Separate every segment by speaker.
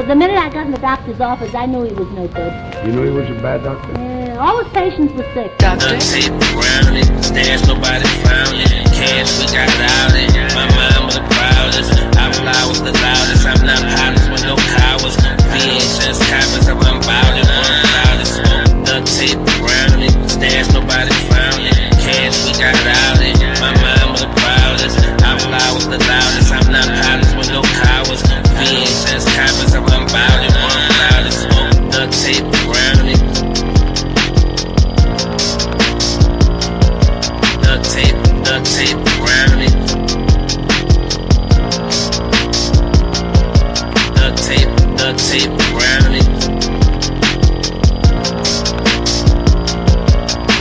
Speaker 1: The minute I got in the doctor's office, I knew he was no good.
Speaker 2: You knew he was a bad doctor?
Speaker 1: All his patients were sick.
Speaker 3: Duct tape around it, stash nobody found it. Cash we got out it. My mind was the proudest. I fly was the loudest. I'm not pilots with no cowards. VHS copies of unbounded, one loudest. Duct tape around it, stash nobody found it. Cash we got out it. My mind was the proudest. I fly was the loudest. I'm not pilots with no cowards. VHS copies of unbounded, one loudest. Duct tape around it. Duct tape around it. Duct tape around it.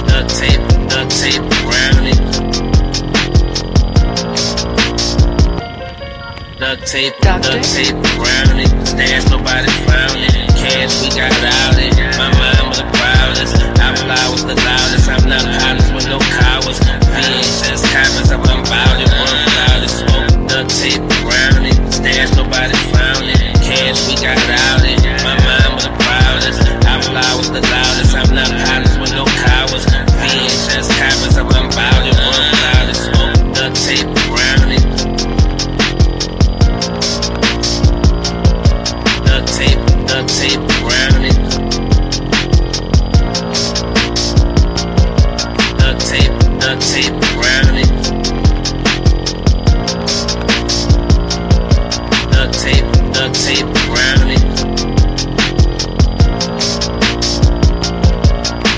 Speaker 3: Duct tape around it. Duct tape around it. Stash nobody found it. Cash we got out it. My mind was the proudest. I fly was the loudest. I'm not pilots with no cowards. VHS copies of unbounded, one loudest. Duct tape around it. Stash nobody found it. Cash we got out it. My mind was the proudest. I fly was the loudest. I'm not pilots with no cowards. VHS copies of unbounded, one loudest. Duct tape around it. Duct tape around it. Duct tape around it. Duct tape around it.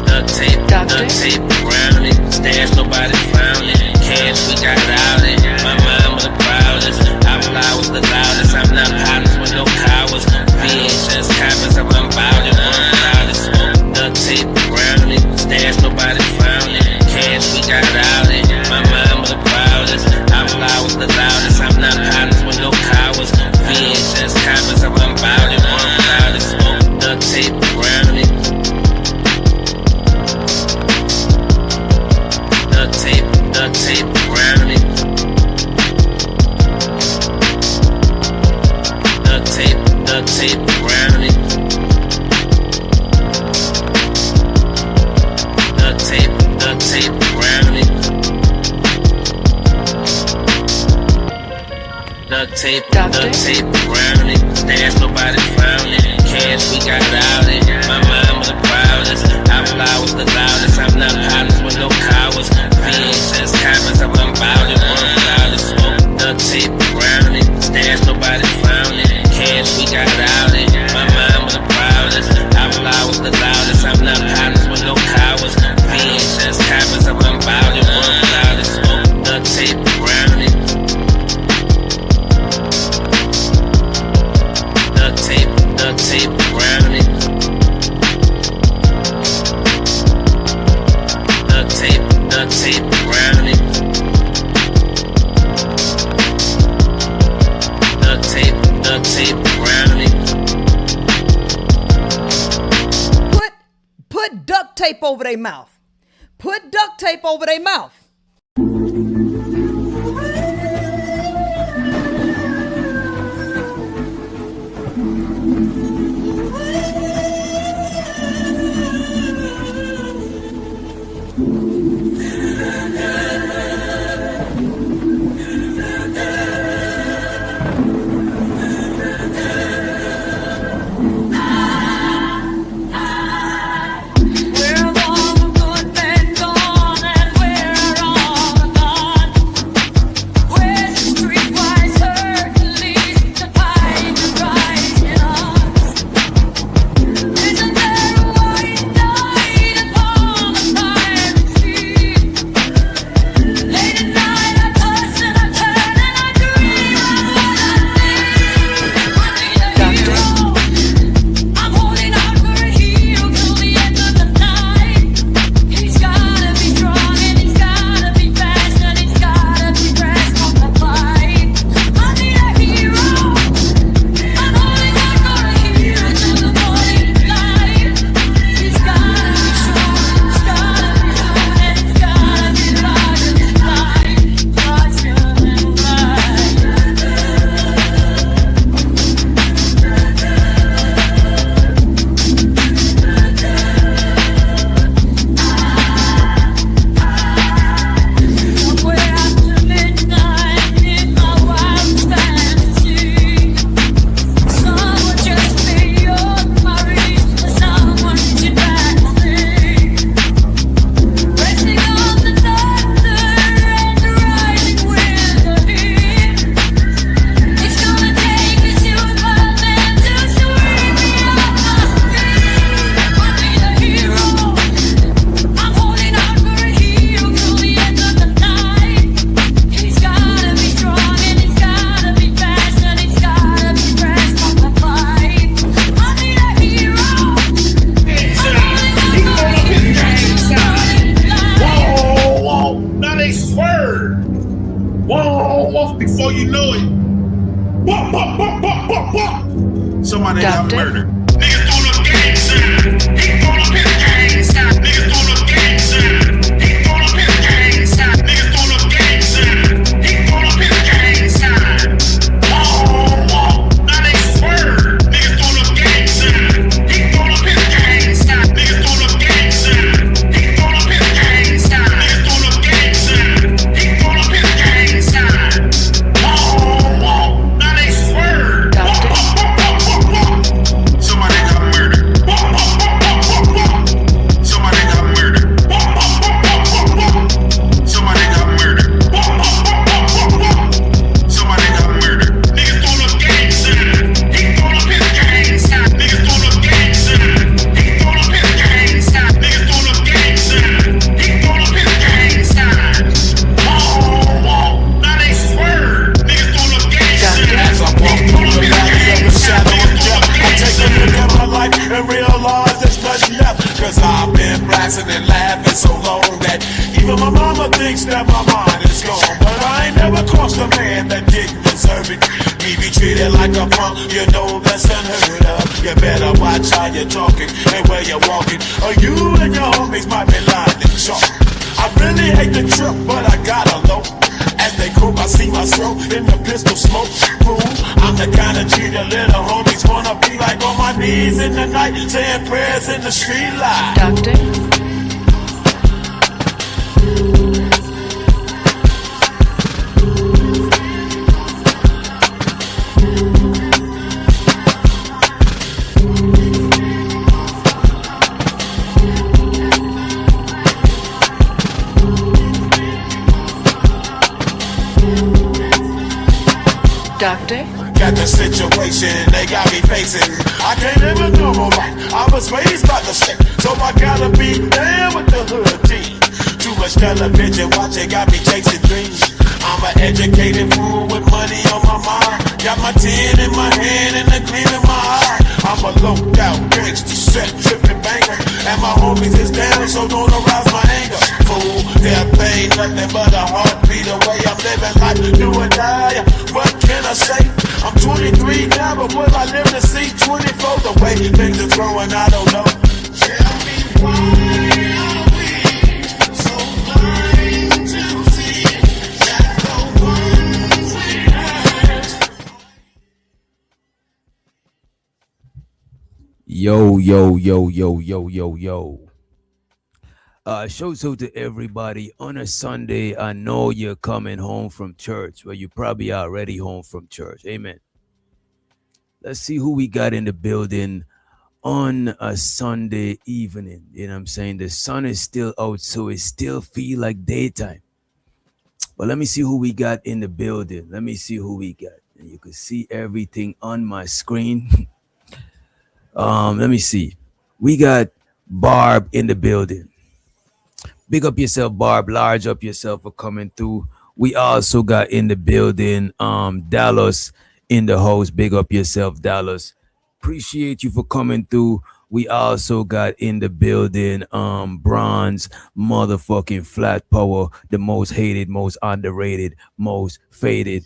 Speaker 3: Duct tape around it. Stash nobody found it. Cash we got out it. My mind was the proudest. I fly was the loudest. I'm not pilots with no cowards. VHS copies of unbounded, one loudest. Duct tape around it. Stash nobody found it. Cash we got out it. My mind was the proudest. I fly was the loudest. I'm not pilots with no cowards. VHS copies of unbounded, one loudest. Duct tape around it. Duct tape around it. Duct tape around it. Duct tape around it. Duct tape around it. Stash nobody found it. Cash we got out it. My mind was the proudest. I fly was the loudest. I'm not pilots with no cowards. VHS copies of unbounded, one loudest. Duct tape around it. Stash nobody found it. Cash we got out it. My mind was the proudest. I fly was the loudest. I'm not pilots with no cowards. VHS copies of unbounded, one loudest. Duct tape around it. Duct tape around it. Duct tape around it. Duct tape around it.
Speaker 4: Put duct tape over their mouth. Put duct tape over their mouth.
Speaker 2: Somebody got
Speaker 5: Doctor?
Speaker 2: murdered. Niggas throwing up gang signs. He throwing up his gang signs. Niggas throwing up gang signs. He throwing up his gang signs. Niggas throwing up gang signs. He throwing up his gang signs. Whoa. Now they swerve. Niggas throwing up gang signs. He throwing up his gang signs. Niggas throwing up gang signs. He throwing up his gang signs. Niggas throwing up gang signs. He throwing up his gang signs. Whoa. Now they swerve. Somebody got murdered. Somebody got murdered. Somebody got murdered. Somebody got murdered. Niggas throwing up gang signs. He throwing up his gang signs. Niggas throwing up gang signs. He throwing up his gang signs. Niggas throwing up gang signs. He throwing up his gang signs. Whoa. Now they swerve. Niggas throwing up gang signs.
Speaker 6: As I walk through the valley of the shadow of death, I take a look at my life and realize there's nothing left. Cause I've been blasting and laughing so long that even my mama thinks that my mind is gone. But I ain't never crossed a man that didn't deserve it. Me be treated like a punk, you know that's unheard of. You better watch how you're talking and where you're walking, or you and your homies might be lying in chalk. I really hate the trip, but I gotta know. As they croak, I see myself in the pistol smoke. Fool, I'm the kind of G the little homies wanna be like, on my knees in the night, saying prayers in the street light.
Speaker 5: Doctor? Doctor?
Speaker 6: Got the situation they got me facing. I can't live a normal life. I was raised by the state, so I gotta be there with the hood team. Too much television watching got me chasing dreams. I'm an educated fool with money on my mind. Got my tin in my hand and a gleam in my eye. I'm a loped out gangster, set tripping banker, and my homies is down, so don't arouse my anger. Fool, death ain't nothing but a heartbeat away. I'm living life, do or die. What can I say? I'm 23 now, but will I live to see 24? The way things are growing, I don't know. Tell me why are we so blind to see that the ones we hurt?
Speaker 7: Yo. Shouts out to everybody on a Sunday. I know you're coming home from church. Well, you probably already home from church. Amen. Let's see who we got in the building on a Sunday evening. You know what I'm saying? The sun is still out, so it still feel like daytime. But let me see who we got in the building. Let me see who we got. And you can see everything on my screen. Let me see. We got Barb in the building. Big up yourself, Barb. Large up yourself for coming through. We also got in the building Dallas in the house. Big up yourself, Dallas. Appreciate you for coming through. We also got in the building Bronze motherfucking Flat Power, the most hated, most underrated, most faded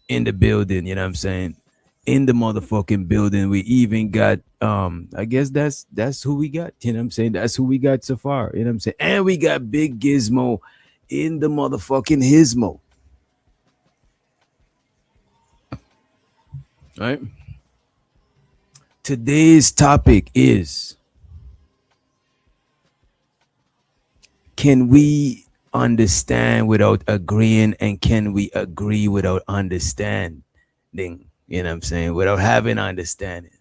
Speaker 7: in the building. You know what I'm saying? In the motherfucking building. We even got I guess that's who we got. You know what I'm saying? That's who we got so far. You know what I'm saying? And we got Big Gizmo in the motherfucking Hismo. All right. Today's topic is, can we understand without agreeing, and can we agree without understanding? You know what I'm saying? Without having understanding.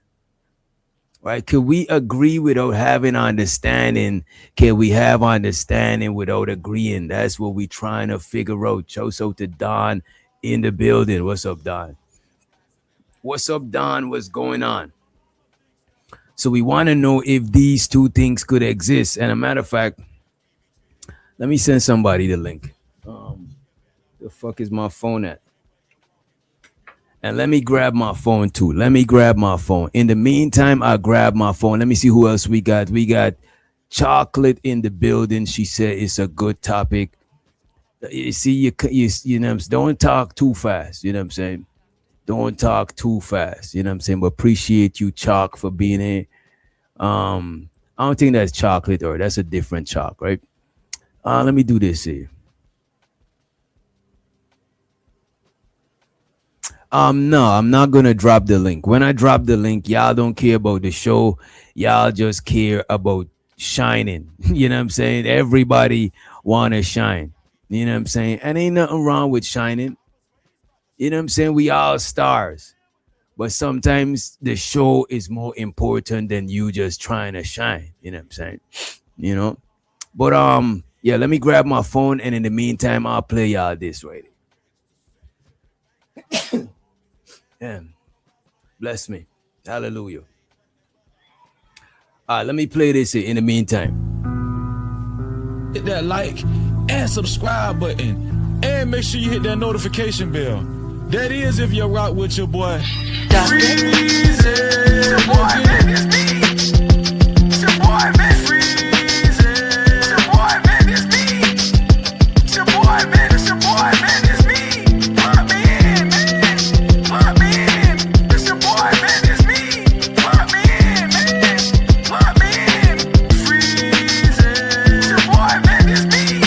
Speaker 7: Right? Could we agree without having understanding? Can we have understanding without agreeing? That's what we trying to figure out. Shout out to Don in the building. What's up, Don? What's up, Don? What's going on? So we want to know if these two things could exist. And a matter of fact, let me send somebody the link. The fuck is my phone at? And let me grab my phone too. Let me grab my phone. In the meantime, I grab my phone. Let me see who else we got. We got Chocolate in the building. She said it's a good topic. You see, you know, don't talk too fast. You know what I'm saying? Don't talk too fast. You know what I'm saying? But appreciate you, Chalk, for being here. I don't think that's chocolate or that's a different chalk, right? Let me do this here. No, I'm not gonna drop the link. When I drop the link, y'all don't care about the show. Y'all just care about shining. You know what I'm saying? Everybody wanna shine. You know what I'm saying? And ain't nothing wrong with shining. You know what I'm saying? We all stars. But sometimes the show is more important than you just trying to shine. You know what I'm saying? You know? But yeah, let me grab my phone and in the meantime I'll play y'all this right. Yeah. Bless me. Hallelujah. All right, let me play this in the meantime.
Speaker 5: Hit that like and subscribe button. And make sure you hit that notification bell. That is if you rock with your boy.
Speaker 2: It's your boy, man, it's me. It's your boy, man. It's your boy, man, it's me. It's your boy, man, it's your boy, man, it's me. Plug me in, man. Plug me in. It's your boy, man, it's me. Plug me in, man. Plug me in. Freezing. It's your boy, man, it's me.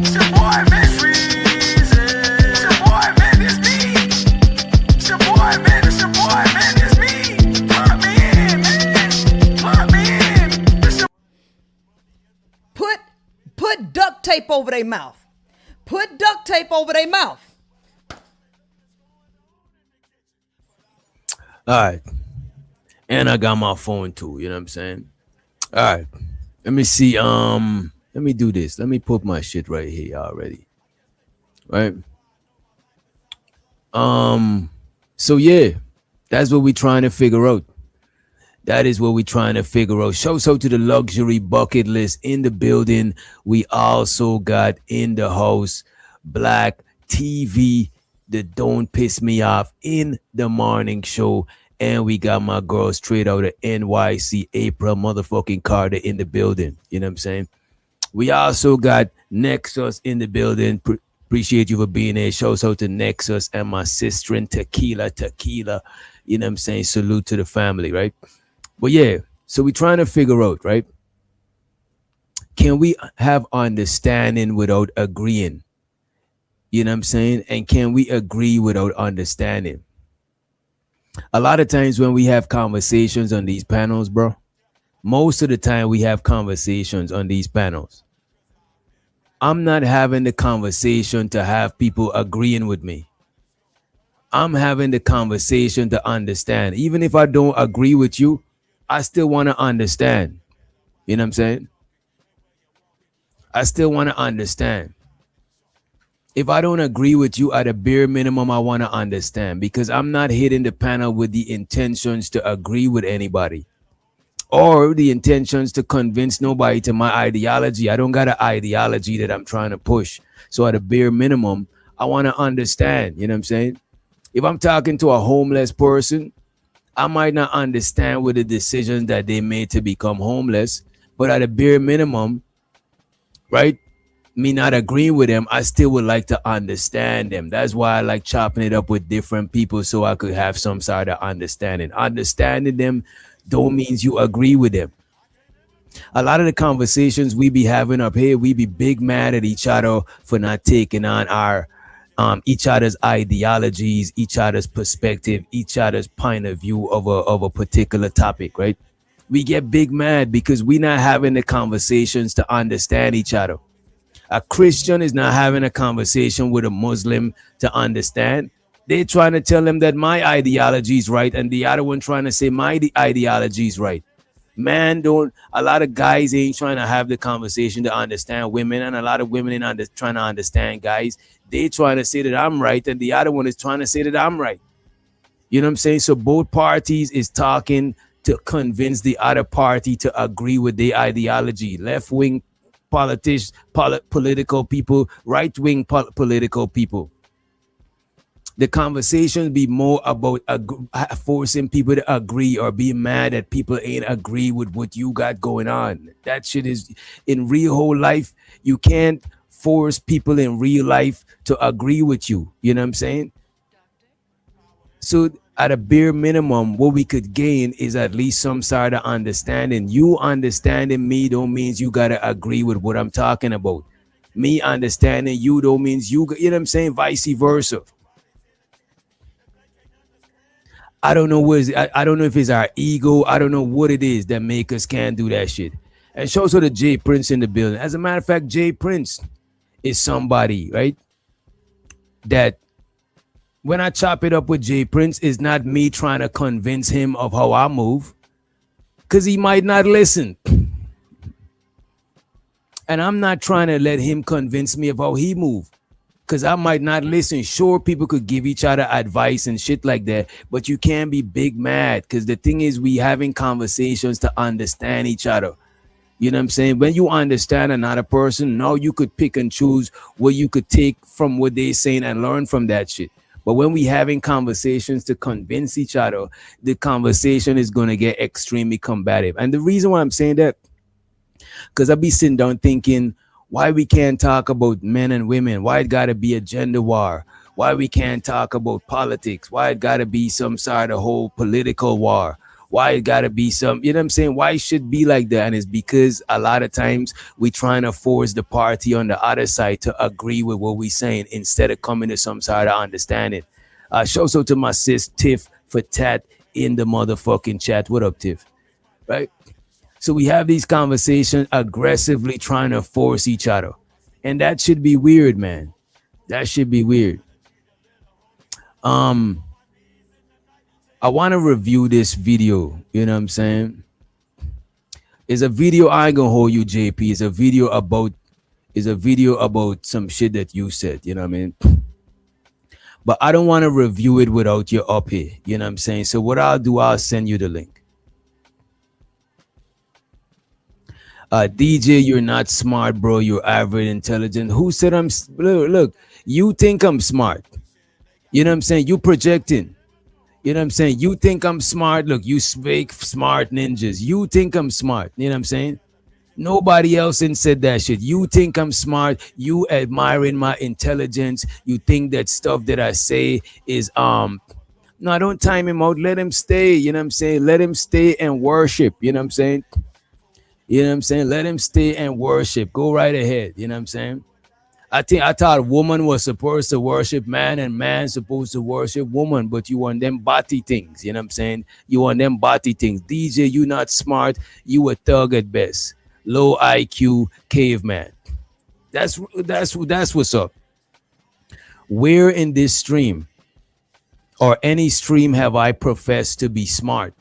Speaker 2: It's your boy, man, freezing. It's your boy, man, it's me. It's your boy, man, it's your boy, man, it's me. Plug me in, man. Plug me in. It's your
Speaker 4: Put duct tape over their mouth. Put duct tape over their mouth.
Speaker 7: All right. And I got my phone too, you know what I'm saying? All right. Let me see. Let me do this. Let me put my shit right here already. Right? So yeah, that's what we're trying to figure out. That is what we're trying to figure out. Shouts out to the luxury bucket list in the building. We also got in the house Black TV, the Don't Piss Me Off in the morning show. And we got my girl straight out of NYC, April motherfucking Carter in the building. You know what I'm saying? We also got Nexus in the building. Appreciate you for being here. Shouts out to Nexus and my sister in Tequila. You know what I'm saying? Salute to the family, right? But yeah, so we're trying to figure out, right? Can we have understanding without agreeing? You know what I'm saying? And can we agree without understanding? A lot of times when we have conversations on these panels, bro, most of the time we have conversations on these panels. I'm not having the conversation to have people agreeing with me. I'm having the conversation to understand. Even if I don't agree with you, I still want to understand. You know what I'm saying? I still want to understand. If I don't agree with you, at a bare minimum, I want to understand, because I'm not hitting the panel with the intentions to agree with anybody or the intentions to convince nobody to my ideology. I don't got an ideology that I'm trying to push. So at a bare minimum, I want to understand. You know what I'm saying? If I'm talking to a homeless person, I might not understand with the decisions that they made to become homeless, but at a bare minimum, right? Me not agreeing with them, I still would like to understand them. That's why I like chopping it up with different people so I could have some sort of understanding. Understanding them don't means you agree with them. A lot of the conversations we be having up here, we be big mad at each other for not taking on our each other's ideologies, each other's perspective, each other's point of view of a particular topic, right? We get big mad because we're not having the conversations to understand each other. A Christian is not having a conversation with a Muslim to understand. They're trying to tell them that my ideology is right, and the other one trying to say my ideology is right. Man, a lot of guys ain't trying to have the conversation to understand women, and a lot of women ain't trying to understand guys. They trying to say that I'm right, and the other one is trying to say that I'm right. You know what I'm saying? So both parties is talking to convince the other party to agree with their ideology. Left-wing political people, right-wing political people. The conversations be more about forcing people to agree or being mad that people ain't agree with what you got going on. That shit is in real whole life. You can't force people in real life to agree with you. You know what I'm saying? So at a bare minimum, what we could gain is at least some sort of understanding. You understanding me don't means you gotta agree with what I'm talking about. Me understanding you don't means you know what I'm saying, vice versa. I don't know I don't know if it's our ego. I don't know what it is that make us can't do that shit. And show also the Jay Prince in the building. As a matter of fact, Jay Prince is somebody, right? That when I chop it up with Jay Prince, is not me trying to convince him of how I move, because he might not listen. And I'm not trying to let him convince me of how he move, because I might not listen. Sure, people could give each other advice and shit like that, but you can't be big mad, because the thing is, we having conversations to understand each other. You know what I'm saying? When you understand another person, now you could pick and choose what you could take from what they're saying and learn from that shit. But when we having conversations to convince each other, the conversation is gonna get extremely combative. And the reason why I'm saying that, because I be sitting down thinking, why we can't talk about men and women? Why it gotta be a gender war? Why we can't talk about politics? Why it gotta be some sort of whole political war? Why it gotta be some, you know what I'm saying? Why it should be like that? And it's because a lot of times we trying to force the party on the other side to agree with what we saying instead of coming to some sort of understanding. Shout out to my sis Tiff for Tat in the motherfucking chat. What up, Tiff? Right? So we have these conversations aggressively trying to force each other. And that should be weird, man. That should be weird. I want to review this video. You know what I'm saying? It's a video. I ain't gonna hold you, JP. It's a video about some shit that you said. You know what I mean? But I don't want to review it without you up here. You know what I'm saying? So what I'll do, I'll send you the link. DJ, you're not smart, bro. You're average intelligent. Who said look, you think I'm smart. You know what I'm saying? You projecting. You know what I'm saying? You think I'm smart. Look, you fake smart ninjas. You think I'm smart. You know what I'm saying? Nobody else in said that shit. You think I'm smart. You admiring my intelligence. You think that stuff that I say is no, don't time him out. Let him stay. You know what I'm saying? Let him stay and worship. You know what I'm saying? You know what I'm saying? Let him stay and worship. Go right ahead. You know what I'm saying? I thought woman was supposed to worship man and man supposed to worship woman, but you want them body things. You know what I'm saying? You want them body things. DJ, you not smart. You a thug at best. Low IQ caveman. That's what's up. Where in this stream or any stream have I professed to be smart?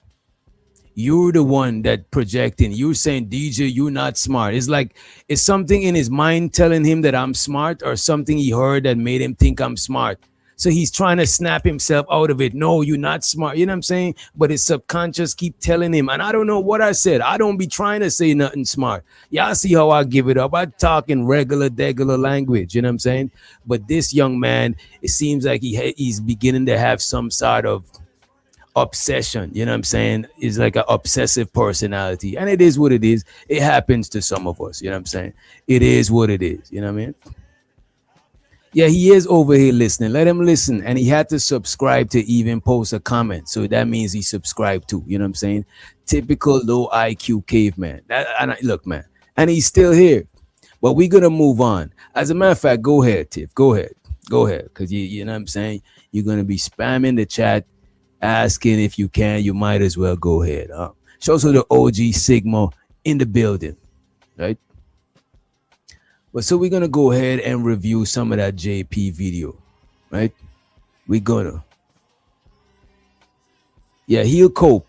Speaker 7: You're the one that projecting. You're saying, DJ, you're not smart. It's like it's something in his mind telling him that I'm smart, or something he heard that made him think I'm smart. So he's trying to snap himself out of it. No, you're not smart. You know what I'm saying? But his subconscious keep telling him. And I don't know what I said. I don't be trying to say nothing smart. Y'all see how I give it up. I talk in regular language. You know what I'm saying? But this young man, it seems like he's beginning to have some sort of obsession. You know what I'm saying? Is like an obsessive personality, and it is what it is. It happens to some of us. You know what I'm saying? It is what it is. You know what I mean? Yeah, he is over here listening. Let him listen. And he had to subscribe to even post a comment, so that means he subscribed too. You know what I'm saying? Typical low IQ caveman. Look, man, and he's still here. But we're gonna move on. As a matter of fact, go ahead, Tiff. Go ahead, because you know what I'm saying. You're gonna be spamming the chat asking if you can. You might as well go ahead. Show also the OG Sigma in the building, right? But so we're gonna go ahead and review some of that JP video, right? We're gonna, yeah, he'll cope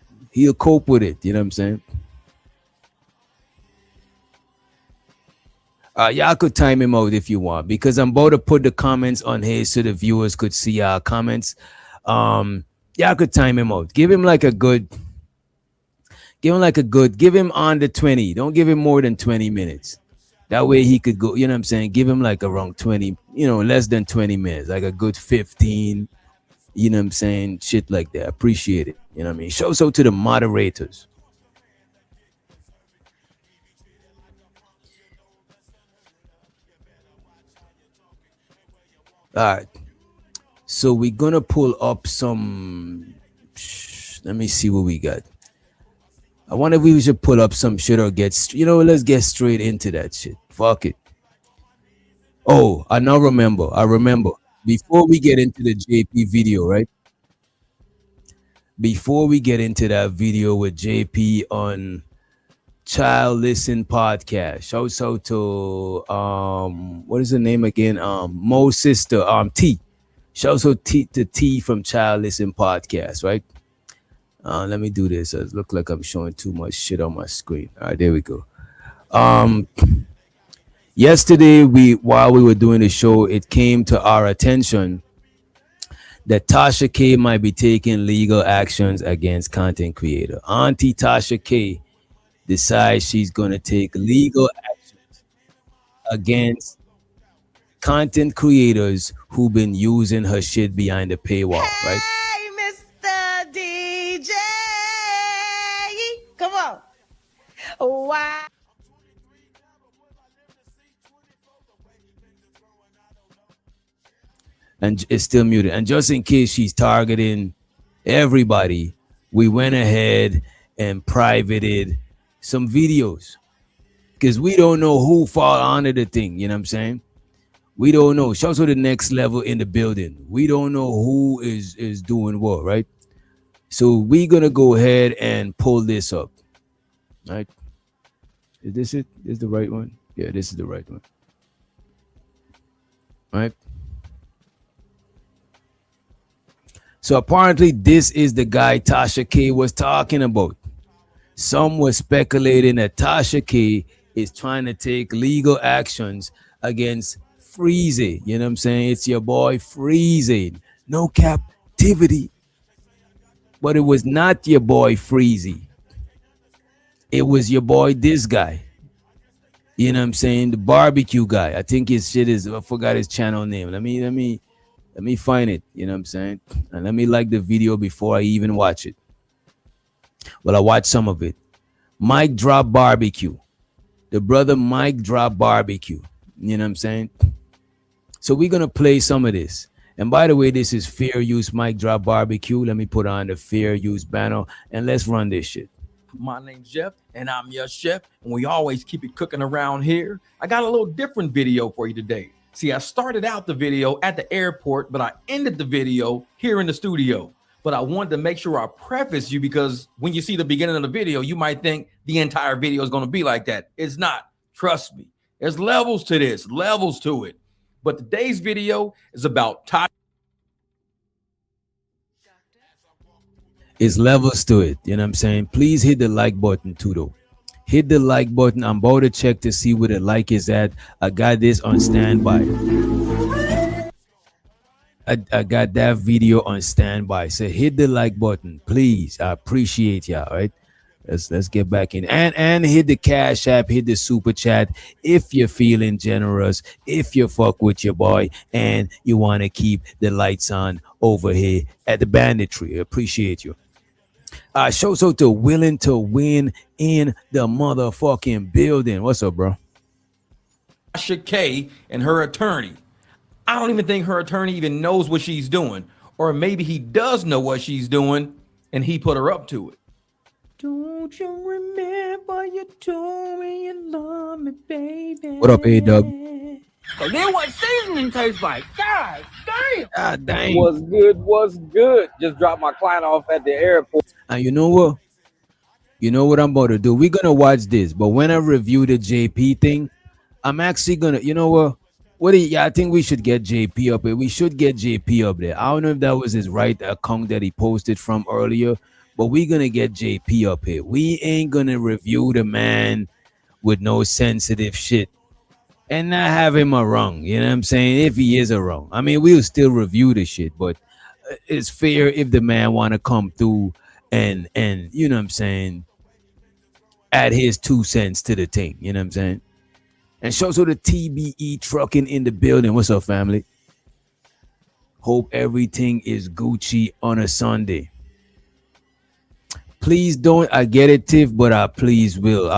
Speaker 7: with it. You know what I'm saying? Y'all could time him out if you want, because I'm about to put the comments on here so the viewers could see our comments. Y'all could time him out. Give him under 20. Don't give him more than 20 minutes. That way he could go, you know what I'm saying? Give him like around 20, less than 20 minutes, like a good 15, you know what I'm saying? Shit like that. Appreciate it. You know what I mean? Show so to the moderators. All right. So we're gonna pull up some. Let me see what we got. I wonder if we should pull up some shit or let's get straight into that shit. Fuck it. Oh, I now remember. I remember. Before we get into the JP video, right? Before we get into that video with JP on Child Listen Podcast. Shouts out to what is the name again? Mo's sister, T. Shouts out to T from Child Listen Podcast, right? Let me do this. It look like I'm showing too much shit on my screen. All right, there we go. Yesterday, while we were doing the show, it came to our attention that Tasha K might be taking legal actions against content creator. Auntie Tasha K decides she's gonna take legal actions against content creators who've been using her shit behind the paywall, right?
Speaker 4: Hey, Mr. DJ. Come on. Wow.
Speaker 7: And it's still muted. And just in case she's targeting everybody, we went ahead and privated some videos because we don't know who fall under the thing. You know what I'm saying? We don't know. Shouts to the next level in the building. We don't know who is doing what, right? So we're gonna go ahead and pull this up. Right? Is this it? Is the right one? Yeah, this is the right one. Right? So apparently this is the guy Tasha K was talking about. Some were speculating that Tasha K is trying to take legal actions against Freezy. You know what I'm saying? It's your boy Freezy. No captivity. But it was not your boy Freezy. It was your boy this guy. You know what I'm saying? The barbecue guy. I think his shit is, I forgot his channel name. Let me find it. You know what I'm saying? And let me like the video before I even watch it. Well, I watched some of it. Mike Drop Barbecue. The brother Mike Drop Barbecue. You know what I'm saying? So we're going to play some of this. And by the way, this is Fair Use Mike Drop Barbecue. Let me put on the Fair Use banner and let's run this shit.
Speaker 8: My name's Jeff, and I'm your chef, and we always keep it cooking around here. I got a little different video for you today. See, I started out the video at the airport, but I ended the video here in the studio. But I wanted to make sure I preface you because when you see the beginning of the video, you might think the entire video is going to be like that. It's not. Trust me. There's levels to this, levels to it. But today's video is about
Speaker 7: It's levels to it. You know what I'm saying? Please hit the like button too, though. Hit the like button. I'm about to check to see where the like is at. I got this on standby. I got that video on standby. So hit the like button, please. I appreciate y'all. Right? Let's get back in and hit the Cash App, hit the super chat if you're feeling generous, if you fuck with your boy and you want to keep the lights on over here at the Banditry. I appreciate you. Shows out to Willing to Win in the motherfucking building. What's up, bro?
Speaker 8: Tasha K and her attorney. I don't even think her attorney even knows what she's doing. Or maybe he does know what she's doing and he put her up to it. Don't you remember you told me you love me, baby?
Speaker 7: What up, A-Dub?
Speaker 9: So then what seasoning tastes like? God damn.
Speaker 7: God dang.
Speaker 10: What's good? What's good? Just dropped my client off at the airport.
Speaker 7: And you know what? You know what I'm about to do? We're going to watch this. But when I review the JP thing, I'm actually going to, you know what? I think we should get JP up here. We should get JP up there. I don't know if that was his right account that he posted from earlier, but we're going to get JP up here. We ain't going to review the man with no sensitive shit and not have him a wrong. You know what I'm saying? If he is a wrong. I mean, we'll still review the shit, but it's fair if the man want to come through and you know what I'm saying, add his 2 cents to the thing. You know what I'm saying? And shows to the TBE trucking in the building. What's up, family? Hope everything is Gucci on a Sunday. Please don't. I get it, Tiff, but I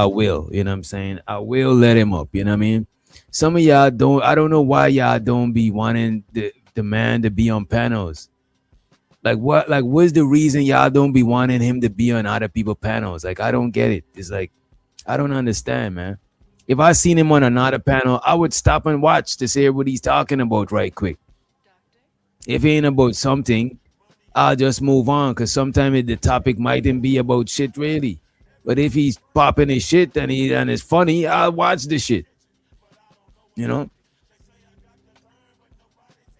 Speaker 7: will. You know what I'm saying? I will let him up. You know what I mean? Some of y'all don't. I don't know why y'all don't be wanting the man to be on panels. Like what's the reason y'all don't be wanting him to be on other people's panels? Like, I don't get it. It's like, I don't understand, man. If I seen him on another panel, I would stop and watch to see what he's talking about right quick. If it ain't about something, I'll just move on, because sometimes the topic mightn't be about shit really. But if he's popping his shit and it's funny, I'll watch the shit. You know?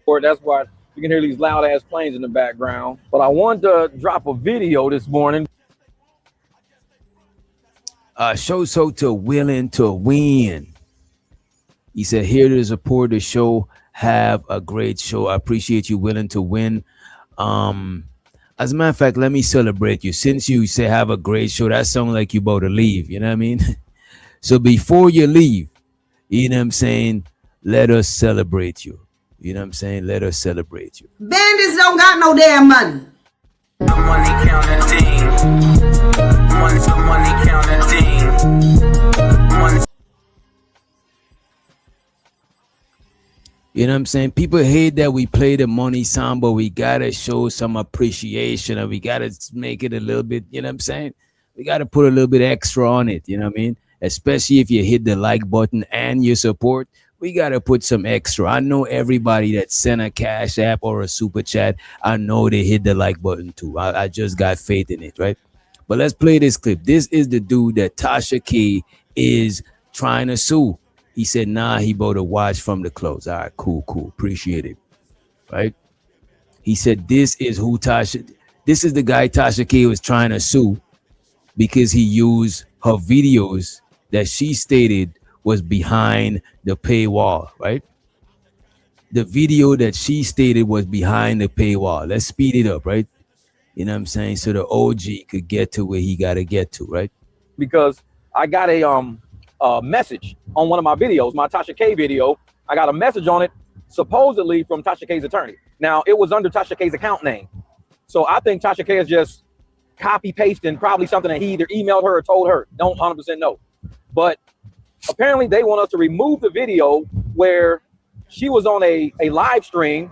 Speaker 10: Or that's why you can hear these loud ass planes in the background. But I wanted to drop a video this morning.
Speaker 7: Show so to willing to win. He said, here to support the show. Have a great show. I appreciate you willing to win. As a matter of fact, let me celebrate you. Since you say have a great show, that sounds like you about to leave. You know what I mean? So before you leave, you know what I'm saying? Let us celebrate you. You know what I'm saying? Let us celebrate you.
Speaker 11: Bandits don't got no damn money.
Speaker 9: Money counting thing. Money counting thing. Money.
Speaker 7: You know what I'm saying? People hate that we play the money song, but we gotta show some appreciation, and we gotta make it a little bit, you know what I'm saying? We gotta put a little bit extra on it, you know what I mean? Especially if you hit the like button and your support, we gotta put some extra. I know everybody that sent a cash app or a super chat, I know they hit the like button too. I just got faith in it, right? But let's play this clip. This is the dude that Tasha K is trying to sue. He said, nah, he bought a watch from the clothes. All right, cool. Appreciate it. Right? He said, this is the guy Tasha K was trying to sue because he used her videos that she stated was behind the paywall, right? The video that she stated was behind the paywall. Let's speed it up, right? You know what I'm saying? So the OG could get to where he got to get to, right?
Speaker 10: Because I got a message on one of my videos, my Tasha K video. I got a message on it, supposedly from Tasha K's attorney. Now, it was under Tasha K's account name. So I think Tasha K is just copy pasting probably something that he either emailed her or told her. Don't 100% know. But apparently they want us to remove the video where she was on a live stream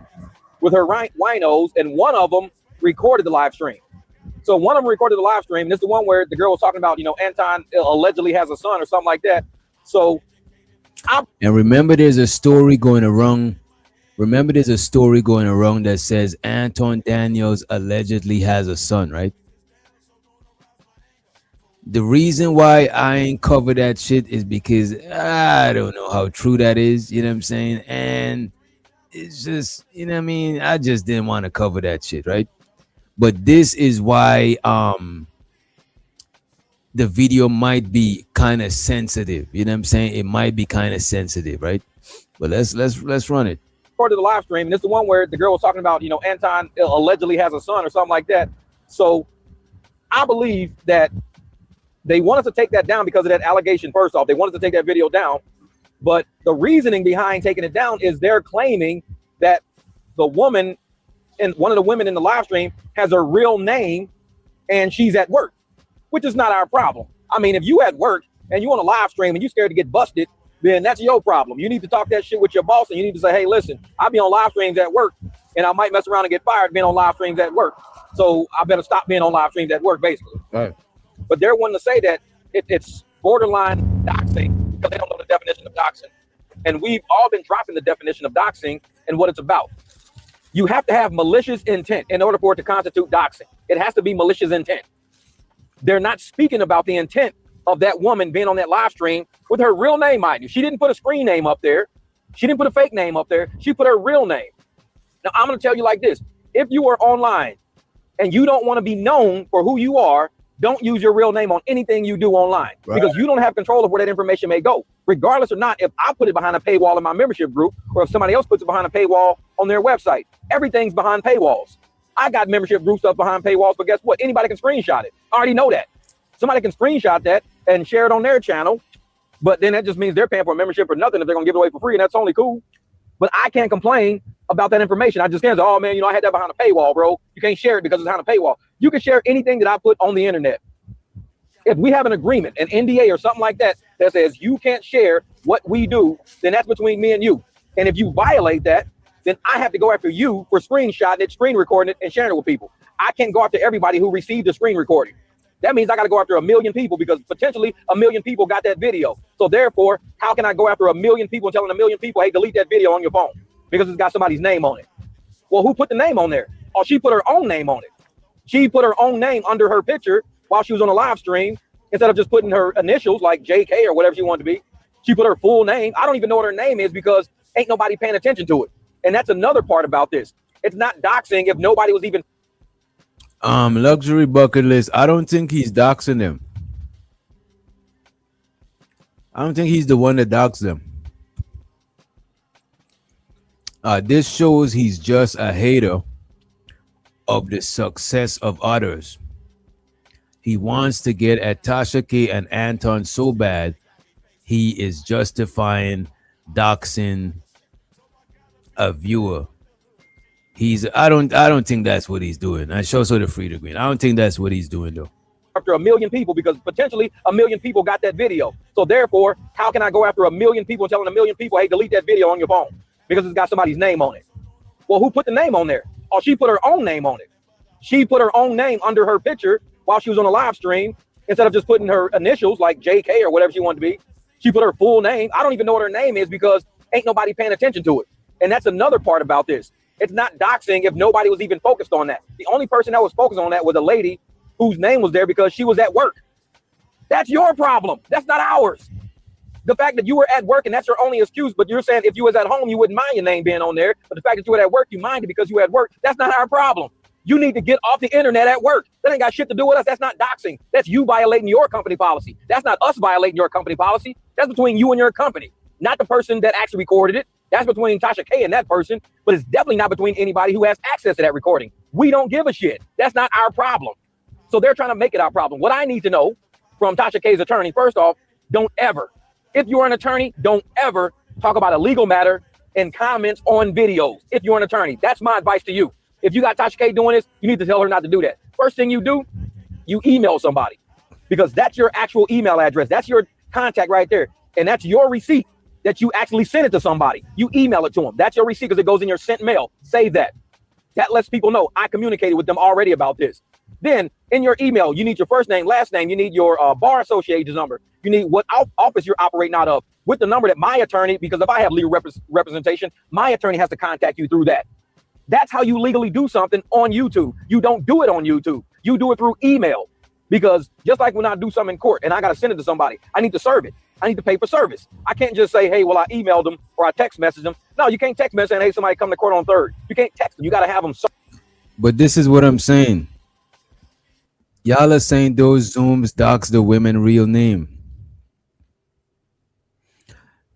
Speaker 10: with her winos, and one of them recorded the live stream. So one of them recorded the live stream. This is the one where the girl was talking about, Anton allegedly has a son or something like that. So
Speaker 7: and remember, there's a story going around. That says Anton Daniels allegedly has a son, right? The reason why I ain't cover that shit is because I don't know how true that is. You know what I'm saying? And it's just, you know what I mean? I just didn't want to cover that shit, right? But this is why the video might be kind of sensitive. You know what I'm saying? It might be kind of sensitive, right? But let's run it.
Speaker 10: Recorded the live stream, and this is the one where the girl was talking about, Anton allegedly has a son or something like that. So I believe that they wanted to take that down because of that allegation. First off, they wanted to take that video down. But the reasoning behind taking it down is they're claiming that the woman, and one of the women in the live stream, has her real name and she's at work, which is not our problem. I mean, if you at work and you on a live stream and you scared to get busted, then that's your problem. You need to talk that shit with your boss, and you need to say, hey, listen, I be on live streams at work and I might mess around and get fired being on live streams at work. So I better stop being on live streams at work, basically.
Speaker 7: Right.
Speaker 10: But they're wanting to say that it's borderline doxing because they don't know the definition of doxing. And we've all been dropping the definition of doxing and what it's about. You have to have malicious intent in order for it to constitute doxing. It has to be malicious intent. They're not speaking about the intent of that woman being on that live stream with her real name, mind you. She didn't put a screen name up there. She didn't put a fake name up there. She put her real name. Now, I'm going to tell you like this. If you are online and you don't want to be known for who you are, don't use your real name on anything you do online, right? Because you don't have control of where that information may go. Regardless or not, if I put it behind a paywall in my membership group, or if somebody else puts it behind a paywall on their website, everything's behind paywalls. I got membership group stuff behind paywalls, but guess what? Anybody can screenshot it. I already know that. Somebody can screenshot that and share it on their channel, but then that just means they're paying for a membership or nothing if they're gonna give it away for free, and that's only cool. But I can't complain about that information. I just can't say, oh man, I had that behind a paywall, bro. You can't share it because it's behind a paywall. You can share anything that I put on the internet. If we have an agreement, an NDA or something like that, that says you can't share what we do, then that's between me and you. And if you violate that, then I have to go after you for screenshotting it, screen recording it, and sharing it with people. I can't go after everybody who received the screen recording. That means I got to go after 1 million people because potentially 1 million people got that video. So therefore, how can I go after 1 million people and telling 1 million people, hey, delete that video on your phone because it's got somebody's name on it? Well, who put the name on there? Oh, she put her own name on it. She put her own name under her picture while she was on a live stream instead of just putting her initials like JK or whatever she wanted to be. She put her full name. I don't even know what her name is because ain't nobody paying attention to it. And that's another part about this. It's not doxing if nobody was even.
Speaker 7: Luxury bucket list. I don't think he's doxing them. I don't think he's the one that doxed them. This shows he's just a hater of the success of others. He wants to get at Tasha K and Anton so bad, he is justifying doxing a viewer. I don't think that's what he's doing. I show the free to green. I don't think that's what he's doing though.
Speaker 10: After 1 million people because potentially 1 million people got that video. So therefore, how can I go after 1 million people and telling 1 million people, hey, delete that video on your phone because it's got somebody's name on it? Well, who put the name on there? Oh, she put her own name on it. She put her own name under her picture while she was on a live stream instead of just putting her initials like JK or whatever she wanted to be. She put her full name. I don't even know what her name is because ain't nobody paying attention to it. And that's another part about this. It's not doxing if nobody was even focused on that. The only person that was focused on that was a lady whose name was there because she was at work. That's your problem. That's not ours. The fact that you were at work and that's your only excuse, but you're saying if you was at home, you wouldn't mind your name being on there. But the fact that you were at work, you minded because you were at work. That's not our problem. You need to get off the internet at work. That ain't got shit to do with us. That's not doxing. That's you violating your company policy. That's not us violating your company policy. That's between you and your company, not the person that actually recorded it. That's between Tasha K and that person, but it's definitely not between anybody who has access to that recording. We don't give a shit. That's not our problem. So they're trying to make it our problem. What I need to know from Tasha K's attorney, first off, don't ever, if you're an attorney, don't ever talk about a legal matter in comments on videos. If you're an attorney, that's my advice to you. If you got Tasha K doing this, you need to tell her not to do that. First thing you do, you email somebody because that's your actual email address. That's your contact right there. And that's your receipt that you actually sent it to somebody. You email it to them. That's your receipt because it goes in your sent mail. Save that. That lets people know I communicated with them already about this. Then in your email, you need your first name, last name. You need your bar association's number. You need what office you're operating out of with the number that my attorney, because if I have legal representation, my attorney has to contact you through that. That's how you legally do something on YouTube. You don't do it on YouTube. You do it through email because just like when I do something in court and I got to send it to somebody, I need to serve it. I need to pay for service. I can't just say, hey, well, I emailed them or I text messaged them. No, you can't text message and hey, somebody come to court on 3rd. You can't text them. You got to have them.
Speaker 7: But this is what I'm saying. Y'all are saying those Zooms dox the women real name.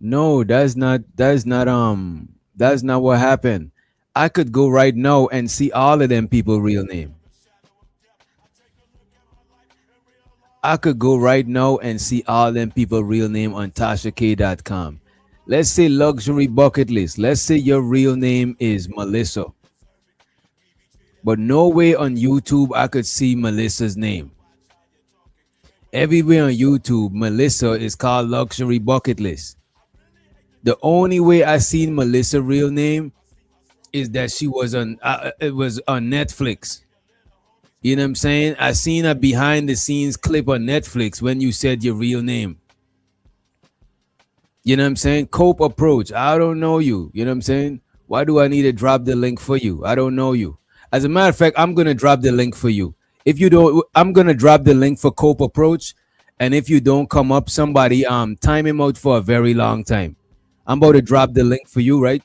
Speaker 7: No, that's not what happened. I could go right now and see all of them people real name. I could go right now and see all them people real name on TashaK.com. Let's say luxury bucket list. Let's say your real name is Melissa. But no way on YouTube I could see Melissa's name. Everywhere on YouTube, Melissa is called luxury bucket list. The only way I seen Melissa real name is that she was on it was on Netflix. You know what I'm saying? I seen a behind the scenes clip on Netflix when you said your real name. You know what I'm saying? Cope approach. I don't know you. You know what I'm saying? Why do I need to drop the link for you? I don't know you. As a matter of fact, I'm gonna drop the link for you. If you don't, I'm gonna drop the link for Cope approach. And if you don't come up, somebody time him out for a very long time. I'm about to drop the link for you, right?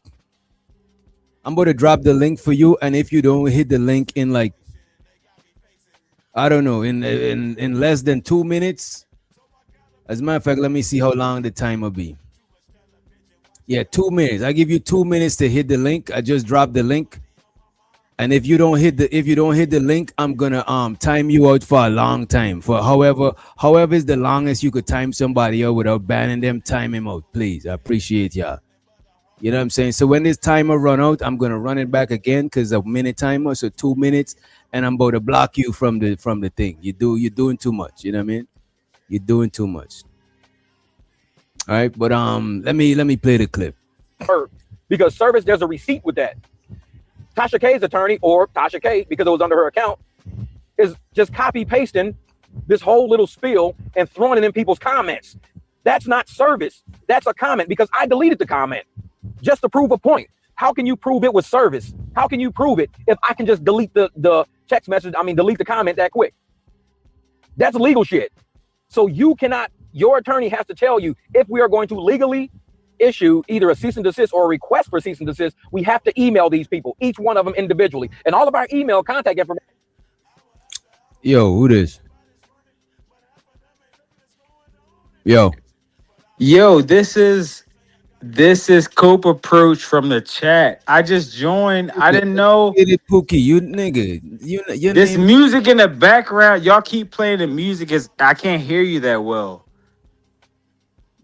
Speaker 7: I'm about to drop the link for you, and if you don't hit the link in like, I don't know, in less than 2 minutes. As a matter of fact, let me see how long the time will be. Yeah, 2 minutes. I give you 2 minutes to hit the link. I just dropped the link. And if you don't hit the link, I'm gonna time you out for a long time. For however is the longest you could time somebody out without banning them, time him out, please. I appreciate y'all. You know what I'm saying? So when this timer run out, I'm gonna run it back again because a minute timer, so 2 minutes, and I'm about to block you from the thing. You're doing too much. You know what I mean? You're doing too much. All right, but let me play the clip.
Speaker 10: because service, there's a receipt with that. Tasha K's attorney, or Tasha K, because it was under her account, is just copy pasting this whole little spiel and throwing it in people's comments. That's not service. That's a comment, because I deleted the comment just to prove a point. How can you prove it was service? How can you prove it if I can just delete the text message? I mean, delete the comment that quick. That's legal shit. So you cannot, your attorney has to tell you, if we are going to legally issue either a cease and desist or a request for cease and desist, we have to email these people, each one of them individually, and all of our email contact information.
Speaker 7: Yo, who this?
Speaker 12: Yo, this is Cope Approach from the chat. I just joined. I didn't know.
Speaker 7: Pookie, you nigga. You
Speaker 12: this music in the background, y'all keep playing the music. I can't hear you that well.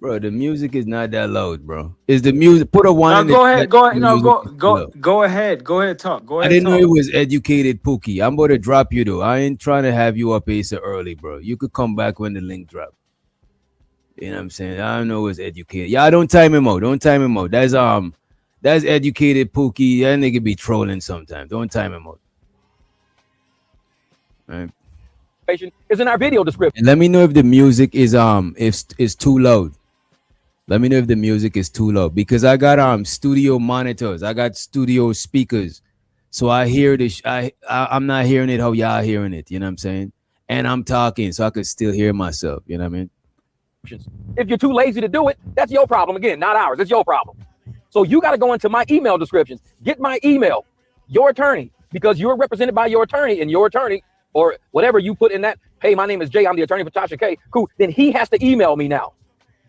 Speaker 7: Bro, the music is not that loud, bro. Is the music? Put a one.
Speaker 12: No,
Speaker 7: in
Speaker 12: go ahead. Go ahead.
Speaker 7: No,
Speaker 12: go ahead. Go ahead. Talk. Go ahead.
Speaker 7: I didn't know it was Educated Pookie. I'm about to drop you though. I ain't trying to have you up here so early, bro. You could come back when the link drop. You know what I'm saying? I don't know it was Educated. Yeah, don't time him out. Don't time him out. That's Educated Pookie. That nigga be trolling sometimes. Don't time him out. All right.
Speaker 10: Is in our video description.
Speaker 7: And let me know if the music is too loud. Let me know if the music is too loud, because I got studio monitors. I got studio speakers. So I hear this. I'm not hearing it how y'all hearing it. You know what I'm saying? And I'm talking, so I could still hear myself. You know what I mean?
Speaker 10: If you're too lazy to do it, that's your problem. Again, not ours. It's your problem. So you got to go into my email descriptions. Get my email, your attorney, because you're represented by your attorney, and your attorney, or whatever you put in that, hey, my name is Jay, I'm the attorney for Tasha K. Cool. Then he has to email me now.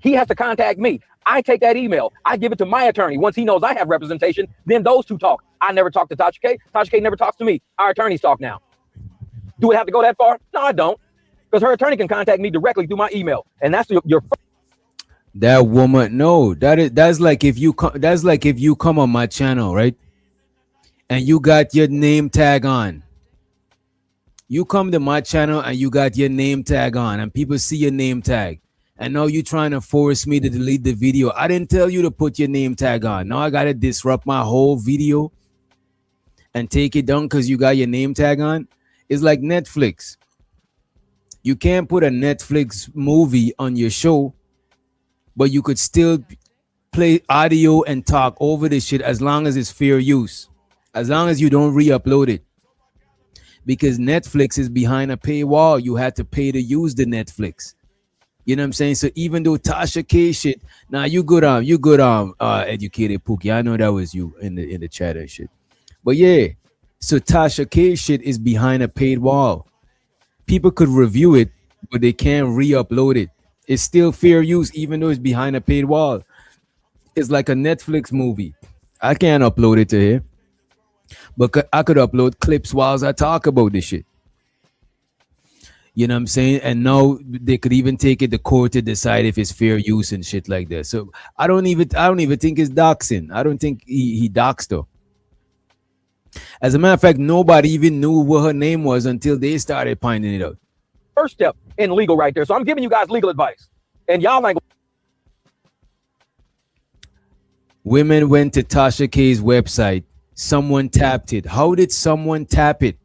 Speaker 10: He has to contact me. I take that email. I give it to my attorney. Once he knows I have representation, then those two talk. I never talk to Tasha K. Tasha K never talks to me. Our attorneys talk now. Do it have to go that far? No, I don't. Because her attorney can contact me directly through my email. And that's your
Speaker 7: that woman. No, that's like if you come on my channel, right? And you got your name tag on. You come to my channel and you got your name tag on, and people see your name tag. And now you trying to force me to delete the video. I didn't tell you to put your name tag on. Now I gotta disrupt my whole video and take it down because you got your name tag on. It's like Netflix. You can't put a Netflix movie on your show, but you could still play audio and talk over this shit as long as it's fair use. As long as you don't re-upload it. Because Netflix is behind a paywall. You had to pay to use the Netflix. You know what I'm saying? So even though Tasha K shit, now you good Educated Pookie. I know that was you in the chat and shit. But yeah, so Tasha K shit is behind a paid wall. People could review it, but they can't re-upload it. It's still fair use, even though it's behind a paid wall. It's like a Netflix movie. I can't upload it to here, but I could upload clips while I talk about this shit. You know what I'm saying? And now they could even take it to court to decide if it's fair use and shit like that. So I don't even think it's doxing. I don't think he doxed her. As a matter of fact, nobody even knew what her name was until they started finding it out.
Speaker 10: First step in legal right there. So I'm giving you guys legal advice. And y'all like,
Speaker 7: women went to Tasha K's website. Someone tapped it. How did someone tap it?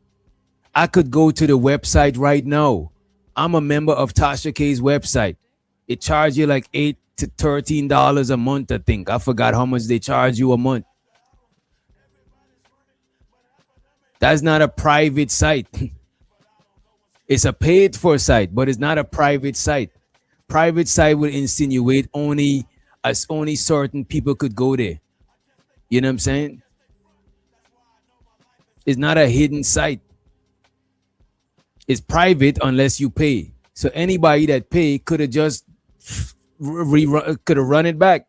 Speaker 7: I could go to the website right now. I'm a member of Tasha K's website. It charges you like $8 to $13 a month, I think. I forgot how much they charge you a month. That's not a private site. It's a paid for site, but it's not a private site. Private site would insinuate only certain people could go there. You know what I'm saying? It's not a hidden site. It's private unless you pay. So anybody that pay could have just could have run it back.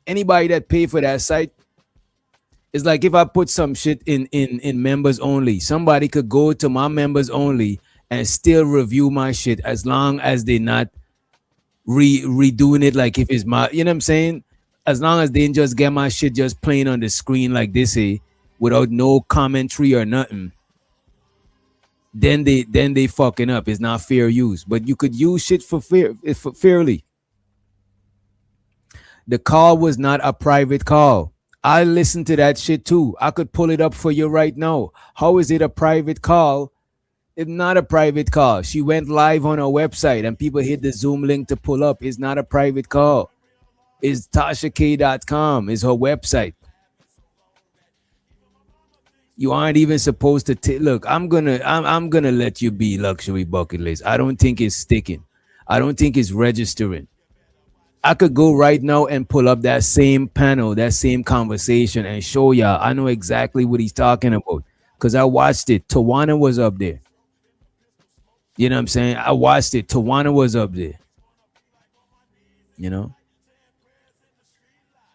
Speaker 7: Anybody that pay for that site, it's like if I put some shit in members only, somebody could go to my members only and still review my shit as long as they're not redoing it like if it's my, you know what I'm saying? As long as they didn't just get my shit just playing on the screen like this, without no commentary or nothing. Then they fucking up. It's not fair use. But you could use shit for fairly. The call was not a private call. I listen to that shit too. I could pull it up for you right now. How is it a private call? It's not a private call. She went live on her website and people hit the Zoom link to pull up. It's not a private call. It's TashaK.com is her website. You aren't even supposed to look. I'm gonna let you be luxury bucket list. I don't think it's sticking. I don't think it's registering. I could go right now and pull up that same panel, that same conversation, and show y'all. I know exactly what he's talking about because I watched it. Tawana was up there. You know what I'm saying? I watched it. Tawana was up there. You know?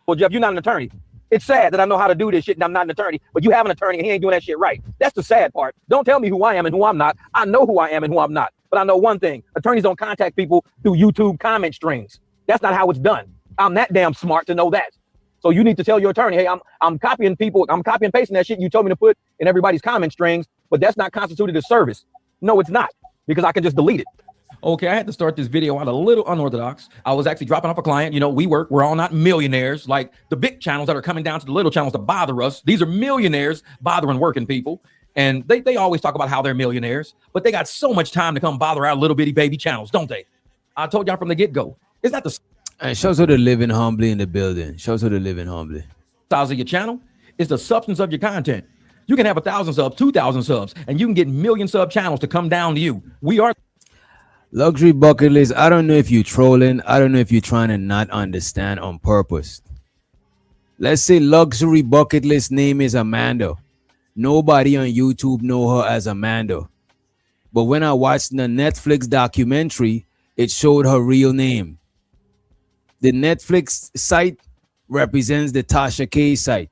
Speaker 10: Well, Jeff, you're not an attorney. It's sad that I know how to do this shit and I'm not an attorney, but you have an attorney and he ain't doing that shit right. That's the sad part. Don't tell me who I am and who I'm not. I know who I am and who I'm not. But I know one thing. Attorneys don't contact people through YouTube comment strings. That's not how it's done. I'm that damn smart to know that. So you need to tell your attorney, hey, I'm copying people. I'm copy and pasting that shit you told me to put in everybody's comment strings, but that's not constituted as service. No, it's not, because I can just delete it.
Speaker 8: Okay, I had to start this video out a little unorthodox. I was actually dropping off a client. You know, we're all not millionaires like the big channels that are coming down to the little channels to bother us. These are millionaires bothering working people. And they always talk about how they're millionaires, but they got so much time to come bother our little bitty baby channels, don't they? I told y'all from the get-go. It's not the
Speaker 7: shows her the living humbly in the building. Shows her the living humbly.
Speaker 8: size of your channel. It's the substance of your content. You can have 1,000 subs, 2,000 subs, and you can get million sub channels to come down to you. We are
Speaker 7: Luxury bucket list. I don't know if you're trolling. I don't know if you're trying to not understand on purpose. Let's say luxury bucket list name is Amanda. Nobody on YouTube know her as Amanda. But when I watched the Netflix documentary, it showed her real name. The Netflix site represents the Tasha K site.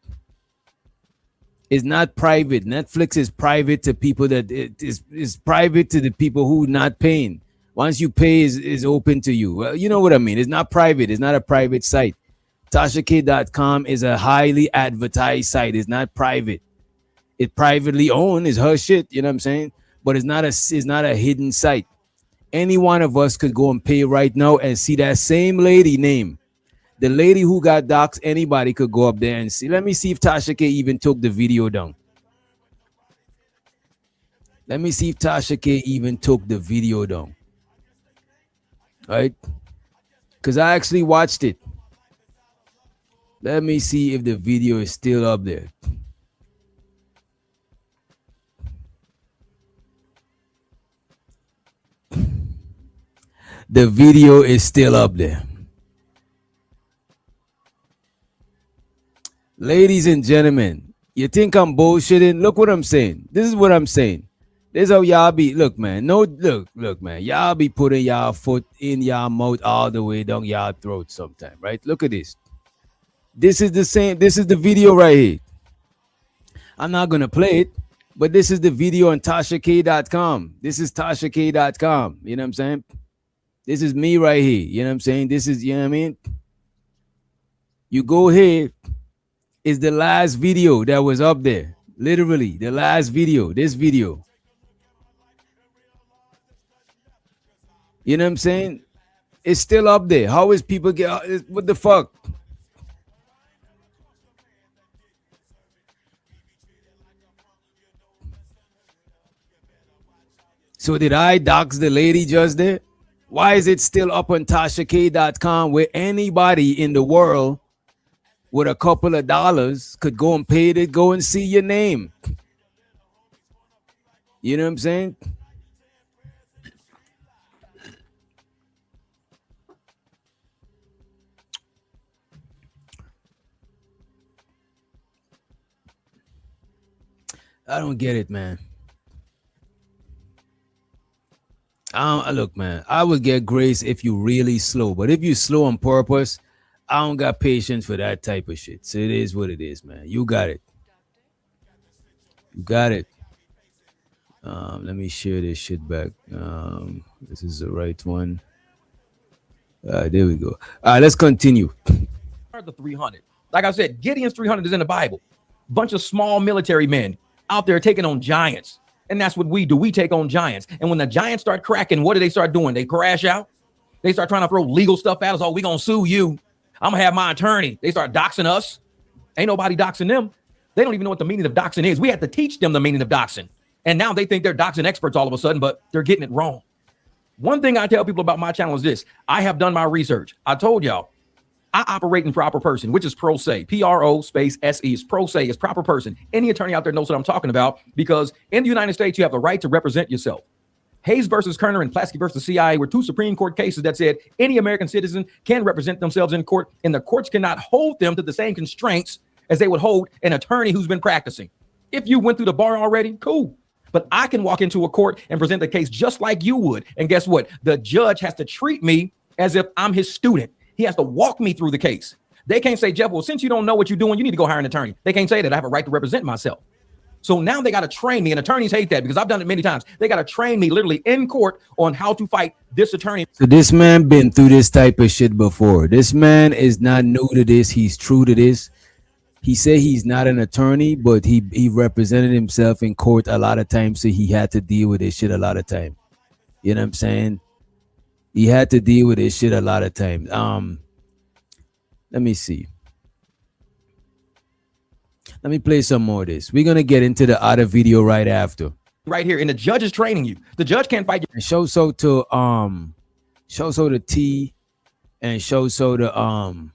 Speaker 7: It's not private. Netflix is private to people that is private to the people who not paying. Once you pay, is open to you. Well, you know what I mean. It's not private. It's not a private site. TashaK.com is a highly advertised site. It's not private. It privately owned. Is her shit. You know what I'm saying? But it's not a hidden site. Any one of us could go and pay right now and see that same lady name. The lady who got doxxed, anybody could go up there and see. Let me see if Tasha K even took the video down. Let me see if Tasha K even took the video down. Right? Because I actually watched it. Let me see if the video is still up there. The video is still up there. Ladies and gentlemen, you think I'm bullshitting? Look what I'm saying. This is what I'm saying. This is how y'all be. Look, man. Look, man. Y'all be putting y'all foot in y'all mouth all the way down y'all throat sometime, right? Look at this. This is the same. This is the video right here. I'm not gonna play it, but this is the video on TashaK.com. This is TashaK.com. You know what I'm saying? This is me right here. You know what I'm saying? This is, you know what I mean? You go here. Is the last video that was up there. Literally, the last video. This video. You know what I'm saying? It's still up there. How is people get? What the fuck? So did I dox the lady just there? Why is it still up on TashaK.com where anybody in the world with a couple of dollars could go and pay to go and see your name? You know what I'm saying? I don't get it, man. Look, man, I would get grace if you really slow, but if you slow on purpose, I don't got patience for that type of shit. So it is what it is, man. You got it. You got it. Let me share this shit back. This is the right one. There we go. All right, let's continue.
Speaker 8: The 300. Like I said, Gideon's 300 is in the Bible. Bunch of small military men out there taking on giants. And that's what we do. We take on giants. And when the giants start cracking, what do they start doing? They crash out. They start trying to throw legal stuff at us. Oh, we going to sue you. I'm going to have my attorney. They start doxing us. Ain't nobody doxing them. They don't even know what the meaning of doxing is. We had to teach them the meaning of doxing. And now they think they're doxing experts all of a sudden, but they're getting it wrong. One thing I tell people about my channel is this. I have done my research. I told y'all, I operate in proper person, which is pro se. Pro space SE is pro se, is proper person. Any attorney out there knows what I'm talking about, because in the United States, you have the right to represent yourself. Hayes versus Kerner and Plasky versus CIA were two Supreme Court cases that said any American citizen can represent themselves in court, and the courts cannot hold them to the same constraints as they would hold an attorney who's been practicing. If you went through the bar already, cool. But I can walk into a court and present the case just like you would. And guess what? The judge has to treat me as if I'm his student. He has to walk me through the case. They can't say, Jeff, well, since you don't know what you're doing, you need to go hire an attorney. They can't say that. I have a right to represent myself. So now they got to train me, and attorneys hate that because I've done it many times. They got to train me literally in court on how to fight this attorney.
Speaker 7: So this man been through this type of shit before. This man is not new to this. He's true to this. He said he's not an attorney, but he represented himself in court a lot of times, so he had to deal with this shit a lot of time. You know what I'm saying? He had to deal with this shit a lot of times. Let me see. Let me play some more of this. We're gonna get into the other video right after.
Speaker 8: Right here, and the judge is training you. The judge can't fight you.
Speaker 7: And show so to T, and show so to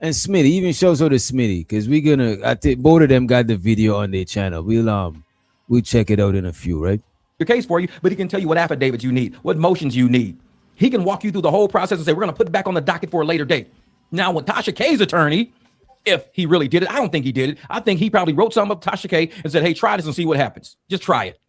Speaker 7: and Smitty, even show so to Smitty, because we're gonna. I think both of them got the video on their channel. We'll check it out in a few, right?
Speaker 8: Your case for you, but he can tell you what affidavits you need, what motions you need. He can walk you through the whole process and say, we're gonna put it back on the docket for a later date. Now, with Tasha K's attorney, if he really did it, I don't think he did it. I think he probably wrote something up to Tasha K and said, hey, try this and see what happens. Just try it.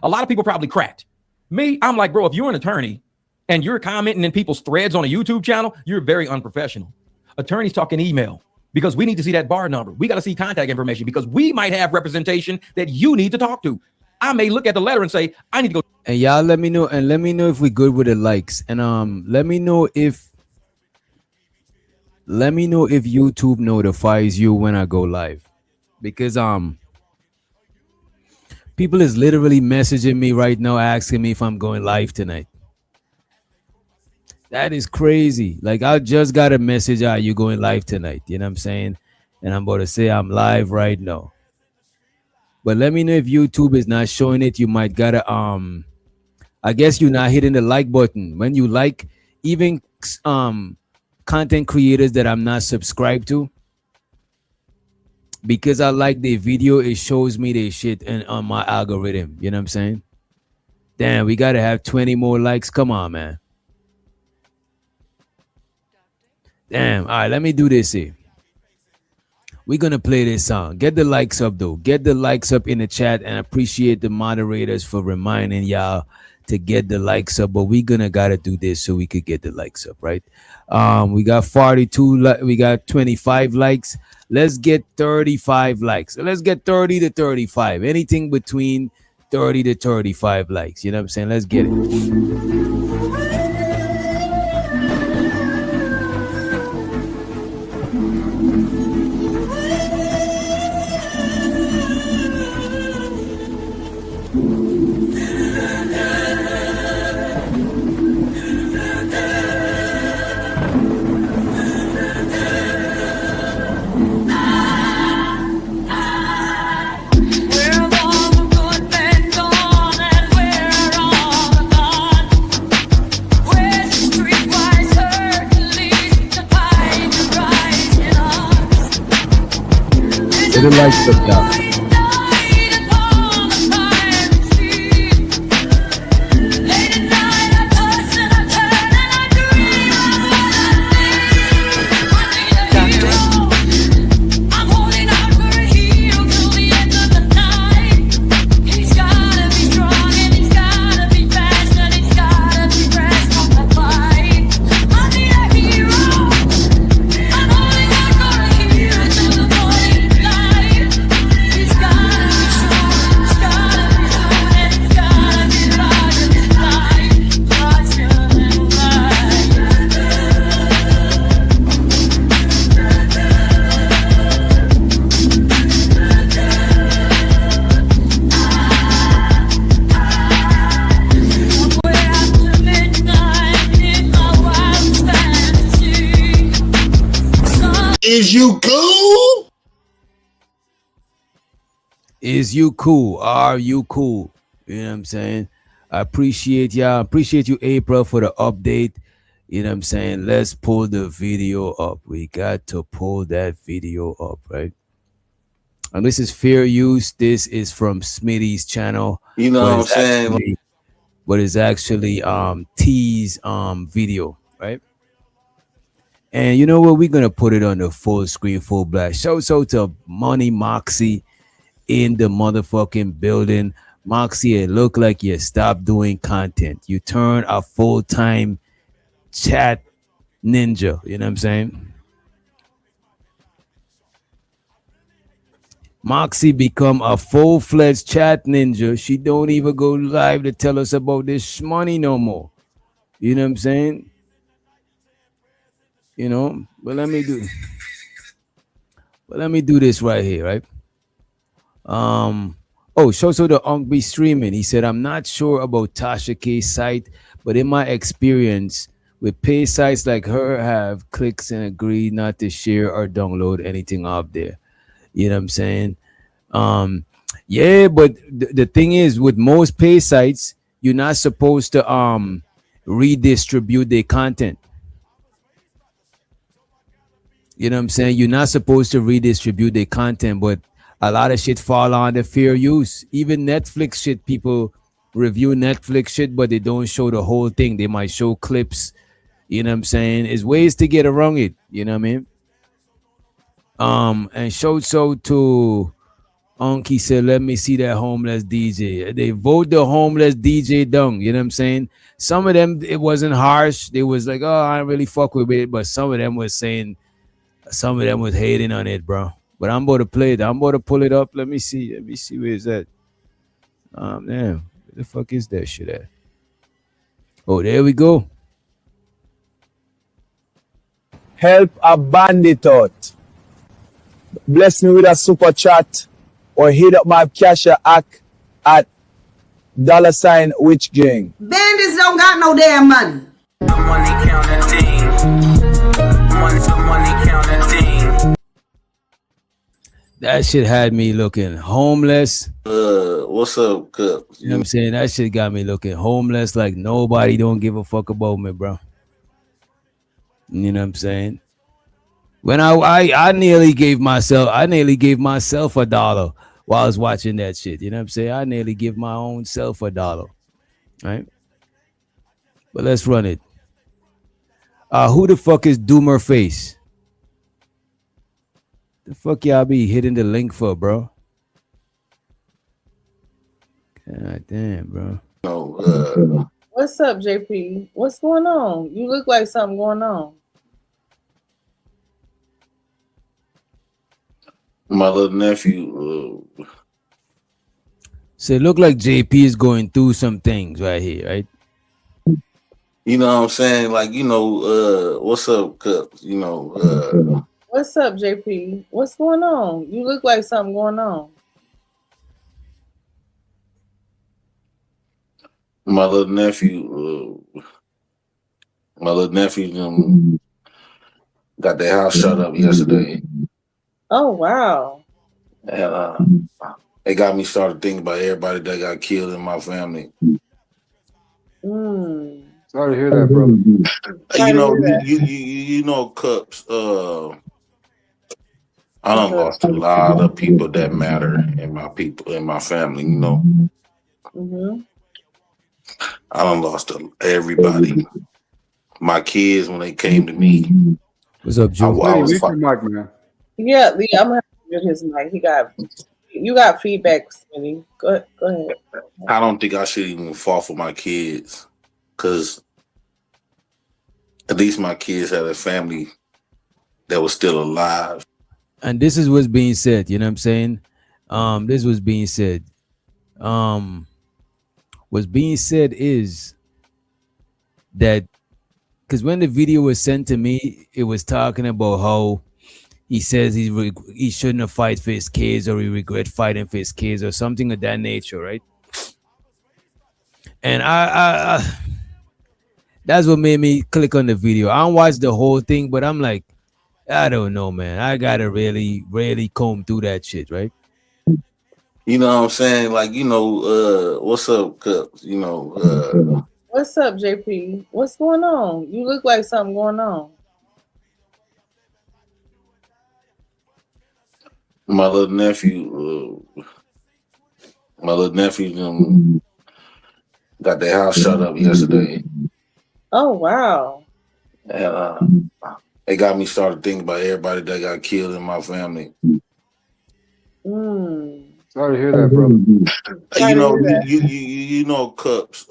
Speaker 8: A lot of people probably cracked. Me, I'm like, bro, if you're an attorney and you're commenting in people's threads on a YouTube channel, you're very unprofessional. Attorneys talking email, because we need to see that bar number. We got to see contact information, because we might have representation that you need to talk to. I may look at the letter and say, I need to go.
Speaker 7: And y'all let me know, and let me know if we good with the likes. And let me know if YouTube notifies you when I go live, because people is literally messaging me right now asking me if I'm going live tonight. That is crazy. Like, I just got a message, are you going live tonight? You know what I'm saying? And I'm about to say I'm live right now. But let me know if YouTube is not showing it. You might gotta I guess you're not hitting the like button. When you like, even content creators that I'm not subscribed to, because I like their video, it shows me their shit and on my algorithm. You know what I'm saying? Damn, we gotta have 20 more likes. Come on, man. Damn. All right, let me do this here. We're gonna play this song. Get the likes up though. Get the likes up in the chat, and appreciate the moderators for reminding y'all to get the likes up. But we gotta do this so we could get the likes up, right? We got 42, we got 25 likes. Let's get 35 likes. So let's get 30 to 35. Anything between 30 to 35 likes. You know what I'm saying? Let's get it. Get the likes up now.
Speaker 6: Is you cool?
Speaker 7: Is you cool? Are you cool? You know what I'm saying? I appreciate y'all. Appreciate you, April, for the update. You know what I'm saying? Let's pull the video up. We got to pull that video up, right? And this is fair use. This is from Smitty's channel.
Speaker 13: You know what I'm saying?
Speaker 7: But it's actually T's video, right? And you know what? We're gonna put it on the full screen, full blast. Shouts out to Money Moxie in the motherfucking building. Moxie, it look like you stopped doing content. You turn a full-time chat ninja. You know what I'm saying? Moxie become a full-fledged chat ninja. She don't even go live to tell us about this money no more. You know what I'm saying? You know, but let me do this right here, right? So the Unk be streaming. He said, I'm not sure about Tasha K's site, but in my experience with pay sites like her have clicks and agree not to share or download anything up there. You know what I'm saying? Yeah, but the thing is, with most pay sites, you're not supposed to redistribute their content. You know what I'm saying? You're not supposed to redistribute their content, but a lot of shit fall under fair use. Even Netflix shit, people review Netflix shit, but they don't show the whole thing. They might show clips. You know what I'm saying? There's ways to get around it. You know what I mean? And showed so to Unky said, let me see that homeless DJ. They vote the homeless DJ down. You know what I'm saying? Some of them, it wasn't harsh. They was like, oh, I don't really fuck with it. But some of them was saying, some of them was hating on it, bro. But I'm about to play it. I'm about to pull it up. Let me see. Let me see where it's at. Man, where the fuck is that shit at? Oh, there we go.
Speaker 14: Help a bandit out. Bless me with a super chat or hit up my cash app at $ Witch Gang.
Speaker 11: Bandits don't got no damn money.
Speaker 7: That shit had me looking homeless.
Speaker 13: What's up, Cup?
Speaker 7: You know what I'm saying? That shit got me looking homeless, like nobody don't give a fuck about me, bro. You know what I'm saying? When I nearly gave myself $1 while I was watching that shit. You know what I'm saying? I nearly give my own self $1. Right? But let's run it. Who the fuck is Doomer Face? The fuck y'all be hitting the link for, bro? God damn, bro.
Speaker 13: No,
Speaker 15: What's up, JP? What's going on? You look like something going on.
Speaker 13: my little nephew.
Speaker 7: So it look like JP is going through some things right here, right?
Speaker 13: You know what I'm saying? Like, what's up, Cup?
Speaker 15: What's up, JP? What's going on? You look like something going on.
Speaker 13: My little nephew got their house shut up yesterday.
Speaker 15: Oh, wow.
Speaker 13: And it got me started thinking about everybody that got killed in my family.
Speaker 16: Sorry to hear that, brother.
Speaker 13: You know, Cups. I done lost a lot of people that matter in my family. You know, I done lost everybody. My kids when they came to me.
Speaker 7: What's up, Joe?
Speaker 16: Mic, man.
Speaker 15: Yeah, I'm gonna have to mute his mic. You got feedback, Smitty. Go ahead.
Speaker 13: I don't think I should even fall for my kids, because at least my kids had a family that was still alive.
Speaker 7: And this is what's being said, you know what I'm saying? This was being said. What's being said is that, because when the video was sent to me, it was talking about how he says he shouldn't have fight for his kids, or he regret fighting for his kids, or something of that nature, right? And I that's what made me click on the video. I don't watch the whole thing, but I'm like, I don't know, man. I gotta really comb through that shit, right?
Speaker 13: You know what I'm saying? Like, what's up, Cups?
Speaker 15: What's up, JP? What's going on? You look like something going on.
Speaker 13: my little nephew, got their house shut up yesterday.
Speaker 15: Oh wow.
Speaker 13: And it got me started thinking about everybody that got killed in my family.
Speaker 16: Sorry to hear that, brother.
Speaker 13: You know, Cups.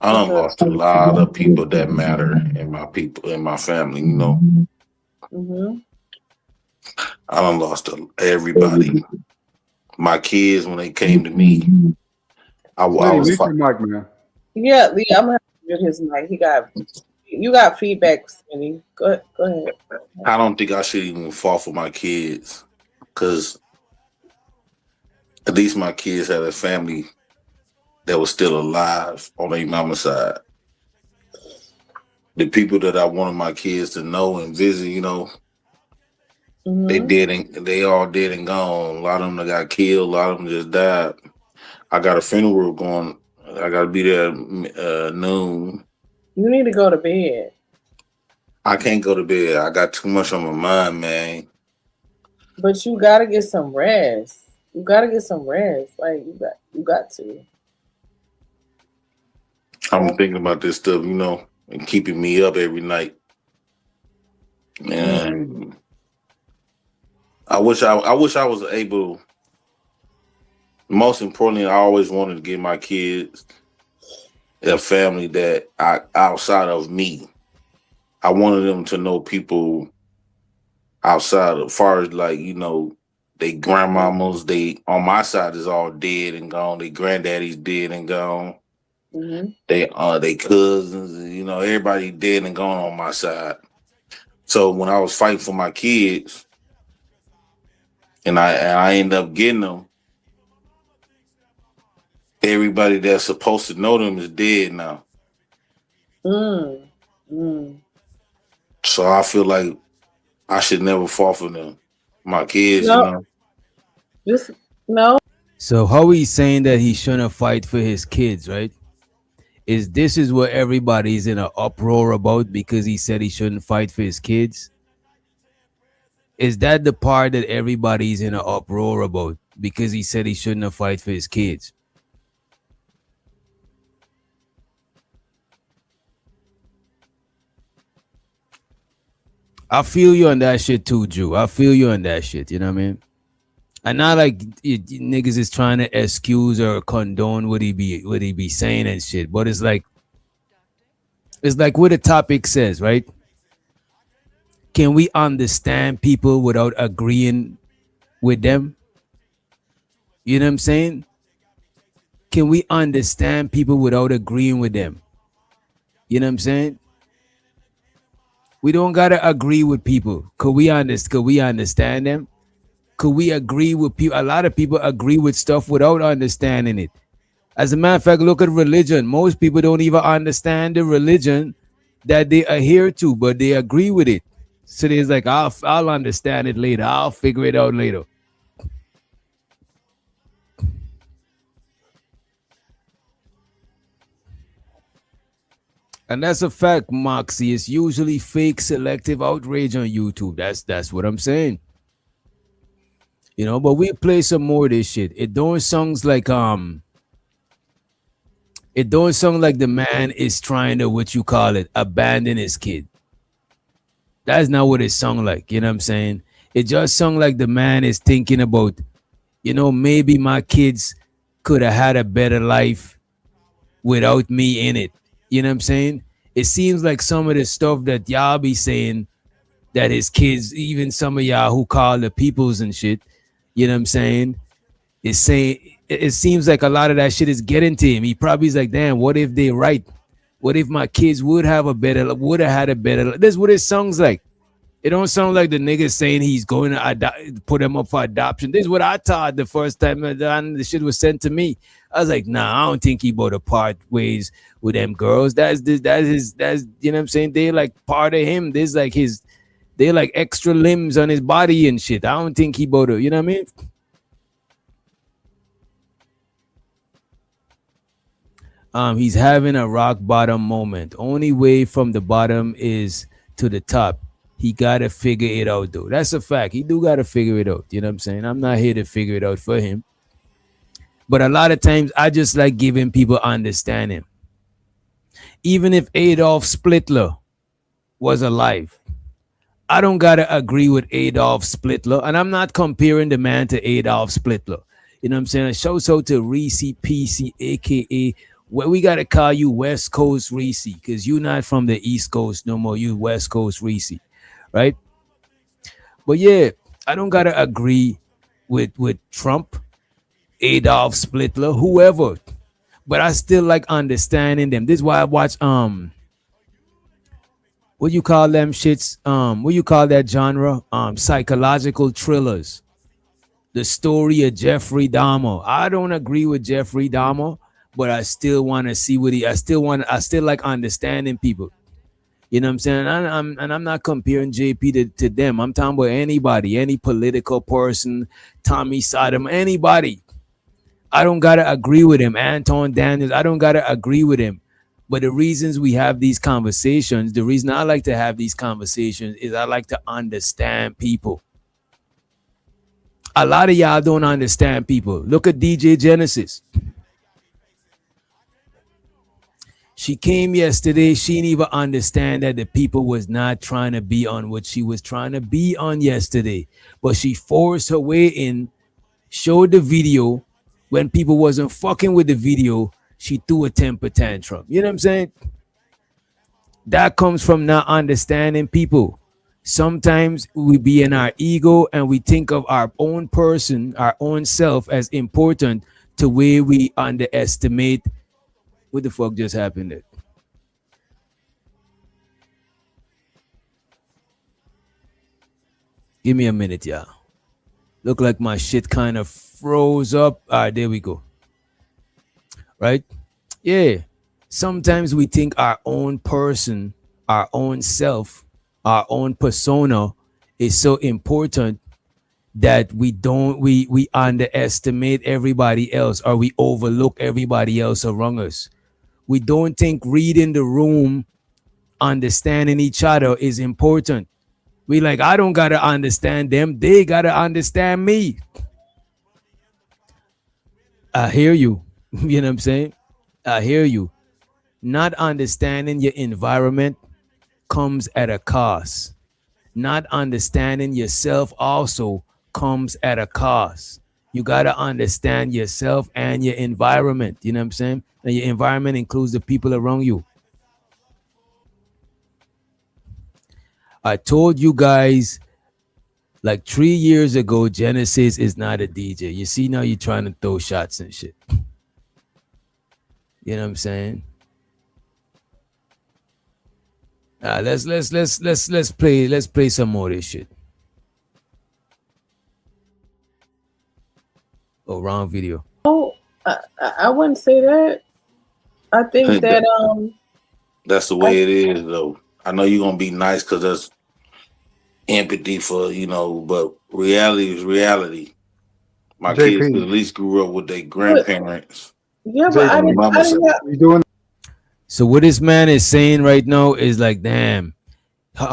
Speaker 13: I done lost a lot of people that matter in my family. You know, I done lost everybody. My kids when they came to me, I was
Speaker 16: Mute your mic, man.
Speaker 15: Yeah, Lee, I'm gonna have to mute his mic. You got feedback, Smitty. Go ahead.
Speaker 13: I don't think I should even fall for my kids, because at least my kids had a family that was still alive on their mama's side. The people that I wanted my kids to know and visit, they all dead and gone. A lot of them that got killed, a lot of them just died. I got a funeral going. I got to be there at noon.
Speaker 15: You need to go to bed.
Speaker 13: I can't go to bed. I got too much on my mind, man.
Speaker 15: But you gotta get some rest. Like you got to.
Speaker 13: I'm thinking about this stuff, and keeping me up every night. And I wish I was able. Most importantly, I always wanted to give my kids a family that outside of me. I wanted them to know people outside, as far as they grandmamas, they on my side is all dead and gone. They granddaddy's dead and gone. They cousins, everybody dead and gone on my side. So when I was fighting for my kids, and I ended up getting them, everybody that's supposed to know them is dead now. So I feel like I should never fall for them. My kids,
Speaker 15: Just no.
Speaker 7: So how he's saying that he shouldn't fight for his kids, right? This is what everybody's in an uproar about because he said he shouldn't fight for his kids? Is that the part that everybody's in an uproar about because he said he shouldn't fight for his kids? I feel you on that shit too, Drew. I feel you on that shit. You know what I mean? And not like niggas is trying to excuse or condone what he be saying and shit. But it's like what the topic says, right? Can we understand people without agreeing with them? You know what I'm saying? Can we understand people without agreeing with them? You know what I'm saying? We don't gotta agree with people. Could we understand them? Could we agree with people? A lot of people agree with stuff without understanding it. As a matter of fact, look at religion. Most people don't even understand the religion that they adhere to, but they agree with it. So there's like, I'll understand it later. I'll figure it out later. And that's a fact, Moxie. It's usually fake selective outrage on YouTube. That's what I'm saying. But we play some more of this shit. It don't sound like the man is trying to, what you call it, abandon his kid. That's not what it sounds like. You know what I'm saying? It just sounds like the man is thinking about, maybe my kids could have had a better life without me in it. You know what I'm saying? It seems like some of the stuff that y'all be saying that his kids, even some of y'all who call the peoples and shit, you know what I'm saying? It seems like a lot of that shit is getting to him. He probably is like, damn, what if they right? What if my kids would have had a better? This is what it sounds like. It don't sound like the nigga saying he's going to put him up for adoption. This is what I thought the first time the shit was sent to me. I was like, nah, I don't think he about to part ways with them girls. That's you know what I'm saying? They like part of him. There's like they like extra limbs on his body and shit. I don't think he about to, you know what I mean? He's having a rock bottom moment. Only way from the bottom is to the top. He gotta figure it out though. That's a fact. He do gotta figure it out. You know what I'm saying? I'm not here to figure it out for him. But a lot of times I just like giving people understanding. Even if Adolf Splitler was alive, I don't gotta agree with Adolf Splitler, and I'm not comparing the man to Adolf Splitler. You know what I'm saying? Shouts out to Reese PC, aka well, we gotta call you West Coast Reese, because you're not from the East Coast no more. You West Coast Reese, right? But yeah, I don't gotta agree with Trump, Adolf Splitler, whoever. But I still like understanding them. This is why I watch what you call them shits? What you call that genre? Psychological thrillers. The story of Jeffrey Dahmer. I don't agree with Jeffrey Dahmer, but I still want to see what I still like understanding people. You know what I'm saying? And I'm not comparing JP to them. I'm talking about anybody, any political person, Tommy Sodom, anybody. I don't gotta agree with him. Anton Daniels, I don't gotta agree with him. But the reasons we have these conversations, the reason I like to have these conversations is I like to understand people. A lot of y'all don't understand people. Look at DJ Genesis. She came yesterday. She didn't even understand that the people was not trying to be on what she was trying to be on yesterday. But she forced her way in, showed the video. When people wasn't fucking with the video, she threw a temper tantrum. You know what I'm saying? That comes from not understanding people. Sometimes we be in our ego and we think of our own person, our own self as important to where we underestimate. What the fuck just happened there? Give me a minute, y'all. Look like my shit kind of froze up. All right, there we go. Right? Yeah. Sometimes we think our own person, our own self, our own persona is so important that we underestimate everybody else, or we overlook everybody else around us. We don't think reading the room, understanding each other is important. We like, I don't gotta understand them, they gotta understand me. I hear you. You know what I'm saying? I hear you. Not understanding your environment comes at a cost. Not understanding yourself also comes at a cost. You got to understand yourself and your environment. You know what I'm saying? And your environment includes the people around you. I told you guys like 3 years ago, Genesis is not a DJ. You see, now you're trying to throw shots and shit. You know what I'm saying? Let's play some more of this shit. Oh, wrong video.
Speaker 15: Oh, I wouldn't say that. I think that
Speaker 13: that's the way it is, though. I know you're gonna be nice because that's empathy for, you know, but reality is reality. My
Speaker 16: JP.
Speaker 13: kids at least grew up with their grandparents.
Speaker 15: Yeah, but I didn't
Speaker 7: So what this man is saying right now is like, damn,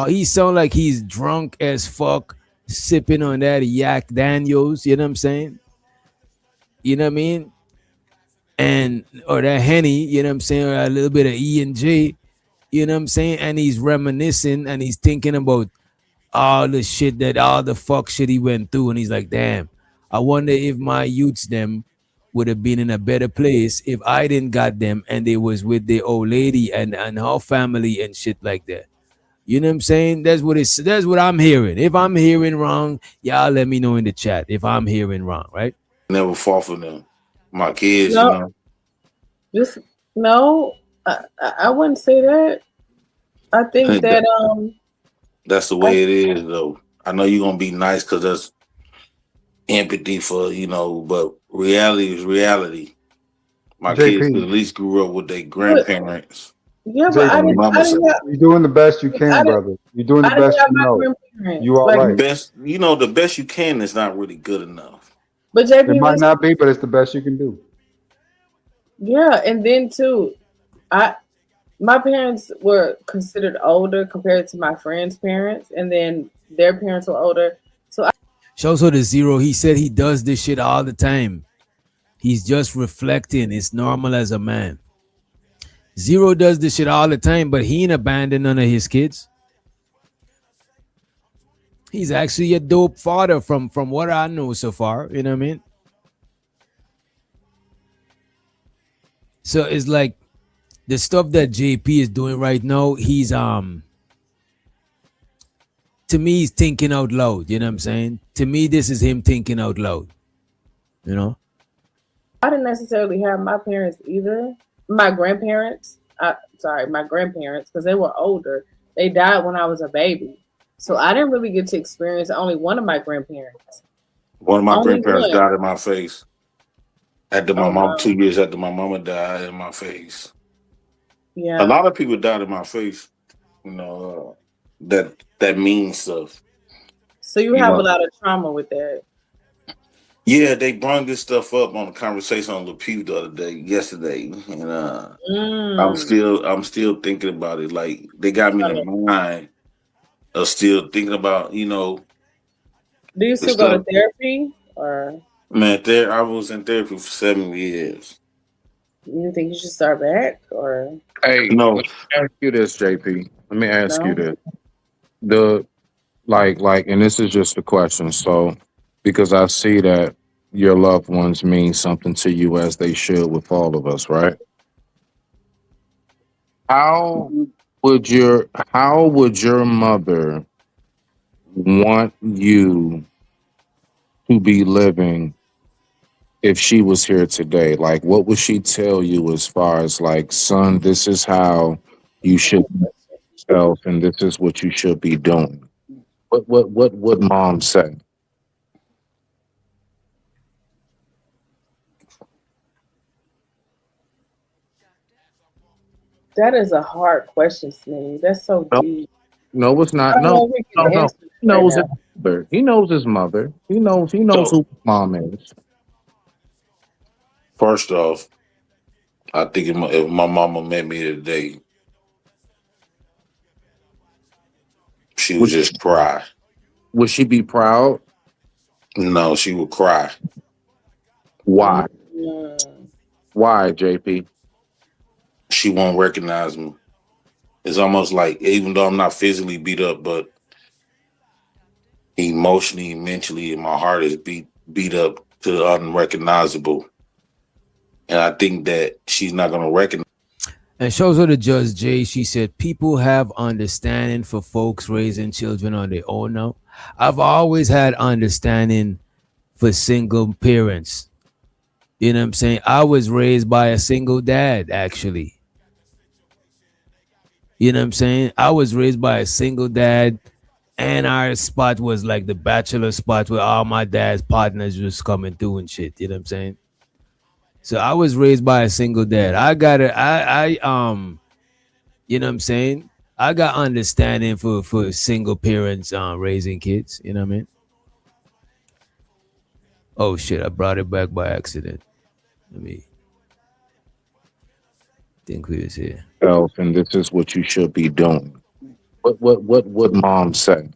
Speaker 7: he sound like he's drunk as fuck, sipping on that Yak Daniels. You know what I'm saying? You know what I mean? And or that Henny, you know what I'm saying, or a little bit of E&J, you know what I'm saying? And he's reminiscing and he's thinking about all the shit all the fuck shit he went through. And he's like, damn, I wonder if my youths them would have been in a better place if I didn't got them and they was with the old lady and her family and shit like that. You know what I'm saying? That's what I'm hearing. If I'm hearing wrong, y'all let me know in the chat if I'm hearing wrong, right?
Speaker 13: Never fought for them. My kids,
Speaker 15: No.
Speaker 13: you know.
Speaker 15: Just no, I wouldn't say that. I think that
Speaker 13: that's the way it is, though. I know you're gonna be nice because that's empathy for, you know, but reality is reality. My kids at least grew up with their grandparents.
Speaker 15: Yeah, but I didn't
Speaker 16: you're doing the best you can, brother. You're doing the best you know. You all right.
Speaker 13: Best, you know, the best you can is not really good enough.
Speaker 15: But JP,
Speaker 16: it might not be, but it's the best you can do.
Speaker 15: Yeah, and then too, my parents were considered older compared to my friends' parents, and then their parents were older. So
Speaker 7: Shows her the zero. He said he does this shit all the time. He's just reflecting. It's normal as a man. Zero does this shit all the time, but he ain't abandoned none of his kids. He's actually a dope father from what I know so far. You know what I mean? So it's like the stuff that JP is doing right now, he's to me he's thinking out loud, you know what I'm saying? To me, this is him thinking out loud. You know?
Speaker 15: I didn't necessarily have my parents either. My grandparents, my grandparents, because they were older. They died when I was a baby. So I didn't really get to experience only one of my grandparents.
Speaker 13: One of my
Speaker 15: Only
Speaker 13: grandparents
Speaker 15: one.
Speaker 13: died in my face. After my mom,
Speaker 15: wow.
Speaker 13: 2 years after my mama died in my face.
Speaker 15: Yeah.
Speaker 13: A lot of people died in my face. You know, that means stuff.
Speaker 15: So you have a lot of trauma with that.
Speaker 13: Yeah, they brought this stuff up on a conversation on the Pew the other day, yesterday, and I'm still thinking about it. Like they got me in the mind of still thinking about,
Speaker 15: Do you still go to therapy or?
Speaker 13: Man, I was in therapy for 7 years.
Speaker 15: You think you should start back or?
Speaker 17: Hey,
Speaker 13: no.
Speaker 17: Let me ask you this, JP. Let me ask you
Speaker 15: No?
Speaker 17: this. And this is just a question. So, because I see that your loved ones mean something to you as they should with all of us, right? How would your mother want you to be living if she was here today? Like, what would she tell you as far as like, son, this is how you should be yourself, and this is what you should be doing? What would mom say?
Speaker 15: That is a hard question, Smitty. That's so deep.
Speaker 17: No, it's not.
Speaker 15: I don't know
Speaker 17: No,
Speaker 15: if we can
Speaker 17: no.
Speaker 15: answer
Speaker 17: He
Speaker 15: right
Speaker 17: knows his
Speaker 15: now.
Speaker 17: mother. He knows his mother. He knows who mom is.
Speaker 13: First off, I think if my mama met me today, she would just cry.
Speaker 17: Would she be proud?
Speaker 13: No, she would cry.
Speaker 17: Why? Why, JP?
Speaker 13: She won't recognize me. It's almost like, even though I'm not physically beat up, but emotionally, mentally, my heart is beat up to the unrecognizable. And I think that she's not going to recognize.
Speaker 7: And shows her the Judge J. She said, people have understanding for folks raising children on their own now. I've always had understanding for single parents. You know what I'm saying? I was raised by a single dad, actually. You know what I'm saying? I was raised by a single dad, and our spot was like the bachelor spot where all my dad's partners was coming through and shit. You know what I'm saying? So I was raised by a single dad. You know what I'm saying? I got understanding for single parents raising kids. You know what I mean? Oh shit! I brought it back by accident. Let me think we was here.
Speaker 17: And this is what you should be doing. What would mom say?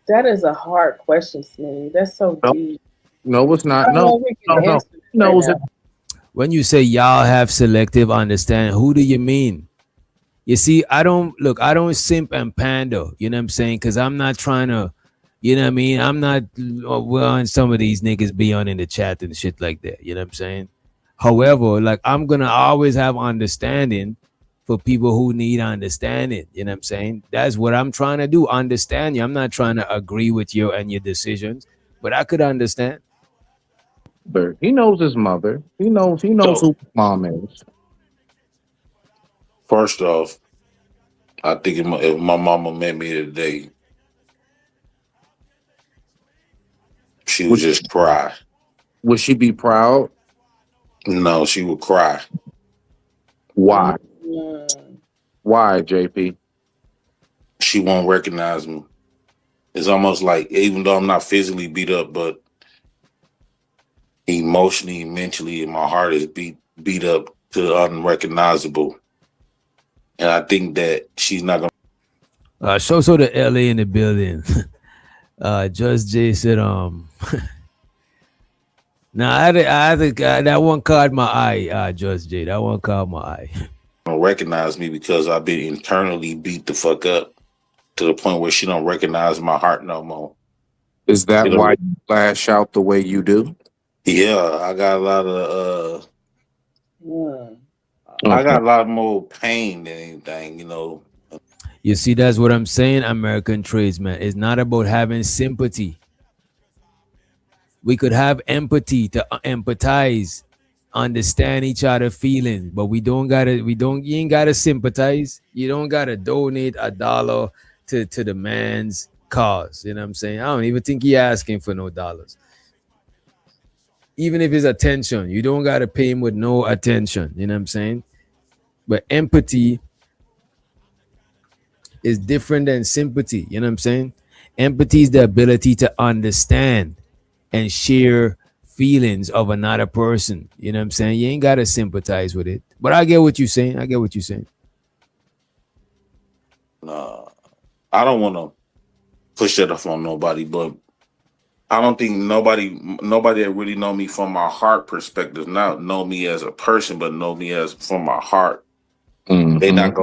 Speaker 15: That is a hard question, Smitty. That's so deep.
Speaker 17: No, it's not.
Speaker 15: I don't know if we can answer it right now.
Speaker 7: When you say y'all have selective understanding, who do you mean? You see, I don't simp and pander, you know what I'm saying? Because I'm not trying to, you know what I mean? I'm not, well, some of these niggas be on in the chat and shit like that, you know what I'm saying? However, like, I'm going to always have understanding for people who need understanding, you know what I'm saying? That's what I'm trying to do, understand you. I'm not trying to agree with you and your decisions, but I could understand.
Speaker 17: He knows his mother. He knows who mom is.
Speaker 13: First off, I think if my mama met me today, she would just cry.
Speaker 17: Would she be proud?
Speaker 13: No, she would cry.
Speaker 17: Why? Why, JP?
Speaker 13: She won't recognize me. it's almost like even though I'm not physically beat up, but emotionally, mentally, and my heart is beat up to unrecognizable. And I think that she's not gonna.
Speaker 7: So the LA in the building. Just Jay said, Now I think that one caught my eye, Just Jay. That one caught my eye.
Speaker 13: Don't recognize me because I've been internally beat the fuck up to the point where she don't recognize my heart no more.
Speaker 17: Is that why you lash out the way you do?
Speaker 13: Yeah, I got a lot of I got a lot more pain than anything, you know.
Speaker 7: You see, that's what I'm saying, American tradesman. It's not about having sympathy. We could have empathy to empathize, understand each other's feelings, but you ain't gotta sympathize. You don't gotta donate $1 to the man's cause. You know what I'm saying? I don't even think he asking for no dollars. Even if it's attention, you don't gotta pay him with no attention. You know what I'm saying? But empathy is different than sympathy. You know what I'm saying? Empathy is the ability to understand and share feelings of another person. You know what I'm saying? You ain't gotta sympathize with it. But I get what you're saying. I
Speaker 13: don't want to push that off on nobody, but I don't think nobody that really know me from my heart perspective, not know me as a person, but know me as from my heart.
Speaker 17: Mm-hmm.
Speaker 13: They not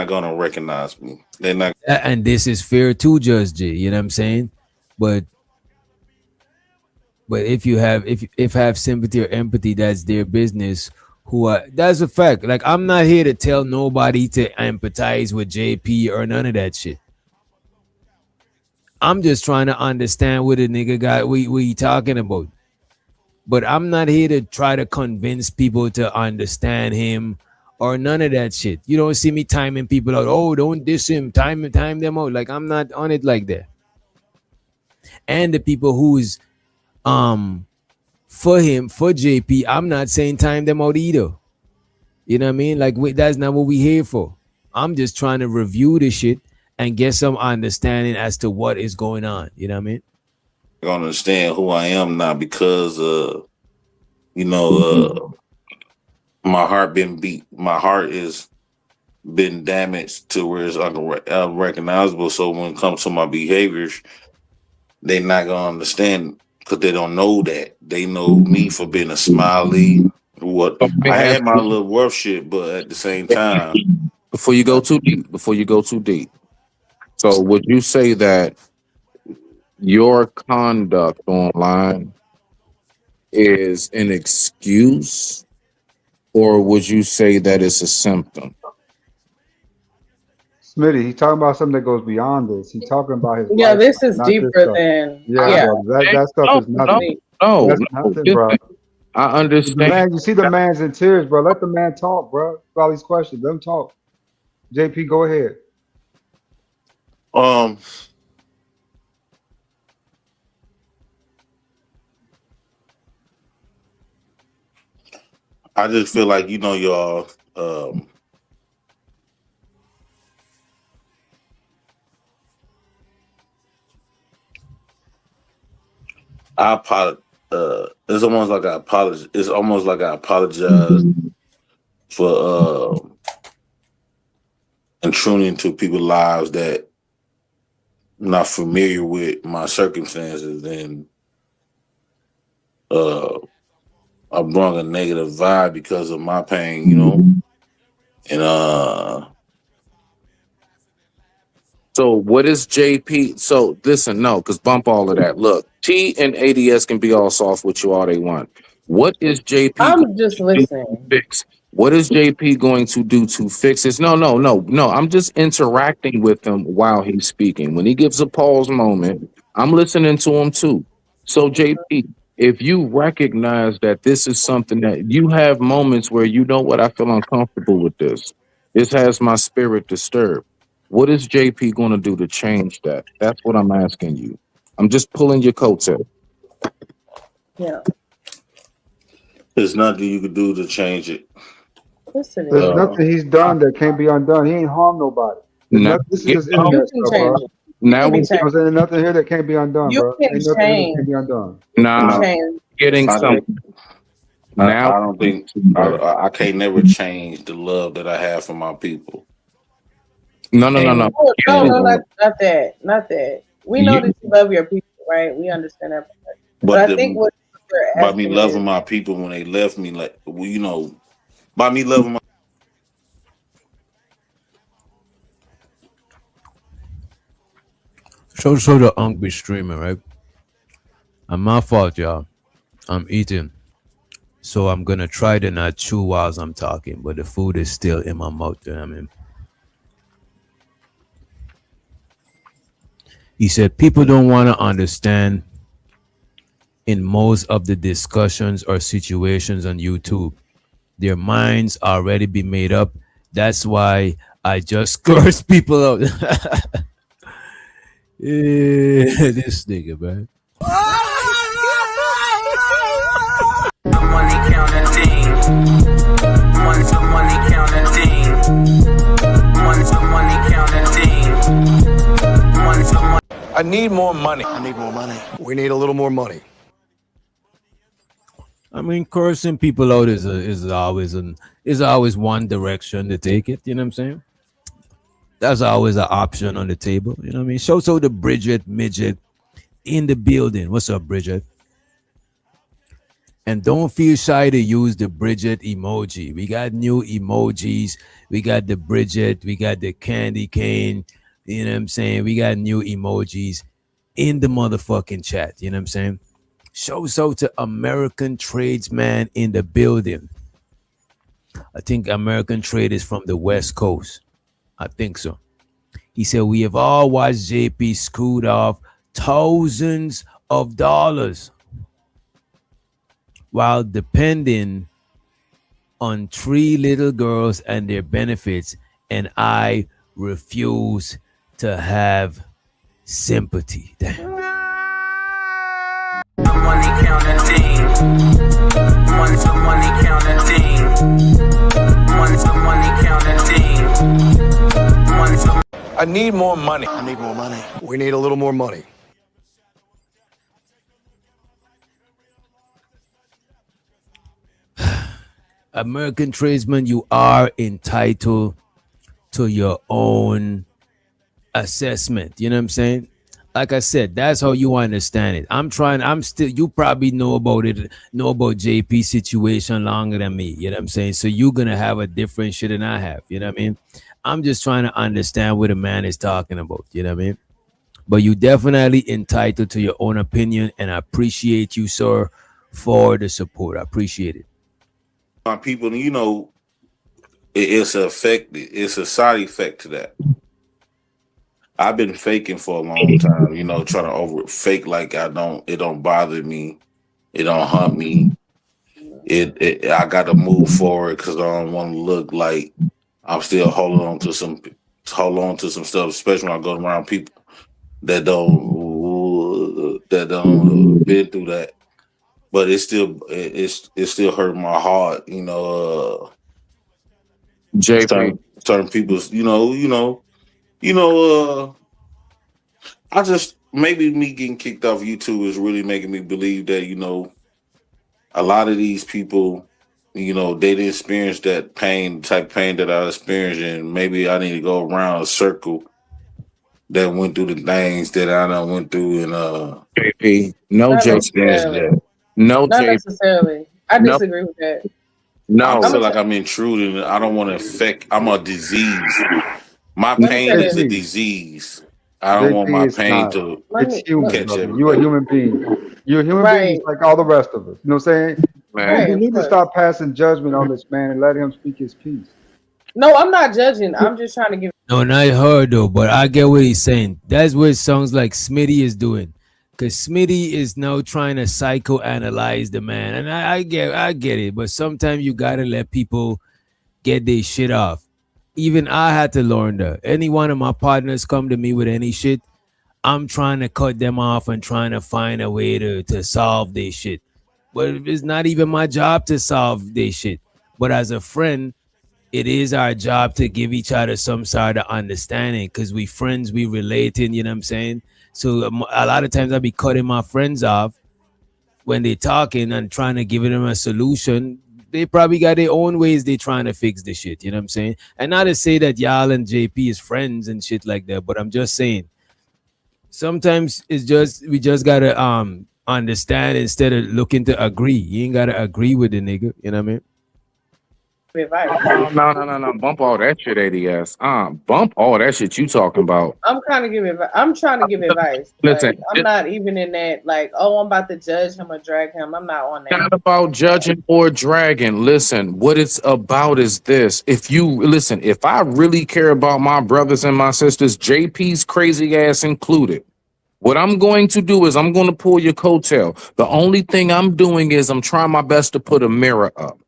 Speaker 13: gonna recognize me. They're not.
Speaker 7: And this is fair too, Judge J. You know what I'm saying? But if you have sympathy or empathy, that's their business. That's a fact. Like, I'm not here to tell nobody to empathize with JP or none of that shit. I'm just trying to understand what a nigga got. We talking about. But I'm not here to try to convince people to understand him or none of that shit. You don't see me timing people out. Oh, don't diss him. Time them out. Like, I'm not on it like that. And the people who's for him, for JP, I'm not saying time them out either. You know what I mean? Like, that's not what we here for. I'm just trying to review the shit and get some understanding as to what is going on. You know what I mean?
Speaker 13: I understand who I am now because my heart been beat. My heart is been damaged to where it's unrecognizable. So when it comes to my behaviors, they're not gonna understand because they don't know that. They know me for being a smiley. I had my little rough shit, but at the same time,
Speaker 17: before you go too deep. So would you say that your conduct online is an excuse, or would you say that it's a symptom?
Speaker 16: Smitty, he's talking about something that goes beyond this. He's talking about his
Speaker 15: Yeah,
Speaker 16: life,
Speaker 15: this is
Speaker 16: not
Speaker 15: deeper
Speaker 16: this stuff.
Speaker 15: than
Speaker 16: Bro, that stuff is nothing. That's nothing, bro.
Speaker 17: I understand.
Speaker 16: Man, you see the man's in tears, bro. Let the man talk, bro. About these questions. Let him talk. JP, go ahead.
Speaker 13: I just feel like, y'all, it's almost like I apologize. It's almost like I apologize for intruding into people's lives that I'm not familiar with my circumstances, and I brought a negative vibe because of my pain, and
Speaker 17: So what is JP? So listen, no, because bump all of that. Look, T and ADS can be all soft with you all they want. What is JP?
Speaker 15: I'm just listening.
Speaker 17: Fix? What is JP going to do to fix this? No. I'm just interacting with him while he's speaking. When he gives a pause moment, I'm listening to him too. So JP, if you recognize that this is something that you have moments where you know what, I feel uncomfortable with this. This has my spirit disturbed. What is JP going to do to change that? That's what I'm asking you. I'm just pulling your coattail.
Speaker 15: Yeah.
Speaker 13: There's nothing you can do to change it.
Speaker 15: There's
Speaker 16: nothing he's done that can't be undone. He ain't harmed nobody. This is just internet stuff, bro.
Speaker 17: Now
Speaker 15: Can't be
Speaker 17: we
Speaker 15: changed.
Speaker 16: There's nothing here that can't be undone,
Speaker 15: You
Speaker 16: bro.
Speaker 15: can
Speaker 16: Ain't nothing here that
Speaker 15: change.
Speaker 16: can't be undone.
Speaker 17: now
Speaker 15: Change.
Speaker 17: getting
Speaker 13: I
Speaker 17: some.
Speaker 13: don't.
Speaker 17: Now
Speaker 13: I don't think I can't never change the love that I have for my people.
Speaker 17: no, no, no, no.
Speaker 15: No,
Speaker 17: Getting,
Speaker 15: not that. Not that. We know
Speaker 17: you,
Speaker 15: that you love your people, right? We understand that. But
Speaker 13: But
Speaker 15: I think
Speaker 13: the,
Speaker 15: what you're
Speaker 13: by me
Speaker 15: asking is,
Speaker 13: loving my people when they left me, like well, by me loving my
Speaker 7: So the unk be streaming, right? And my fault, y'all. I'm eating. So I'm gonna try to not chew whilst I'm talking, but the food is still in my mouth, you know what I mean? He said people don't want to understand in most of the discussions or situations on YouTube. Their minds already be made up. That's why I just curse people out. This nigga, man.
Speaker 9: Money counting team. Money counting team. Money counting team.
Speaker 18: I need more money. I need more money. We need a little more money.
Speaker 7: I mean, cursing people out is always one direction to take it. You know what I'm saying? That's always an option on the table. You know what I mean? So the Bridget midget in the building. What's up, Bridget? And don't feel shy to use the Bridget emoji. We got new emojis. We got the Bridget. We got the candy cane. You know what I'm saying? We got new emojis in the motherfucking chat. You know what I'm saying? Show to American tradesman in the building. I think American trade is from the West Coast. I think so. He said, we have all watched JP screwed off thousands of dollars while depending on 3 little girls and their benefits, and I refuse to have sympathy. Damn.
Speaker 9: Money counting team. Money counting team. Money counting team.
Speaker 18: I need more money. I need more money. We need a little more money.
Speaker 7: American tradesman, you are entitled to your own assessment. You know what I'm saying? Like I said, that's how you understand it. You probably know about JP situation longer than me. You know what I'm saying? So you're going to have a different shit than I have. You know what I mean? I'm just trying to understand what a man is talking about. You know what I mean? But you definitely entitled to your own opinion, and I appreciate you, sir, for the support. I appreciate it.
Speaker 13: my people, it's a side effect to that. I've been faking for a long time, trying to fake like it don't bother me, it don't hunt me. I got to move forward because I don't want to look like I'm still holding on to some stuff, especially when I go around people that don't been through that. But it still hurt my heart,
Speaker 17: JP.
Speaker 13: certain people's, I just maybe me getting kicked off YouTube is really making me believe that, a lot of these people, they didn't experience that type of pain that I experienced, and maybe I need to go around a circle that went through the things that I done went through. And
Speaker 17: JP, no
Speaker 15: Not
Speaker 17: JP,
Speaker 15: necessarily.
Speaker 17: no
Speaker 15: Not
Speaker 17: JP,
Speaker 15: necessarily. I
Speaker 17: no,
Speaker 15: disagree with that.
Speaker 13: I
Speaker 17: no.
Speaker 13: feel like I'm intruding. I don't want to affect. I'm a disease. My
Speaker 15: Let me
Speaker 13: pain
Speaker 15: say
Speaker 13: is a
Speaker 15: this.
Speaker 13: disease. I don't want
Speaker 16: JP
Speaker 13: my
Speaker 16: is
Speaker 13: pain
Speaker 16: not.
Speaker 13: to
Speaker 16: It's human,
Speaker 13: catch
Speaker 16: brother.
Speaker 13: everybody.
Speaker 16: You're a human being. You're a human being
Speaker 15: Right.
Speaker 16: just like all the rest of us. You know what I'm saying?
Speaker 17: Man,
Speaker 16: You
Speaker 15: Of
Speaker 16: need to
Speaker 15: course.
Speaker 16: stop passing judgment on this man and let him speak his piece.
Speaker 15: No, I'm not judging. I'm just trying to give.
Speaker 7: No, not her though, but I get what he's saying. That's what it sounds like Smitty is doing. Because Smitty is now trying to psychoanalyze the man. And I get it, but sometimes you gotta let people get their shit off. Even I had to learn that. Any one of my partners come to me with any shit, I'm trying to cut them off and trying to find a way to solve their shit. But it's not even my job to solve their shit. But as a friend, it is our job to give each other some sort of understanding because we friends, we relating, you know what I'm saying? So a lot of times I be cutting my friends off when they talking and trying to give them a solution. They probably got their own ways they trying to fix the shit, you know what I'm saying? And not to say that y'all and JP is friends and shit like that, but I'm just saying sometimes it's just we just gotta understand instead of looking to agree. You ain't gotta agree with the nigga, you know what I mean?
Speaker 17: No. Bump all that shit, ADS. Bump all that shit you talking about.
Speaker 15: I'm trying to give advice.
Speaker 17: Listen,
Speaker 15: Like, I'm not even in that. Like, oh, I'm about to judge him or drag him. I'm not on that.
Speaker 17: Not about judging or dragging. Listen, what it's about is this. If I really care about my brothers and my sisters, JP's crazy ass included, what I'm going to do is I'm going to pull your coattail. The only thing I'm doing is I'm trying my best to put a mirror up.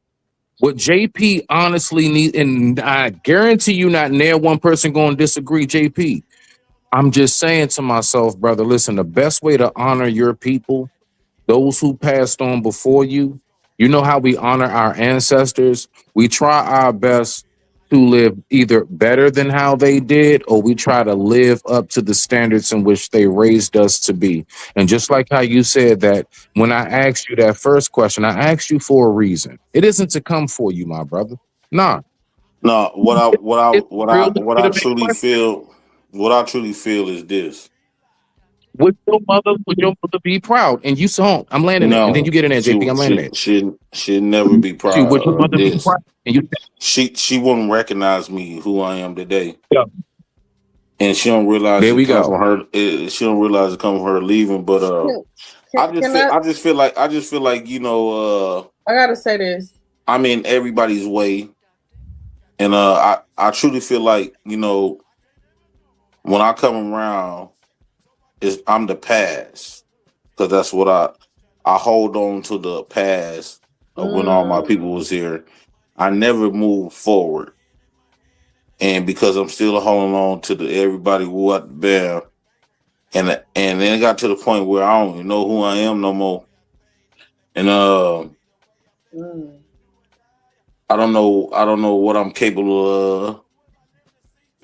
Speaker 17: What JP honestly needs, and I guarantee you not near one person going to disagree, JP. I'm just saying to myself, brother, listen, the best way to honor your people, those who passed on before you, you know how we honor our ancestors? We try our best to live either better than how they did, or we try to live up to the standards in which they raised us to be. And just like how you said that when I asked you that first question, I asked you for a reason. It isn't to come for you, my brother. Nah.
Speaker 13: No, what I truly feel is this.
Speaker 17: Would your mother be proud? And you saw, I'm landing it, and then you get in there, JP. I'm landing it.
Speaker 13: She'd never be proud
Speaker 17: Would your
Speaker 13: of
Speaker 17: mother be
Speaker 13: this.
Speaker 17: proud? And you,
Speaker 13: She wouldn't recognize me who I am today.
Speaker 17: yeah.
Speaker 13: And she don't realize
Speaker 17: There we
Speaker 13: it comes
Speaker 17: go.
Speaker 13: from her. She don't realize it comes from her leaving. But I just feel like
Speaker 15: I gotta say this.
Speaker 13: I'm in everybody's way, and I truly feel like when I come around, I'm the past, because that's what I hold on to, the past of when all my people was here. I never moved forward. And because I'm still holding on to everybody what there, and then it got to the point where I don't even know who I am no more. And I don't know what I'm capable of.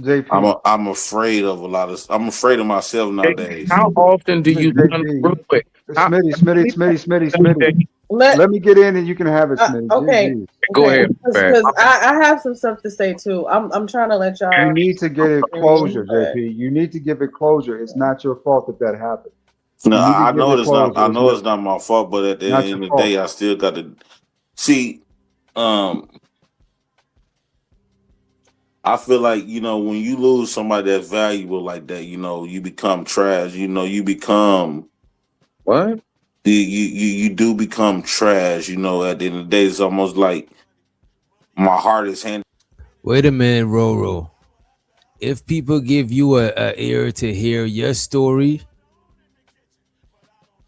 Speaker 16: JP.
Speaker 13: I'm afraid of I'm afraid of myself nowadays.
Speaker 17: How often do you real quick?
Speaker 16: Smitty. Let me get in and you can have it, Smitty.
Speaker 15: Okay.
Speaker 17: Go ahead.
Speaker 15: Because I have some stuff to say too. I'm trying to let y'all.
Speaker 16: You need to get it closure, JP. You need to give it closure. It's not your fault that happened.
Speaker 13: No, I know it's not. I know it's not my fault, but at the end of the day, I still got to see. I feel like when you lose somebody that's valuable like that, you become trash. You become
Speaker 17: what?
Speaker 13: You do become trash. At the end of the day, it's almost like my heart is handed.
Speaker 7: Wait a minute, Roro. If people give you a ear to hear your story,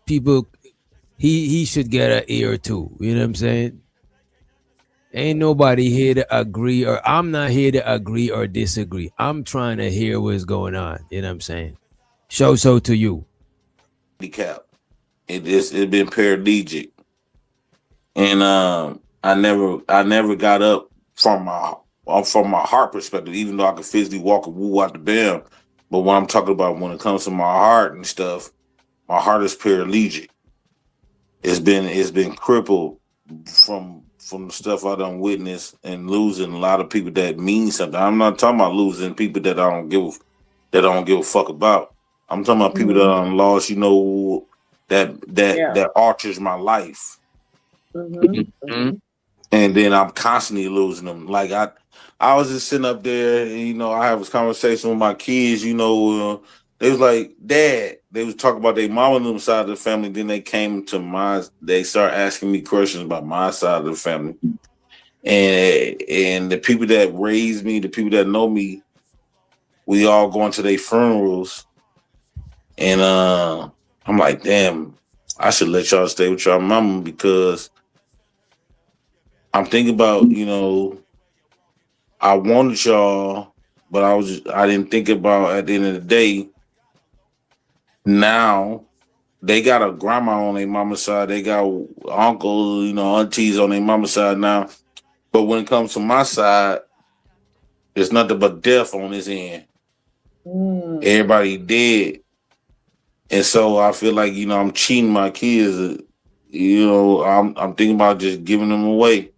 Speaker 7: people, he should get an ear too. You know what I'm saying? Ain't nobody here to agree, or I'm not here to agree or disagree. I'm trying to hear what's going on. You know what I'm saying? So to you.
Speaker 13: Handicap. It's been paraplegic, and I never got up from my heart perspective, even though I could physically walk and woo out the bam. But what I'm talking about when it comes to my heart and stuff, my heart is paraplegic. It's been crippled from the stuff I done witnessed and losing a lot of people that mean something. I'm not talking about losing people that I don't give a fuck about. I'm talking about people that I lost, that alters my life. And then I'm constantly losing them. Like I was just sitting up there and, I have this conversation with my kids, they was like, Dad, they was talking about their mom and them side of the family. Then they came to they start asking me questions about my side of the family. And the people that raised me, the people that know me, we all going to their funerals. And I'm like, damn, I should let y'all stay with y'all mama, because I'm thinking about, I wanted y'all, but I didn't think about, at the end of the day, now they got a grandma on their mama's side, they got uncles, aunties on their mama's side now. But when it comes to my side, There's nothing but death on his end.
Speaker 15: Mm.
Speaker 13: Everybody dead. And so I feel like, you know, I'm cheating my kids. You know, I'm thinking about just giving them away.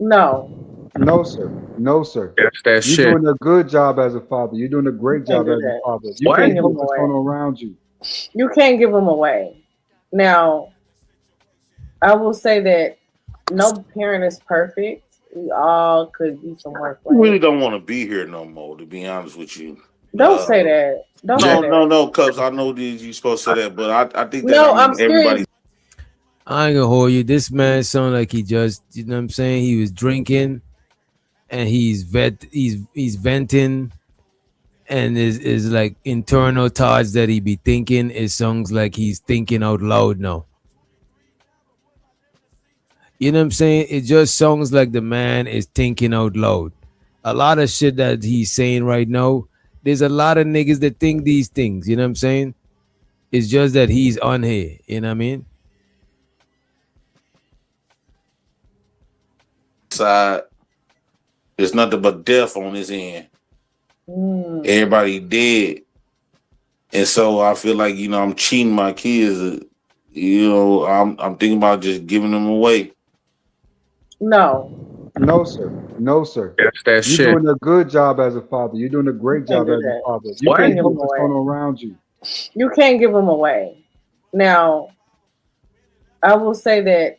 Speaker 15: No.
Speaker 16: No, sir. No, sir.
Speaker 17: That's that
Speaker 16: You're
Speaker 17: shit.
Speaker 16: doing a good job as a father. You're doing a great
Speaker 15: Can't
Speaker 16: job
Speaker 15: do
Speaker 16: as a
Speaker 15: that.
Speaker 16: father. You
Speaker 17: What?
Speaker 16: can't
Speaker 15: Give them
Speaker 16: help what's
Speaker 15: away.
Speaker 16: going on around you.
Speaker 15: You can't give them away. Now, I will say that no parent is perfect. We all could use some work.
Speaker 13: I really don't want to be here no more, to be honest with you.
Speaker 15: Don't say that. Don't say that.
Speaker 13: No, Cubs. I know that you're supposed to say that, but I think that
Speaker 15: No,
Speaker 13: I'm
Speaker 15: I'm
Speaker 13: in
Speaker 15: serious.
Speaker 13: everybody's.
Speaker 7: I ain't gonna hold you. This man sound like he just, you know what I'm saying? He was drinking and he's venting and is like internal thoughts that he be thinking. It sounds like he's thinking out loud now. You know what I'm saying? It just sounds like the man is thinking out loud. A lot of shit that he's saying right now, there's a lot of niggas that think these things. You know what I'm saying? It's just that he's on here. You know what I mean?
Speaker 13: Side. There's nothing but death on his end.
Speaker 15: Mm.
Speaker 13: Everybody dead. And so I feel like, you know, I'm cheating my kids. You know, I'm thinking about just giving them away.
Speaker 15: No.
Speaker 16: No, sir. No, sir.
Speaker 17: That's that
Speaker 16: You're
Speaker 17: shit.
Speaker 16: doing a good job as a father. You're doing a great
Speaker 15: Can't
Speaker 16: job
Speaker 15: do
Speaker 16: as a
Speaker 15: that.
Speaker 16: father. You
Speaker 17: What?
Speaker 16: can't
Speaker 15: Give
Speaker 16: help
Speaker 15: them
Speaker 16: what's
Speaker 15: away.
Speaker 16: going on around you.
Speaker 15: You can't give them away. Now, I will say that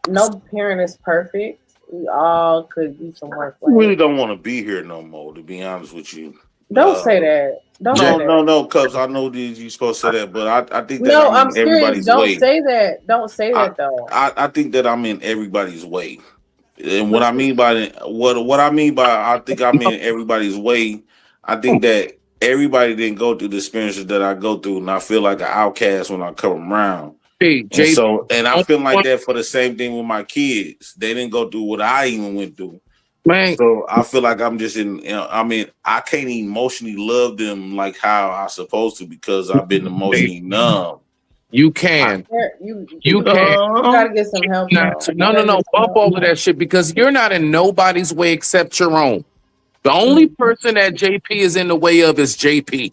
Speaker 15: no parent is perfect. We all could use some work.
Speaker 13: I really don't want to be here no more, to be honest with you.
Speaker 15: Don't say that. Don't say that.
Speaker 13: No, Cubs. I know that you're supposed to say that, but I think that
Speaker 15: No,
Speaker 13: I'm
Speaker 15: I'm
Speaker 13: in
Speaker 15: serious.
Speaker 13: everybody's
Speaker 15: Don't
Speaker 13: way.
Speaker 15: say that. Don't say that though.
Speaker 13: I think that I'm in everybody's way. And what
Speaker 15: But
Speaker 13: I mean by what I mean by I think I'm in everybody's way, I think that everybody didn't go through the experiences that I go through, and I feel like an outcast when I come around.
Speaker 17: Hey,
Speaker 13: And
Speaker 17: Jay,
Speaker 13: so, and I feel like that for the same thing with my kids. They didn't go through what I even went through.
Speaker 17: man,
Speaker 13: So I feel like I'm just in. You know, I mean, I can't emotionally love them like how I supposed to because I've been emotionally numb.
Speaker 17: you can. You can.
Speaker 15: You gotta get some help.
Speaker 17: Not
Speaker 15: Though.
Speaker 17: to, no, no, no. Bump all of that shit because you're not in nobody's way except your own. The only person that JP is in the way of is JP.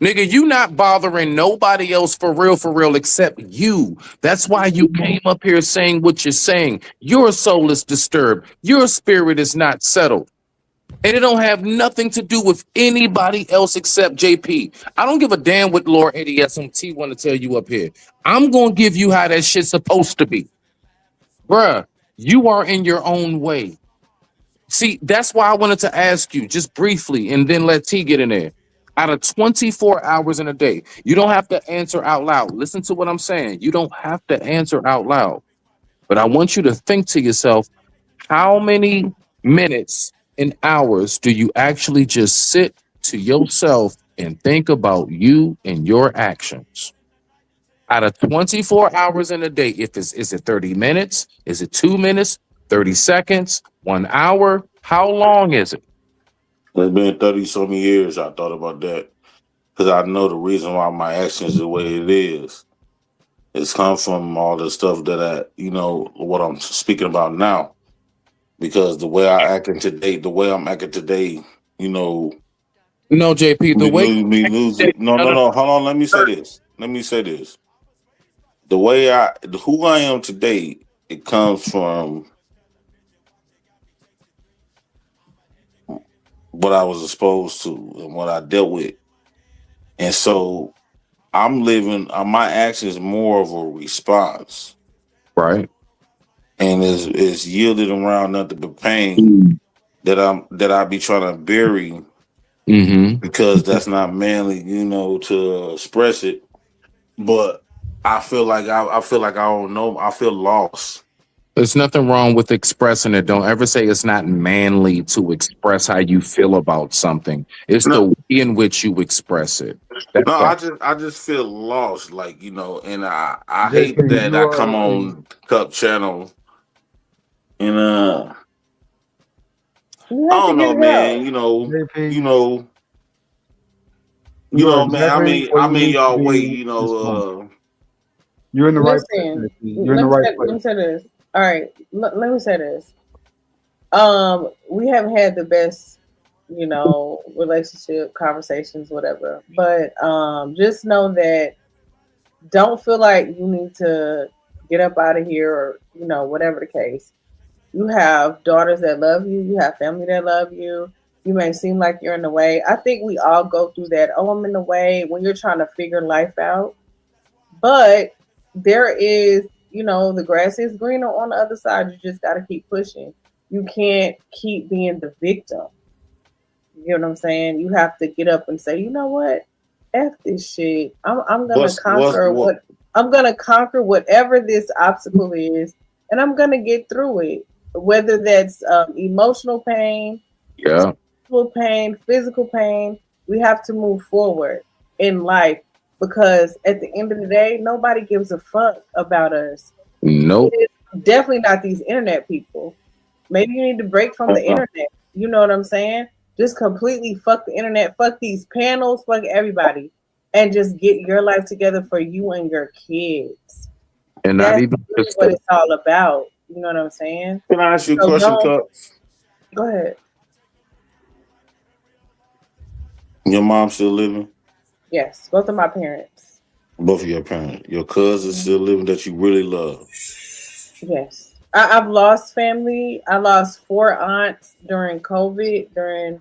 Speaker 17: Nigga, you not bothering nobody else for real, except you. That's why you came up here saying what you're saying. Your soul is disturbed. Your spirit is not settled. And it don't have nothing to do with anybody else except JP. I don't give a damn what Lord Eddie SMT want to tell you up here. I'm going to give you how that shit's supposed to be. Bruh, you are in your own way. See, that's why I wanted to ask you just briefly and then let T get in there. Out of 24 hours in a day, you don't have to answer out loud. Listen to what I'm saying. You don't have to answer out loud. But I want you to think to yourself, how many minutes and hours do you actually just sit to yourself and think about you and your actions? Out of 24 hours in a day, is it 30 minutes? Is it 2 minutes? 30 seconds? 1 hour? How long is it?
Speaker 13: It's been 30-some years I thought about that because I know the reason why my actions the way it is. It's come from all the stuff that you know, what I'm speaking about now. Because the way I'm acting today, you know.
Speaker 17: No, JP, the way
Speaker 13: No. Hold on. Let me say this. The way who I am today, it comes from what I was exposed to and what I dealt with. And so I'm living, my actions more of a response.
Speaker 17: Right.
Speaker 13: And is yielded around nothing but pain that I be trying to bury because that's not manly, you know, to express it. But I feel like I don't know. I feel lost.
Speaker 17: There's nothing wrong with expressing it. Don't ever say it's not manly to express how you feel about something. It's the way in which you express it.
Speaker 13: No, I just feel lost, like, you know, and I
Speaker 16: JP,
Speaker 13: hate that I come
Speaker 16: you
Speaker 13: on Cup Channel and I don't know, man. You know, man. I'm in y'all way. You know,
Speaker 16: you're in the right
Speaker 15: Listen,
Speaker 16: place. JP. You're in the right place.
Speaker 15: let me say this. All right, let me say this. We haven't had the best, relationship conversations, whatever. But just know that don't feel like you need to get up out of here or, whatever the case. You have daughters that love you. You have family that love you. You may seem like you're in the way. I think we all go through that. Oh, I'm in the way when you're trying to figure life out. But there is, the grass is greener on the other side. You just got to keep pushing. You can't keep being the victim. You know what I'm saying? You have to get up and say, you know what? F this shit. I'm gonna conquer I'm gonna conquer whatever this obstacle is, and I'm gonna get through it. Whether that's emotional pain, spiritual pain, physical pain, we have to move forward in life because at the end of the day, nobody gives a fuck about us.
Speaker 17: Nope.
Speaker 15: It's definitely not these internet people. Maybe you need to break from the internet. You know what I'm saying? Just completely fuck the internet, fuck these panels, fuck everybody, and just get your life together for you and your kids.
Speaker 17: And
Speaker 15: that's
Speaker 17: not even
Speaker 15: really what it's all about. You know what I'm saying?
Speaker 13: Can I ask you a question, Cups?
Speaker 15: Go ahead.
Speaker 13: Your mom still living?
Speaker 15: Yes, both of my parents.
Speaker 13: Both of your parents. Your cousins still living that you really love?
Speaker 15: Yes. I've lost family. I lost 4 aunts during COVID, during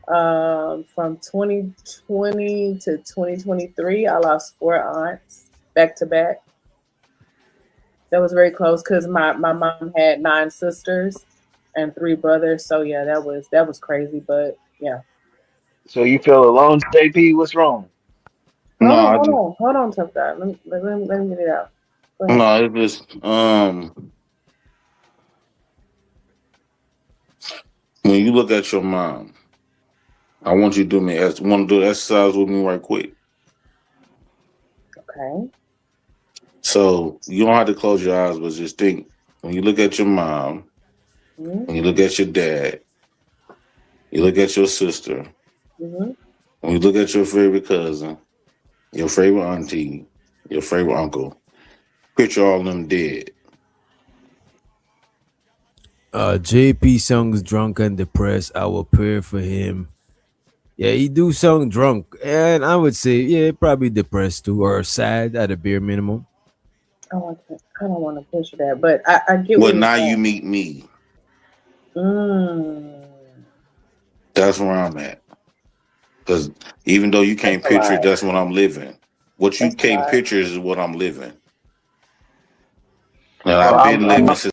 Speaker 15: from 2020 to 2023. I lost 4 aunts back to back. That was very close because my mom had 9 sisters and 3 brothers. So yeah, that was crazy. But yeah.
Speaker 19: So you feel alone, JP? What's wrong?
Speaker 15: Hold on, tough guy. Let me get it out.
Speaker 13: No, it was when you look at your mom, I want you to do the exercise with me right quick.
Speaker 15: Okay.
Speaker 13: So you don't have to close your eyes, but just think when you look at your mom, when you look at your dad, you look at your sister, when you look at your favorite cousin, your favorite auntie, your favorite uncle, picture all of them dead.
Speaker 7: JP songs drunk and depressed. I will pray for him. Yeah, he do sound drunk, and I would say, yeah, probably depressed too, or sad at a bare minimum.
Speaker 15: I don't want to picture that, but I get
Speaker 13: Well,
Speaker 15: what
Speaker 13: now
Speaker 15: you're saying.
Speaker 13: you meet me.
Speaker 15: Mm.
Speaker 13: That's where I'm at. Because even though you can't picture it, that's what I'm living. What you can't picture is what I'm living. And I've been living since.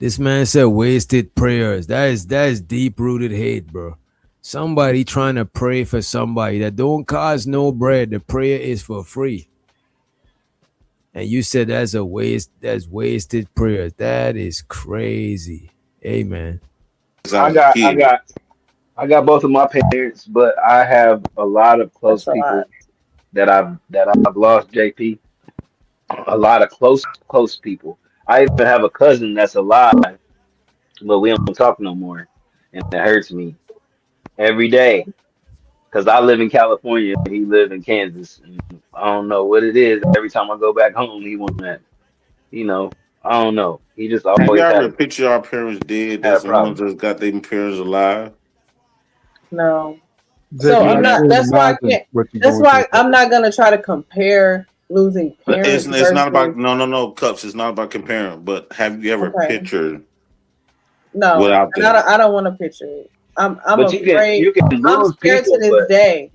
Speaker 7: This man said wasted prayers. That is deep rooted hate, bro. Somebody trying to pray for somebody that don't cost no bread. The prayer is for free. And you said that's wasted prayers. That is crazy. Amen.
Speaker 19: I got both of my parents, but I have a lot of close people that I've lost, JP. A lot of close people. I even have a cousin that's alive, but we don't talk no more, and it hurts me every day because I live in California and he live in Kansas. And I don't know what it is. Every time I go back home, he want that. I don't know. He just
Speaker 13: Have you
Speaker 19: always
Speaker 13: ever
Speaker 19: had
Speaker 13: picture our parents dead?
Speaker 19: had a
Speaker 13: That's the ones
Speaker 19: problem.
Speaker 13: that's got their parents alive.
Speaker 15: No.
Speaker 16: JP,
Speaker 15: So I'm
Speaker 16: I
Speaker 15: not.
Speaker 16: can't
Speaker 15: That's why I
Speaker 16: imagine
Speaker 15: can't.
Speaker 16: what you're
Speaker 15: That's
Speaker 16: going
Speaker 15: why
Speaker 16: through.
Speaker 15: I'm not gonna try to compare losing parents.
Speaker 13: It's not about
Speaker 15: versus-
Speaker 13: no Cups. It's not about comparing. But have you ever
Speaker 15: Okay.
Speaker 13: pictured
Speaker 15: No,
Speaker 13: without
Speaker 15: and
Speaker 13: them?
Speaker 15: I don't want to picture it. I'm
Speaker 19: But
Speaker 15: afraid.
Speaker 19: you can
Speaker 15: I'm
Speaker 19: lose
Speaker 15: scared
Speaker 19: people,
Speaker 15: to this
Speaker 19: but
Speaker 15: day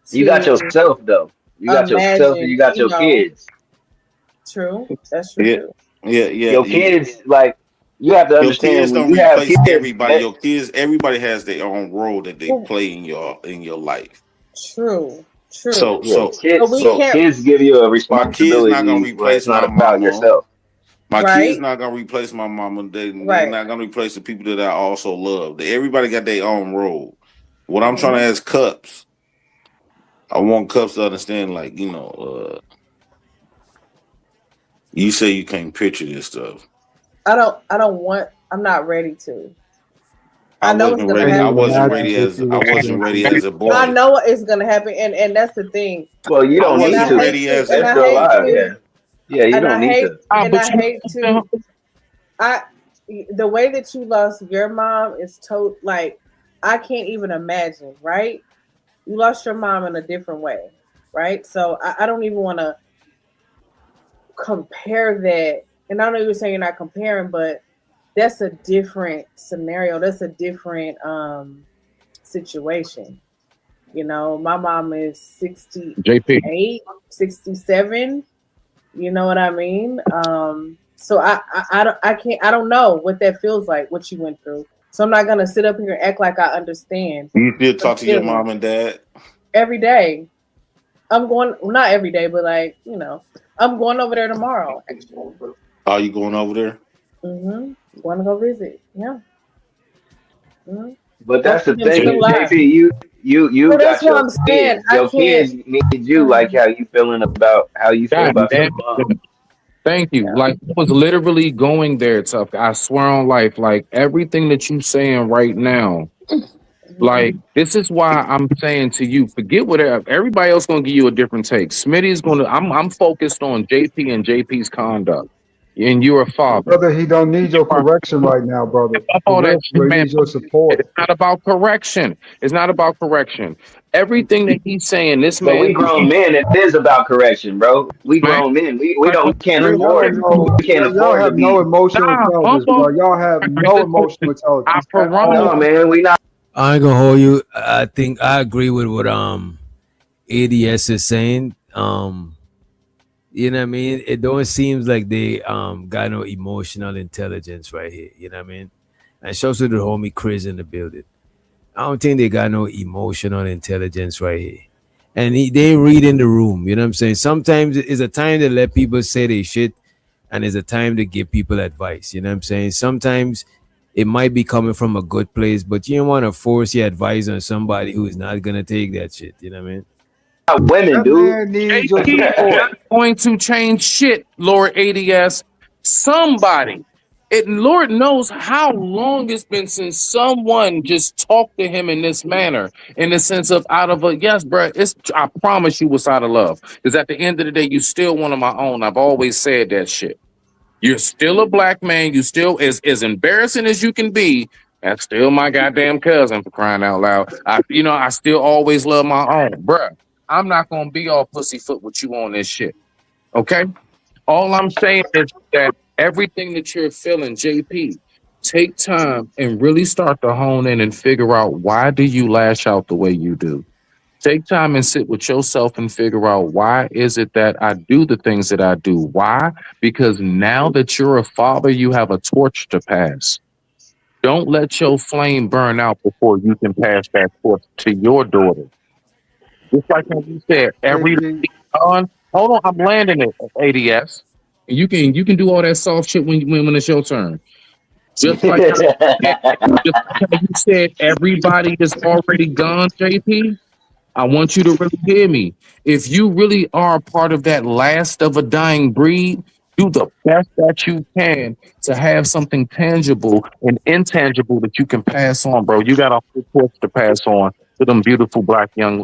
Speaker 19: you got
Speaker 15: to
Speaker 19: yourself though. You got yourself and you
Speaker 15: imagine.
Speaker 19: got your kids.
Speaker 15: True. That's true
Speaker 13: Yeah,
Speaker 15: too.
Speaker 13: yeah.
Speaker 19: Your kids, like you have to
Speaker 13: Your
Speaker 19: understand
Speaker 13: kids
Speaker 19: when
Speaker 13: don't
Speaker 19: you have
Speaker 13: replace
Speaker 19: kids.
Speaker 13: everybody. Your kids, everybody has their own role that they play in your life.
Speaker 15: True.
Speaker 13: So
Speaker 19: Kids give you a
Speaker 13: my kids not gonna
Speaker 19: responsibility where it's
Speaker 13: replace
Speaker 19: not
Speaker 13: my
Speaker 19: about
Speaker 13: mama.
Speaker 19: yourself.
Speaker 13: My
Speaker 15: Right.
Speaker 13: kids not gonna replace my mama. They're
Speaker 15: Right.
Speaker 13: not gonna replace the people that I also love. Everybody got their own role. What I'm trying to
Speaker 15: Mhm.
Speaker 13: ask Cups, I want Cups to understand, like, you say you can't picture this stuff.
Speaker 15: I don't want. I'm not ready to.
Speaker 13: I
Speaker 15: know it's
Speaker 13: wasn't
Speaker 15: gonna
Speaker 13: ready. I
Speaker 15: happen.
Speaker 13: wasn't ready as a boy.
Speaker 15: I know it's gonna happen, and that's the thing.
Speaker 19: Well, you
Speaker 13: I
Speaker 19: don't need
Speaker 13: wasn't
Speaker 19: to.
Speaker 13: ready as
Speaker 19: They're
Speaker 13: a
Speaker 19: still
Speaker 13: boy
Speaker 19: alive.
Speaker 13: though.
Speaker 19: Yeah, you
Speaker 15: And
Speaker 19: don't need to.
Speaker 15: I hate to. the way that you lost your mom is like I can't even imagine, right? You lost your mom in a different way, right? So I don't even want to compare that. And I know you're saying you're not comparing, but that's a different scenario. That's a different situation. You know, my mom is
Speaker 17: JP.
Speaker 15: 68, 67. You know what I mean? So I don't know what that feels like, what you went through. So I'm not gonna sit up here and act like I understand.
Speaker 13: Do you still
Speaker 15: the
Speaker 13: talk to your
Speaker 15: feeling.
Speaker 13: mom and dad?
Speaker 15: Every day. I'm going, well, not every day, but like, I'm going over there tomorrow.
Speaker 13: Are you going over there?
Speaker 15: Want to go visit? Yeah.
Speaker 19: But that's the
Speaker 15: Hopefully I'm still
Speaker 19: thing,
Speaker 15: alive.
Speaker 19: JP. You
Speaker 15: So that's
Speaker 19: got
Speaker 15: what
Speaker 19: your
Speaker 15: I'm saying.
Speaker 19: kids.
Speaker 15: I
Speaker 19: Your
Speaker 15: can't.
Speaker 19: kids need you like how you feel
Speaker 17: God
Speaker 19: about your
Speaker 17: damn
Speaker 19: mom.
Speaker 17: it. Thank you. Like I was literally going there, tough. I swear on life, like everything that you saying right now, like this is why I'm saying to you, forget whatever everybody else gonna give you a different take. Smitty's gonna I'm focused on JP and JP's conduct. And you're a father.
Speaker 16: Brother, he don't need your correction right now, brother. For
Speaker 17: All that
Speaker 16: real,
Speaker 17: shit,
Speaker 16: he
Speaker 17: man.
Speaker 16: needs your support.
Speaker 17: It's not about correction. It's not about correction. Everything that he's saying, this
Speaker 19: But we
Speaker 17: man,
Speaker 19: grown men. It is about correction, bro. We
Speaker 17: man,
Speaker 19: grown men. We
Speaker 17: like,
Speaker 19: don't. We can't
Speaker 16: Man, y'all
Speaker 19: afford.
Speaker 16: don't know.
Speaker 19: We can't
Speaker 16: Y'all
Speaker 19: afford to
Speaker 16: have no
Speaker 19: be.
Speaker 16: emotional
Speaker 17: nah,
Speaker 16: intelligence,
Speaker 17: humble.
Speaker 16: bro. Y'all have no emotional
Speaker 17: I
Speaker 16: intelligence at
Speaker 17: promise.
Speaker 19: No,
Speaker 16: all.
Speaker 19: man. We not.
Speaker 7: I ain't gonna hold you. I think I agree with what ADS is saying. You know what I mean? It don't seems like they got no emotional intelligence right here. You know what I mean? And shows to the homie Chris in the building. I don't think they got no emotional intelligence right here. And they read in the room. You know what I'm saying? Sometimes it's a time to let people say they shit, and it's a time to give people advice. You know what I'm saying? Sometimes it might be coming from a good place, but you don't want to force your advice on somebody who is not gonna take that shit. You know what I mean?
Speaker 19: Women,
Speaker 16: That
Speaker 19: dude.
Speaker 16: man needs your
Speaker 17: JP is
Speaker 16: support.
Speaker 17: not going to change shit, Lord ADS. Somebody. It Lord knows how long it's been since someone just talked to him in this manner, in the sense of out of a yes, bro. It's I promise you it's out of love. Because at the end of the day, you still one of my own. I've always said that shit. You're still a black man. You still as embarrassing as you can be. That's still my goddamn cousin for crying out loud. I still always love my own, bruh. I'm not gonna be all pussyfoot with you on this shit. Okay? All I'm saying is that everything that you're feeling, JP, take time and really start to hone in and figure out why do you lash out the way you do. Take time and sit with yourself and figure out why is it that I do the things that I do. Why? Because now that you're a father, you have a torch to pass. Don't let your flame burn out before you can pass that torch to your daughter. Just like when you said, every
Speaker 16: JP,
Speaker 17: on. Hold on, I'm landing it. ADS. You can do all that soft shit when it's your turn. Just like how just like how you said, everybody is already gone, JP. I want you to really hear me. If you really are part of that last of a dying breed, do the best that you can to have something tangible and intangible that you can pass on, bro. You got a whole torch to pass on to them beautiful black young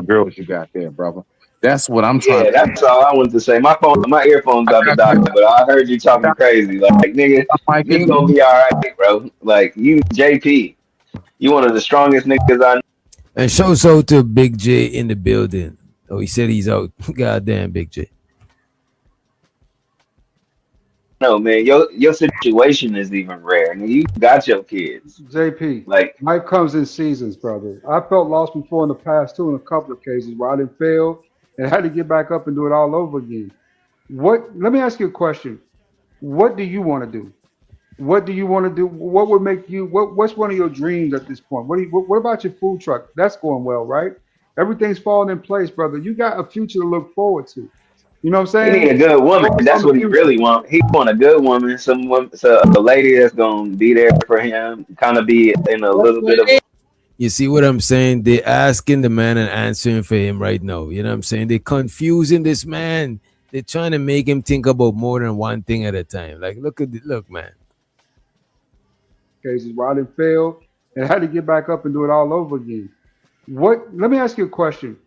Speaker 17: girls you got there, brother. That's what I'm trying
Speaker 19: Yeah,
Speaker 17: to.
Speaker 19: that's all I wanted to say. My earphones
Speaker 17: I
Speaker 19: about to
Speaker 17: got
Speaker 19: die,
Speaker 17: you.
Speaker 19: but I heard you talking crazy. Like, nigga,
Speaker 17: Mike,
Speaker 19: you gonna be all right, bro. Like, you, JP, you one of the strongest niggas I
Speaker 7: And shows out to Big J in the building. Oh, he said he's out. Goddamn, Big J.
Speaker 19: know, man. Your situation is even rare. Nigga, you got your kids.
Speaker 16: JP,
Speaker 19: Like,
Speaker 16: life comes in seasons, brother. I felt lost before in the past too, in a couple of cases where I didn't fail and had to get back up and do it all over again. Let me ask you a question. What do you want to do? What do you want to do? What would make you? What's one of your dreams at this point? What about your food truck? That's going well, right? Everything's falling in place, brother. You got a future to look forward to. You know what I'm
Speaker 19: he
Speaker 16: saying?
Speaker 19: need a good woman.
Speaker 16: Focus on
Speaker 19: That's
Speaker 16: the
Speaker 19: what he
Speaker 16: future.
Speaker 19: really want. He want a good woman, so a lady that's gonna be there for him, kind of be in a
Speaker 15: That's
Speaker 19: little
Speaker 15: what
Speaker 19: bit of.
Speaker 15: it is.
Speaker 7: You see what I'm saying? They asking the man and answering for him right now. You know what I'm saying? They confusing this man. They're trying to make him think about more than one thing at a time. Like, look, man.
Speaker 16: Cases where I didn't fail and had to get back up and do it all over again. Let me ask you a question.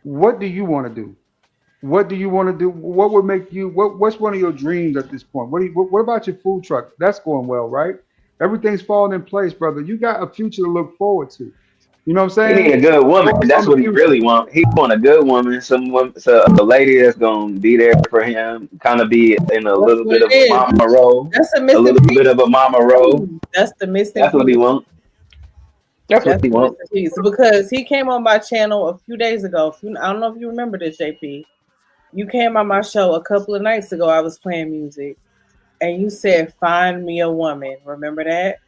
Speaker 16: What do you want to do? What do you want to do? What would make you? What's one of your dreams at this point? What about your food truck? That's going well, right? Everything's falling in place, brother. You got a future to look forward to. You know what I'm
Speaker 19: He need
Speaker 16: saying?
Speaker 19: a good woman.
Speaker 16: Focus on
Speaker 19: That's
Speaker 16: the
Speaker 19: what he
Speaker 16: future.
Speaker 19: really want. He want a good woman, someone, so a lady that's gonna be there for him, kind of be in a
Speaker 15: That's
Speaker 19: little
Speaker 15: what
Speaker 19: bit
Speaker 15: it
Speaker 19: of a
Speaker 15: is.
Speaker 19: mama role,
Speaker 15: That's the
Speaker 19: a
Speaker 15: missing
Speaker 19: little bit
Speaker 15: piece.
Speaker 19: of a mama role.
Speaker 15: That's the missing
Speaker 19: That's what
Speaker 15: piece.
Speaker 19: he want. That's what
Speaker 15: That's
Speaker 19: he
Speaker 15: the
Speaker 19: want.
Speaker 15: missing piece. Because he came on my channel a few days ago. I don't know if you remember this, JP. You came on my show a couple of nights ago. I was playing music, and you said, "Find me a woman." Remember that?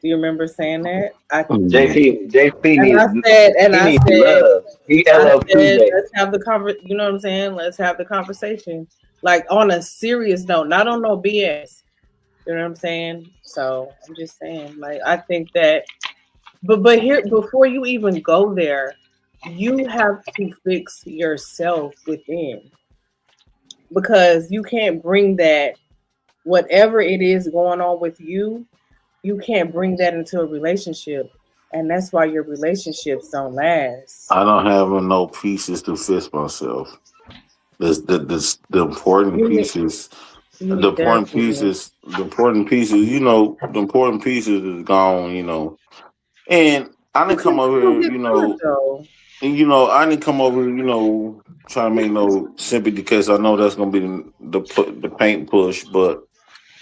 Speaker 15: Do you remember saying that?
Speaker 19: JP
Speaker 15: And I
Speaker 19: needs
Speaker 15: said,
Speaker 19: he needs love. He LL Cool J.
Speaker 15: let's have the you know what I'm saying? Let's have the conversation. Like on a serious note, not on no BS. You know what I'm saying? So I'm just saying, like, I think that, but here, before you even go there, you have to fix yourself within, because you can't bring that, whatever it is going on with you, you can't bring that into a relationship. And that's why your relationships don't last.
Speaker 13: I don't have no pieces to fix myself. The important pieces. The important pieces. The important pieces. You know, the important pieces is gone. You know, and I didn't come over here. You know, and I didn't come over. You know, trying to make no sympathy case. I know that's gonna be the paint push, but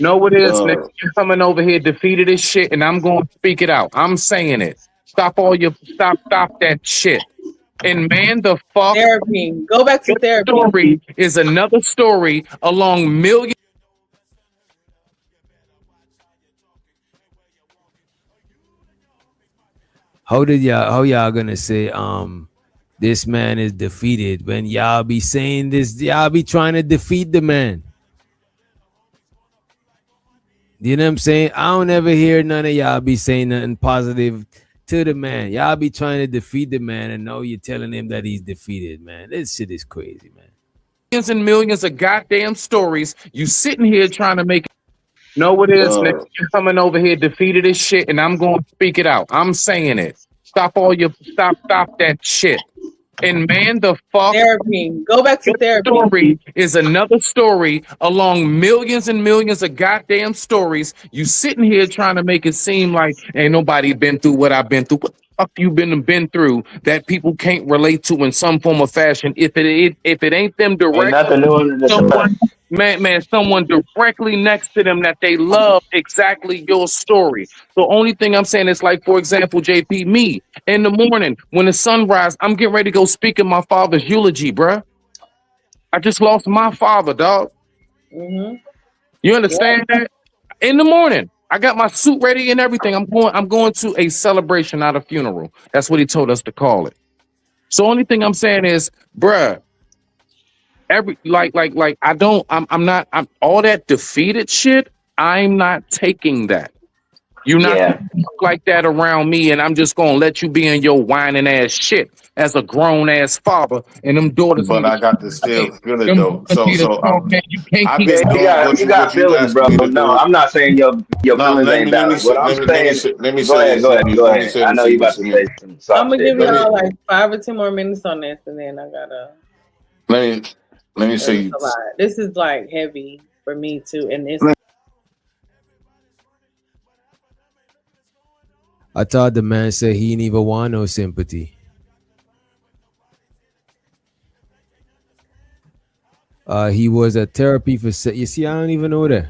Speaker 17: Know what it is, nigga? You're coming over here defeated as shit, and I'm going to speak it out. I'm saying it. Stop that shit. And man, the fuck.
Speaker 15: Therapy. Go back to therapy.
Speaker 17: Story is another story along millions.
Speaker 7: How y'all gonna say this man is defeated when y'all be saying this? Y'all be trying to defeat the man. You know what I'm saying? I don't ever hear none of y'all be saying nothing positive to the man. Y'all be trying to defeat the man, and know you're telling him that he's defeated, man. This shit is crazy, man.
Speaker 17: Millions and millions of goddamn stories. You sitting here trying to make. Know what it is, nigga? You're coming over here defeated as shit, and I'm going to speak it out. I'm saying it. Stop that shit. And man, the fuck.
Speaker 15: Therapy. Go back to therapy.
Speaker 17: Story is another story along millions and millions of goddamn stories. You sitting here trying to make it seem like ain't nobody been through what I've been through. What the fuck you been through that people can't relate to in some form or fashion? If it ain't them directly,
Speaker 19: Ain't nothing new under the sun.
Speaker 17: someone directly next to them that they love exactly your story. The only thing I'm saying is, like, for example, JP, me in the morning when the sun rises, I'm getting ready to go speak in my father's eulogy, bruh. I just lost my father, dog.
Speaker 15: Mm-hmm.
Speaker 17: You understand that? In the morning, I got my suit ready and everything. I'm going to a celebration, not a funeral. That's what he told us to call it. So only thing I'm saying is, bruh, I'm all that defeated shit. I'm not taking that. You're not gonna talk like that around me, and I'm just gonna let you be in your whining ass shit as a grown ass father, and them daughters.
Speaker 13: But I got to still feel it though.
Speaker 17: You can't
Speaker 13: I've
Speaker 17: keep.
Speaker 13: been doing
Speaker 19: You got
Speaker 13: what you
Speaker 19: feelings,
Speaker 13: asked
Speaker 19: bro.
Speaker 13: me to
Speaker 19: No,
Speaker 13: do.
Speaker 19: I'm not saying your feelings ain't valid. What I'm saying, go ahead. I know you about to say some soft
Speaker 15: I'm gonna
Speaker 19: shit.
Speaker 15: give y'all like 5 or 10 more minutes on this, and then I gotta.
Speaker 13: Let me say
Speaker 15: a lot. This is like heavy for me too, and it's.
Speaker 7: I thought the man said he didn't even want no sympathy. He was at therapy for. You see, I don't even know that.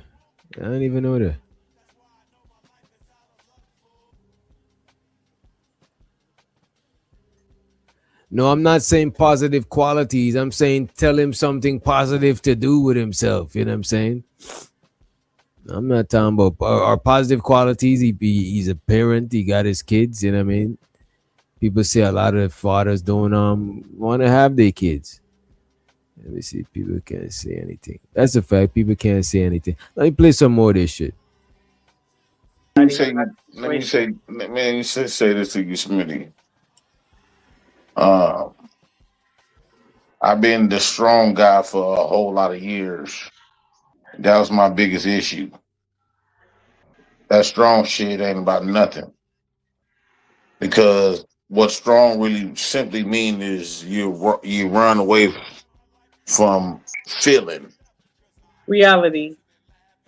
Speaker 7: I don't even know that. No, I'm not saying positive qualities. I'm saying tell him something positive to do with himself. You know what I'm saying? I'm not talking about our positive qualities. He's a parent. He got his kids. You know what I mean? People say a lot of fathers don't want to have their kids. Let me see. People can't say anything. That's a fact. People can't say anything. Let me play some more of this shit.
Speaker 13: Let me say this to you, Smitty. I've been the strong guy for a whole lot of years. That was my biggest issue. That strong shit ain't about nothing. Because what strong really simply mean is you run away from feeling
Speaker 15: Reality.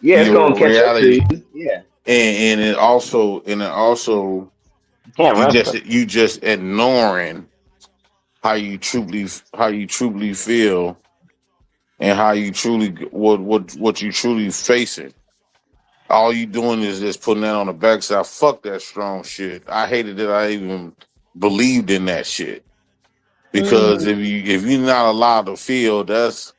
Speaker 19: Yeah, it's gonna
Speaker 13: your
Speaker 19: catch up to
Speaker 13: reality,
Speaker 19: you. Yeah,
Speaker 13: and it also
Speaker 19: you can't run from it.
Speaker 13: you just ignoring how you truly feel and how you truly what you truly facing. All you doing is just putting that on the backside. Fuck that strong shit. I hated that I even believed in that shit. Because
Speaker 15: Mm.
Speaker 13: if you're not allowed to feel, that's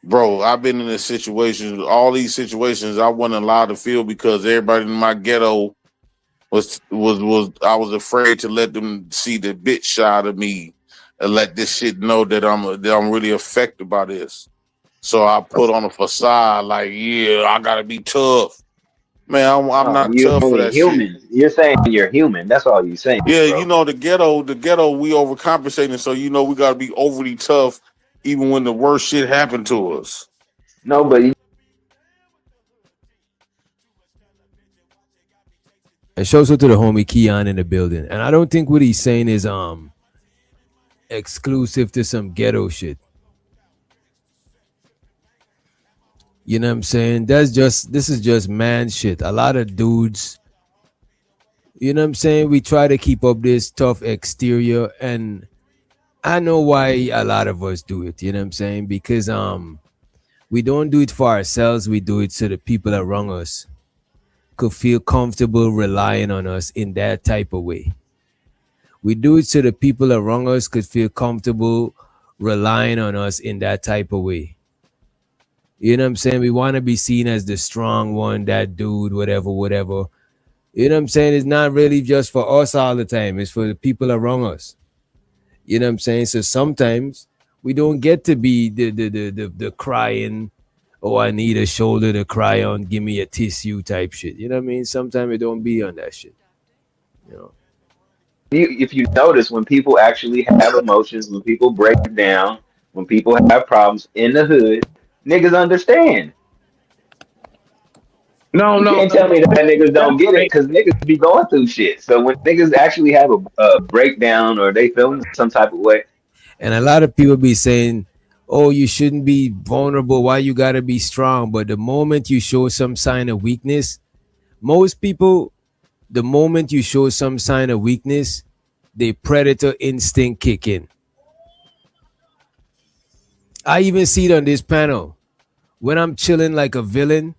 Speaker 13: bro. I've been in this situation, all these situations I wasn't allowed to feel because everybody in my ghetto was I was afraid to let them see the bitch side of me and let this shit know that I'm really affected by this. So I put on a facade like, yeah, I gotta be tough. Man, I'm
Speaker 19: No,
Speaker 13: not
Speaker 19: you
Speaker 13: tough for
Speaker 19: only
Speaker 13: that shit.
Speaker 19: human. You're saying you're human. That's all you're saying,
Speaker 13: Yeah,
Speaker 19: bro.
Speaker 13: the ghetto, we overcompensating, so we gotta be overly tough even when the worst shit happened to us.
Speaker 19: No, but
Speaker 7: And shouts out to the homie Keon in the building. And I don't think what he's saying is exclusive to some ghetto shit. You know what I'm saying? This is just man shit. A lot of dudes, you know what I'm saying? We try to keep up this tough exterior, and I know why a lot of us do it, you know what I'm saying? Because we don't do it for ourselves, we do it so the people around us could feel comfortable relying on us in that type of way. We do it so the people around us could feel comfortable relying on us in that type of way. You know what I'm saying? We want to be seen as the strong one, that dude, whatever, whatever. You know what I'm saying? It's not really just for us all the time. It's for the people around us. You know what I'm saying? So sometimes we don't get to be the crying, oh, I need a shoulder to cry on, give me a tissue type shit. You know what I mean? Sometimes it don't be on that shit. You know.
Speaker 19: if you notice, when people actually have emotions, when people break down, when people have problems in the hood, niggas understand.
Speaker 17: No,
Speaker 19: You
Speaker 17: no,
Speaker 19: can't
Speaker 17: no,
Speaker 19: tell me that niggas
Speaker 17: no.
Speaker 19: don't get it because niggas be going through shit. So when niggas actually have a breakdown or they feeling some type of way,
Speaker 7: And a lot of people be saying, oh, you shouldn't be vulnerable. Why you gotta be strong? But the moment you show some sign of weakness, most people, the moment you show some sign of weakness, the predator instinct kick in. I even see it on this panel. When I'm chilling like a villain,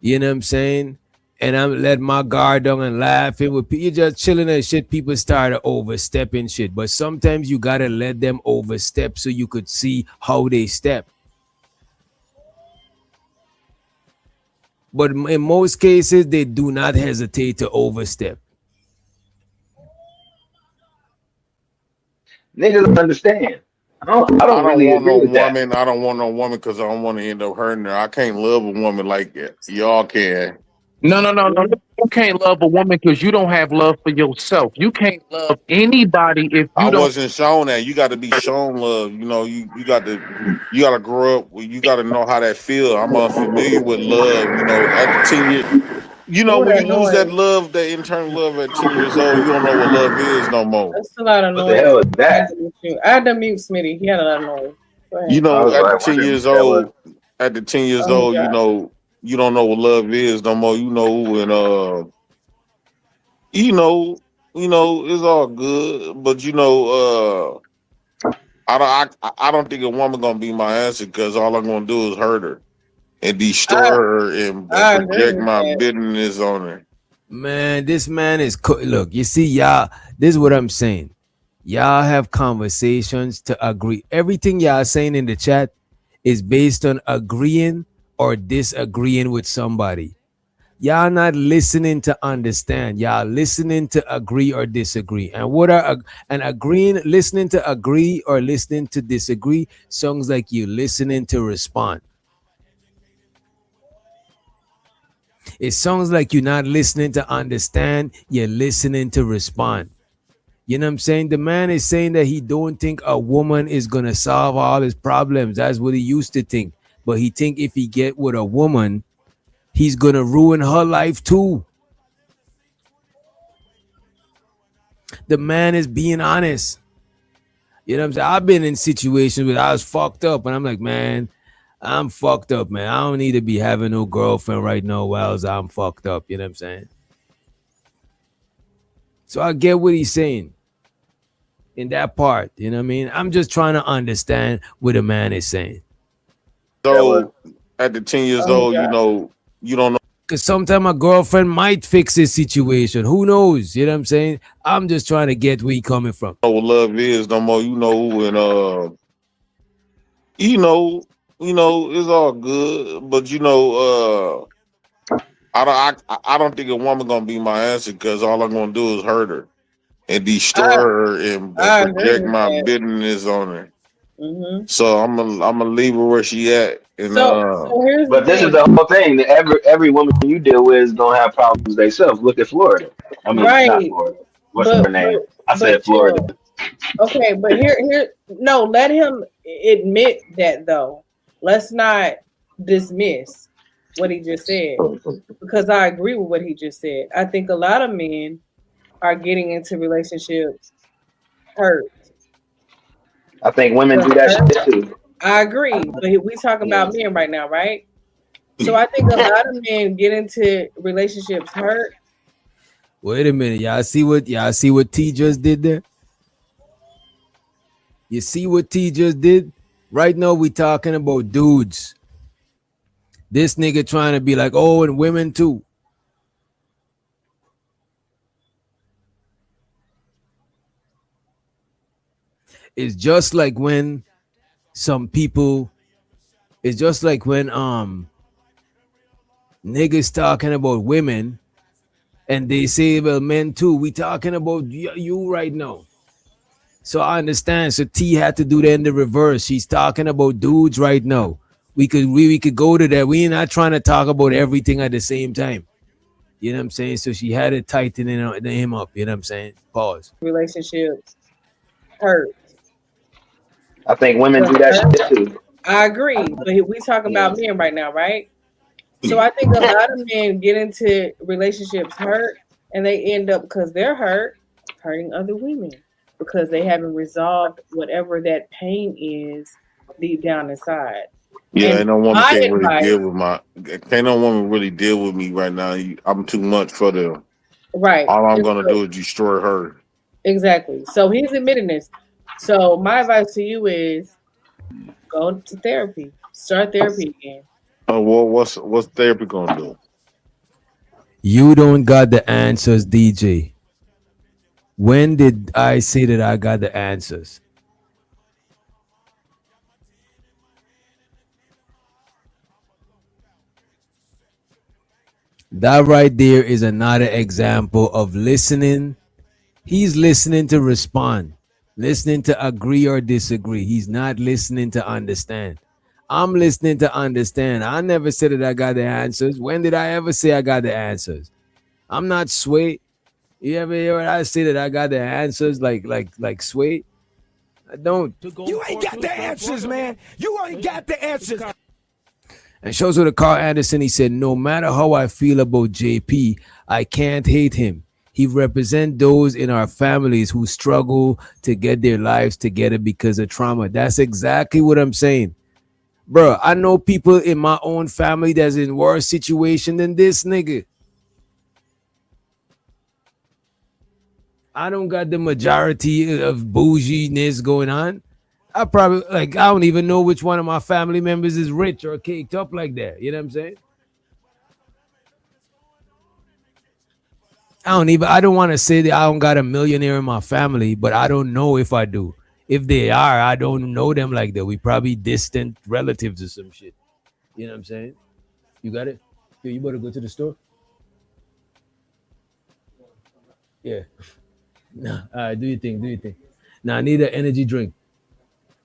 Speaker 7: you know what I'm saying? And I'm letting my guard down and laughing with people. You're just chilling and shit. People start overstepping shit. But sometimes you gotta let them overstep so you could see how they step. But in most cases, they do not hesitate to overstep.
Speaker 19: niggas understand. I
Speaker 13: I
Speaker 19: don't
Speaker 13: don't
Speaker 19: really
Speaker 13: want
Speaker 19: agree
Speaker 13: no
Speaker 19: with that.
Speaker 13: woman. I don't want no woman because I don't want to end up hurting her. I can't love a woman like y'all can.
Speaker 17: No, no, no, no. You can't love a woman because you don't have love for yourself. You can't love anybody if
Speaker 13: I
Speaker 17: you don't.
Speaker 13: wasn't shown that. You got to be shown love. You got to grow up. You got to know how that feel. I'm unfamiliar with love. At the 10 year,
Speaker 15: Ooh,
Speaker 13: when you
Speaker 15: that
Speaker 13: lose that
Speaker 15: noise.
Speaker 13: love, that internal love at 10 years old, you don't know what love is no more.
Speaker 15: That's a lot of
Speaker 19: What the
Speaker 15: noise.
Speaker 19: hell is
Speaker 15: I had
Speaker 19: that?
Speaker 15: to mute you. I had to mute Smitty. He had a lot of noise. Go ahead.
Speaker 19: I was
Speaker 13: At the
Speaker 19: like,
Speaker 13: 10
Speaker 19: wondering what
Speaker 13: years
Speaker 19: the hell was.
Speaker 13: old, at the 10 years
Speaker 15: Oh, he
Speaker 13: old,
Speaker 15: got.
Speaker 13: you don't know what love is no more. You know, it's all good, but I don't think a woman gonna be my answer because all I'm gonna do is hurt her and destroy
Speaker 15: I
Speaker 13: her and
Speaker 15: I agree
Speaker 13: project
Speaker 15: with
Speaker 13: my
Speaker 15: that.
Speaker 13: bitterness on her.
Speaker 7: Man, this man is look, you see, y'all, this is what I'm saying. Y'all have conversations to agree. Everything y'all saying in the chat is based on agreeing or disagreeing with somebody. Y'all not listening to understand. Y'all listening to agree or disagree. And what are and agreeing, listening to agree or listening to disagree sounds like you listening to respond. It sounds like you're not listening to understand, you're listening to respond. You know what I'm saying? The man is saying that he don't think a woman is gonna solve all his problems. That's what he used to think. But he think if he get with a woman, he's gonna ruin her life too. The man is being honest. You know what I'm saying? I've been in situations where I was fucked up, and I'm like, man, I'm fucked up, man. I don't need to be having no girlfriend right now while I'm fucked up. You know what I'm saying? So I get what he's saying in that part. You know what I mean? I'm just trying to understand what a man is saying.
Speaker 13: So at the 10 years old, you know, you don't know.
Speaker 7: Because sometimes a girlfriend might fix his situation. Who knows? You know what I'm saying? I'm just trying to get where he coming from.
Speaker 13: What love is no more, you know, and you know, it's all good, but you know, I don't think a woman gonna be my answer because all I'm gonna do is hurt her and destroy her and
Speaker 15: I agree
Speaker 13: project
Speaker 15: with
Speaker 13: my
Speaker 15: that.
Speaker 13: bitterness on her.
Speaker 15: Mm-hmm.
Speaker 13: So I'm gonna leave her where she at. And
Speaker 15: So here's
Speaker 19: But this is the whole thing. That every woman you deal with is gonna have problems themselves. Look at Florida. I mean, not
Speaker 15: right,
Speaker 19: Florida. What's her name? I said
Speaker 15: chill.
Speaker 19: Florida.
Speaker 15: Okay, but no, let him admit that though. Let's not dismiss what he just said because I agree with what he just said. I think a lot of men are getting into relationships hurt.
Speaker 19: I think women do that shit too.
Speaker 15: I agree, but we talking about men right now, right? So I think a lot of men get into relationships hurt.
Speaker 7: Wait a minute, y'all see what T just did there? You see what T just did? Right now we talking about dudes. This nigga trying to be like, oh, and women too. It's just like when some people, it's just like when niggas talking about women and they say, well, men too. We talking about you right now. So I understand. So T had to do that in the reverse. She's talking about dudes right now. We could go to that. We're not trying to talk about everything at the same time. You know what I'm saying? So she had to tighten him up. You know what I'm saying? Pause.
Speaker 15: Relationships hurt.
Speaker 19: I think women do that shit too.
Speaker 15: I agree, but we talking about men right now, right? So I think a lot of men get into relationships hurt, and they end up because they're hurting other women because they haven't resolved whatever that pain is deep down inside.
Speaker 13: Yeah, ain't no woman
Speaker 15: my
Speaker 13: can't really
Speaker 15: advice-
Speaker 13: deal with can't no woman really deal with me right now. I'm too much for them.
Speaker 15: Right.
Speaker 13: All I'm gonna do is destroy her.
Speaker 15: Exactly. So he's admitting this. So my advice to you is go to therapy. Start therapy again.
Speaker 13: Oh, well, what's therapy gonna do?
Speaker 7: You don't got the answers, DJ. When did I say that I got the answers? That right there is another example of listening. He's listening to respond, listening to agree or disagree. He's not listening to understand. I'm listening to understand. I never said that I got the answers. When did I ever say I got the answers? I'm not Sway. You ever hear I say that I got the answers like Sway? I don't.
Speaker 18: You ain't got the answers, man. You ain't got the answers.
Speaker 7: And shows with Carl Anderson, he said, no matter how I feel about JP, I can't hate him. He represents those in our families who struggle to get their lives together because of trauma. That's exactly what I'm saying. Bro, I know people in my own family that's in worse situation than this nigga. I don't got the majority of bouginess going on. I probably I don't even know which one of my family members is rich or caked up like that. You know what I'm saying? I don't want to say that I don't got a millionaire in my family, but I don't know if I do. If they are, I don't know them like that. We probably distant relatives or some shit. You know what I'm saying? You got it? Yo, you better go to the store. Yeah. Nah, all right, do your thing. Nah, I need an energy drink.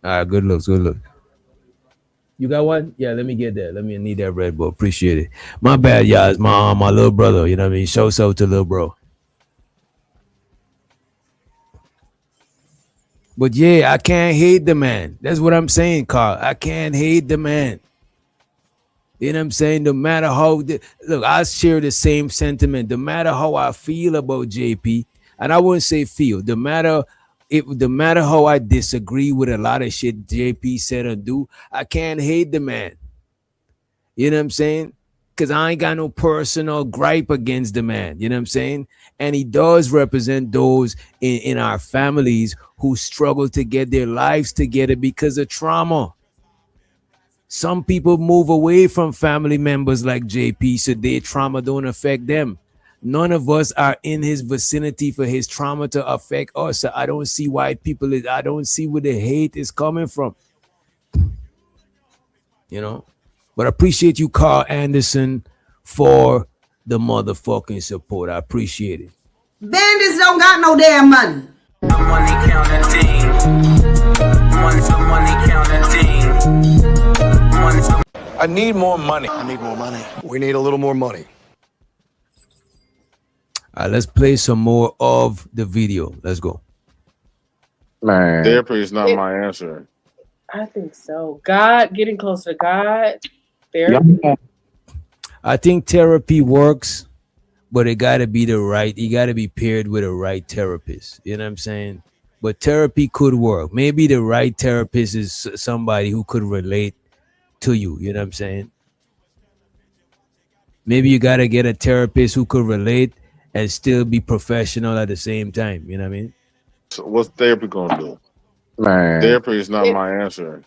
Speaker 7: All right, good looks. You got one? Yeah, let me get that. Let me need that Red Bull. Appreciate it. My bad, y'all. It's my little brother. You know what I mean? Show so to little bro. But yeah, I can't hate the man. That's what I'm saying, Carl. I can't hate the man. You know what I'm saying? No matter how look, I share the same sentiment. No matter how I feel about JP, and I wouldn't say feel. The matter how I disagree with a lot of shit JP said and do, I can't hate the man. You know what I'm saying? Because I ain't got no personal gripe against the man. You know what I'm saying? And he does represent those in our families who struggle to get their lives together because of trauma. Some people move away from family members like JP so their trauma don't affect them. None of us are in his vicinity for his trauma to affect us. So I don't see why I don't see where the hate is coming from. You know? But I appreciate you, Carl Anderson, for the motherfucking support. I appreciate it.
Speaker 11: Bandits don't got no damn money.
Speaker 9: Money counting team. Money counting team.
Speaker 18: I need more money. I need more money. We need a little more money.
Speaker 7: All right, let's play some more of the video. Let's go.
Speaker 17: Man.
Speaker 13: Therapy is not my answer.
Speaker 15: I think so. God, getting closer to God. Therapy.
Speaker 7: I think therapy works, but it gotta be you gotta be paired with a right therapist. You know what I'm saying? But therapy could work. Maybe the right therapist is somebody who could relate to you. You know what I'm saying? Maybe you gotta get a therapist who could relate and still be professional at the same time. You know what I mean?
Speaker 13: So what's therapy gonna do?
Speaker 17: Man.
Speaker 13: Therapy is not my answer.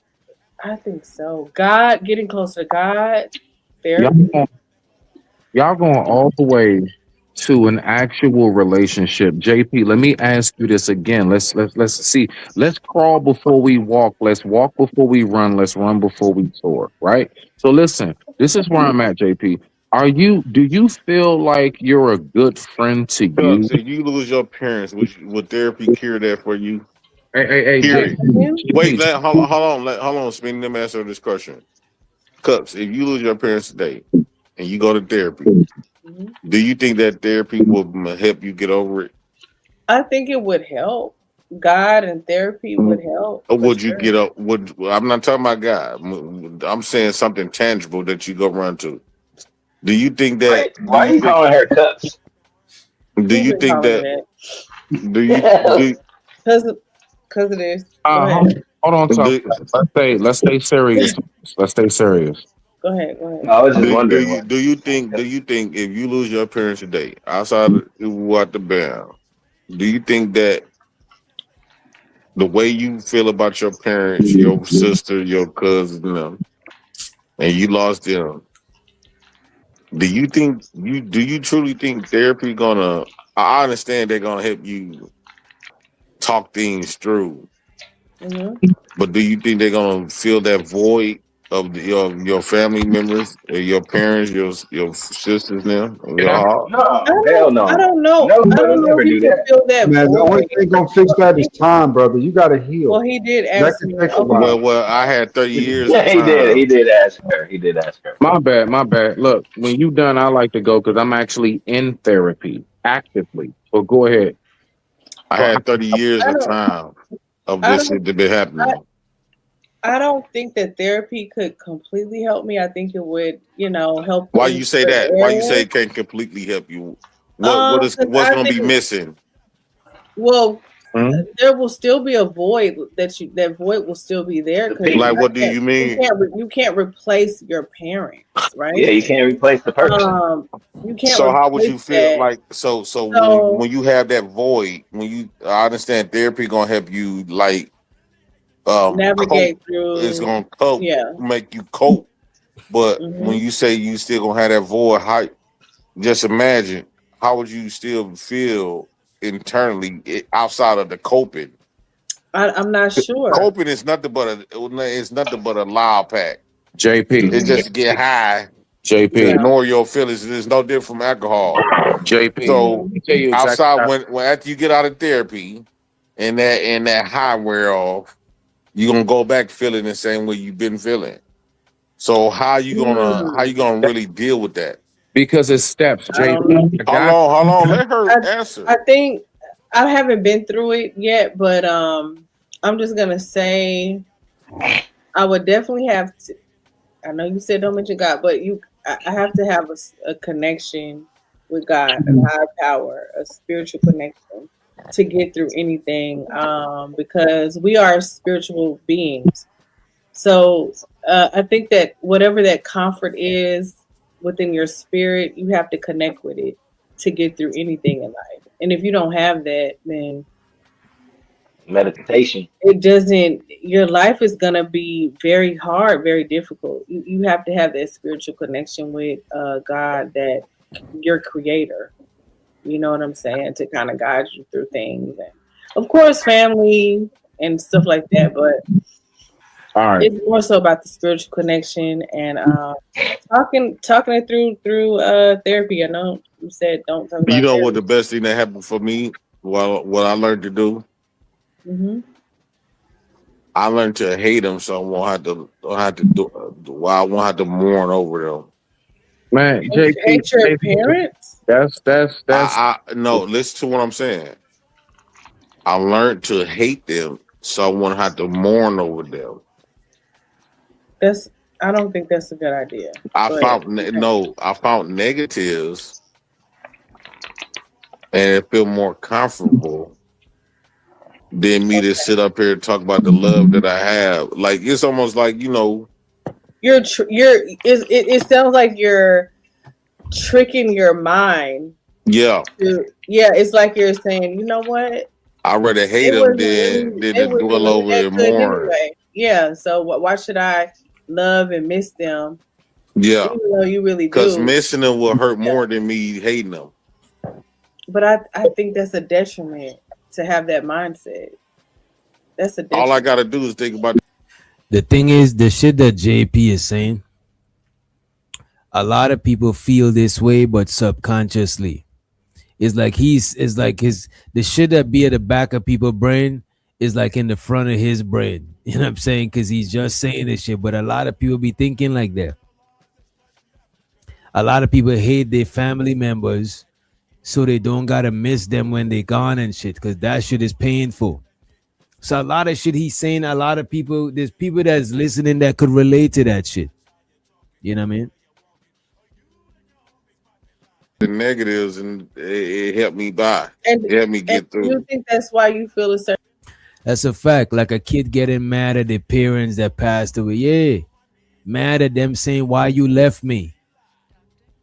Speaker 15: I think so. God, getting closer to God. Therapy.
Speaker 17: Y'all going all the way to an actual relationship. JP, let me ask you this again. Let's see. Let's crawl before we walk. Let's walk before we run. Let's run before we soar. Right? So listen, this is where I'm at, JP. Do you feel like you're a good friend to you?
Speaker 13: So if you lose your parents, would therapy cure that for you?
Speaker 17: Hey,
Speaker 13: Period. Wait,
Speaker 17: JP.
Speaker 13: hold on. Spin them answer this question. Cups, if you lose your parents today and you go to therapy, do you think that therapy will help you get over it?
Speaker 15: I think it would help. God and therapy would help.
Speaker 13: Or would you get up? I'm not talking about God. I'm saying something tangible that you go run to. Do you think that?
Speaker 19: Why are you calling her cups?
Speaker 13: Do you think that? Do you?
Speaker 15: Because it is.
Speaker 17: Hold on, talk. Let's stay serious. Let's stay serious.
Speaker 15: Go ahead.
Speaker 19: I was just wondering.
Speaker 13: Do you think if you lose your parents today, outside of what the band, do you think that the way you feel about your parents, your sister, your cousin, and you lost them, do you truly think therapy gonna? I understand they're gonna help you talk things through, but do you think they're gonna fill that void of your family members, your parents, your sisters now?
Speaker 19: No, hell no.
Speaker 15: I don't know.
Speaker 19: No,
Speaker 15: I don't know
Speaker 19: never
Speaker 15: if
Speaker 19: do
Speaker 15: he can
Speaker 19: that.
Speaker 15: feel that.
Speaker 16: Man, the only thing gonna fix that is time, brother. You gotta heal.
Speaker 15: Well, he did
Speaker 16: That
Speaker 15: ask
Speaker 16: can
Speaker 15: me.
Speaker 16: take a while.
Speaker 13: Well, I had 30 years.
Speaker 19: Yeah, he did. He did ask her.
Speaker 17: My bad. Look, when you done, I like to go because I'm actually in therapy actively. So go ahead.
Speaker 13: I had 30 years of time of this shit to be happening.
Speaker 15: I don't think that therapy could completely help me. I think it would, help.
Speaker 13: Why you say that? Why you say it can't completely help you? What's gonna be missing?
Speaker 15: Well, there will still be a void that void will still be there.
Speaker 13: Like, what do you mean?
Speaker 15: You can't replace your parents, right?
Speaker 19: Yeah, you can't replace the person.
Speaker 15: You can't.
Speaker 13: So how would you feel
Speaker 15: that.
Speaker 13: like? So when you have that void, I understand therapy gonna help you like
Speaker 15: navigate
Speaker 13: cope.
Speaker 15: through.
Speaker 13: It's gonna cope, make you cope. But when you say you still gonna have that void, just imagine how would you still feel internally outside of the coping?
Speaker 15: I'm not sure.
Speaker 13: Coping is nothing but a loud pack.
Speaker 17: JP.
Speaker 13: It just get high.
Speaker 17: JP.
Speaker 13: Ignore your feelings. It's no different from alcohol.
Speaker 17: JP.
Speaker 13: So outside,
Speaker 17: exactly
Speaker 13: when after you get out of therapy and that high wear off, you're gonna go back feeling the same way you've been feeling. So how you gonna really deal with that?
Speaker 17: Because it's steps, JP.
Speaker 13: Hold on. Let her answer.
Speaker 15: I think I haven't been through it yet, but I'm just gonna say I would definitely have to. I know you said don't mention God, but I have to have a connection with God, a higher power, a spiritual connection. to get through anything, because we are spiritual beings. So I think that whatever that comfort is within your spirit, you have to connect with it to get through anything in life. And if you don't have that, then
Speaker 19: Meditation.
Speaker 15: it doesn't, your life is going to be very hard, very difficult. You have to have that spiritual connection with God, that your creator, you know what I'm saying, to kind of guide you through things. And of course, family and stuff like that, but
Speaker 17: All right.
Speaker 15: it's more so about the spiritual connection and talking it through therapy. I know you said don't talk
Speaker 13: You
Speaker 15: about
Speaker 13: know what
Speaker 15: therapy.
Speaker 13: the best thing that happened for me? Well, what I learned to do, I learned to hate them, so I won't have to do. Well, I won't have to mourn over them.
Speaker 17: Man, JP,
Speaker 15: Hate your parents?
Speaker 17: that's
Speaker 13: No. Listen to what I'm saying. I learned to hate them, so I won't have to mourn over them.
Speaker 15: I don't think that's a good idea.
Speaker 13: I
Speaker 15: But
Speaker 13: found negatives, and it feel more comfortable than me to sit up here and talk about the love that I have. Like it's almost like
Speaker 15: it sounds like you're tricking your mind.
Speaker 13: yeah.
Speaker 15: It's like you're saying, you know what?
Speaker 13: I'd rather hate them than to dwell over and mourn.
Speaker 15: Anyway. Yeah. So why should I love and miss them?
Speaker 13: Yeah,
Speaker 15: even though you really
Speaker 13: because
Speaker 15: do.
Speaker 13: missing them will hurt more than me hating them.
Speaker 15: But I think that's a detriment to have that mindset. That's a detriment.
Speaker 13: All I gotta do is think about.
Speaker 7: The thing is, the shit that JP is saying, a lot of people feel this way, but subconsciously. It's like the shit that be at the back of people's brain is like in the front of his brain. You know what I'm saying? Because he's just saying this shit. But a lot of people be thinking like that. A lot of people hate their family members, so they don't gotta miss them when they gone and shit, because that shit is painful. So a lot of shit he's saying, a lot of people, there's people that's listening that could relate to that shit. You know what I mean?
Speaker 13: The negatives, and it helped me
Speaker 15: And
Speaker 13: it helped me get through.
Speaker 15: you think that's why you feel a certain?
Speaker 7: That's a fact. Like a kid getting mad at their parents that passed away. Yeah. Mad at them saying, why you left me?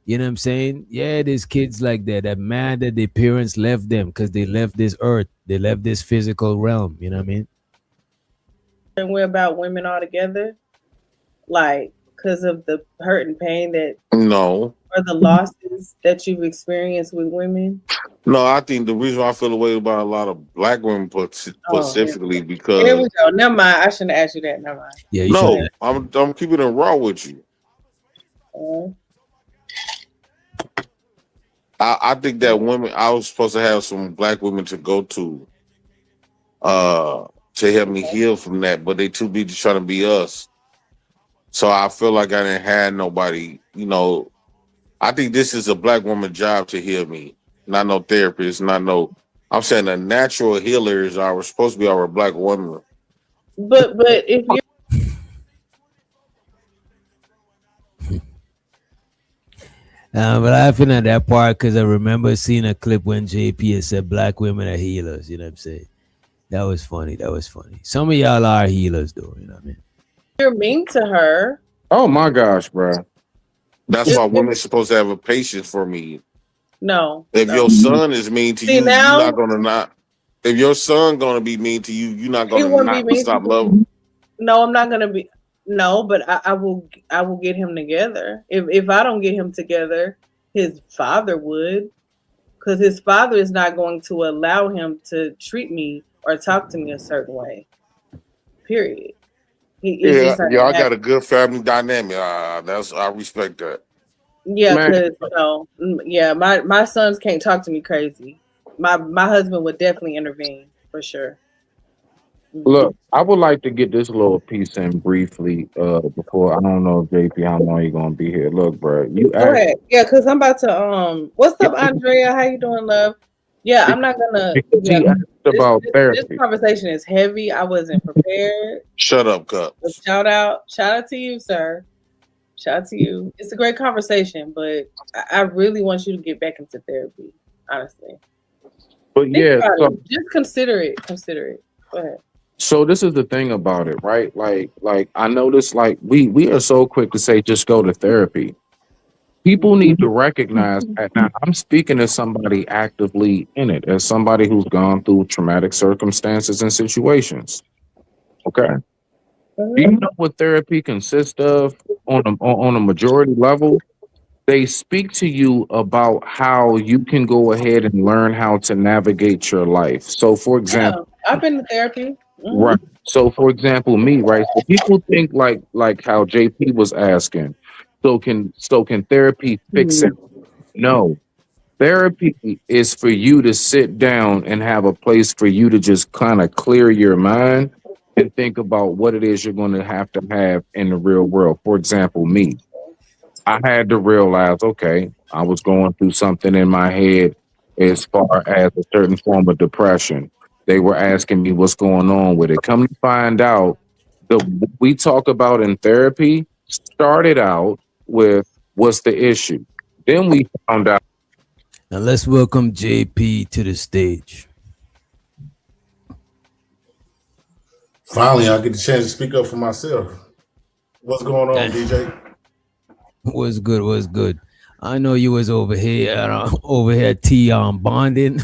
Speaker 7: You know what I'm saying? Yeah, there's kids like that mad that their parents left them because they left this earth. They left this physical realm. You know what I mean?
Speaker 15: Way about women altogether, like because of the hurt and pain that
Speaker 13: No.
Speaker 15: or the losses that you've experienced with women.
Speaker 13: No, I think the reason why I feel the way about a lot of black women specifically because
Speaker 15: Here we go. Never mind. I shouldn't ask you that. Never mind.
Speaker 7: Yeah,
Speaker 13: no, I'm keeping it raw with you. I think that women, I was supposed to have some black women to go to help me heal from that, but they too busy trying to be us. So I feel like I didn't have nobody, I think this is a black woman job to heal me, not no therapist, I'm saying the natural healers are supposed to be our black women.
Speaker 15: But if you
Speaker 7: I'm laughing at that part because I remember seeing a clip when JP had said black women are healers. You know what I'm saying? That was funny. Some of y'all are healers, though. You know what I mean?
Speaker 15: you're mean to her.
Speaker 17: Oh my gosh, bro.
Speaker 13: That's why women are supposed to have a patience for me.
Speaker 15: No.
Speaker 13: If your son is mean to you,
Speaker 15: now,
Speaker 13: you're not gonna not. If your son gonna be mean to you, you're not gonna not stop loving.
Speaker 15: No, I'm not gonna be. No, but I will get him together. If I don't get him together, his father would, because his father is not going to allow him to treat me or talk to me a certain way. Period.
Speaker 13: Y'all got a good family dynamic. I respect that.
Speaker 15: Yeah, because my sons can't talk to me crazy. My husband would definitely intervene for sure.
Speaker 17: Look, I would like to get this little piece in briefly before. I don't know if JP how long you gonna be here. Look, bro, you
Speaker 15: Go ahead. Yeah, because I'm about to what's up, Andrea? How you doing, love? Yeah, I'm not gonna
Speaker 17: about therapy.
Speaker 15: This conversation is heavy. I wasn't prepared.
Speaker 13: Shut up, Cup.
Speaker 15: Shout out to you, sir. Shout out to you. It's a great conversation, but I really want you to get back into therapy, honestly.
Speaker 17: But
Speaker 15: Think
Speaker 17: yeah,
Speaker 15: about
Speaker 17: so
Speaker 15: it. Just consider it. Consider it. Go ahead.
Speaker 17: so this is the thing about it, right? Like I notice like we are so quick to say just go to therapy. People need to recognize that. Now I'm speaking as somebody actively in it, as somebody who's gone through traumatic circumstances and situations. Okay. Do you know what therapy consists of on a majority level? They speak to you about how you can go ahead and learn how to navigate your life. So for
Speaker 15: Yeah,
Speaker 17: example,
Speaker 15: I've been to therapy.
Speaker 17: right. So for example, me, right? So people think like how JP was asking. So can therapy fix it? No. Therapy is for you to sit down and have a place for you to just kind of clear your mind and think about what it is you're going to have in the real world. For example, me, I had to realize, okay, I was going through something in my head as far as a certain form of depression. They were asking me what's going on with it. Come to find out, the we talk about in therapy started out with what's the issue. Then we found out.
Speaker 7: Now let's welcome JP to the stage.
Speaker 20: Finally, I get the chance to speak up for myself. What's going on, DJ?
Speaker 7: What's good? What's good? I know you was over here T bonding.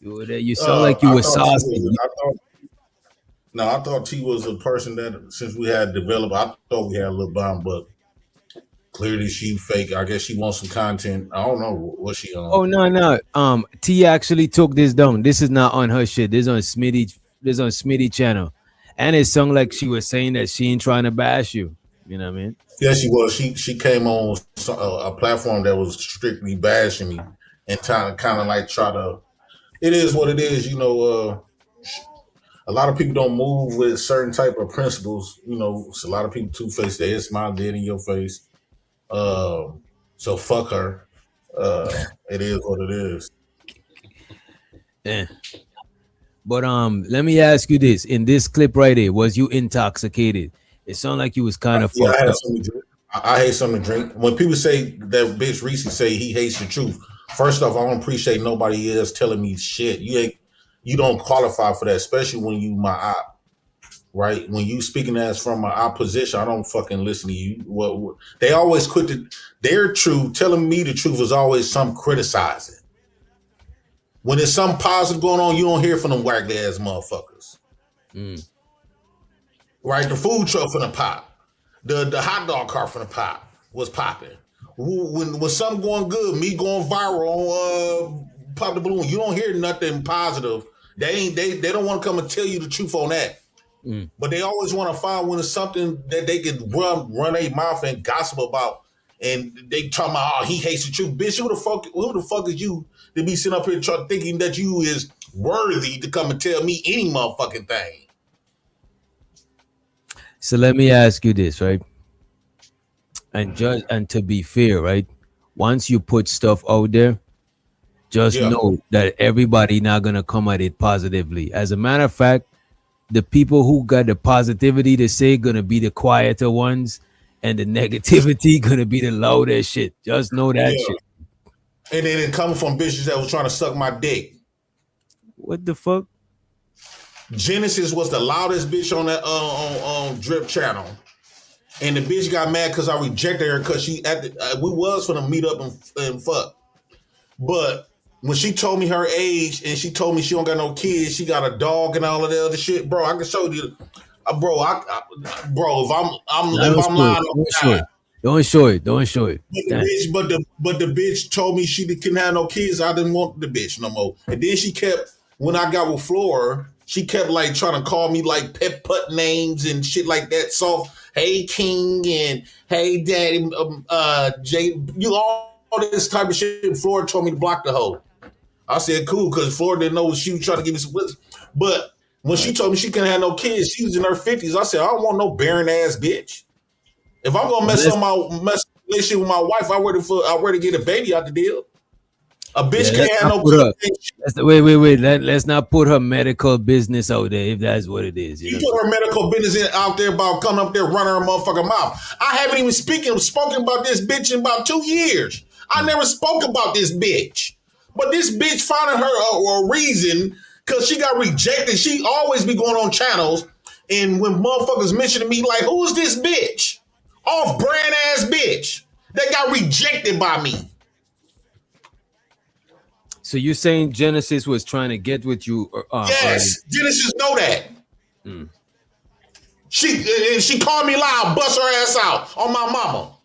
Speaker 7: You were there. You sound like you
Speaker 20: I
Speaker 7: were
Speaker 20: thought T
Speaker 7: saucy.
Speaker 20: was. I thought T was a person that since we had developed, I thought we had a little bond, but clearly she fake. I guess she wants some content. I don't know what she on.
Speaker 7: Oh no. T actually took this down. This is not on her shit. This is on Smitty. This is on Smitty channel, and it sounded like she was saying that she ain't trying to bash you. You know what I mean?
Speaker 20: Yeah, she was. She came on a platform that was strictly bashing me and kind of like try to. It is what it is, you know. A lot of people don't move with certain type of principles. You know, it's a lot of people two-faced. They smile dead in your face. So fuck her. It is what it is.
Speaker 7: Yeah. But let me ask you this: in this clip right here, was you intoxicated? It sounded like you was kind of
Speaker 20: Yeah,
Speaker 7: fucked
Speaker 20: I had
Speaker 7: up.
Speaker 20: something to drink. I hate something to drink. When people say that bitch Reese say he hates the truth, first off, I don't appreciate nobody else telling me shit. You don't qualify for that, especially when you my op, right? When you speaking as from my opposition, I don't fucking listen to you. What they always quit their truth, telling me the truth is always some criticizing. When there's something positive going on, you don't hear from them waggly ass motherfuckers. Right? The food truck from the pop. The hot dog cart from the pop was popping. When something going good, me going viral on Pop the Balloon, you don't hear nothing positive. They don't want to come and tell you the truth on that. But they always want to find when it's something that they can run a mouth and gossip about. And they talking about, oh, he hates the truth. Bitch, who the fuck is you to be sitting up here thinking that you is worthy to come and tell me any motherfucking thing?
Speaker 7: So let me ask you this, right? And to be fair, right? Once you put stuff out there, just know that everybody not gonna come at it positively. As a matter of fact, the people who got the positivity to say gonna be the quieter ones, and the negativity gonna be the louder shit. Just know that shit.
Speaker 20: And then it coming from bitches that was trying to suck my dick.
Speaker 7: What the fuck?
Speaker 20: Genesis was the loudest bitch on that on Drip channel, and the bitch got mad because I rejected her because we was gonna meet up and fuck, but when she told me her age and she told me she don't got no kids, she got a dog and all of the other shit, bro. I can show you, bro. Bro, if I'm lying,
Speaker 7: don't show it.
Speaker 20: But the bitch told me she couldn't have no kids. I didn't want the bitch no more. And then she kept, when I got with Flora, she kept like trying to call me like pet put names and shit like that. Soft, hey King and hey Daddy, Jay, you all this type of shit. Flora told me to block the hoe. I said cool because Flora didn't know she was trying to give me some pussy. But when she told me she couldn't have no kids, she was in her 50s. I said I don't want no barren ass bitch. If I'm gonna mess relationship with my wife, I were to get a baby out the deal. A bitch can't have no.
Speaker 7: Wait. Let's not put her medical business out there if that's what it is.
Speaker 20: You put her medical business out there about coming up there running her motherfucking mouth. I haven't even spoken about this bitch in about 2 years. I never spoke about this bitch. But this bitch finding her a reason because she got rejected. She always be going on channels, and when motherfuckers mention me, like, who is this bitch? Off brand ass bitch that got rejected by me.
Speaker 7: So you're saying Genesis was trying to get with you?
Speaker 20: Yes, Genesis know that. She called me loud, bust her ass out on my mama.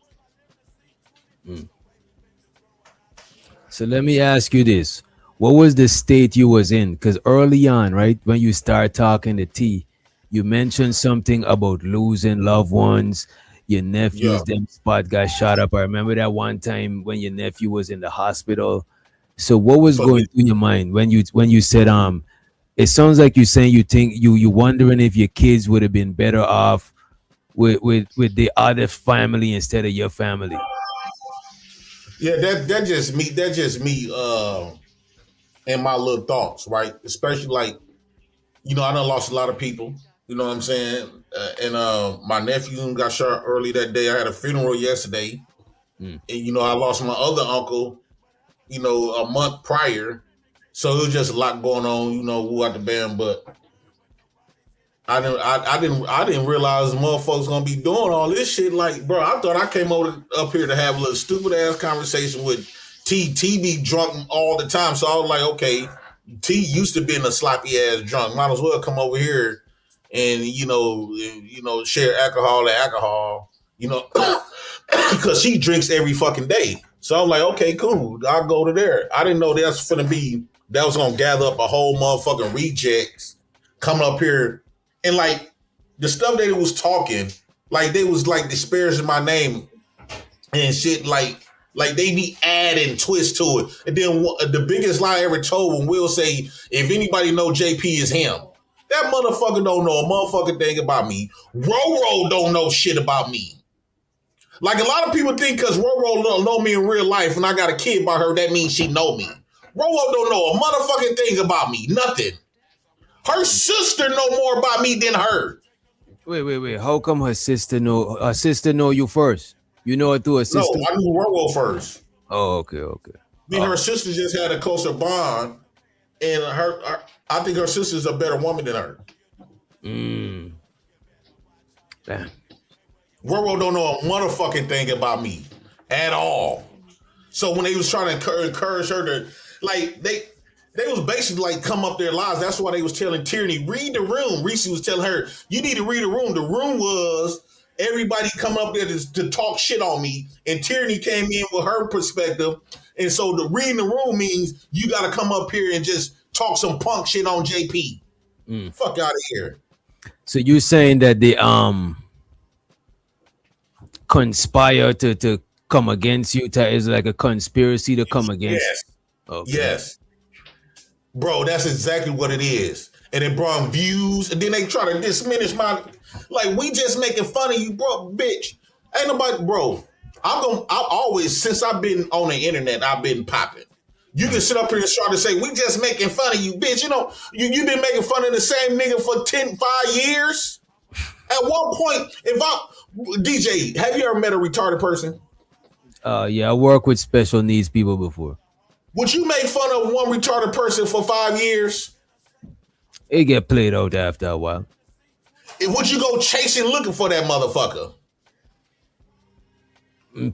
Speaker 7: So let me ask you this. What was the state you was in? Because early on, right, when you start talking to T, you mentioned something about losing loved ones. Your nephews, them spot got shot up. I remember that one time when your nephew was in the hospital. So what was going through your mind when you said it sounds like you're saying you think you wondering if your kids would have been better off with the other family instead of your family.
Speaker 20: Yeah, that just me. That just me. And my little thoughts, right? Especially like, I done lost a lot of people. You know what I'm saying? And my nephew got shot early that day. I had a funeral yesterday, and I lost my other uncle. A month prior. So it was just a lot going on. Who out the band, but I didn't realize motherfuckers gonna be doing all this shit. Like, bro, I thought I came up here to have a little stupid ass conversation with T. T be drunk all the time. So I was like, okay, T used to being a sloppy ass drunk. Might as well come over here and share alcohol, because she drinks every fucking day. So I was like, okay, cool. I'll go to there. I didn't know that was gonna gather up a whole motherfucking rejects coming up here. And like the stuff that it was talking, like they was like disparaging my name and shit, like they be adding twists to it. And then the biggest lie I ever told when Will say, if anybody know JP is him. That motherfucker don't know a motherfucking thing about me. Roro don't know shit about me. Like a lot of people think because Roro don't know me in real life and I got a kid by her, that means she know me. Roro don't know a motherfucking thing about me. Nothing. Her sister know more about me than her.
Speaker 7: Wait. How come her sister know? Her sister know you first. You know her through her sister.
Speaker 20: No, I knew Roro first.
Speaker 7: Oh, okay.
Speaker 20: Me and her sister just had a closer bond, and I think her sister's a better woman than her.
Speaker 7: Damn.
Speaker 20: Roro don't know a motherfucking thing about me at all. So when they was trying to encourage her to, like, they was basically like come up their lives. That's why they was telling Tierney, read the room. Reese was telling her, you need to read the room. The room was everybody come up there to talk shit on me. And Tierney came in with her perspective. And so the reading the room means you got to come up here and just talk some punk shit on JP. Fuck out of here.
Speaker 7: So you're saying that they conspire to come against you? Is like a conspiracy to come against?
Speaker 20: Yes.
Speaker 7: Okay.
Speaker 20: Yes. Bro, that's exactly what it is. And it brought views, and then they try to diminish my, like, we just making fun of you, bro, bitch. Ain't nobody, bro. I always, since I've been on the internet, I've been popping. You can sit up here and try to say, we just making fun of you, bitch. You've been making fun of the same nigga for 5 years. At one point, DJ, have you ever met a retarded person?
Speaker 7: Yeah, I work with special needs people before.
Speaker 20: Would you make fun of one retarded person for 5 years?
Speaker 7: It get played out after a while.
Speaker 20: Would you go chasing looking for that motherfucker?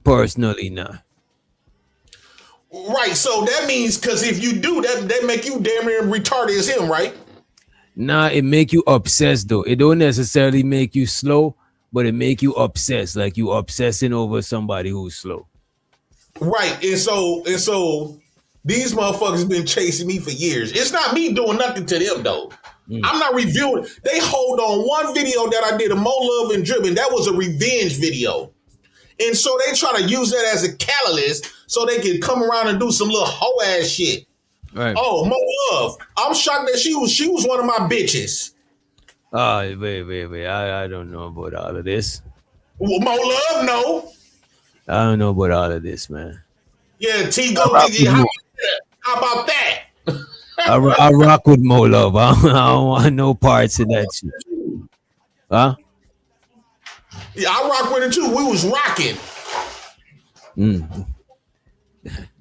Speaker 7: Personally, nah.
Speaker 20: Right, so that means because if you do that make you damn near retarded as him, right?
Speaker 7: Nah, it make you obsessed though. It don't necessarily make you slow, but it make you obsessed, like you obsessing over somebody who's slow.
Speaker 20: Right, and so these motherfuckers been chasing me for years. It's not me doing nothing to them though. I'm not reviewing. They hold on one video that I did of Mo Love and Dribbin. That was a revenge video. And so they try to use that as a catalyst so they can come around and do some little hoe ass shit.
Speaker 7: Right.
Speaker 20: Oh, Mo Love. I'm shocked that she was one of my bitches.
Speaker 7: Wait. I don't know about all of this.
Speaker 20: Well, Mo Love, no.
Speaker 7: I don't know about all of this, man.
Speaker 20: Yeah, T go how about that?
Speaker 7: I rock with Mo Love. I don't want no parts of that shit. Huh?
Speaker 20: Yeah, I rock with her too. We was rocking.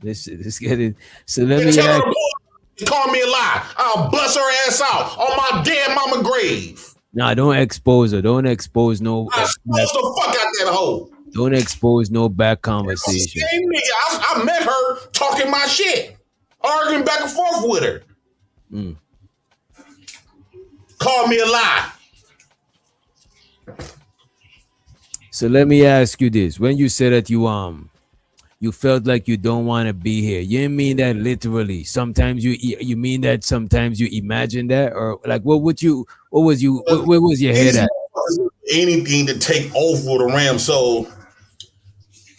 Speaker 7: Let's get it. So let me
Speaker 20: Tell
Speaker 7: ask.
Speaker 20: her, boy, call me a lie. I'll bust her ass out on my dead mama grave.
Speaker 7: Nah, don't expose her. Don't expose no.
Speaker 20: I smashed the fuck out that hoe.
Speaker 7: Don't expose no back conversation.
Speaker 20: Same nigga. I met her talking my shit, arguing back and forth with her.
Speaker 7: Mm.
Speaker 20: Call me a lie.
Speaker 7: So let me ask you this: when you said that you felt like you don't want to be here, you didn't mean that literally. Sometimes you mean that. Sometimes you imagine that, or like what was your head at?
Speaker 20: Anything to take over the Rams. So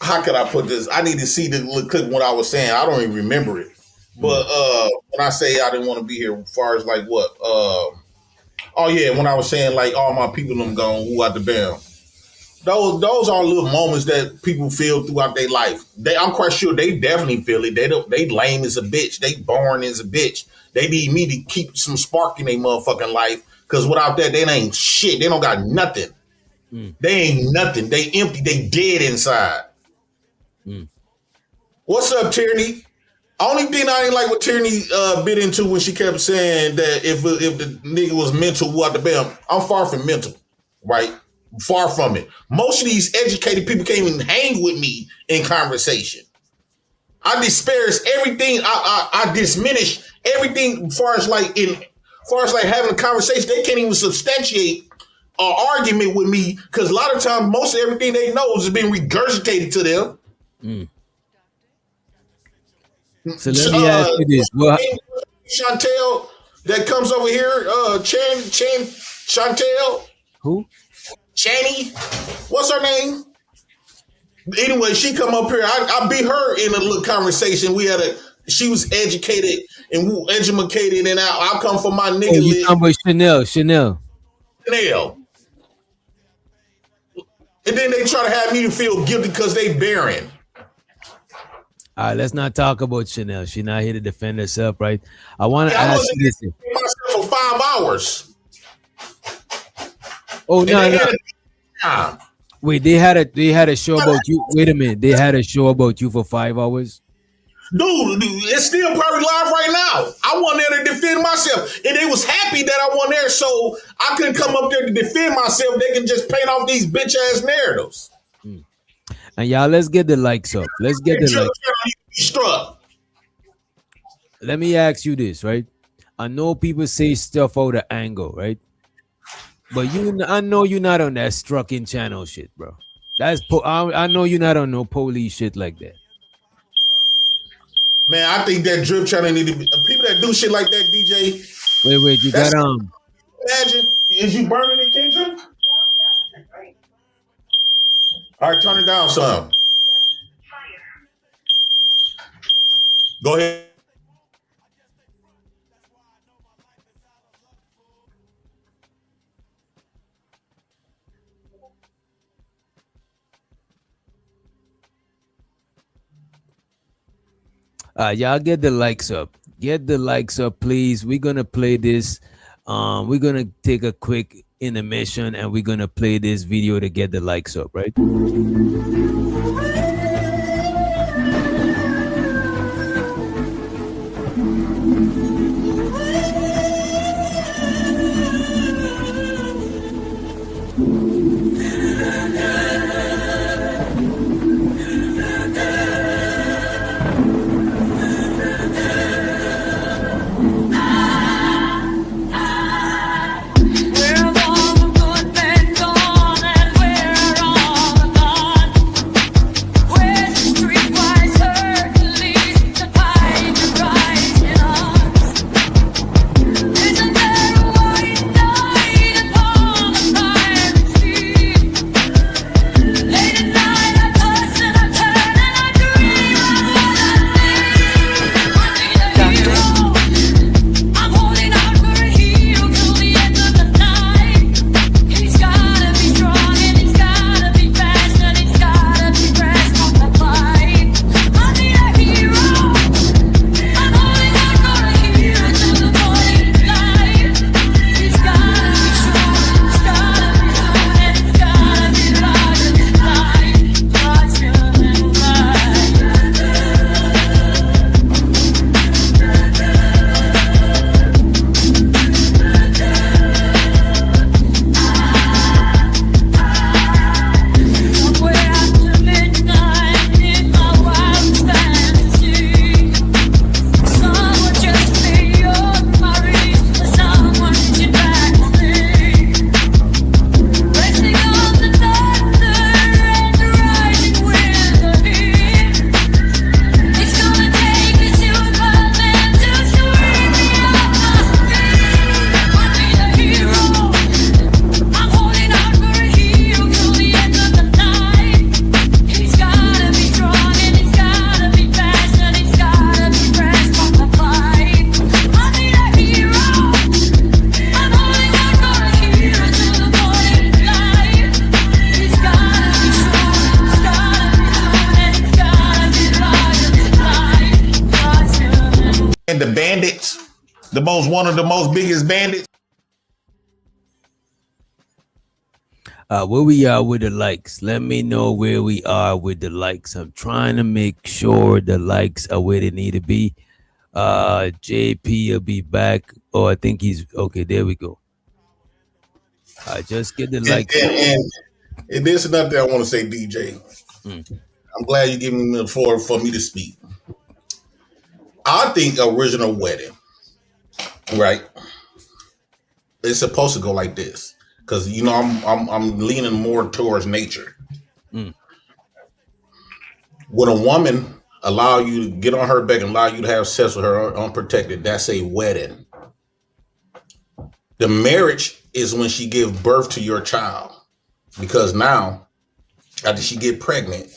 Speaker 20: how could I put this? I need to see the little clip what I was saying. I don't even remember it. But when I say I didn't want to be here, as far as like what? Oh yeah, when I was saying like all my people them gone, who out the band. Those are little moments that people feel throughout their life. I'm quite sure they definitely feel it. They lame as a bitch. They boring as a bitch. They need me to keep some spark in their motherfucking life. Cause without that, they ain't shit. They don't got nothing. They ain't nothing. They empty. They dead inside. What's up, Tierney? Only thing I ain't like what Tierney bit into when she kept saying that if the nigga was mental, what the bam? I'm far from mental, right? Far from it. Most of these educated people can't even hang with me in conversation. I disparage everything. I diminish everything as far as like having a conversation. They can't even substantiate an argument with me because a lot of times most of everything they know is being regurgitated to them.
Speaker 7: So let me ask you this:
Speaker 20: Chantel that comes over here, Chantel.
Speaker 7: Who?
Speaker 20: Channy. What's her name? Anyway, she come up here. I beat her in a little conversation. She was educated and educated, and I come from my nigga.
Speaker 7: You talking about Chanel.
Speaker 20: And then they try to have me to feel guilty because they barren.
Speaker 7: All right, let's not talk about Chanel. She's not here to defend herself, right? I want to ask you this.
Speaker 20: Myself for 5 hours.
Speaker 7: Oh no! Wait, they had a show about you. Wait a minute, they had a show about you for 5 hours.
Speaker 20: Dude, it's still probably live right now. I went there to defend myself, and they was happy that I went there, so I couldn't come up there to defend myself. They can just paint off these bitch ass narratives.
Speaker 7: And y'all, let's get the likes up. Let's get the likes. Let me ask you this, right? I know people say stuff out of angle, right? But I know you're not on that Strucking channel shit, bro. I know you're not on no police shit like that.
Speaker 20: Man, I think that drip channel need to be people that do shit like that, DJ.
Speaker 7: Wait, you got
Speaker 20: Imagine, is you burning it, Kendra? All right, turn it down some. Go ahead.
Speaker 7: Y'all get the likes up. Get the likes up, please. We're gonna play this. We're gonna take a quick intermission and we're gonna play this video to get the likes up, right?
Speaker 20: the bandits, one of the most biggest bandits.
Speaker 7: Where we are with the likes. Let me know where we are with the likes. I'm trying to make sure the likes are where they need to be. JP will be back. Oh, I think he's okay. There we go. Just get the likes.
Speaker 20: And there's another thing I want to say, DJ. I'm glad you're giving me the floor for me to speak. I think original wedding, right? It's supposed to go like this. Because I'm leaning more towards nature. When a woman allow you to get on her back and allow you to have sex with her unprotected, that's a wedding. The marriage is when she gives birth to your child. Because now, after she get pregnant,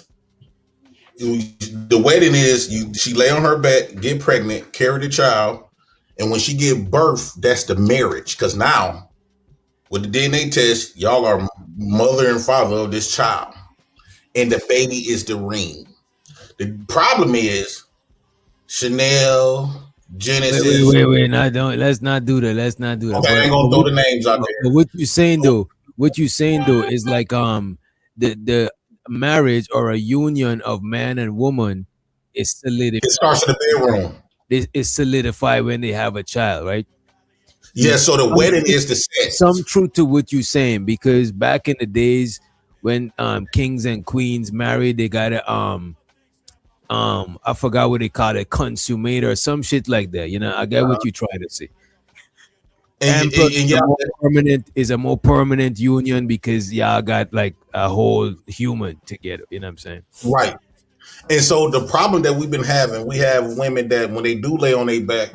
Speaker 20: the wedding is she lay on her back, get pregnant, carry the child, and when she give birth, that's the marriage. Because now, with the DNA test, y'all are mother and father of this child. And the baby is the ring. The problem is Chanel, Genesis.
Speaker 7: Wait. No, don't. Let's not do that.
Speaker 20: Okay, I ain't gonna throw the names out there.
Speaker 7: But what you saying though is like the marriage or a union of man and woman is solidified.
Speaker 20: It starts in the bedroom.
Speaker 7: It's solidified when they have a child, right?
Speaker 20: Yeah, so the wedding is the sex.
Speaker 7: Some truth to what you're saying, because back in the days when kings and queens married, they got a I forgot what they call it, consummate or some shit like that. I get what you're trying to say. And is a more permanent union because y'all got like a whole human together. You know what I'm saying?
Speaker 20: Right. And so the problem that we've been having, we have women that when they do lay on their back,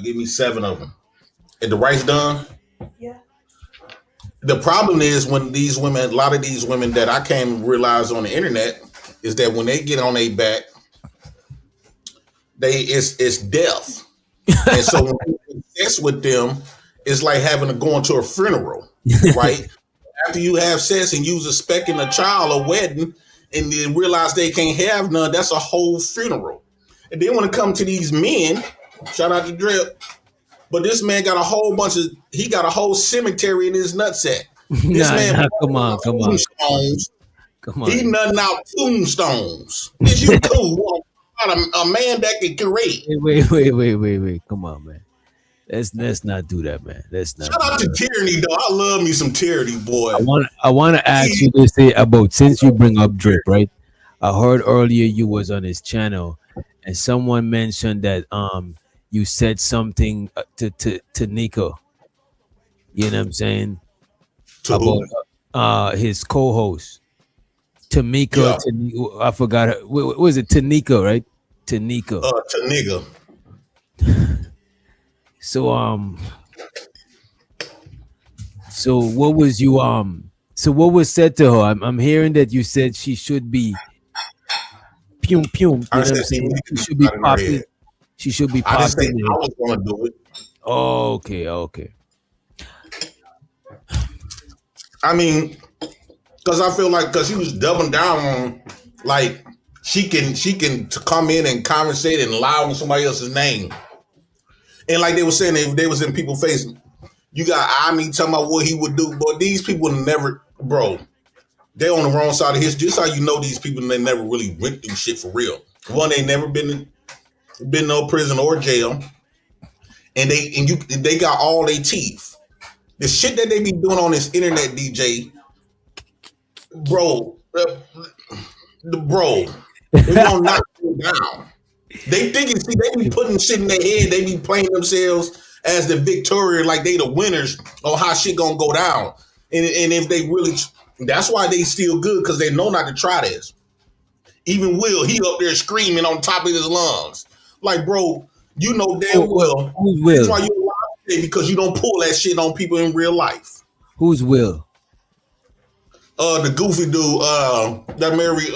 Speaker 20: give me 7 of them. And the rice done? Yeah. The problem is when these women, a lot of these women that I came to realize on the internet, is that when they get on their back, it's death. And so when you have sex with them, it's like having to go into a funeral, right? After you have sex and you're expecting a child, a wedding, and then realize they can't have none, that's a whole funeral. And then when it comes to these men, shout out to Drip, but this man got a whole he got a whole cemetery in his nutsack. This
Speaker 7: come on.
Speaker 20: He nutting out tombstones. Is you cool? A man that can create.
Speaker 7: Wait. Come on, man. Let's not do that, man.
Speaker 20: Shout out to Tyranny, though. I love me some Tyranny, boy.
Speaker 7: I want to ask you this about, since you bring up Drip, right? I heard earlier you was on his channel, and someone mentioned that you said something to Nico. You know what I'm saying? About his co-host. Tamika, yeah. I forgot. What was it? Tanika, right? Tanika.
Speaker 20: Tanika.
Speaker 7: So what was you so what was said to her? I'm hearing that you said she should be pum. You know what I'm saying? She should be popping. She should be popping. I just think I was gonna do it. Oh, okay.
Speaker 20: I mean, because I feel like because he was doubling down on like she can come in and conversate and lie on somebody else's name. And like they were saying, they was in people's face. You got Ami talking about what he would do, but these people never, bro. They on the wrong side of history. This is how you know these people. They never really went through shit for real. One, they never been no prison or jail, and they got all their teeth. The shit that they be doing on this internet, DJ, bro, they gonna knock you down. They thinking, see, they be putting shit in their head. They be playing themselves as the victorious, like they the winners on how shit gonna go down. And if they really, that's why they still good, because they know not to try this. Even Will, he up there screaming on top of his lungs. Like, bro, you know damn well.
Speaker 7: Who's Will?
Speaker 20: That's why you alive today, because you don't pull that shit on people in real life.
Speaker 7: Who's Will?
Speaker 20: The goofy dude, that married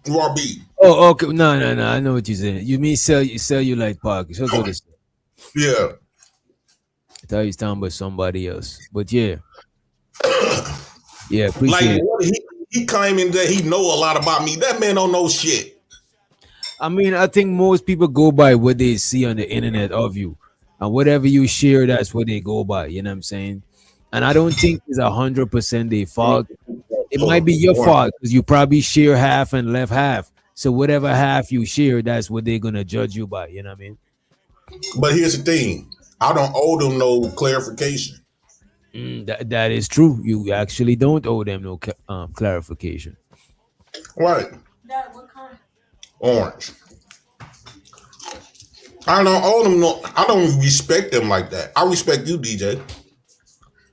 Speaker 20: Raw B.
Speaker 7: Oh, okay. No. I know what you're saying. You mean sell you like pockets. That's what it's.
Speaker 20: Yeah.
Speaker 7: I thought he was talking about somebody else. But yeah. Appreciate
Speaker 20: like,
Speaker 7: it.
Speaker 20: He claiming that he know a lot about me. That man don't know shit.
Speaker 7: I mean, I think most people go by what they see on the internet of you, and whatever you share, that's what they go by. You know what I'm saying? And I don't think it's 100% their fault. It might be your fault because you probably share half and left half. So whatever half you share, that's what they're gonna judge you by. You know what I mean?
Speaker 20: But here's the thing: I don't owe them no clarification.
Speaker 7: That is true. You actually don't owe them no clarification.
Speaker 20: Right. Orange. I don't owe them no. I don't respect them like that. I respect you, DJ.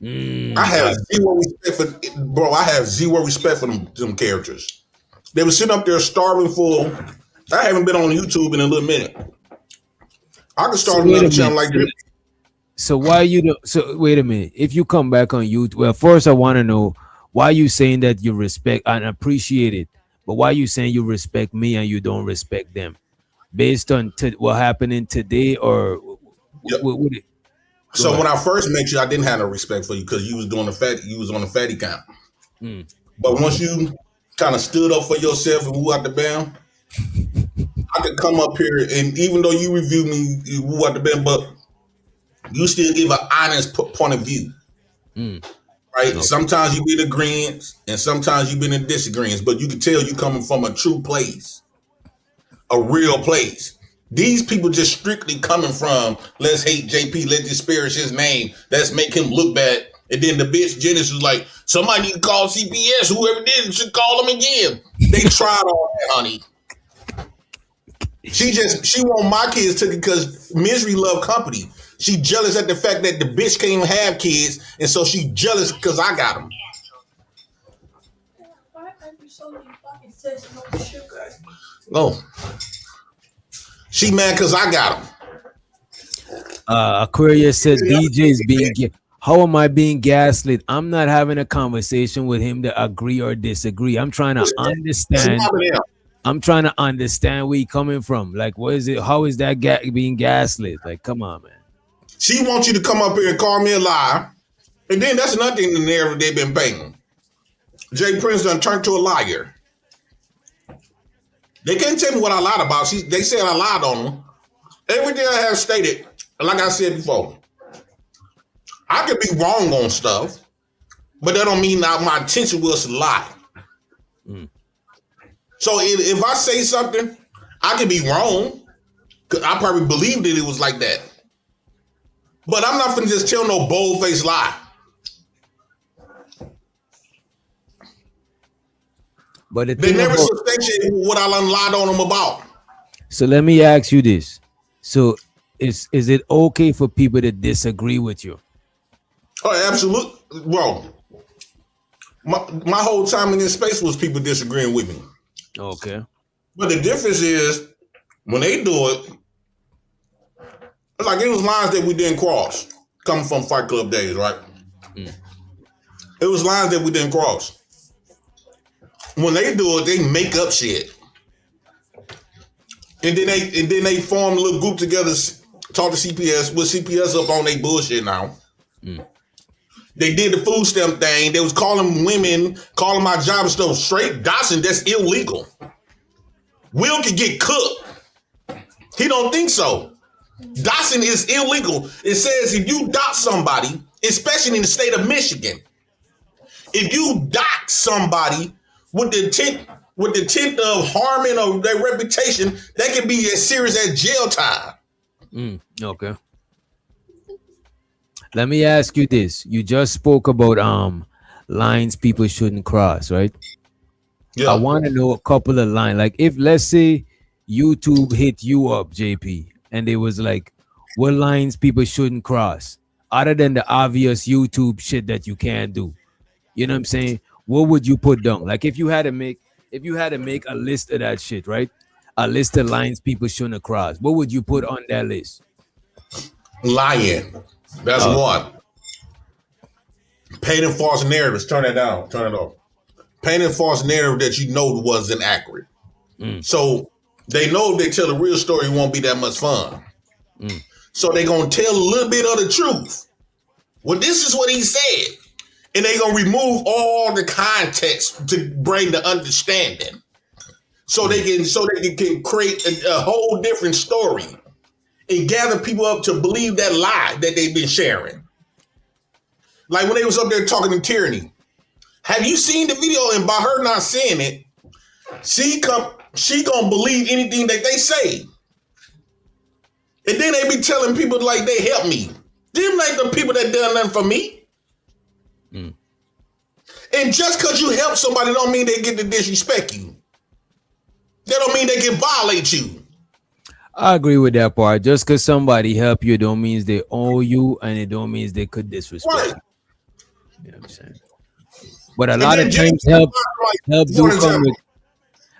Speaker 20: I have zero respect for, bro. I have zero respect for them characters. They were sitting up there starving for. I haven't been on YouTube in a little minute. I could start another channel like this.
Speaker 7: So why you do, so wait a minute. If you come back on YouTube, well, first I want to know why you saying that you respect and appreciate it, but why you saying you respect me and you don't respect them, based on what happening today or what it?
Speaker 20: So when I first met you, I didn't have no respect for you because you was doing the fat. You was on the fatty count. But once you kind of stood up for yourself and woo out the band, I could come up here and even though you review me, you woo out the band, but you still give an honest point of view. Right? Okay. Sometimes you be in agreement and sometimes you been in disagreements, but you can tell you coming from a true place, a real place. These people just strictly coming from, let's hate JP, let's disparage his name, let's make him look bad. And then the bitch Janice was like, somebody need to call CPS, whoever did should call them again. They tried all that, honey. She want my kids to because misery love company. She jealous at the fact that the bitch can't even have kids, and so she jealous because I got them. Oh. She mad because I got them.
Speaker 7: Aquarius says DJ's being how am I being gaslit? I'm not having a conversation with him to agree or disagree. I'm trying to understand. I'm trying to understand where he coming from. Like, what is it? How is that being gaslit? Like, come on, man.
Speaker 20: She wants you to come up here and call me a liar. And then that's another thing in the narrative they've been banging. Jay Prince done turned to a liar. They can't tell me what I lied about. They said I lied on them. Everything I have stated, like I said before, I could be wrong on stuff, but that don't mean that my intention was to lie. So if I say something, I could be wrong, because I probably believed that it was like that. But I'm not finna just tell no bold-faced lie.
Speaker 7: But
Speaker 20: they never substantiated what I lied on them about.
Speaker 7: So let me ask you this. So is it okay for people to disagree with you?
Speaker 20: Oh, absolutely. Bro, my whole time in this space was people disagreeing with me.
Speaker 7: Okay.
Speaker 20: But the difference is when they do it, it's like it was lines that we didn't cross coming from Fight Club days, right? It was lines that we didn't cross. When they do it, they make up shit. And then they form a little group together, talk to CPS, with CPS up on their bullshit now. They did the food stamp thing. They was calling women, calling my job stuff straight Dotson. That's illegal. Will can get cooked. He don't think so. Dotson is illegal. It says if you dot somebody, especially in the state of Michigan, if you dot somebody with the intent of harming or their reputation, that can be as serious as jail time.
Speaker 7: Okay. Let me ask you this. You just spoke about lines people shouldn't cross, right? Yeah. I want to know a couple of lines. Like if let's say YouTube hit you up, JP, and it was like, what lines people shouldn't cross, other than the obvious YouTube shit that you can't do. You know what I'm saying? What would you put down? Like if you had to make a list of that shit, right? A list of lines people shouldn't cross. What would you put on that list?
Speaker 20: Lying. That's one. Painting false narratives. Turn that down. Turn it off. Painting false narrative that you know wasn't accurate. So they know if they tell a real story, it won't be that much fun. So they're going to tell a little bit of the truth. Well, this is what he said. And they're going to remove all the context to bring the understanding. so they can create a whole different story and gather people up to believe that lie that they've been sharing. Like when they was up there talking to Tyranny. Have you seen the video? And by her not saying it, she gonna believe anything that they say. And then they be telling people like they help me. Them like the people that done nothing for me. And just because you help somebody don't mean they get to disrespect you. That don't mean they can violate you.
Speaker 7: I agree with that part. Just because somebody help you don't means they owe you, and it don't means they could disrespect you. You know what I'm saying? But a lot of times help do come with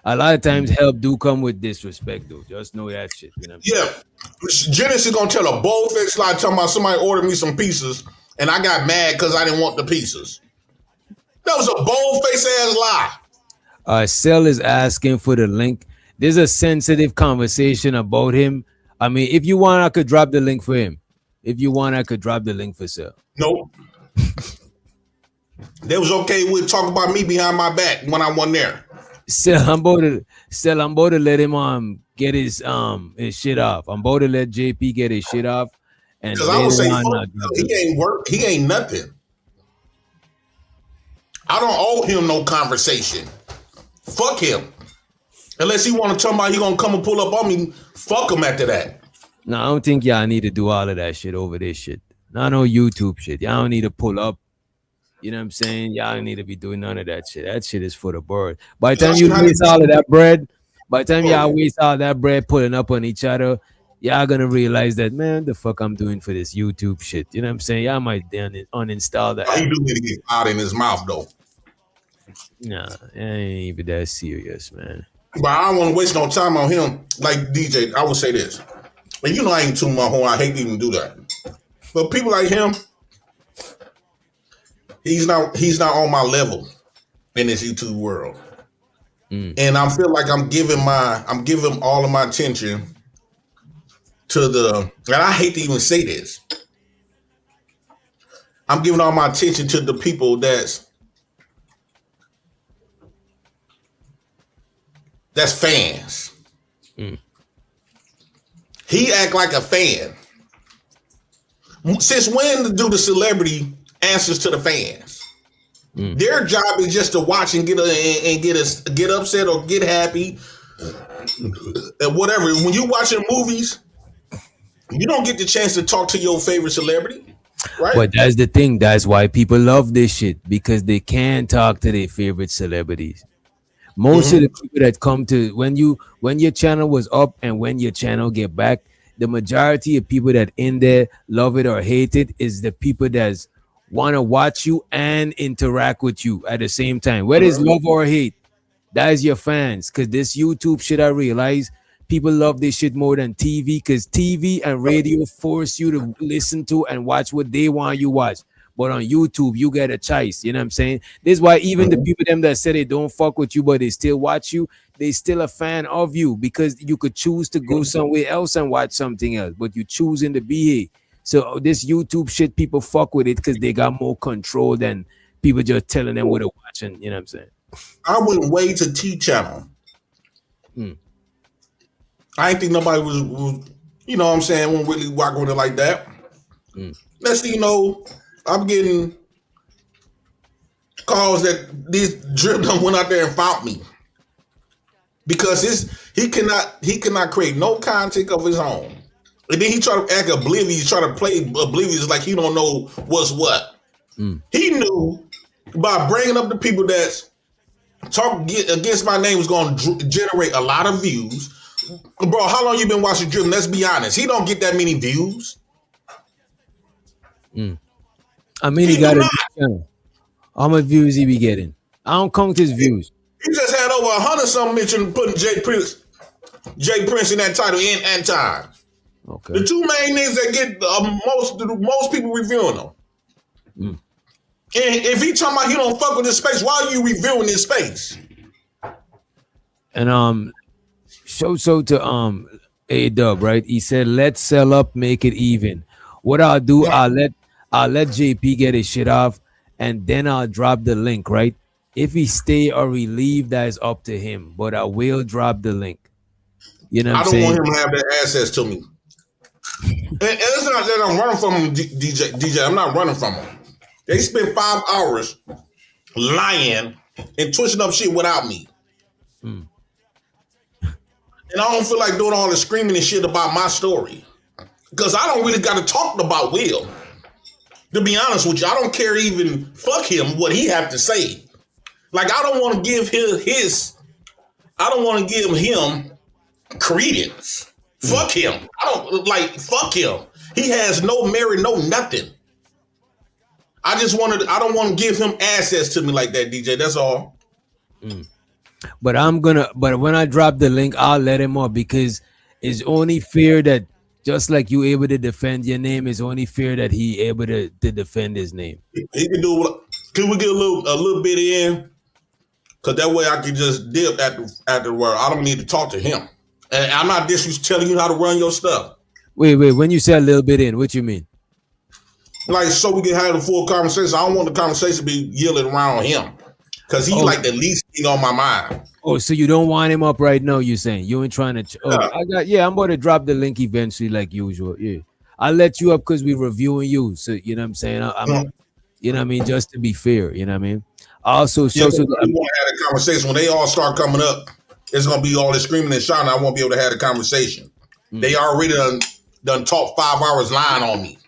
Speaker 7: a lot of times help do come with disrespect though. Just know that shit. You know what I'm saying?
Speaker 20: Genesis gonna tell a bold-faced lie talking about somebody ordered me some pieces and I got mad because I didn't want the pieces. That was a bold-faced ass lie.
Speaker 7: Cell is asking for the link. There's a sensitive conversation about him. I mean, if you want, I could drop the link for him. If you want, I could drop the link for Cell.
Speaker 20: Nope. They was okay with talking about me behind my back when I wasn't there.
Speaker 7: Cell, I'm about to let him get his shit off. I'm about to let JP get his shit off. And
Speaker 20: because I would say he ain't work, he ain't nothing. I don't owe him no conversation. Fuck him. Unless he want to talk about he gonna come and pull up on me, fuck him after that.
Speaker 7: No, I don't think y'all need to do all of that shit over this shit. Not no YouTube shit. Y'all don't need to pull up. You know what I'm saying? Y'all don't need to be doing none of that shit. That shit is for the bird. By the time you waste all of that bread, pulling up on each other, y'all gonna realize that, man, the fuck I'm doing for this YouTube shit. You know what I'm saying? Y'all might uninstall that.
Speaker 20: He do need to get out in his mouth though.
Speaker 7: Nah, it ain't even that serious, man.
Speaker 20: But I don't want to waste no time on him. Like DJ, I would say this. And you know I ain't too my horn. I hate to even do that. But people like him, he's not on my level in this YouTube world. And I feel like I'm giving all of my attention to and I hate to even say this. I'm giving all my attention to the people that's fans. He act like a fan. Since when do the celebrity answers to the fans? Their job is just to watch and get upset or get happy and whatever. When you watching movies, you don't get the chance to talk to your favorite celebrity, right?
Speaker 7: But that's the thing. That's why people love this shit, because they can talk to their favorite celebrities. Most of the people that come to when your channel was up and when your channel get back, the majority of people that in there love it or hate it is the people that's want to watch you and interact with you at the same time. Whether it's love or hate, that is your fans. Because this YouTube shit, I realize people love this shit more than TV, because TV and radio force you to listen to and watch what they want you watch. But on YouTube, you get a choice. You know what I'm saying? This is why even the people them that say they don't fuck with you, but they still watch you, they still a fan of you, because you could choose to go somewhere else and watch something else, but you choosing to be here. So this YouTube shit, people fuck with it because they got more control than people just telling them what to watch. And you know what I'm saying?
Speaker 20: I went way to T channel. I ain't think nobody was you know what I'm saying, won't really walk with it like that. Next thing you know, I'm getting calls that this drip done went out there and found me. Because he cannot create no content of his own. And then he try to act oblivious, try to play oblivious like he don't know what's what. He knew by bringing up the people that's talk against my name was going to generate a lot of views. Bro, how long you been watching Drip? Let's be honest. He don't get that many views.
Speaker 7: I mean, he got a channel. How much views he be getting? I don't count his views.
Speaker 20: He just had over 100 something mention putting Jay Prince in that title in time.
Speaker 7: Okay.
Speaker 20: The two main niggas that get most people reviewing them. And if he talking about he don't fuck with this space, why are you reviewing this space?
Speaker 7: And so to A-Dub, right? He said, let's sell up, make it even. What I'll do, I'll let JP get his shit off, and then I'll drop the link, right? If he stay or he leave, that is up to him. But I will drop the link. You know what
Speaker 20: I
Speaker 7: I'm
Speaker 20: don't
Speaker 7: saying?
Speaker 20: want him to have that access to me. And it's not that I'm running from him, DJ. I'm not running from him. They spent 5 hours lying and twitching up shit without me.
Speaker 7: Mm.
Speaker 20: And I don't feel like doing all the screaming and shit about my story. Because I don't really got to talk about Will. To be honest with you, I don't care even fuck him what he have to say. Like, I don't want to give I don't want to give him credence. Fuck him. Fuck him. He has no merit, no nothing. I don't want to give him access to me like that, DJ. That's all.
Speaker 7: Mm. But when I drop the link, I'll let him up because it's only fair that just like you able to defend your name, it's only fair that he able to defend his name.
Speaker 20: He can do. Can we get a little bit in? Because that way I can just dip at the word. I don't need to talk to him. And I'm not telling you how to run your stuff.
Speaker 7: Wait. When you say a little bit in, what you mean?
Speaker 20: Like, so we can have a full conversation. I don't want the conversation to be yelling around him. Because he's like the least thing on my mind.
Speaker 7: Oh, so you don't want him up right now, you're saying? You ain't trying to... I'm about to drop the link eventually like usual. Yeah. I'll let you up because we're reviewing you. So, you know what I'm saying? You know what I mean? Just to be fair, you know what I mean? Also,
Speaker 20: we want to have a conversation. When they all start coming up, it's going to be all this screaming and shouting. I won't be able to have a conversation. They already done talked 5 hours lying on me.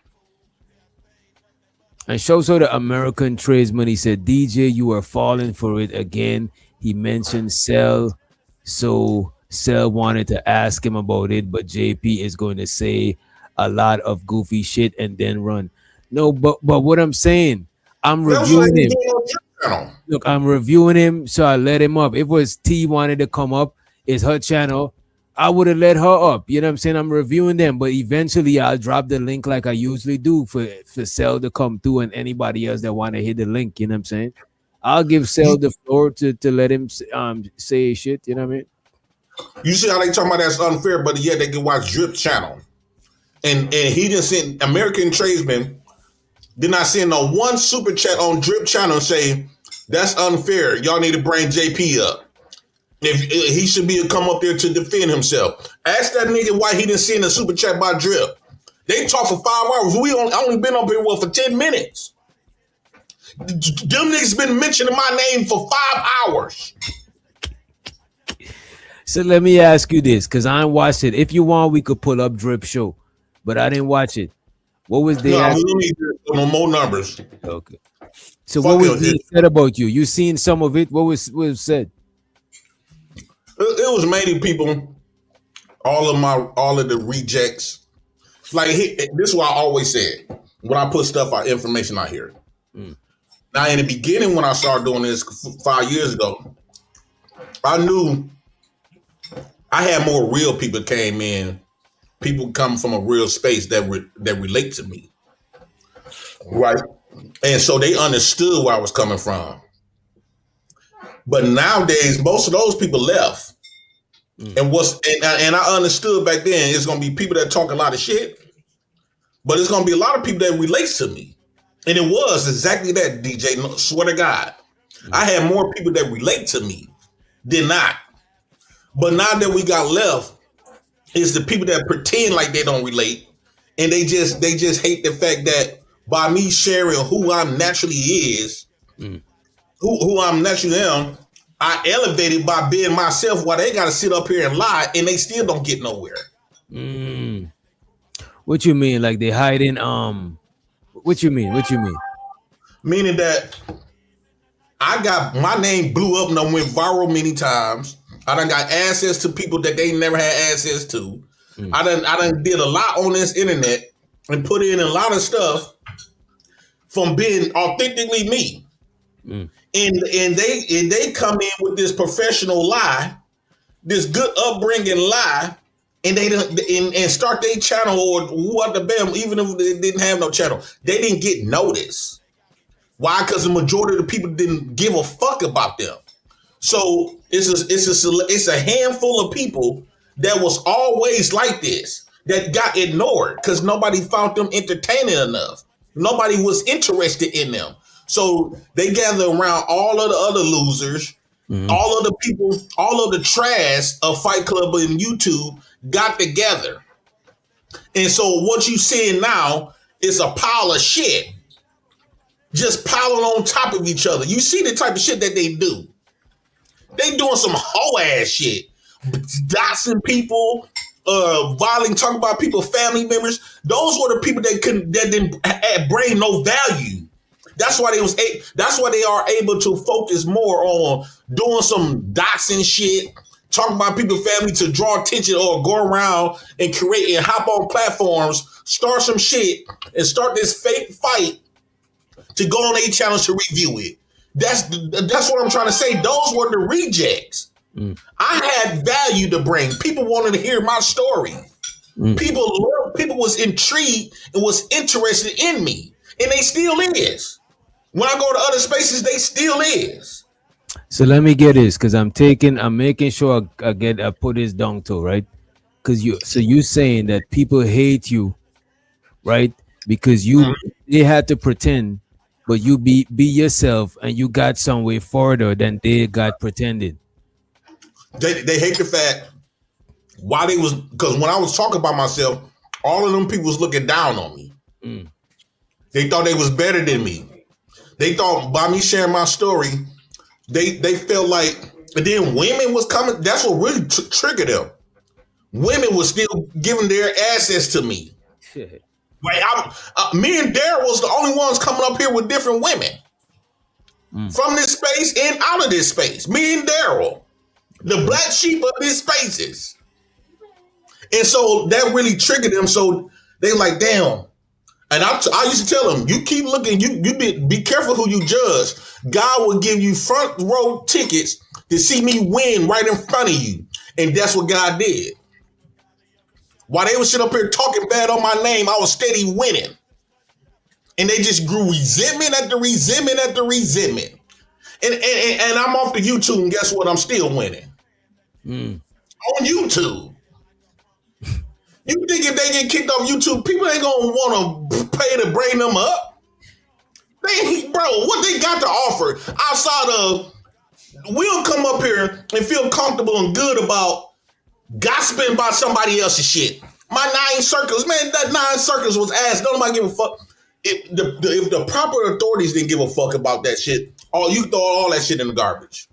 Speaker 7: And Shoso the American tradesman, he said, DJ, you are falling for it again. He mentioned Cell, so Cell wanted to ask him about it, but JP is going to say a lot of goofy shit and then run. No, but what I'm saying, I'm reviewing him. Look, I'm reviewing him, so I let him up. If it was T wanted to come up, it's her channel, I would have let her up. You know what I'm saying? I'm reviewing them, but eventually I'll drop the link like I usually do for Cell to come through and anybody else that want to hit the link. You know what I'm saying? I'll give Cell the floor to let him say shit. You know what I mean?
Speaker 20: You see how they talking about that's unfair, but yet they can watch Drip channel. And he didn't send American tradesman did not send no one super chat on Drip channel and say that's unfair. Y'all need to bring JP up. If he should be come up there to defend himself. Ask that nigga why he didn't send a super chat by Drip. They talked for 5 hours. We only been up here for 10 minutes. Them niggas been mentioning my name for 5 hours.
Speaker 7: So let me ask you this, because I ain't watched it. If you want, we could pull up Drip show, but I didn't watch it. What was the?
Speaker 20: No, we need no more numbers.
Speaker 7: Okay. So what was being said about you? You seen some of it? What was said?
Speaker 20: It was mainly people, all of the rejects. Like this is what I always said when I put stuff out, information out here. Now, in the beginning, when I started doing this 5 years ago, I knew I had more real people came in, people come from a real space that relate to me, right? And so they understood where I was coming from. But nowadays, most of those people left, and I understood back then it's gonna be people that talk a lot of shit, but it's gonna be a lot of people that relates to me. And it was exactly that, DJ. No, swear to God. I had more people that relate to me than not. But now that we got left, it's the people that pretend like they don't relate. And they just hate the fact that by me sharing who I'm naturally is, who I'm naturally am, I elevated by being myself while they gotta sit up here and lie and they still don't get nowhere.
Speaker 7: What you mean? Like they hiding What you mean?
Speaker 20: Meaning that I got my name blew up and I went viral many times. I done got access to people that they never had access to. I done did a lot on this internet and put in a lot of stuff from being authentically me. And they come in with this professional lie, this good upbringing lie, and they don't and start their channel or what the bam, even if they didn't have no channel, they didn't get noticed. Why? Because the majority of the people didn't give a fuck about them. So it's a handful of people that was always like this that got ignored because nobody found them entertaining enough. Nobody was interested in them. So they gather around all of the other losers, all of the people, all of the trash of Fight Club and YouTube got together. And so what you seeing now is a pile of shit just piling on top of each other. You see the type of shit that they do. They doing some hoe ass shit. Doxing people, violating, talking about people, family members. Those were the people that didn't bring no value. That's why that's why they are able to focus more on doing some doxing shit, talking about people's family to draw attention or go around and create and hop on platforms, start some shit, and start this fake fight to go on a challenge to review it. That's what I'm trying to say. Those were the rejects. I had value to bring. People wanted to hear my story. People was intrigued and was interested in me, and they still is. When I go to other spaces, they still is.
Speaker 7: So let me get this, because I'm making sure I put this down too, right? Because you saying that people hate you, right? Because they had to pretend, but you be yourself, and you got some way further than they got pretended.
Speaker 20: They hate the fact why they was, because when I was talking about myself, all of them people was looking down on me. They thought they was better than me. They thought by me sharing my story, they felt like, and then women was coming. That's what really triggered them. Women was still giving their access to me. Shit. Like me and Daryl was the only ones coming up here with different women from this space and out of this space. Me and Daryl, the black sheep of these spaces. And so that really triggered them. So they like, damn. And I used to tell them, you keep looking, you be careful who you judge. God will give you front row tickets to see me win right in front of you. And that's what God did. While they were sitting up here talking bad on my name, I was steady winning. And they just grew resentment after resentment after resentment. And I'm off the YouTube, and guess what? I'm still winning. On YouTube. You think if they get kicked off YouTube, people ain't gonna want to pay to bring them up? What they got to offer outside of, we'll come up here and feel comfortable and good about gossiping about somebody else's shit. My 9 circles, man, that 9 circles was ass. Don't nobody give a fuck. If the proper authorities didn't give a fuck about that shit, you throw all that shit in the garbage.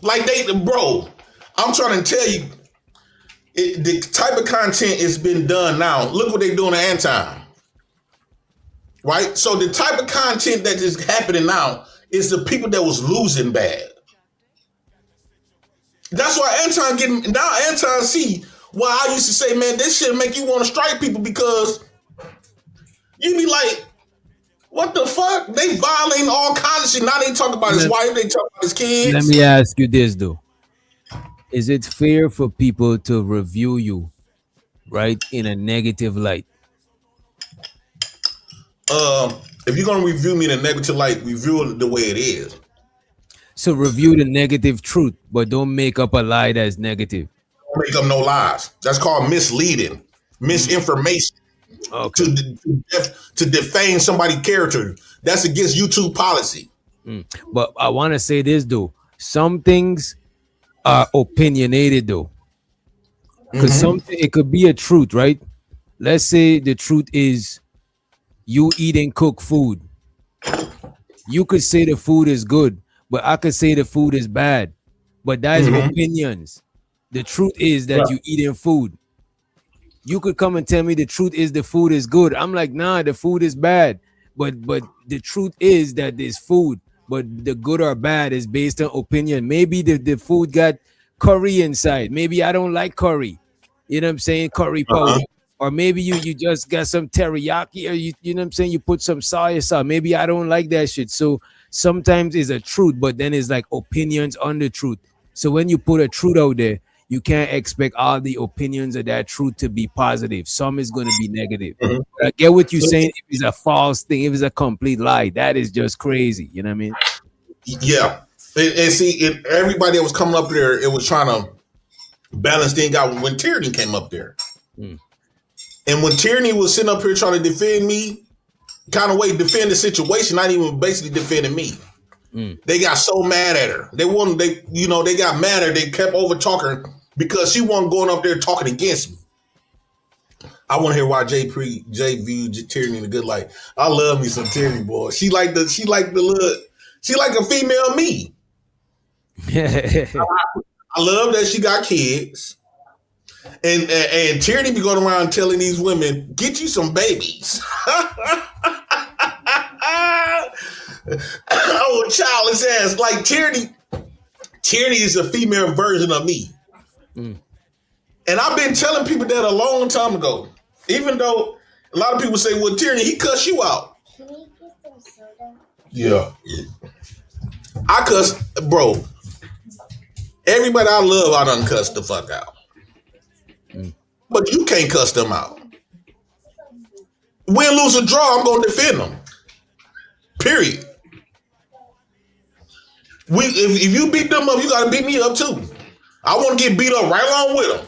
Speaker 20: Like I'm trying to tell you, the type of content has been done now. Look what they're doing to Anton. Right? So the type of content that is happening now is the people that was losing bad. That's why Anton see why I used to say, man, this shit make you want to strike people, because you be like, what the fuck? They violating all kinds of shit. Now they talk about his wife, they talk about his kids.
Speaker 7: Let me ask you this though. Is it fair for people to review you, right, in a negative light?
Speaker 20: If you're gonna review me in a negative light, review it the way it is.
Speaker 7: So review the negative truth, but don't make up a lie that's negative.
Speaker 20: Don't make up no lies. That's called misleading, misinformation. Okay. To defame somebody's character. That's against YouTube policy.
Speaker 7: But I want to say this though. Some things are opinionated though. Because something, it could be a truth, right? Let's say the truth is you eating cooked food. You could say the food is good, but I could say the food is bad. But that's opinions. The truth is that you eating food. You could come and tell me the truth is the food is good. I'm like, nah, the food is bad. But the truth is that there's food. But the good or bad is based on opinion. Maybe the food got curry inside. Maybe I don't like curry. You know what I'm saying? Curry powder. Or maybe you just got some teriyaki, or you know what I'm saying? You put some soy sauce. Maybe I don't like that shit. So sometimes it's a truth, but then it's like opinions on the truth. So when you put a truth out there, you can't expect all the opinions of that truth to be positive. Some is going to be negative. But I get what you're saying. If it's a false thing, if it's a complete lie, that is just crazy. You know what I mean?
Speaker 20: Yeah. And see, everybody that was coming up there, it was trying to balance things out when Tyranny came up there. And And when Tierney was sitting up here trying to defend me, kind of way defend the situation, not even basically defending me. They got so mad at her. They got mad at her. They kept over talking her because she wasn't going up there talking against me. I want to hear why Jay viewed Tierney in a good light. I love me some Tierney, boy. She like a female me. I love that she got kids. And Tierney be going around telling these women, get you some babies. Oh, childless ass. Like Tierney is a female version of me. And I've been telling people that a long time ago. Even though a lot of people say, well, Tierney, he cuss you out. Can we get some soda? Yeah. I cuss, bro. Everybody I love, I done cuss the fuck out. But you can't cuss them out. Win, lose, or draw, I'm going to defend them. Period. If you beat them up, you got to beat me up too. I want to get beat up right along with them.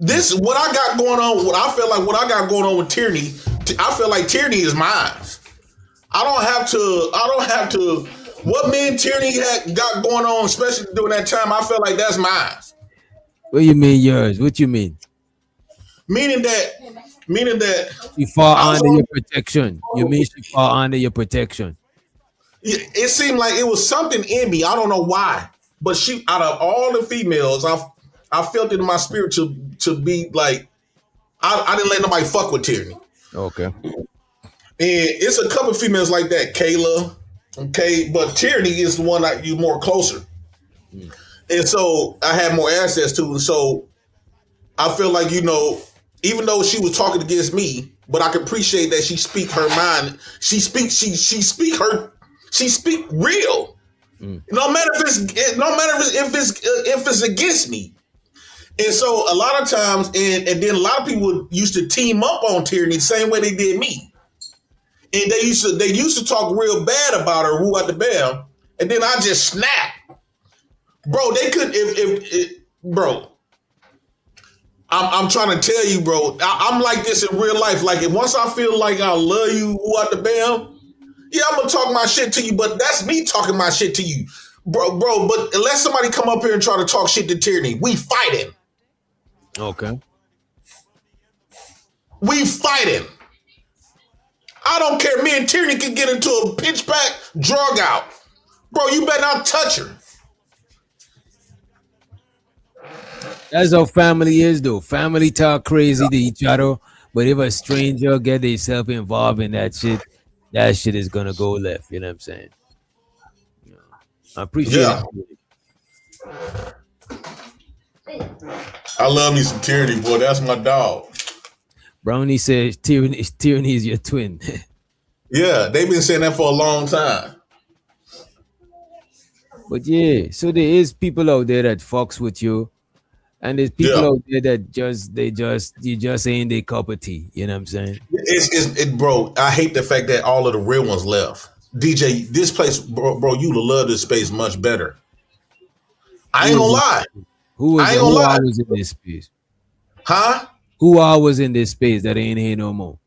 Speaker 20: This what I got going on. What I feel like what I got going on with Tierney. I feel like Tierney is mine. I don't have to. What me and Tierney got going on, especially during that time, I feel like that's mine.
Speaker 7: What you mean yours? What you mean?
Speaker 20: Meaning that
Speaker 7: she fall under your protection. You mean she fall under your protection?
Speaker 20: It seemed like it was something in me. I don't know why, but she, out of all the females, I felt it in my spirit to be like, I didn't let nobody fuck with Tierney.
Speaker 7: Okay.
Speaker 20: And it's a couple of females like that, Kayla, okay, but Tierney is the one that you more closer. And so I had more access to, and so I feel like, even though she was talking against me, but I can appreciate that she speak her mind. She speak real. No matter if it's against me. And so a lot of times, and then a lot of people used to team up on Tierney the same way they did me. And they used to talk real bad about her, who at the bell, and then I just snap. Bro, they could bro. I'm trying to tell you, bro. I'm like this in real life. Like, once I feel like I love you, who at the bell, yeah, I'm gonna talk my shit to you, but that's me talking my shit to you, bro. But unless somebody come up here and try to talk shit to Tierney, we fighting.
Speaker 7: Okay.
Speaker 20: We fighting. I don't care. Me and Tierney can get into a pitch pack drug out, bro. You better not touch her.
Speaker 7: That's how family is, though. Family talk crazy to each other, but if a stranger get themselves involved in that shit is gonna go left. You know what I'm saying? I appreciate it.
Speaker 20: I love me some Tierney, boy. That's my dog.
Speaker 7: Brownie says Tierney is your twin.
Speaker 20: Yeah, they've been saying that for a long time.
Speaker 7: But yeah, so there is people out there that fucks with you, and there's people out there that you just ain't their cup of tea. You know what I'm saying?
Speaker 20: Bro, I hate the fact that all of the real ones left. DJ, this place, bro, you would love this space much better. I ain't gonna lie.
Speaker 7: Who was in this space?
Speaker 20: Huh?
Speaker 7: Who all was in this space that ain't here no more?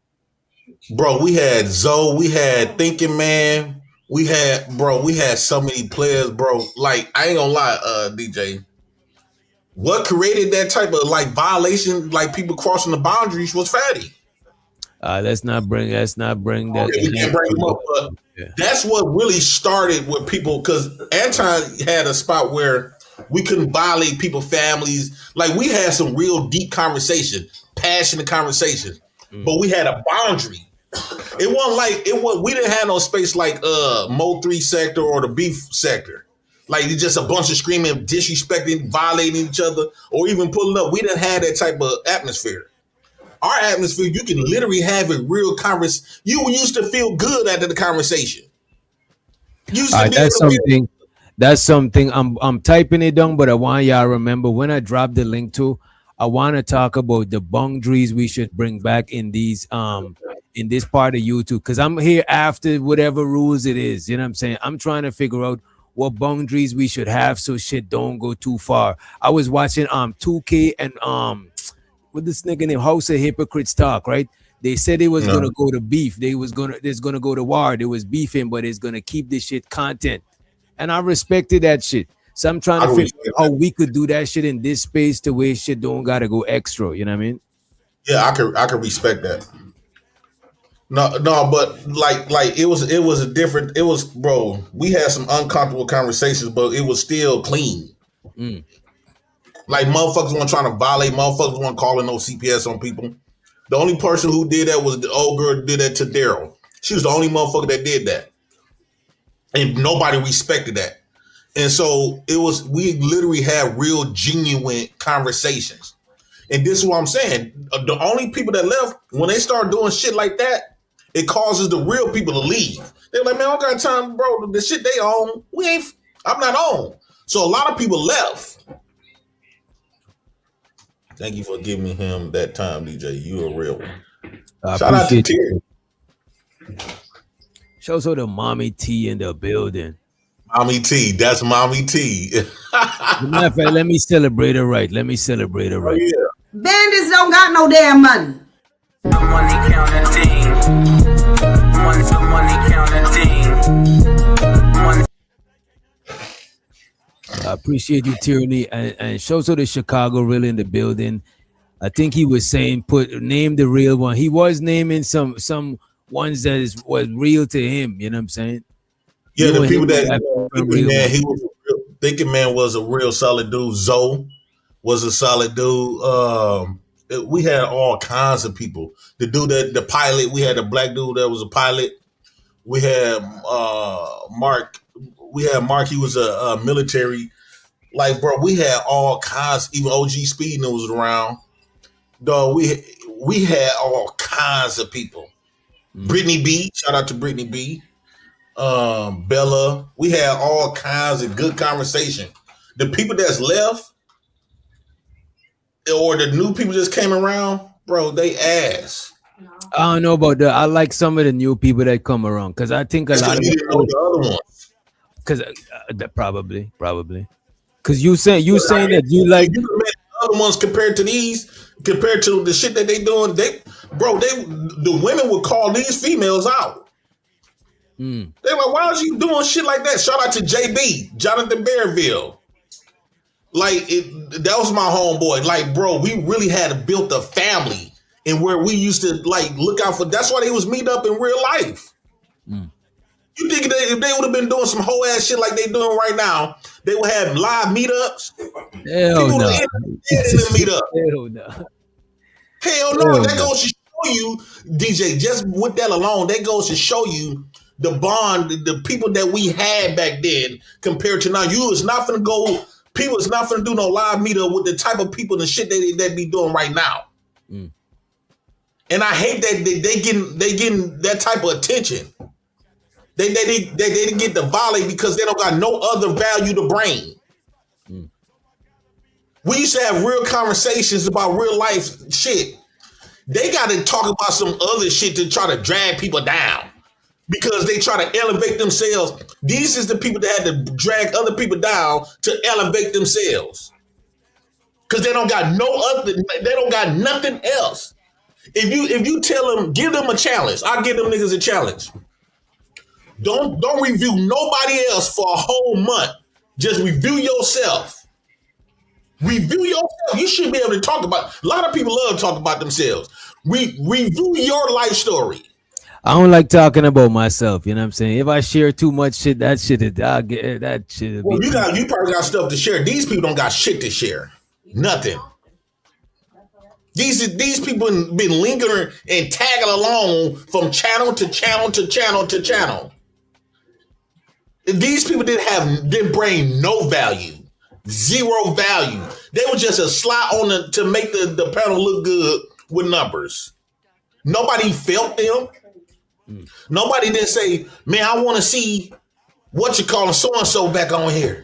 Speaker 20: Bro, we had Zoe, we had Thinking Man, we had so many players, bro. Like, I ain't gonna lie, DJ. What created that type of like violation, like people crossing the boundaries, was Fatty.
Speaker 7: Let's not bring that.
Speaker 20: Okay, we can't bring him up, but that's what really started with people, because Anton had a spot where we couldn't violate people's families. Like, we had some real deep conversation, passionate conversation, but we had a boundary. We didn't have no space like Mo 3 sector or the beef sector. Like, it's just a bunch of screaming, disrespecting, violating each other, or even pulling up. We didn't have that type of atmosphere. Our atmosphere, you can literally have a real conversation. You used to feel good after the conversation.
Speaker 7: That's something. I'm typing it down, but I want y'all to remember when I drop the link to. I want to talk about the boundaries we should bring back in these in this part of YouTube, because I'm here after whatever rules it is. You know what I'm saying? I'm trying to figure out what boundaries we should have so shit don't go too far. I was watching 2K and with this nigga named House of Hypocrites talk, right? They said they was gonna go to beef. There's gonna go to war. They was beefing, but it's gonna keep this shit content. And I respected that shit. So I'm trying to figure out how we could do that shit in this space to where shit don't gotta go extra. You know what I mean?
Speaker 20: Yeah, I can respect that. No, but like it was a different. It was, bro. We had some uncomfortable conversations, but it was still clean. Like motherfuckers weren't trying to violate. Motherfuckers weren't calling no CPS on people. The only person who did that was the old girl who did that to Daryl. She was the only motherfucker that did that, and nobody respected that. And so we literally had real, genuine conversations. And this is what I'm saying. The only people that left, when they start doing shit like that, it causes the real people to leave. They're like, man, I don't got time, bro. The shit they own, I'm not on. So a lot of people left. Thank you for giving him that time, DJ. You a real one. Shout out to Terry.
Speaker 7: Shows her the mommy T in the building.
Speaker 20: Mommy T, that's Mommy T.
Speaker 7: Matter of fact, let me celebrate her right. Let me celebrate her right.
Speaker 20: Oh, yeah.
Speaker 11: Bandits don't got no damn money.
Speaker 9: Money counting team. Money counting team. Money.
Speaker 7: I appreciate you, Tyranny, and shows her the Chicago real in the building. I think he was saying name the real one. He was naming some ones that was real to him. You know what I'm saying?
Speaker 20: Yeah, the people that Thinking Man was a real solid dude. Zoe was a solid dude. We had all kinds of people. The dude the pilot, we had a black dude that was a pilot. We had Mark. He was a military. Like, bro, we had all kinds. Even OG Speeding was around. Dog, we had all kinds of people. Brittany B. Shout out to Brittany B. Bella. We had all kinds of good conversation. The people that's left or the new people just came around, bro, they ass.
Speaker 7: I don't know about that. I like some of the new people that come around because I think a lot of
Speaker 20: didn't know the other ones.
Speaker 7: Because probably because you saying that you like
Speaker 20: the other ones compared to the shit that they doing. The women would call these females out. They're like, why is you doing shit like that? Shout out to JB, Jonathan Bearville. Like, that was my homeboy. Like, bro, we really had built a family and where we used to like look out for. That's why they was meet up in real life. You think if they would have been doing some whole ass shit like they doing right now, they would have live meetups?
Speaker 7: Hell no.
Speaker 20: Hell no. That goes to show you, DJ, just with that alone, that goes to show you the bond, the people that we had back then compared to now. You is not gonna go, people is not gonna do no live meetup with the type of people and shit they be doing right now. And I hate that they getting that type of attention. They didn't get the volley because they don't got no other value to bring. We used to have real conversations about real life shit. They got to talk about some other shit to try to drag people down because they try to elevate themselves. These is the people that had to drag other people down to elevate themselves because they don't got nothing else. If you tell them, give them a challenge. I give them niggas a challenge. Don't review nobody else for a whole month. Just review yourself. Review yourself. You should be able to talk about. A lot of people love to talk about themselves. Review your life story.
Speaker 7: I don't like talking about myself. You know what I'm saying? If I share too much shit, that shit.
Speaker 20: Well, you probably got stuff to share. These people don't got shit to share. Nothing. These people been lingering and tagging along from channel to channel to channel to channel. These people didn't bring no value, zero value. They were just a slot to make the panel look good with numbers. Nobody felt them. Nobody didn't say, "Man, I want to see what you calling so and so back on here."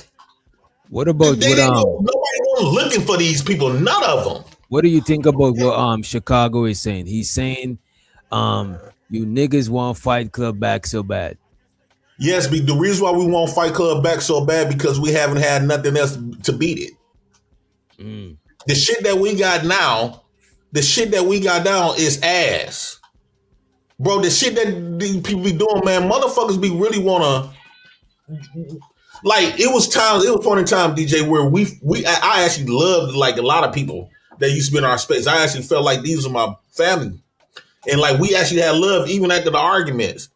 Speaker 7: What about
Speaker 20: nobody was looking for these people? None of them.
Speaker 7: What do you think about what Chicago is saying? He's saying, you niggas want Fight Club back so bad.
Speaker 20: Yes, the reason why we want Fight Club back so bad because we haven't had nothing else to beat it. The shit that we got now, is ass. Bro, the shit that these people be doing, man, motherfuckers be really wanna like it was point in time, DJ, where I actually loved like a lot of people that used to be in our space. I actually felt like these were my family. And like we actually had love even after the arguments.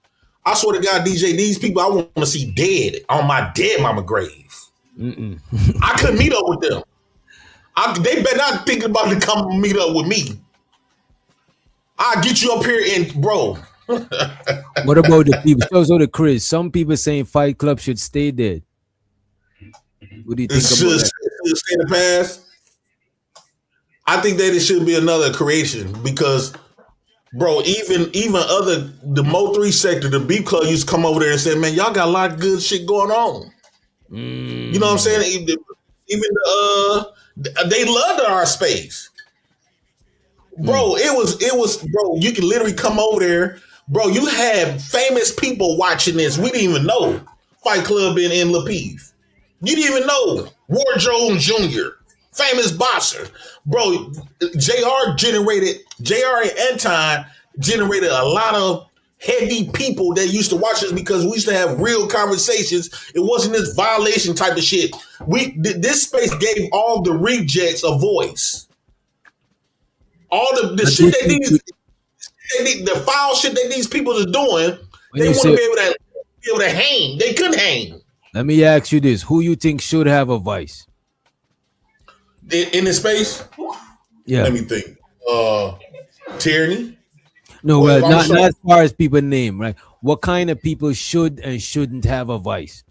Speaker 20: I swear to God, DJ, these people I want to see dead on my dead mama grave. I couldn't meet up with them. They better not thinking about to come meet up with me. I'll get you up here and bro.
Speaker 7: What about the people? So the Chris, some people saying Fight Club should stay dead. What do you think about that?
Speaker 20: Should stay in the past. I think that it should be another creation because, bro, even the Mo 3 sector, the Beef Club used to come over there and say, man, y'all got a lot of good shit going on. You know what I'm saying? Even they loved our space. Bro, it was, bro, you can literally come over there. Bro, you had famous people watching this. We didn't even know Fight Club in Lapeef. You didn't even know War Jones Jr., famous boxer. Bro, JR and Anton generated a lot of heavy people that used to watch us because we used to have real conversations. It wasn't this violation type of shit. This space gave all the rejects a voice. All the shit the foul shit that these people are doing, they want to be able to hang. They couldn't hang.
Speaker 7: Let me ask you this: who you think should have a vice
Speaker 20: in this space?
Speaker 7: Yeah,
Speaker 20: let me think. Tyranny.
Speaker 7: No, well, not as far as people name, right? What kind of people should and shouldn't have a vice?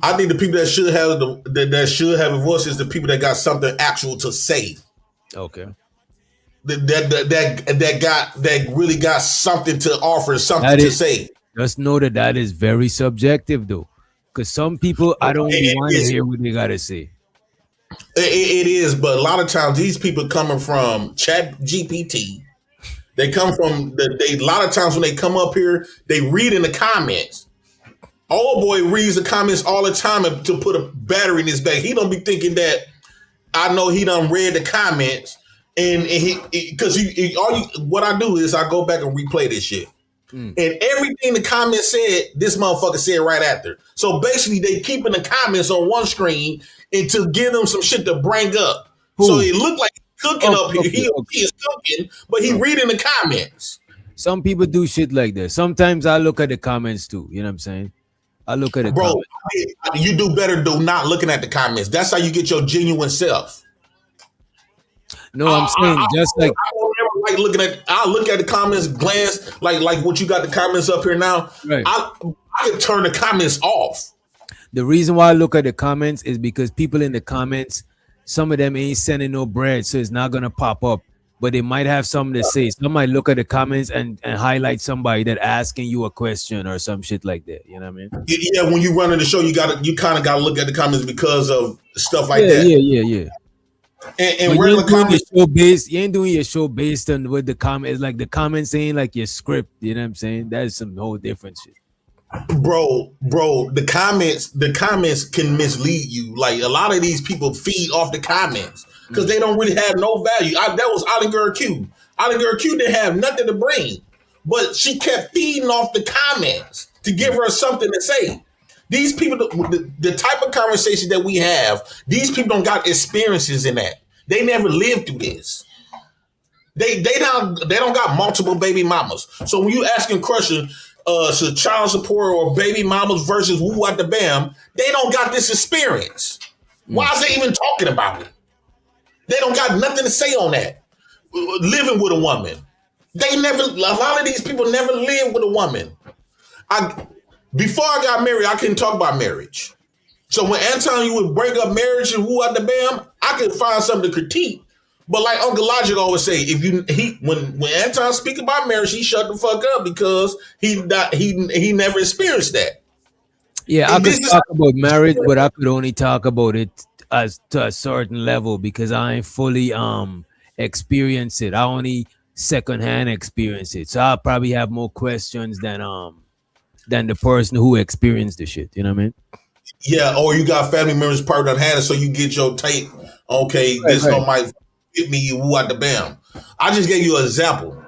Speaker 20: I think the people that should have a voice is the people that got something actual to say.
Speaker 7: Okay.
Speaker 20: That really got something to offer, something to say.
Speaker 7: Just know that is very subjective, though, because some people I don't want to hear what they gotta say.
Speaker 20: It is, but a lot of times these people coming from Chat GPT, they come from a lot of times when they come up here, they read in the comments. Old boy reads the comments all the time to put a battery in his back. He don't be thinking that I know he done read the comments. And what I do is I go back and replay this shit. And everything the comments said, this motherfucker said right after. So basically they keeping the comments on one screen and to give them some shit to bring up. So it looked like he's cooking up here. He is cooking, but he reading the comments.
Speaker 7: Some people do shit like that. Sometimes I look at the comments too. You know what I'm saying? I look at the comments.
Speaker 20: You do better do not looking at the comments. That's how you get your genuine self.
Speaker 7: No, I'm saying
Speaker 20: I don't ever like looking at. I look at the comments, glance like what you got the comments up here now.
Speaker 7: Right.
Speaker 20: I can turn the comments off.
Speaker 7: The reason why I look at the comments is because people in the comments, some of them ain't sending no bread, so it's not gonna pop up. But they might have something to say. Some might look at the comments and highlight somebody that asking you a question or some shit like that. You know what I mean?
Speaker 20: Yeah, when you run in the show, you kind of gotta look at the comments because of stuff like that.
Speaker 7: Yeah.
Speaker 20: And where the comments
Speaker 7: you ain't doing your show based on what the comments like. The comments ain't like your script. You know what I'm saying? That is some whole different shit.
Speaker 20: Bro, the comments can mislead you. Like a lot of these people feed off the comments because they don't really have no value. That was Ollinger Q. Ollinger Q didn't have nothing to bring, but she kept feeding off the comments to give her something to say. These people, the type of conversation that we have, these people don't got experiences in that. They never lived through this. They don't got multiple baby mamas. So when you asking question, so child support or baby mamas versus woo at the bam, they don't got this experience. Why is they even talking about it? They don't got nothing to say on that. Living with a woman. A lot of these people never lived with a woman. Before I got married, I couldn't talk about marriage. So when Anton, you would bring up marriage and woo out the bam, I could find something to critique. But like Uncle Logic always say, when Anton speak about marriage, he shut the fuck up because he never experienced that.
Speaker 7: Yeah, I could talk about marriage, but I could only talk about it as to a certain level because I ain't fully experience it. I only secondhand experience it. So I'll probably have more questions than than the person who experienced the shit. You know what I mean?
Speaker 20: Yeah, or you got family members part done had it, so you get your tape. Okay,
Speaker 7: Right,
Speaker 20: this
Speaker 7: right.
Speaker 20: one might hit me. Woo out the bam. I just gave you an example.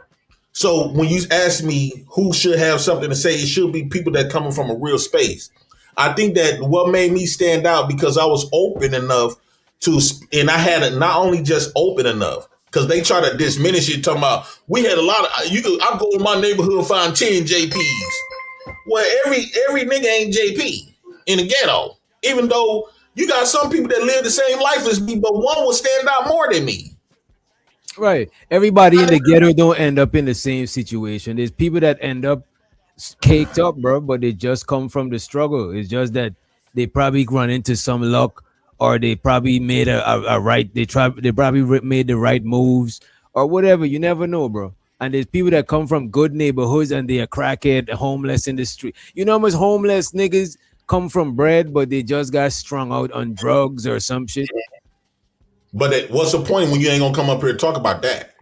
Speaker 20: So when you ask me who should have something to say, it should be people that coming from a real space. I think that what made me stand out because I was open enough to, and I had it not only just open enough because they try to diminish it, talking about we had a lot of I go in my neighborhood and find 10 JPs. Well, every nigga ain't JP in the ghetto. Even though you got some people that live the same life as me, but one will stand out more than me.
Speaker 7: Right. Everybody in the ghetto don't end up in the same situation. There's people that end up caked up, bro, but they just come from the struggle. It's just that they probably run into some luck, or they probably made a right. They probably made the right moves or whatever. You never know, bro. And there's people that come from good neighborhoods and they are crackhead, homeless in the street. You know how much homeless niggas come from bread, but they just got strung out on drugs or some shit.
Speaker 20: But what's the point when you ain't gonna come up here and talk about that?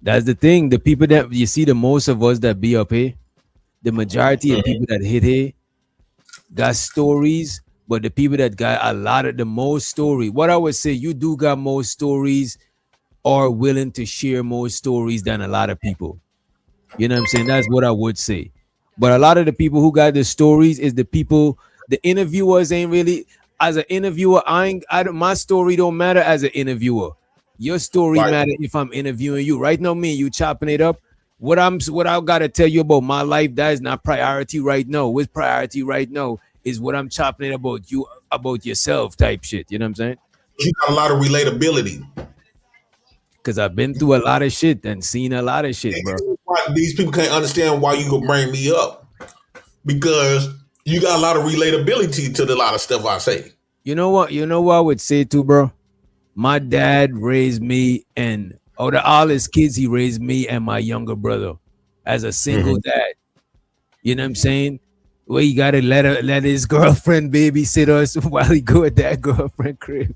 Speaker 7: That's the thing. The people that you see, the most of us that be up here, the majority of people that hit here got stories, but the people that got a lot of the most story, what I would say, you do got more stories or willing to share more stories than a lot of people. You know what I'm saying? That's what I would say. But a lot of the people who got the stories is the people, the interviewers ain't really, as an interviewer, my story don't matter as an interviewer. Your story matter if I'm interviewing you. Right now, me, you chopping it up. What I gotta tell you about my life, that is not priority right now. What's priority right now is what I'm chopping it about you, about yourself type shit. You know what I'm saying?
Speaker 20: You got a lot of relatability.
Speaker 7: Because I've been through a lot of shit and seen a lot of shit, bro.
Speaker 20: These people can't understand why you gonna bring me up. Because you got a lot of relatability to a lot of stuff I say.
Speaker 7: You know what? You know what I would say too, bro? My dad raised me, and out of all his kids, he raised me and my younger brother as a single dad. You know what I'm saying? Well, you gotta let his girlfriend babysit us while he go at that girlfriend crib.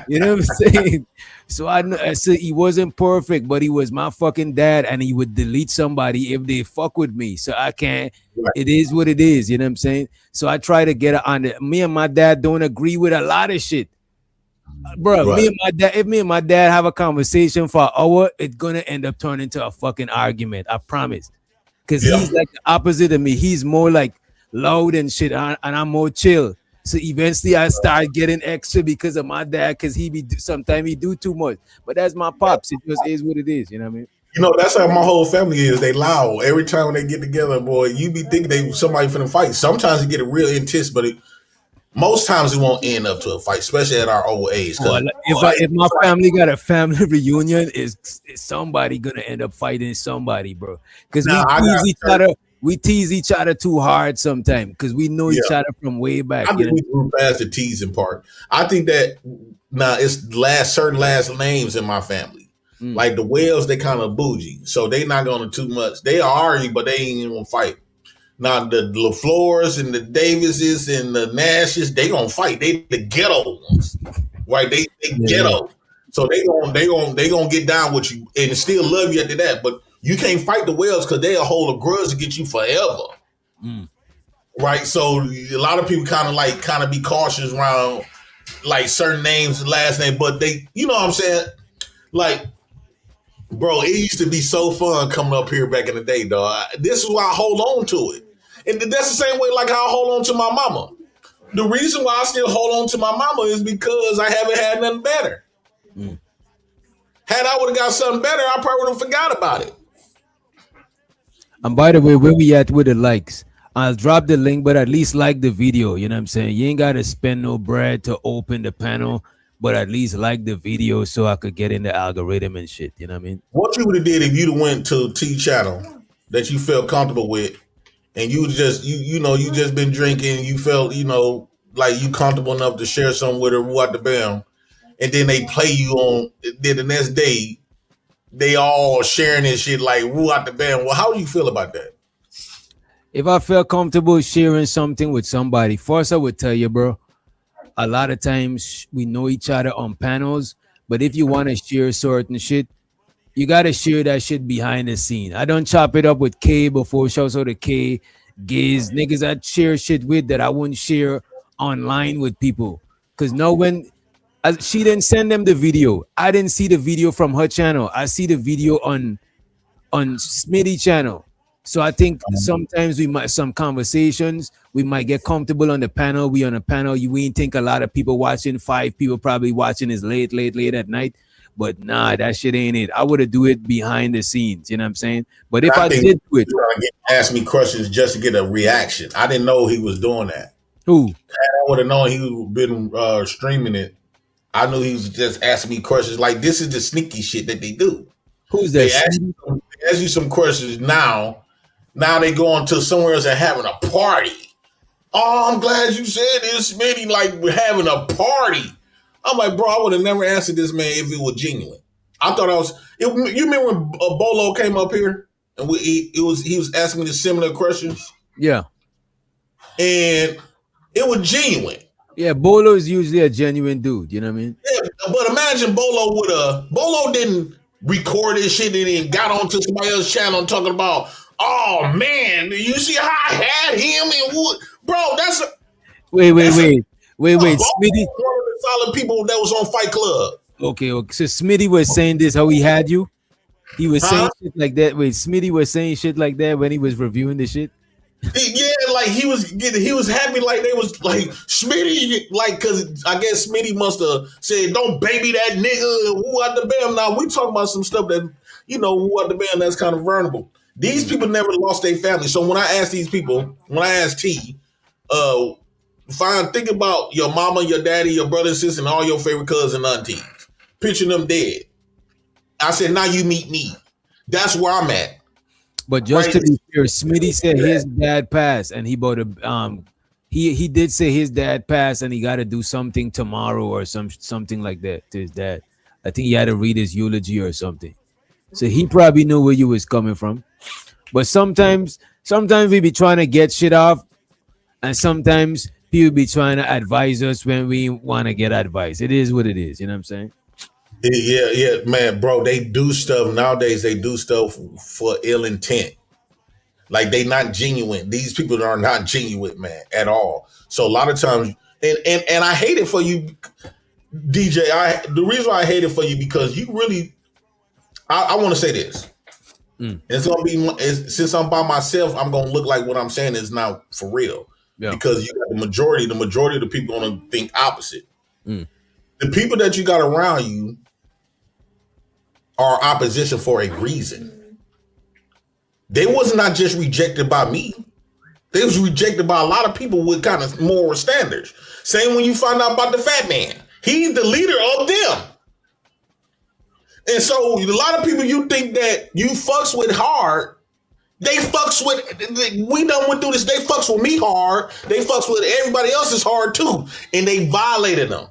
Speaker 7: You know what I'm saying? So I said he wasn't perfect, but he was my fucking dad, and he would delete somebody if they fuck with me. So I can't. It is what it is. You know what I'm saying? So I try to get it on it. Me and my dad don't agree with a lot of shit, bro. Me and my dad. If me and my dad have a conversation for an hour, it's gonna end up turning into a fucking argument. I promise. Because he's like the opposite of me. He's more like loud and shit, and I'm more chill. So eventually I start getting extra because of my dad, because sometimes he do too much. But that's my pops. It just is what it is. You know what I mean?
Speaker 20: You know, that's how my whole family is. They loud. Every time when they get together, boy, you be thinking somebody finna fight. Sometimes it get a real intense, but most times it won't end up to a fight, especially at our old age.
Speaker 7: Well, if my family got a family reunion, is somebody gonna end up fighting somebody, bro? Because we tease each other too hard sometimes because we know each other from way back.
Speaker 20: I think we grew past the teasing part. I think that now it's certain last names in my family. Like the Wells, they kind of bougie, so they not gonna too much. They argue, but they ain't even gonna fight. Now the LaFleurs and the Davises and the Nashes, they gonna fight. They the ghetto ones, right? They ghetto, so they gonna get down with you and still love you after that. But you can't fight the Wells because they'll hold a grudge to get you forever, right? So a lot of people kind of be cautious around like certain names and last name, but they, you know what I'm saying? Like, bro, it used to be so fun coming up here back in the day, dog. This is why I hold on to it. And that's the same way like how I hold on to my mama. The reason why I still hold on to my mama is because I haven't had nothing better. Had I would have got something better, I probably would have forgot about it.
Speaker 7: And by the way, where we at with the likes? I'll drop the link, but at least like the video. You know what I'm saying? You ain't got to spend no bread to open the panel, but at least like the video so I could get in the algorithm and shit. You know what I mean?
Speaker 20: What you would have did if you'd have went to T channel that you felt comfortable with, and you just you just been drinking, you felt like you comfortable enough to share something with her, what the bam, and then they play you on. Then the next day, they all sharing this shit like woo out the band. Well, how do you feel about that?
Speaker 7: If I felt comfortable sharing something with somebody, first I would tell you, bro, a lot of times we know each other on panels, but if you want to share certain shit, You gotta share that shit behind the scene. I don't chop it up with K before. Shouts out to K, gays, niggas I share shit with that I wouldn't share online with people. Cause no when she didn't send them the video. I didn't see the video from her channel. I see the video on Smitty channel. So I think sometimes we might some conversations we might get comfortable on the panel. We on a panel. We ain't think a lot of people watching. 5 people probably watching is late at night. But nah, that shit ain't it. I would have do it behind the scenes. You know what I'm saying? But if I did do it,
Speaker 20: ask me questions just to get a reaction. I didn't know he was doing that.
Speaker 7: Who?
Speaker 20: I would have known he would been streaming it. I knew he was just asking me questions. Like, this is the sneaky shit that they do.
Speaker 7: Who's that?
Speaker 20: They ask you some questions now. Now they going to somewhere else and having a party. Oh, I'm glad you said this, Smitty. Like, we're having a party. I'm like, bro, I would have never answered this man if it was genuine. I thought I was. You remember when Bolo came up here and he was asking me the similar questions?
Speaker 7: Yeah,
Speaker 20: and it was genuine.
Speaker 7: Yeah, Bolo is usually a genuine dude. You know what I mean?
Speaker 20: Yeah, but imagine Bolo didn't record this shit and then got onto somebody else's channel and talking about, oh man, you see how I had him and what, bro? That's a
Speaker 7: wait. Smitty,
Speaker 20: one of the solid people that was on Fight Club.
Speaker 7: Okay. So Smitty was saying this how he had you. He was saying shit like that. Wait, Smitty was saying shit like that when he was reviewing the shit.
Speaker 20: Yeah, like he was happy, like they was like Smitty, like, cause I guess Smitty must have said, "Don't baby that nigga." Woo out the bam. Now we talking about some stuff that woo out the bam that's kind of vulnerable. These people never lost their family. So when I ask these people, when I ask T, think about your mama, your daddy, your brother, sister, and all your favorite cousins and aunties. Picture them dead. I said, now you meet me. That's where I'm at.
Speaker 7: But just to be clear, Smitty said his dad passed, and he bought a he did say his dad passed, and he got to do something tomorrow or something like that to his dad. I think he had to read his eulogy or something. So he probably knew where you was coming from. But sometimes we be trying to get shit off, and sometimes people be trying to advise us when we want to get advice. It is what it is. You know what I'm saying?
Speaker 20: Yeah, man, bro. They do stuff nowadays. They do stuff for ill intent. Like, they not genuine. These people are not genuine, man, at all. So a lot of times, and I hate it for you, DJ. The reason why I hate it for you, because you really, I want to say this. It's gonna be, since I'm by myself, I'm gonna look like what I'm saying is not for real. Yeah. Because you got the majority of the people gonna think opposite. The people that you got around you are opposition for a reason. They was not just rejected by me. They was rejected by a lot of people with kind of moral standards. Same when you find out about the fat man. He's the leader of them. And so a lot of people you think that you fucks with hard, they fucks with, we done went through this, they fucks with me hard, they fucks with everybody else's hard too. And they violated them.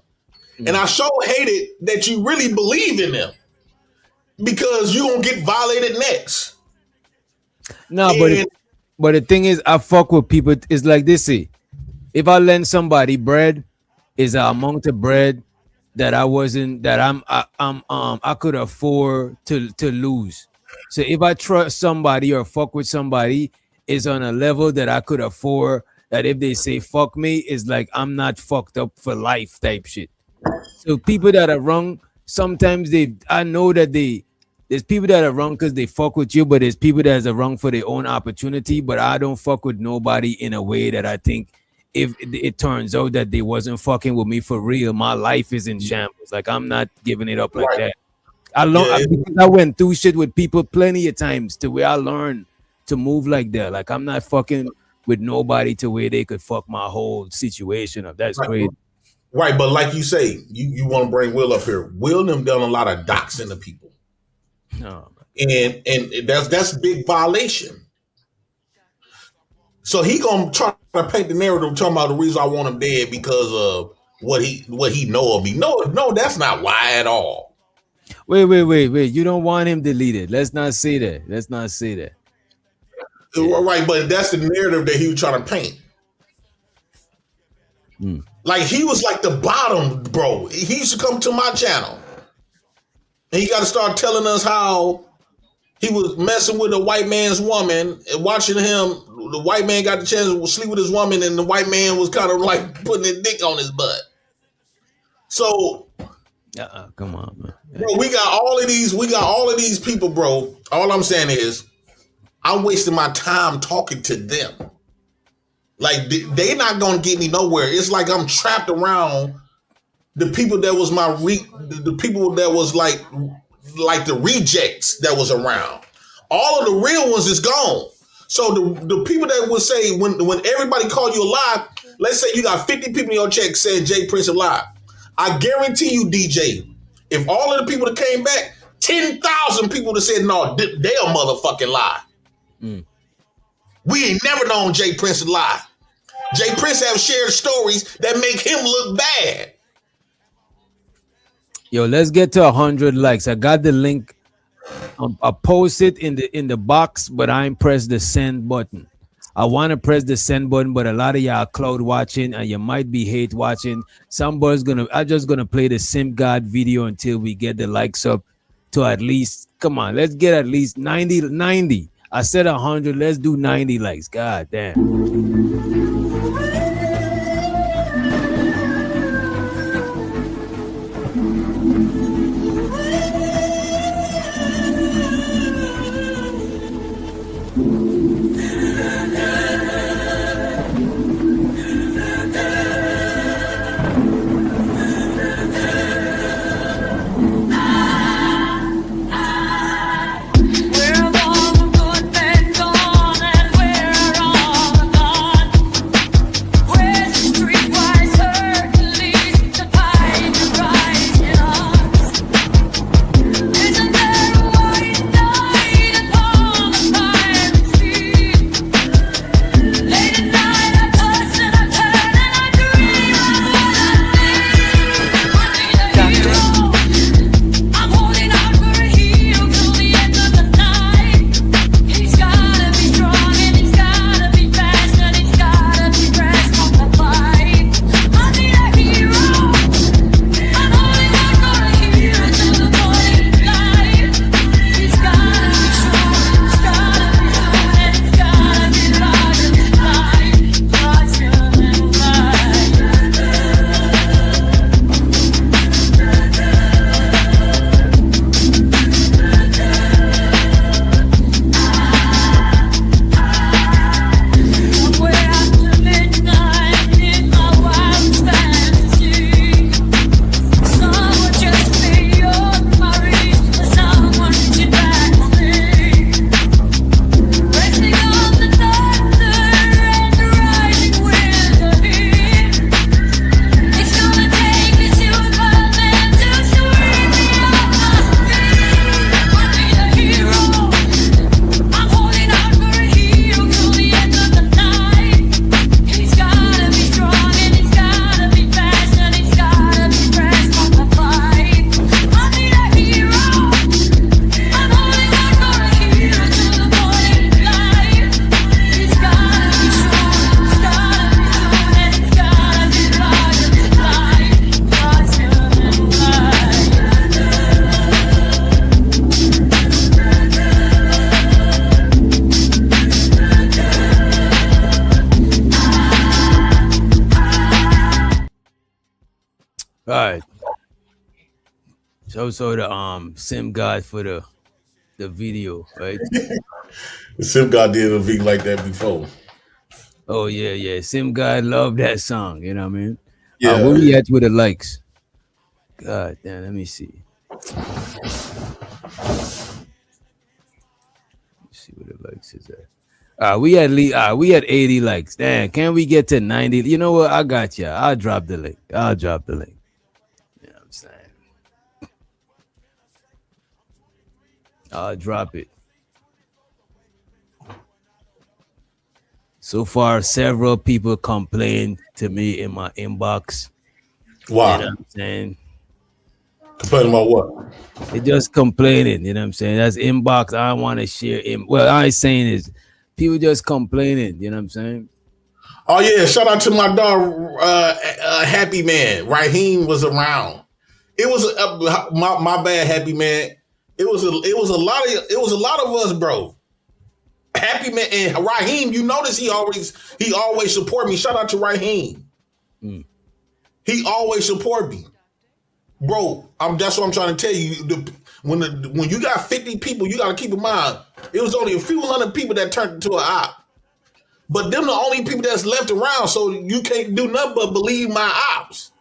Speaker 20: And I so hated that you really believe in them, because you're going to get violated next.
Speaker 7: No, but the thing is, I fuck with people. It's like this. See, if I lend somebody bread, is an amount of bread that I could afford to lose. So if I trust somebody or fuck with somebody, is on a level that I could afford, that if they say fuck me, is like I'm not fucked up for life type shit. So people that are wrong, sometimes I know that there's people that are wrong because they fuck with you, but there's people that are wrong for their own opportunity. But I don't fuck with nobody in a way that I think if it turns out that they wasn't fucking with me for real, my life is in shambles. Like, I'm not giving it up like that. Because I went through shit with people plenty of times to where I learned to move like that. Like, I'm not fucking with nobody to where they could fuck my whole situation up. That's crazy.
Speaker 20: Right, but like you say, you want to bring Will up here. Will them done a lot of doxing to people.
Speaker 7: No.
Speaker 20: And that's big violation. So he gonna try to paint the narrative talking about the reason I want him dead because of what he know of me. No, that's not why at all.
Speaker 7: Wait. You don't want him deleted. Let's not say that.
Speaker 20: Right, but that's the narrative that he was trying to paint. Like, he was like the bottom, bro. He used to come to my channel. And he got to start telling us how he was messing with a white man's woman and watching him. The white man got the chance to sleep with his woman, and the white man was kind of like putting his dick on his butt. So,
Speaker 7: come on, man.
Speaker 20: Bro, we got all of these people, bro. All I'm saying is, I'm wasting my time talking to them. Like they not gonna get me nowhere. It's like I'm trapped around the people that was the people that was like the rejects that was around. All of the real ones is gone. So the people that would say when everybody call you a lie, let's say you got 50 people in your check saying Jay Prince a lie. I guarantee you, DJ, if all of the people that came back, 10,000 people that said no, they a motherfucking lie. We ain't never known Jay Prince to lie. Jay Prince have shared stories that make him look bad.
Speaker 7: Yo, let's get to 100 likes. I got the link. I post it in the box, but I ain't pressed the send button. I want to press the send button, but a lot of y'all cloud watching and you might be hate watching. Somebody's I'm just gonna play the Sim God video until we get the likes up to at least, come on, let's get at least 90. I said 100, let's do 90 likes. God damn. Right. So the Sim God for the video, right?
Speaker 20: The Sim God did a video like that before.
Speaker 7: Oh yeah. Sim God love that song, you know what I mean?
Speaker 20: Yeah.
Speaker 7: Where we at with the likes? God damn, let me see. See where the likes is at. We at 80 likes. Damn, can we get to 90? You know what? I got you. I'll drop the link. You know what I'm saying? I'll drop it. So far, several people complain to me in my inbox.
Speaker 20: Wow.
Speaker 7: You know what I'm saying?
Speaker 20: Complaining about what?
Speaker 7: They just complaining, you know what I'm saying? That's inbox. I don't want to share it. Well, I ain't saying is people just complaining, you know what I'm saying?
Speaker 20: Oh yeah, shout out to my dog, Happy Man. Raheem was around. It was my bad, Happy Man. It was a lot of us, bro. Happy Man and Raheem, you notice he always support me. Shout out to Raheem. He always support me, bro. That's what I'm trying to tell you. When you got 50 people, you got to keep in mind it was only a few hundred people that turned into an op. But them the only people that's left around, so you can't do nothing but believe my ops.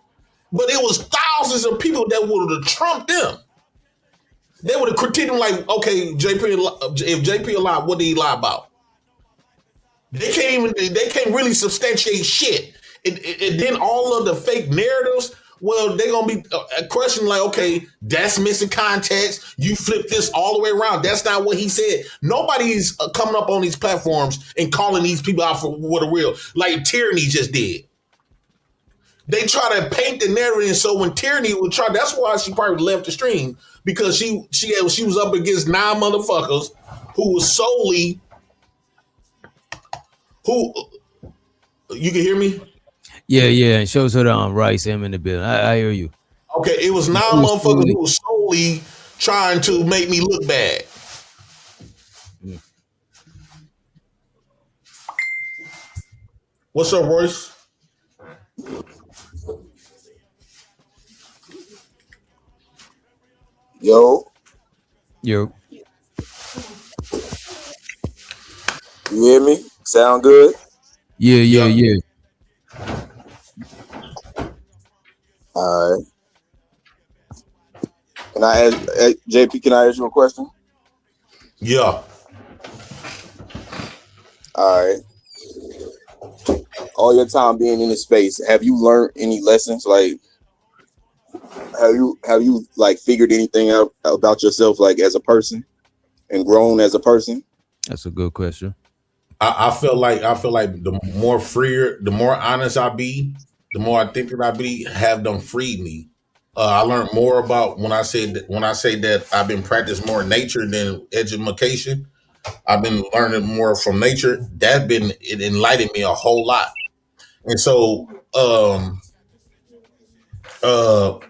Speaker 20: But it was thousands of people that would have trumped them. They would have critiqued him like, okay, if JP lied, what did he lie about? They can't really substantiate shit. And then all of the fake narratives, well, they're going to be a question like, okay, that's missing context. You flip this all the way around. That's not what he said. Nobody's coming up on these platforms and calling these people out for what are real, like Tyranny just did. They try to paint the narrative, so when Tyranny would try, that's why she probably left the stream, because she was up against 9 motherfuckers who was solely you can hear me?
Speaker 7: Yeah, and shows her the Rice him in the building. I hear you.
Speaker 20: Okay, it was 9 motherfuckers who was solely trying to make me look bad. What's up, Royce?
Speaker 21: Yo.
Speaker 7: Yo.
Speaker 21: You hear me? Sound good?
Speaker 7: Yeah.
Speaker 21: All right. Can I ask JP? Can I ask you a question?
Speaker 20: Yeah.
Speaker 21: All right. All your time being in this space, have you learned any lessons? Like, have you like figured anything out about yourself, like as a person, and grown as a person?
Speaker 7: That's a good question.
Speaker 20: I feel like the more freer, the more honest I be, the more I think that I be, have them freed me. I learned more about when I say that I've been practicing more nature than education. I've been learning more from nature. It enlightened me a whole lot. And so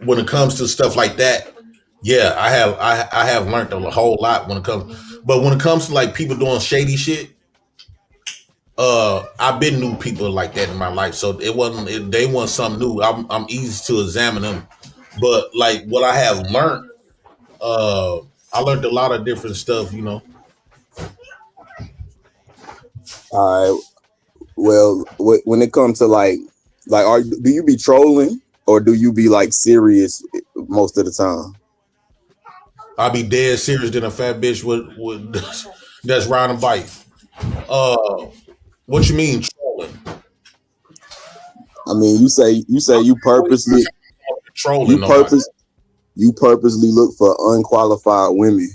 Speaker 20: when it comes to stuff like that, yeah, I have learned a whole lot when it comes to like people doing shady shit. I've been knew people like that in my life, so they wasn't something new. I'm easy to examine them, but like what I have learned, I learned a lot of different stuff, you know.
Speaker 21: All right. Well, when it comes to do you be trolling or do you be like serious most of the time?
Speaker 20: I be dead serious than a fat bitch with that's riding a bike. What you mean trolling?
Speaker 21: I mean, you say you purposely
Speaker 20: trolling.
Speaker 21: You purposely look for unqualified women.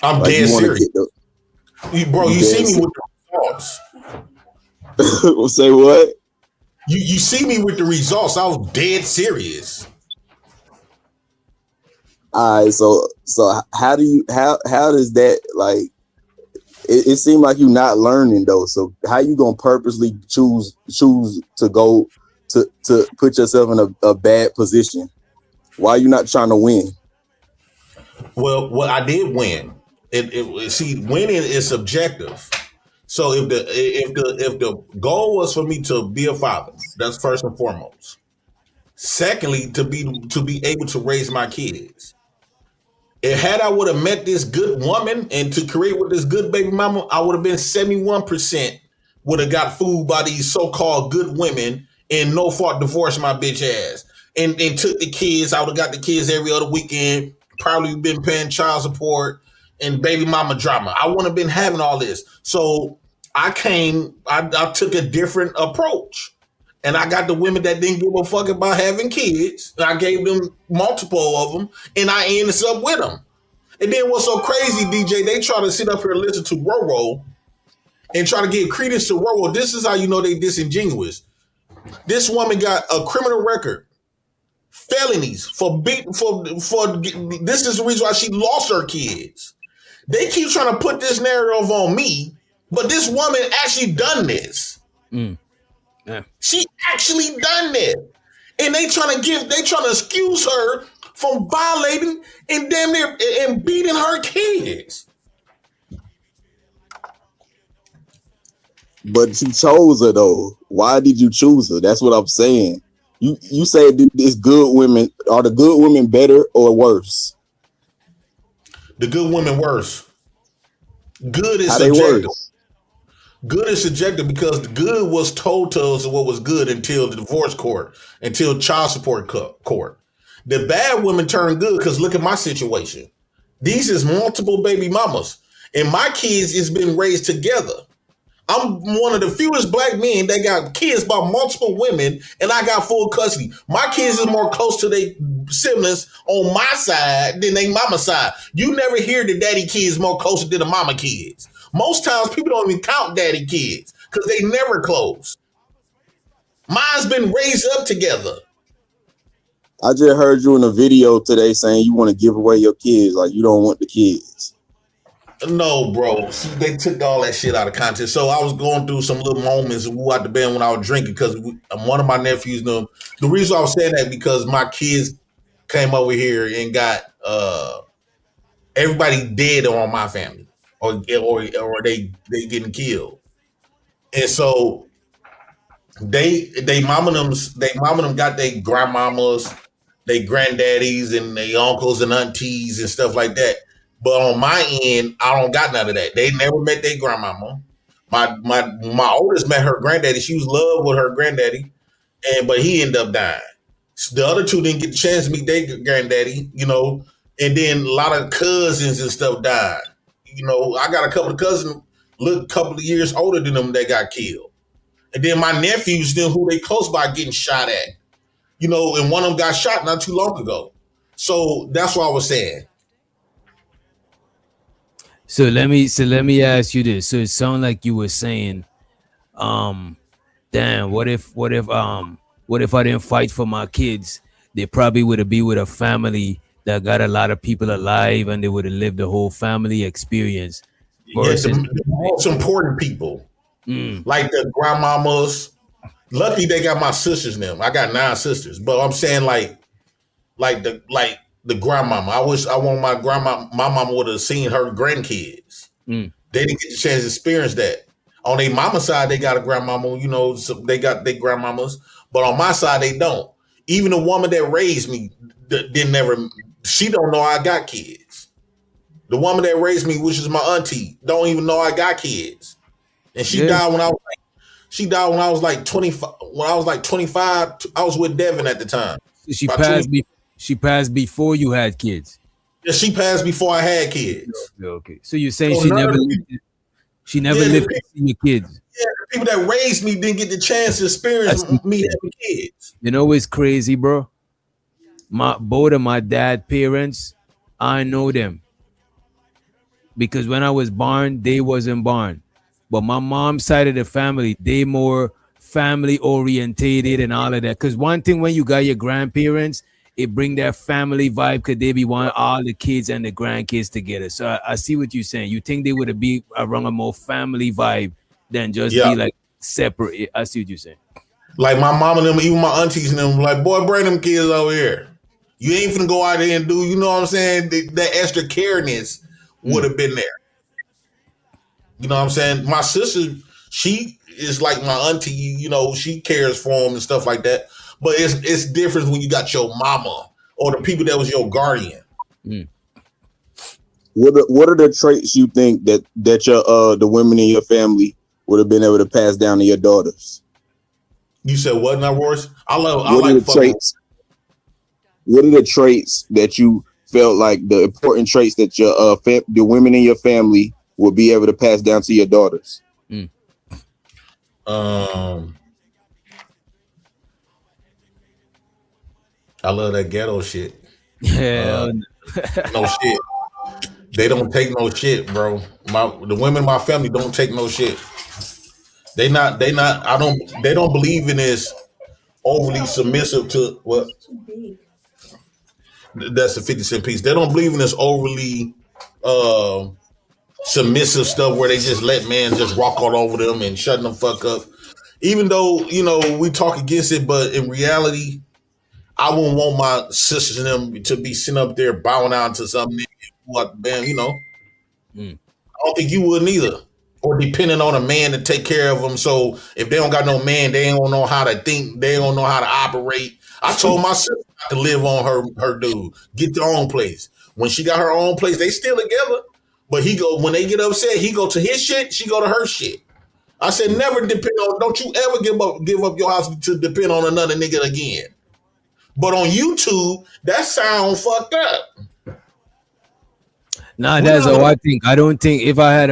Speaker 20: I'm
Speaker 21: like
Speaker 20: dead serious. You see me with the results.
Speaker 21: Say what?
Speaker 20: You see me with the results. I was dead serious.
Speaker 21: All right, so how does that like? It seems like you're not learning though. So how you gonna purposely choose to go to put yourself in a bad position? Why are you not trying to win?
Speaker 20: Well, I did win. Winning is subjective. So if the goal was for me to be a father, that's first and foremost. Secondly, to be able to raise my kids. And had I would have met this good woman and to create with this good baby mama, I would have been 71% would have got fooled by these so-called good women and no fault divorced my bitch ass. And took the kids. I would have got the kids every other weekend, probably been paying child support and baby mama drama. I wouldn't have been having all this. So I took a different approach. And I got the women that didn't give a fuck about having kids. And I gave them multiple of them. And I ended up with them. And then what's so crazy, DJ, they try to sit up here and listen to Roro and try to give credence to Roro. This is how you know they disingenuous. This woman got a criminal record. Felonies for this is the reason why she lost her kids. They keep trying to put this narrative on me, but this woman actually done this.
Speaker 7: Yeah.
Speaker 20: She actually done this. and they trying to excuse her from violating and damn near and beating her kids.
Speaker 21: But you chose her though. Why did you choose her? That's what I'm saying. You say this good women, are the good women better or worse?
Speaker 20: The good women worse. Good is
Speaker 21: How they
Speaker 20: subjective.
Speaker 21: worse?
Speaker 20: Good is subjective because the good was told to us what was good until the divorce court, until child support court. The bad women turn good because look at my situation. These is multiple baby mamas, and my kids is been raised together. I'm one of the fewest black men that got kids by multiple women, and I got full custody. My kids is more close to their siblings on my side than they mama side. You never hear the daddy kids more closer than the mama kids. Most times people don't even count daddy kids because they never close. Mine's been raised up together.
Speaker 21: I just heard you in a video today saying you want to give away your kids, like you don't want the kids.
Speaker 20: No, bro. They took all that shit out of context. So I was going through some little moments of who out the band when I was drinking because one of my nephews knew. The reason I was saying that because my kids came over here and got everybody dead on my family, or they getting killed, and so they mama them got their grandmamas, their granddaddies, and their uncles and aunties and stuff like that. But on my end, I don't got none of that. They never met their grandmama. My oldest met her granddaddy. She was in love with her granddaddy, but he ended up dying. So the other two didn't get the chance to meet their granddaddy, and then a lot of cousins and stuff died. I got a couple of cousins, a couple of years older than them that got killed. And then my nephews, who they close by getting shot at, and one of them got shot not too long ago. So that's what I was saying.
Speaker 7: So let me ask you this. So it sounds like you were saying, damn, what if I didn't fight for my kids? They probably would have been with a family that got a lot of people alive, and they would have lived the whole family experience.
Speaker 20: Yes, the most important people, like the grandmamas. Lucky they got my sisters now. I got 9 sisters, but I'm saying like the grandmama. I want my grandma. My mama would have seen her grandkids. They didn't get the chance to experience that. On their mama side, they got a grandmama. So they got their grandmamas, but on my side, they don't. Even the woman that raised me didn't never. She don't know I got kids. The woman that raised me, which is my auntie, don't even know I got kids, and she died when I was like. She died when I was like 25. When I was like 25, I was with Devin at the time.
Speaker 7: She passed. She passed before you had kids.
Speaker 20: Yeah, she passed before I had kids.
Speaker 7: Okay. So you're saying she never lived to see your kids.
Speaker 20: Yeah, the people that raised me didn't get the chance to experience me having kids.
Speaker 7: You know what's crazy, bro? Both of my dad's parents, I know them. Because when I was born, they wasn't born. But my mom's side of the family, they more family orientated and all of that. Because one thing when you got your grandparents, it bring that family vibe because they be wanting all the kids and the grandkids together. So I see what you're saying. You think they would be around a more family vibe than just be like separate. I see what you're saying.
Speaker 20: Like my mom and them, even my aunties and them, like, boy, bring them kids over here. You ain't finna go out there and do, you know what I'm saying? That extra careness would have been there. You know what I'm saying? My sister, she is like my auntie, she cares for them and stuff like that. But it's different when you got your mama or the people that was your guardian.
Speaker 21: What are the traits you think that your the women in your family would have been able to pass down to your daughters?
Speaker 20: You said what now, Royce?
Speaker 21: What are the traits that you felt like the important traits that your the women in your family will be able to pass down to your daughters?
Speaker 20: I love that ghetto shit.
Speaker 7: Yeah.
Speaker 20: No shit. They don't take no shit, bro. The women in my family don't take no shit. They don't believe in this overly submissive to what? That's the 50-cent piece. They don't believe in this overly submissive stuff where they just let men just walk all over them and shut them fuck up. Even though, we talk against it, but in reality, I wouldn't want my sisters and them to be sitting up there bowing down to some nigga. What, man, you know. I don't think you would neither. Or depending on a man to take care of them. So if they don't got no man, they don't know how to think. They don't know how to operate. I told my sister not to live on her dude. Get your own place. When she got her own place, they still together. But when they get upset, he go to his shit, she go to her shit. I said, never depend on, don't you ever give up your house to depend on another nigga again. But on YouTube, that sound fucked up.
Speaker 7: Nah, that's how I think. I don't think if I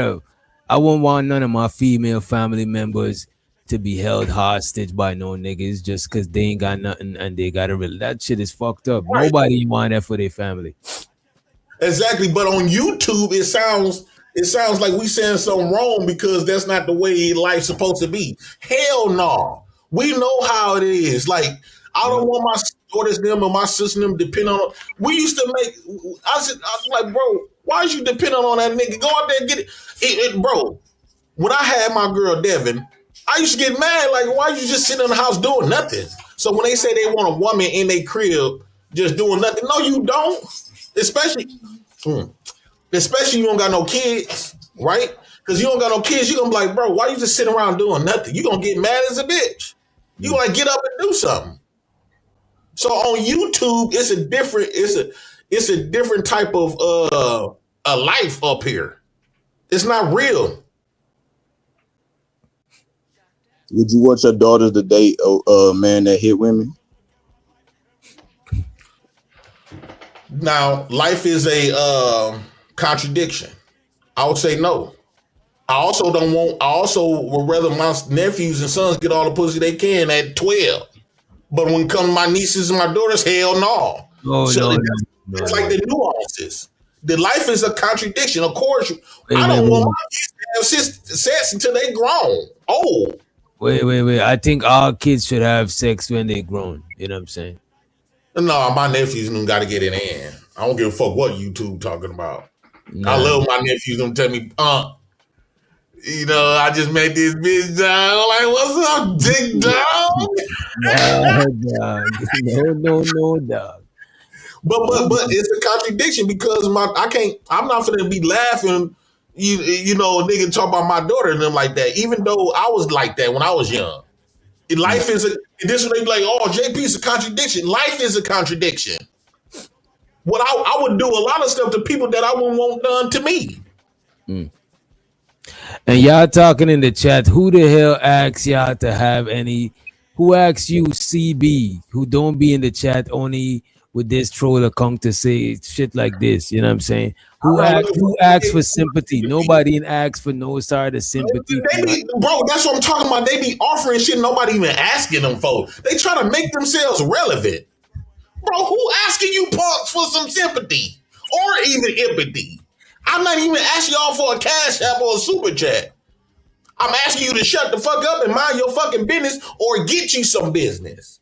Speaker 7: wouldn't want none of my female family members to be held hostage by no niggas just because they ain't got nothing and they got that shit is fucked up.
Speaker 20: Right.
Speaker 7: Nobody want that for their family.
Speaker 20: Exactly, but on YouTube, it sounds like we saying something wrong because that's not the way life's supposed to be. Hell no. We know how it is. Like, I don't want my daughters, them, or my sister, them depend on. We used to make. I was like, bro, why is you depending on that nigga? Go out there and get it, bro. When I had my girl Devin, I used to get mad. Like, why you just sitting in the house doing nothing? So when they say they want a woman in their crib just doing nothing, no, you don't. Especially you don't got no kids, right? Because you don't got no kids, you're gonna be like, bro, why you just sitting around doing nothing? You're gonna get mad as a bitch. You like get up and do something. So on YouTube, it's a different type of a life up here. It's not real.
Speaker 21: Would you want your daughters to date a man that hit women?
Speaker 20: Now, life is a contradiction. I would say no. I also would rather my nephews and sons get all the pussy they can at 12. But when it comes to my nieces and my daughters, hell no. It's like the nuances. The life is a contradiction. Of course, I don't want my kids to have sex until they grown. Oh.
Speaker 7: Wait. I think all kids should have sex when they grown. You know what I'm saying?
Speaker 20: No, my nephews got to get it in. I don't give a fuck what YouTube talking about. Nah. I love my nephews. Them tell me, you know, I just met this bitch dog. Like, what's up, dick dog? No, dog. But it's a contradiction because I'm not gonna be laughing. You know, a nigga talk about my daughter and them like that. Even though I was like that when I was young. Life is this when they be like, oh, JP's a contradiction. Life is a contradiction. What I would do a lot of stuff to people that I wouldn't want done to me.
Speaker 7: And y'all talking in the chat, who the hell asks y'all to have any? Who asks you CB, who don't be in the chat only with this troll account to say shit like this? You know what I'm saying? Who asks for sympathy? Nobody asks for no sort of sympathy.
Speaker 20: Bro, that's what I'm talking about. They be offering shit nobody even asking them for. They try to make themselves relevant. Bro, who asking you punks for some sympathy or even empathy? I'm not even asking y'all for a cash app or a super chat. I'm asking you to shut the fuck up and mind your fucking business or get you some business.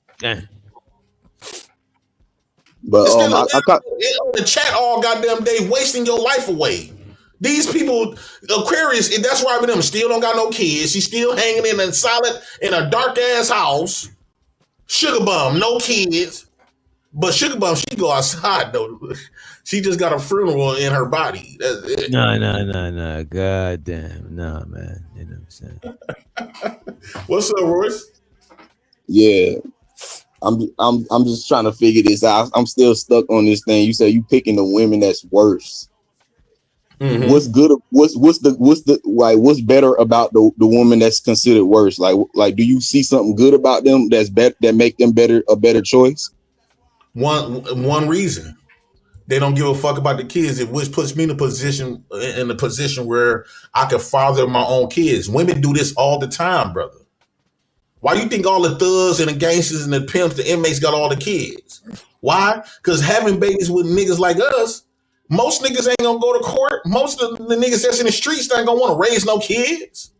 Speaker 21: But
Speaker 20: I got the chat all goddamn day wasting your life away. These people, Aquarius, that's why with them still don't got no kids. She's still hanging in a dark ass house. Sugar bum, no kids. But Sugar Bum, she go outside though. She just got a funeral in her body. That's it.
Speaker 7: No. God damn. No, man. You know what I'm saying?
Speaker 20: What's up, Royce?
Speaker 21: Yeah. I'm just trying to figure this out. I'm still stuck on this thing. You said you picking the women that's worse. Mm-hmm. What's good? What's better about the woman that's considered worse? Like, do you see something good about them that make them a better choice?
Speaker 20: One reason they don't give a fuck about the kids, which puts me in a position where I can father my own kids. Women do this all the time, brother. Why do you think all the thugs and the gangsters and the pimps, the inmates got all the kids? Why? Because having babies with niggas like us, most niggas ain't gonna go to court. Most of the niggas that's in the streets ain't gonna want to raise no kids.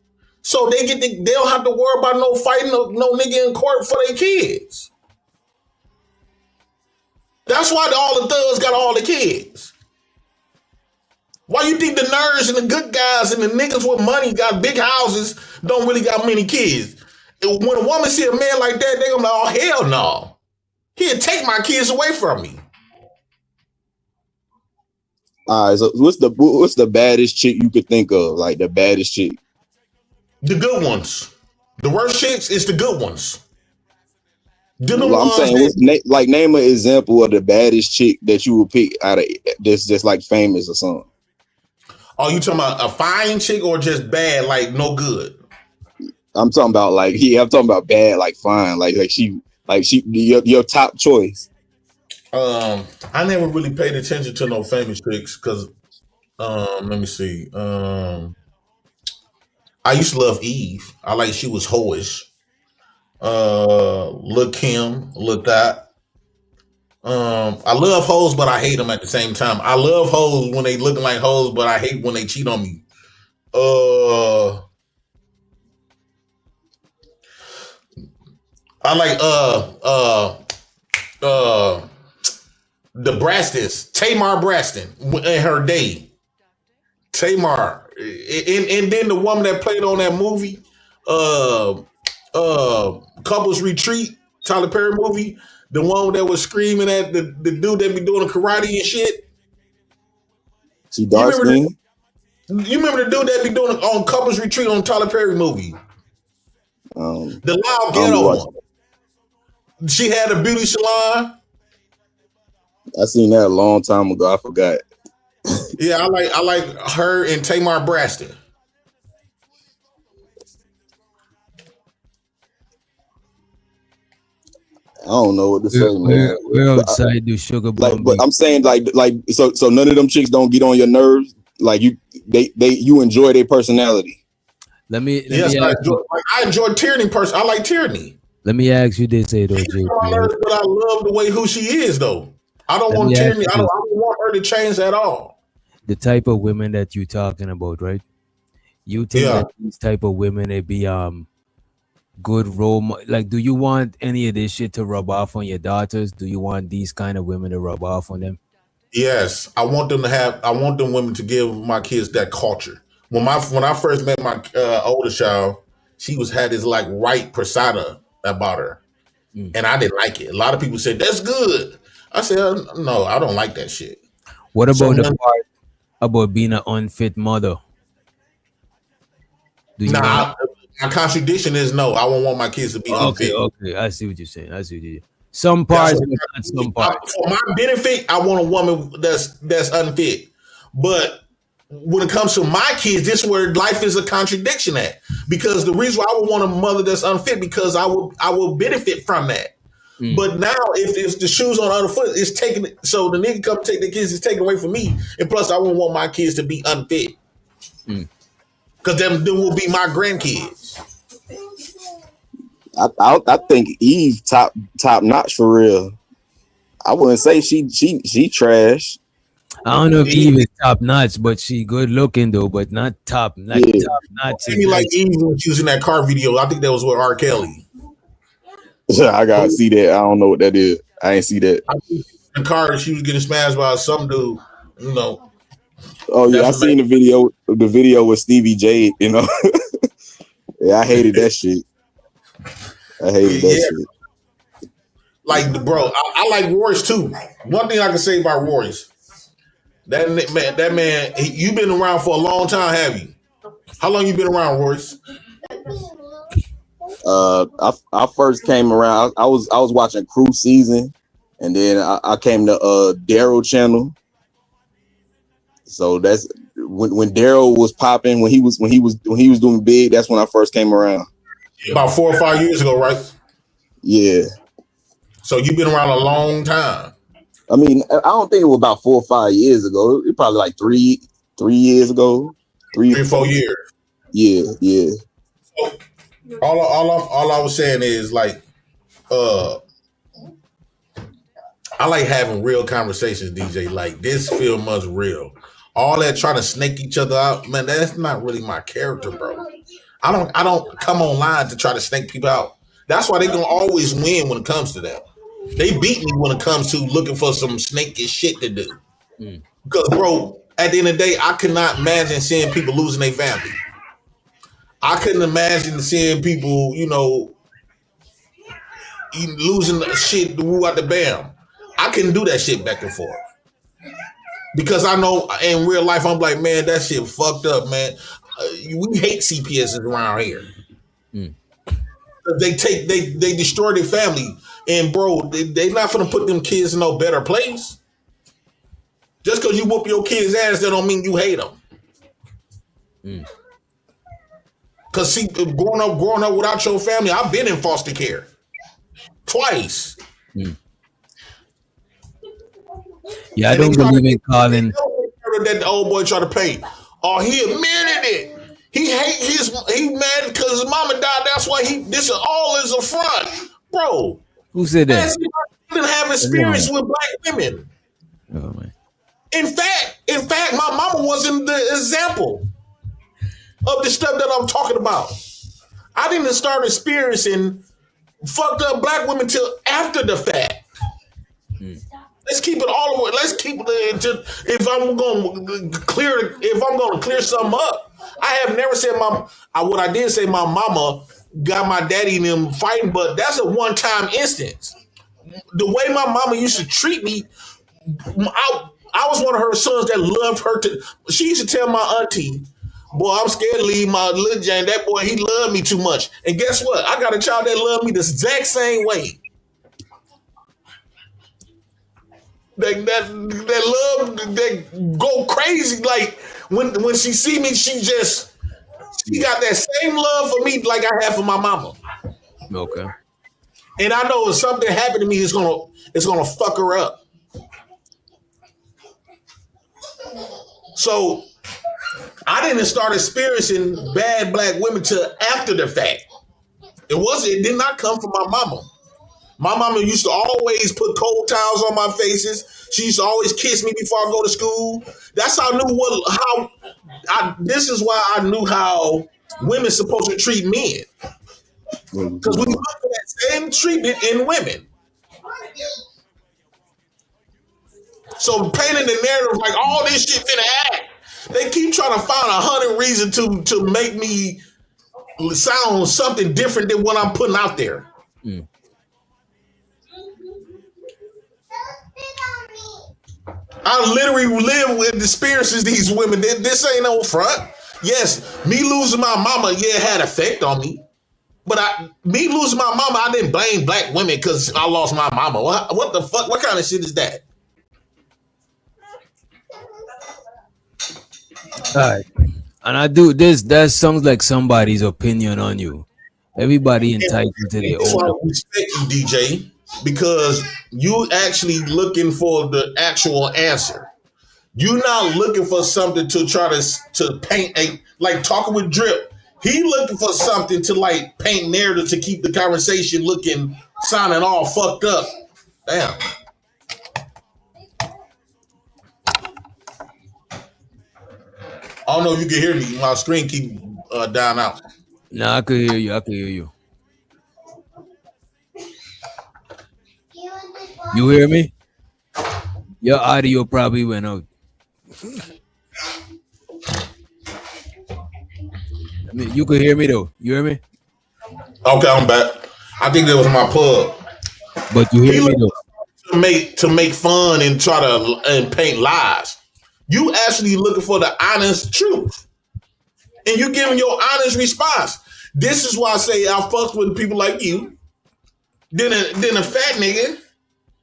Speaker 20: So they don't have to worry about no fighting no nigga in court for their kids. That's why all the thugs got all the kids. Why you think the nerds and the good guys and the niggas with money got big houses don't really got many kids? When a woman see a man like that, they gonna be like, oh, hell no. He'd take my kids away from me.
Speaker 21: All right, so what's the baddest chick you could think of? Like the baddest chick?
Speaker 20: The good ones. The worst chicks is the good ones.
Speaker 21: Well, I'm saying, name an example of the baddest chick that you would pick out of this, just like famous or something.
Speaker 20: Oh, you talking about a fine chick or just bad, like no good?
Speaker 21: I'm talking about I'm talking about bad, like fine, like she your top choice.
Speaker 20: I never really paid attention to no famous chicks because, let me see. I used to love Eve. I like she was hoish. Look Kim, look that. I love hoes, but I hate them at the same time. I love hoes when they looking like hoes, but I hate when they cheat on me. I like the Brastons, Tamar Braston in her day. Tamar. And then the woman that played on that movie, Couples Retreat, Tyler Perry movie, the one that was screaming at the dude that be doing the karate and shit.
Speaker 21: She dark skinned?
Speaker 20: You remember the dude that be doing on Couples Retreat on Tyler Perry movie? The loud ghetto one. She had a beauty salon.
Speaker 21: I seen that a long time ago. I forgot.
Speaker 20: Yeah, I like her and Tamar Braston.
Speaker 21: I don't know what to say, man.
Speaker 7: We're outside the sugar bomb.
Speaker 21: But I'm saying so none of them chicks don't get on your nerves. Like you enjoy their personality.
Speaker 7: Let me
Speaker 20: I enjoy Tierney I like Tierney.
Speaker 7: Let me ask you this, though, JP.
Speaker 20: But I love the way who she is, though. I don't want Tierney. I don't want her to change at all.
Speaker 7: The type of women that you're talking about, right? You think that these type of women, they be good role? Like, do you want any of this shit to rub off on your daughters? Do you want these kind of women to rub off on them?
Speaker 20: Yes, I want them women to give my kids that culture. When I first met my oldest child, she had this like right persona about her, and I didn't like it. A lot of people said that's good. I said no, I don't like that shit.
Speaker 7: What about the part about being an unfit mother?
Speaker 20: My contradiction is no. I won't want my kids to be unfit.
Speaker 7: Okay, I see what you're saying. Some parts, not some parts.
Speaker 20: For my benefit, I want a woman that's unfit. But when it comes to my kids, this is where life is a contradiction at. Because the reason why I would want a mother that's unfit, because I will benefit from that. But now, if the shoes on the other foot is taken, so the nigga come take the kids is taken away from me, and plus I wouldn't want my kids to be unfit, because them will be my grandkids.
Speaker 21: I think Eve top notch for real. I wouldn't say she trash.
Speaker 7: I don't know if Eve is top notch, but she good looking though, but not top notch.
Speaker 20: Maybe like Eve was using that car video. I think that was with R. Kelly.
Speaker 21: I gotta see that. I don't know what that is. I ain't see that.
Speaker 20: The car, she was getting smashed by some dude. You know.
Speaker 21: Oh yeah, I seen the video. The video with Stevie J. You know. Yeah, I hated that shit. I hated that shit.
Speaker 20: Like bro, I like Royce too. One thing I can say about Royce, that man, you've been around for a long time, have you? How long you been around, Royce?
Speaker 21: I first came around. I was watching Crew Season, and then I came to Daryl channel. So that's when Daryl was popping, when he was doing big. That's when I first came around.
Speaker 20: About 4 or 5 years ago, right?
Speaker 21: Yeah.
Speaker 20: So you've been around a long time.
Speaker 21: I mean, I don't think it was about 4 or 5 years ago. It probably like 3 years ago. 3 or 4
Speaker 20: years.
Speaker 21: Yeah.
Speaker 20: All I was saying is like, I like having real conversations, DJ. Like this feel much real. All that trying to snake each other out, man, that's not really my character, bro. I don't come online to try to snake people out. That's why they gonna always win when it comes to that. They beat me when it comes to looking for some snaky shit to do. Because, bro, at the end of the day, I could not imagine seeing people losing their family. I couldn't imagine seeing people, losing the shit to woo out the bam. I couldn't do that shit back and forth. Because I know in real life, I'm like, man, that shit fucked up, man. We hate CPSs around here. They destroy their family. And bro, they not gonna put them kids in no better place. Just because you whoop your kid's ass, that don't mean you hate them. Cause see, growing up without your family, I've been in foster care twice.
Speaker 7: Yeah, I don't believe in calling.
Speaker 20: That the old boy tried to pay. Oh, he admitted it. He mad because his mama died. That's why this all is a front, bro.
Speaker 7: Who said that?
Speaker 20: He didn't have experience with black women.
Speaker 7: Oh man.
Speaker 20: In fact, my mama wasn't the example of the stuff that I'm talking about. I didn't start experiencing fucked up black women till after the fact. Let's keep it all the way. Let's keep it. If I'm going to clear something up, I have never said what I did say. My mama got my daddy and them fighting, but that's a one-time instance. The way my mama used to treat me, I was one of her sons that loved her. She used to tell my auntie, "Boy, I'm scared to leave my little Jane. That boy, he loved me too much." And guess what? I got a child that loved me the exact same way. That love, that go crazy. Like when she see me, she got that same love for me like I have for my mama.
Speaker 7: Okay.
Speaker 20: And I know if something happened to me, it's gonna fuck her up. So I didn't start experiencing bad black women till after the fact. It did not come from my mama. My mama used to always put cold towels on my faces. She used to always kiss me before I go to school. That's how I knew this is why I knew how women supposed to treat men. Because we look for that same treatment in women. So painting the narrative like all this shit finna act. They keep trying to find 100 reasons to make me sound something different than what I'm putting out there. I literally live with experiences these women. This ain't no front. Yes, me losing my mama, it had effect on me. But me losing my mama, I didn't blame black women because I lost my mama. What the fuck? What kind of shit is that?
Speaker 7: All right. And I do this. That sounds like somebody's opinion on you. Everybody entitled to their
Speaker 20: That's why I
Speaker 7: own.
Speaker 20: respect you, DJ, because you actually looking for the actual answer. You're not looking for something to try to paint like talking with Drip. He looking for something to like paint narrative to keep the conversation sounding all fucked up. Damn. I don't know if you can hear me. My screen keep dying out.
Speaker 7: No, I could hear you. I could hear you. You hear me? Your audio probably went out. I mean, you could hear me though. You hear me?
Speaker 20: Okay, I'm back. I think that was my pub.
Speaker 7: But you hear me though.
Speaker 20: To make fun and try to paint lies. You actually looking for the honest truth. And you giving your honest response. This is why I say I fuck with people like you. Then a fat nigga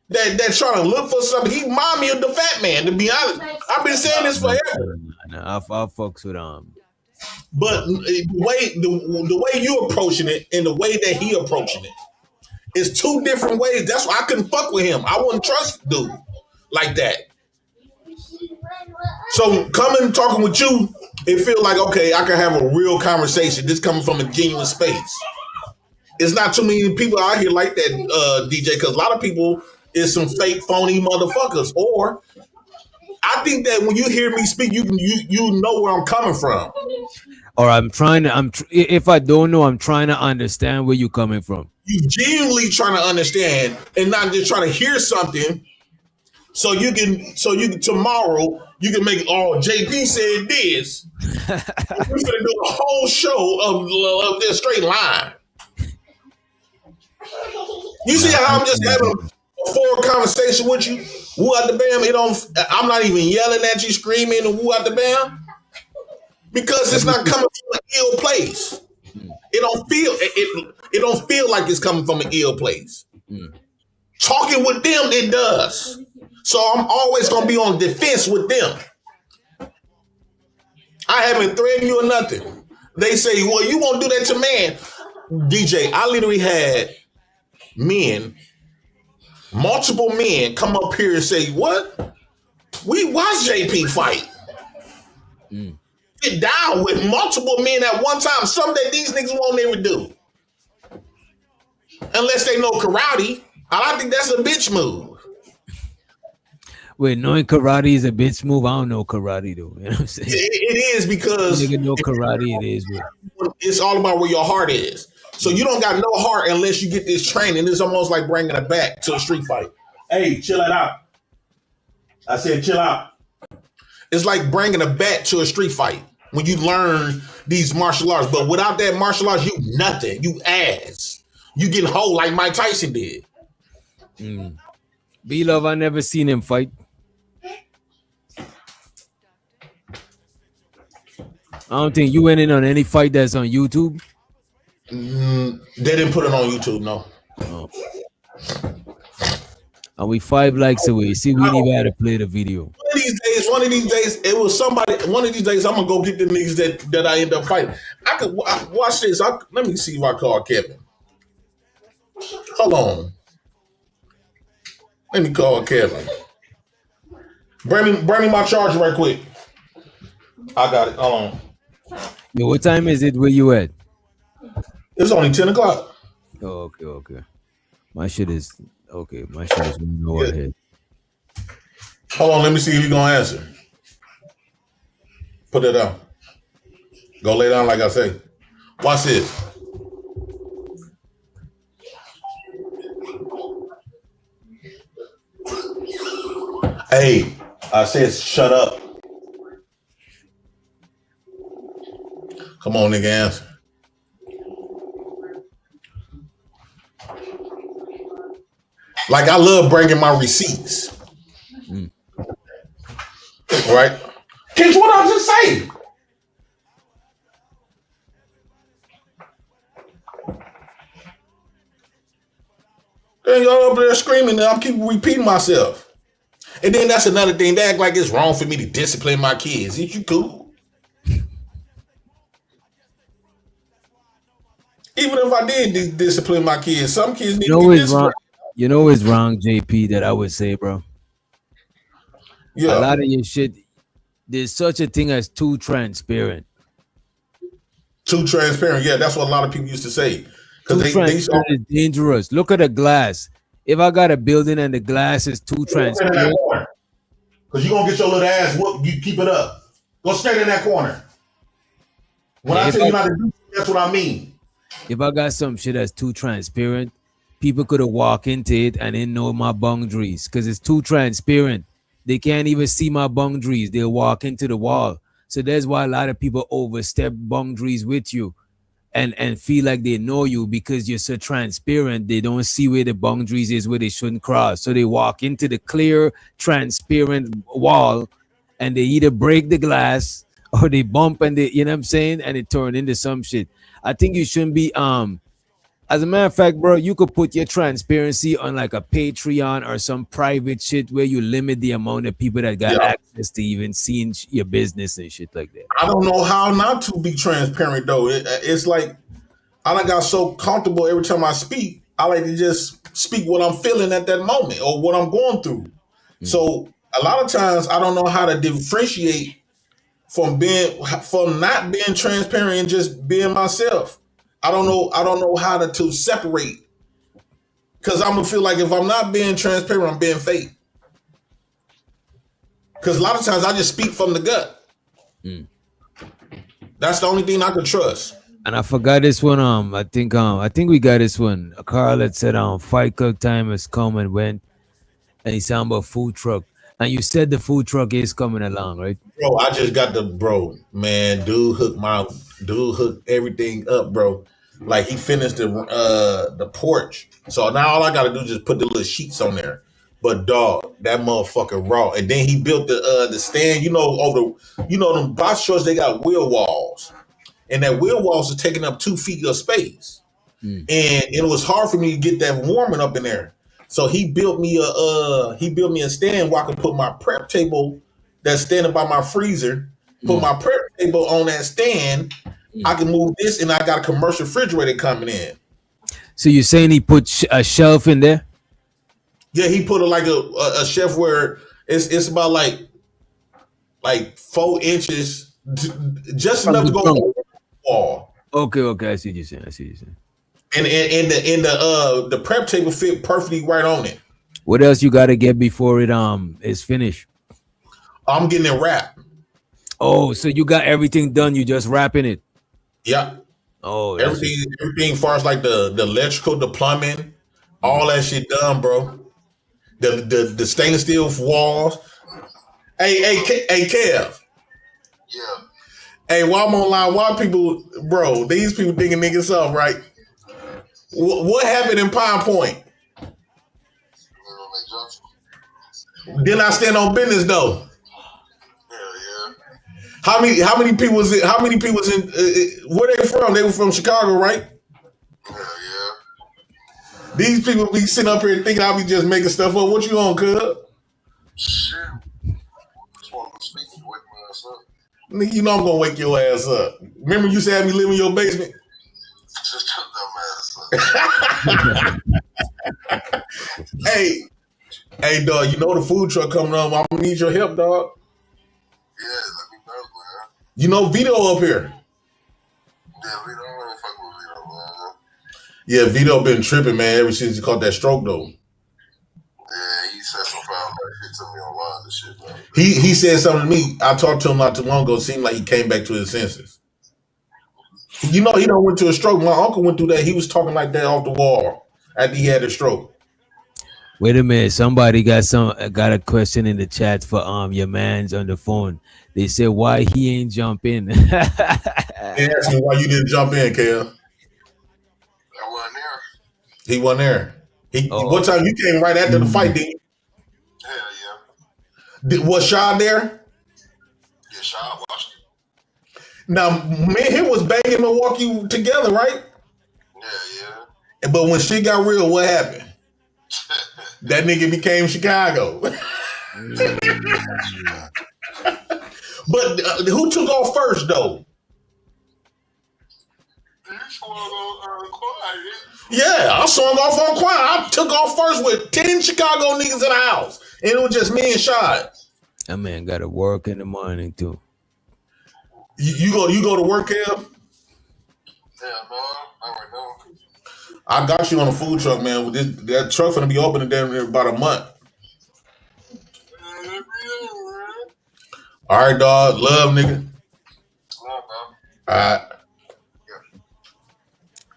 Speaker 20: that trying to look for something. He remind me of the fat man, to be honest. I've been saying this forever.
Speaker 7: I fucks with
Speaker 20: But the way you approaching it and the way that he approaching it is two different ways. That's why I couldn't fuck with him. I wouldn't trust dude like that. So coming talking with you, it feel like, okay, I can have a real conversation. This coming from a genuine space. It's not too many people out here like that, DJ, because a lot of people is some fake, phony motherfuckers. Or I think that when you hear me speak, you know where I'm coming from.
Speaker 7: Or if I don't know, I'm trying to understand where you're coming from.
Speaker 20: You genuinely trying to understand and not just trying to hear something. So you can tomorrow you can make JP said this. We're gonna do a whole show of this straight line. You see how I'm just having a forward conversation with you? Woo out the bam. I'm not even yelling at you, screaming and woo out the bam because it's not coming from an ill place. It don't feel like it's coming from an ill place. Talking with them, it does. So I'm always gonna be on defense with them. I haven't threatened you or nothing. They say, well, you won't do that to man. DJ, I literally had multiple men come up here and say, what? We watched JP fight. Get down with multiple men at one time, something that these niggas won't ever do. Unless they know karate. I think that's a bitch move.
Speaker 7: Wait, knowing karate is a bitch move. I don't know karate though. You know what I'm saying?
Speaker 20: It is because
Speaker 7: nigga know karate. It is.
Speaker 20: It's all about where your heart is. So you don't got no heart unless you get this training. It's almost like bringing it back to a street fight. Hey, chill it out. I said chill out. It's like bringing a bat to a street fight when you learn these martial arts. But without that martial arts, you nothing. You ass. You get whole like Mike Tyson did.
Speaker 7: B-Love, I never seen him fight. I don't think you went in on any fight that's on YouTube.
Speaker 20: They didn't put it on YouTube, no.
Speaker 7: Oh. And we 5 likes away. See, we need to play the video.
Speaker 20: One of these days, it was somebody. One of these days, I'm gonna go get the niggas that I end up fighting. I could watch this. Let me see if I call Kevin. Hold on. Let me call Kevin. Bring me my charger right quick. I got it. Hold on.
Speaker 7: Yo, what time is it where you at?
Speaker 20: It's only 10 o'clock.
Speaker 7: Oh, okay. My shit is no ahead.
Speaker 20: Hold on, let me see if you're gonna answer. Put it down. Go lay down like I say. Watch this. Hey, I said shut up. Come on, nigga, answer. Like, I love bringing my receipts. Right? Catch what I just say. Then y'all up there screaming and I'm keep repeating myself. And then that's another thing. They act like it's wrong for me to discipline my kids. Is you cool? Even if I did discipline my kids, some kids need to be disciplined.
Speaker 7: You know it's wrong, JP, that I would say, bro.
Speaker 20: Yeah.
Speaker 7: A lot of your shit, there's such a thing as too transparent.
Speaker 20: Too transparent, yeah. That's what a lot of people used to say.
Speaker 7: Too transparent is dangerous. Look at the glass. If I got a building and the glass is too transparent,
Speaker 20: because you're going to get your little ass whooped, you keep it up. Go straight in that corner. When I tell you not to do, that's what I mean.
Speaker 7: If I got some shit that's too transparent, people could have walked into it and didn't know my boundaries because it's too transparent. They can't even see my boundaries. They'll walk into the wall. So that's why a lot of people overstep boundaries with you and feel like they know you because you're so transparent. They don't see where the boundaries is, where they shouldn't cross. So they walk into the clear, transparent wall and they either break the glass or they bump and they, you know what I'm saying? And it turn into some shit. I think you shouldn't be, as a matter of fact, bro, you could put your transparency on like a Patreon or some private shit where you limit the amount of people that got access to even seeing your business and shit like that.
Speaker 20: I don't know how not to be transparent though. It's like I done got so comfortable every time I speak. I like to just speak what I'm feeling at that moment or what I'm going through. So a lot of times I don't know how to differentiate from not being transparent and just being myself. I don't know how to separate. Cause I'm gonna feel like if I'm not being transparent, I'm being fake. Cause a lot of times I just speak from the gut. That's the only thing I can trust. And
Speaker 7: I forgot this one. I think we got this one. A Carl that said Fight Club time has come and went. And he's talking about food truck. And you said the food truck is coming along, right?
Speaker 20: Bro, I just got dude hooked everything up, bro. Like he finished the porch. So now all I gotta do is just put the little sheets on there. But dog, that motherfucker raw. And then he built the stand, them box shorts, they got wheel walls. And that wheel walls are taking up 2 feet of space. And it was hard for me to get that warming up in there. So he built me a stand where I could put my prep table that's standing by my freezer, put my prep table on that stand. I can move this, and I got a commercial refrigerator coming in.
Speaker 7: So you're saying he put a shelf in there?
Speaker 20: Yeah, he put a shelf where it's about like 4 inches, just enough to go over the wall.
Speaker 7: Okay, I see what you're saying.
Speaker 20: And the prep table fit perfectly right on it.
Speaker 7: What else you got to get before it is finished?
Speaker 20: I'm getting it wrapped.
Speaker 7: Oh, so you got everything done? You just wrapping it?
Speaker 20: Yeah.
Speaker 7: Oh,
Speaker 20: everything as far as like the electrical, the plumbing, all that shit done, bro. The stainless steel walls. Hey, Kev.
Speaker 2: Yeah.
Speaker 20: Hey, while I'm online, why people, bro? These people thinking niggas up, right? What happened in Pine Point? Didn't I stand on business though? How many people was it? How many people was in? Where they from? They were from Chicago, right?
Speaker 2: Yeah.
Speaker 20: These people be sitting up here thinking I be just making stuff up. What you on, cuz?
Speaker 2: Shit. Just want to speak and wake my ass up.
Speaker 20: Nigga, you know I'm gonna wake your ass up. Remember you said me live in your basement?
Speaker 2: Just took that ass up.
Speaker 20: Hey, dog. You know the food truck coming up. I'm gonna need your help, dog.
Speaker 2: Yeah, let me know, man.
Speaker 20: You know Vito up here.
Speaker 2: Yeah, Vito, I don't fuck with Vito, man.
Speaker 20: Yeah, Vito been tripping, man, ever since he caught that stroke, though.
Speaker 2: Yeah, he said some foul shit to me online and shit, man.
Speaker 20: He said something to me. I talked to him not too long ago. It seemed like he came back to his senses. You know, he went to a stroke. My uncle went through that. He was talking like that off the wall after he had a stroke.
Speaker 7: Wait a minute. Somebody got a question in the chat for your man's on the phone. They said why he ain't jump in.
Speaker 20: They asked me why you didn't jump in, Kel.
Speaker 2: I wasn't there.
Speaker 20: He wasn't there. What time you came right after the fight, didn't you?
Speaker 2: Hell yeah.
Speaker 20: Was Shaw there?
Speaker 2: Yeah, Shaw watched it.
Speaker 20: Now, me and him was banging Milwaukee together, right?
Speaker 2: Yeah.
Speaker 20: But when shit got real, what happened? That nigga became Chicago. But who took off first, though? Yeah, I swung off on Quiet. I took off first with 10 Chicago niggas in the house. And it was just me and Shad.
Speaker 7: That man got to work in the morning, too.
Speaker 20: You go to work, Kev?
Speaker 2: Yeah, no, not right now.
Speaker 20: I got you on a food truck, man. That truck gonna be open in about a month. All right, dog. Love, nigga. All right.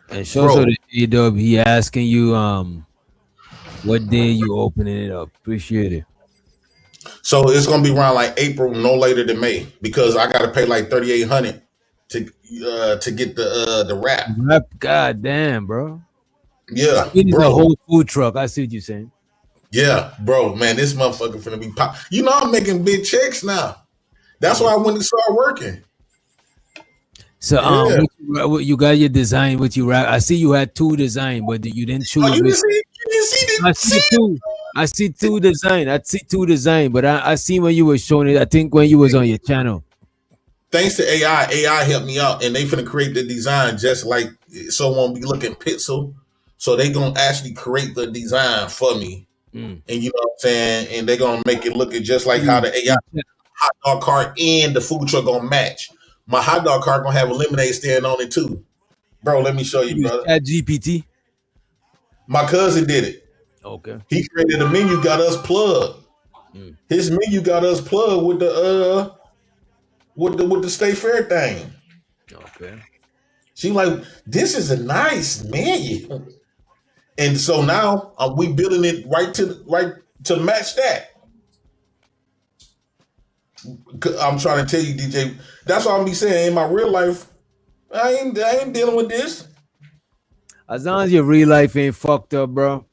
Speaker 7: And show so the A-Dub, he asking you what day you opening it up. Appreciate it.
Speaker 20: So it's gonna be around like April, no later than May, because I gotta pay like $3,800 to get the wrap.
Speaker 7: God damn, bro.
Speaker 20: Yeah,
Speaker 7: it is
Speaker 20: bro.
Speaker 7: a whole food truck. I see what you're saying.
Speaker 20: Yeah, bro, man, this motherfucker finna be pop. You know I'm making big checks now. That's why I went to start working.
Speaker 7: So what you got your design with you wrap. I see you had 2 design, but you didn't choose.
Speaker 20: Oh, you didn't see this?
Speaker 7: I see 2. I see 2 design. But I see when you were showing it. I think when you was on your channel.
Speaker 20: Thanks to AI helped me out, and they finna create the design just like so won't be looking pixel. So they gonna actually create the design for me, and you know what I'm saying. And they gonna make it look just like how the AI hot dog cart and the food truck gonna match. My hot dog cart gonna have a lemonade stand on it too, bro. Let me show you, brother.
Speaker 7: At GPT.
Speaker 20: My cousin did it.
Speaker 7: Okay.
Speaker 20: He created a menu, got us plugged. His menu got us plugged with the State Fair thing.
Speaker 7: Okay.
Speaker 20: She like, this is a nice menu. And so now we building it right to match that. I'm trying to tell you, DJ. That's what I'm be saying. In my real life, I ain't dealing with this.
Speaker 7: As long as your real life ain't fucked up, bro,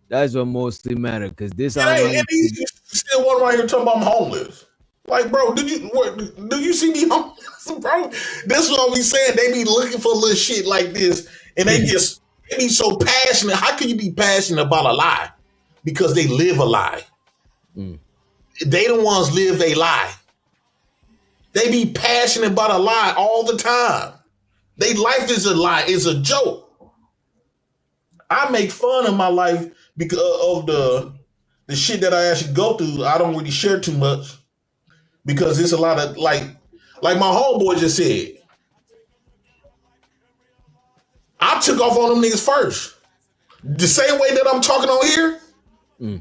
Speaker 7: that's what mostly matter. Cause this online,
Speaker 20: And he's still one right here talking about I'm homeless. Like, bro, do you see me homeless, bro? That's what we saying. They be looking for little shit like this, and they be so passionate. How can you be passionate about a lie? Because they live a lie. They the ones live a lie. They be passionate about a lie all the time. They life is a lie. It's a joke. I make fun of my life because of the shit that I actually go through. I don't really share too much because it's a lot of like my homeboy just said. I took off on them niggas first. The same way that I'm talking on here,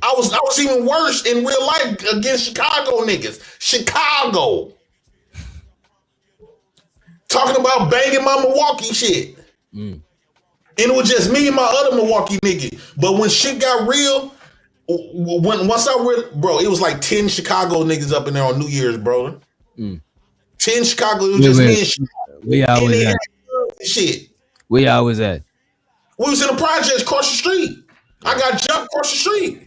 Speaker 20: I was even worse in real life against Chicago niggas. Chicago. Talking about banging my Milwaukee shit. And it was just me and my other Milwaukee nigga. But when shit got real, bro, it was like 10 Chicago niggas up in there on New Year's, bro. 10 Chicago, it was just me and shit.
Speaker 7: We always at.
Speaker 20: Shit.
Speaker 7: We always at.
Speaker 20: We was in the projects across the street. I got jumped across the street.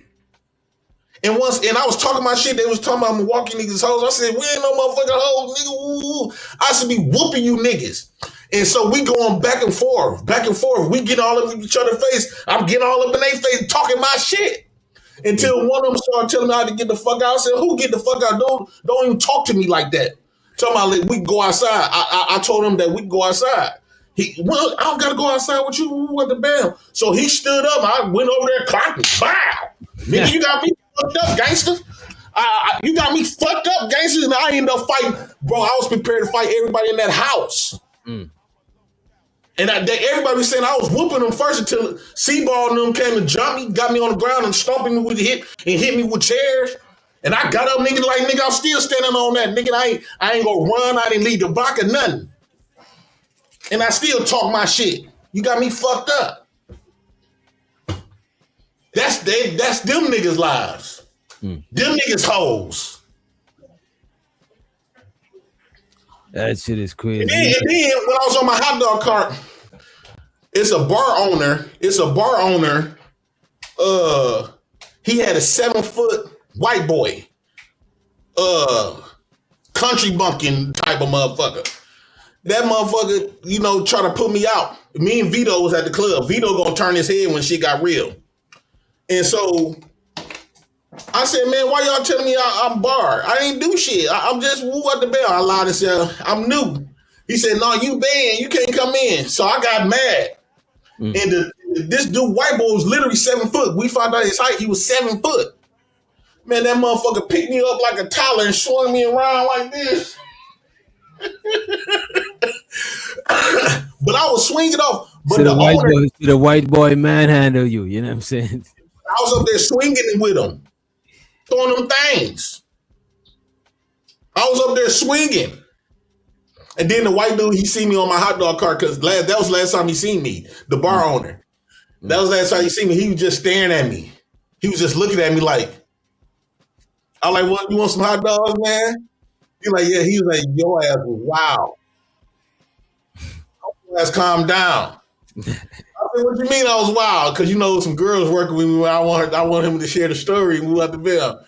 Speaker 20: And I was talking my shit, they was talking about Milwaukee niggas hoes. I said, we ain't no motherfucking hoes, nigga. Woo. I should be whooping you niggas. And so we going back and forth. We get all up in each other's face. I'm getting all up in their face talking my shit. Until one of them started telling me how to get the fuck out. I said, who get the fuck out? Don't even talk to me like that. Talking about like, we can go outside. I told him that we can go outside. I don't gotta go outside with you. What the bell? So he stood up. I went over there, clocked me. Wow. Nigga, you got me fucked up, gangster. You got me fucked up, gangsters, and I ended up fighting. Bro, I was prepared to fight everybody in that house. And everybody was saying I was whooping them first until C-Ball and them came and jumped me, got me on the ground and stomping me with the hip and hit me with chairs. And I got up, nigga, like, nigga, I'm still standing on that. Nigga, I ain't gonna run. I didn't leave the block or nothing. And I still talk my shit. You got me fucked up. That's them niggas' lives. Them niggas' hoes.
Speaker 7: That shit is crazy.
Speaker 20: And then when I was on my hot dog cart, it's a bar owner. He had a 7-foot white boy. Country bumpkin type of motherfucker. That motherfucker, try to put me out. Me and Vito was at the club. Vito gonna turn his head when shit got real. And so I said, man, why y'all telling me I'm barred? I ain't do shit. I'm just woo at the bell. I lied and said, I'm new. He said, no, you banned. You can't come in. So I got mad. And this dude, white boy, was literally 7 foot. We found out his height. He was 7 foot. Man, that motherfucker picked me up like a toddler and swung me around like this. But I was swinging off. But
Speaker 7: the white boy manhandle you. You know what I'm saying?
Speaker 20: I was up there swinging with him, throwing them things. I was up there swinging. And then the white dude, he see me on my hot dog cart because that was the last time he seen me, the bar owner. That was the last time he seen me. He was just staring at me. He was just looking at me like, I was like, what, you want some hot dogs, man? He like, yeah. He was like, your ass was wild. Your ass calm down. I said, what you mean I was wild? Because some girls working with me. I want him to share the story and move out the bell.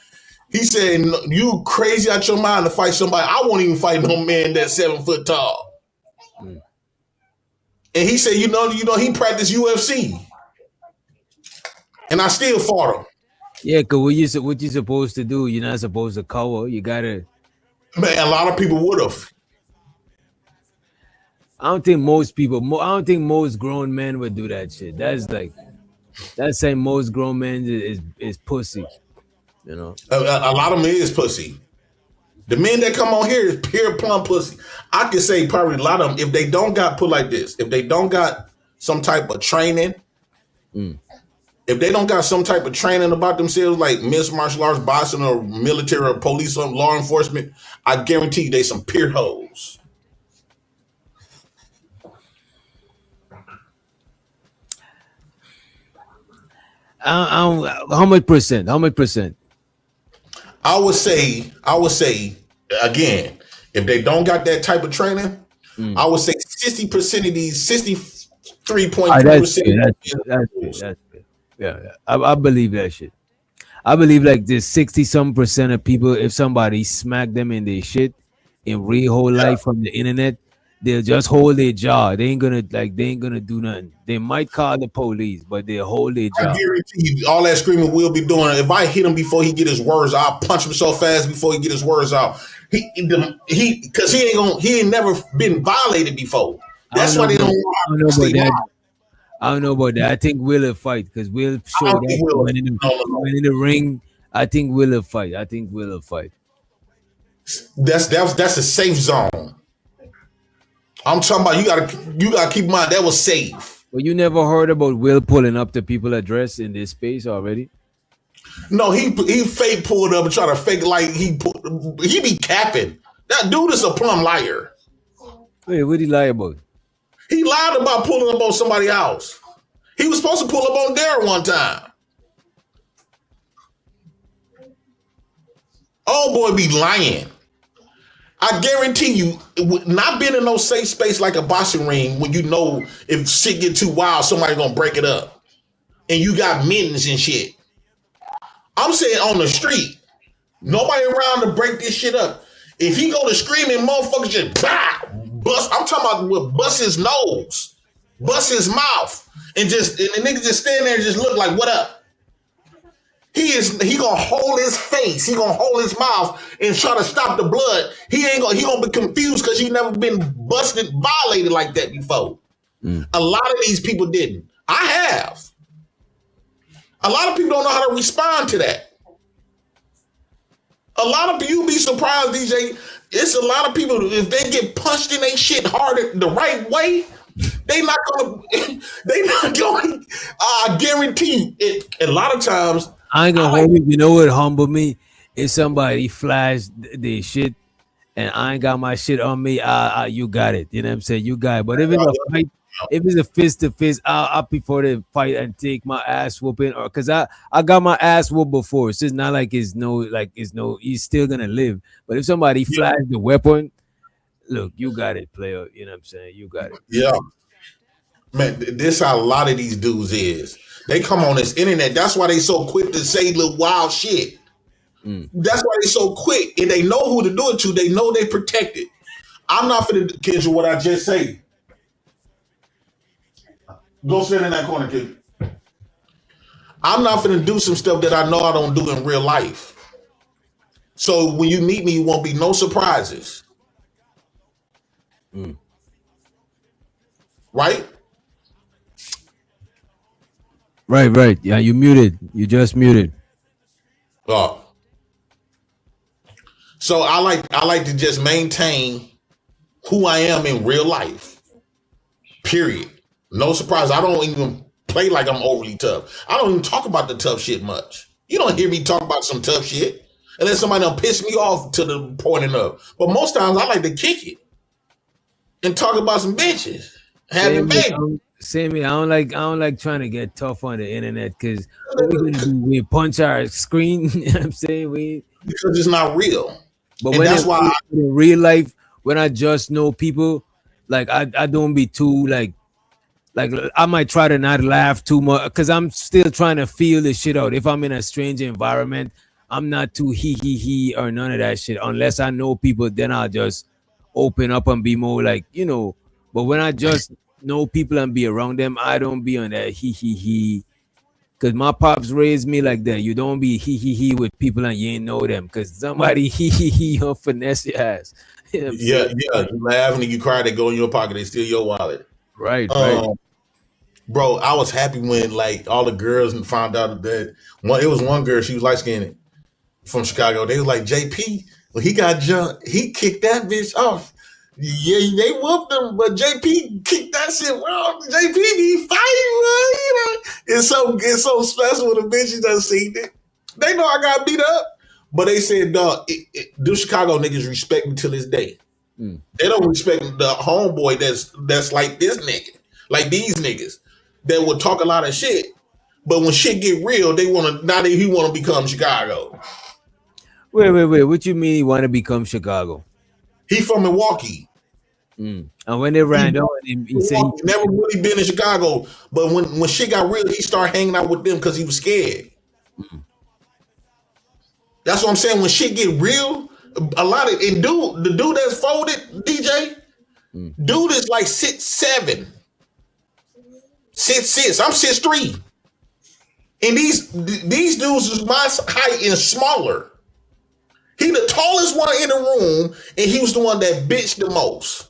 Speaker 20: He said, no, you crazy out your mind to fight somebody. I won't even fight no man that's 7 foot tall. And he said, he practiced UFC. And I still fought him.
Speaker 7: Yeah, because what you supposed to do? You're not supposed to cover. You gotta.
Speaker 20: Man, a lot of people would have.
Speaker 7: I don't think most grown men would do that shit. That's saying most grown men is pussy. A
Speaker 20: lot of them is pussy. The men that come on here is pure plum pussy. I could say probably a lot of them, if they don't got put like this, if they don't got some type of training, if they don't got some type of training about themselves, like mixed martial arts, boxing, or military, or police, or law enforcement, I guarantee you they some pure hoes.
Speaker 7: How much percent?
Speaker 20: I would say again, if they don't got that type of training, I would say 60% of these, 60
Speaker 7: Ah,
Speaker 20: 3.3%.
Speaker 7: that's good. That's good. Yeah, yeah. I believe that shit. I believe like there's 60% of people, if somebody smack them in their shit in real whole life from the internet, they'll just hold their jaw. They ain't gonna do nothing. They might call the police, but they'll hold their
Speaker 20: I
Speaker 7: jaw.
Speaker 20: guarantee you, all that screaming we'll be doing. If I hit him before he get his words out, I'll punch him so fast before he get his words out. Because he ain't never been violated before. That's why they don't
Speaker 7: I don't know about that. I don't know about that. I think Will fight because Will show
Speaker 20: don't think
Speaker 7: that
Speaker 20: Will-
Speaker 7: when in the ring. I think Will fight. I think Will fight.
Speaker 20: That's a safe zone. I'm talking about you gotta keep in mind that was safe.
Speaker 7: But you never heard about Will pulling up to people address in this space already?
Speaker 20: No, he fake pulled up and try to fake like he be capping. That dude is a plumb liar.
Speaker 7: Wait, what did he lie about?
Speaker 20: He lied about pulling up on somebody else. He was supposed to pull up on Darren one time. Oh boy, be lying. I guarantee you, not being in no safe space like a boxing ring, when you know if shit get too wild, somebody gonna break it up, and you got mittens and shit. I'm saying on the street, nobody around to break this shit up. If he go to screaming, motherfuckers just bust. I'm talking about bust his nose, bust his mouth, and the nigga just stand there and just look like, what up? He gonna hold his face, he gonna hold his mouth and try to stop the blood. He gonna be confused because he never been violated like that before. A lot of these people didn't. I have. A lot of people don't know how to respond to that. A lot of you be surprised, DJ. It's a lot of people, if they get punched in their shit hard the right way, they not gonna. I guarantee you. A lot of times,
Speaker 7: I ain't gonna hold you. You know what humbled me? If somebody flashed their shit and I ain't got my shit on me, you got it. You know what I'm saying? You got it. But if it's a fight, if it's a fist to fist, I prefer to fight and take my ass whooping, or because I got my ass whooped before. It's just not like he's still gonna live. But if somebody flashed the weapon, look, you got it, player. You know what I'm saying? You got it.
Speaker 20: Yeah. Man, this how a lot of these dudes is. They come on this internet. That's why they so quick to say little wild shit. That's why they so quick. And they know who to do it to. They know they protected. I'm not finna kid you what I just say. Go sit in that corner, kid. I'm not finna do some stuff that I know I don't do in real life. So when you meet me, you won't be no surprises. Right?
Speaker 7: Right. Yeah, you muted. You just muted.
Speaker 20: So I like to just maintain who I am in real life. Period. No surprise. I don't even play like I'm overly tough. I don't even talk about the tough shit much. You don't hear me talk about some tough shit unless somebody done piss me off to the point enough. But most times I like to kick it and talk about some bitches having babies.
Speaker 7: Same here. I don't like trying to get tough on the internet because what we gonna do? We punch our screen. You know what I'm saying?
Speaker 20: Because it's not real.
Speaker 7: But
Speaker 20: And
Speaker 7: when
Speaker 20: that's why
Speaker 7: in real life, when I just know people, like I don't be too like I might try to not laugh too much because I'm still trying to feel the shit out. If I'm in a strange environment, I'm not too he or none of that shit. Unless I know people, then I'll just open up and be more like, you know. But when I just know people and be around them, I don't be on that he. Cause my pops raised me like that. You don't be he with people and you ain't know them. Cause somebody he or finesse your ass. You know what I'm saying?
Speaker 20: You laugh and you cry, they go in your pocket, they steal your wallet.
Speaker 7: Right.
Speaker 20: Bro, I was happy when like all the girls found out that it was one girl, she was light skinned from Chicago. They was like, JP, when he got jumped, he kicked that bitch off. Yeah, they whooped him, but JP kicked that shit. Well, JP be fighting, man. You know, it's so special when the bitches done seen it. They know I got beat up, but they said, dog, do Chicago niggas respect me till this day? They don't respect the homeboy that's like this nigga, like these niggas that would talk a lot of shit, but when shit get real, they want to. Now that he want to become Chicago.
Speaker 7: Wait. What you mean he want to become Chicago?
Speaker 20: He from Milwaukee.
Speaker 7: And when they ran down, he said
Speaker 20: He never really been in Chicago, but when shit got real, he started hanging out with them because he was scared. That's what I'm saying. When shit get real, a lot of the dude that's folded, DJ, dude is like 6'7", 6'6". I'm 6'3", and these dudes is my height and smaller. He the tallest one in the room, and he was the one that bitched the most.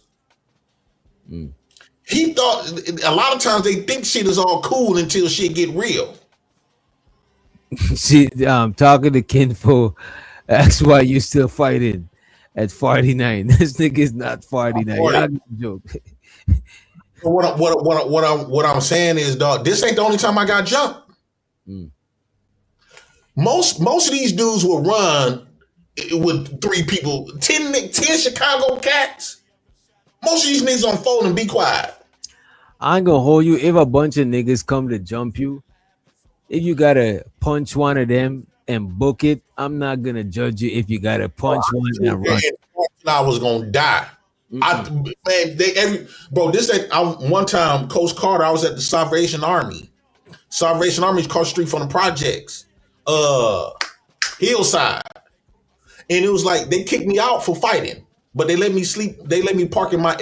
Speaker 20: He thought a lot of times they think shit is all cool until shit get real.
Speaker 7: See, talking to Kinfo, that's why you still fighting at 49. This nigga is not 49. Y'all joke.
Speaker 20: What I'm saying is, dog, this ain't the only time I got jumped. Most of these dudes will run with 3 people, 10 Chicago cats. Most of these niggas on phone and be quiet.
Speaker 7: I ain't gonna hold you. If a bunch of niggas come to jump you, if you gotta punch one of them and book it, I'm not gonna judge you if you gotta punch one and run.
Speaker 20: I was gonna die. One time, Coach Carter, I was at the Salvation Army. Salvation Army is across the street from the projects, Hillside, and it was like they kicked me out for fighting, but they let me sleep. They let me park in my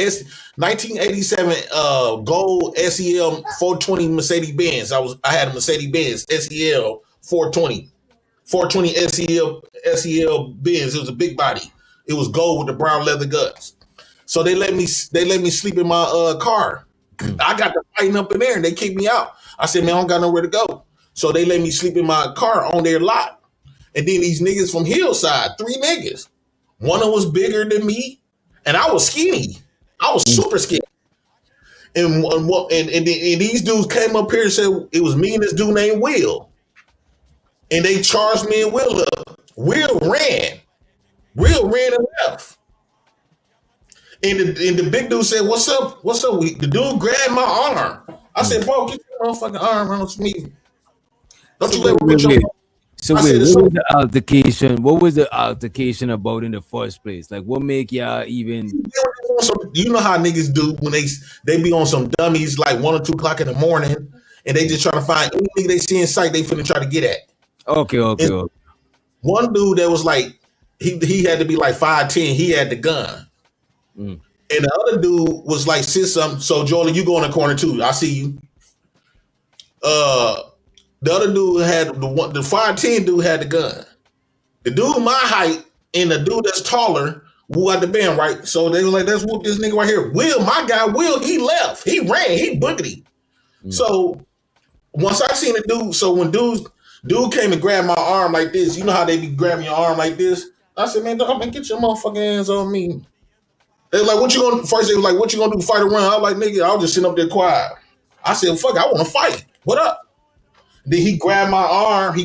Speaker 20: 1987 gold SEL 420 Mercedes Benz. I had a Mercedes Benz SEL 420 SEL Benz. It was a big body. It was gold with the brown leather guts. So they let me sleep in my car. I got to fighting up in there, and they kicked me out. I said, man, I don't got nowhere to go. So they let me sleep in my car on their lot. And then these niggas from Hillside, 3 niggas. One of them was bigger than me, and I was skinny. I was super skinny. And these dudes came up here and said it was me and this dude named Will. And they charged me and Will up. Will ran and left. And the big dude said, "What's up? What's up?" The dude grabbed my arm. I said, "Bro, get your motherfucking arm around me. Don't you let me put your."
Speaker 7: So wait, what was the altercation? What was the altercation about in the first place? Like, what make y'all even?
Speaker 20: You know how niggas do when they be on some dummies like 1 or 2 o'clock in the morning, and they just try to find anything they see in sight they finna try to get at.
Speaker 7: Okay.
Speaker 20: One dude that was like he had to be like 5'10". He had the gun. And the other dude was like 6-something. So Jordan, you go in the corner too. I see you. The other dude had the 5'10" dude had the gun. The dude my height and the dude that's taller who got the band, right? So they were like, let's whoop this nigga right here. Will, my guy, Will, he left. He ran. He boogity. So once I seen the dude, so when dude came and grabbed my arm like this, you know how they be grabbing your arm like this? I said, man, get your motherfucking hands on me. They were like, what you gonna do? First they was like, what you gonna do, fight or run? I was like, nigga, I was just sitting up there quiet. I said, fuck, I wanna fight. What up? Then he grabbed my arm,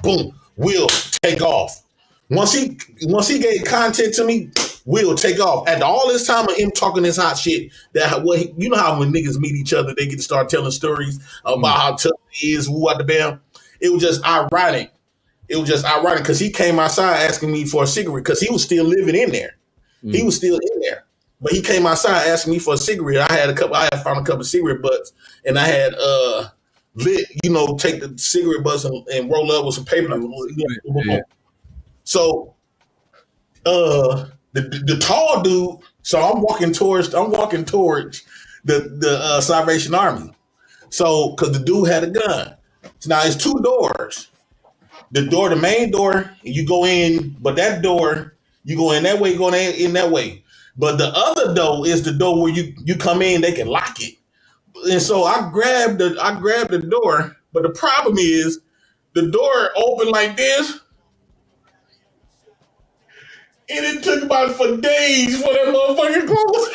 Speaker 20: boom, Will take off. Once he gave content to me, Will take off. After all this time of him talking this hot shit, you know how when niggas meet each other, they get to start telling stories about how tough he is, who at the bam. It was just ironic. Because he came outside asking me for a cigarette because he was still living in there. He was still in there. But he came outside asking me for a cigarette. I had found a couple of cigarette butts, and I had lit, take the cigarette butts and roll up with some paper. Yeah. So the tall dude, so I'm walking towards the Salvation Army. So because the dude had a gun. So now it's 2 doors. The main door, you go in, but that door, you go in that way, going in that way. But the other door is the door where you come in, they can lock it. And so I grabbed the door, but the problem is the door opened like this. And it took about for days for that motherfucker close.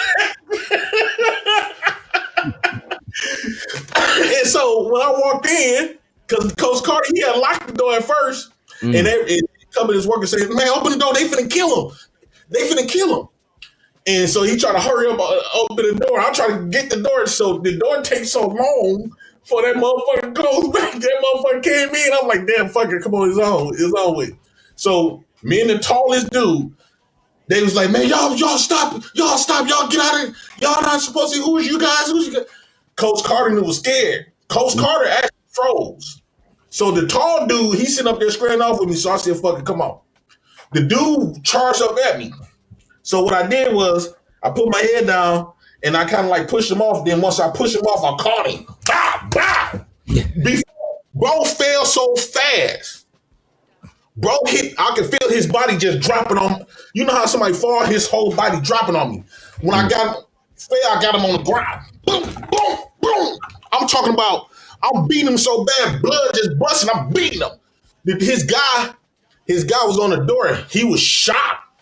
Speaker 20: And so when I walked in, because Coach Carter, he had locked the door at first, and a couple of his workers said, man, open the door, they finna kill him. And so he tried to hurry up, open the door. I'm trying to get the door, so the door takes so long for that motherfucker goes back. That motherfucker came in, I'm like, damn, fucker, come on, it's on with. So me and the tallest dude, They was like, man, y'all stop, y'all get out of, y'all not supposed to. Who's you guys? Coach Carter was scared. Coach Carter actually froze. So the tall dude, he's sitting up there squaring off with me. So I said, fuck it, come on. The dude charged up at me. So what I did was I put my head down and I kind of like pushed him off. Then once I pushed him off, I caught him. Bah, bah. Bro fell so fast. Bro hit, I could feel his body just dropping on. You know how somebody fall, his whole body dropping on me. When I got him, I got him on the ground. Boom, boom, boom. I'm talking about, I'm beating him so bad, blood just busting, I'm beating him. His guy was on the door. He was shocked.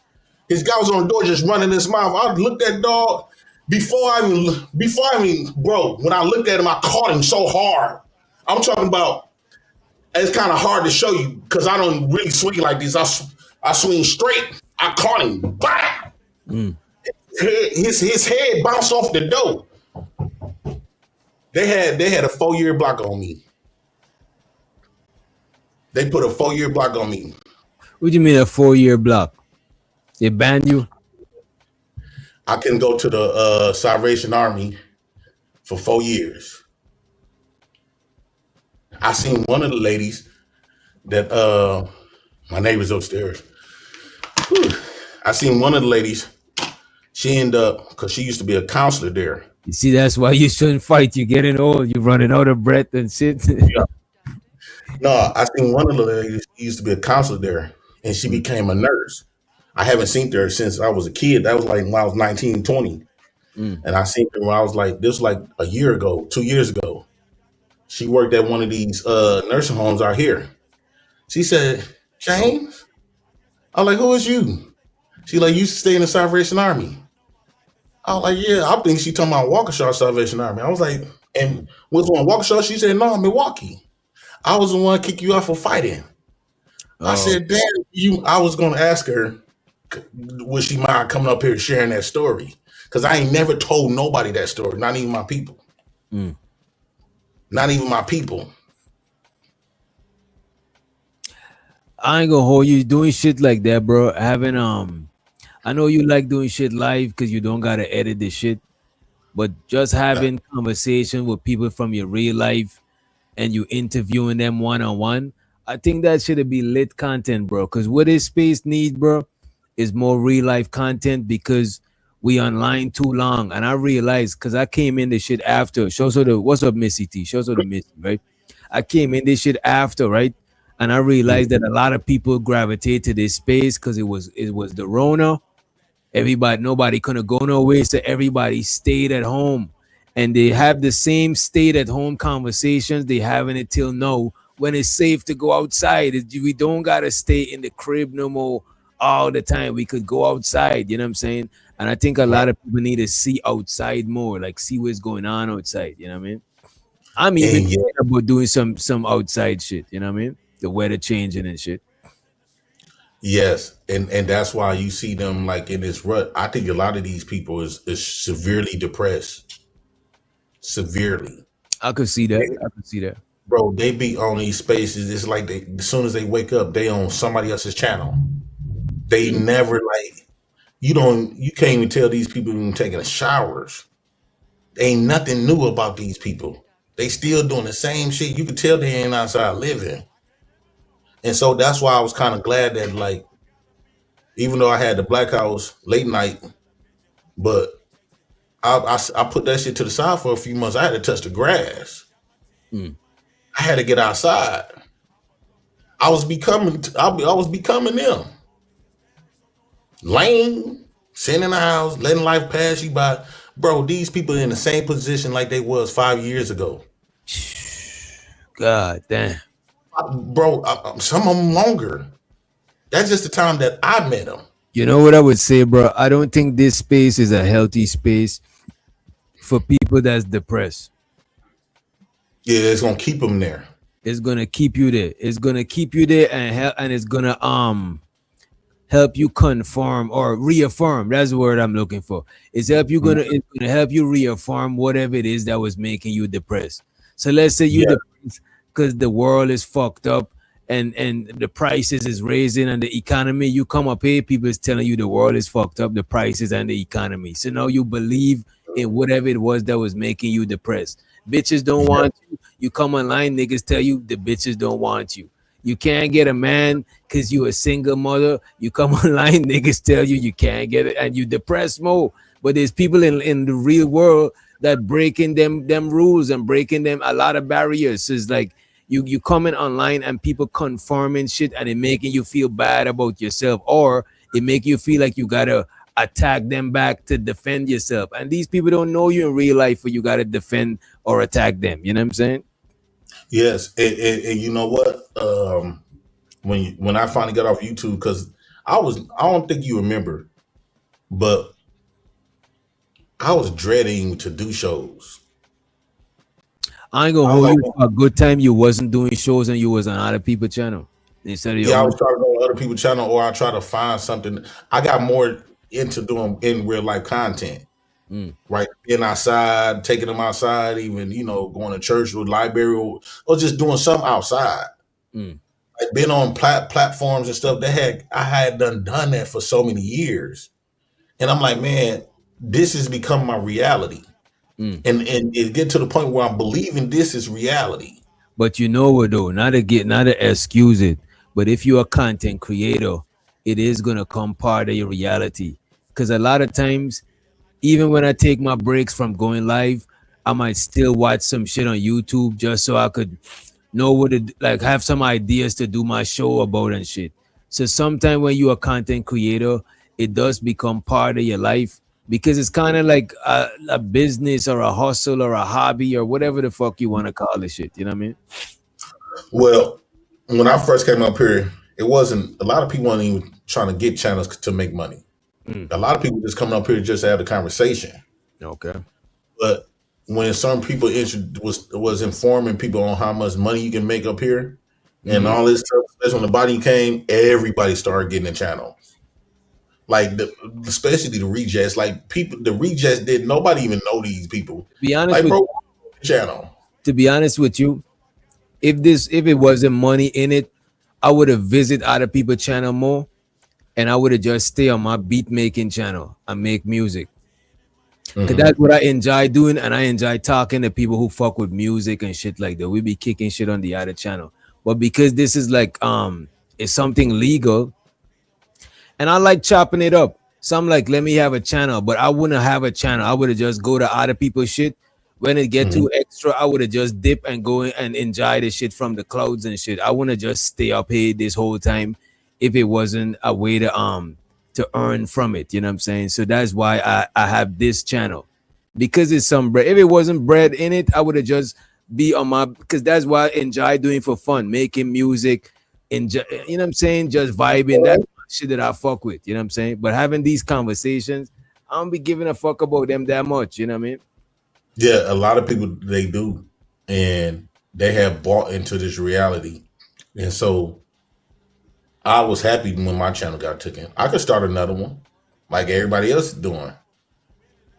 Speaker 20: His guy was on the door just running his mouth. I looked at dog before I even, bro, when I looked at him, I caught him so hard. I'm talking about, it's kind of hard to show you because I don't really swing like this. I swing straight. I caught him. Bam! His head bounced off the door. They had a 4-year block on me. They put a 4-year block on me.
Speaker 7: What do you mean a 4-year block? They banned you?
Speaker 20: I couldn't go to the Salvation Army for 4 years. I seen one of the ladies that my neighbor's upstairs. Whew. I seen one of the ladies. She ended up because she used to be a counselor there.
Speaker 7: You see, that's why you shouldn't fight. You're getting old. You're running out of breath and shit.
Speaker 20: Yeah. No, I seen one of the ladies. She used to be a counselor there, and she became a nurse. I haven't seen her since I was a kid. That was like when I was 19, 20. And I seen her when I was like, this was like a year ago, 2 years ago. She worked at one of these nursing homes out here. She said, James? I was like, who is you? She like, you used to stay in the Salvation Army. I was like, yeah, I think she talking about Waukesha Salvation Army. I was like, and was on Waukesha? She said, no, Milwaukee. I was the one to kick you out for fighting. I said, damn, I was going to ask her, would she mind coming up here sharing that story? Because I ain't never told nobody that story, not even my people. Not even my people.
Speaker 7: I ain't gonna hold you doing shit like that, bro. Having I know you like doing shit live because you don't gotta edit this shit, but just having conversation with people from your real life and you interviewing them one-on-one, I think that should be lit content, bro. Because what this space needs, bro, is more real life content because we online too long. And I realized because I came in this shit after. What's up, Missy T? Shows her the Missy, right? I came in this shit after, right? And I realized that a lot of people gravitate to this space because it was the Rona. Nobody couldn't go nowhere, so everybody stayed at home. And they have the same stayed at home conversations they having it till now when it's safe to go outside. We don't gotta stay in the crib no more all the time. We could go outside, you know what I'm saying? And I think a lot of people need to see outside more, like see what's going on outside, you know what I mean? I'm even thinking about doing some outside shit, you know what I mean? The weather changing and shit.
Speaker 20: Yes, and that's why you see them like in this rut. I think a lot of these people is severely depressed. Severely.
Speaker 7: I could see that.
Speaker 20: Bro, they be on these spaces. It's like as soon as they wake up, they on somebody else's channel. They never like you can't even tell these people even taking a showers. Ain't nothing new about these people. They still doing the same shit. You can tell they ain't outside living. And so that's why I was kind of glad that like, even though I had the Black House late night, but I put that shit to the side for a few months. I had to touch the grass. I had to get outside. I was becoming them. Lame, sitting in the house, letting life pass you by. Bro, these people are in the same position like they was 5 years ago.
Speaker 7: God damn.
Speaker 20: Bro, some of them longer. That's just the time that I met them.
Speaker 7: You know what I would say, bro? I don't think this space is a healthy space for people that's depressed.
Speaker 20: Yeah, it's gonna keep them there.
Speaker 7: It's gonna keep you there. It's gonna keep you there and it's gonna help you conform or reaffirm. That's the word I'm looking for. It's it's gonna help you reaffirm whatever it is that was making you depressed. So let's say you depressed because the world is fucked up and the prices is raising and the economy, you come up here, people is telling you the world is fucked up, the prices and the economy. So now you believe in whatever it was that was making you depressed. Bitches don't want you. You come online, niggas tell you the bitches don't want you. You can't get a man because you a single mother. You come online, niggas tell you you can't get it, and you depressed more. But there's people in the real world that breaking them rules and breaking them a lot of barriers. So it's like you coming online and people confirming shit and it making you feel bad about yourself, or it make you feel like you gotta attack them back to defend yourself. And these people don't know you in real life, where you gotta defend or attack them. You know what I'm saying?
Speaker 20: Yes, and you know what? When I finally got off YouTube, because I don't think you remember, but I was dreading to do shows.
Speaker 7: I ain't gonna hold you for a good time. You wasn't doing shows and you was on other people's channel instead of your
Speaker 20: Yeah, I
Speaker 7: own.
Speaker 20: was trying to go on other people's channel, or I try to find something. I got more into doing in real life content, right? Being outside, taking them outside, even going to church or library, or just doing something outside. Like being on platforms and stuff. I had done that for so many years, and I'm like, man, this has become my reality, and it get to the point where I'm believing this is reality.
Speaker 7: But you know what though, not to excuse it, but if you're a content creator, it is gonna come part of your reality. Because a lot of times, even when I take my breaks from going live, I might still watch some shit on YouTube just so I could know what to like, have some ideas to do my show about and shit. So sometimes when you're a content creator, it does become part of your life, because it's kind of like a business or a hustle or a hobby or whatever the fuck you want to call this shit. You know what I mean?
Speaker 20: Well, when I first came up here, it wasn't a lot of people weren't even trying to get channels to make money. A lot of people just coming up here just to have a conversation.
Speaker 7: Okay.
Speaker 20: But when some people was informing people on how much money you can make up here and all this stuff, especially when the body came, everybody started getting a channel. Like especially the rejects, like the rejects did. Nobody even know these people.
Speaker 7: To be honest
Speaker 20: like,
Speaker 7: with
Speaker 20: bro,
Speaker 7: you,
Speaker 20: channel.
Speaker 7: To be honest with you, if it wasn't money in it, I would have visited other people's channel more, and I would have just stay on my beat making channel and make music. Cause that's what I enjoy doing, and I enjoy talking to people who fuck with music and shit like that. We be kicking shit on the other channel, but because this is like it's something legal, and I like chopping it up. So I'm like, let me have a channel, but I wouldn't have a channel. I would have just go to other people's shit. When it get too extra, I would have just dip and go in and enjoy the shit from the clouds and shit. I wouldn't just stay up here this whole time if it wasn't a way to earn from it. You know what I'm saying? So that's why I have this channel, because it's some bread. If it wasn't bread in it, I would have just be on my, because that's what I enjoy doing for fun, making music, enjoy, you know what I'm saying? Just vibing. That's shit that I fuck with, you know what I'm saying? But having these conversations, I don't be giving a fuck about them that much, you know what I mean?
Speaker 20: Yeah, a lot of people they do, and they have bought into this reality, and so I was happy when my channel got taken. I could start another one, like everybody else is doing.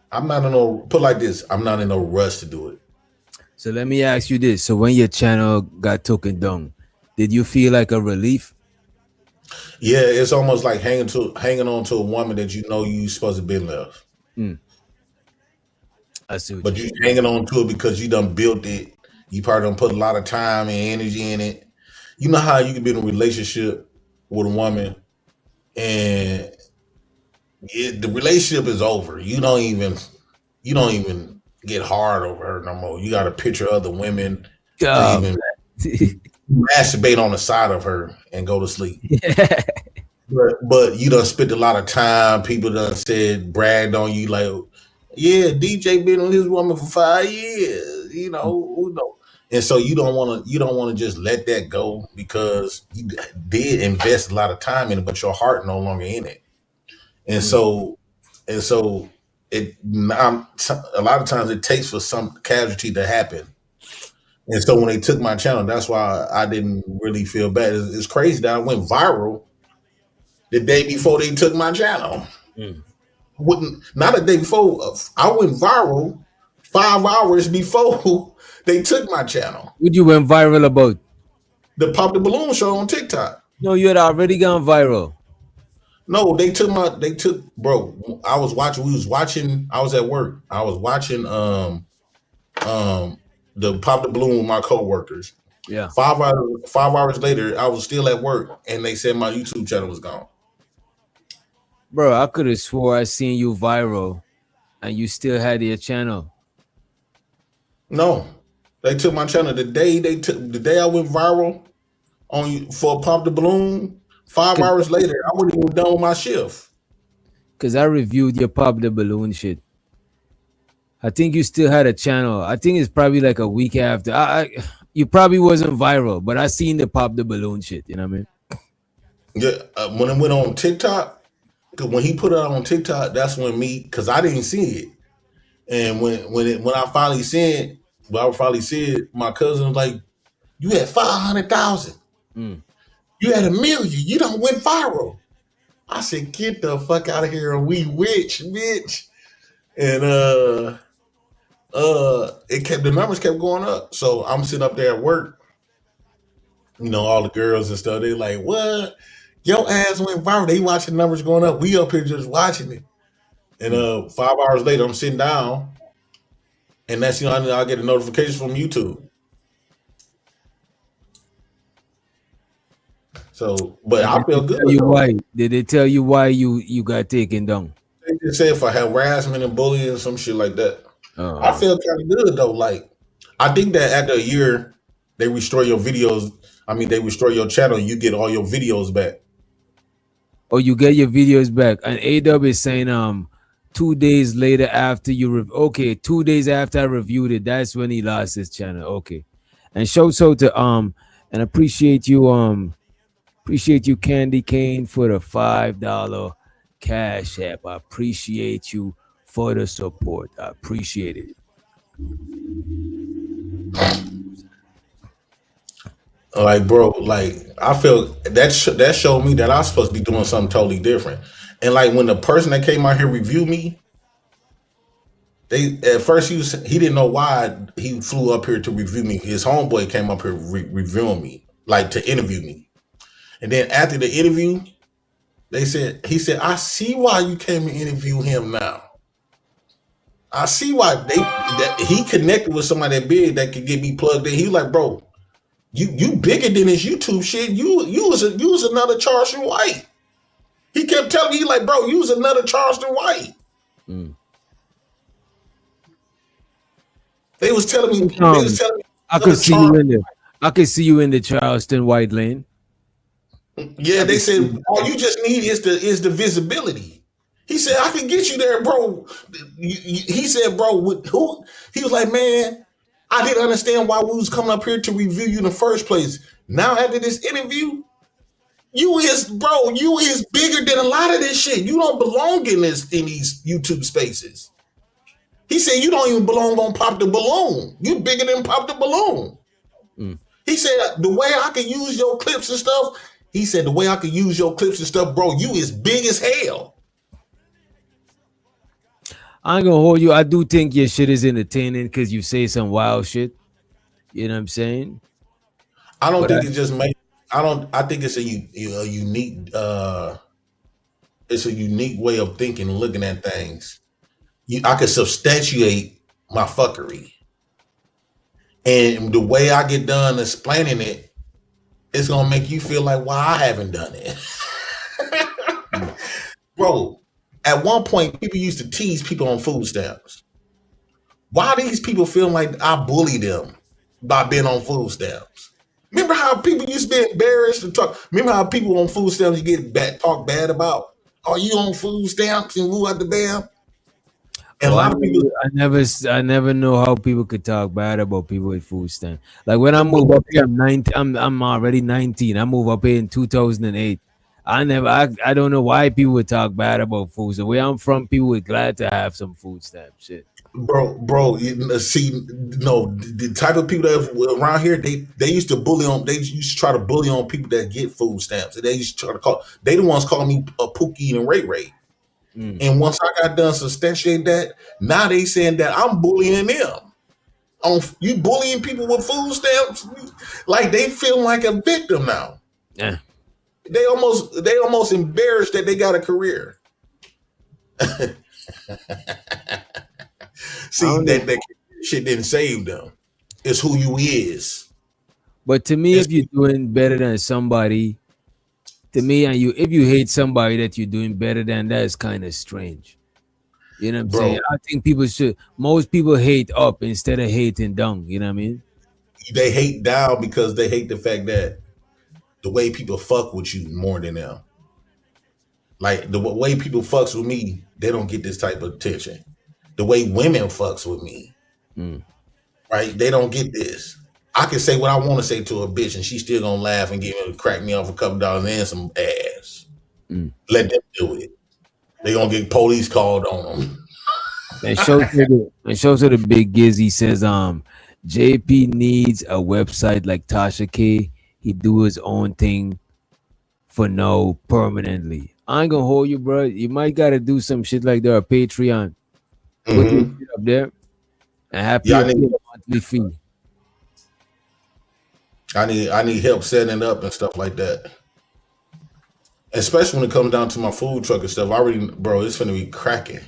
Speaker 20: I'm not in no put like this. I'm not in no rush to do it.
Speaker 7: So let me ask you this: so when your channel got taken down, did you feel like a relief?
Speaker 20: Yeah, it's almost like hanging on to a woman that you know you supposed to be left.
Speaker 7: I see.
Speaker 20: But you hanging on to it because you done built it. You probably done put a lot of time and energy in it. You know how you can be in a relationship with a woman and the relationship is over. You don't even get hard over her no more. You got to picture other women to even masturbate on the side of her and go to sleep. But you done spent a lot of time. People done bragged on you like, yeah, DJ been on his woman for 5 years. You know. And so you don't want to just let that go, because you did invest a lot of time in it, but your heart no longer in it. And so it a lot of times it takes for some casualty to happen. And so when they took my channel, that's why I didn't really feel bad. It's crazy that I went viral the day before they took my channel. Not a day before. I went viral 5 hours before they took my channel.
Speaker 7: What you went viral about?
Speaker 20: The Pop the Balloon show on TikTok.
Speaker 7: No, you had already gone viral.
Speaker 20: No, they took bro. I was watching. I was at work. I was watching the Pop the Balloon with my coworkers.
Speaker 7: Yeah.
Speaker 20: 5 hours later, I was still at work, and they said my YouTube channel was gone.
Speaker 7: Bro, I could have swore I seen you viral, and you still had your channel.
Speaker 20: No, they took my channel the day I went viral for Pop the Balloon. 5 hours later, I wasn't even done with my shift.
Speaker 7: Cause I reviewed your Pop the Balloon shit. I think you still had a channel. I think it's probably like a week after. You probably wasn't viral, but I seen the Pop the Balloon shit. You know what I mean?
Speaker 20: Yeah, when it went on TikTok, cause when he put it on TikTok, that's when cause I didn't see it, and when I finally seen it, my cousin was like, "You had 500,000, you had 1 million, you don't went viral." I said, "Get the fuck out of here, and we rich, bitch." And the numbers kept going up. So I'm sitting up there at work, all the girls and stuff. They like, "What? Your ass went viral." They watching numbers going up. We up here just watching it. And 5 hours later, I'm sitting down, and that's I get a notification from YouTube. So, but I feel good.
Speaker 7: Did they tell you why you got taken down?
Speaker 20: They just said for harassment and bullying and some shit like that. I feel kind of good though. Like, I think that after a year, they restore your videos. I mean, they restore your channel. You get all your videos back.
Speaker 7: Oh, you get your videos back. And AW is saying 2 days later after you 2 days after I reviewed it, that's when he lost his channel. Okay. And show to and appreciate you Candy Cane for the $5 cash app. I appreciate you for the support. I appreciate it.
Speaker 20: Like, bro, like I feel that showed me that I was supposed to be doing something totally different. And like when the person that came out here reviewed me, at first he didn't know why he flew up here to review me. His homeboy came up here reviewing me, like to interview me. And then after the interview, he said, "I see why you came to interview him now. I see why he connected with somebody that big that could get me plugged in." He was like, "Bro, you bigger than this YouTube shit. You was another Charleston White." He kept telling me, he like, "Bro, you was another Charleston White." They was telling me.
Speaker 7: I could see you in there. I could see you in the Charleston White lane.
Speaker 20: Yeah, they said all you just need is the visibility. He said, "I can get you there, bro." He said, "Bro, with who?" He was like, "Man, I didn't understand why we was coming up here to review you in the first place. Now after this interview, you is bigger than a lot of this shit. You don't belong in these YouTube spaces." He said, "You don't even belong on Pop the Balloon. You bigger than Pop the Balloon." He said, "The way I can use your clips and stuff," he said, "the way I can use your clips and stuff, bro, you is big as hell."
Speaker 7: I ain't gonna hold you. I do think your shit is entertaining because you say some wild shit. You know what I'm saying?
Speaker 20: I don't think it just makes. I think it's a unique. It's a unique way of thinking and looking at things. I can substantiate my fuckery, and the way I get done explaining it, it's gonna make you feel like why I haven't done it, bro. At one point, people used to tease people on food stamps. Why these people feel like I bully them by being on food stamps? Remember how people used to be embarrassed to talk? Remember how people on food stamps you get talk bad about? Are you on food stamps and woo at the bam? And a lot of people.
Speaker 7: I never know how people could talk bad about people with food stamps. Like when I move up here, I'm 19. I'm already 19. I moved up here in 2008. I don't know why people would talk bad about food. So where I'm from, people were glad to have some food stamp shit.
Speaker 20: Bro, see, no, the type of people that around here, they used to bully on. They used to try to bully on people that get food stamps. They used to try to call. They the ones calling me a Pookie and Ray Ray. And once I got done substantiating that, now they saying that I'm bullying them. you bullying people with food stamps, like they feel like a victim now.
Speaker 7: Yeah.
Speaker 20: They almost embarrassed that they got a career. See, that shit didn't save them. It's who you is.
Speaker 7: But to me, if you're doing better than somebody, to me, and if you hate somebody that you're doing better than, that is kind of strange. You know what I'm saying? I think most people hate up instead of hating down. You know what I mean?
Speaker 20: They hate down because they hate the fact that the way people fuck with you more than them. Like the way people fucks with me, they don't get this type of attention. The way women fucks with me, right? They don't get this. I can say what I want to say to a bitch, and she still gonna laugh and crack me off a couple dollars and some ass. Let them do it. They gonna get police called on them.
Speaker 7: And show to the big Gizzy says, JP needs a website like Tasha K. He do his own thing for now permanently. I ain't gonna hold you, bro. You might gotta do some shit like that or Patreon. Put your shit up there and have
Speaker 20: Yeah,
Speaker 7: people pay a monthly fee.
Speaker 20: I need help setting it up and stuff like that. Especially when it comes down to my food truck and stuff. It's gonna be cracking.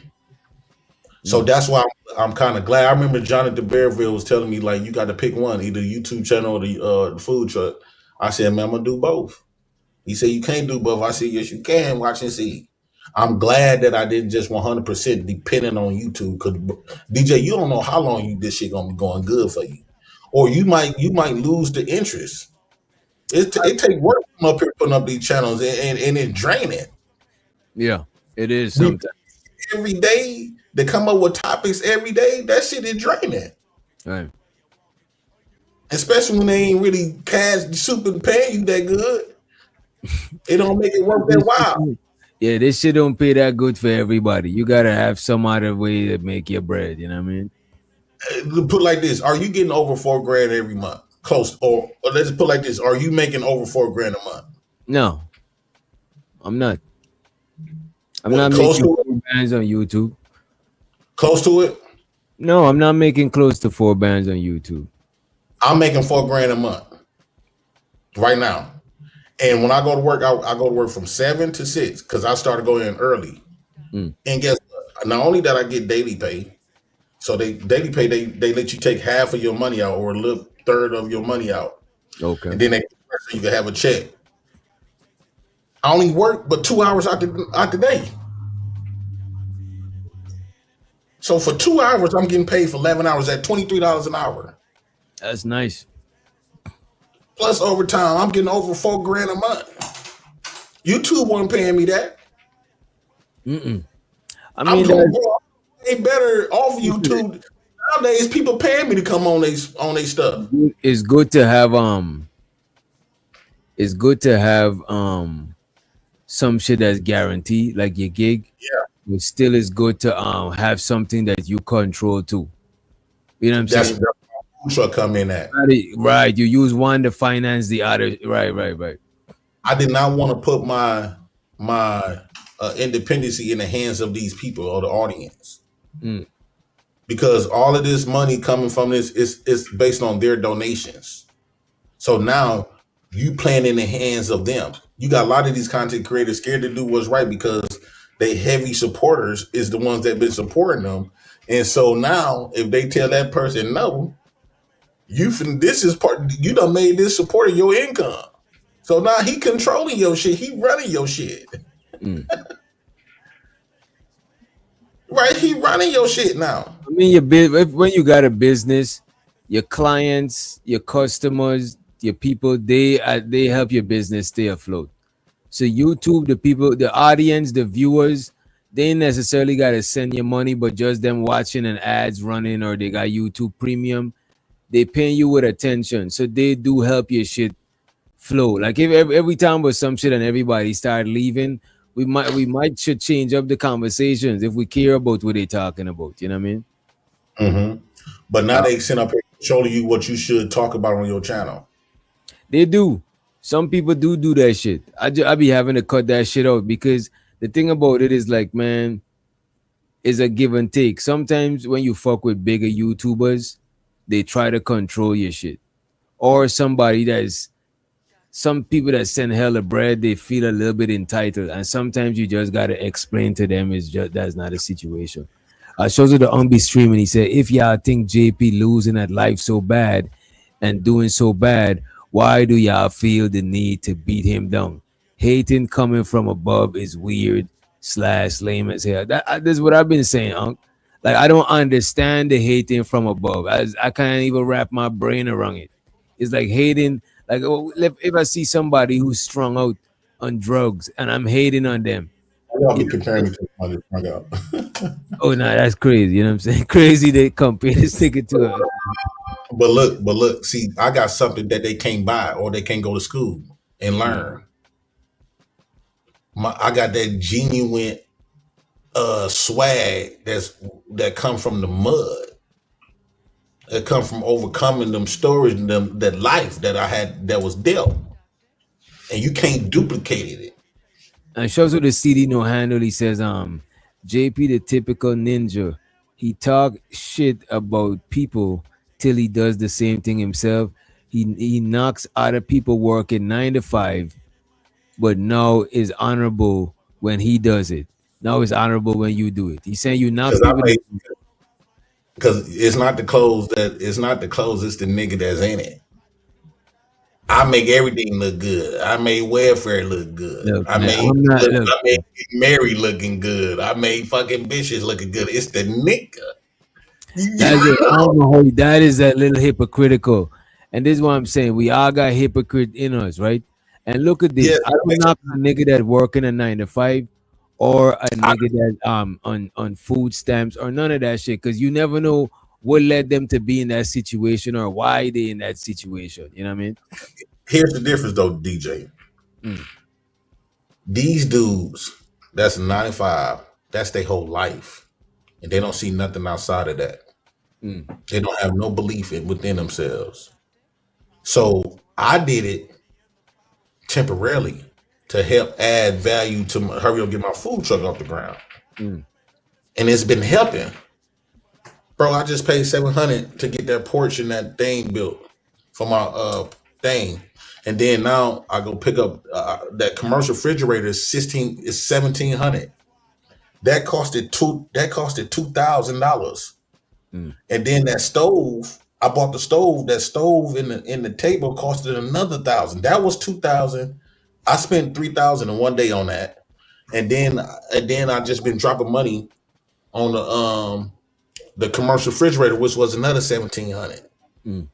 Speaker 20: So that's why I'm kind of glad. I remember Jonathan Bearville was telling me, like, you got to pick one, either the YouTube channel or the food truck. I said, man, I'm gonna do both. He said, you can't do both. I said, yes, you can. Watch and see. I'm glad that I didn't just 100% dependent on YouTube, because DJ, you don't know how long this shit gonna be going good for you, or you might lose the interest. It take work from up here putting up these channels and it draining.
Speaker 7: Yeah, it is sometimes.
Speaker 20: Every day they come up with topics every day. That shit is draining.
Speaker 7: Right.
Speaker 20: Especially when they ain't really super paying you that good. It don't make it worth that while.
Speaker 7: Yeah, this shit don't pay that good for everybody. You gotta have some other way to make your bread. You know what I mean?
Speaker 20: Put it like this: are you getting over $4,000 every month? Close, or let's put it like this: are you making over $4,000 a month?
Speaker 7: No, I'm not. I'm not making 4 bands on YouTube.
Speaker 20: Close to it?
Speaker 7: No, I'm not making close to 4 bands on YouTube.
Speaker 20: I'm making $4,000 a month right now. And when I go to work, I go to work from 7 to 6 because I started going in early. And guess what? Not only that I get daily pay, so daily pay, they let you take half of your money out or a little third of your money out.
Speaker 7: Okay.
Speaker 20: And then you can have a check. I only work but 2 hours out the day. So for 2 hours, I'm getting paid for 11 hours at $23 an hour.
Speaker 7: That's nice.
Speaker 20: Plus overtime, I'm getting over $4,000 a month. YouTube wasn't paying me that.
Speaker 7: I mean,
Speaker 20: I'm doing way better off YouTube. Nowadays, people paying me to come on they stuff.
Speaker 7: It's good to have some shit that's guaranteed, like your gig.
Speaker 20: Yeah.
Speaker 7: It still is good to have something that you control too. You know what I'm saying?
Speaker 20: That's where food truck come in at.
Speaker 7: Right. You use one to finance the other. Right.
Speaker 20: I did not want to put my independency in the hands of these people or the audience. Because all of this money coming from this is based on their donations. So now you playing in the hands of them. You got a lot of these content creators scared to do what's right because they heavy supporters is the ones that been supporting them. And so now if they tell that person no, this is part, you done made this supporting your income. So now he controlling your shit. He running your shit. Right? He running your shit now.
Speaker 7: I mean, when you got a business, your clients, your customers, your people, they help your business stay afloat. So YouTube, the people, the audience, the viewers, they ain't necessarily got to send you money, but just them watching and ads running, or they got YouTube Premium, they paying you with attention. So they do help your shit flow. Like if every time was some shit and everybody started leaving, we might should change up the conversations if we care about what they're talking about. You know what I mean?
Speaker 20: But now they send up here showing you what you should talk about on your channel.
Speaker 7: They do. Some people do that shit. I be having to cut that shit out because the thing about it is like, man, is a give and take. Sometimes when you fuck with bigger YouTubers, they try to control your shit. Or somebody that's some people that send hella bread, they feel a little bit entitled, and sometimes you just gotta explain to them it's just that's not a situation. Shows you the Umbi stream, and he said, if y'all think JP losing at life so bad and doing so bad, why do y'all feel the need to beat him down? Hating coming from above is weird slash lame as hell. That's what I've been saying, Unc. Like I don't understand the hating from above. I can't even wrap my brain around it. It's like hating. Like if I see somebody who's strung out on drugs and I'm hating on them,
Speaker 20: Y'all
Speaker 7: you
Speaker 20: be
Speaker 7: know,
Speaker 20: comparing me to somebody strung out.
Speaker 7: oh no, that's crazy. You know what I'm saying? Crazy they compare this nigga to a
Speaker 20: But look, see, I got something that they can't buy or they can't go to school and learn. I got that genuine swag that come from the mud. That come from overcoming them stories and them that life that I had that was dealt. And you can't duplicate it.
Speaker 7: and shows with the CD no handle. He says, JP the typical ninja. He talk shit about people till he does the same thing himself. He knocks other people working 9 to 5, but now is honorable when he does it. Now is honorable when you do it. He's saying you knock people.
Speaker 20: Because it's not the clothes, it's the nigga that's in it. I make everything look good. I made welfare look good.
Speaker 7: Look,
Speaker 20: I
Speaker 7: man,
Speaker 20: made
Speaker 7: I'm not.
Speaker 20: I
Speaker 7: Look,
Speaker 20: made Mary looking good. I made fucking bitches looking good. It's the nigga.
Speaker 7: that's it. I don't know how that is a little hypocritical. And this is what I'm saying. We all got hypocrite in us, right? And look at this.
Speaker 20: Yeah,
Speaker 7: I don't knock a nigga that working a 9 to 5 or a nigga that on food stamps or none of that shit. Cause you never know what led them to be in that situation or why they in that situation. You know what I mean?
Speaker 20: Here's the difference though, DJ. These dudes, that's 95, that's their whole life. And they don't see nothing outside of that. They don't have no belief within themselves. So I did it temporarily to help add value to hurry up get my food truck off the ground. And it's been helping. Bro, I just paid $700 to get that porch and that thing built for my thing. And then now I go pick up that commercial refrigerator is $1,700. That costed $2,000. And then that stove, I bought the stove. That stove in the table costed another $1,000. That was $2,000. I spent $3,000 in one day on that. And then I just been dropping money on the commercial refrigerator, which was another $1,700. And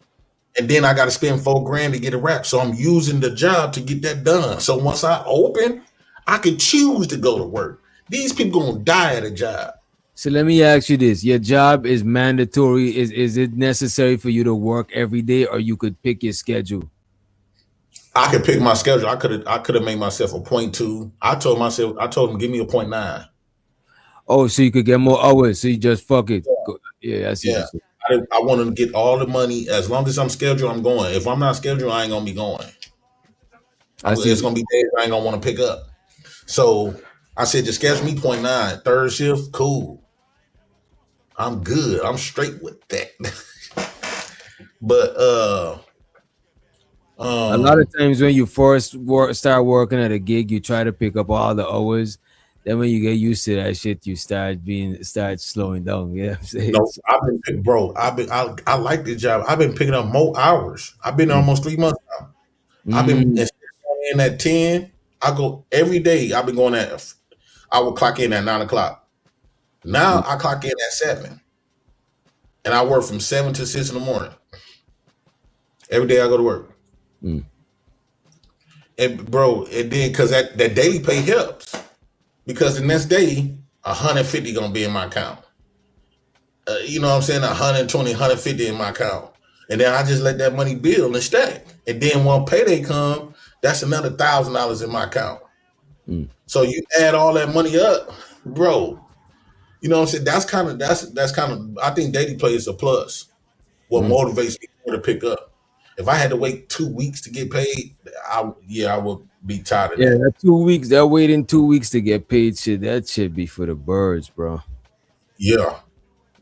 Speaker 20: then I got to spend $4,000 to get it wrapped. So I'm using the job to get that done. So once I open, I can choose to go to work. These people gonna die at a job.
Speaker 7: So let me ask you this: your job is mandatory. Is it necessary for you to work every day, or you could pick your schedule?
Speaker 20: I could pick my schedule. I could have made myself a 0.2. I told him give me a 0.9.
Speaker 7: Oh, so you could get more hours. So you just fuck it. Yeah, I see.
Speaker 20: Yeah. I want to get all the money. As long as I'm scheduled, I'm going. If I'm not scheduled, I ain't gonna be going. It's gonna be days I ain't gonna want to pick up. So I said, just schedule me 0.9. Third shift, cool. I'm good. I'm straight with that. But
Speaker 7: a lot of times when you first start working at a gig, you try to pick up all the hours. Then when you get used to that shit, you start slowing down. Yeah, you know
Speaker 20: no, I like this job. I've been picking up more hours. I've been there almost 3 months now. I've been instead of going in at 10. I go every day. I've been going I would clock in at 9 o'clock. Now I clock in at 7. And I work from 7 to 6 in the morning. Every day I go to work. And bro, and then because that daily pay helps. Because the next day, 150 gonna be in my account. You know what I'm saying? 120, 150 in my account. And then I just let that money build and stack. And then when payday come, that's another $1,000 in my account. So you add all that money up, bro. You know what I'm saying? That's kind of I think daily play is a plus. What motivates me to pick up. If I had to wait 2 weeks to get paid, I would be tired of that.
Speaker 7: Yeah, that 2 weeks, that waiting 2 weeks to get paid shit, that shit be for the birds, bro.
Speaker 20: Yeah.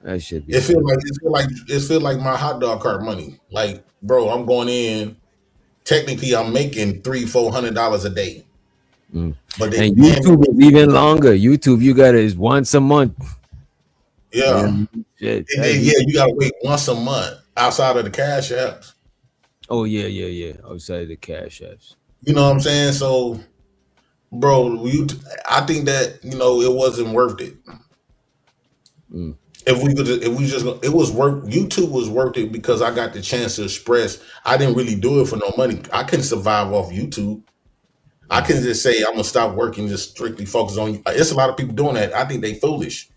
Speaker 7: That should be
Speaker 20: It feel
Speaker 7: fun.
Speaker 20: like it feel like my hot dog cart money. Like, bro, I'm going in. Technically, I'm making $300-400 a day, but they
Speaker 7: And
Speaker 20: paying me.
Speaker 7: YouTube is even longer. YouTube, you got is once a month. Yeah,
Speaker 20: Yeah,
Speaker 7: shit.
Speaker 20: yeah, you gotta wait once a month outside of the cash apps.
Speaker 7: Oh yeah. Outside the cash apps.
Speaker 20: You know what I'm saying? So, bro, I think that it wasn't worth it.
Speaker 7: Mm.
Speaker 20: It was worth. YouTube was worth it because I got the chance to express. I didn't really do it for no money. I couldn't survive off YouTube. I can just say I'm gonna stop working, just strictly focus on. It's a lot of people doing that. I think they foolish.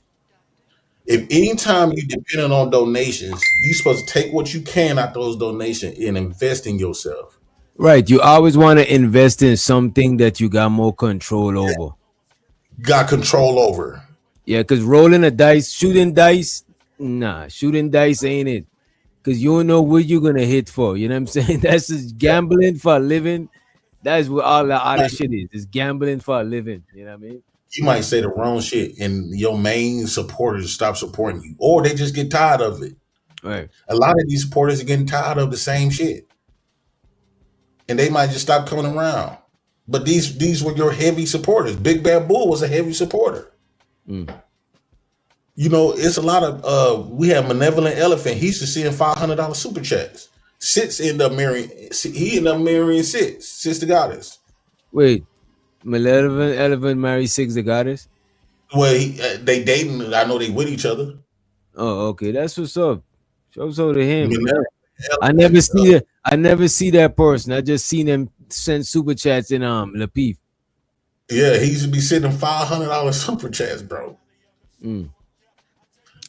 Speaker 20: If anytime you depending on donations, you supposed to take what you can out those donations and invest in yourself.
Speaker 7: Right. You always want to invest in something that you got more control over.
Speaker 20: Got control over.
Speaker 7: Yeah, because rolling a dice, shooting dice, nah, shooting dice ain't it. Because you don't know what you're gonna hit for. You know what I'm saying? That's just gambling for a living. That's what all the other shit is. It's gambling for a living. You know what I mean?
Speaker 20: You might say the wrong shit, and your main supporters stop supporting you, or they just get tired of it.
Speaker 7: Right.
Speaker 20: A lot of these supporters are getting tired of the same shit, and they might just stop coming around. But these were your heavy supporters. Big Bad Bull was a heavy supporter.
Speaker 7: Mm.
Speaker 20: It's a lot of we have Malevolent Elephant. He used to send $500 super chats. Sits end up marrying. He ended up marrying Six the Goddess.
Speaker 7: Wait, Malevolent Elephant married Six the Goddess?
Speaker 20: Well, they dating. I know they with each other.
Speaker 7: Oh, okay. That's what's up. Shouts out to him.
Speaker 20: Malevolent
Speaker 7: I never see that. I never see that person. I just seen him send super chats in Lapeef.
Speaker 20: Yeah, he used to be sending $500 super chats, bro.
Speaker 7: Mm.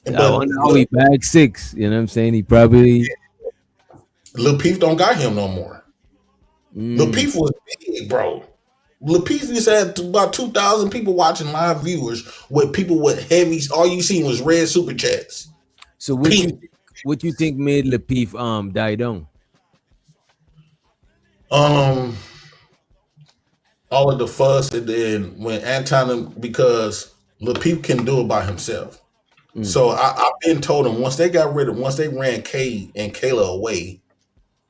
Speaker 20: And
Speaker 7: I wonder how he bagged Six. You know what I'm saying? He probably
Speaker 20: Lil Peep don't got him no more.
Speaker 7: Mm.
Speaker 20: Lil Peep was big, bro. Lil Peep used to have about 2,000 people watching live viewers with people with heavies. All you seen was red super chats.
Speaker 7: So what you think made Lapeef die down?
Speaker 20: All of the fuss, and then when Anton, because Lil Peep can do it by himself. So I've been told him once they ran Kay and Kayla away,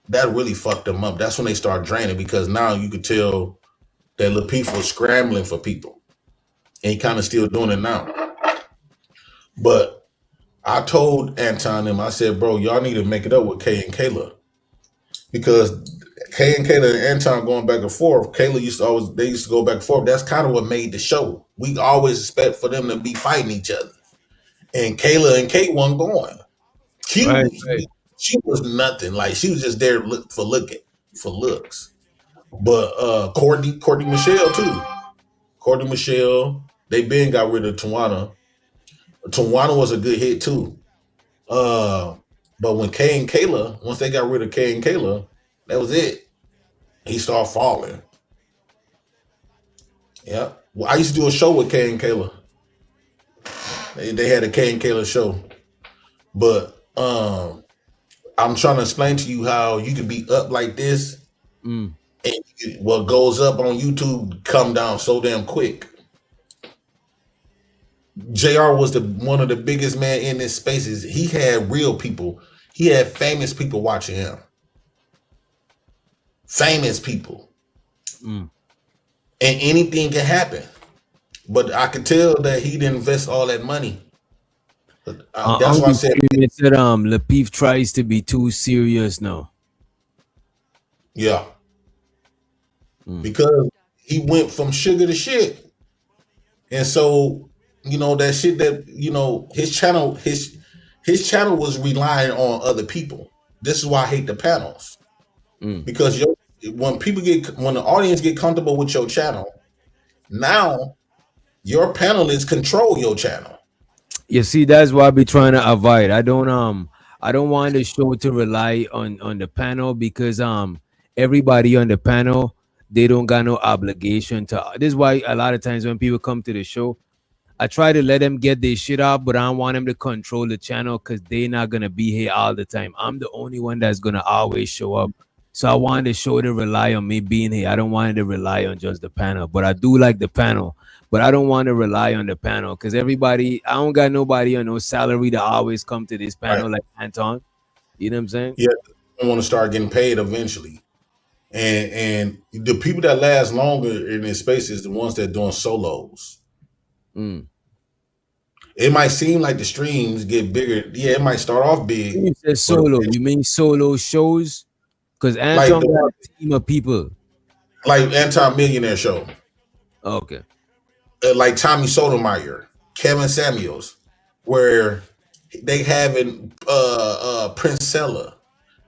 Speaker 20: that really fucked them up. That's when they start draining, because now you could tell that Lil Peep was scrambling for people, and he kind of still doing it now. But I told Anton I said, bro, y'all need to make it up with Kay and Kayla, because Kay and Kayla and Anton going back and forth. Kayla used to go back and forth. That's kind of what made the show. We always expect for them to be fighting each other. And Kayla and Kate wasn't going. She was nothing. Like, she was just there for looks. But Courtney Michelle too. Courtney Michelle, they been got rid of Tawana. Tawana was a good hit too. But when Kay and Kayla, once they got rid of Kay and Kayla, that was it. He started falling. Yeah. Well, I used to do a show with Kay and Kayla. They had a Kay and Kayla show. But I'm trying to explain to you how you could be up like this, and what goes up on YouTube come down so damn quick. JR was one of the biggest man in this spaces. He had real people. He had famous people watching him. Famous people. And anything can happen. But I could tell that he didn't invest all that money. That's why I said
Speaker 7: Lapeef tries to be too serious now.
Speaker 20: Yeah. Because he went from sugar to shit. And so, that shit that, his channel was relying on other people. This is why I hate the panels. Because when the audience get comfortable with your channel, now your panelists control your channel.
Speaker 7: You see, that's why I be trying to avoid. I don't want the show to rely on the panel, because everybody on the panel, they don't got no obligation to. This is why a lot of times when people come to the show, I try to let them get their shit out, but I don't want them to control the channel, because they're not gonna be here all the time. I'm the only one that's gonna always show up. So I want the show to rely on me being here. I don't want it to rely on just the panel, but I do like the panel. but I don't want to rely on the panel because everybody, I don't got nobody on no salary to always come to this panel like Anton. You know what I'm saying?
Speaker 20: Yeah, I want to start getting paid eventually. And the people that last longer in this space is the ones that doing solos. It might seem like the streams get bigger. Yeah, it might start off big.
Speaker 7: You said solo. You mean solo shows? Because Anton got a team of people.
Speaker 20: Like Anti-Millionaire Show.
Speaker 7: Okay.
Speaker 20: Like Tommy Sotomayor, Kevin Samuels, where they having Princella,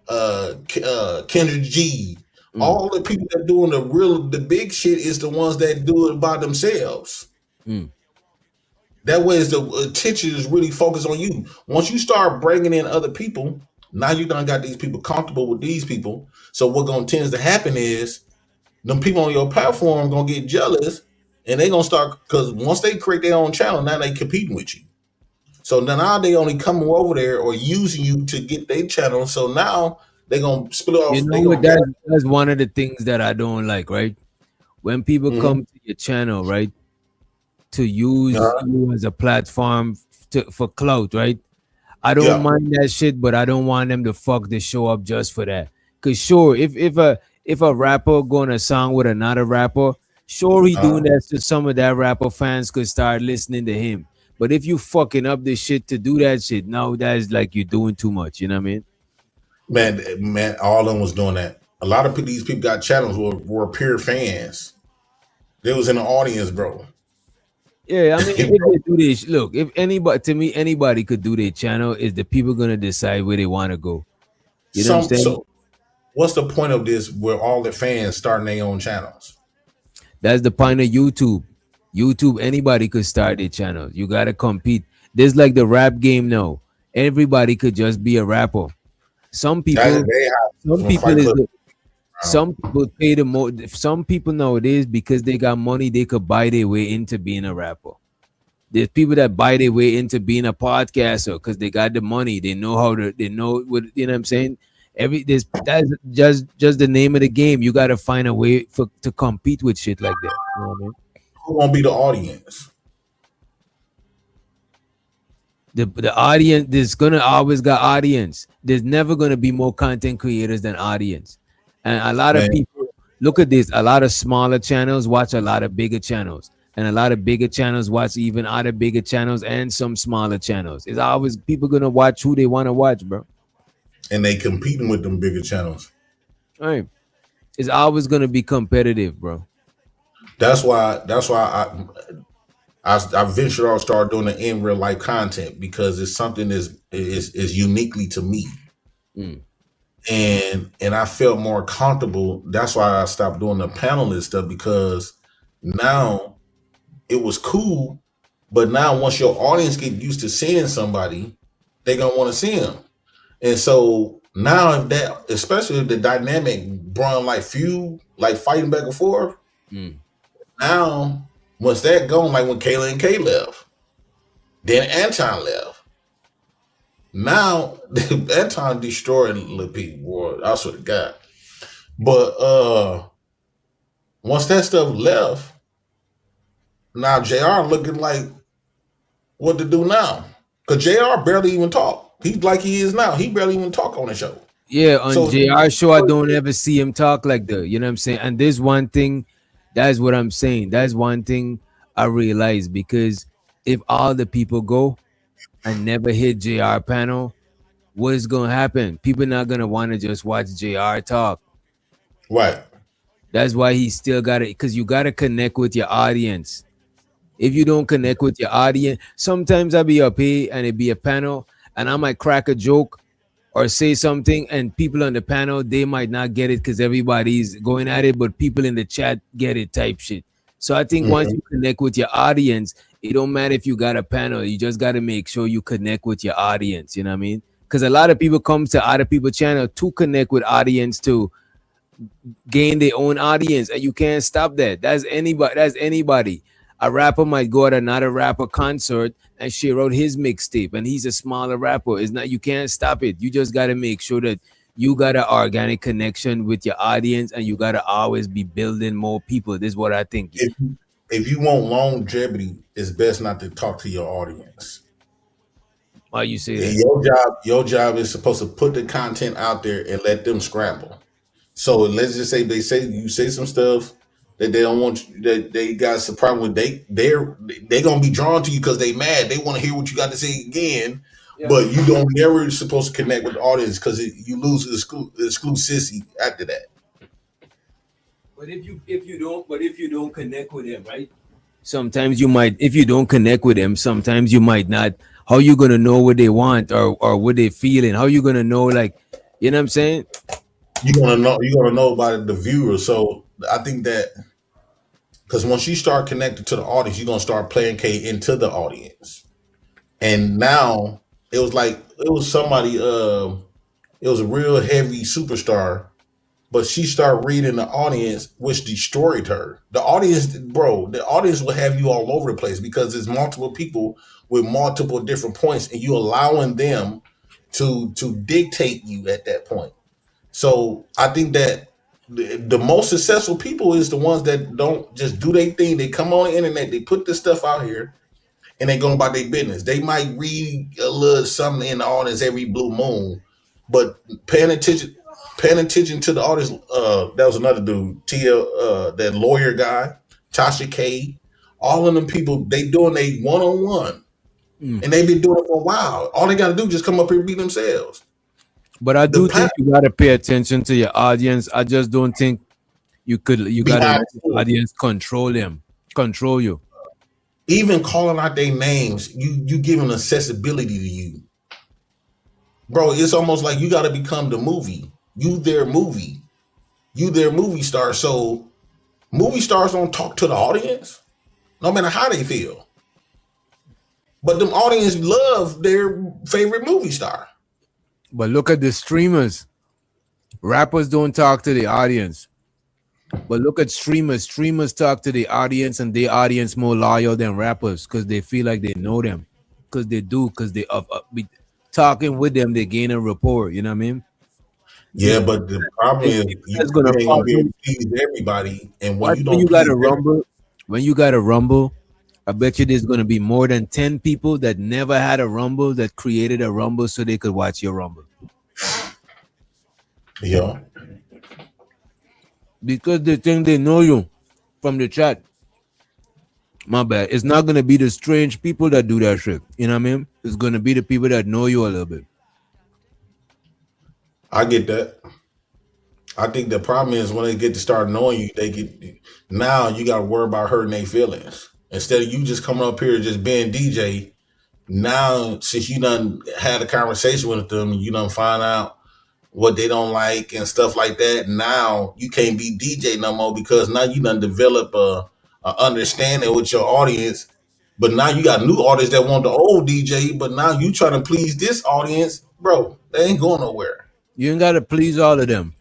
Speaker 20: Kendra G. All the people that doing the big shit is the ones that do it by themselves. That way, is the attention is really focused on you. Once you start bringing in other people, now you done got these people comfortable with these people. So what gonna tends to happen is them people on your platform gonna get jealous, and they gonna start, because once they create their own channel, now they competing with you. So now they only coming over there or using you to get their channel. So now they gonna split off.
Speaker 7: You know what? That's one of the things that I don't like, right? When people come to your channel, right, to use you as a platform for clout, right? I don't mind that shit, but I don't want them to fuck the show up just for that. Cause sure, if a rapper going a song with another rapper, sure he doing that so some of that rapper fans could start listening to him. But if you fucking up the shit to do that shit, now that's like you're doing too much. You know what I mean?
Speaker 20: Man, all of them was doing that. A lot of these people got channels were pure fans. They was in the audience, bro.
Speaker 7: Yeah, I mean, if they do this, look, if anybody, to me, anybody could do their channel. Is the people gonna decide where they want to go? You know what I'm saying?
Speaker 20: So, what's the point of this? Where all the fans starting their own channels?
Speaker 7: That's the point of YouTube. YouTube, anybody could start their channel. You gotta compete. There's like the rap game now. Everybody could just be a rapper. Some people, some people pay the most. Some people nowadays, because they got money, they could buy their way into being a rapper. There's people that buy their way into being a podcaster because they got the money. They know how to. They know what, you know what I'm saying. That's just the name of the game. You got to find a way to compete with shit like that. You know what I mean?
Speaker 20: Who won't be the audience?
Speaker 7: The audience, there's gonna always got audience. There's never gonna be more content creators than audience. And a lot of people, look at this, a lot of smaller channels watch a lot of bigger channels. And a lot of bigger channels watch even other bigger channels and some smaller channels. It's always people gonna watch who they want to watch, bro.
Speaker 20: And they competing with them bigger channels.
Speaker 7: All right. It's always gonna be competitive, bro.
Speaker 20: That's why I ventured out, start doing the in real life content, because it's something is uniquely to me. And I felt more comfortable. That's why I stopped doing the panelist stuff, because now it was cool, but now once your audience get used to seeing somebody, they gonna want to see them. And so now, if that, especially if the dynamic run like feud, like fighting back and forth, now once that gone, like when Kayla and Kay left, then Anton left. Now Anton destroyed little people, boy. I swear to God. But once that stuff left, now JR looking like what to do now. Because JR barely even talk. He's like he is now. He barely even talk on the show.
Speaker 7: Yeah, on JR show, I don't ever see him talk like that. You know what I'm saying? And there's one thing, that's what I'm saying. That's one thing I realized, because if all the people go and never hit JR panel, what is gonna happen? People not gonna want to just watch JR talk.
Speaker 20: Right.
Speaker 7: That's why he still got it, because you gotta connect with your audience. If you don't connect with your audience, sometimes I'll be up here and it be a panel and I might crack a joke or say something, and people on the panel, they might not get it because everybody's going at it, but people in the chat get it type shit. So I think once you connect with your audience, it don't matter if you got a panel, you just got to make sure you connect with your audience. You know what I mean? Because a lot of people come to other people's channel to connect with audience, to gain their own audience, and you can't stop that. That's anybody. A rapper might go at another rapper concert and share out his mixtape, and he's a smaller rapper. It's not, you can't stop it. You just got to make sure that you got an organic connection with your audience, and you got to always be building more people. This is what I think.
Speaker 20: if you want longevity, it's best not to talk to your audience.
Speaker 7: Why you say that?
Speaker 20: Your job is supposed to put the content out there and let them scramble. So let's just say you say some stuff that they don't want that they got some problem with. They're gonna be drawn to you because they mad. They want to hear what you got to say again.
Speaker 10: Yeah.
Speaker 20: But you don't never supposed to connect with the audience because you lose exclusivity after that.
Speaker 7: But if you don't connect with them, right? Sometimes you might, if you don't connect with them, sometimes you might not. How you gonna know what they want or what they feeling? How you gonna know, like, you know what I'm saying?
Speaker 20: You're gonna know about the viewer. So I think that because once you start connected to the audience, you're gonna start playing K into the audience. And now it was somebody it was a real heavy superstar, but she started reading the audience, which destroyed her. The audience will have you all over the place because there's multiple people with multiple different points, and you allowing them to dictate you at that point. So I think that the most successful people is the ones that don't just do their thing. They come on the internet, they put this stuff out here, and they go about their business. They might read a little something in the audience every blue moon, but paying attention to the audience. That was another dude, that lawyer guy, Tasha K. All of them people, they doing a one-on-one, and they've been doing it for a while. All they got to do is just come up here and be themselves.
Speaker 7: But I do think you gotta pay attention to your audience. I just don't think you gotta let the audience control you.
Speaker 20: Even calling out their names, you giving accessibility to you. Bro, it's almost like you got to become the movie. You their movie star. So movie stars don't talk to the audience, no matter how they feel. But them audience love their favorite movie star.
Speaker 7: But look at the streamers. Rappers don't talk to the audience. But look at streamers. Streamers talk to the audience, and the audience more loyal than rappers because they feel like they know them. Because they do. Because they be talking with them, they gain a rapport. You know what I mean?
Speaker 20: Yeah, but the problem is you ain't gonna be able to please everybody, and when you
Speaker 7: got a rumble, I bet you there's gonna be more than 10 people that never had a rumble that created a rumble so they could watch your rumble.
Speaker 20: Yeah.
Speaker 7: Because they think they know you from the chat. My bad. It's not gonna be the strange people that do that shit. You know what I mean? It's gonna be the people that know you a little bit.
Speaker 20: I get that. I think the problem is when they get to start knowing you, now you got to worry about hurting their feelings. Instead of you just coming up here just being DJ, now since you done had a conversation with them, you done find out what they don't like and stuff like that. Now you can't be DJ no more because now you done develop a understanding with your audience. But now you got new audience that want the old DJ, but now you trying to please this audience, bro. They ain't going nowhere.
Speaker 7: You ain't gotta please all of them.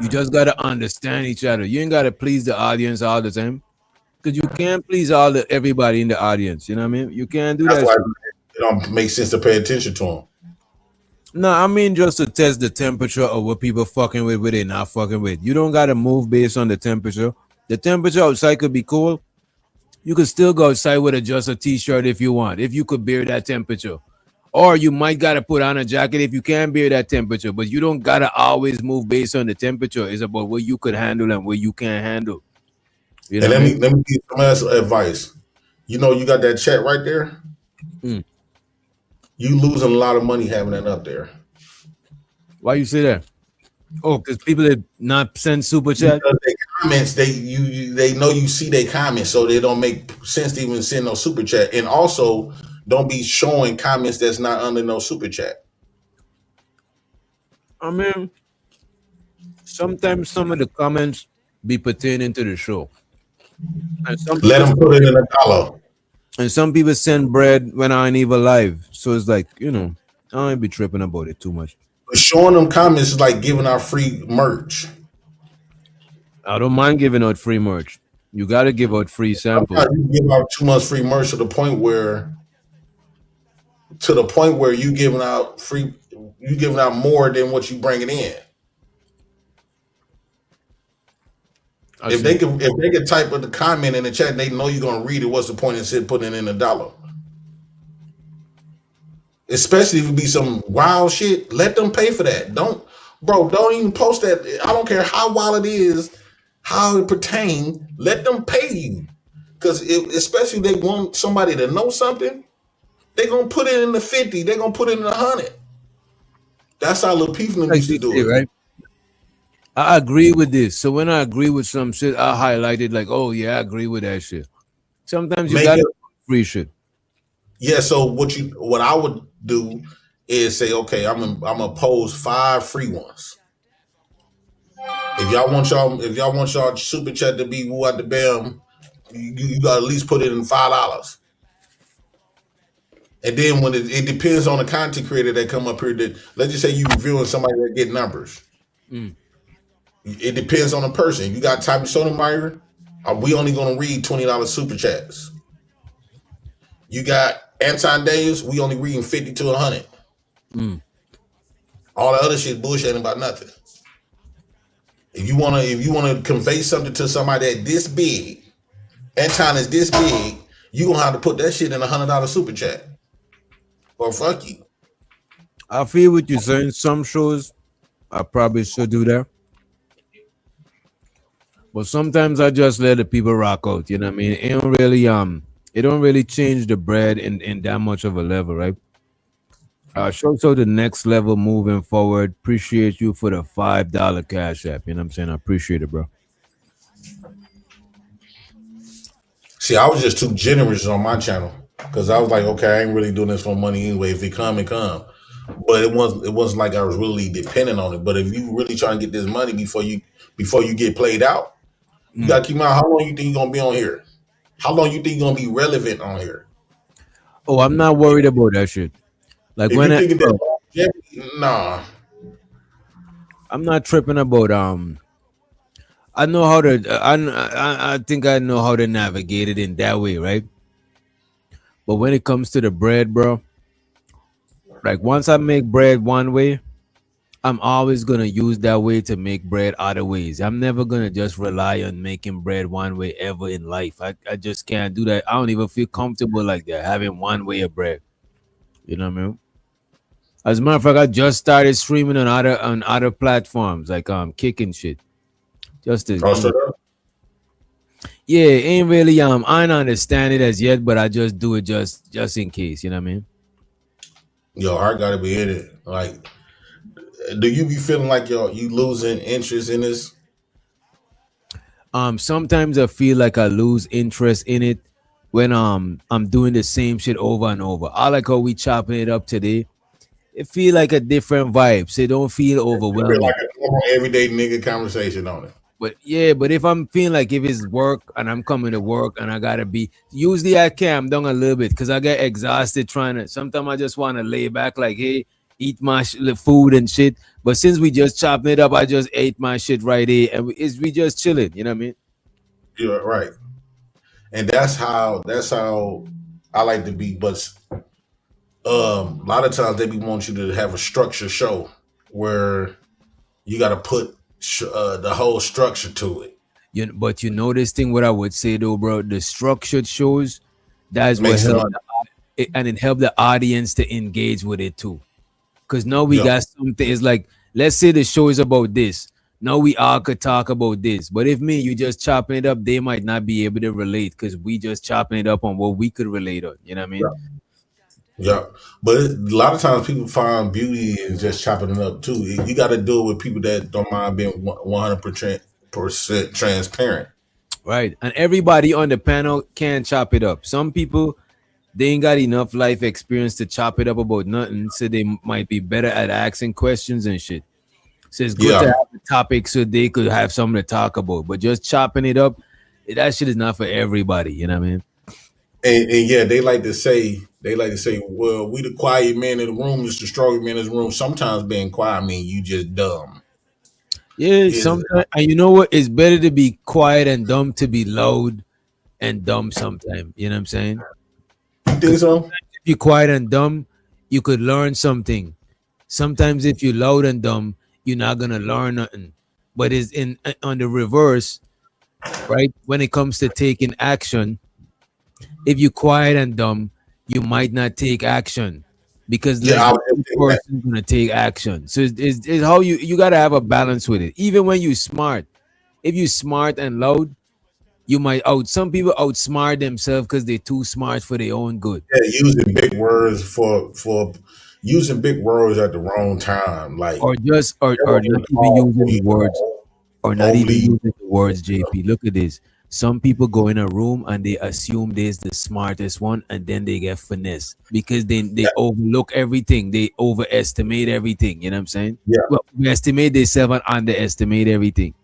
Speaker 7: You just gotta understand each other. You ain't gotta please the audience all the time. Because you can't please everybody in the audience. You know what I mean? You can't do
Speaker 20: That's
Speaker 7: that.
Speaker 20: why it don't make sense to pay attention to them.
Speaker 7: No, I mean just to test the temperature of what people fucking with, what they not fucking with. You don't gotta move based on the temperature. The temperature outside could be cool. You could still go outside with just a t-shirt if you want, if you could bear that temperature. Or you might gotta put on a jacket if you can bear that temperature, but you don't gotta always move based on the temperature. It's about what you could handle and what you can't handle. You know
Speaker 20: And let me give some else advice. You know, you got that chat right there. You losing a lot of money having that up there.
Speaker 7: Why you say that? Oh, because people that not send super chat.
Speaker 20: Because they comments, they know you see their comments, so they don't make sense to even send no super chat. And also, don't be showing comments that's not under no super chat.
Speaker 7: I mean, sometimes some of the comments be pertaining to the show. And
Speaker 20: let them put it in $1.
Speaker 7: And some people send bread when I ain't even live. So it's like, you know, I ain't be tripping about it too much.
Speaker 20: But showing them comments is like giving out free merch.
Speaker 7: I don't mind giving out free merch. You got to give out free samples.
Speaker 20: You give out too much free merch to the point where you giving out more than what you bringing in. If they can type with the comment in the chat, they know you're gonna read it. What's the point in putting in $1? Especially if it be some wild shit, let them pay for that. Don't even post that. I don't care how wild it is, how it pertains. Let them pay you, because especially if they want somebody to know something, they're gonna put it in the 50. They're gonna put it in 100. That's how Lil Peep used to do it,
Speaker 7: right? I agree with this. So when I agree with some shit, I highlight it like, oh yeah, I agree with that shit. Sometimes you gotta free shit.
Speaker 20: Yeah. So what I would do is say, okay, I'm gonna post 5 free ones. If y'all want y'all super chat to be woo out the bam, you got to at least put it in $5. And then when it depends on the content creator that come up here, that let's just say you reviewing somebody that get numbers. It depends on the person. You got Type Sotomayor, we only gonna read $20 super chats. You got Anton Daniels, we only reading 50 to 100. All the other shit bullshitting about nothing. If you wanna convey something to somebody that this big, Anton is this big, you gonna have to put that shit in $100 super chat. Or fuck you.
Speaker 7: I feel what you're saying. Some shows I probably should do that. But sometimes I just let the people rock out. You know what I mean? It don't really change the bread in that much of a level, right? Show the next level moving forward. Appreciate you for the $5 cash app. You know what I'm saying? I appreciate it, bro.
Speaker 20: See, I was just too generous on my channel because I was like, okay, I ain't really doing this for money anyway. If it come, it come. But it wasn't like I was really dependent on it. But if you really trying to get this money before you get played out, you gotta keep in mind how long you think you're gonna be on here. How long you think you're gonna be relevant on here?
Speaker 7: Oh, I'm not worried about that shit. Like
Speaker 20: if
Speaker 7: when
Speaker 20: nah,
Speaker 7: I'm not tripping about I know how to I think I know how to navigate it in that way, right? But when it comes to the bread, bro, like once I make bread one way, I'm always gonna use that way to make bread other ways. I'm never gonna just rely on making bread one way ever in life. I just can't do that. I don't even feel comfortable like that, having one way of bread. You know what I mean? As a matter of fact, I just started streaming on other platforms like kicking shit. Just to yeah, ain't really I don't understand it as yet, but I just do it just in case, you know what I mean?
Speaker 20: Your heart gotta be in it. Like, do you be feeling like you losing interest in this?
Speaker 7: Sometimes I feel like I lose interest in it when I'm doing the same shit over and over. I like how we chopping it up today. It feel like a different vibe, so it don't feel overwhelming.
Speaker 20: Like a normal everyday nigga conversation on it.
Speaker 7: But yeah, but if I'm feeling like if it's work and I'm coming to work and I gotta be, usually I calm down a little bit because I get exhausted trying to. Sometimes I just want to lay back, like, hey, eat my food and shit. But since we just chopping it up, I just ate my shit right here, and we just chilling. You know what I mean?
Speaker 20: You're right, and that's how I like to be. But a lot of times they be wanting you to have a structured show where you got to put the whole structure to it.
Speaker 7: But you know this thing, what I would say though, bro, the structured shows, that's what help, and it helped the audience to engage with it too. Because now we got something, it's like, let's say the show is about this. Now we all could talk about this. But if you just chopping it up, they might not be able to relate because we just chopping it up on what we could relate on. You know what I mean?
Speaker 20: Yeah, but a lot of times people find beauty in just chopping it up too. You got to do it with people that don't mind being 100% transparent.
Speaker 7: Right, and everybody on the panel can chop it up. Some people, they ain't got enough life experience to chop it up about nothing, so they might be better at asking questions and shit. So it's good to have a topic so they could have something to talk about. But just chopping it up, that shit is not for everybody. You know what I mean?
Speaker 20: And yeah, they like to say, well, we the quiet man in the room, is the stronger man in the room. Sometimes being quiet mean you just dumb.
Speaker 7: Yeah, sometimes, and you know what? It's better to be quiet and dumb to be loud and dumb sometimes. You know what I'm saying?
Speaker 20: You think so?
Speaker 7: If you're quiet and dumb, you could learn something. Sometimes if you're loud and dumb, you're not gonna learn nothing. But it's on the reverse. right? When it comes to taking action, if you quiet and dumb, you might not take action because
Speaker 20: Yeah,
Speaker 7: like
Speaker 20: I
Speaker 7: the
Speaker 20: was
Speaker 7: other
Speaker 20: just thinking that.
Speaker 7: person's gonna take action. So it's how you gotta have a balance with it. Even when you smart, if you smart and loud, you might out some people outsmart themselves because they're too smart for their own good.
Speaker 20: Yeah, using big words for using big words at the wrong time. Like
Speaker 7: Or just
Speaker 20: that
Speaker 7: or
Speaker 20: don't
Speaker 7: not
Speaker 20: even
Speaker 7: even
Speaker 20: call for
Speaker 7: using the
Speaker 20: you
Speaker 7: words, or not even
Speaker 20: overly.
Speaker 7: using the words, JP. Look at this. Some people go in a room and they assume they's the smartest one, and then they get finesse because they
Speaker 20: That,
Speaker 7: overlook everything. They overestimate everything. You know what I'm saying?
Speaker 20: yeah,
Speaker 7: Well, we estimate themselves and underestimate everything.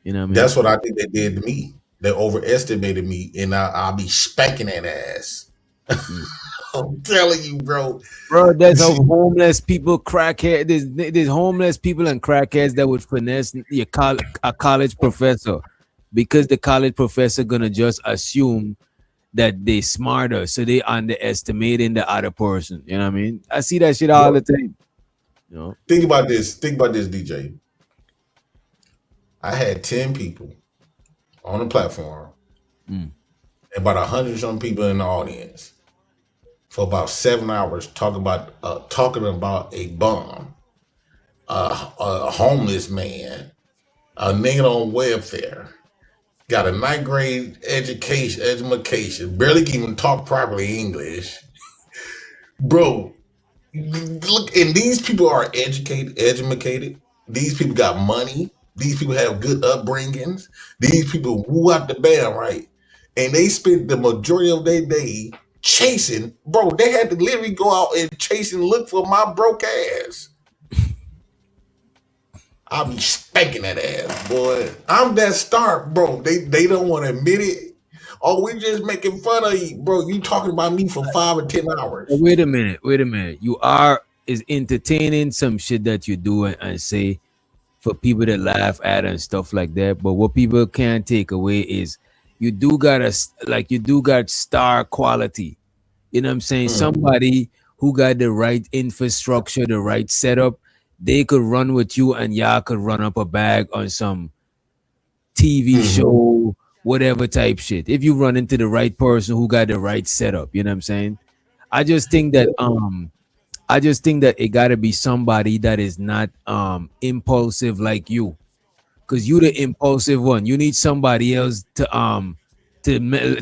Speaker 7: You know what I mean?
Speaker 20: that's what I think they did to me. They overestimated me, and I'll be spanking that ass.
Speaker 7: Mm.
Speaker 20: I'm telling you, bro.
Speaker 7: Bro, there's
Speaker 20: See,
Speaker 7: homeless people, crackhead. There's homeless people and crackheads that would finesse a college professor because the college professor gonna just assume that they smarter, so they underestimating the other person. You know what I mean? I see that shit all
Speaker 20: bro,
Speaker 7: the time. You know?
Speaker 20: think about this. Think about this, DJ. I had 10 people on the platform,
Speaker 7: Mm.
Speaker 20: about 100 some people in the audience for about 7 hours talking about a bum, a homeless man, a nigga on welfare, got a ninth grade education, barely can even talk properly English, bro. Look, and these people are educated. These people got money. These people have good upbringings. These people woo out the band, right? And they spend the majority of their day chasing, bro. They had to literally go out and chase and look for my broke ass. I'll be spanking that ass, boy. I'm that stark, bro. They don't want to admit it. Oh, we just making fun of you, bro. You talking about me for 5 or 10 hours.
Speaker 7: But wait a minute, wait a minute. You are is entertaining some shit that you do and say for people to laugh at and stuff like that. But what people can't take away is you do got star quality. You know what I'm saying?
Speaker 20: Mm.
Speaker 7: Somebody who got the right infrastructure, the right setup, they could run with you and y'all could run up a bag on some TV
Speaker 20: Mhm.
Speaker 7: show, whatever type shit. If you run into the right person who got the right setup, you know what I'm saying? I just think that it gotta be somebody that is not impulsive like you, because you the impulsive one. You need somebody else to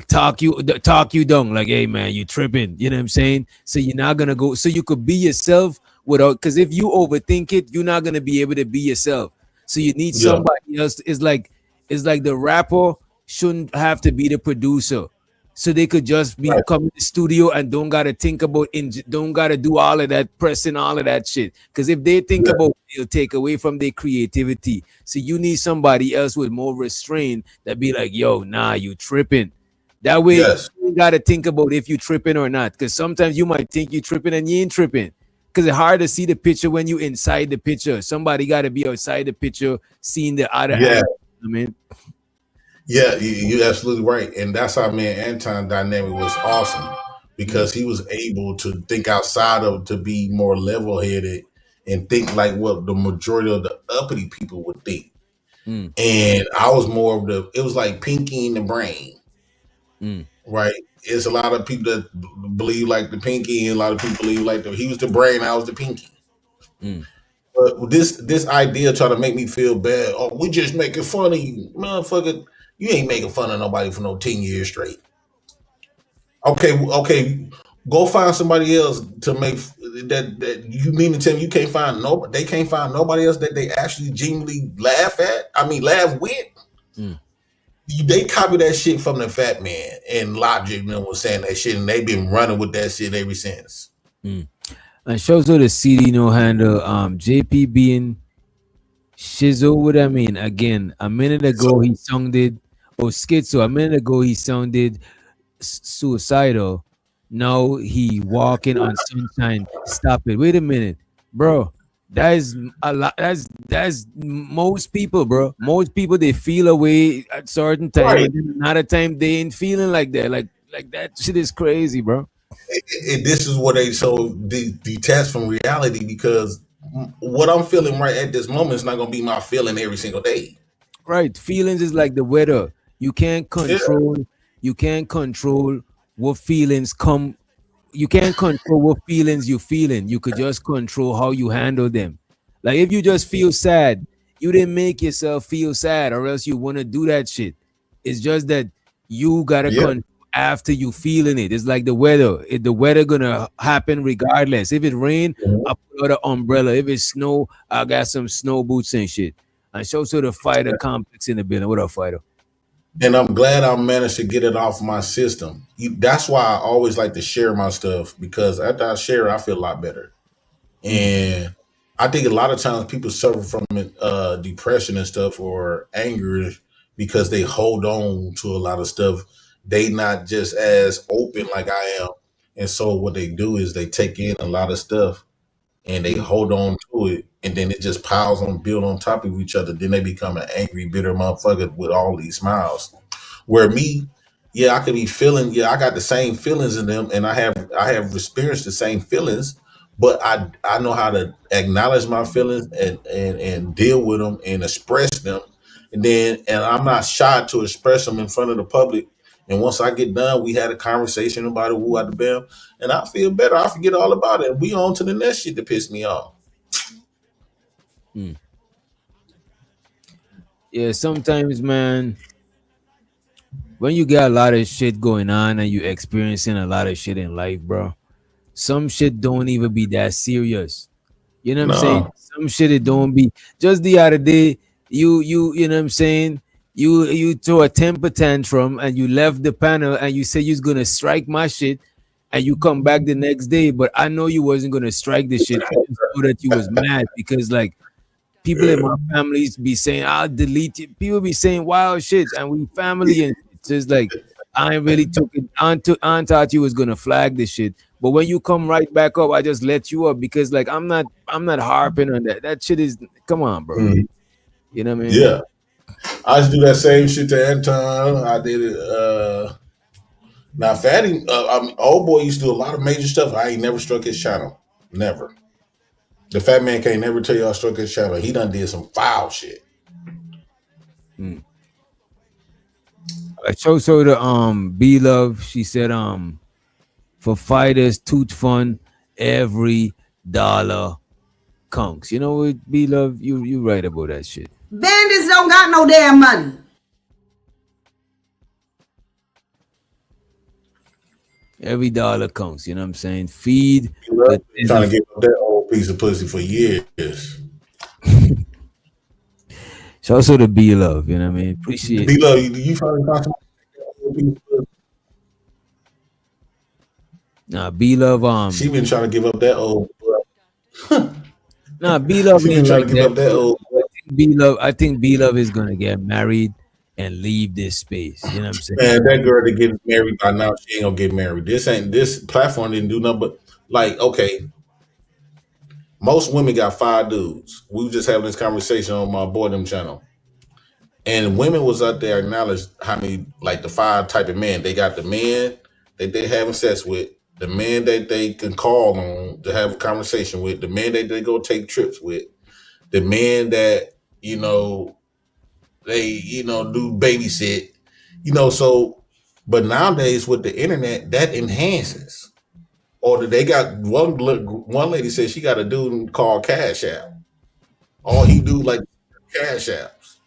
Speaker 7: talk you down. Like, hey man, you tripping. You know what I'm saying? So you're not gonna go. So you could be yourself without. Because if you overthink it, you're not gonna be able to be yourself. So you need
Speaker 20: Yeah,
Speaker 7: somebody else. It's like the rapper shouldn't have to be the producer. So they could just be
Speaker 20: right.
Speaker 7: come in the studio and don't gotta think about don't gotta do all of that pressing all of that shit. Because if they think
Speaker 20: Yeah,
Speaker 7: about it, it'll take away from their creativity. So you need somebody else with more restraint that be like, yo, nah, you tripping. That way
Speaker 20: yes.
Speaker 7: you gotta think about if you tripping or not. Because sometimes you might think you tripping and you ain't tripping. Because it's hard to see the picture when you inside the picture. Somebody gotta be outside the picture, seeing the other
Speaker 20: Yeah.
Speaker 7: angle. I mean,
Speaker 20: Yeah, you're absolutely right. And that's how me and Anton dynamic was awesome
Speaker 7: mm,
Speaker 20: because he was able to think outside of to be more level headed and think like what the majority of the uppity people would think.
Speaker 7: mm,
Speaker 20: And I was more of it was like Pinky in the brain,
Speaker 7: mm,
Speaker 20: right? It's a lot of people that believe like the Pinky, and a lot of people believe like he was the brain, I was the Pinky.
Speaker 7: mm.
Speaker 20: But this idea trying to make me feel bad. Oh, we just making fun of you, motherfucker. You ain't making fun of nobody for no 10 years straight. Okay. Go find somebody else to make that. You mean to tell me you can't find nobody? They can't find nobody else that they actually genuinely laugh at. I mean, laugh with.
Speaker 7: Mm.
Speaker 20: They copy that shit from the Fat Man and Logic. And them was saying that shit, and they been running with that shit ever since.
Speaker 7: Mm. And shows all the CD no handle. JP being Shizzle, what I mean? Again, a minute ago he sounded schizo. A minute ago he sounded suicidal. Now he walking on sunshine. Stop it. Wait a minute, bro. That is a lot. That's most people, bro. Most people they feel away at certain time,
Speaker 20: Right.
Speaker 7: and then another time they ain't feeling like that. Like that shit is crazy, bro.
Speaker 20: This is what they so detached from reality because what I'm feeling right at this moment is not going to be my feeling every single day.
Speaker 7: Right. Feelings is like the weather. You can't control. You can't control what feelings come. You can't control what feelings you feeling. You could just control how you handle them. Like if you just feel sad, you didn't make yourself feel sad, or else you want to do that shit. It's just that you gotta
Speaker 20: Yeah.
Speaker 7: control after you feeling it. It's like the weather. If the weather gonna happen regardless. If it rain, I put out an umbrella. If it snow, I got some snow boots and shit. And show to the fighter complex in the building. What up, fighter?
Speaker 20: And I'm glad I managed to get it off my system. That's why I always like to share my stuff, because after I share it, I feel a lot better. And I think a lot of times people suffer from depression and stuff, or anger, because they hold on to a lot of stuff. They not just as open like I am. And so what they do is they take in a lot of stuff and they hold on to it, and then it just piles on, build on top of each other. Then they become an angry, bitter motherfucker with all these smiles. Where me, yeah, I could be feeling, yeah, I got the same feelings in them, and I have experienced the same feelings, but I know how to acknowledge my feelings and deal with them and express them, and I'm not shy to express them in front of the public. And once I get done, we had a conversation about it, woo out the bell, and I feel better. I forget all about it. We on to the next shit that pissed me off.
Speaker 7: Yeah, sometimes, man, when you got a lot of shit going on and you experiencing a lot of shit in life, bro, some shit don't even be that serious. You know what I'm saying?
Speaker 20: No.
Speaker 7: Some shit it don't be. Just the other day, you know what I'm saying? You throw a temper tantrum and you left the panel and you say you're gonna strike my shit, and you come back the next day, but I know you wasn't gonna strike the shit. I just know that you was mad because like people in my families be saying I'll delete it. People be saying wild shit, and we family, and it's just like I ain't really took it. I thought you was gonna flag this shit, but when you come right back up, I just let you up because like I'm not harping on that. That shit is, come on, bro. You know what I mean?
Speaker 20: Yeah. I used to do that same shit to Anton. I did it. Now, Fatty, old boy used to do a lot of major stuff. I ain't never struck his channel. Never. The fat man can't never tell you I struck his channel. He done did some foul shit.
Speaker 7: I chose her to B Love. She said for fighters, tooth fun, every dollar counts. You know what, B Love, you right about that shit.
Speaker 11: Bandits don't got no damn money.
Speaker 7: Every dollar counts. You know what I'm saying? Feed.
Speaker 20: Trying to get that old piece of pussy for years.
Speaker 7: It's also the B Love. You know what I mean? Appreciate
Speaker 20: B Love, you finally found somebody.
Speaker 7: Nah, B Love.
Speaker 20: She been trying to give up that old.
Speaker 7: Nah, B Love
Speaker 20: She been
Speaker 7: ain't
Speaker 20: trying
Speaker 7: like
Speaker 20: to give
Speaker 7: that.
Speaker 20: up that old.
Speaker 7: I think B Love is gonna get married and leave this space. You know what I'm saying?
Speaker 20: Man, that girl to get married by now, she ain't gonna get married. This platform didn't do nothing but, like, okay. Most women got 5 dudes. We were just having this conversation on my boredom channel. And women was out there acknowledged how many, like the 5 type of men. They got the men that they having sex with, the men that they can call on to have a conversation with, the men that they go take trips with, the men that, they, do babysit, so, but nowadays with the internet, that enhances. Or they got one lady said she got a dude called Cash App. All he do like Cash Apps.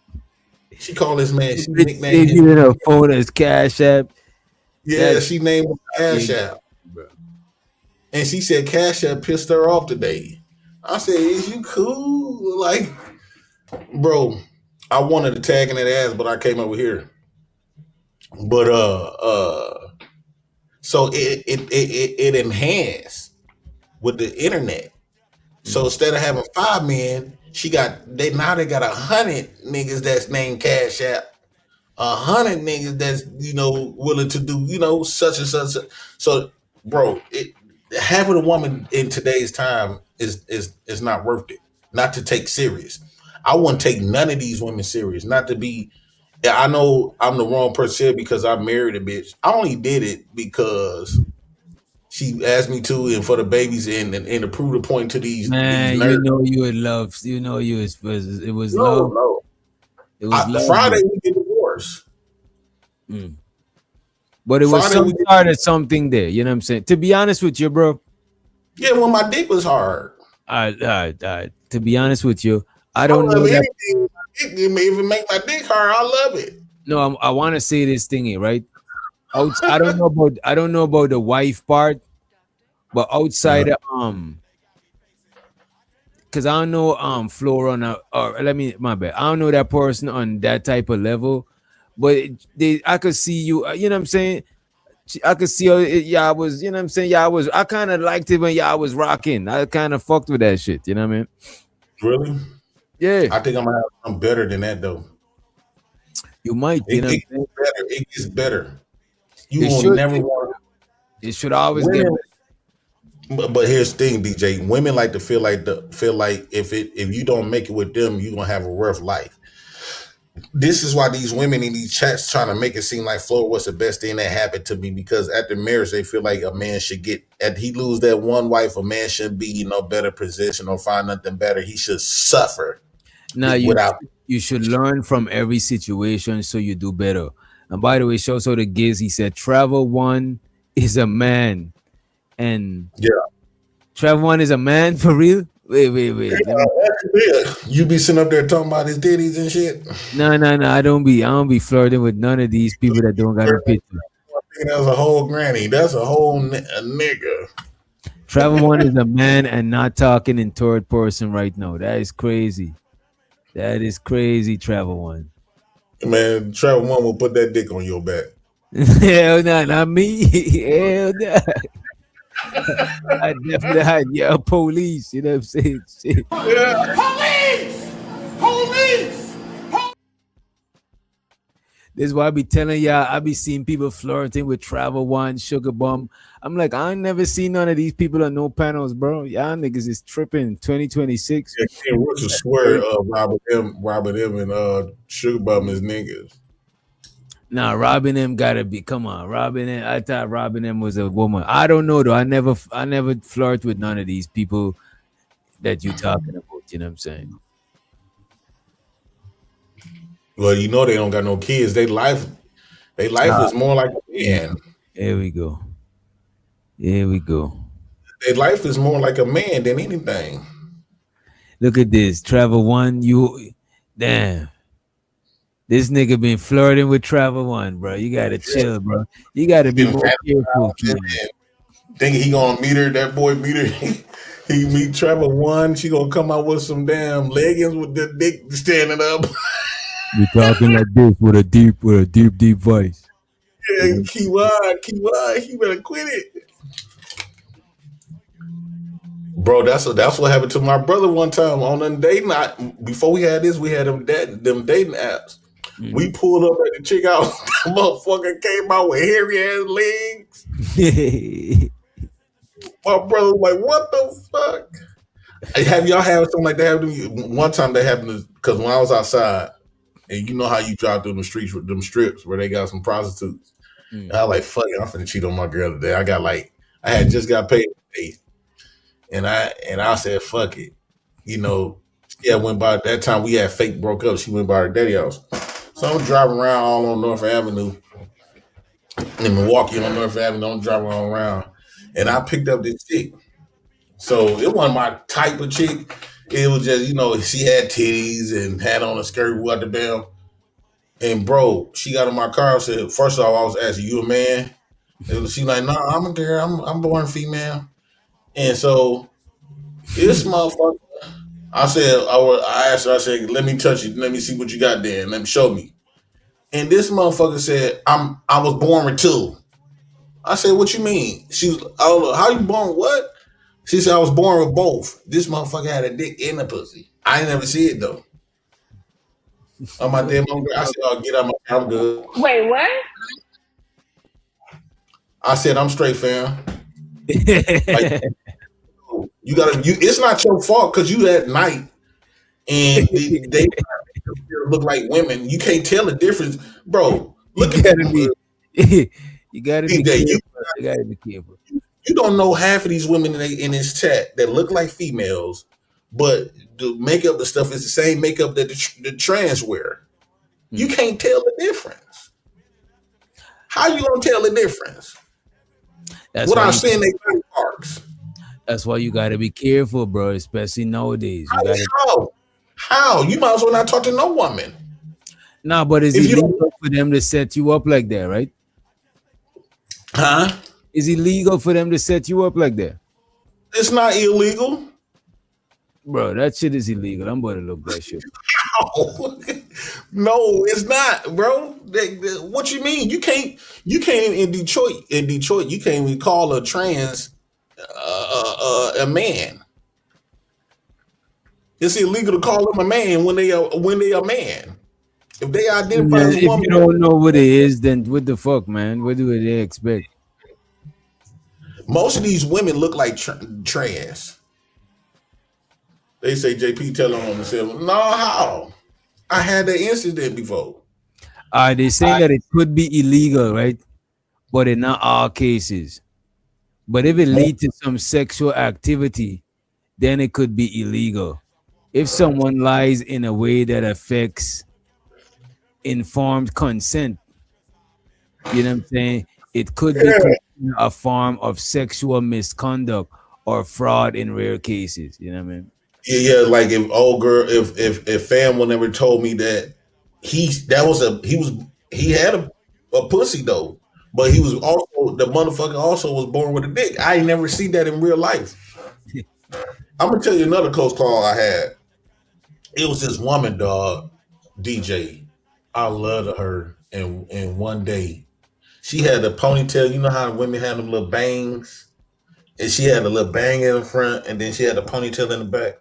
Speaker 20: She called this man, she nicknamed him.
Speaker 7: You her phone as Cash App.
Speaker 20: Yeah, she named him Cash App. And she said Cash App pissed her off today. I said, is you cool? Like, bro, I wanted to tag in that ass, but I came over here. But so it enhanced with the internet. So instead of having 5 men, they got 100 niggas that's named Cash App. 100 niggas that's willing to do such and such. So, bro, having a woman in today's time is not worth it. Not to take serious. I wouldn't take none of these women serious. Not to be. I know I'm the wrong person here because I married a bitch. I only did it because she asked me to, and for the babies, and to prove the point to these.
Speaker 7: Man,
Speaker 20: these
Speaker 7: you would love. It was
Speaker 20: no,
Speaker 7: love.
Speaker 20: no.
Speaker 7: It was love.
Speaker 20: Friday we get divorced.
Speaker 7: Mm. But it was
Speaker 20: Friday
Speaker 7: some
Speaker 20: we
Speaker 7: sort of something there. You know what I'm saying? To be honest with you, bro.
Speaker 20: yeah, when my dick was hard.
Speaker 7: All right. To be honest with you, I
Speaker 20: I
Speaker 7: don't
Speaker 20: love
Speaker 7: know that.
Speaker 20: anything. It may even make my dick hard. I love it.
Speaker 7: No, I want to say this thingy, right? I don't know about the wife part, but outside of, because I don't know Flora on or let me my bad. I don't know that person on that type of level, but I could see you. You know what I'm saying? I could see yeah, I was, you know what I'm saying? Yeah, I kind of liked it when y'all was rocking. I kind of fucked with that shit. You know what I mean?
Speaker 20: Really?
Speaker 7: Yeah.
Speaker 20: I think I'm gonna have something better than that though.
Speaker 7: You might, you
Speaker 20: It
Speaker 7: know.
Speaker 20: gets better. It gets better. You
Speaker 7: It
Speaker 20: will
Speaker 7: should.
Speaker 20: never want
Speaker 7: It should always get.
Speaker 20: women. But here's the thing, DJ. Women like to feel like if you don't make it with them, you're gonna have a rough life. This is why these women in these chats trying to make it seem like Flora was the best thing that happened to me, because after marriage they feel like a man should get, at he lose that one wife, a man shouldn't be in no better position or find nothing better. He should suffer.
Speaker 7: Now
Speaker 20: without
Speaker 7: you should learn from every situation so you do better. And by the way, show so the Giz, he said Travel One is a man. And
Speaker 20: yeah,
Speaker 7: Travel One is a man for real? Wait.
Speaker 20: Yeah. You be sitting up there talking about his titties and shit.
Speaker 7: No. I don't be flirting with none of these people that don't got a picture.
Speaker 20: That's a whole granny. That's a whole nigga.
Speaker 7: Travel One is a man and not talking in third person right now. That is crazy. That is crazy, Travel One.
Speaker 20: Man, Travel One will put that dick on your back.
Speaker 7: Hell no, not me. Hell no. I definitely had police. You know what I'm saying? Shit.
Speaker 2: Police!
Speaker 7: This is why I be telling y'all. I be seeing people flirting with Travel One, Sugar Bum. I'm like, I ain't never seen none of these people on no panels, bro. Y'all niggas is tripping. 2026.
Speaker 20: Yeah, Ken Rooks swear Robert M and Sugar Bum is niggas.
Speaker 7: Nah, Robin M gotta be. Come on, Robin M. I thought Robin M was a woman. I don't know though. I never flirt with none of these people that you talking about. You know what I'm saying?
Speaker 20: Well, you know they don't got no kids. Their life is more like a man.
Speaker 7: Here we go.
Speaker 20: Their life is more like a man than anything.
Speaker 7: Look at this. Travel One, damn. This nigga been flirting with Travel One, bro. You gotta chill, bro. You gotta be more careful.
Speaker 20: Thinking he gonna meet her, that boy meet her. He meet Travel One. She gonna come out with some damn leggings with the dick standing up.
Speaker 7: You talking like this with a deep voice.
Speaker 20: Yeah, keep wide. He better quit it. Bro, that's what happened to my brother one time on them dating night. Before we had this, we had them dating apps. Mm-hmm. We pulled up at the chick house. That motherfucker came out with hairy ass legs. My brother was like, "What the fuck?" Have y'all had something like that happen to you? One time that happened because when I was outside, and you know how you drive through the streets with them strips where they got some prostitutes. And I was like, "Fuck it, I'm finna cheat on my girl today." I had just got paid today. And I said, fuck it. You know, yeah, went by that time we had fake broke up. She went by her daddy house. So I'm driving around all on North Avenue in Milwaukee on North Avenue. I'm driving all around. And I picked up this chick. So it wasn't my type of chick. It was just, you know, she had titties and had on a skirt, what the damn. And bro, she got in my car and said, first of all, I was asking, you a man? She like, nah, I'm a girl. I'm born female. And so this motherfucker, I asked her, I said, let me touch you. Let me see what you got there. And let me show me. And this motherfucker said, I was born with two. I said, what you mean? She was, how you born with what? She said, I was born with both. This motherfucker had a dick and a pussy. I ain't never see it though. On my damn own girl. I said, oh, get out my car. I'm good.
Speaker 15: Wait, what?
Speaker 20: I said, I'm straight, fam. Like, it's not your fault because you at night and they look like women. You can't tell the difference, bro. Look at me.
Speaker 7: You gotta be careful. You gotta be careful.
Speaker 20: You don't know half of these women in this chat that look like females, but the makeup and stuff is the same makeup that the trans wear. You can't tell the difference. How you gonna tell the difference?
Speaker 7: That's
Speaker 20: Without
Speaker 7: why
Speaker 20: seeing they body parts.
Speaker 7: that's why you gotta be careful, bro. Especially nowadays. You gotta.
Speaker 20: How? You might as well not talk to no woman.
Speaker 7: Nah, but is
Speaker 20: If
Speaker 7: it
Speaker 20: you don't,
Speaker 7: legal for them to set you up like that, right?
Speaker 20: huh?
Speaker 7: Is it legal for them to set you up like that?
Speaker 20: It's not illegal.
Speaker 7: Bro, that shit is illegal. I'm about to look that shit.
Speaker 20: No, it's not, bro. What you mean? You can't in Detroit. In Detroit, you can't even call a trans a man. It's illegal to call them a man when they are man. If they identify
Speaker 7: Man,
Speaker 20: as
Speaker 7: if
Speaker 20: woman,
Speaker 7: you don't know what it is, then what the fuck, man? What do they expect?
Speaker 20: most of these women look like trans. They say JP telling on themselves. No, how? I had that incident before.
Speaker 7: They saying that it could be illegal, right? But in not all cases. But if it leads to some sexual activity, then it could be illegal. If someone lies in a way that affects informed consent, you know what I'm saying? It could be a form of sexual misconduct or fraud in rare cases. You know what I mean?
Speaker 20: Yeah, like if old girl, if fam will never told me that he had a pussy though, but he was also the motherfucker also was born with a dick. I ain't never seen that in real life. I'm gonna tell you another close call I had. It was this woman, dog, DJ. I loved her, and one day she had a ponytail. You know how women have them little bangs, and she had a little bang in the front, and then she had a ponytail in the back.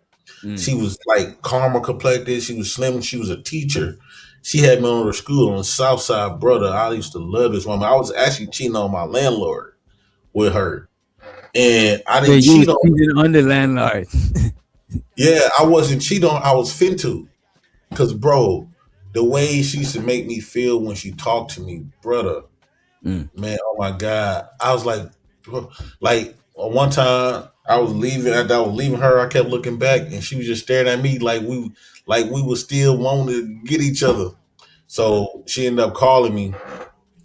Speaker 20: She was like caramel complected. She was slim. She was a teacher. She had me on her school on the south side, brother. I used to love this woman. I was actually cheating on my landlord with her. And I didn't cheat
Speaker 7: on the landlord.
Speaker 20: Yeah, I wasn't cheating on. I was fin to. Because, bro, the way she used to make me feel when she talked to me, brother, man, oh my God. I was like one time I was leaving, after I was leaving her, I kept looking back and she was just staring at me like we were still wanting to get each other. So she ended up calling me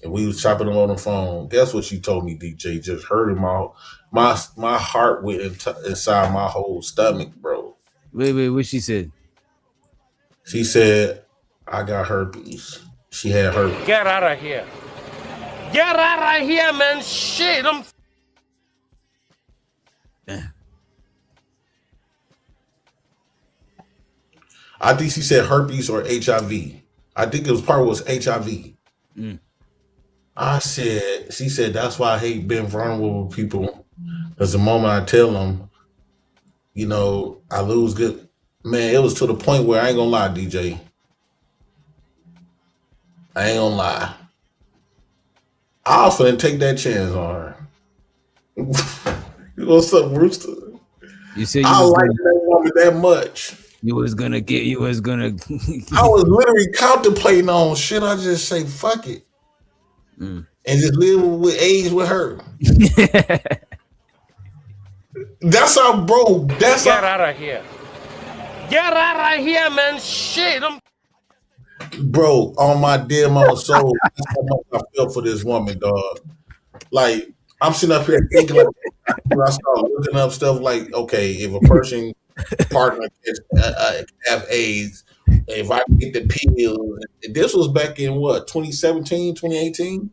Speaker 20: and we was chopping on the phone. Guess what she told me, DJ? Just hurting my heart went inside my whole stomach, bro.
Speaker 7: Wait, what she said?
Speaker 20: She said, I got herpes. She had herpes.
Speaker 9: Get out of here. Get out of here, man. Shit, I'm...
Speaker 20: I think she said herpes or HIV. I think it was part was HIV. She said, that's why I hate being vulnerable with people. Because the moment I tell them, you know, I lose good. Man, it was to the point where I ain't gonna lie, DJ. I ain't gonna lie. I was finna take that chance on her. What's up, Rooster?
Speaker 7: You said
Speaker 20: I like that woman that much.
Speaker 7: I was
Speaker 20: literally contemplating on, should I just say fuck it and just live with age with her? That's how, bro. Get
Speaker 9: out of here. Get out of here, man. Shit, I'm...
Speaker 20: Bro, on my dear mama soul, that's how much I feel for this woman, dog. Like, I'm sitting up here thinking, like, when I start looking up stuff like, okay, if a person partner have AIDS, if I get the pills, this was back in what, 2017, 2018?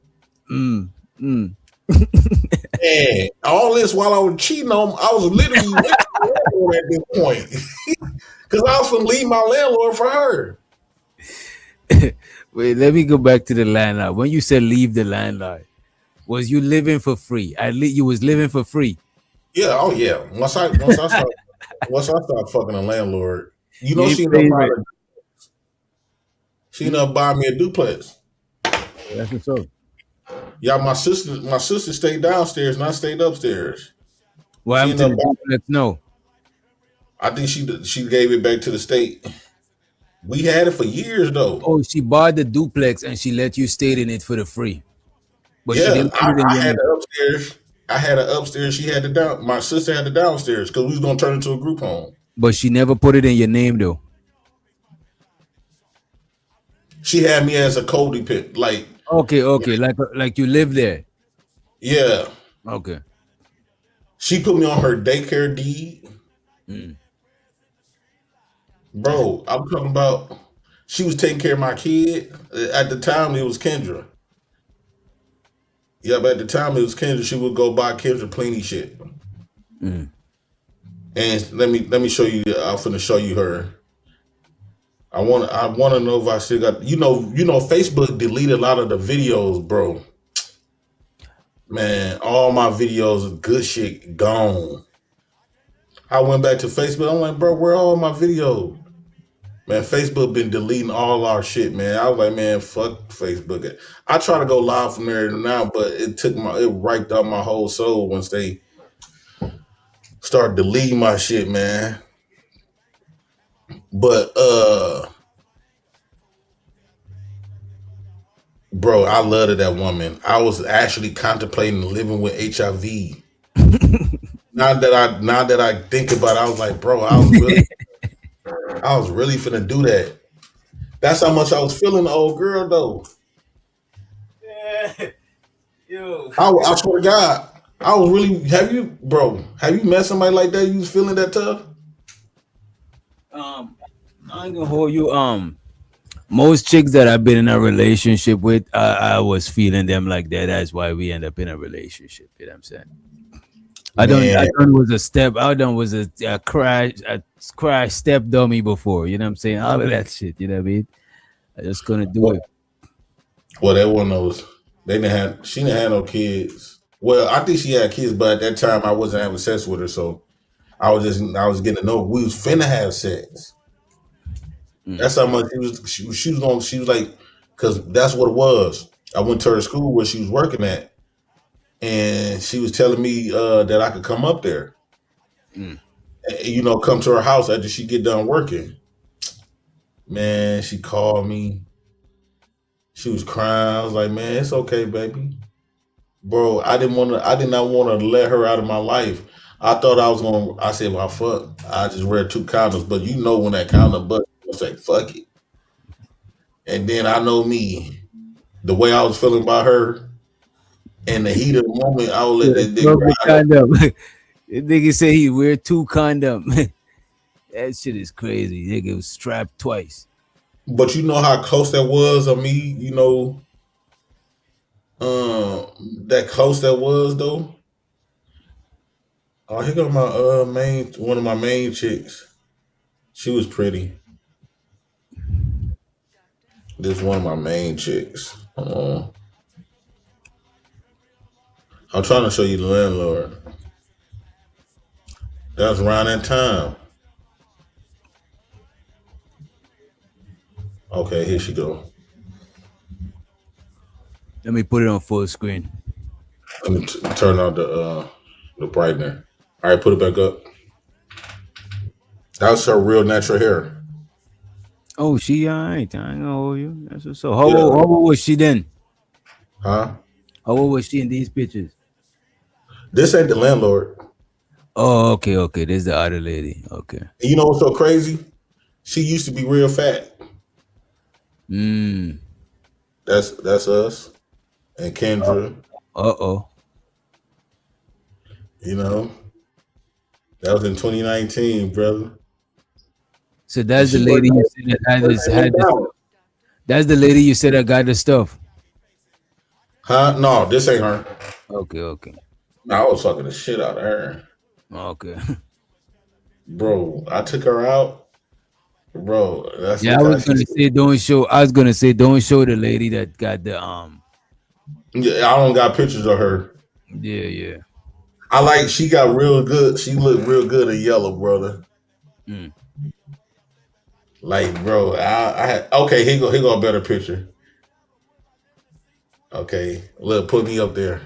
Speaker 20: And all this while I was cheating on him, I was literally with the landlord at this point. Because I was going to leave my landlord for her.
Speaker 7: Wait, let me go back to the landlord. When you said leave the landlord, was you living for free? You was living for free.
Speaker 20: Yeah, oh yeah. Once I start fucking a landlord, you know, she ended up buying me a duplex.
Speaker 7: That's what's up.
Speaker 20: Yeah, my sister stayed downstairs and I stayed upstairs.
Speaker 7: What happened to the duplex? No.
Speaker 20: I think she gave it back to the state. We had it for years though.
Speaker 7: Oh, she bought the duplex and she let you stay in it for the free. But
Speaker 20: yeah,
Speaker 7: she didn't put it in
Speaker 20: I had the upstairs. I had it upstairs. She had the down. My sister had the downstairs because we was gonna turn it into a group home.
Speaker 7: But she never put it in your name though.
Speaker 20: She had me as a co-dependent. Like
Speaker 7: Okay. Like you live there.
Speaker 20: Yeah.
Speaker 7: Okay.
Speaker 20: She put me on her daycare deed. Bro, I'm talking about she was taking care of my kid. At the time, it was Kendra. Yep, at the time, it was Kendra. She would go buy Kendra plenty shit. And let me show you. I'm finna show you her. I want to know if I still got. You know. Facebook deleted a lot of the videos, bro. Man, all my videos of good shit gone. I went back to Facebook. I'm like, bro, where are all my videos? Man, Facebook been deleting all our shit, man. I was like, man, fuck Facebook. I try to go live from there now, but it wiped out my whole soul once they start deleting my shit, man. But bro, I loved that woman. I was actually contemplating living with HIV. Now that I think about it, I was like, bro, I was really finna do that. That's how much I was feeling the old girl though.
Speaker 7: Yo.
Speaker 20: I swear to God, I was really. Have you met somebody like that? You was feeling that tough?
Speaker 7: I ain't gonna hold you. Most chicks that I've been in a relationship with, I was feeling them like that. That's why we end up in a relationship. You know what I'm saying? I done was a crash step dummy before. You know what I'm saying? All of that shit. You know what I mean? I just couldn't do it.
Speaker 20: Well, that one knows. She didn't have no kids. Well, I think she had kids, but at that time I wasn't having sex with her, so I was getting to know her. We was finna have sex. That's how much she was like, because that's what it was. I went to her school where she was working at, and she was telling me that I could come up there, and, come to her house after she get done working. Man, she called me. She was crying. I was like, man, it's okay, baby. Bro, I did not want to let her out of my life. I thought I said, well, fuck. I just read 2 condoms, but when that condom bust, I say, fuck it. And then I know me, the way I was feeling about her, in the heat of the moment, I would let that dick
Speaker 7: condom. The nigga say he wear 2 condom. That shit is crazy. Nigga was strapped twice.
Speaker 20: But you know how close that was of me, that close that was though. Oh, here go my one of my main chicks. She was pretty. This one of my main chicks. I'm trying to show you the landlord. That was around that time. Okay, here she go.
Speaker 7: Let me put it on full screen.
Speaker 20: Let me turn on the brightener. All right, put it back up. That's her real natural hair.
Speaker 7: Oh, she alright. I ain't gonna hold you. That's what's up. How old was she then?
Speaker 20: Huh?
Speaker 7: How old was she in these pictures?
Speaker 20: This ain't the landlord.
Speaker 7: Oh, okay. This is the other lady. Okay.
Speaker 20: And you know what's so crazy? She used to be real fat. That's us and Kendra. That was in 2019, brother.
Speaker 7: So that's the lady you said that had this. That's the lady you said that got the stuff.
Speaker 20: Huh? No, this ain't her.
Speaker 7: Okay.
Speaker 20: No, I was fucking the shit out of her.
Speaker 7: Okay.
Speaker 20: Bro, I took her out. Bro, that's
Speaker 7: I was gonna say don't show the lady that got the
Speaker 20: Yeah, I don't got pictures of her.
Speaker 7: Yeah.
Speaker 20: She got real good. She looked real good in yellow, brother. Like, bro, I had okay. Here go a better picture. Okay, look, put me up there.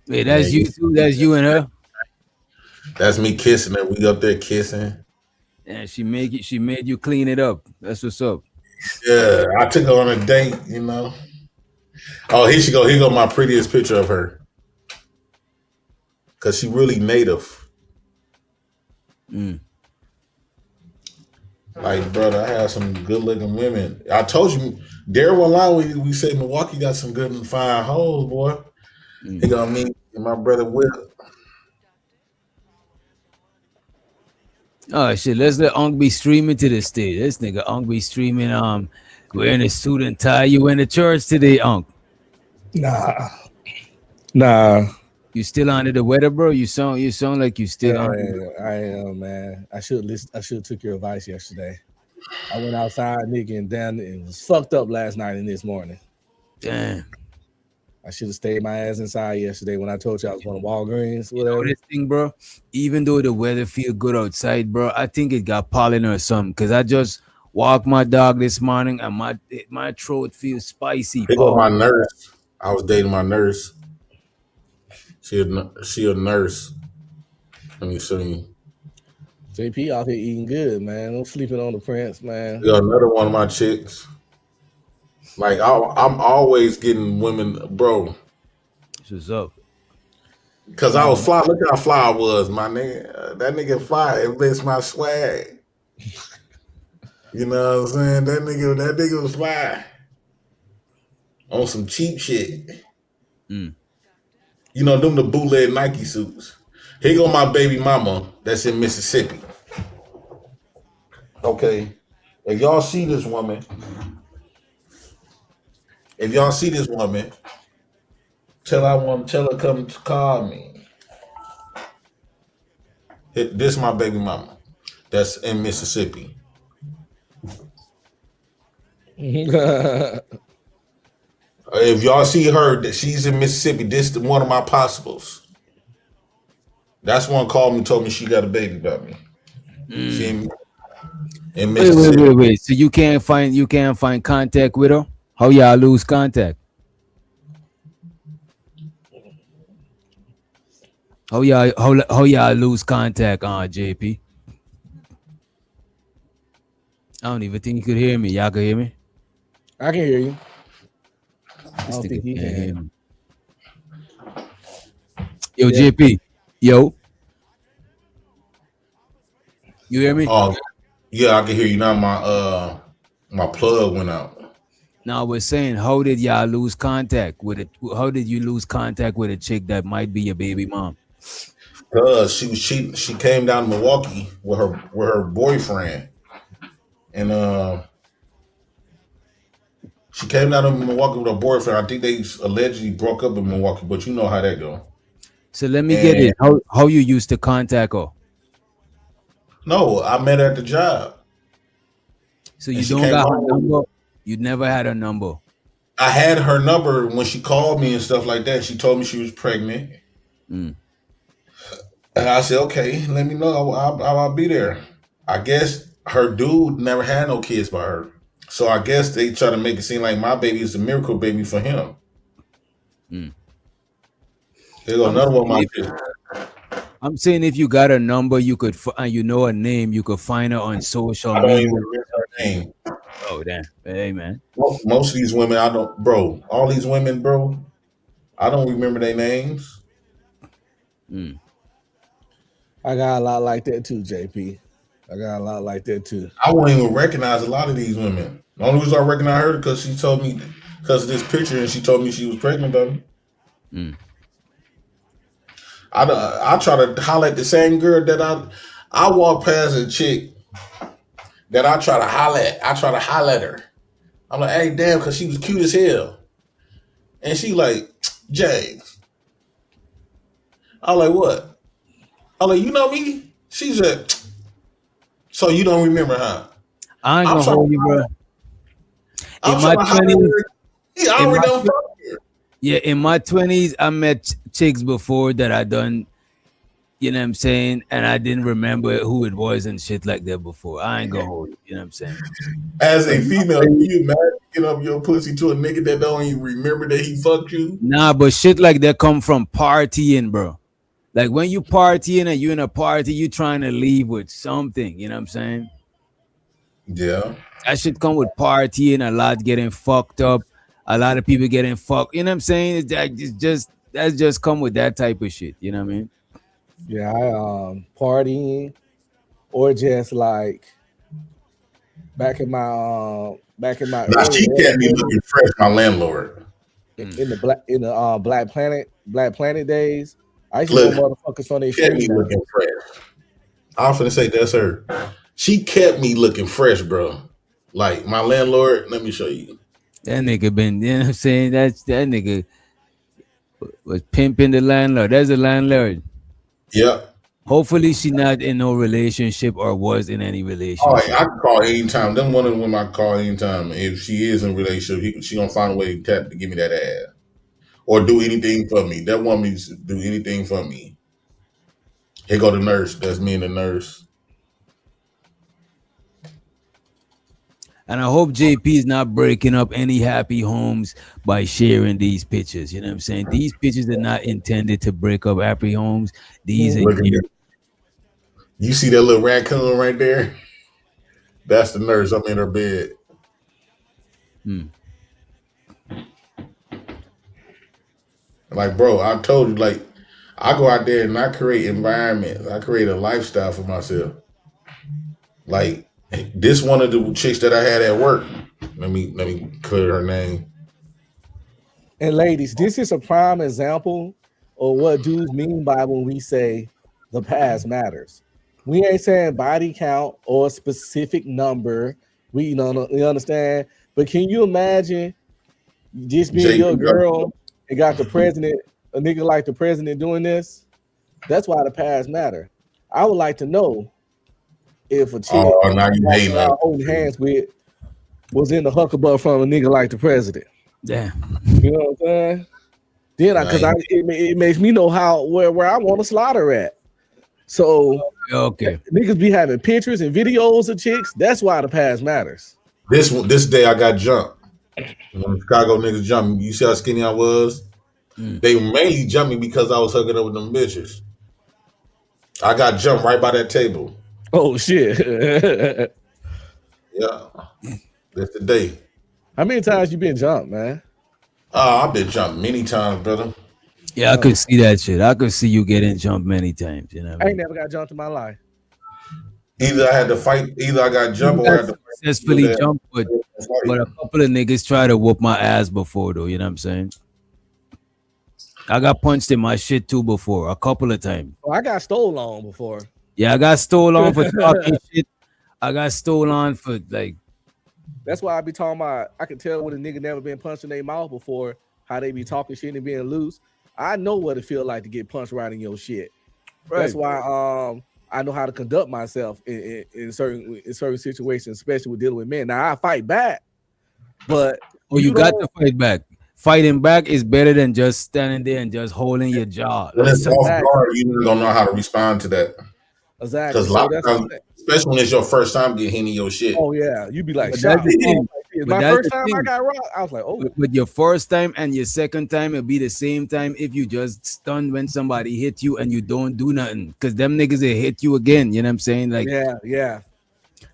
Speaker 7: Wait, that's you too. That's you and her.
Speaker 20: That's me kissing her. We up there kissing.
Speaker 7: And she made you clean it up. That's what's up.
Speaker 20: Yeah, I took her on a date. Oh, here she go. Here go my prettiest picture of her. Cause she really native. Like, brother, I had some good looking women. I told you, Daryl line we said Milwaukee got some good and fine hoes, boy. He gonna meet my brother Will.
Speaker 7: Oh shit, let's let Unk be streaming to the stage. This nigga Unk be streaming wearing a suit and tie. You went to church today, Unk?
Speaker 1: Nah.
Speaker 7: You still under the weather, bro? You sound like you still
Speaker 1: Yeah,
Speaker 7: under.
Speaker 1: I am, man. I should took your advice yesterday. I went outside, nigga, and down and was fucked up last night and this morning.
Speaker 7: Damn.
Speaker 1: I should have stayed my ass inside yesterday when I told you I was going to Walgreens.
Speaker 7: You know this thing, bro? Even though the weather feel good outside, bro, I think it got pollen or something. Cause I just walked my dog this morning and my throat feels spicy.
Speaker 20: Here go my nurse. I was dating my nurse. She a nurse. Let me show you.
Speaker 1: JP out here eating good, man. I'm sleeping on the prince, man.
Speaker 20: Yeah, another one of my chicks. Like I'm always getting women, bro.
Speaker 7: What's up?
Speaker 20: Cause I was fly. Look how fly I was, my nigga. That nigga fly. It makes my swag. You know what I'm saying? That nigga was fly. On some cheap shit. You know, them the bootleg Nike suits. Here go my baby mama that's in Mississippi. Okay. If y'all see this woman, tell her come to call me. This my baby mama that's in Mississippi. If y'all see her, that she's in Mississippi, this is one of my possibles. That's one called me, told me she got a baby by me. She in Mississippi.
Speaker 7: Wait. So you can't find contact with her? How y'all lose contact? How y'all lose contact on JP? I don't even think you could hear me. Y'all can hear me?
Speaker 1: I can hear you. I
Speaker 7: This
Speaker 1: don't
Speaker 7: nigga
Speaker 1: think he
Speaker 7: can't hear
Speaker 1: can.
Speaker 7: me. Yo,
Speaker 1: Yeah.
Speaker 7: JP. Yo. You hear me?
Speaker 20: Oh, yeah, I can hear you now. My plug went out.
Speaker 7: Now we're saying, how did y'all lose contact with it? How did you lose contact with a chick that might be your baby mom?
Speaker 20: Cause she was cheating. She came down to Milwaukee with her boyfriend, and she came down to Milwaukee with her boyfriend. I think they allegedly broke up in Milwaukee, but you know how that go.
Speaker 7: So let me get it. How you used to contact her?
Speaker 20: No, I met her at the job.
Speaker 7: So
Speaker 20: And
Speaker 7: you
Speaker 20: she
Speaker 7: don't
Speaker 20: came
Speaker 7: got her
Speaker 20: home.
Speaker 7: number? You never had her number.
Speaker 20: I had her number when she called me and stuff like that. She told me she was pregnant. And I said, okay, let me know. I'll be there. I guess her dude never had no kids by her. So I guess they try to make it seem like my baby is a miracle baby for him. There go another one of my kids.
Speaker 7: I'm saying if you got a number, you could, and you know a name, you could find her on social
Speaker 20: I don't
Speaker 7: media.
Speaker 20: even remember her name.
Speaker 7: Oh, damn. Hey, man.
Speaker 20: Most of these women, I don't, bro. All these women, bro, I don't remember their names.
Speaker 1: I got a lot like that too, JP. I got a lot like that too.
Speaker 20: I wouldn't even recognize a lot of these women. The only reason I recognize her because she told me, because of this picture, and she told me she was pregnant, baby. I try to holler at the same girl that I walk past a chick that I try to holler at. I try to holler at her. I'm like, hey, damn, because she was cute as hell. And she like, James. I'm like, what? I'm like, you know me? She said, so you don't remember, huh?
Speaker 7: I ain't gonna hold you, bro.
Speaker 20: I'm
Speaker 7: In my
Speaker 20: trying to holler at
Speaker 7: 20s,
Speaker 20: her. Yeah, I already done fucked her.
Speaker 7: yeah, in my 20s, I met chicks before that I done, you know what I'm saying? And I didn't remember who it was and shit like that before. I ain't gonna hold you, you know what I'm saying?
Speaker 20: As a female, can you imagine giving up your pussy to a nigga that don't even remember that he fucked you?
Speaker 7: Nah, but shit like that come from partying, bro. Like when you partying and you in a party, you trying to leave with something, you know what I'm saying?
Speaker 20: Yeah.
Speaker 7: That shit come with partying, a lot getting fucked up, a lot of people getting fucked, you know what I'm saying? That's just come with that type of shit, you know what I mean?
Speaker 1: Yeah, I partying or just like back in my
Speaker 20: Now
Speaker 1: early
Speaker 20: she kept me
Speaker 1: days,
Speaker 20: looking fresh, my landlord.
Speaker 1: in the Black Planet days, I used to know
Speaker 20: Look,
Speaker 1: motherfuckers from their
Speaker 20: kept
Speaker 1: street
Speaker 20: me
Speaker 1: name.
Speaker 20: looking fresh. I was finna say that's her. She kept me looking fresh, bro. Like my landlord, let me show you.
Speaker 7: That nigga been, you know what I'm saying? That nigga was pimping the landlord. That's the landlord.
Speaker 20: Yep.
Speaker 7: Hopefully she not in no relationship or was in any
Speaker 20: Oh,
Speaker 7: relationship.
Speaker 20: I can call anytime. Them one of the women I can call anytime. If she is in a relationship, she gonna find a way to give me that ass or do anything for me. That woman used to do anything for me. Here go the nurse. That's me and the nurse.
Speaker 7: And I hope JP is not breaking up any happy homes by sharing these pictures. You know what I'm saying? These pictures are not intended to break up happy homes. These are
Speaker 20: Look at that. You see that little raccoon right there? That's the nurse. I'm in her bed. Like, bro, I told you, like, I go out there and I create environments. I create a lifestyle for myself. Like, this one of the chicks that I had at work. Let me clear her name.
Speaker 1: And ladies, this is a prime example of what dudes mean by when we say the past matters. We ain't saying body count or a specific number. You understand? But can you imagine just being your girl and got the president, a nigga like the president doing this? That's why the past matter. I would like to know if a chick
Speaker 20: Oh, now you
Speaker 1: walking
Speaker 20: hating
Speaker 1: around
Speaker 20: on
Speaker 1: holding hands with was in the hucklebutt from a nigga like the president.
Speaker 7: Yeah.
Speaker 1: You know what I'm saying? Then it makes me know where I want to slaughter at. So
Speaker 7: okay,
Speaker 1: niggas be having pictures and videos of chicks. That's why the past matters.
Speaker 20: This day I got jumped. When Chicago niggas jumped me, you see how skinny I was? They mainly jumped me because I was hooking up with them bitches. I got jumped right by that table.
Speaker 1: Oh shit.
Speaker 20: Yeah. That's the day.
Speaker 1: How many times you been jumped, man?
Speaker 20: I've been jumped many times, brother.
Speaker 7: Yeah, I could see that shit. I could see you getting jumped many times. You know what I
Speaker 1: I
Speaker 7: mean?
Speaker 1: ain't never got jumped in my life.
Speaker 20: Either I had to fight, either I got jumped or I had to
Speaker 7: successfully
Speaker 20: fight.
Speaker 7: jumped, but a couple of niggas try to whoop my ass before, though. You know what I'm saying? I got punched in my shit too before, a couple of times.
Speaker 1: Oh, I got stole on before.
Speaker 7: Yeah, I got stole on for talking shit. I got stole on for like.
Speaker 1: That's why I be talking about. I can tell when a nigga never been punched in their mouth before, how they be talking shit and being loose. I know what it feel like to get punched right in your shit.
Speaker 7: Right.
Speaker 1: That's why I know how to conduct myself in certain situations, especially with dealing with men. Now I fight back, but
Speaker 7: you got to fight back. Fighting back is better than just standing there and just holding your jaw.
Speaker 20: When it's off guard, you don't know how to respond to that.
Speaker 1: Exactly.
Speaker 20: Because a lot of times, especially when it's your first time getting hit in your shit.
Speaker 1: Oh yeah, you be like,
Speaker 7: But
Speaker 1: shocked.
Speaker 7: that's the thing.
Speaker 1: My first time I got rocked, I was like, oh.
Speaker 7: But your first time and your second time, it'll be the same time if you just stunned when somebody hit you and you don't do nothing. Because them niggas will hit you again. You know what I'm saying? Like,
Speaker 1: yeah.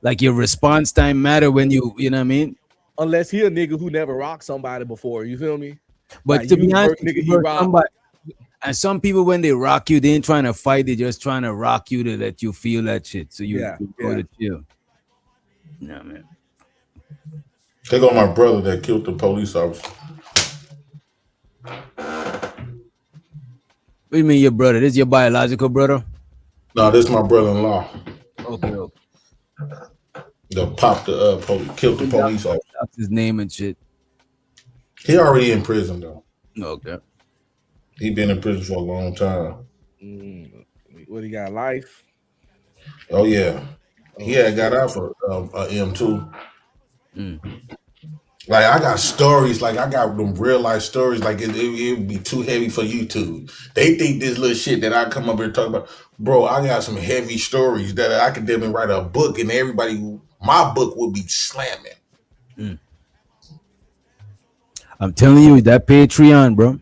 Speaker 7: Like your response time matter when you know what I mean?
Speaker 1: Unless he a nigga who never rocked somebody before, you feel me?
Speaker 7: But
Speaker 1: like,
Speaker 7: to be honest,
Speaker 1: nigga, he rocked.
Speaker 7: And some people, when they rock you, they ain't trying to fight. They're just trying to rock you to let you feel that shit. So you go to chill. Yeah, man.
Speaker 20: They go my brother that killed the police officer.
Speaker 7: What do you mean your brother? This is your biological brother?
Speaker 20: No, this is my brother-in-law.
Speaker 7: Okay.
Speaker 20: Killed the police officer.
Speaker 7: That's his name and shit.
Speaker 20: He already in prison though.
Speaker 7: Okay.
Speaker 20: He been in prison for a long time.
Speaker 1: What, he got life?
Speaker 20: Oh yeah. He had got out for M2. Like I got stories, like I got them real life stories. Like it would be too heavy for YouTube. They think this little shit that I come up here and talk about, bro. I got some heavy stories that I could definitely write a book, and my book would be slamming.
Speaker 7: I'm telling you, that Patreon, bro.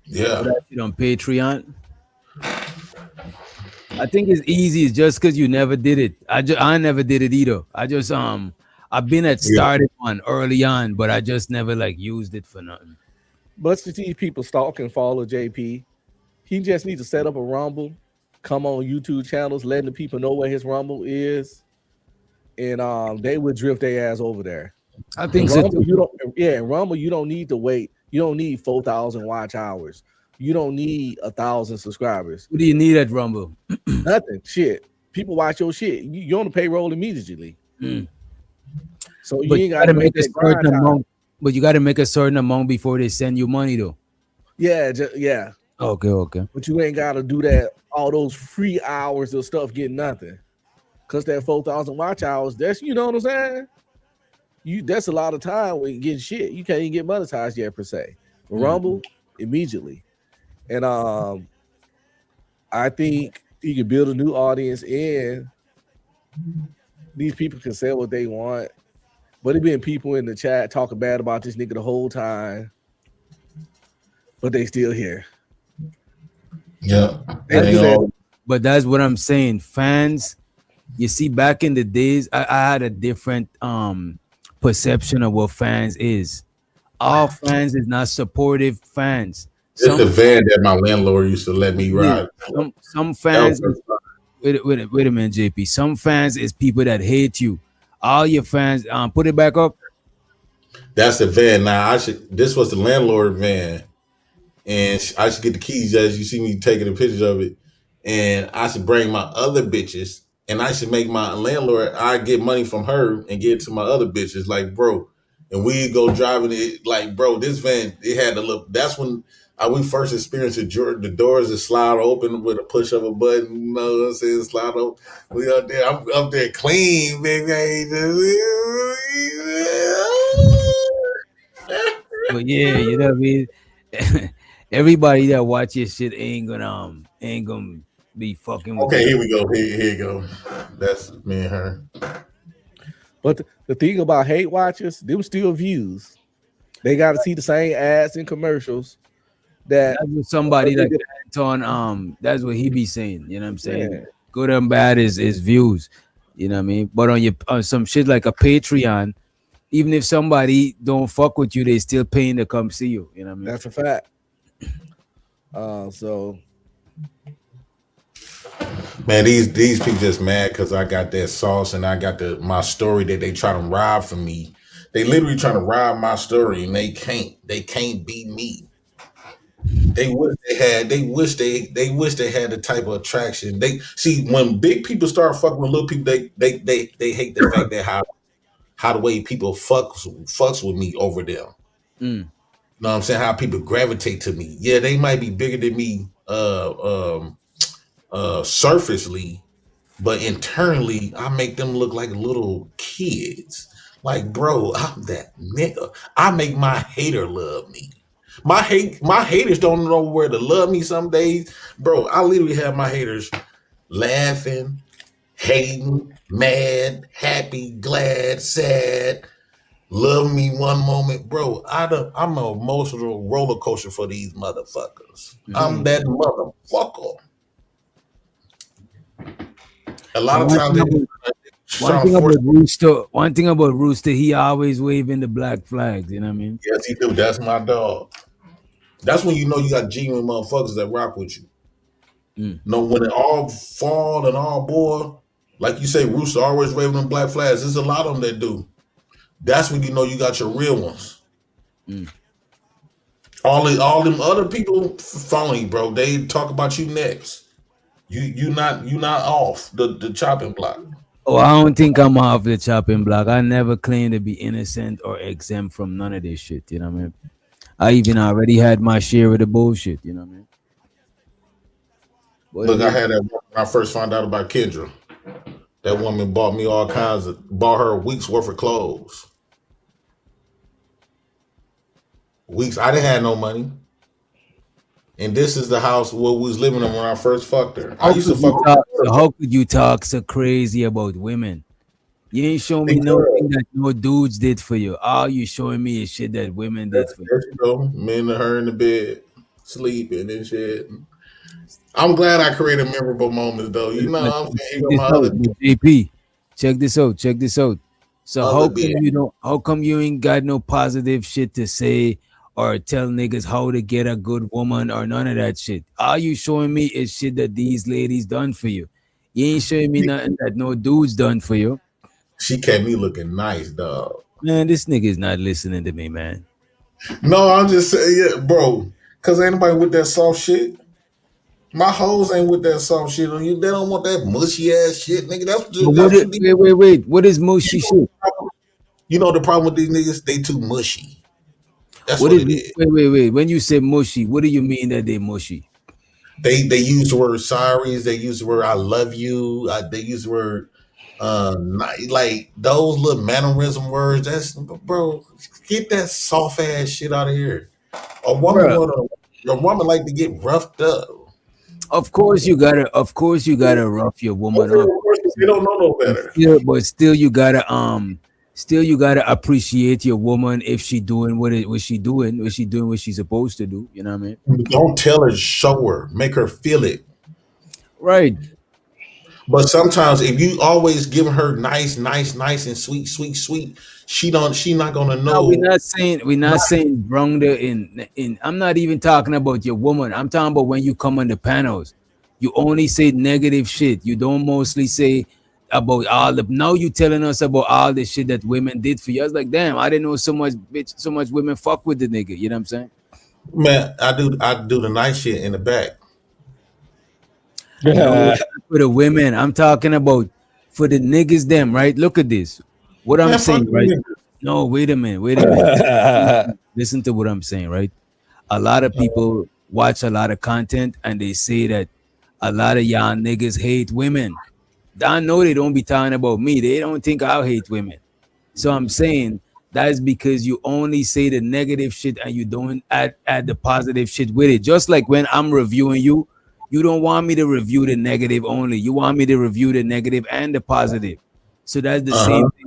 Speaker 20: Yeah.
Speaker 7: That shit on Patreon. I think it's easy. It's just because you never did it. I never did it either. I've been started on early on, but I just never like used it for nothing.
Speaker 1: But to see people stalk and follow JP, he just needs to set up a Rumble, come on YouTube channels, letting the people know where his Rumble is, and they would drift their ass over there.
Speaker 7: I think
Speaker 1: In
Speaker 7: so
Speaker 1: Rumble,
Speaker 7: too.
Speaker 1: you don't. Yeah, in Rumble, you don't need to wait. You don't need 4,000 watch hours. You don't need 1,000 subscribers.
Speaker 7: What do you need at Rumble?
Speaker 1: Nothing. Shit. People watch your shit. You're on the payroll immediately. So you
Speaker 7: But
Speaker 1: ain't
Speaker 7: you
Speaker 1: got
Speaker 7: gotta
Speaker 1: to
Speaker 7: make
Speaker 1: make
Speaker 7: a
Speaker 1: that grind
Speaker 7: certain
Speaker 1: time.
Speaker 7: amount. But you gotta make a certain amount before they send you money, though.
Speaker 1: Yeah, yeah.
Speaker 7: Okay.
Speaker 1: But you ain't got to do that. All those free hours of stuff getting nothing. Cause that 4,000 watch hours, that's, you know what I'm saying. That's a lot of time when you get shit. You can't even get monetized yet per se. Rumble immediately, and I think you can build a new audience, and these people can say what they want. But it been people in the chat talking bad about this nigga the whole time, but they still here.
Speaker 20: Yeah,
Speaker 7: But that's what I'm saying. Fans, you see, back in the days, I had a different perception of what fans is. All fans is not supportive fans.
Speaker 20: It's the van that my landlord used to let me ride.
Speaker 7: Some fans is, wait a minute, JP. Some fans is people that hate you. All your fans, put it back up.
Speaker 20: That's the van. Now this was the landlord van, and I should get the keys as you see me taking the pictures of it, and I should bring my other bitches, and I should make my landlord. I get money from her and get it to my other bitches, like bro, and we go driving it, like bro. This van, it had to look. That's when we first experienced it. The doors that slide open with a push of a button. You know what I'm saying? Slide open. We up there. I'm up there clean, baby.
Speaker 7: But yeah, you know what I mean. Everybody that watches shit ain't gonna be fucking with.
Speaker 20: Okay,
Speaker 7: you.
Speaker 20: here we go. Here you go. That's me and her.
Speaker 1: But the thing about hate watchers, them still views. They got to see the same ads and commercials. That's
Speaker 7: what somebody that on that's what he be saying. You know what I'm saying?
Speaker 1: Yeah.
Speaker 7: Good and bad is views. You know what I mean? But on some shit like a Patreon, even if somebody don't fuck with you, they still paying to come see you. You know what I mean?
Speaker 1: That's a fact. So
Speaker 20: man, these people just mad because I got that sauce and I got my story that they try to rob from me. They literally trying to rob my story and they can't beat me. They wish they had the type of attraction. They see when big people start fucking with little people, they hate the fact that how the way people fucks with me over them. You know what I'm saying? How people gravitate to me. Yeah, they might be bigger than me surfacely, but internally I make them look like little kids. Like, bro, I'm that nigga. I make my hater love me. My haters don't know where to love me some days. Bro, I literally have my haters laughing, hating, mad, happy, glad, sad, love me one moment. Bro, I'm an emotional roller coaster for these motherfuckers. I'm that motherfucker. A lot of times
Speaker 7: one thing about Rooster, he always waving the black flags. You know what I mean?
Speaker 20: Yes, he do. That's my dog. That's when you know you got genuine motherfuckers that rock with you. No, when it all fall and all boil, like you say, Rooster always waving them black flags. There's a lot of them that do. That's when you know you got your real ones. All them other people phony, bro. They talk about you next. You not off the chopping block.
Speaker 7: Oh, I don't think I'm off the chopping block. I never claim to be innocent or exempt from none of this shit. You know what I mean? I even already had my share of the bullshit. You know what I mean?
Speaker 20: Look, I had that when I first found out about Kendra. That woman bought me bought her a week's worth of clothes. Weeks. I didn't have no money. And this is the house where we was living in when I first fucked her. I used to fuck with her.
Speaker 7: So how could you talk so crazy about women? You ain't showing me nothing that no dudes did for you. All you showing me is shit that women did for you.
Speaker 20: There you go. Me and her in the bed, sleeping and shit. I'm glad I created memorable moments, though. You know what I'm saying?
Speaker 7: JP, check this out. So how come you ain't got no positive shit to say or tell niggas how to get a good woman or none of that shit? All you showing me is shit that these ladies done for you. You ain't showing me nothing that no dudes done for you.
Speaker 20: She kept me looking nice, dog.
Speaker 7: Man, this nigga is not listening to me, man.
Speaker 20: No, I'm just saying, yeah, bro. Cause ain't nobody with that soft shit. My hoes ain't with that soft shit on you. They don't want that mushy ass shit, nigga. That's
Speaker 7: But
Speaker 20: that's what
Speaker 7: wait. What is mushy shit?
Speaker 20: you know the problem with these niggas? They too mushy. That's
Speaker 7: What
Speaker 20: what
Speaker 7: is
Speaker 20: it is.
Speaker 7: wait. When you say mushy, what do you mean that they mushy?
Speaker 20: They use the word sorries. They use the word I love you. They use the word like those little mannerism words. That's bro. Get that soft ass shit out of here. A woman like to get roughed up.
Speaker 7: Of course you gotta rough your woman up.
Speaker 20: They don't know no better.
Speaker 7: Still you gotta appreciate your woman if she doing what she's doing what she's supposed to do. You know what I mean?
Speaker 20: Don't tell her, show her, make her feel it.
Speaker 7: Right.
Speaker 20: But sometimes if you always give her nice and sweet, she not gonna know.
Speaker 7: No, we're not saying wrong there in I'm not even talking about your woman. I'm talking about when you come on the panels. You only say negative shit. You don't mostly say about all the now you telling us about all the shit that women did for you. I was like, damn, I didn't know so much women fuck with the nigga. You know what I'm saying?
Speaker 20: Man, I do the nice shit in the back.
Speaker 7: No, for the women. I'm talking about for the niggas them, right? Look at this. What I'm saying, right? No, wait a minute. Listen to what I'm saying, right? A lot of people watch a lot of content and they say that a lot of y'all niggas hate women. I know they don't be talking about me. They don't think I'll hate women. So I'm saying that's because you only say the negative shit and you don't add the positive shit with it. Just like when I'm reviewing you, you don't want me to review the negative only. You want me to review the negative and the positive. So that's the same thing.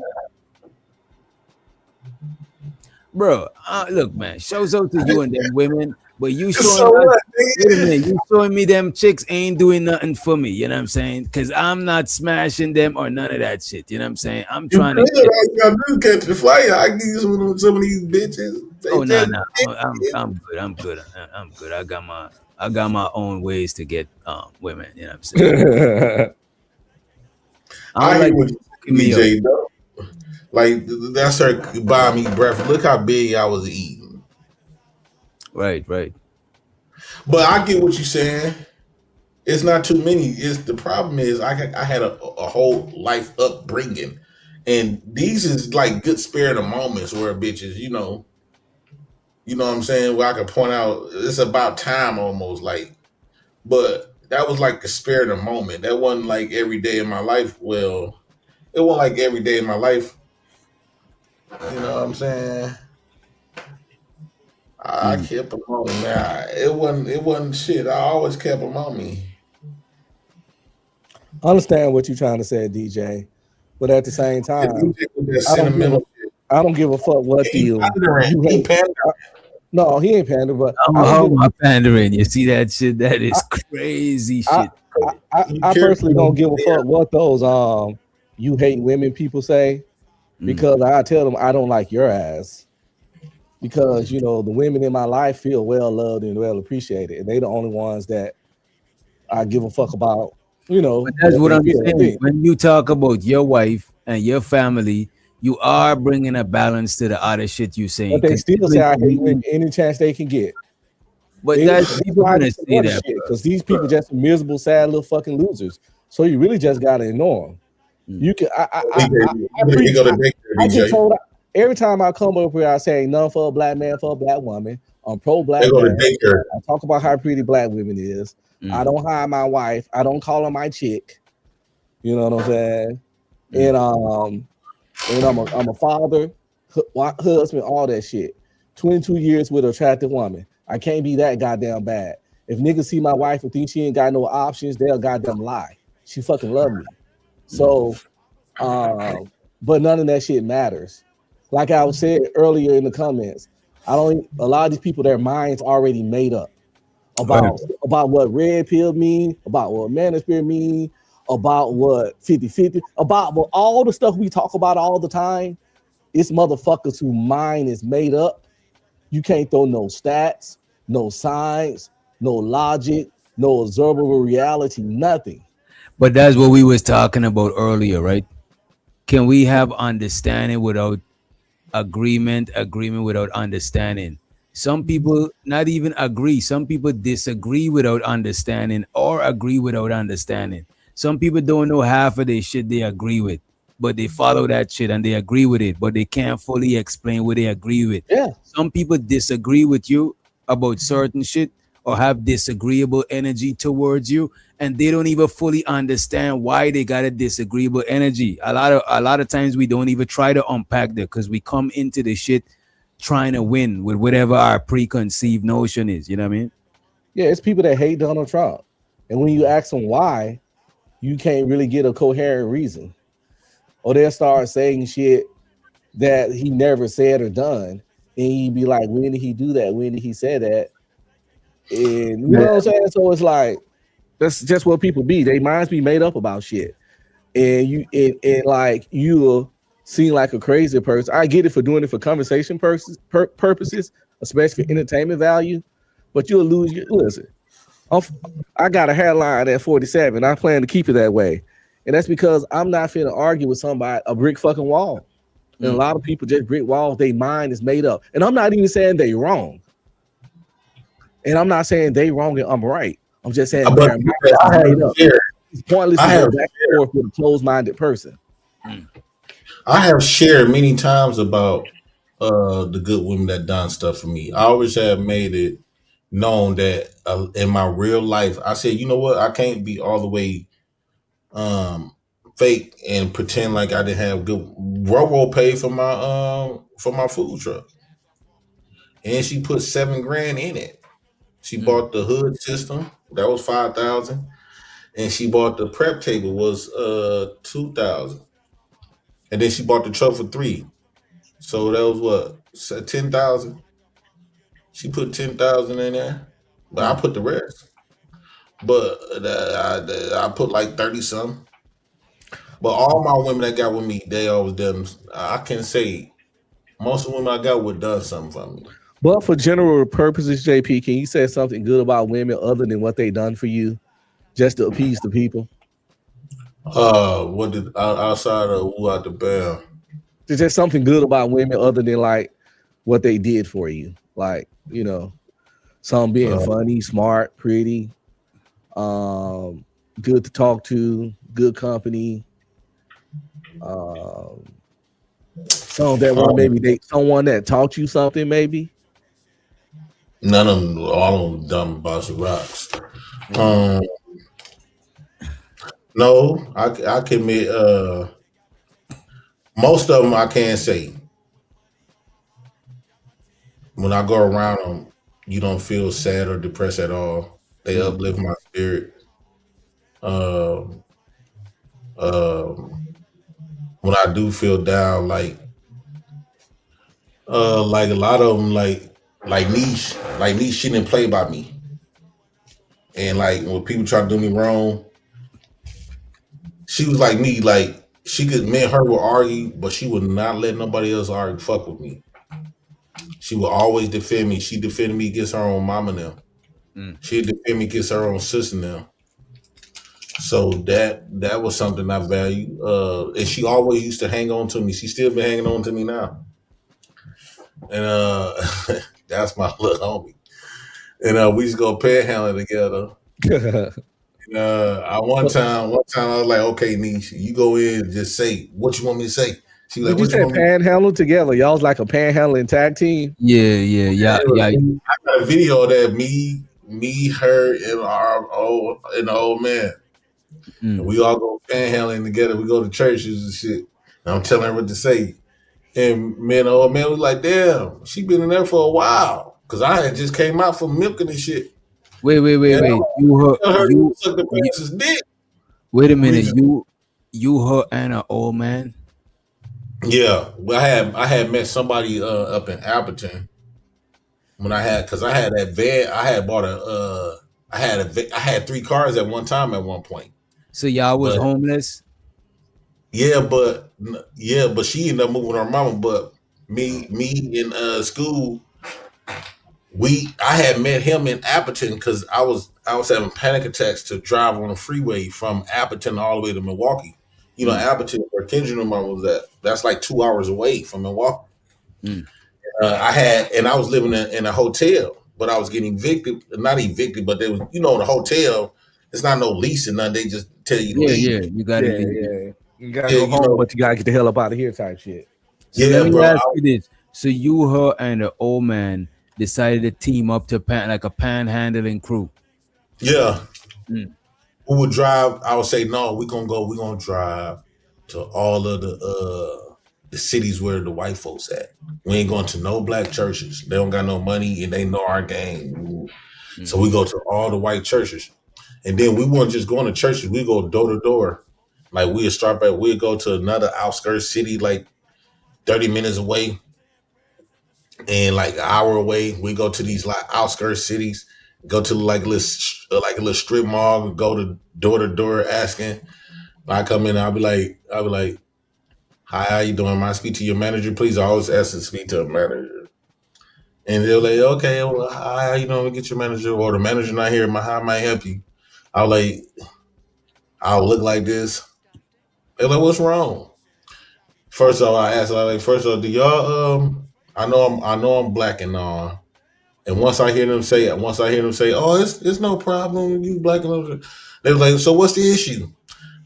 Speaker 7: Bro, look, man, shows out to you and them women, but you showing me them chicks ain't doing nothing for me. You know what I'm saying? Because I'm not smashing them or none of that shit. You know what I'm saying? I'm trying to
Speaker 20: catch the flyer. I give you some of these bitches.
Speaker 7: Oh no, I'm good. I'm good. I got my own ways to get women. You know what I'm saying?
Speaker 20: I hear what you DJ though. Like that's her buying me breakfast. Look how big I was eating.
Speaker 7: Right.
Speaker 20: But I get what you're saying. It's not too many. It's the problem is I had a whole life upbringing, and these is like good spirited moments where bitches, you know what I'm saying. Where I can point out it's about time almost like, but that was like the spirit of the moment. That wasn't like every day in my life. Well, it wasn't like every day in my life. You know what I'm saying? I kept them on me, man. It wasn't shit. I always kept them on me.
Speaker 1: I understand what you're trying to say, DJ, but at the same time, I don't give a fuck what the No, he ain't pandering, but
Speaker 7: I'm not pandering. You see that shit? That is crazy shit.
Speaker 1: I personally don't give a fuck what those you hate women people say, because I tell them I don't like your ass. Because the women in my life feel well loved and well appreciated, and they the only ones that I give a fuck about.
Speaker 7: But that's what I'm saying. When you talk about your wife and your family, you are bringing a balance to the other shit you saying.
Speaker 1: But they still say I hate women any chance they can get.
Speaker 7: But that's people gonna say that
Speaker 1: because these people just miserable, sad little fucking losers. So you really just gotta ignore them. You can. I get told every time I come up here, I say none for a black man, for a black woman. I'm pro black man. I talk about how pretty black women is. I don't hide my wife. I don't call her my chick. You know what I'm saying? And I'm a father, husband, all that shit. 22 years with an attractive woman. I can't be that goddamn bad. If niggas see my wife and think she ain't got no options, they'll goddamn lie. She fucking love me. So, but none of that shit matters. Like I was said earlier in the comments, a lot of these people, their minds already made up about what red pill mean, about what manosphere mean, about what 50-50, about what all the stuff we talk about all the time. It's motherfuckers whose mind is made up. You can't throw no stats, no science, no logic, no observable reality, nothing.
Speaker 7: But that's what we was talking about earlier, right? Can we have understanding without agreement, agreement without understanding? Some people not even agree. Some people disagree without understanding or agree without understanding. Some people don't know half of the shit they agree with, but they follow that shit and they agree with it, but they can't fully explain what they agree with.
Speaker 1: Yeah.
Speaker 7: Some people disagree with you about certain shit or have disagreeable energy towards you, and they don't even fully understand why they got a disagreeable energy. A lot of times we don't even try to unpack that because we come into the shit trying to win with whatever our preconceived notion is. You know what I mean?
Speaker 1: Yeah, it's people that hate Donald Trump. And when you ask them why, you can't really get a coherent reason. Or they'll start saying shit that he never said or done. And you'd be like, when did he do that? When did he say that? And you know what I'm saying? So it's like, that's just what people be. They minds be made up about shit. And and like you'll seem like a crazy person. I get it for doing it for conversation purposes, especially for entertainment value, but you'll lose your listen. I got a hairline at 47. I plan to keep it that way. And that's because I'm not finna argue with somebody a brick fucking wall. And a lot of people just brick walls, their mind is made up. And I'm not even saying they wrong. And I'm not saying they wrong and I'm right. I'm just saying their mind is made up. It's pointless to go back and forth with a closed-minded person.
Speaker 20: I have shared many times about the good women that done stuff for me. I always have made it known that in my real life, I said, you know what, I can't be all the way fake and pretend like I didn't have good. Roro paid for my food truck, and she put $7 grand in it. She bought the hood system, that was $5,000, and she bought the prep table was $2,000, and then she bought the truck for $3,000. So that was what, $10,000. She put $10,000 in there, but I put the rest. But I put like 30 something. But all my women that got with me, they always done. I can say most of the women I got would done something for me.
Speaker 1: But for general purposes, JP, can you say something good about women other than what they done for you, just to appease the people?
Speaker 20: What did outside of who out the bell?
Speaker 1: There's just something good about women other than like what they did for you, like some being funny, smart, pretty, good to talk to, good company. Some that one maybe they someone that taught you something maybe.
Speaker 20: None of them, all of them dumb boss of rocks. No, I can admit most of them I can't say. When I go around them, you don't feel sad or depressed at all. They uplift my spirit. When I do feel down, like a lot of them, like niche, she didn't play by me. And like when people try to do me wrong, she was like me. Like me and her would argue, but she would not let nobody else argue. Fuck with me. She would always defend me. She defended me against her own mama now. She'd defend me against her own sister now. So that was something I value. And she always used to hang on to me. She still been hanging on to me now. And that's my little homie. And we used to go panhandling together. One time I was like, okay, Niche, you go in and just say what you want me to say. She was like,
Speaker 1: Did you say panhandle together? Y'all was like a panhandling tag team?
Speaker 7: Yeah.
Speaker 20: I got a video of that, me, her, and the old man. And we all go panhandling together. We go to churches and shit. And I'm telling her what to say. And me and the old man was like, damn, she been in there for a while. Cause I had just came out from milking and shit.
Speaker 7: Wait. You
Speaker 20: suck the pastor's dick.
Speaker 7: Wait a minute. You her and an old man?
Speaker 20: Yeah. Well, I had met somebody up in Appleton when I had that van. I had bought I had 3 cars at one time at one point.
Speaker 7: So y'all was homeless?
Speaker 20: Yeah, but she ended up moving with her mama. But me in school, I had met him in Appleton because I was having panic attacks to drive on the freeway from Appleton all the way to Milwaukee. You know, Appleton, where Kendrick and mom was at. That's like 2 hours away from Milwaukee. I was living in a hotel, but I was getting not evicted, but they was, you know, the hotel, it's not no lease and nothing. They just tell you to leave.
Speaker 7: You gotta leave.
Speaker 1: Yeah. You gotta go home, but you gotta get the hell up out of here type shit.
Speaker 7: So let me ask you this. So you, her, and the old man decided to team up to like a panhandling crew.
Speaker 20: Yeah. We would drive. I would say, no, we're gonna drive to all of the cities where the white folks at. We ain't going to no black churches. They don't got no money and they know our game. So we go to all the white churches. And then we weren't just going to churches, we go door to door. Like we'd go to another outskirts city, like 30 minutes away. And like an hour away, we go to these like outskirts cities, go to like a little strip mall, go to door asking. I come in, I'll be like, hi, how you doing? May I speak to your manager, please? I always ask to speak to a manager. And they're like, okay, well, hi, how you doing? We get your manager, or the manager not here. How may I help you? I'll look like this. They're like, what's wrong? First of all, I asked, do y'all I know I'm black and all. And once I hear them say, oh, it's no problem, you black and all. They were like, so what's the issue?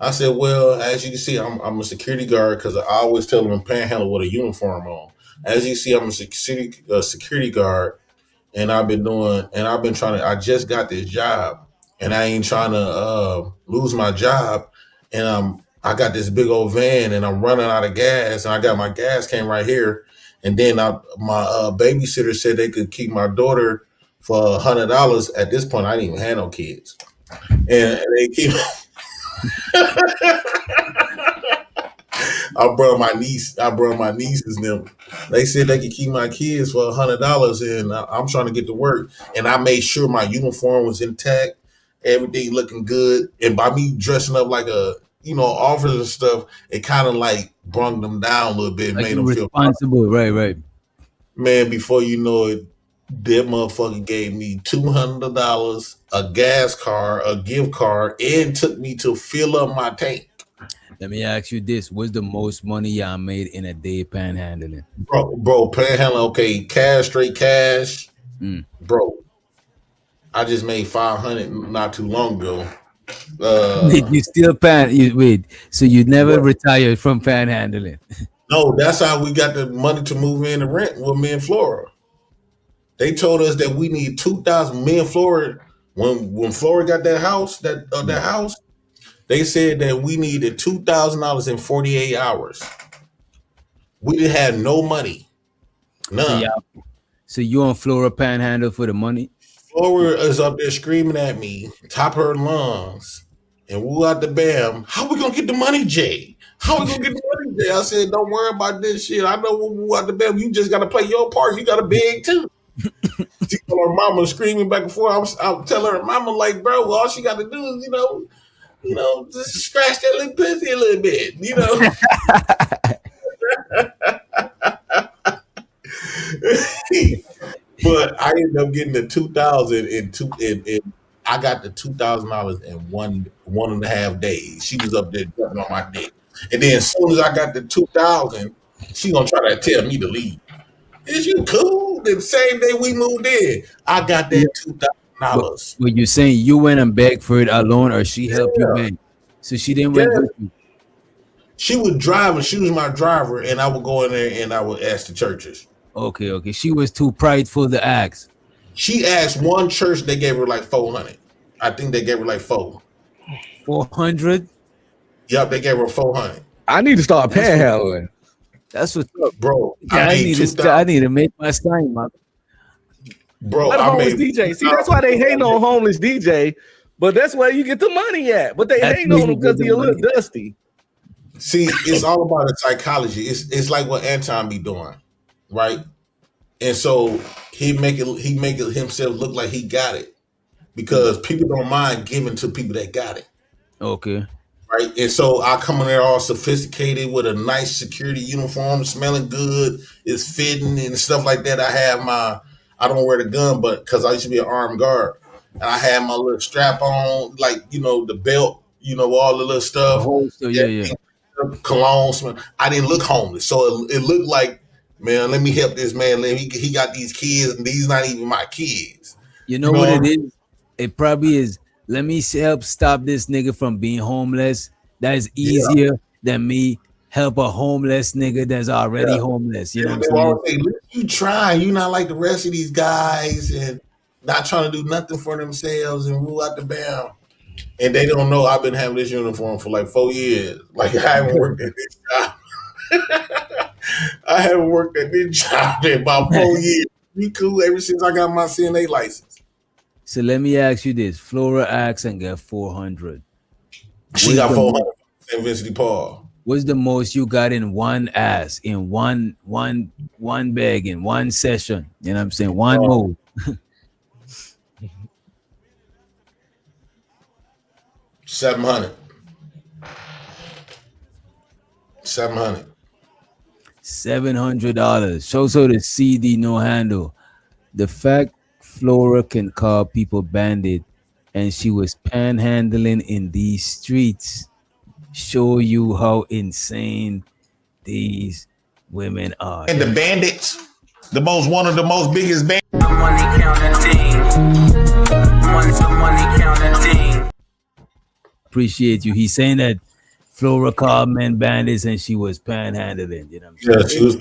Speaker 20: I said, well, as you can see, I'm a security guard because I always tell them panhandle with a uniform on. As you see, I'm a security guard, and I just got this job, and I ain't trying to lose my job. And I got this big old van, and I'm running out of gas, and I got my gas can right here. And then my babysitter said they could keep my daughter for $100. At this point, I didn't even have no kids, and they keep. I brought my nieces and them. They said they could keep my kids for $100, and I'm trying to get to work. And I made sure my uniform was intact, everything looking good. And by me dressing up like a officer and stuff, it kind of like brought them down a little bit,
Speaker 7: Like
Speaker 20: made them feel
Speaker 7: responsible, right.
Speaker 20: Man, before you know it, that motherfucker gave me $200, a gas card, a gift card, and took me to fill up my tank.
Speaker 7: Let me ask you this: what's the most money y'all made in a day panhandling?
Speaker 20: Bro, panhandling, okay, straight cash. Bro, I just made $500 not too long ago.
Speaker 7: You still so you never retired from panhandling?
Speaker 20: No, that's how we got the money to move in and rent with me and Flora. They told us that we need 2,000. Me and Flora, when Flora got that house, that house, they said that we needed $2,000 in 48 hours. We didn't have no money, none.
Speaker 7: So you on Flora panhandle for the money?
Speaker 20: Flora is up there screaming at me, top of her lungs, and woo out the bam. How we gonna get the money, Jay? How we gonna get the money, Jay? I said, don't worry about this shit. I know woo out the bam. You just gotta play your part. You gotta beg too. She told her mama screaming back and forth. I'll tell her mama, like, bro, all she got to do is, just scratch that little pussy a little bit, But I ended up getting the $2,000 and I got the $2,000 in one and a half days. She was up there jumping on my dick, and then as soon as I got the $2,000, she gonna try to tell me to leave. Is you cool? The same day we moved in, I got that $2,000.
Speaker 7: Well, you saying you went and begged for it alone, or she helped you beg? So she didn't went with you.
Speaker 20: She was driving. She was my driver, and I would go in there and I would ask the churches.
Speaker 7: Okay. She was too prideful to ask.
Speaker 20: She asked one church. They gave her like $400. I think they gave her like
Speaker 7: $400.
Speaker 20: Yep, they gave her $400.
Speaker 1: I need to start panhandling.
Speaker 7: That's what's up,
Speaker 20: bro.
Speaker 7: I need to make my sign, man.
Speaker 20: Bro,
Speaker 1: homeless DJ. See, that's why they hate on homeless DJ, but that's where you get the money at. But they hate on him because he a little dusty.
Speaker 20: See, it's all about the psychology. It's like what Anton be doing, right? And so he make it himself look like he got it because people don't mind giving to people that got it.
Speaker 7: Okay.
Speaker 20: Right. And so I come in there all sophisticated with a nice security uniform, smelling good, it's fitting and stuff like that. I don't wear the gun, but because I used to be an armed guard, and I had my little strap on, like, the belt, all the little stuff.
Speaker 7: Yeah.
Speaker 20: cologne smell. I didn't look homeless, so it looked like, man, let me help this man. He got these kids, and these not even my kids.
Speaker 7: You know what it is? It probably is. Let me help stop this nigga from being homeless. That is easier than me help a homeless nigga that's already homeless. You know what I'm saying?
Speaker 20: Look, you trying. You not like the rest of these guys and not trying to do nothing for themselves and rule out the bound. And they don't know I've been having this uniform for like 4 years. Like, I haven't worked at this job. I haven't worked at this job in about 4 years. We cool ever since I got my CNA license.
Speaker 7: So let me ask you this: Flora asks and get 400.
Speaker 20: She got 400 in Vincent Paul.
Speaker 7: What's the most you got in one ass, in one bag, in one session? You know what I'm saying? One move.
Speaker 20: 700. 700.
Speaker 7: $700. So the CD no handle. The fact Flora can call people bandit and she was panhandling in these streets show you how insane these women are.
Speaker 20: And the bandits, one of the most biggest bandits.
Speaker 7: Appreciate you. He's saying that Flora called men bandits and she was panhandling. You know what I'm saying?
Speaker 20: Yeah, she was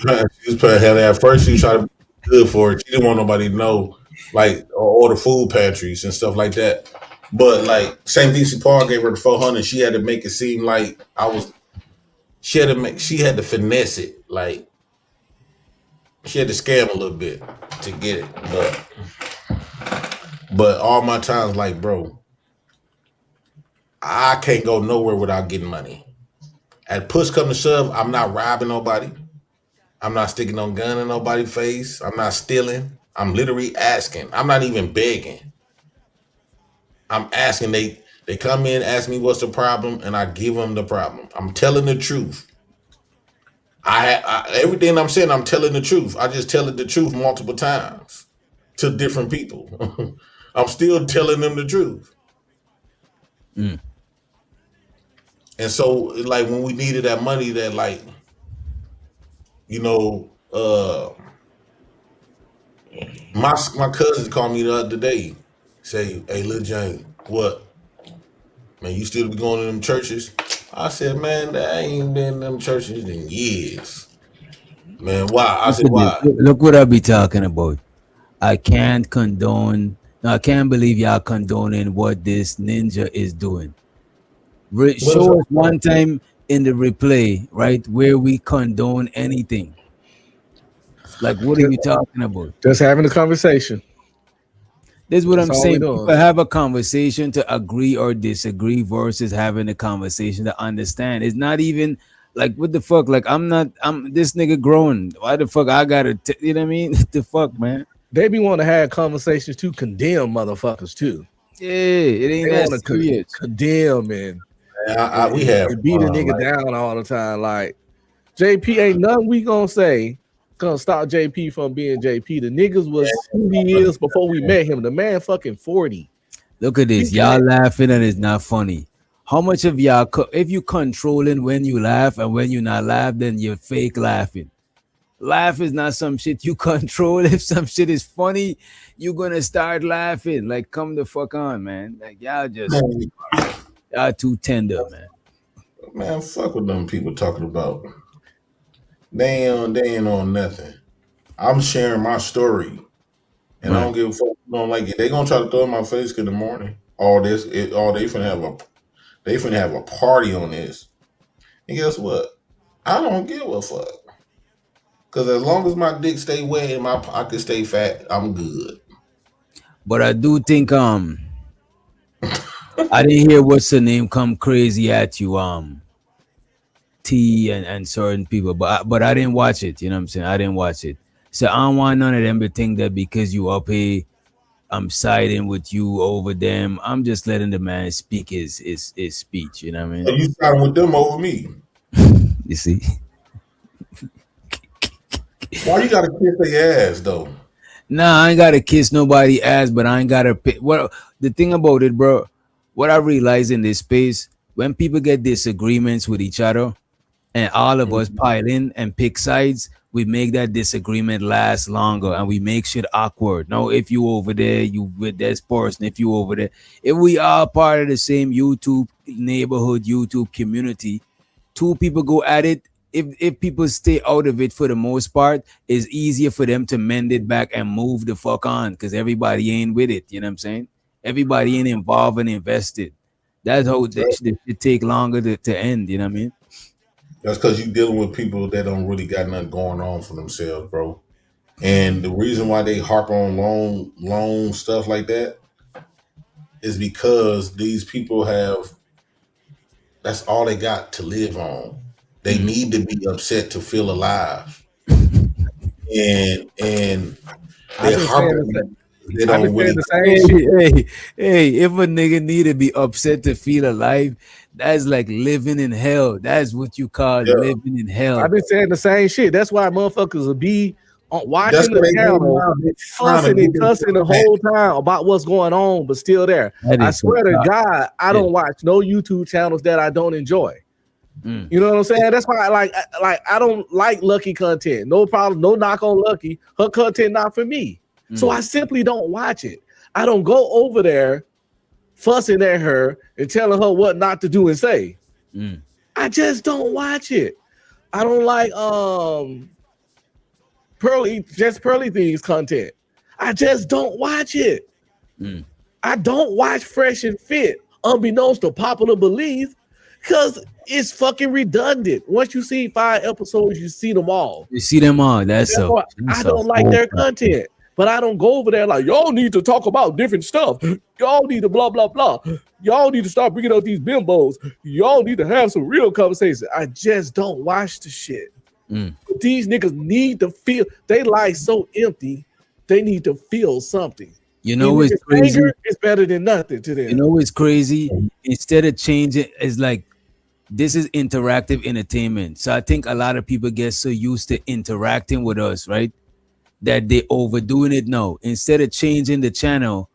Speaker 20: panhandling. At first, she was trying to be good for it. She didn't want nobody to know, like, or the food pantries and stuff like that. But like St. Vincent Paul gave her the 400. She had to make it seem like she had to finesse it. Like, she had to scam a little bit to get it. But all my times, like, bro, I can't go nowhere without getting money. At push come to shove, I'm not robbing nobody. I'm not sticking no gun in nobody's face. I'm not stealing. I'm literally asking. I'm not even begging. I'm asking. They come in, ask me what's the problem, and I give them the problem. I'm telling the truth. Everything I'm saying, I'm telling the truth. I just tell it the truth multiple times to different people. I'm still telling them the truth.
Speaker 7: Mm.
Speaker 20: And so, like, when we needed that money, that, like, you know, my cousins called me the other day, say, "Hey, Lil Jane, what? Man, you still be going to them churches?" I said, "Man, I ain't been in them churches in years." Man, why? I said, "Why?"
Speaker 7: Look what I be talking about. I can't condone. No, I can't believe y'all condoning what this ninja is doing. Show us one time in the replay, right, where we condone anything. Like, what are you talking about?
Speaker 1: Just having a conversation.
Speaker 7: This is what
Speaker 1: That's
Speaker 7: I'm
Speaker 1: all
Speaker 7: saying.
Speaker 1: we doing.
Speaker 7: People have a conversation to agree or disagree versus having a conversation to understand. It's not even like, what the fuck? Like, I'm this nigga growing. Why the fuck I gotta, you know what I mean? The fuck, man.
Speaker 1: They be want to have conversations to condemn motherfuckers too.
Speaker 7: Yeah, it ain't
Speaker 1: they
Speaker 7: that serious.
Speaker 1: Condemn and
Speaker 20: we have
Speaker 1: beat a nigga down all the time. Like, JP ain't nothing we gonna say gonna stop JP from being JP. The niggas was who he is before we met him. The man fucking 40.
Speaker 7: Look at this. Y'all laughing and it's not funny. How much of y'all, if you controlling when you laugh and when you not laugh, then you're fake laughing. Laugh is not some shit you control. If some shit is funny, you're gonna start laughing. Like, come the fuck on, man. Like, y'all too tender, man.
Speaker 20: Man, fuck with them people talking about. They ain't on nothing. I'm sharing my story, and I don't give a fuck. Don't like it. They gonna try to throw in my face in the morning. They finna have a party on this. And guess what? I don't give a fuck. Cause as long as my dick stay wet and my pocket stay fat, I'm good.
Speaker 7: But I do think I didn't hear what's the name come crazy at you T and certain people, but I didn't watch it. You know what I'm saying? I didn't watch it. So I don't want none of them to think that because you up here, I'm siding with you over them. I'm just letting the man speak his speech. You know what I mean?
Speaker 20: So you siding with them over me?
Speaker 7: You see?
Speaker 20: Why you gotta kiss their ass though?
Speaker 7: Nah, I ain't gotta kiss nobody ass, but I ain't gotta pick. What the thing about it, bro? What I realize in this space, when people get disagreements with each other, and all of us pile in and pick sides, we make that disagreement last longer and we make shit awkward. No, if you over there, you with this person, if you over there. If we are part of the same YouTube neighborhood, YouTube community, two people go at it. If people stay out of it for the most part, it's easier for them to mend it back and move the fuck on because everybody ain't with it. You know what I'm saying? Everybody ain't involved and invested. That's how it take longer to end. You know what I mean?
Speaker 20: That's because you're dealing with people that don't really got nothing going on for themselves, bro. And the reason why they harp on long stuff like that is because these people that's all they got to live on. They need to be upset to feel alive. And they harp on they don't really
Speaker 7: Hey, if a nigga need to be upset to feel alive, that's like living in hell. That's what you call living in hell.
Speaker 1: I've been saying the same shit. That's why motherfuckers will be watching
Speaker 20: That's what
Speaker 1: the
Speaker 20: they
Speaker 1: channel,
Speaker 20: do now.
Speaker 1: fussing and cussing the whole time about what's going on, but still there. I swear to God, I don't watch no YouTube channels that I don't enjoy. You know what I'm saying? That's why I don't like Lucky content. No problem, no knock on Lucky. Her content not for me. So I simply don't watch it. I don't go over there fussing at her and telling her what not to do and say. I just don't watch it. I don't like Pearly Thieves content. I just don't watch it. I don't watch Fresh and Fit, unbeknownst to popular belief, because it's fucking redundant. Once you see 5 episodes, you see them all.
Speaker 7: You see them all. That's so.
Speaker 1: I don't like their content. But I don't go over there like, y'all need to talk about different stuff. Y'all need to blah, blah, blah. Y'all need to start bringing up these bimbos. Y'all need to have some real conversation. I just don't watch the shit. But these niggas need to feel, they lie so empty, they need to feel something.
Speaker 7: You know what's crazy?
Speaker 1: Anger is better than nothing to them.
Speaker 7: You know what's crazy? Instead of changing, it's like, this is interactive entertainment. So I think a lot of people get so used to interacting with us, right? That they overdoing it now. Instead of changing the channel,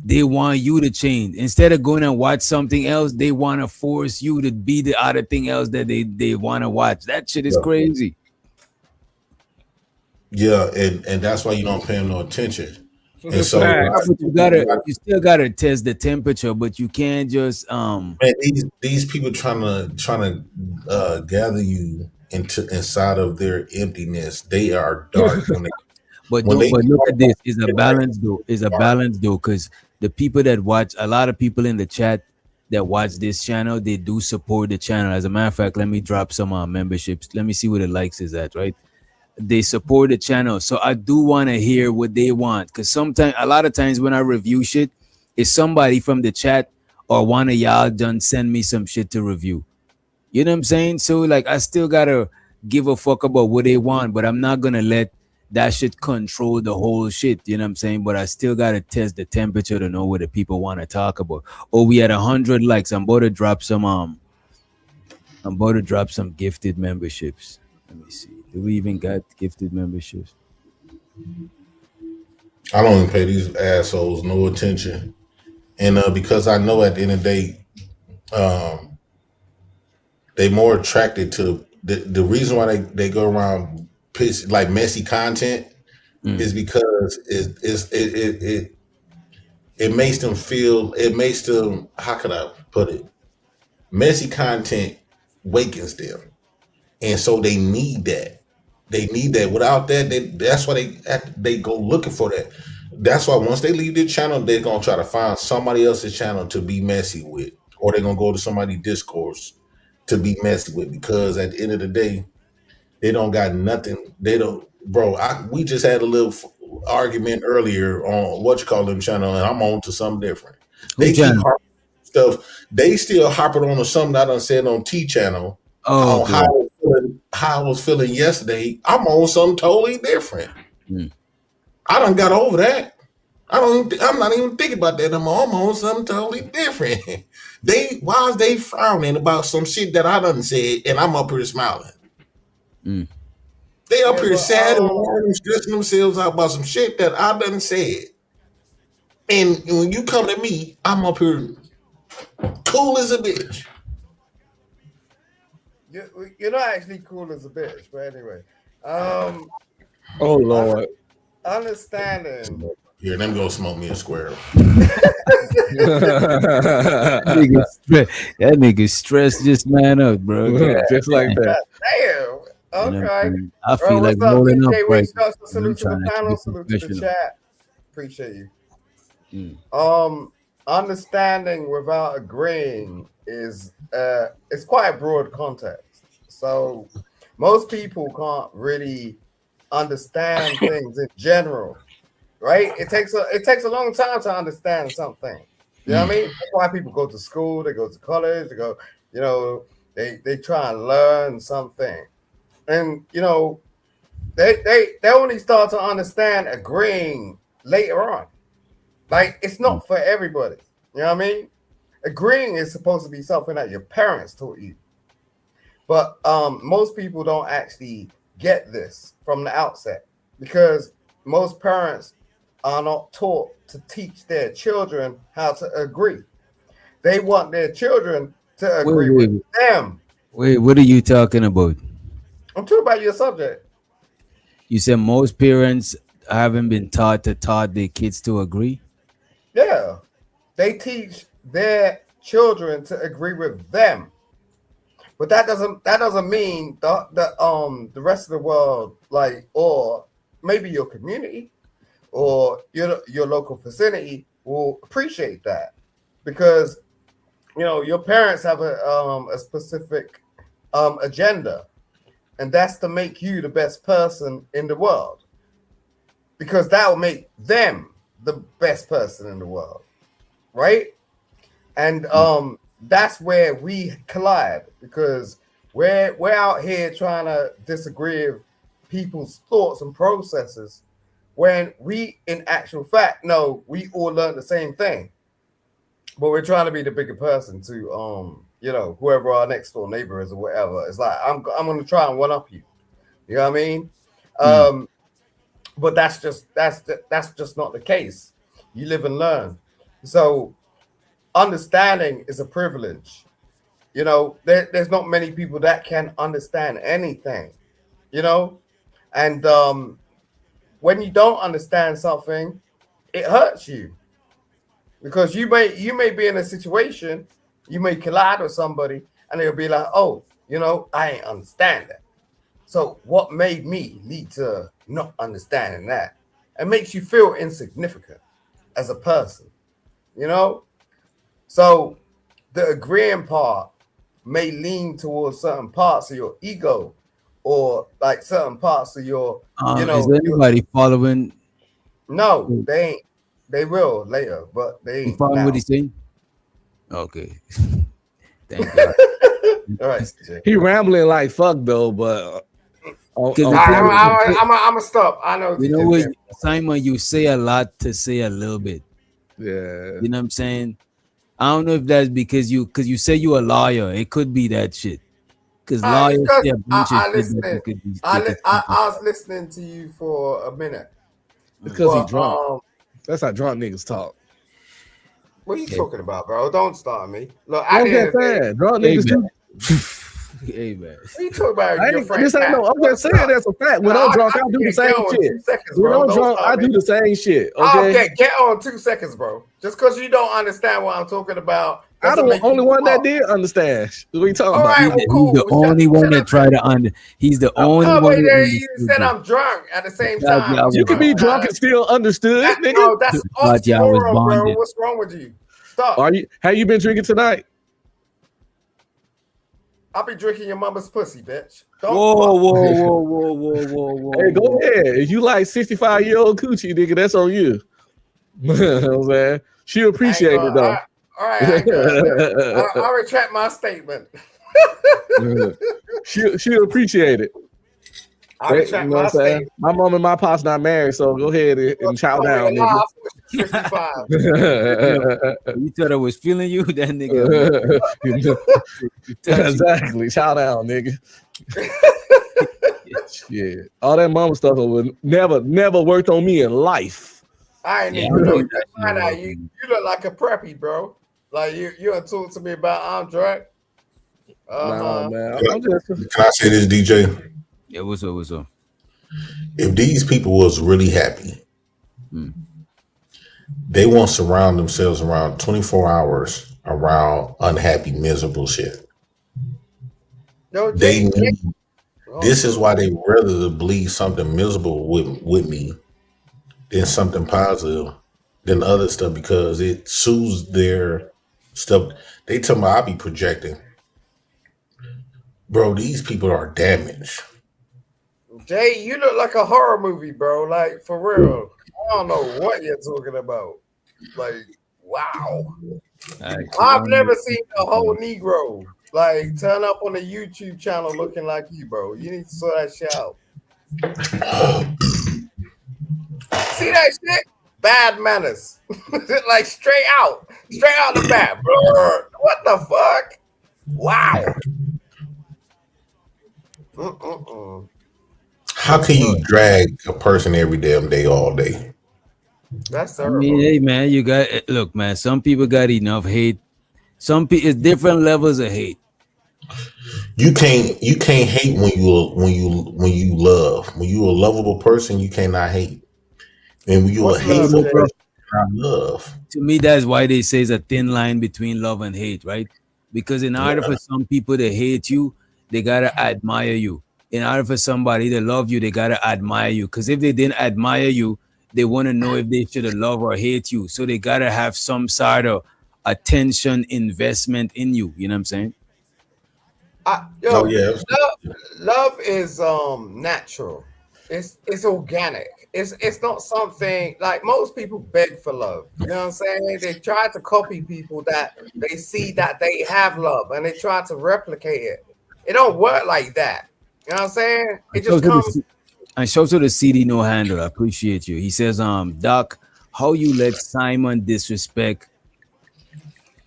Speaker 7: they want you to change. Instead of going and watch something else, they want to force you to be the other thing else that they want to watch. That shit is crazy.
Speaker 20: Yeah, and that's why you don't pay them no attention. And so
Speaker 7: you still gotta test the temperature, but you can't just
Speaker 20: man, these people trying to gather you inside of their emptiness. They are dark when they
Speaker 7: But look at this. It's a balance though. It's a balance though, because the people that watch, a lot of people in the chat that watch this channel, they do support the channel. As a matter of fact, let me drop some memberships. Let me see where the likes is at, right? They support the channel. So I do want to hear what they want. Because sometimes, a lot of times when I review shit, it's somebody from the chat or one of y'all done send me some shit to review. You know what I'm saying? So like, I still got to give a fuck about what they want, but I'm not going to let that shit control the whole shit. You know what I'm saying? But I still got to test the temperature to know what the people want to talk about. Oh, we had 100 likes. I'm about to drop some gifted memberships. Let me see. Do we even got gifted memberships?
Speaker 20: I don't even pay these assholes no attention. And because I know at the end of the day, they more attracted to the reason why they go around like messy content is because it makes them feel, how can I put it? Messy content wakens them. And so they need that. They need that. Without that, that's why they go looking for that. That's why once they leave their channel, they're gonna try to find somebody else's channel to be messy with, or they're gonna go to somebody's discourse to be messy with. Because at the end of the day, they don't got nothing. They don't, bro. We just had a little argument earlier on them channel, and I'm on to something different. They keep harping stuff. They still harping on to something I done said on T channel.
Speaker 7: Oh,
Speaker 20: on how I was feeling yesterday. I'm on something totally different. I done got over that. I'm not even thinking about that anymore. I'm on something totally different. Why is they frowning about some shit that I done said, and I'm up here smiling? They up here sad and stressing themselves out about some shit that I done said. And when you come to me, I'm up here cool as a bitch.
Speaker 3: You're not actually cool as a bitch, but anyway.
Speaker 1: Oh Lord.
Speaker 3: Understanding.
Speaker 20: Here, let me go smoke me a square.
Speaker 7: That nigga stressed this man up, bro.
Speaker 1: Just like that.
Speaker 3: Damn. Okay.
Speaker 7: I feel like
Speaker 3: what's up,
Speaker 7: rolling up
Speaker 3: BK?
Speaker 7: right now.
Speaker 3: Salute to the
Speaker 7: I'm trying to
Speaker 3: panel.
Speaker 7: keep it
Speaker 3: Salute to the
Speaker 7: professional.
Speaker 3: chat. Appreciate you. Understanding without agreeing is it's quite a broad context. So most people can't really understand things in general, right? It takes a long time to understand something. You know what I mean? That's why people go to school, they go to college, they go, they try and learn something. And they only start to understand agreeing later on. Like, it's not for everybody. You know what I mean? Agreeing is supposed to be something that your parents taught you. But most people don't actually get this from the outset because most parents are not taught to teach their children how to agree. They want their children to agree with them.
Speaker 7: Wait, what are you talking about?
Speaker 3: I'm talking about your subject.
Speaker 7: You said most parents haven't been taught their kids to agree?
Speaker 3: Yeah. They teach their children to agree with them. But that doesn't mean the rest of the world, like, or maybe your community or your local vicinity will appreciate that, because your parents have a specific agenda, and that's to make you the best person in the world, because that will make them the best person in the world, right? And that's where we collide, because we're out here trying to disagree with people's thoughts and processes when we, in actual fact, know we all learn the same thing, but we're trying to be the bigger person to whoever our next door neighbor is or whatever. It's like I'm gonna try and one up you. You know what I mean? But that's just not the case. You live and learn. So understanding is a privilege. There's not many people that can understand anything, and when you don't understand something, it hurts you, because you may be in a situation, you may collide with somebody, and they'll be like, oh, I ain't understand that. So what made me lead to not understanding that? It makes you feel insignificant as a person, So the agreeing part may lean towards certain parts of your ego, or like certain parts of your,
Speaker 7: is anybody following?
Speaker 3: No, they ain't. They will later, but they ain't.
Speaker 7: You following
Speaker 3: now.
Speaker 7: what he's saying? Okay. Thank you.
Speaker 3: All right.
Speaker 1: He rambling like fuck though, but
Speaker 3: I'm gonna stop. I know.
Speaker 7: You know what, Simon? You say a lot to say a little bit.
Speaker 1: Yeah.
Speaker 7: You know what I'm saying? I don't know if that's because you say you're a lawyer. It could be that shit. Because lawyers say a bunch of shit.
Speaker 3: I was listening to you for a minute.
Speaker 1: Because he's drunk. That's how drunk niggas talk.
Speaker 3: What are you talking about, bro? Don't start me. Look,
Speaker 1: I'm just saying, drunk niggas do.
Speaker 7: Hey man,
Speaker 3: what are you talking about? Your friend,
Speaker 1: this ain't no. I'm just saying that's a fact. When I'm drunk, I do the same shit. When I'm drunk, I do the same shit. Okay,
Speaker 3: get on 2 seconds, bro. Just because you don't understand what I'm talking about.
Speaker 1: I'm the only one that did understand. What are you talking about?
Speaker 3: Right, well, cool.
Speaker 7: He's the only one that tried to He's the only one.
Speaker 3: Wait, you said I'm drunk at the same time.
Speaker 1: You can be drunk and still understood, nigga.
Speaker 3: No, that's oxymoron, bro. What's wrong with you? Stop.
Speaker 1: Have you been drinking tonight?
Speaker 3: I'll be drinking your mama's pussy, bitch.
Speaker 7: Whoa.
Speaker 1: Hey, go ahead. If you like 65-year-old coochie, nigga, that's on you. You know what I'm saying? She'll appreciate it though.
Speaker 3: All right, I'll retract my statement.
Speaker 1: She'll appreciate it.
Speaker 3: I'll retract my statement.
Speaker 1: My mom and my pop's not married, so go ahead and chow down, nigga.
Speaker 3: 55.
Speaker 7: You thought I was feeling you, that nigga.
Speaker 1: Exactly. Chow down, nigga. Yeah. All that mama stuff would never worked on me in life.
Speaker 3: I ain't even know. You look like a preppy, bro. Like you talk to me about I'm drunk.
Speaker 1: Nah, man. I'm just
Speaker 20: Can I say this, DJ?
Speaker 7: Yeah, what's up? What's up?
Speaker 20: If these people was really happy, they won't surround themselves around 24 hours around unhappy, miserable shit.
Speaker 3: No,
Speaker 20: They need, this is why they rather believe something miserable with me than something positive than other stuff because it soothes their stuff. They tell me I be projecting. Bro, these people are damaged.
Speaker 3: Jay, you look like a horror movie, bro. Like for real. I don't know what you're talking about. Like, wow. I've never seen a whole Negro like turn up on a YouTube channel looking like you, bro. You need to sort that shit out. See that shit? Bad manners. Like straight out the bat, bro. What the fuck? Wow.
Speaker 20: How can you drag a person every damn day, all day?
Speaker 3: That's
Speaker 7: I
Speaker 3: terrible.
Speaker 7: mean, hey man, you got look, man. Some people got enough hate. Some people, it's different levels of hate.
Speaker 20: You can't hate when you love. When you a lovable person, you cannot hate. And when you a hateful person, you cannot love.
Speaker 7: To me, that's why they say it's a thin line between love and hate, right? Because in order for some people to hate you, they gotta admire you. In order for somebody to love you, they gotta admire you. Because if they didn't admire you, they want to know if they should love or hate you. So they gotta have some sort of attention investment in you. You know what I'm saying?
Speaker 3: Love is natural. It's organic. It's not something like most people beg for love. You know what I'm saying? They try to copy people that they see that they have love and they try to replicate it. It don't work like that. You know what I'm saying? It just comes.
Speaker 7: And shout to the CD No Handle. I appreciate you. He says, Doc, how you let Simon disrespect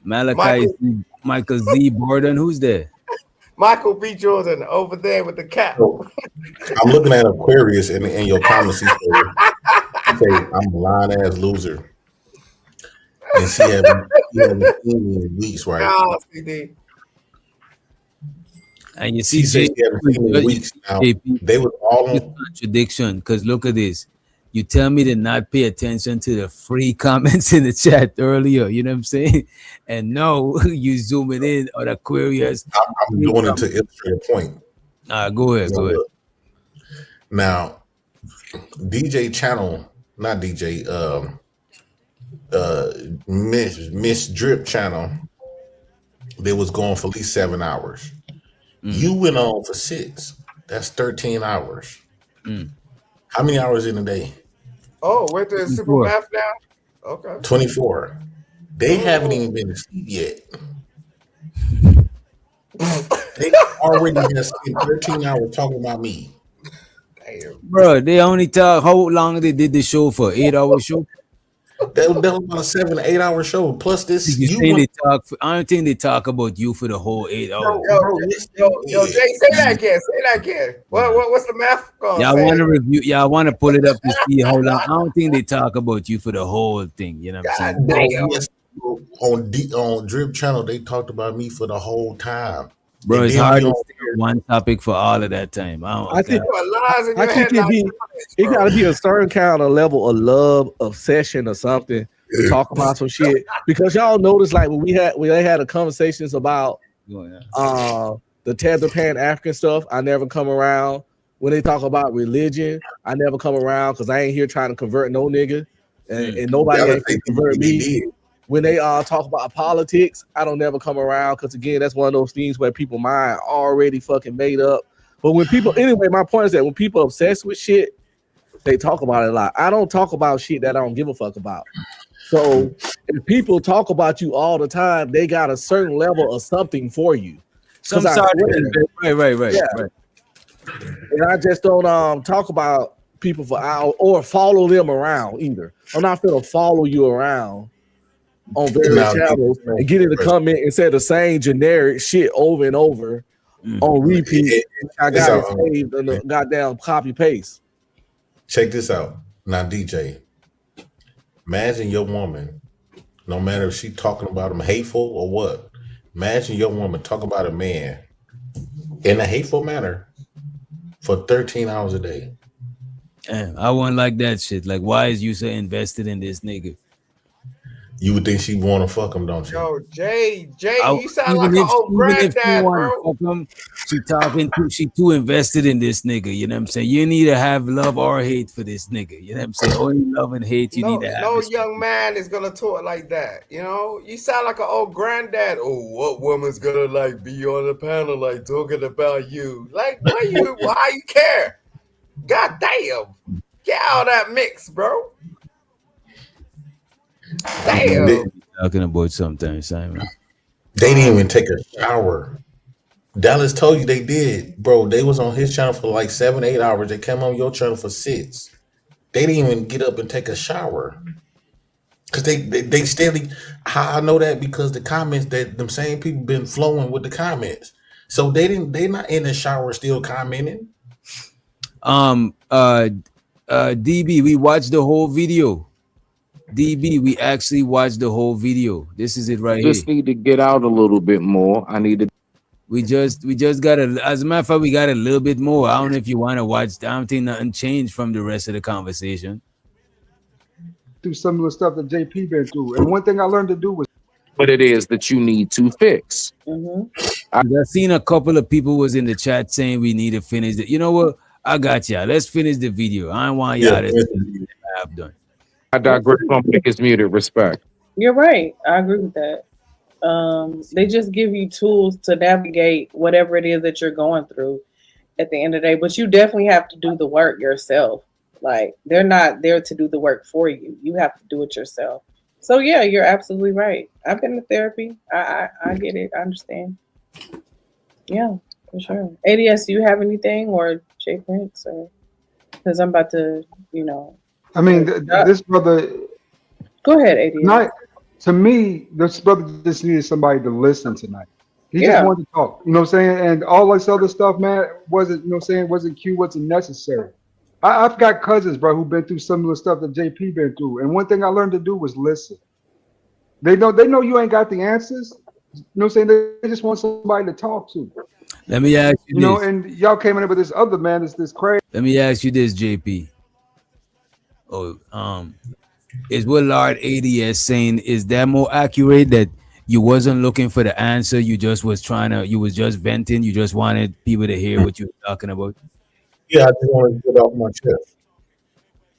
Speaker 7: Michael Z. Borden? Who's there?
Speaker 3: Michael B. Jordan over there with the cat.
Speaker 20: I'm looking at Aquarius in your comments. He say, I'm a lying ass loser. And she haven't seen me in weeks, right?
Speaker 3: Oh, CD.
Speaker 7: And you see,
Speaker 20: she haven't seen me in weeks now. They were all on
Speaker 7: contradiction. Because look at this. You tell me to not pay attention to the free comments in the chat earlier. You know what I'm saying? And no, you zooming in on Aquarius.
Speaker 20: I'm doing it to illustrate a point.
Speaker 7: Go ahead. Go ahead.
Speaker 20: Now, DJ channel, not DJ, Miss Drip channel, they was going for at least 7 hours. You went on for 6. That's 13 hours. How many hours in a day?
Speaker 3: Oh, wait, there's super math now? Okay.
Speaker 20: 24. They haven't even been asleep yet. They already been spent 13 hours talking about me.
Speaker 3: Damn.
Speaker 7: Bro, they only talk how long they did the show for? 8-hour show?
Speaker 20: That was about a 7 to 8 hour show. Plus this,
Speaker 7: I don't think they talk about you for the whole 8 hours.
Speaker 3: Yo, Jay, say that again. Say that again. What's the math going?
Speaker 7: Y'all want to review? Y'all want to pull it up to see how long? I don't think they talk about you for the whole thing. You know what I'm saying?
Speaker 20: On Drip channel, they talked about me for the whole time.
Speaker 7: Bro, it's hard to stay on one topic for all of that time.
Speaker 1: I think it gotta be a certain kind of level of love, obsession, or something to talk about some shit. Because y'all notice, like when we had a conversations about the tether pan African stuff, I never come around. When they talk about religion, I never come around because I ain't here trying to convert no nigga, and nobody ain't finna convert me. When they talk about politics, I don't never come around because again, that's one of those things where people mind already fucking made up. But when people, anyway, my point is that when people obsessed with shit, they talk about it a lot. I don't talk about shit that I don't give a fuck about. So if people talk about you all the time, they got a certain level of something for you. Right. And I just don't talk about people for hours or follow them around either. I'm not gonna follow you around on various channels and get in the comment and say the same generic shit over and over on repeat. I got it saved in the goddamn copy paste.
Speaker 20: Check this out. Now, DJ, imagine your woman, no matter if she talking about him hateful or what, imagine your woman talking about a man in a hateful manner for 13 hours a day.
Speaker 7: Damn, I wouldn't like that shit. Like, why is you so invested in this nigga?
Speaker 20: You would think she want to fuck him, don't you?
Speaker 3: Yo, Jay,
Speaker 7: I,
Speaker 3: you sound like an old
Speaker 7: even if she
Speaker 3: granddad,
Speaker 7: want to
Speaker 3: bro.
Speaker 7: fuck him, she too invested in this nigga. You know what I'm saying? You need to have love or hate for this nigga. You know what I'm saying? Only love and hate you need to have.
Speaker 3: No young man is gonna talk like that. You know, you sound like an old granddad. Oh, what woman's gonna like be on the panel like talking about you? Like, why you care? God damn, get out of that mix, bro. Damn.
Speaker 7: Talking about sometimes, Simon.
Speaker 20: They didn't even take a shower. Dallas told you they did, bro. They was on his channel for like 7-8 hours. They came on your channel for 6. They didn't even get up and take a shower. Cause they still. How I know that? Because the comments that them same people been flowing with the comments. So they not in the shower still commenting.
Speaker 7: DB, we watched the whole video. DB, we actually watched the whole video. This is it right
Speaker 17: Just
Speaker 7: here.
Speaker 17: need to get out a little bit more. I need to.
Speaker 7: We just got as a matter of fact, we got a little bit more. I don't know if you want to watch. I don't think nothing changed from the rest of the conversation.
Speaker 16: Through some of the stuff that JP been through, and one thing I learned to do was
Speaker 17: What it is that you need to fix.
Speaker 7: I've seen a couple of people was in the chat saying we need to finish it. You know what? I got y'all. Let's finish the video. I don't want y'all to have done.
Speaker 17: I digress. Don't make us muted. Respect.
Speaker 15: You're right. I agree with that. They just give you tools to navigate whatever it is that you're going through at the end of the day, but you definitely have to do the work yourself. Like, they're not there to do the work for you. You have to do it yourself. So yeah, you're absolutely right. I've been to therapy. I get it. I understand. Yeah, for sure. ADS, do you have anything, or Jay Prince, or because I'm about to,
Speaker 16: I mean, this brother.
Speaker 15: Go ahead, ADS.
Speaker 16: To me, this brother just needed somebody to listen tonight. He
Speaker 15: Yeah.
Speaker 16: just wanted to talk. You know what I'm saying? And all this other stuff, man, wasn't, wasn't cute, wasn't necessary. I've got cousins, bro, who've been through some of the stuff that JP been through. And one thing I learned to do was listen. They know you ain't got the answers. You know what I'm saying? They just want somebody to talk to.
Speaker 7: Let me ask you this.
Speaker 16: And y'all came in with this other man, this crazy.
Speaker 7: Let me ask you this, JP. Is what Lord ADS saying, is that more accurate, that you wasn't looking for the answer, you just was you was just venting, you just wanted people to hear what you were talking about?
Speaker 20: Yeah, I just want to get off my chest.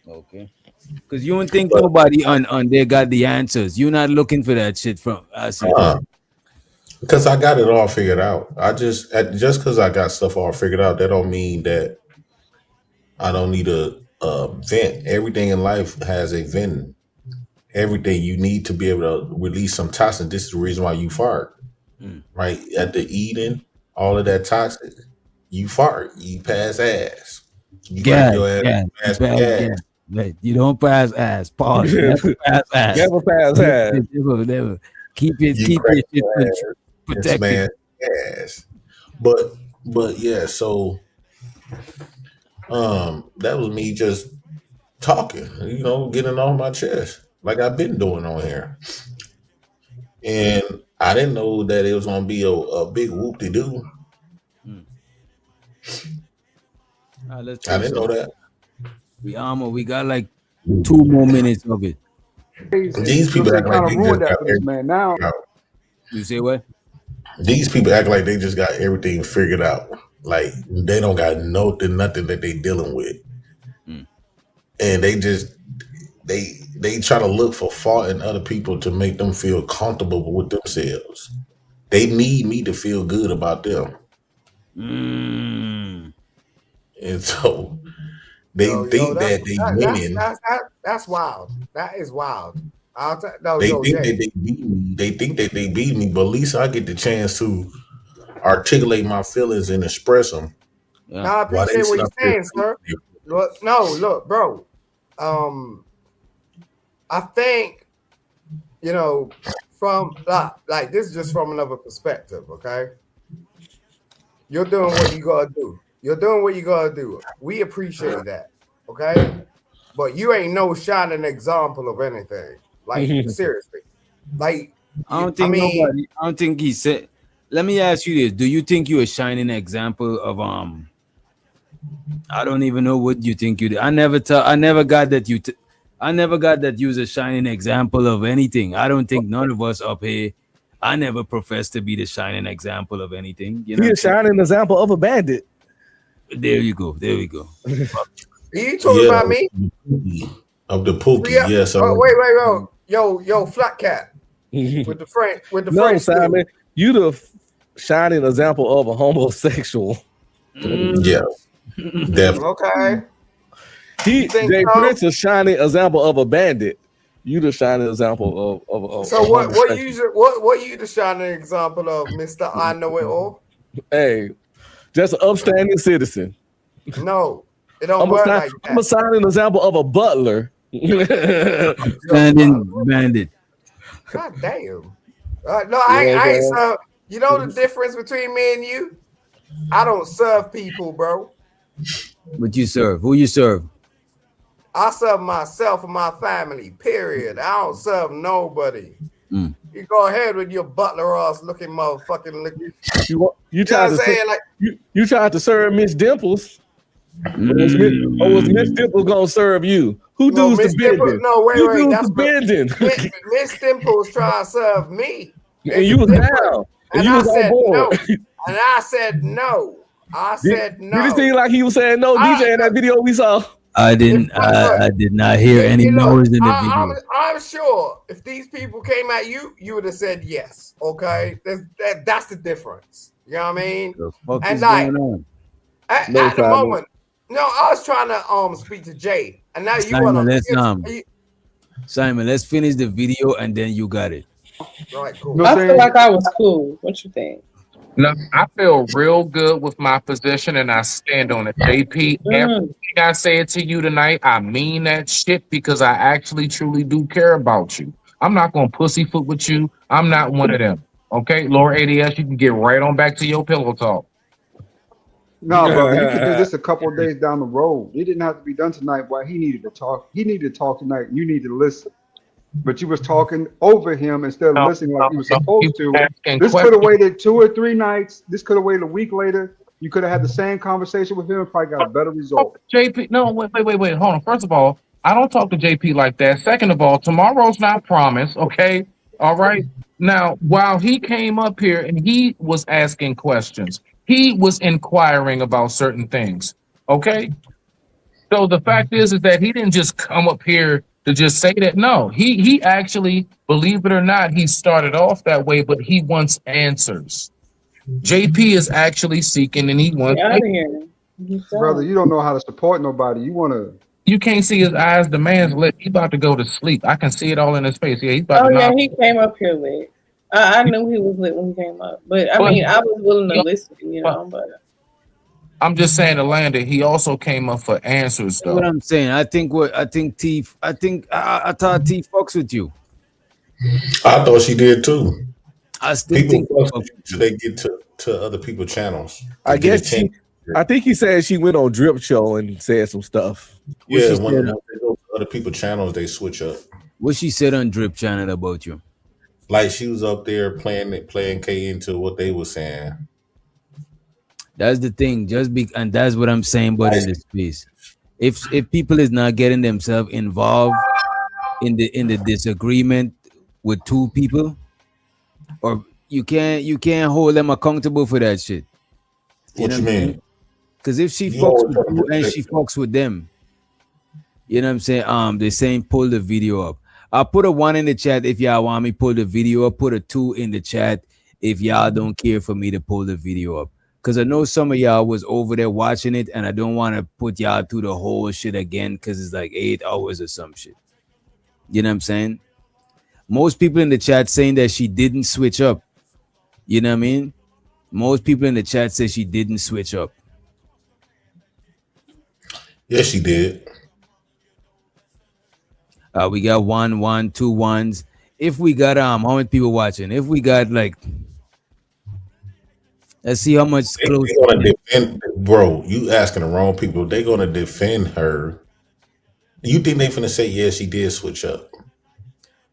Speaker 7: Okay. Because you don't think nobody on there got the answers. You're not looking for that shit from us.
Speaker 20: Because I got it all figured out. Just because I got stuff all figured out, that don't mean that I don't need a vent. Everything in life has a vent. Everything you need to be able to release some toxin. This is the reason why you fart, right? At the eating, all of that toxic, you fart, you pass ass. You
Speaker 7: Yeah,
Speaker 20: your ass,
Speaker 7: yeah,
Speaker 20: pass gas.
Speaker 7: Right. You don't pass ass. Pause. Never pass ass.
Speaker 1: Never pass ass.
Speaker 7: Never. Keep it.
Speaker 20: You
Speaker 7: Keep
Speaker 20: crack
Speaker 7: it
Speaker 20: your ass and
Speaker 7: protected.
Speaker 20: smash ass. But yeah, so that was me just talking, getting off my chest like I've been doing on here. And I didn't know that it was gonna be a big whoop-de-doo.
Speaker 7: I
Speaker 20: didn't know that.
Speaker 7: We got like 2 more minutes of it.
Speaker 20: These people act like they just got
Speaker 16: man now.
Speaker 7: You say what?
Speaker 20: These people act like they just got everything figured out. Like they don't got nothing that they dealing with. And they try to look for fault in other people to make them feel comfortable with themselves. They need me to feel good about them. And so they think that they winning.
Speaker 3: That's wild. That is wild.
Speaker 20: They think that they beat me. They think that they beat me, but at least I get the chance to articulate my feelings and express them.
Speaker 3: No, I appreciate what you're saying, sir. Look, bro. I think, from like this is just from another perspective, okay? You're doing what you gotta do. You're doing what you gotta do. We appreciate that, okay? But you ain't no shining example of anything. Like seriously, like
Speaker 7: I don't think he said. let me ask you this: do you think you're a shining example of I don't even know what you think you did. I never got that I never got that you was a shining example of anything. I don't think none of us up here. I never professed to be the shining example of anything. You know,
Speaker 1: He a shining example of a bandit.
Speaker 7: there you go. There we go.
Speaker 3: You talking about me?
Speaker 20: Of the Pookie,
Speaker 3: Yeah.
Speaker 20: yes.
Speaker 3: Oh, wait. Yo, Flat Cat. With the French
Speaker 1: Simon,
Speaker 3: dude.
Speaker 1: you the shining example of a homosexual.
Speaker 20: Yeah. Definitely.
Speaker 3: Okay.
Speaker 1: Jay
Speaker 3: so?
Speaker 1: Prince a shining example of a bandit. You the shining example of
Speaker 3: So what you the shining example of, Mr. I Know It All?
Speaker 1: Hey, just an upstanding citizen.
Speaker 3: No, it don't work like that.
Speaker 1: I'm a shining example of a butler.
Speaker 7: Bandit.
Speaker 3: God damn. No, I ain't serve. You know the difference between me and you? I don't serve people, bro.
Speaker 7: What you serve? Who you serve?
Speaker 3: I serve myself and my family, period. I don't serve nobody.
Speaker 7: Mm.
Speaker 3: You go ahead with your butler ass looking motherfucking look.
Speaker 1: You tried you tried to serve Miss Dimples. Or was Miss Dimples gonna serve you? Who does the bending?
Speaker 3: No, wait.
Speaker 1: Who
Speaker 3: That's
Speaker 1: the bending?
Speaker 3: Miss Dimples trying to serve me.
Speaker 1: And you was down. And you was on board.
Speaker 3: And I said no.
Speaker 1: Did it seem like he was saying no, DJ, in that video we saw?
Speaker 7: I did not hear any noise in the video.
Speaker 3: I'm sure if these people came at you, you would have said yes. Okay, that's the difference. You know what I mean?
Speaker 7: The fuck
Speaker 3: and
Speaker 7: is
Speaker 3: like
Speaker 7: going on?
Speaker 3: at the moment, no, I was trying to speak to Jay, and now you want to.
Speaker 7: Simon, let's finish the video and then you got it.
Speaker 3: Right, cool.
Speaker 15: I feel like I was cool. What you think?
Speaker 17: No, I feel real good with my position and I stand on it. JP, everything I said to you tonight, I mean that shit because I actually truly do care about you. I'm not going to pussyfoot with you. I'm not one of them. Okay, Laura ADS, you can get right on back to your pillow talk.
Speaker 16: No, brother, you could do this a couple of days down the road. It didn't have to be done tonight. Why he needed to talk. He needed to talk tonight. You need to listen. But you was talking over him instead of listening like you were supposed to. This could have waited 2 or 3 nights. This could have waited a week later. You could have had the same conversation with him and probably got a better result.
Speaker 17: JP, no, wait. Hold on. First of all, I don't talk to JP like that. Second of all, tomorrow's not promised. Okay. All right. Now, while he came up here and he was asking questions, he was inquiring about certain things. Okay. So the fact is that he didn't just come up here to just say that. No, he actually, believe it or not, he started off that way, but he wants answers. JP is actually seeking and he wants.
Speaker 16: Brother, you don't know how to support nobody.
Speaker 17: You can't see his eyes. The man's lit. He about to go to sleep. I can see it all in his face. Yeah, he's about to.
Speaker 15: He came up here lit. I knew he was lit when he came up, but I mean, I was willing to listen, but.
Speaker 17: I'm just saying to Landon, he also came up for answers though.
Speaker 7: What I'm saying, I thought T fucks with you.
Speaker 20: I thought she did too.
Speaker 7: I still think
Speaker 20: they get to other people's channels.
Speaker 1: I guess I think he said she went on Drip Show and said some stuff.
Speaker 20: Yeah, when they go to other people's channels, they switch up.
Speaker 7: What she said on Drip Channel about you?
Speaker 20: Like she was up there playing K into what they were saying.
Speaker 7: That's the thing. And that's what I'm saying. But in this space, if people is not getting themselves involved in the disagreement with two people, or you can't hold them accountable for that shit.
Speaker 20: What you mean?
Speaker 7: Because if she fucks with you and she fucks with them, you know what I'm saying? They're saying pull the video up. I'll put a 1 in the chat if y'all want me pull the video up. Put a 2 in the chat if y'all don't care for me to pull the video up. Because I know some of y'all was over there watching it, and I don't want to put y'all through the whole shit again because it's like 8 hours or some shit. You know what I'm saying? Most people in the chat saying that she didn't switch up. You know what I mean? Most people in the chat say she didn't switch up.
Speaker 20: Yes, she did.
Speaker 7: We got 1, 1, 2 1s. If we got how many people watching? If we got like, let's see how much close.
Speaker 20: They're gonna defend, bro. You asking the wrong people. They're gonna defend her. You think they finna say yes, she did switch up?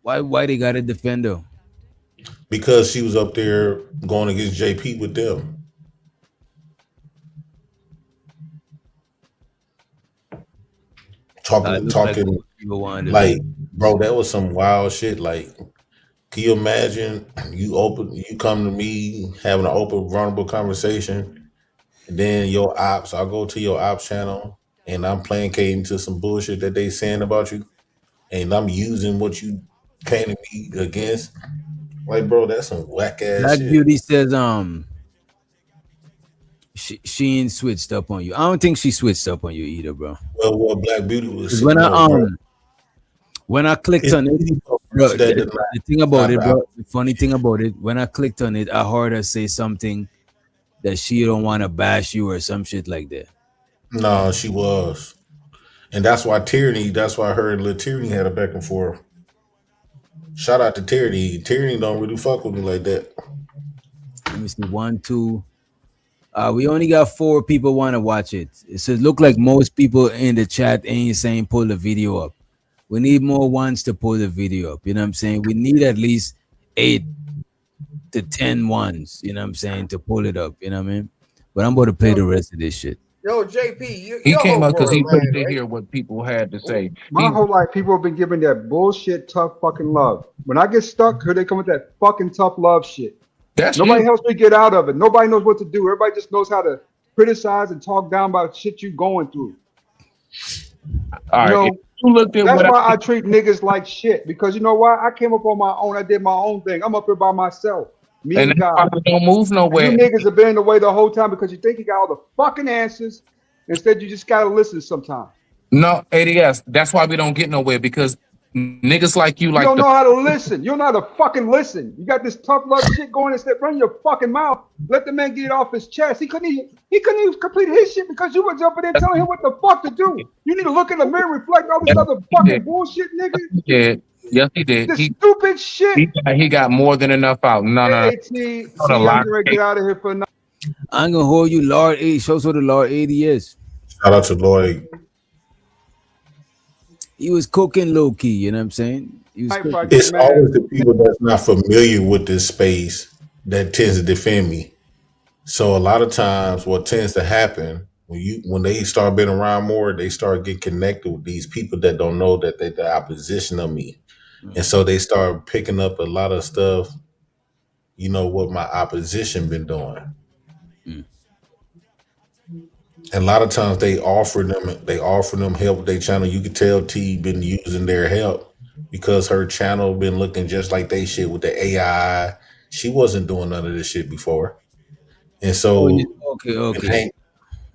Speaker 7: Why they gotta defend her?
Speaker 20: because she was up there going against JP with them.
Speaker 7: It looked like
Speaker 20: Talking
Speaker 7: people wanted to
Speaker 20: like, bro, that was some wild shit. Like, can you imagine you come to me having an open, vulnerable conversation, and then your ops, I'll go to your ops channel and I'm placating to some bullshit that they saying about you, and I'm using what you painted me against. Like, bro, that's some whack ass
Speaker 7: Black
Speaker 20: shit.
Speaker 7: Beauty says she ain't switched up on you. I don't think she switched up on you either, bro.
Speaker 20: Well, what Black Beauty was
Speaker 7: 'Cause
Speaker 20: saying, no, bro.
Speaker 7: when I clicked on it, bro, the thing about it, bro, the funny thing about it, when I clicked on it, I heard her say something that she don't want to bash you or some shit like that.
Speaker 20: No, she was. And that's why her and Lil Tyranny had a back and forth. Shout out to Tyranny. Tyranny don't really fuck with me like that.
Speaker 7: Let me see. 1, 2. We only got 4 people want to watch it. It says look like most people in the chat ain't saying pull the video up. We need more ones to pull the video up. You know what I'm saying? We need at least 8 to 10 ones, you know what I'm saying, to pull it up. You know what I mean? But I'm about to play the rest of this shit.
Speaker 3: Yo, JP,
Speaker 17: He came up because he
Speaker 3: man,
Speaker 17: wanted to
Speaker 3: right?
Speaker 17: hear what people had to say.
Speaker 16: My whole life, people have been giving that bullshit tough fucking love. When I get stuck, here they come with that fucking tough love shit. Nobody helps me get out of it. Nobody knows what to do. Everybody just knows how to criticize and talk down about shit you going through.
Speaker 17: All right.
Speaker 16: That's why I treat niggas like shit. Because you know why? I came up on my own. I did my own thing. I'm up here by myself. Me and God.
Speaker 17: Don't move nowhere.
Speaker 16: You niggas have been in the way the whole time because you think you got all the fucking answers. Instead, you just gotta listen sometimes.
Speaker 17: No, ADS. That's why we don't get nowhere, because niggas like you,
Speaker 16: You don't know how to listen. You don't know how to fucking listen. You got this tough love shit going. Instead, run your fucking mouth. Let the man get it off his chest. He couldn't even complete his shit because you were jumping in telling him what the fuck to do. You need to look in the mirror, reflect all this other fucking bullshit, nigga.
Speaker 17: He did. Yes, he did.
Speaker 16: This stupid shit.
Speaker 17: He got more than enough out. No.
Speaker 16: I'm gonna get out of here for now.
Speaker 7: I'm gonna hold you, Lord A. Shows what the Lord ADS.
Speaker 20: Shout out to Lloyd.
Speaker 7: He was cooking low key, you know what I'm saying?
Speaker 20: It's always the people that's not familiar with this space that tends to defend me. So a lot of times what tends to happen when they start being around more, they start getting connected with these people that don't know that they're the opposition of me. And so they start picking up a lot of stuff, you know, what my opposition been doing. And a lot of times they offer them help with their channel. You could tell T been using their help because her channel been looking just like they shit with the AI. She wasn't doing none of this shit before. And so
Speaker 7: okay.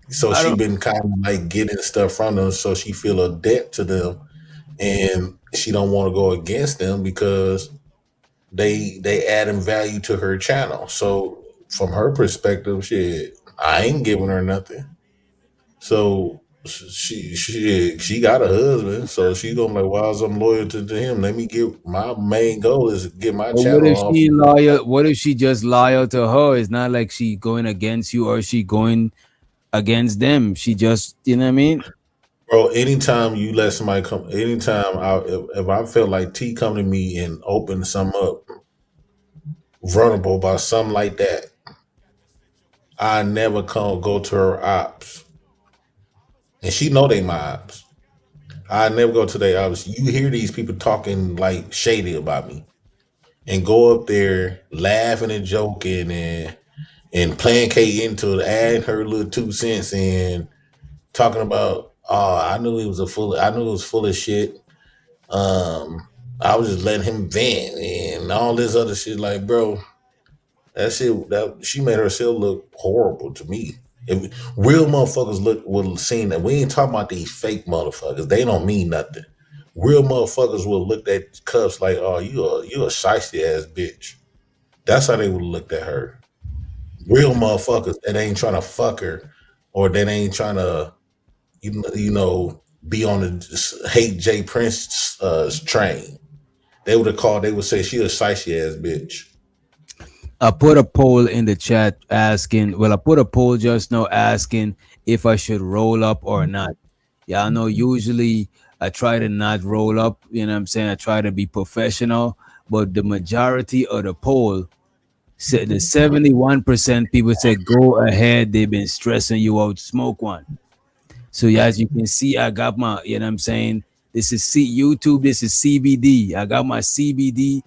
Speaker 20: So she been kind of like getting stuff from them, so she feel a debt to them, and she don't want to go against them because they adding value to her channel. So from her perspective, shit, I ain't giving her nothing. So she got a husband, so she gonna like, why is I'm loyal to him? Let me get my main goal is to get my
Speaker 7: But
Speaker 20: channel
Speaker 7: what if
Speaker 20: off.
Speaker 7: she loyal? What if she just loyal to her? It's not like she going against you or she going against them. She just, you know what I mean?
Speaker 20: Bro, anytime you let somebody come, if I felt like T come to me and open some up, vulnerable about something like that, I never go to her ops. And she know they my ops. I never go to their ops. You hear these people talking like shady about me and go up there laughing and joking and playing K into it, adding her little 2 cents and talking about, oh, I knew it was full of shit. I was just letting him vent and all this other shit. Like, bro, that shit, she made herself look horrible to me. If real motherfuckers would seen that. We ain't talking about these fake motherfuckers. They don't mean nothing. Real motherfuckers will look at Cuffs like, oh, you a shiesty ass bitch. That's how they would have looked at her. Real motherfuckers that ain't trying to fuck her or that ain't trying to, you know, be on the hate Jay Prince train. They would say she a shiesty ass bitch.
Speaker 7: I put a poll in the chat asking, I put a poll just now asking if I should roll up or not. Yeah, I know usually I try to not roll up, you know what I'm saying? I try to be professional, but the majority of the poll said the 71% people said go ahead. They've been stressing you out. Smoke one. So yeah, as you can see, I got my, you know what I'm saying? This is YouTube, this is CBD. I got my CBD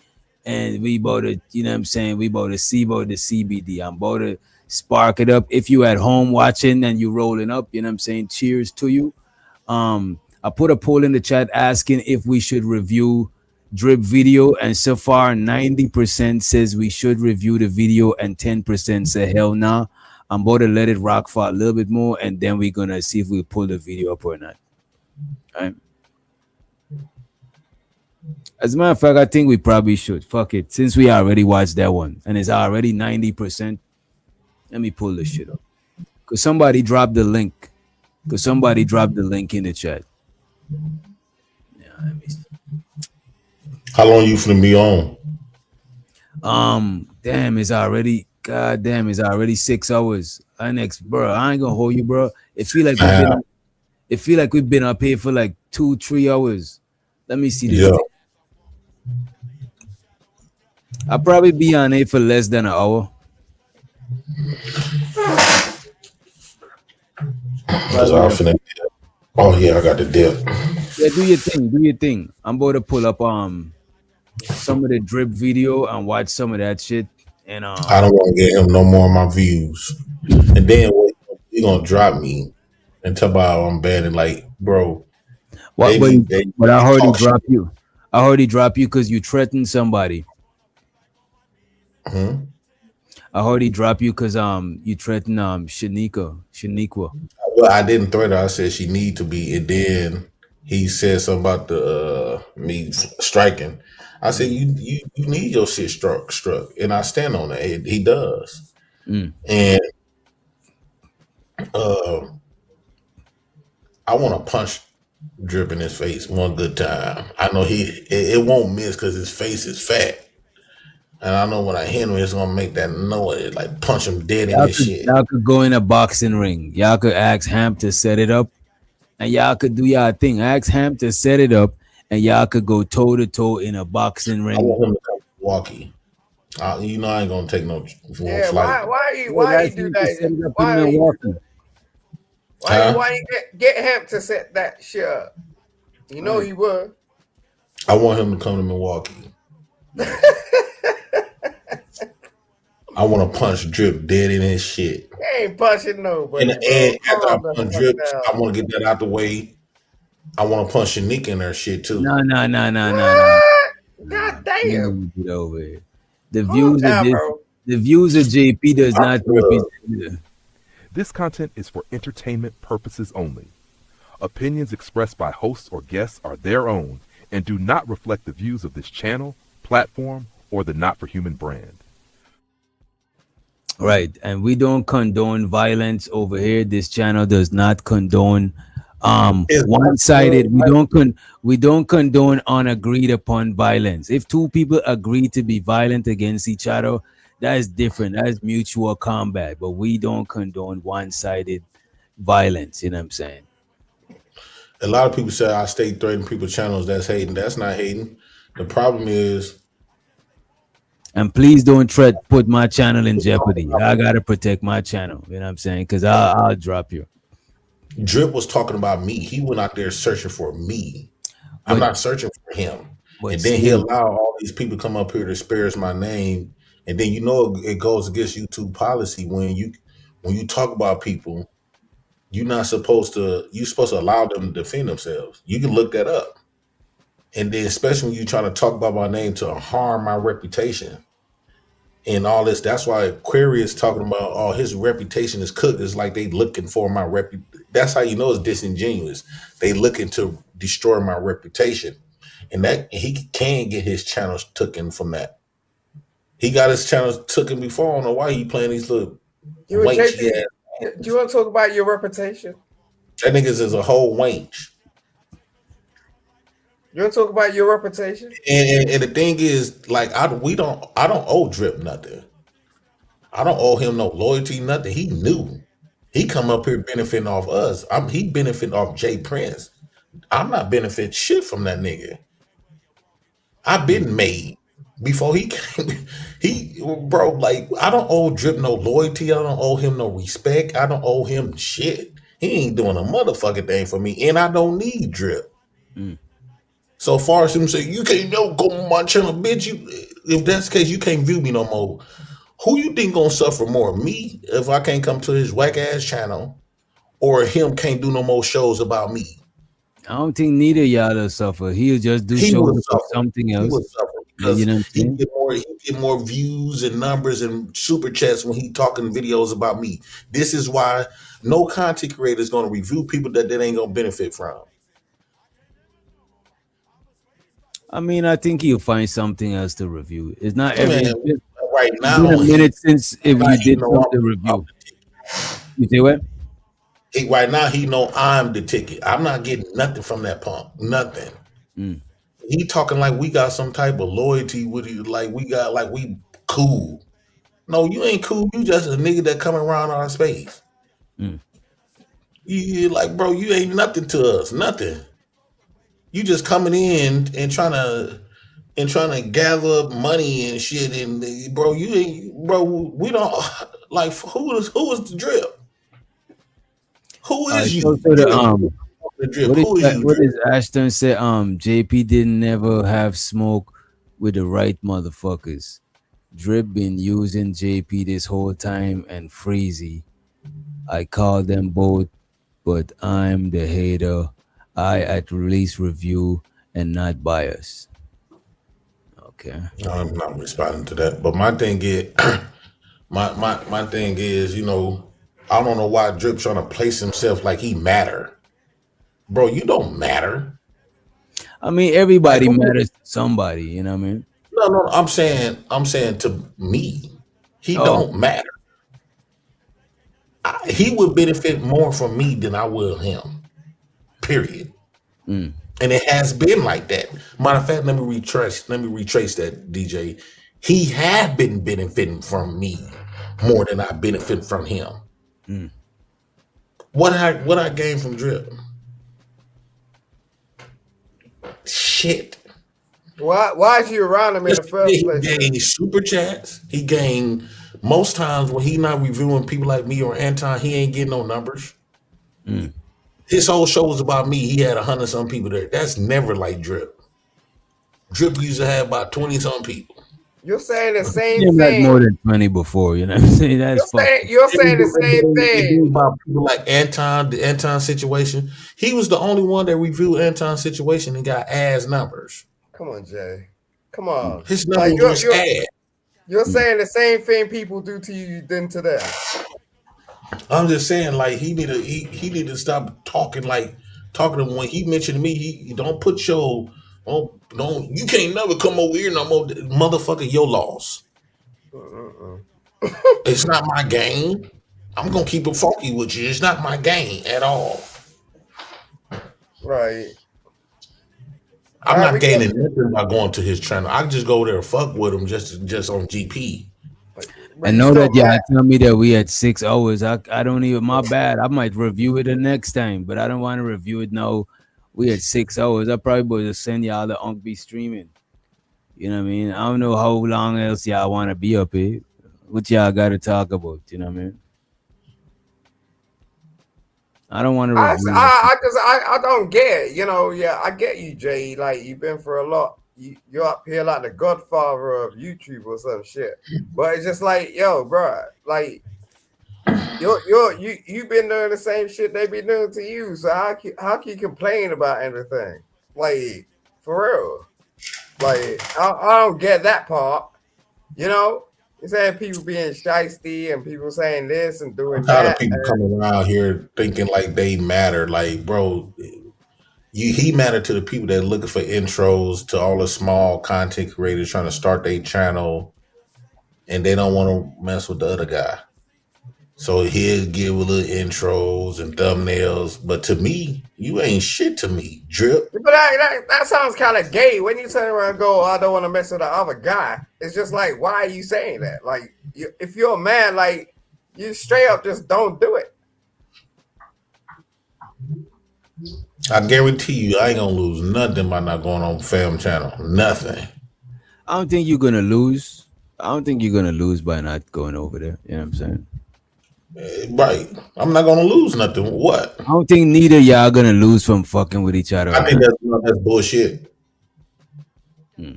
Speaker 7: and we about to, you know what I'm saying? We about to see about the CBD. I'm about to spark it up. If you at home watching and you rolling up, you know what I'm saying? Cheers to you. I put a poll in the chat asking if we should review drip video, and so far 90% says we should review the video and 10% say hell nah. I'm about to let it rock for a little bit more, and then we're gonna see if we pull the video up or not. All right. As a matter of fact, I think we probably should. Fuck it. Since we already watched that one and it's already 90%, let me pull this shit up. Cause somebody dropped the link. Cause somebody dropped the link in the chat. Yeah, let me see.
Speaker 20: How long you finna be on?
Speaker 7: Damn, it's already goddamn, it's already 6 hours. Bro, I ain't gonna hold you, bro. It feel like we've been up here for like 2-3 hours. Let me see this.
Speaker 20: Yeah.
Speaker 7: I'll probably be on it for less than an hour.
Speaker 20: Oh yeah, I got the dip.
Speaker 7: Yeah, do your thing. Do your thing. I'm about to pull up some of the drip video and watch some of that shit. And
Speaker 20: I don't want to get him no more of my views. And then he gonna drop me and talk about I'm bad and like, bro.
Speaker 7: But I already dropped you. I already dropped you because you threatened somebody.
Speaker 20: Hmm?
Speaker 7: I already dropped you because you threatened Shaniqua.
Speaker 20: Well, I didn't threaten her. I said she need to be, and then he said something about the me striking. I said you need your shit struck, and I stand on it. He does, and I want to punch Drip in his face one good time. I know it won't miss because his face is fat. And I know when I hit him, it's gonna make that noise, like punch him dead in his shit.
Speaker 7: Y'all could go in a boxing ring. Y'all could ask Ham to set it up, and y'all could do y'all thing. Ask Ham to set it up, and y'all could go toe to toe in a boxing ring.
Speaker 20: I want him to come to Milwaukee. You know I ain't gonna take no
Speaker 3: Yeah,
Speaker 20: flight.
Speaker 3: why he do that? Why he get him to set that shit up? You know he would.
Speaker 20: I want him to come to Milwaukee. I want to punch Drip dead in his shit.
Speaker 3: He ain't punching nobody.
Speaker 20: And after I punch Drip, I want to get that out the way. I want to punch Shanique in her shit too.
Speaker 7: No.
Speaker 3: God damn.
Speaker 7: Get over here. The views of JP does not represent.
Speaker 5: This content is for entertainment purposes only. Opinions expressed by hosts or guests are their own and do not reflect the views of this channel, platform, or the Not for Human brand.
Speaker 7: Right, and we don't condone violence over here. This channel does not condone one-sided. We don't condone unagreed upon violence. If two people agree to be violent against each other, that is different. That is mutual combat. But we don't condone one-sided violence. You know what I'm saying?
Speaker 20: A lot of people say I stay threatening people's channels. That's hating. That's not hating. The problem is.
Speaker 7: And please don't put my channel in jeopardy. I gotta protect my channel. You know what I'm saying? Because I'll drop you.
Speaker 20: Drip was talking about me. He went out there searching for me. I'm not searching for him. And then he allowed all these people to come up here to disparage my name. And then it goes against YouTube policy when you talk about people, you're supposed to allow them to defend themselves. You can look that up. And then especially when you're trying to talk about my name to harm my reputation and all this. That's why Aquarius talking about, his reputation is cooked. It's like they looking for my reputation. That's how you know it's disingenuous. They looking to destroy my reputation. And that he can get his channels taken from that. He got his channels taken before. I don't know why he playing these little wench.
Speaker 3: Do you want to talk about your reputation?
Speaker 20: That niggas is a whole wench.
Speaker 3: You want to talk about your reputation?
Speaker 20: And the thing is, like, I don't owe Drip nothing. I don't owe him no loyalty, nothing. He knew. He come up here benefiting off us. He benefiting off Jay Prince. I'm not benefiting shit from that nigga. I've been made. before he came, bro, like, I don't owe Drip no loyalty. I don't owe him no respect. I don't owe him shit. He ain't doing a motherfucking thing for me, and I don't need Drip. So far as him say, you can't go on my channel, bitch. If that's the case, you can't view me no more. Who you think gonna suffer more? Me, if I can't come to his whack ass channel, or him can't do no more shows about me?
Speaker 7: I don't think neither of y'all will suffer. He'll just do
Speaker 20: He
Speaker 7: shows
Speaker 20: will
Speaker 7: about
Speaker 20: suffer.
Speaker 7: something
Speaker 20: He
Speaker 7: else.
Speaker 20: will suffer because
Speaker 7: You know what I'm saying?
Speaker 20: he get more views and numbers and super chats when he talking videos about me. This is why no content creator is going to review people that ain't going to benefit from.
Speaker 7: I mean, I think he'll find something else to review. It's not
Speaker 20: Man,
Speaker 7: every. It's
Speaker 20: right
Speaker 7: been
Speaker 20: now,
Speaker 7: a minute since if you did
Speaker 20: know
Speaker 7: something to review. You say what?
Speaker 20: Right now he know I'm the ticket. I'm not getting nothing from that punk. Nothing. He talking like we got some type of loyalty with you, like we cool. No, you ain't cool. You just a nigga that come around our space. You like, bro, you ain't nothing to us. Nothing. You just coming in and trying to gather up money and shit. And bro, you ain't, bro. We don't like who is the Drip? Who is
Speaker 7: So
Speaker 20: you?
Speaker 7: the
Speaker 20: The Drip.
Speaker 7: what is
Speaker 20: Who is
Speaker 7: that,
Speaker 20: you?
Speaker 7: what
Speaker 20: Drip?
Speaker 7: is Ashton said? JP didn't never have smoke with the right motherfuckers. Drip been using JP this whole time and Freezy. I call them both, but I'm the hater. I at release review and not bias. Okay.
Speaker 20: No, I'm not responding to that. But my thing is, my thing is, I don't know why Drip trying to place himself like he matter, bro. You don't matter.
Speaker 7: I mean, everybody matters to somebody. You know what I mean?
Speaker 20: No. I'm saying to me, he don't matter. He would benefit more from me than I will him. Period. And it has been like that. Matter of fact, let me retrace that, DJ. He had been benefiting from me more than I benefit from him. What I gained from Drip? Shit.
Speaker 3: Why is you around him in the first place?
Speaker 20: He gained super chats. He gained most times when he not reviewing people like me or Anton, he ain't getting no numbers. His whole show was about me. He had 100-some people there. That's never like Drip. Drip used to have about 20-some people.
Speaker 3: You're saying the same
Speaker 7: You had more
Speaker 3: thing.
Speaker 7: than 20 before. You know what I'm saying? That's
Speaker 3: You're saying the same thing.
Speaker 20: About people like Anton, the Anton situation. He was the only one that reviewed Anton's situation and got ass numbers.
Speaker 3: Come on, Jay. Come on.
Speaker 20: His numbers was ass.
Speaker 3: You're saying the same thing people do to you did to them.
Speaker 20: I'm just saying, like, he need to stop talking to him. When he mentioned me, he don't put your don't you can't never come over here no more, motherfucker. Your loss. It's not my game. I'm gonna keep it funky with you. It's not my game at all.
Speaker 3: Right.
Speaker 20: I'm not gaining nothing by going to his channel. I just go there and fuck with him just on GP.
Speaker 7: I know that y'all tell me that we had 6 hours. I don't even, my bad. I might review it the next time, but I don't want to review it now. We had 6 hours. I probably would just send y'all the Unk be streaming. You know what I mean? I don't know how long else y'all want to be up here. What y'all got to talk about? You know what I mean? I don't want to review it.
Speaker 3: I don't get it. Yeah, I get you, Jay. Like, you've been for a lot. You're up here like the godfather of YouTube or some shit. But it's just like, yo, bro, like you've been doing the same shit they be doing to you. So how can you complain about anything? Like, for real. Like, I don't get that part. You're saying people being shiesty and people saying this and doing
Speaker 20: I'm tired
Speaker 3: that.
Speaker 20: of people coming around here thinking like they matter. Like, bro, he mattered to the people that are looking for intros, to all the small content creators trying to start their channel, and they don't want to mess with the other guy. So he'll give a little intros and thumbnails, but to me, you ain't shit to me, Drip.
Speaker 3: But that sounds kind of gay when you turn around and go, I don't want to mess with the other guy. It's just like, why are you saying that? Like, if you're a man, like, you straight up just don't do it.
Speaker 20: I guarantee you, I ain't gonna lose nothing by not going on fam channel. Nothing.
Speaker 7: I don't think you're gonna lose. I don't think you're gonna lose by not going over there. You know what I'm saying?
Speaker 20: Right. I'm not gonna lose nothing. What?
Speaker 7: I don't think neither y'all gonna lose from fucking with each other.
Speaker 20: I think that's bullshit.
Speaker 7: Hmm.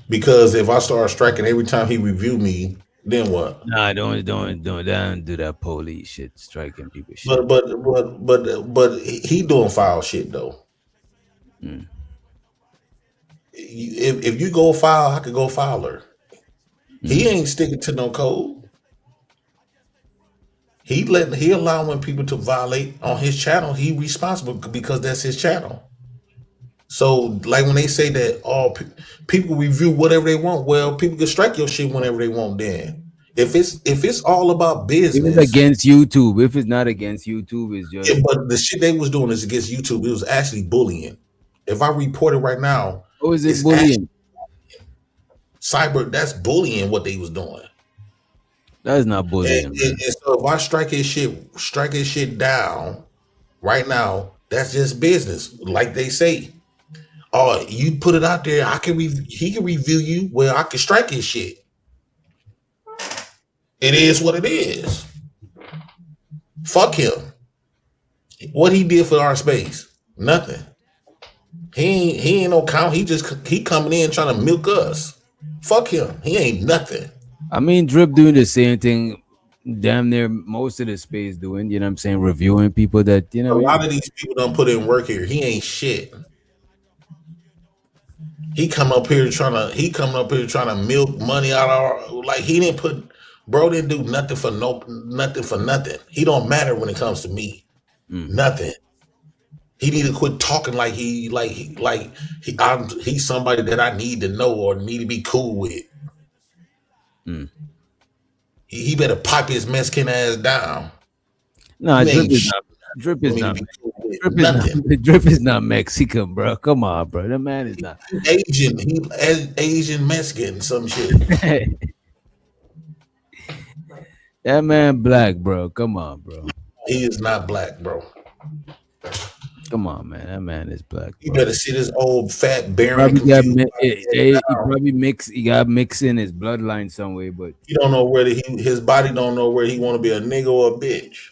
Speaker 20: Because if I start striking every time he review me, then what?
Speaker 7: Nah, don't do that police shit, striking people shit.
Speaker 20: But he doing foul shit though.
Speaker 7: Hmm.
Speaker 20: If you go foul, I could go fouler. He ain't sticking to no code. He allowing people to violate on his channel. He responsible because that's his channel. So like when they say that all people review whatever they want, well, people can strike your shit whenever they want. Then if it's all about
Speaker 7: If it's
Speaker 20: business,
Speaker 7: against YouTube, if it's not against YouTube, it's
Speaker 20: yeah,
Speaker 7: just.
Speaker 20: but the shit they was doing is against YouTube. It was actually bullying. If I report it right now,
Speaker 7: What is it
Speaker 20: it's actually
Speaker 7: bullying?
Speaker 20: cyber. That's bullying what they was doing.
Speaker 7: That's not bullying,
Speaker 20: And
Speaker 7: man.
Speaker 20: so if I strike his shit down right now, that's just business. Like they say, oh, you put it out there, he can review you. Well, I can strike his shit. It is what it is. Fuck him. What he did for our space? Nothing. He ain't no count. He coming in trying to milk us. Fuck him. He ain't nothing.
Speaker 7: I mean, Drip doing the same thing. Damn near most of the space doing. You know what I'm saying? Reviewing people that
Speaker 20: A
Speaker 7: what I
Speaker 20: lot
Speaker 7: mean.
Speaker 20: of these people don't put in work here. He ain't shit. He coming up here trying to milk money out of our, like he didn't put bro didn't do nothing for nothing. He don't matter when it comes to me. Nothing. He need to quit talking like he's somebody that I need to know or need to be cool with. He better pipe his Mexican ass down.
Speaker 7: Nah,
Speaker 20: You
Speaker 7: Drip
Speaker 20: ain't
Speaker 7: is
Speaker 20: shit
Speaker 7: not. Drip
Speaker 20: for
Speaker 7: is
Speaker 20: me to
Speaker 7: not.
Speaker 20: be cool with.
Speaker 7: Drip is not.
Speaker 20: Nothing.
Speaker 7: Drip is not Mexican, bro. Come on, bro. That man is not.
Speaker 20: Asian. He Asian Mexican, some shit.
Speaker 7: That man black, bro. Come on, bro.
Speaker 20: He is not black, bro.
Speaker 7: Come on, man. That man is black.
Speaker 20: You better see this old fat barren
Speaker 7: Probably got
Speaker 20: confused.
Speaker 7: he probably he got mixed in his bloodline some way, but
Speaker 20: He don't know whether his body don't know where he want to be a nigga or a bitch.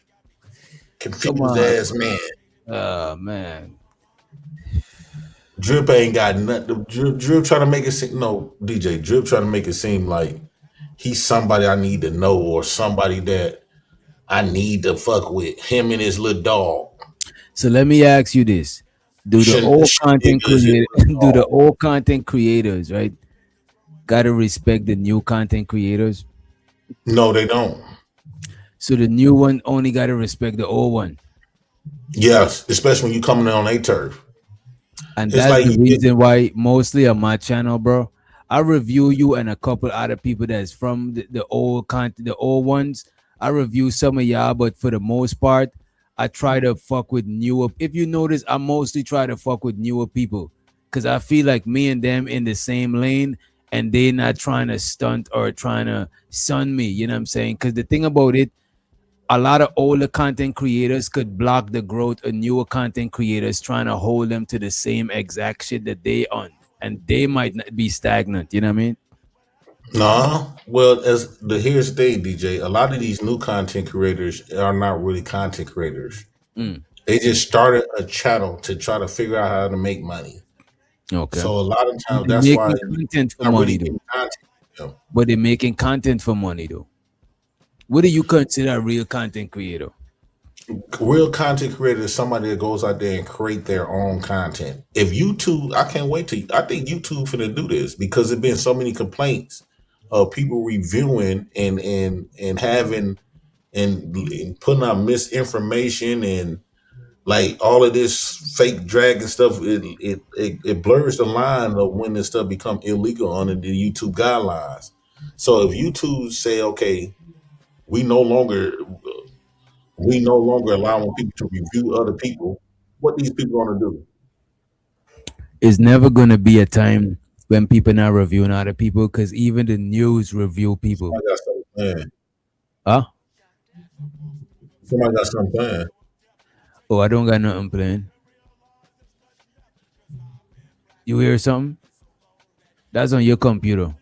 Speaker 7: come
Speaker 20: Confused
Speaker 7: on,
Speaker 20: ass
Speaker 7: bro.
Speaker 20: man.
Speaker 7: Man.
Speaker 20: Drip ain't got nothing. Drip trying to make it seem DJ. Drip trying to make it seem like he's somebody I need to know or somebody that I need to fuck with. Him and his little dog.
Speaker 7: So let me ask you this: do the old content creators, right, gotta respect the new content creators?
Speaker 20: No, they don't.
Speaker 7: So the new one only gotta respect the old one.
Speaker 20: Yes, especially when you coming in on a turf.
Speaker 7: And
Speaker 20: It's
Speaker 7: that's
Speaker 20: like
Speaker 7: the reason why mostly on my channel, bro, I review you and a couple other people that's from the old content, the old ones. I review some of y'all, but for the most part, I try to fuck with newer. If you notice, I mostly try to fuck with newer people because I feel like me and them in the same lane and they not trying to stunt or trying to sun me. You know what I'm saying? Because the thing about it, a lot of older content creators could block the growth of newer content creators trying to hold them to the same exact shit that they on, and they might not be stagnant. You know what I mean?
Speaker 20: No. Well, here's the thing, DJ. A lot of these new content creators are not really content creators. They just started a channel to try to figure out how to make money.
Speaker 7: Okay.
Speaker 20: So a lot of times
Speaker 7: They're
Speaker 20: that's why
Speaker 7: making content for
Speaker 20: not
Speaker 7: money,
Speaker 20: really
Speaker 7: though.
Speaker 20: getting content.
Speaker 7: But they're making content for money, though. What do you consider a real content creator?
Speaker 20: Real content creator is somebody that goes out there and create their own content. If YouTube, I can't wait to. I think YouTube finna do this because there's been so many complaints of people reviewing and having and putting out misinformation and like all of this fake dragon stuff. It blurs the line of when this stuff become illegal under the YouTube guidelines. So if YouTube say, okay, we no longer allowing people to review other people, what these people gonna do?
Speaker 7: It's never going to be a time when people not reviewing other people because even the news review people.
Speaker 20: Somebody got something planned.
Speaker 7: Huh?
Speaker 20: Somebody got something planned.
Speaker 7: Oh, I don't got nothing planned. You hear something? That's on your computer.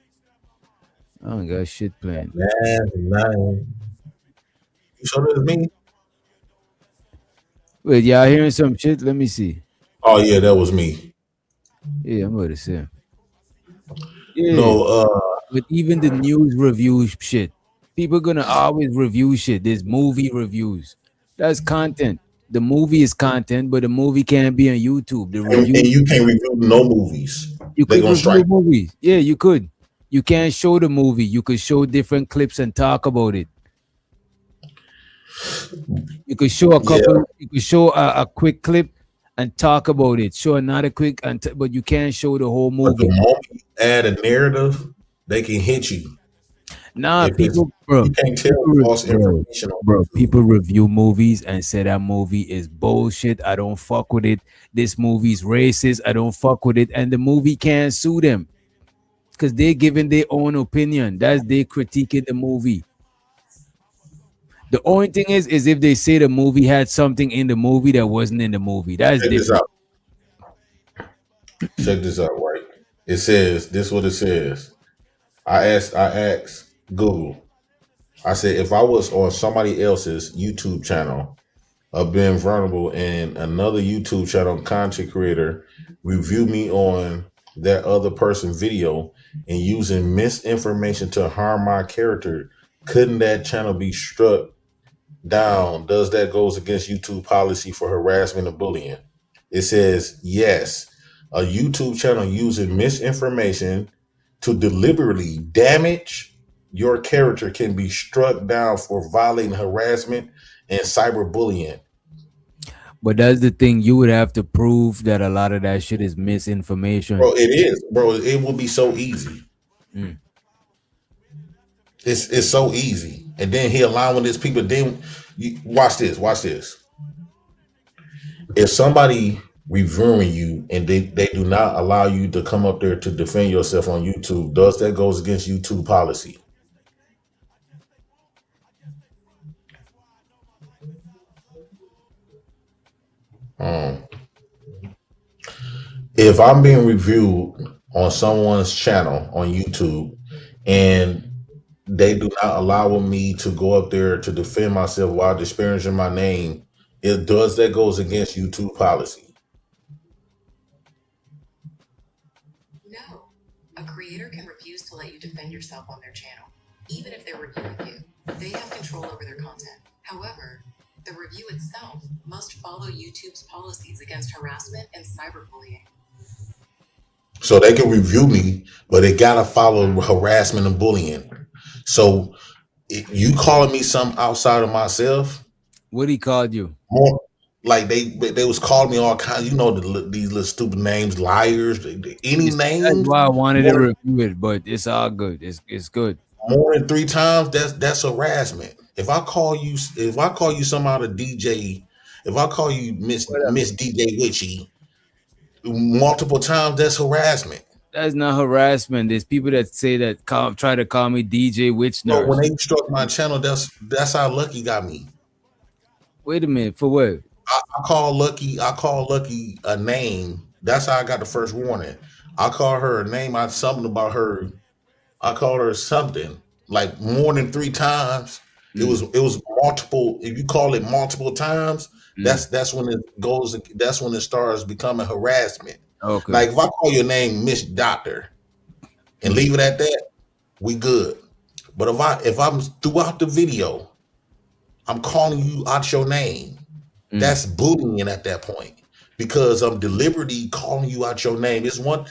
Speaker 7: I don't got shit playing.
Speaker 20: Last night. You sure that's me?
Speaker 7: Wait, y'all hearing some shit? Let me see.
Speaker 20: Oh yeah, that was me.
Speaker 7: Yeah, I'm about to say. Yeah.
Speaker 20: No,
Speaker 7: But even the news review shit, people gonna always review shit. There's movie reviews. That's content. The movie is content, but the movie can't be on YouTube. The review,
Speaker 20: and you can't review no movies.
Speaker 7: you
Speaker 20: They're
Speaker 7: could
Speaker 20: gonna
Speaker 7: review
Speaker 20: strike.
Speaker 7: movies. Yeah, you could. You can't show the movie. You could show different clips and talk about it. You could show a
Speaker 20: Yeah,
Speaker 7: couple. You could show a quick clip and talk about it. Show another quick, but you can't show the whole
Speaker 20: but the
Speaker 7: movie.
Speaker 20: moment you add a narrative, they can hit you.
Speaker 7: Nah,
Speaker 20: If it's
Speaker 7: people, bro,
Speaker 20: you can't tell false
Speaker 7: bro,
Speaker 20: information on
Speaker 7: bro,
Speaker 20: YouTube.
Speaker 7: people review movies and say that movie is bullshit. I don't fuck with it. This movie's racist. I don't fuck with it. And the movie can't sue them because they're giving their own opinion. That's they critiquing the movie. The only thing is if they say the movie had something in the movie that wasn't in the movie. That's
Speaker 20: Check this
Speaker 7: different.
Speaker 20: out. Check this out, right? It says this. What it says. I asked Google. I said if I was on somebody else's YouTube channel of being vulnerable and another YouTube channel content creator review me on that other person's video and using misinformation to harm my character, couldn't that channel be struck down? Does that goes against YouTube policy for harassment and bullying? It says yes. A YouTube channel using misinformation to deliberately damage your character can be struck down for violating harassment and cyberbullying.
Speaker 7: But that's the thing. You would have to prove that a lot of that shit is misinformation.
Speaker 20: Bro, it is. Bro, it will be so easy.
Speaker 7: Mm.
Speaker 20: It's so easy. And then he allowing these people, then you watch this. If somebody reviewing you and they do not allow you to come up there to defend yourself on YouTube, does that goes against YouTube policy? If I'm being reviewed on someone's channel on YouTube and they do not allow me to go up there to defend myself while disparaging my name, it does that goes against YouTube policy?
Speaker 4: No. A creator can refuse to let you defend yourself on their channel, even if they're reviewing you. They have control over their content. However, the review itself must follow YouTube's policies against harassment and cyberbullying.
Speaker 20: So they can review me, but they gotta follow harassment and bullying. So you calling me something outside of myself?
Speaker 7: What he called you?
Speaker 20: More like they was calling me all kinds. You know these little stupid names, liars. Any
Speaker 7: That's
Speaker 20: names
Speaker 7: why I wanted to review it, but it's all good. It's good.
Speaker 20: more than 3 times. That's harassment. If I call you some out of DJ, if I call you Miss DJ Witchy multiple times, that's harassment.
Speaker 7: That's not harassment. There's people that say that try to call me DJ Witch
Speaker 20: No,
Speaker 7: Nurse.
Speaker 20: when they struck my channel, that's how Lucky got me.
Speaker 7: Wait a minute, for what?
Speaker 20: I call Lucky a name. That's how I got the first warning. I call her a name. Something about her. I called her something like more than 3 times. It was multiple. If you call it multiple times, that's when it goes. That's when it starts becoming harassment.
Speaker 7: Okay.
Speaker 20: Like if I call your name Miss Doctor and leave it at that, we good. But if I'm throughout the video, I'm calling you out your name. That's bullying at that point because I'm deliberately calling you out your name. It's one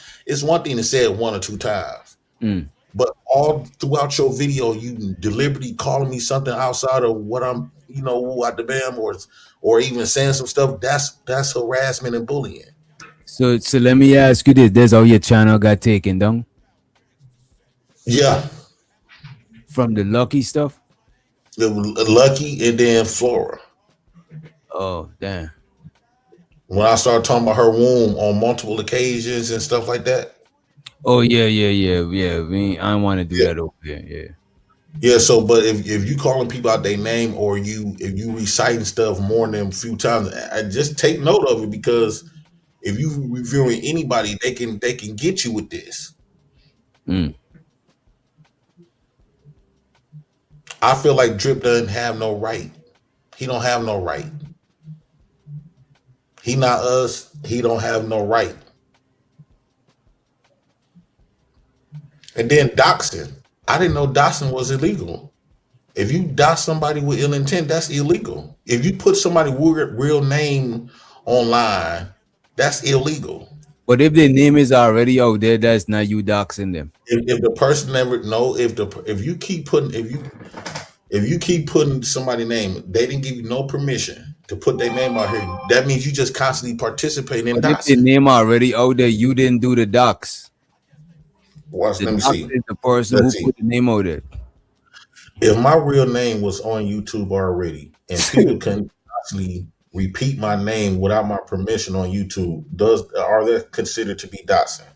Speaker 20: thing to say it 1 or 2 times, but all throughout your video, you deliberately calling me something outside of what I'm, who I demand, or even saying some stuff. That's harassment and bullying.
Speaker 7: So let me ask you this: there's how your channel got taken down?
Speaker 20: Yeah,
Speaker 7: from the Lucky stuff.
Speaker 20: The Lucky and then Flora.
Speaker 7: Oh damn!
Speaker 20: When I started talking about her womb on multiple occasions and stuff like that.
Speaker 7: Oh yeah. I don't want to do that over there. Yeah.
Speaker 20: Yeah. So, but if you calling people out their name or if you reciting stuff more than a few times, I just take note of it because if you reviewing anybody, they can get you with this. I feel like Drip doesn't have no right. He don't have no right. He not us. He don't have no right. And then doxing. I didn't know doxing was illegal. If you dox somebody with ill intent, that's illegal. If you put somebody's real name online, that's illegal.
Speaker 7: But if their name is already out there, that's not you doxing them.
Speaker 20: If the person never know, if you keep putting somebody's name, they didn't give you no permission to put their name out here. That means you just constantly participating in
Speaker 7: But if their
Speaker 20: doxing.
Speaker 7: name already out there, you didn't do the dox.
Speaker 20: Let me
Speaker 7: dox
Speaker 20: see.
Speaker 7: is the person
Speaker 20: Let's
Speaker 7: who
Speaker 20: see.
Speaker 7: put the name out there.
Speaker 20: If my real name was on YouTube already and people can actually repeat my name without my permission on YouTube, are they considered to be doxing?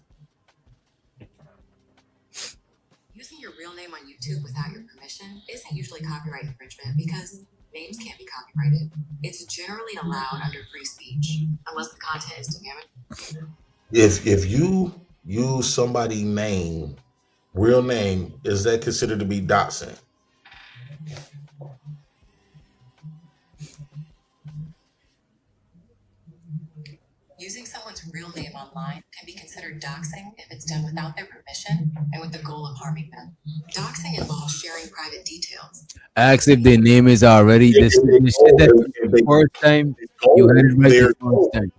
Speaker 4: Using your real name on YouTube without your permission isn't usually copyright infringement because names can't be copyrighted. It's generally allowed under free speech, unless the content is defamatory.
Speaker 20: If you use somebody's name, real name, is that considered to be doxing?
Speaker 4: Using someone's real name online can be considered doxing if it's done without their permission and with the goal of harming them. Doxing involves sharing private details.
Speaker 7: Ask if their name is already the shit that the first time you had it right the first time.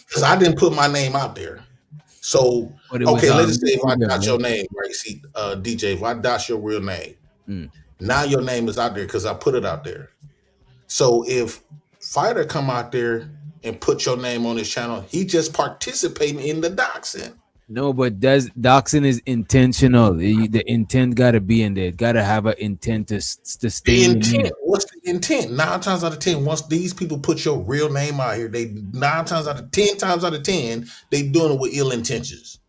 Speaker 20: Because I didn't put my name out there. So okay, let's say if I dot your name, right? See, DJ, if I dot your real name, now your name is out there because I put it out there. So if Fighter come out there and put your name on his channel, he just participating in the doxing.
Speaker 7: No, but doxing is intentional. The intent gotta be in there. It gotta have an intent to stay in the name.
Speaker 20: What's the intent? 9 times out of 10, once these people put your real name out here, they 9 times out of 10 times out of 10, they doing it with ill intentions.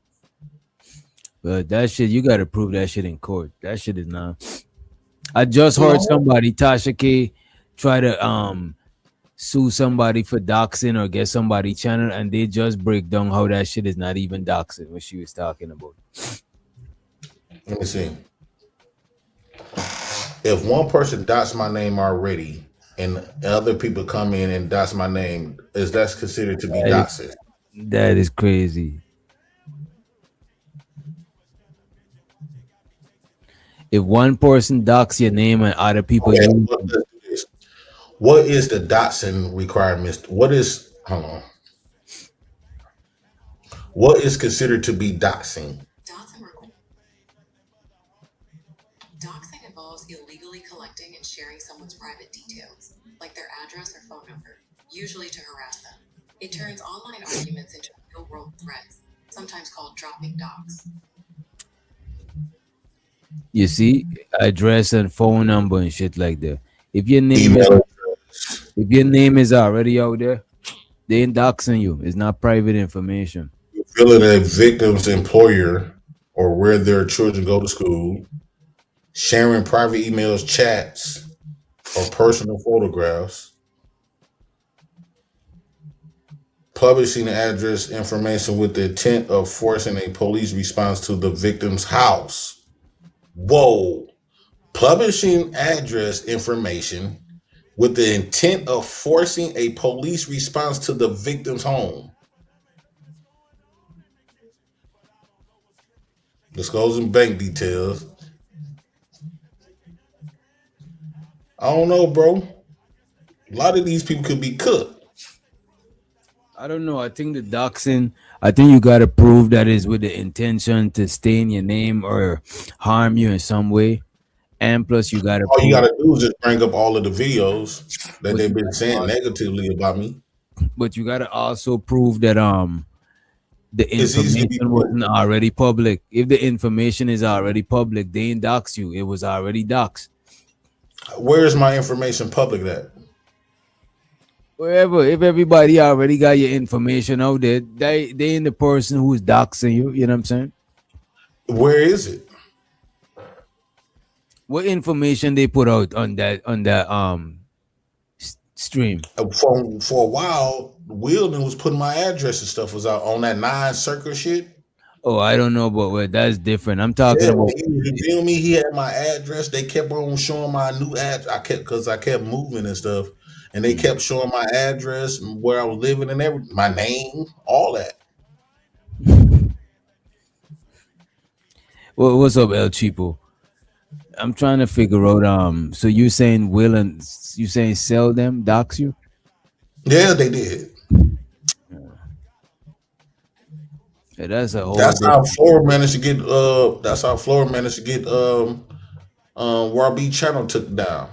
Speaker 7: But that shit, you gotta prove that shit in court. That shit is not. I just heard somebody, Tasha K, try to sue somebody for doxing or get somebody channel, and they just break down how that shit is not even doxing, what she was talking about.
Speaker 20: Let me see. If one person dots my name already and other people come in and dots my name, is that considered to be doxing?
Speaker 7: That is crazy. If one person dox your name and other people
Speaker 20: what is the doxing requirements? What is considered to be doxing?
Speaker 4: Doxing involves illegally collecting and sharing someone's private details, like their address or phone number, usually to harass them. It turns online arguments into real-world threats, sometimes called dropping docs.
Speaker 7: You see, address and phone number and shit like that. If your name is already out there, they ain't doxing you. It's not private information.
Speaker 20: Revealing a victim's employer or where their children go to school, sharing private emails, chats, or personal photographs, publishing address information with the intent of forcing a police response to the victim's house. Whoa. Publishing address information with the intent of forcing a police response to the victim's home. Disclosing bank details. I don't know, bro. A lot of these people could be cooked.
Speaker 7: I don't know. I think the doxing, I think you got to prove that is with the intention to stain your name or harm you in some way. And plus, you got to.
Speaker 20: All you got to do is just bring up all of the videos that they've been saying negatively about me.
Speaker 7: But you got to also prove that the information wasn't already public. If the information is already public, they ain't dox you. It was already doxed.
Speaker 20: Where is my information public at?
Speaker 7: Wherever, if everybody already got your information out there, they ain't the person who's doxing you. You know what I'm saying?
Speaker 20: Where is it?
Speaker 7: What information they put out on that stream?
Speaker 20: For a while, Wheeldon was putting my address and stuff was out on that 9 circle shit.
Speaker 7: Oh, I don't know, but wait, that's different. I'm talking
Speaker 20: Yeah,
Speaker 7: about.
Speaker 20: when he was reviewing me, he had my address. They kept on showing my new address. I kept moving and stuff, and they kept showing my address and where I was living and everything, my name, all that.
Speaker 7: What's up, El Cheapo? I'm trying to figure out. So you saying will and you saying sell them, dox you?
Speaker 20: Yeah, they did.
Speaker 7: Yeah, that's a whole
Speaker 20: That's how
Speaker 7: different.
Speaker 20: Florida managed to get. That's how Florida managed to get. YB channel took down.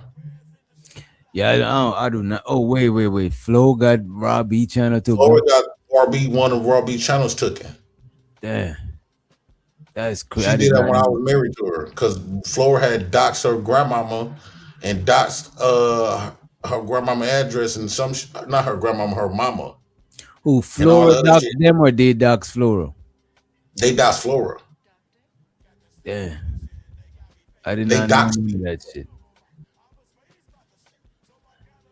Speaker 7: Yeah, I do not. Oh, wait. Flo got Robbie channel took down.
Speaker 20: Florida got RB, one of RB channels took it.
Speaker 7: Damn, that's crazy.
Speaker 20: She
Speaker 7: I did
Speaker 20: did that
Speaker 7: not
Speaker 20: when I
Speaker 7: know.
Speaker 20: was married to her because Flora had doxed her grandmama and doxed her grandmama address and not her grandmama, her mama
Speaker 7: Who
Speaker 20: and all
Speaker 7: Flora
Speaker 20: the other
Speaker 7: dox
Speaker 20: shit.
Speaker 7: them or they dox Flora?
Speaker 20: They doxed Flora.
Speaker 7: Damn, I did
Speaker 20: They
Speaker 7: not know
Speaker 20: doxed
Speaker 7: none of
Speaker 20: people.
Speaker 7: that shit.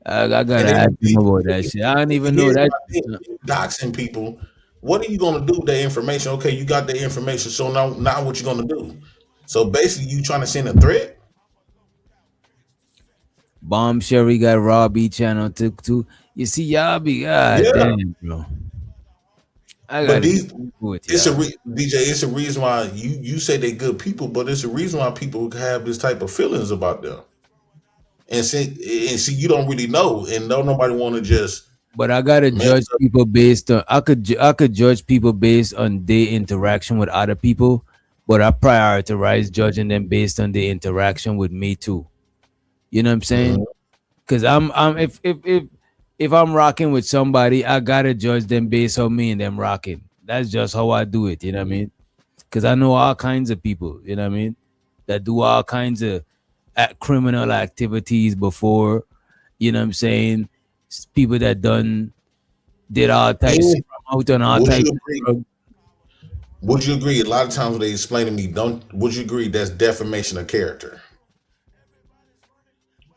Speaker 7: I gotta
Speaker 20: And
Speaker 7: ask him
Speaker 20: then
Speaker 7: about that shit. I don't even know
Speaker 20: here's
Speaker 7: that.
Speaker 20: my thing. Doxing people. What are you gonna do with that information? Okay, you got the information, so now what you gonna do? So basically you trying to send a threat?
Speaker 7: Bomb Sherry got Robbie channel took too. You see, y'all be
Speaker 20: Yeah.
Speaker 7: damn, bro. I
Speaker 20: But
Speaker 7: gotta
Speaker 20: these
Speaker 7: get with
Speaker 20: it's a
Speaker 7: y'all.
Speaker 20: DJ. It's a reason why you say they good people, but it's a reason why people have this type of feelings about them. And see, you don't really know, and don't nobody want to just
Speaker 7: But I gotta
Speaker 20: mess
Speaker 7: judge
Speaker 20: up.
Speaker 7: people based on I could judge people based on their interaction with other people, but I prioritize judging them based on their interaction with me too. You know what I'm saying? Because I'm if I'm rocking with somebody, I gotta judge them based on me and them rocking. That's just how I do it. You know what I mean? Because I know all kinds of people. You know what I mean? That do all kinds of criminal activities before. You know what I'm saying? People that did all types
Speaker 20: And
Speaker 7: out on all
Speaker 20: would
Speaker 7: types
Speaker 20: you
Speaker 7: of
Speaker 20: agree?
Speaker 7: drugs.
Speaker 20: Would you agree? A lot of times when they explain to me, don't. Would you agree that's defamation of character?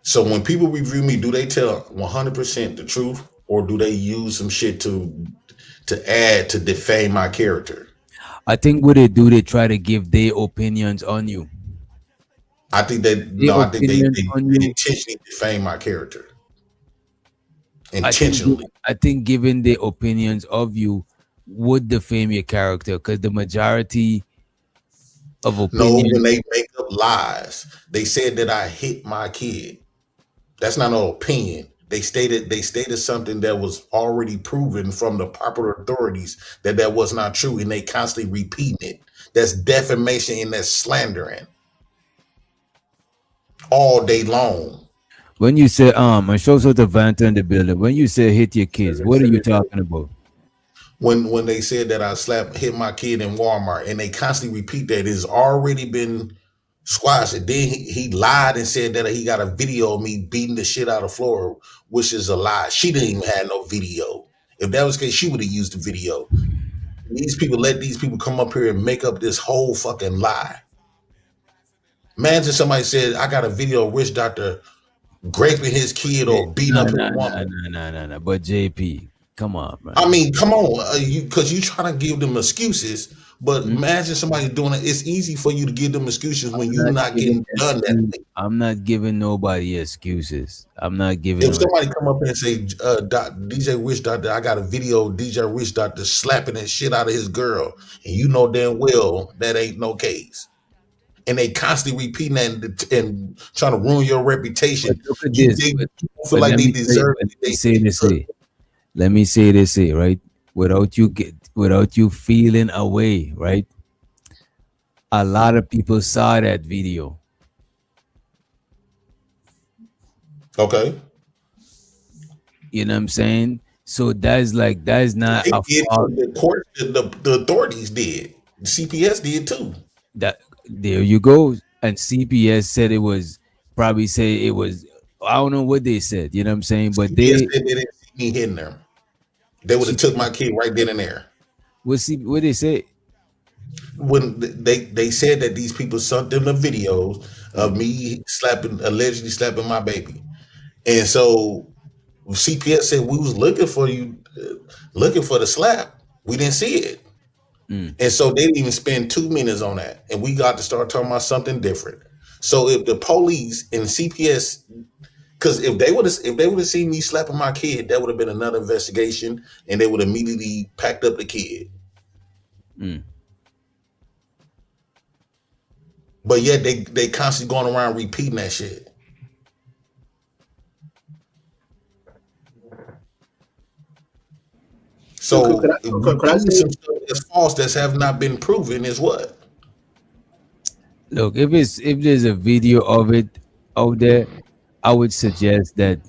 Speaker 20: So when people review me, do they tell 100% the truth, or do they use some shit to add to defame my character?
Speaker 7: I think what they do, they try to give their opinions on you.
Speaker 20: I think that
Speaker 7: Their
Speaker 20: no, I think
Speaker 7: opinions on
Speaker 20: they
Speaker 7: you.
Speaker 20: intentionally defame my character.
Speaker 7: I think
Speaker 20: Intentionally.
Speaker 7: I think giving their opinions of you would defame your character because the majority of
Speaker 20: No,
Speaker 7: opinion.
Speaker 20: when they make up lies, they said that I hit my kid. That's not an opinion. They stated something that was already proven from the proper authorities that was not true, and they constantly repeating it. That's defamation and that's slandering all day long.
Speaker 7: When you say I show so the Vanta in the building. When you say hit your kids, what are you talking about?
Speaker 20: When they said that I hit my kid in Walmart, and they constantly repeat that it's already been squashed. And then he lied and said that he got a video of me beating the shit out of Flora, which is a lie. She didn't even have no video. If that was the case, she would have used the video. Let these people come up here and make up this whole fucking lie. Imagine somebody said, I got a video of Rich Doctor raping his kid or beating up his woman.
Speaker 7: No. But JP, come on, man.
Speaker 20: I mean, come on, because you trying to give them excuses, but imagine somebody doing it. It's easy for you to give them excuses when you're not getting done that way.
Speaker 7: I'm not giving nobody excuses. I'm not giving.
Speaker 20: If somebody come up and say, DJ Rich Doctor, I got a video of DJ Rich Doctor slapping the shit out of his girl, and you know damn well that ain't no case. And they constantly repeating that and trying to ruin your reputation.
Speaker 7: But look at
Speaker 20: You
Speaker 7: this.
Speaker 20: feel like they deserve it.
Speaker 7: Let me say this, right? Without you feeling away, right? A lot of people saw that video.
Speaker 20: Okay.
Speaker 7: You know what I'm saying? So that's not
Speaker 20: They did, the court, the authorities did. The CPS did too.
Speaker 7: That there you go. And CPS said it was probably say it was. I don't know what they said. You know what I'm saying? But
Speaker 20: CPS
Speaker 7: they
Speaker 20: said they didn't see me hitting them. They would have took my kid right then and there.
Speaker 7: What they say?
Speaker 20: When they said that these people sent them the videos of me allegedly slapping my baby, and so CPS said we was looking for you, looking for the slap. We didn't see it. And so they didn't even spend 2 minutes on that. And we got to start talking about something different. So if the police and CPS, because if they would have seen me slapping my kid, that would have been another investigation, and they would immediately packed up the kid. But yet they constantly going around repeating that shit. So
Speaker 12: could I
Speaker 20: repeating
Speaker 12: say,
Speaker 20: some stuff that's false that have not been proven is what?
Speaker 7: Look, if there's a video of it out there, I would suggest that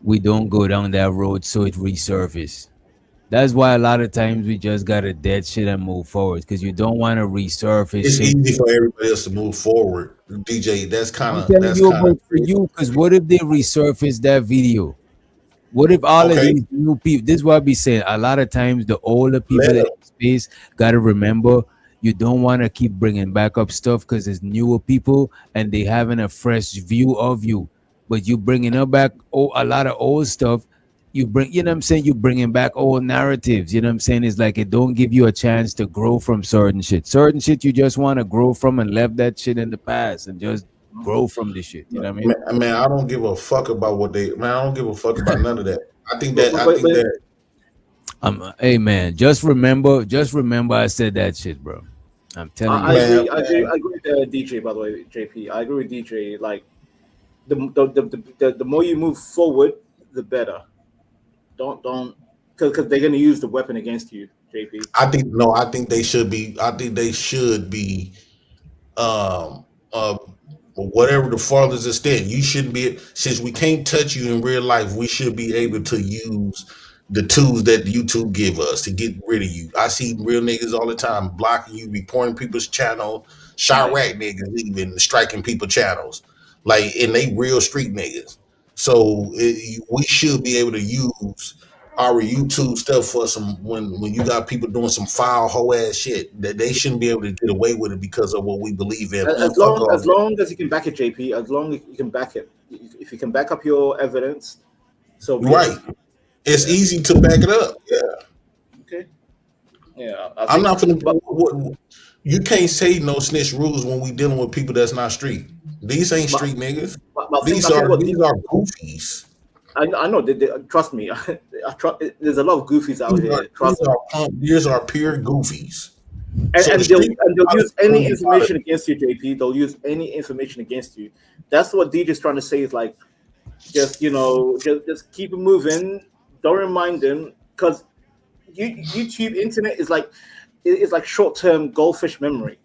Speaker 7: we don't go down that road so it resurface. That's why a lot of times we just gotta dead shit and move forward, because you don't want to resurface
Speaker 20: It's
Speaker 7: shit.
Speaker 20: easy for everybody else to move forward. DJ, that's kind
Speaker 7: I'm
Speaker 20: of
Speaker 7: telling you about for you, because what if they resurface that video? What if all of these new people? This is what I be saying. A lot of times, the older people in space gotta remember you don't want to keep bringing back up stuff because it's newer people and they having a fresh view of you. But you bringing up back a lot of old stuff. You bring, you know what I'm saying? You bringing back old narratives. You know what I'm saying? It's like it don't give you a chance to grow from certain shit. Certain shit you just want to grow from and left that shit in the past and just grow from this shit. You know what I mean?
Speaker 20: Man, I don't give a fuck about what they. Man, I don't give a fuck about none of that. I think that.
Speaker 7: Hey man, just remember I said that shit, bro. I'm telling you.
Speaker 12: I agree with DJ, by the way, JP. I agree with DJ. Like the more you move forward, the better. Don't because they're gonna use the weapon against you, JP.
Speaker 20: I think they should be. I think they should be. Whatever the farthest extent, you shouldn't be. Since we can't touch you in real life, we should be able to use the tools that YouTube give us to get rid of you. I see real niggas all the time blocking you, reporting people's channel, Chirac niggas even striking people channels, like, and they real street niggas. So we should be able to use our YouTube stuff for some when you got people doing some foul hoe ass shit that they shouldn't be able to get away with it because of what we believe in.
Speaker 12: As long as you can back it, JP. As long as you can back it, if you can back up your evidence, so
Speaker 20: right. It's easy to back it up. Yeah.
Speaker 12: Okay. Yeah.
Speaker 20: I'm not gonna. You can't say no snitch rules when we dealing with people that's not street. These ain't street niggas. These are goofies.
Speaker 12: I know. Trust me. There's a lot of goofies out here.
Speaker 20: These are pure goofies.
Speaker 12: And they'll use any information against you, JP. They'll use any information against you. That's what DJ's trying to say. Is like, just just keep it moving. Don't remind them, because YouTube, internet is like short-term goldfish memory.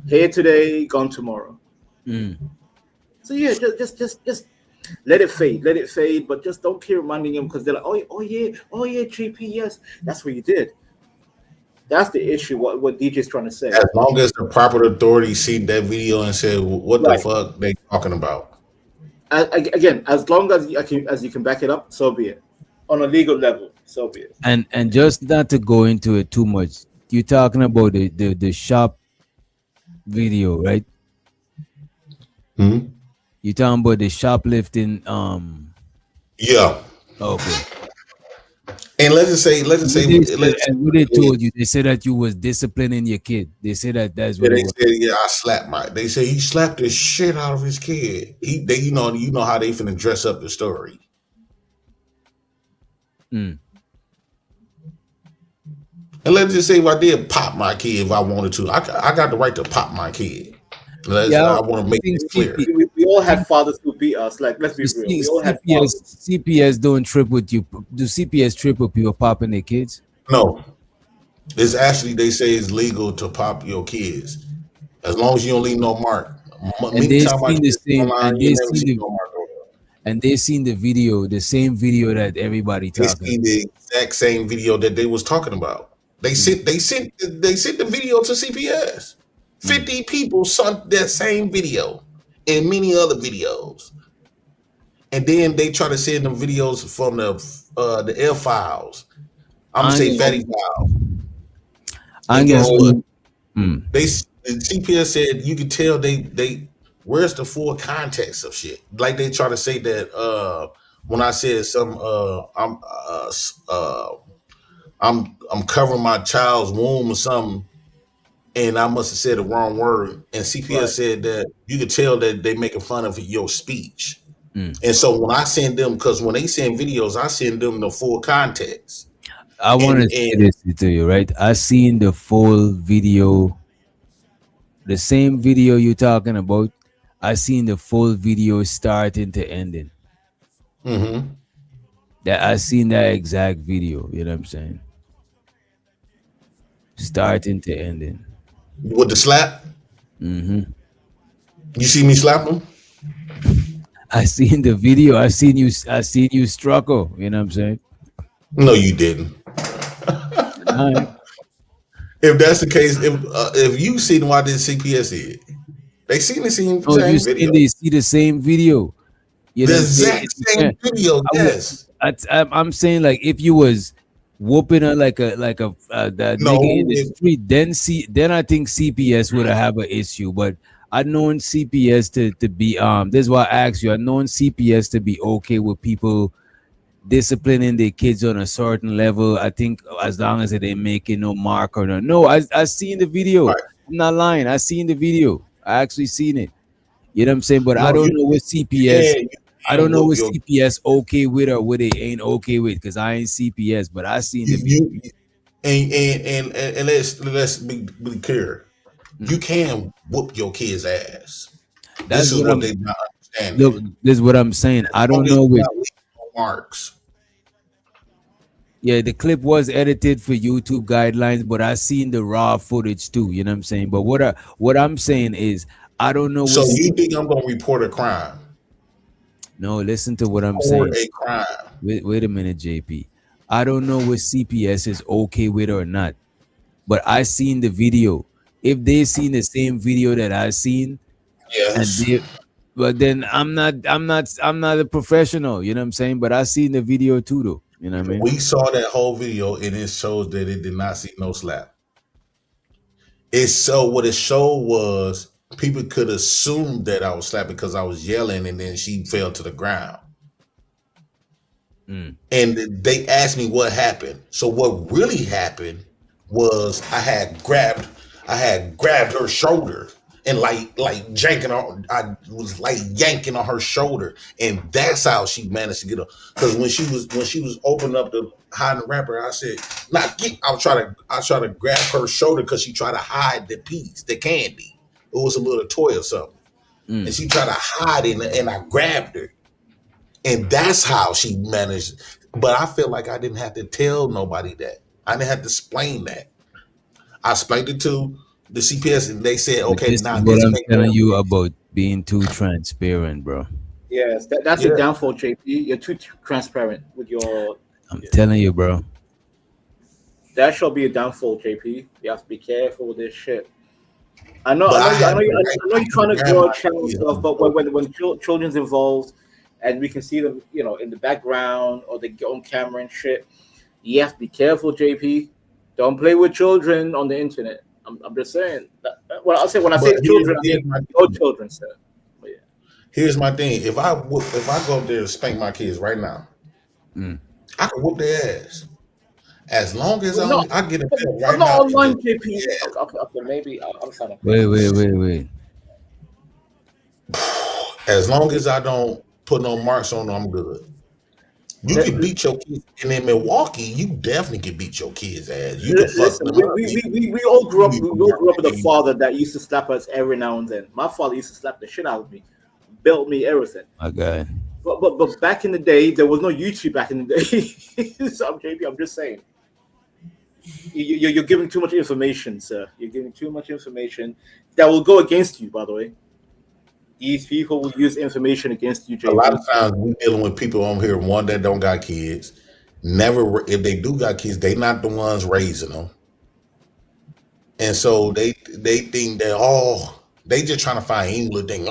Speaker 12: Here today, gone tomorrow. So yeah, just let it fade, but just don't keep reminding them, because they're like, oh yeah, JP, yes, that's what you did. That's the issue. What DJ's trying to say.
Speaker 20: As long as the proper authorities see that video and say, what the fuck they talking about?
Speaker 12: Again, as long as you can back it up, so be it. On a legal level, so be it.
Speaker 7: And just not to go into it too much, you're talking about the shop video, right? You're talking about the shoplifting.
Speaker 20: Yeah.
Speaker 7: Okay.
Speaker 20: And let's just say,
Speaker 7: and what they told you, they said that you was disciplining your kid. They said that's what
Speaker 20: they said. I slapped They say he slapped the shit out of his kid. You know how they finna dress up the story. And let's just say if I did pop my kid, if I wanted to, I got the right to pop my kid. I want to make it clear.
Speaker 12: We all had fathers who beat us. Like, let's be real. We all had fathers.
Speaker 7: CPS don't trip with you. Do CPS trip with people popping their kids?
Speaker 20: No. It's actually, they say it's legal to pop your kids as long as you don't leave no mark.
Speaker 7: And they seen the same, and they seen the video, the same video that everybody talking about.
Speaker 20: They seen the exact same video that they was talking about. They sent the video to CPS. 50 people saw that same video and many other videos. And then they try to send them videos from the F files. I'm gonna say fatty files. And guess what? The CPS said you can tell they where's the full context of shit. Like they try to say that when I said some I'm covering my child's womb or something, and I must have said the wrong word. And CPS said that you could tell that they making fun of your speech. And so when I send them, because when they send videos, I send them the full context.
Speaker 7: I want to say this to you, right? I seen the full video, the same video you're talking about. I seen the full video starting to ending.
Speaker 20: Mm-hmm.
Speaker 7: That I seen that exact video. You know what I'm saying? Starting to ending.
Speaker 20: With the slap?
Speaker 7: Mm-hmm.
Speaker 20: You see me slap him?
Speaker 7: I seen the video. I seen you struggle. You know what I'm saying?
Speaker 20: No, you didn't.
Speaker 7: All right.
Speaker 20: If that's the case, if you seen why did CPS did, they seen the same
Speaker 7: Oh, you
Speaker 20: video.
Speaker 7: seen they see the same video. You know
Speaker 20: The
Speaker 7: what I'm saying?
Speaker 20: exact same video, yes.
Speaker 7: I'm saying, like, if you was whooping her like a that
Speaker 20: No,
Speaker 7: nigga in the street, then I think CPS would have an issue. But I known CPS to be this is why I asked you. I known CPS to be okay with people disciplining their kids on a certain level. I think as long as they making no mark or no. I seen the video.
Speaker 20: Right.
Speaker 7: I'm not lying. I seen the video. I actually seen it. You know what I'm saying? But
Speaker 20: No,
Speaker 7: I don't
Speaker 20: you
Speaker 7: know what CPS.
Speaker 20: can
Speaker 7: I don't know
Speaker 20: whoop
Speaker 7: what CPS okay with or what they ain't okay with, because I ain't CPS, but I seen the video.
Speaker 20: And let's be clear. You can whoop your kid's ass.
Speaker 7: That's
Speaker 20: This is
Speaker 7: what
Speaker 20: what
Speaker 7: I'm.
Speaker 20: they not understanding.
Speaker 7: Look, this is what I'm saying. I don't know
Speaker 20: It's
Speaker 7: what.
Speaker 20: not legal marks.
Speaker 7: Yeah, the clip was edited for YouTube guidelines, but I seen the raw footage too. You know what I'm saying? But what I'm saying is, I don't know
Speaker 20: So
Speaker 7: what.
Speaker 20: you think I'm gonna report a crime?
Speaker 7: No, listen to what I'm
Speaker 20: Or
Speaker 7: saying.
Speaker 20: a crime?
Speaker 7: Wait a minute, JP. I don't know what CPS is okay with or not, but I seen the video. If they seen the same video that I seen, and
Speaker 20: Yes.
Speaker 7: but then I'm not a professional. You know what I'm saying? But I seen the video too, though. You know what I mean?
Speaker 20: We saw that whole video and it shows that it did not see no slap. What it showed was people could assume that I was slapping because I was yelling and then she fell to the ground. And they asked me what happened. So what really happened was I had grabbed her shoulder and like janking on. I was like yanking on her shoulder, and that's how she managed to get up. Because when she was opening up the hiding the wrapper, I said, "Not get." I try to grab her shoulder because she tried to hide the piece, the candy. It was a little toy or something, and she tried to hide it, and I grabbed her. And that's how she managed. But I feel like I didn't have to tell nobody that. I didn't have to explain that. I explained it to the CPS and they said,
Speaker 7: But
Speaker 20: okay,
Speaker 7: this
Speaker 20: now
Speaker 7: is what
Speaker 20: this
Speaker 7: I'm
Speaker 20: make
Speaker 7: telling
Speaker 20: more
Speaker 7: you about being too transparent, bro.
Speaker 12: Yes, that's
Speaker 20: Yeah.
Speaker 12: your downfall, JP. You're too transparent with your.
Speaker 7: I'm telling you, bro.
Speaker 12: That shall be a downfall, JP. You have to be careful with this shit. I know
Speaker 20: But
Speaker 12: you're trying to
Speaker 20: grab
Speaker 12: grow
Speaker 20: my
Speaker 12: channel
Speaker 20: kid.
Speaker 12: stuff, but when children's involved, and we can see them, in the background or they get on camera and shit, you have to be careful, JP. Don't play with children on the internet. I'm just saying. When I say
Speaker 20: But
Speaker 12: children, I
Speaker 20: here's
Speaker 12: mean
Speaker 20: my
Speaker 12: your children, sir. But yeah.
Speaker 20: Here's my thing. If I go up there to spank my kids right now, I can whoop their ass. As long as
Speaker 12: No,
Speaker 20: I get in bed
Speaker 12: I'm
Speaker 20: right
Speaker 12: not
Speaker 20: now. and
Speaker 12: online,
Speaker 20: just-
Speaker 12: JP. Okay, maybe I'm trying to.
Speaker 7: Wait.
Speaker 20: As long as I don't put no marks on them, I'm good. You can beat your kids, and in Milwaukee, you definitely can beat your kids' ass. You can fuck
Speaker 12: Listen,
Speaker 20: them up.
Speaker 12: we all grew up. We all grew up with a father that used to slap us every now and then. My father used to slap the shit out of me, belt me, everything.
Speaker 7: My God.
Speaker 12: But back in the day, there was no YouTube. Back in the day, so JP, I'm just saying. You're giving too much information, sir. You're giving too much information that will go against you. By the way, these people will use information against you, JP.
Speaker 20: A lot of times we dealing with people on here, one that don't got kids. Never, if they do got kids, they not the ones raising them, and so they think that they just trying to find England thing.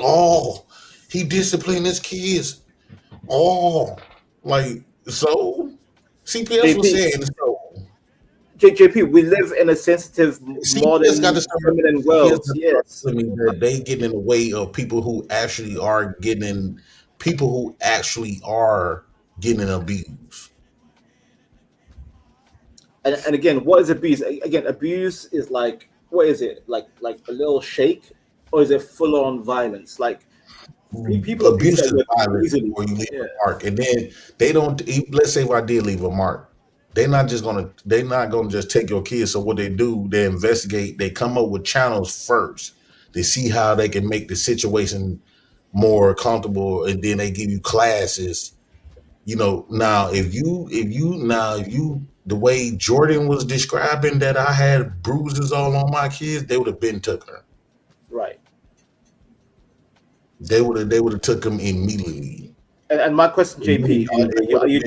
Speaker 20: He disciplined his kids. Like so. CPS was saying so.
Speaker 12: JP, we live in a sensitive, modern, feminine world. Yes,
Speaker 20: I mean that they get in the way of people who actually are getting abused.
Speaker 12: And again, what is abuse? Again, abuse is like, what is it? Like a little shake, or is it full on violence? Like people abuse
Speaker 20: Abuse
Speaker 12: that
Speaker 20: is
Speaker 12: word
Speaker 20: violent
Speaker 12: easily.
Speaker 20: or you leave
Speaker 12: Yeah.
Speaker 20: a mark, and then they don't. Let's say if I did leave a mark, they're not gonna just take your kids. So what they do, they investigate. They come up with channels first. They see how they can make the situation more comfortable, and then they give you classes. Now if you the way Jordan was describing that I had bruises all on my kids, they would have been took her.
Speaker 12: Right.
Speaker 20: They would have took them immediately.
Speaker 12: And my question, JP, are you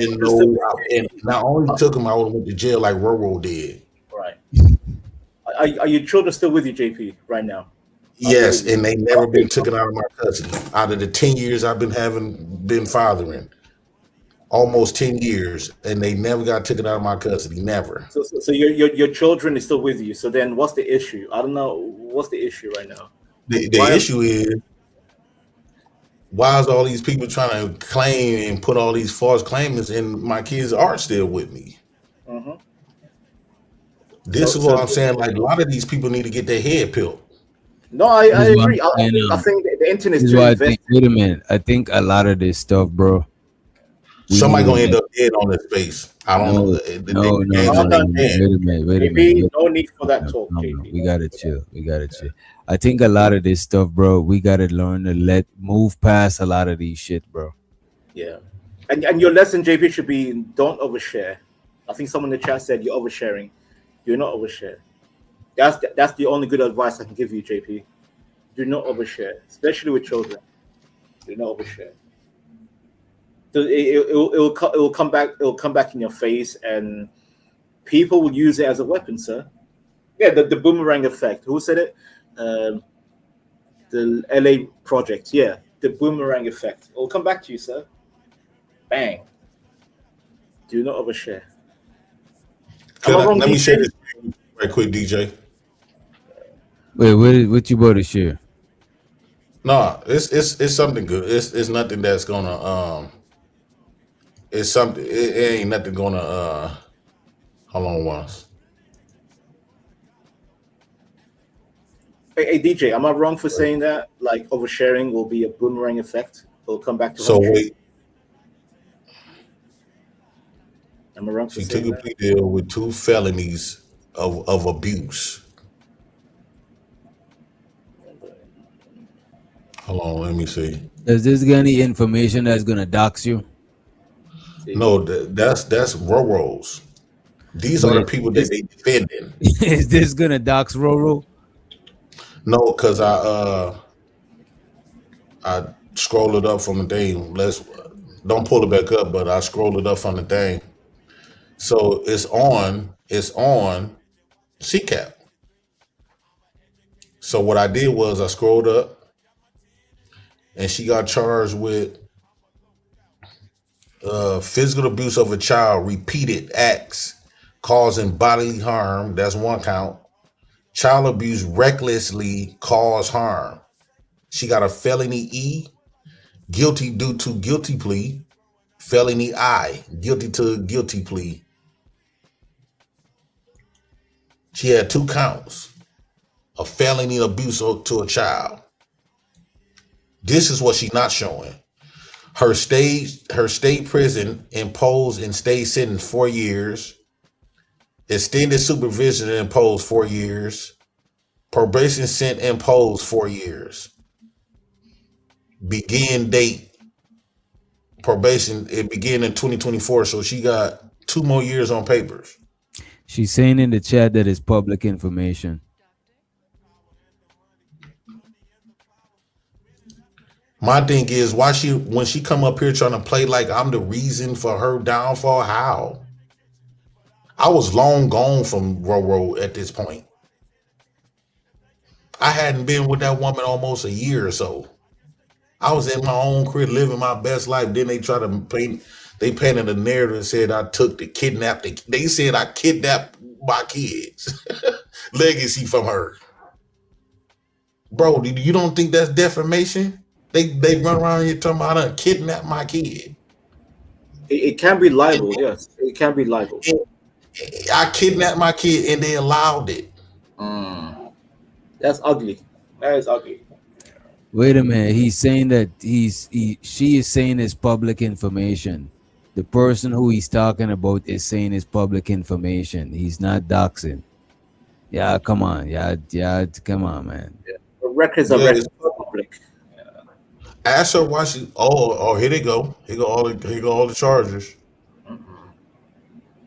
Speaker 20: And not only took him, I would have went to jail like Roro did.
Speaker 12: right? Are your children still with you, JP, right now?
Speaker 20: Yes, and they never been taken out of my custody. Out of the 10 years I've been fathering, almost 10 years, and they never got taken out of my custody. Never.
Speaker 12: So your children is still with you. So then, what's the issue? I don't know. What's the issue right now?
Speaker 20: The issue is, why is all these people trying to claim and put all these false claims, and my kids are still with me?
Speaker 12: Mm-hmm.
Speaker 20: This is what I'm saying. Like, a lot of these people need to get their head peeled.
Speaker 12: No, I agree. I think the internet is
Speaker 7: This is
Speaker 12: too
Speaker 7: why I
Speaker 12: invested.
Speaker 7: think. Wait a minute. I think a lot of this stuff, bro.
Speaker 20: Somebody gonna end up dead on this space. I don't know.
Speaker 7: No. Wait a minute.
Speaker 12: JP, no need for that talk, JP.
Speaker 7: We gotta chill. We gotta chill. I think a lot of this stuff, bro, we gotta learn to move past a lot of these shit, bro.
Speaker 12: Yeah, and your lesson, JP, should be don't overshare. I think someone in the chat said you're oversharing. You're not overshare. That's the only good advice I can give you, JP. Do not overshare, especially with children. Do not overshare. So it will come back. It will come back in your face, and people will use it as a weapon, sir. Yeah, the boomerang effect. Who said it? The LA project. Yeah, the boomerang effect. It will come back to you, sir. Bang. Do not overshare.
Speaker 20: Let me share this right quick, DJ.
Speaker 7: Wait, what you about to share?
Speaker 20: No, it's something good. It's nothing that's gonna it's something. It ain't nothing gonna hold on once.
Speaker 12: Hey, DJ, am I wrong for saying that? Like oversharing will be a boomerang effect. It'll come back to.
Speaker 20: So wait.
Speaker 12: Am I wrong for
Speaker 20: She
Speaker 12: saying
Speaker 20: took a plea deal with 2 felonies of abuse. Hold on, let me see.
Speaker 7: Does this get any information that's gonna dox you?
Speaker 20: No, that's Roro's. These are the people that they defending.
Speaker 7: Is this gonna dox Roro?
Speaker 20: No, because I scroll it up from the thing. Don't pull it back up, but I scroll it up from the thing. So it's on CCAP. So what I did was I scrolled up, and she got charged with physical abuse of a child, repeated acts causing bodily harm. That's 1 count. Child abuse recklessly cause harm. She got a felony E, guilty due to guilty plea. Felony I, guilty to guilty plea. She had 2 counts of felony abuse to a child. This is what she's not showing. Her state prison imposed and state sentence 4 years. Extended supervision imposed 4 years. Probation sent imposed 4 years. Begin date probation, it began in 2024, so she got 2 more years on papers.
Speaker 7: She's saying in the chat that it's public information.
Speaker 20: My thing is, why when she come up here trying to play like I'm the reason for her downfall? How? I was long gone from Roro at this point. I hadn't been with that woman almost a year or so. I was in my own crib living my best life. Then they try to painted a narrative and said I took they said I kidnapped my kids. Legacy from her. Bro, you don't think that's defamation? They run around here talking about I done kidnapped my kid.
Speaker 12: It can be libel, yes. It can be libel.
Speaker 20: I kidnapped my kid and they allowed it.
Speaker 12: That's ugly. That is ugly.
Speaker 7: Wait a minute. He's saying that she is saying it's public information. The person who he's talking about is saying it's public information. He's not doxing. Yeah, come on. Yeah, come on, man.
Speaker 12: The records are
Speaker 20: Yeah,
Speaker 12: public.
Speaker 20: ask her why she. Oh, here they go. Here go all the charges.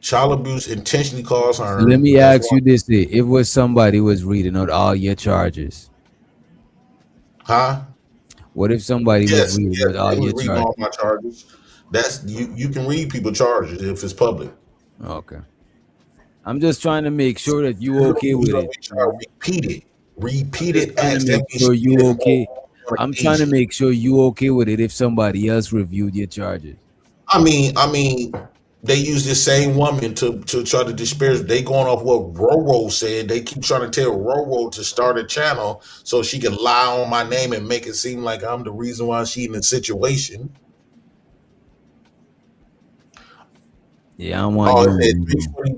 Speaker 20: Child abuse intentionally caused harm.
Speaker 7: Let me
Speaker 20: That's
Speaker 7: ask
Speaker 20: why.
Speaker 7: you this: if it was somebody who was reading out all your charges,
Speaker 20: Huh?
Speaker 7: what if somebody was
Speaker 20: Yes,
Speaker 7: reading
Speaker 20: yes.
Speaker 7: out all
Speaker 20: They was
Speaker 7: your
Speaker 20: reading
Speaker 7: charges?
Speaker 20: all my charges. That's you can read people charges if it's public.
Speaker 7: Okay. I'm just trying to make sure that you okay with it.
Speaker 20: Repeat it. Repeat
Speaker 7: Just
Speaker 20: it.
Speaker 7: trying to
Speaker 20: Ask
Speaker 7: make
Speaker 20: that
Speaker 7: sure you
Speaker 20: means
Speaker 7: okay. I'm trying to make sure you okay with it if somebody else reviewed your charges.
Speaker 20: I mean, they use this same woman to try to disparage. They going off what Roro said. They keep trying to tell Roro to start a channel so she can lie on my name and make it seem like I'm the reason why she in the situation.
Speaker 7: Yeah, I want you.
Speaker 20: At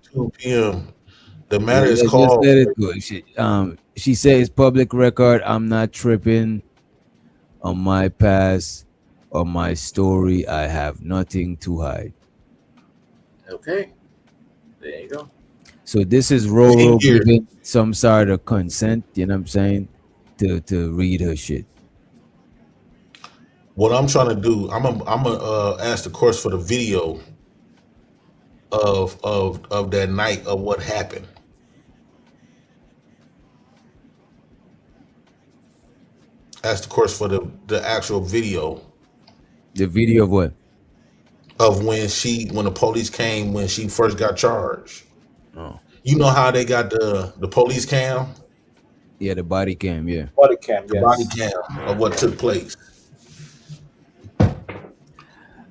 Speaker 20: 3:42 p.m. The matter
Speaker 7: Yeah,
Speaker 20: is
Speaker 7: just
Speaker 20: called.
Speaker 7: let it go. She says public record. I'm not tripping on my past or my story. I have nothing to hide.
Speaker 12: Okay. There you go.
Speaker 7: So this is Roro giving some sort of consent, you know what I'm saying, to read her shit.
Speaker 20: What I'm trying to do, I'm gonna ask the course for the video of that night of what happened. Ask the course for the actual video
Speaker 7: The video of what?
Speaker 20: of when the police came when she first got charged.
Speaker 7: Oh.
Speaker 20: You know how they got the police cam?
Speaker 7: Yeah, the body cam, yeah.
Speaker 12: Body cam,
Speaker 20: The body cam of what took place.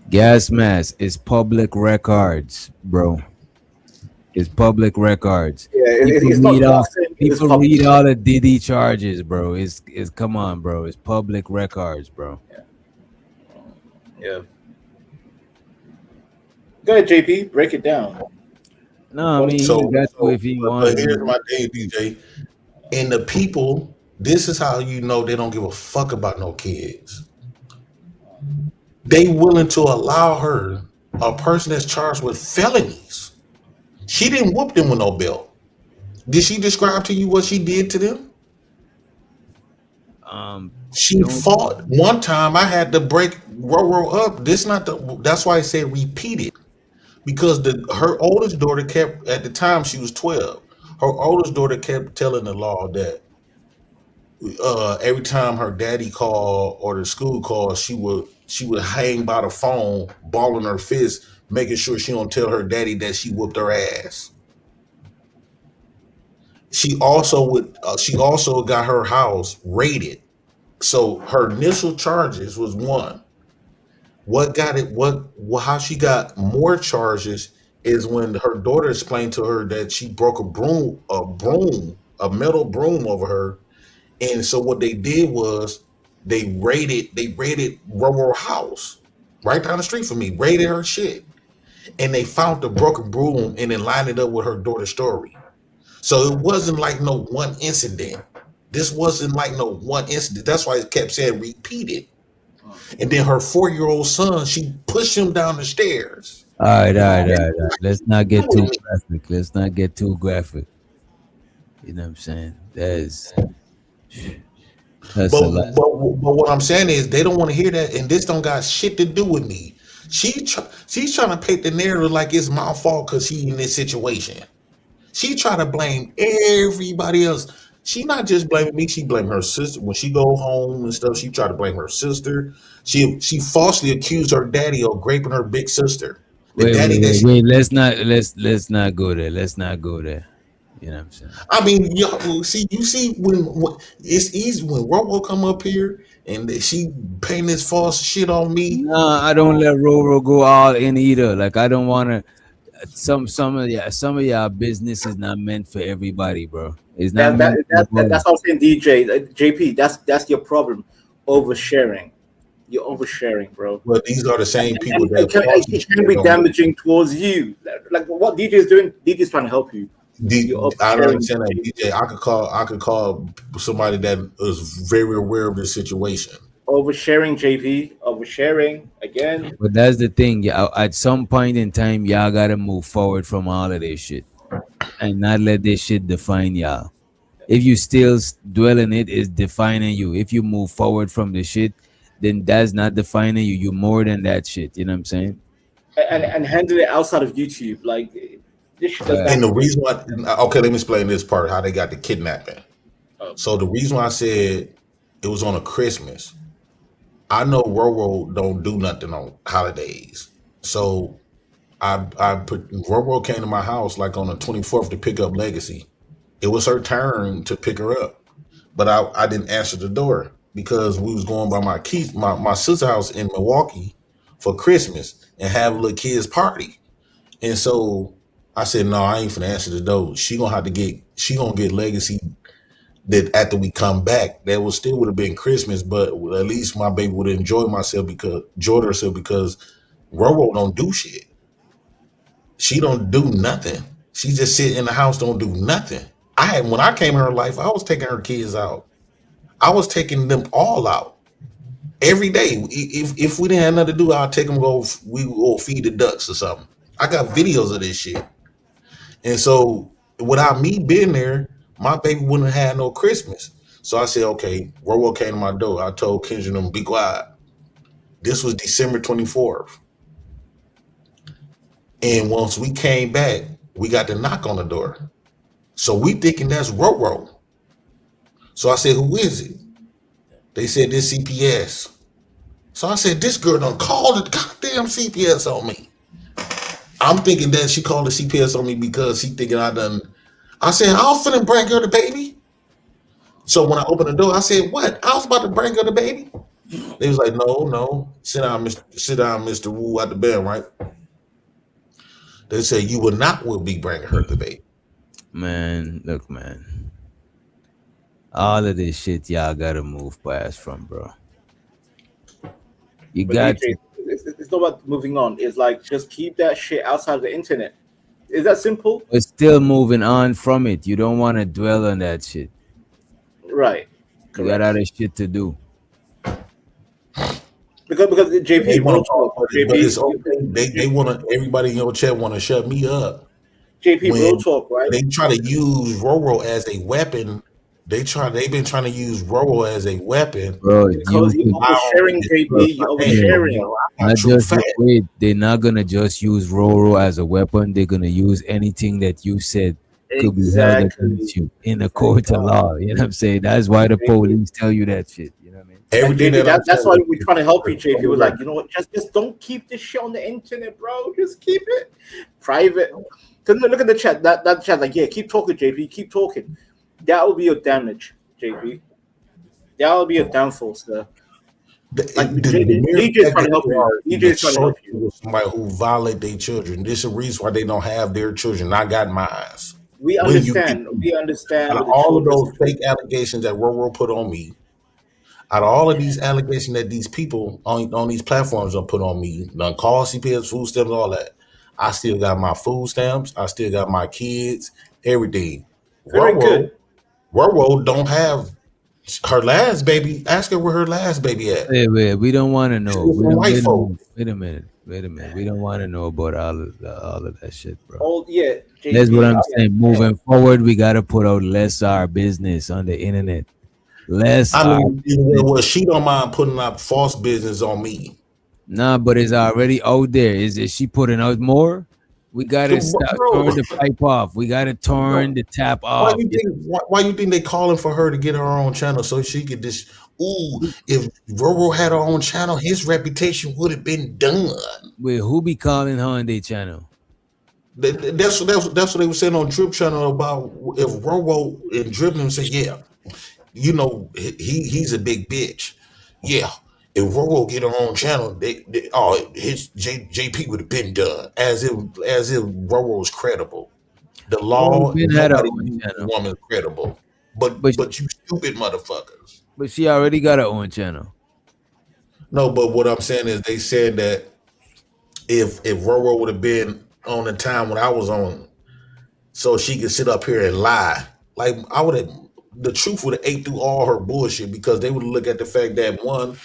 Speaker 7: Gas mask is public records, bro. It's public records.
Speaker 12: Yeah,
Speaker 7: People
Speaker 12: it's not
Speaker 7: read all,
Speaker 12: doxing, it's
Speaker 7: people
Speaker 12: public.
Speaker 7: read all the Diddy charges, bro. It's come on, bro. It's public records, bro.
Speaker 12: Yeah. Go ahead, JP. Break it down.
Speaker 7: No, I mean,
Speaker 20: So-
Speaker 7: he got to if he
Speaker 20: But
Speaker 7: wanted.
Speaker 20: here's my thing, DJ. And the people, this is how you know they don't give a fuck about no kids. They willing to allow her, a person that's charged with felonies. She didn't whoop them with no belt. Did she describe to you what she did to them? She fought. One time I had to break Roro up. That's why I say repeat it. Because her oldest daughter kept, at the time she was 12, her oldest daughter kept telling the law that every time her daddy called or the school called, she would hang by the phone, balling her fist, making sure she don't tell her daddy that she whooped her ass. She also got her house raided. So her initial charges was one. How she got more charges is when her daughter explained to her that she broke a metal broom over her. And so what they did was they raided Roro's house right down the street from me, raided her shit. And they found the broken broom and then lined it up with her daughter's story. So it wasn't like no one incident. This wasn't like no one incident. That's why it kept saying repeat it. And then her 4-year-old son, she pushed him down the stairs.
Speaker 7: All right. Let's not get too graphic. You know what I'm saying? That's
Speaker 20: But what I'm saying is they don't want to hear that, and this don't got shit to do with me. She's trying to paint the narrative like it's my fault because she in this situation. She try to blame everybody else. She not just blaming me. She blame her sister when she go home and stuff. She try to blame her sister. She falsely accused her daddy of raping her big sister.
Speaker 7: Wait. Let's not go there. Let's not go there. You know what I'm saying?
Speaker 20: I mean, you see when it's easy when Roro come up here and she paint this false shit on me.
Speaker 7: No, I don't let Roro go all in either. Like I don't want to. Some of y'all business is not meant for everybody, bro. It's not.
Speaker 12: That's what I'm saying, DJ. JP, that's your problem. Oversharing. You're oversharing, bro.
Speaker 20: Well, these are the same people
Speaker 12: And
Speaker 20: that falsely
Speaker 12: it can be damaging towards you. Like what DJ is doing, DJ is trying to help you. You're
Speaker 20: I don't
Speaker 12: oversharing.
Speaker 20: understand that, DJ. I could call somebody that is very aware of the situation.
Speaker 12: Oversharing, JP. Oversharing again.
Speaker 7: But that's the thing. Yeah, at some point in time, y'all gotta move forward from all of this shit and not let this shit define y'all. If you still dwell in it, it's defining you. If you move forward from the shit, then that's not defining you. You're more than that shit. You know what I'm saying?
Speaker 12: And handle it outside of YouTube. Like this shit doesn't
Speaker 20: And the
Speaker 12: happen.
Speaker 20: reason why, okay, let me explain this part, how they got the kidnapping. So the reason why I said it was on a Christmas, I know Roro don't do nothing on holidays. So Roro came to my house like on the 24th to pick up Legacy. It was her turn to pick her up, but I didn't answer the door because we was going by my sister's house in Milwaukee for Christmas and have a little kids party. And so I said, no, I ain't finna answer the door. She gonna get Legacy that after we come back. That would have been Christmas, but at least my baby would have enjoyed herself because Roro don't do shit. She don't do nothing. She just sit in the house, don't do nothing. When I came in her life, I was taking her kids out. I was taking them all out every day. If we didn't have nothing to do, I'd take them we go feed the ducks or something. I got videos of this shit. And so without me being there, my baby wouldn't have had no Christmas. So I said, okay, Roro came to my door. I told Kendra them, be quiet. This was December 24th. And once we came back, we got the knock on the door. So we thinking that's Roro. So I said, who is it? They said, this CPS. So I said, this girl done called the goddamn CPS on me. I'm thinking that she called the CPS on me because she thinking I said, I was finna bring her the baby. So when I opened the door, I said, what? I was about to bring her the baby. They was like, no. Sit down, Mr. Wu out the bed, right? They said, you will be bringing her the baby.
Speaker 7: Man, look, man. All of this shit y'all gotta move past from, bro. You
Speaker 12: But
Speaker 7: got
Speaker 12: DJ, it's not about moving on. It's like just keep that shit outside of the internet. Is that simple?
Speaker 7: but still moving on from it. You don't want to dwell on that shit.
Speaker 12: Right.
Speaker 7: You got other shit to do.
Speaker 12: Because JP,
Speaker 20: They want to
Speaker 12: real
Speaker 20: talk,
Speaker 12: talk,
Speaker 20: but it's
Speaker 12: JP,
Speaker 20: okay. They want to. Everybody in your chat want to shut me up.
Speaker 12: JP, real
Speaker 20: When
Speaker 12: talk, right?
Speaker 20: they try to use Roro as a weapon, they've been trying to use Roro as a weapon.
Speaker 7: Bro,
Speaker 12: Because you're oversharing, JP. You're oversharing.
Speaker 7: Not just wait, they're not gonna just use Roro as a weapon. They're gonna use anything that you said could be held against you in a court of law. You know what I'm saying? That's why the police tell you that shit. You know what I mean?
Speaker 20: Everything
Speaker 12: That's why we're trying to help you, JP. We're like, you know what? Just don't keep this shit on the internet, bro. Just keep it private. Cause look at the chat. That chat, like, yeah, keep talking, JP. Keep talking. That will be your damage, JP. That will be your downfall, sir. Like DJ's trying to help you. DJ's trying to help you.
Speaker 20: Somebody who violate their children. This is a reason why they don't have their children. I got mine.
Speaker 12: We understand. We understand.
Speaker 20: Out of all of those fake allegations that Roro put on me, out of all of these allegations that these people on these platforms don't put on me, done call CPS, food stamps, all that, I still got my food stamps. I still got my kids, everything.
Speaker 12: Very good.
Speaker 20: Roro don't have her last baby. Ask her where her last baby at.
Speaker 7: Wait, we don't want to know.
Speaker 20: She was from white folk.
Speaker 7: Wait a minute. We don't want to know about all of that shit, bro.
Speaker 12: Oh yeah, JP,
Speaker 7: That's what I'm saying. Moving forward, we gotta put out less our business on the internet.
Speaker 20: Well, she don't mind putting up false business on me.
Speaker 7: Nah, but it's already out there. Is she putting out more? We gotta turn the pipe off. We gotta turn the tap off.
Speaker 20: Why you think they calling for her to get her own channel so she could just? Ooh, if Roro had her own channel, his reputation would have been done.
Speaker 7: Wait, who be calling her on their channel?
Speaker 20: That's what they were saying on Drip channel about if Roro and Drip and say, yeah, you know he's a big bitch. Yeah, if Roro get her own channel, his JP would have been done as if Roro was credible. The law, nobody woman credible, but you stupid motherfuckers.
Speaker 7: But she already got her own channel.
Speaker 20: No, but what I'm saying is they said that if Roro would have been on the time when I was on, so she could sit up here and lie, like I would have, the truth would have ate through all her bullshit because they would look at the fact that one,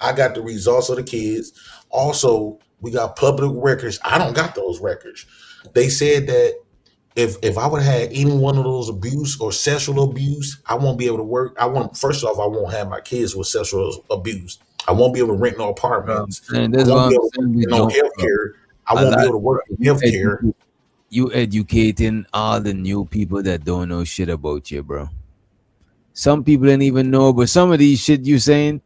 Speaker 20: I got the results of the kids. Also, we got public records. I don't got those records. They said that if I would have had any one of those abuse or sexual abuse, I won't be able to work. I won't. First off, I won't have my kids with sexual abuse. I won't be able to rent no apartments.
Speaker 7: And
Speaker 20: I
Speaker 7: that's
Speaker 20: won't
Speaker 7: what
Speaker 20: be
Speaker 7: I'm
Speaker 20: able to
Speaker 7: saying.
Speaker 20: work
Speaker 7: We
Speaker 20: in no
Speaker 7: don't,
Speaker 20: health
Speaker 7: bro.
Speaker 20: care. I
Speaker 7: A
Speaker 20: won't be
Speaker 7: lot,
Speaker 20: able to work
Speaker 7: bro.
Speaker 20: in health care.
Speaker 7: You educating all the new people that don't know shit about you, bro. Some people didn't even know, but some of these shit you saying,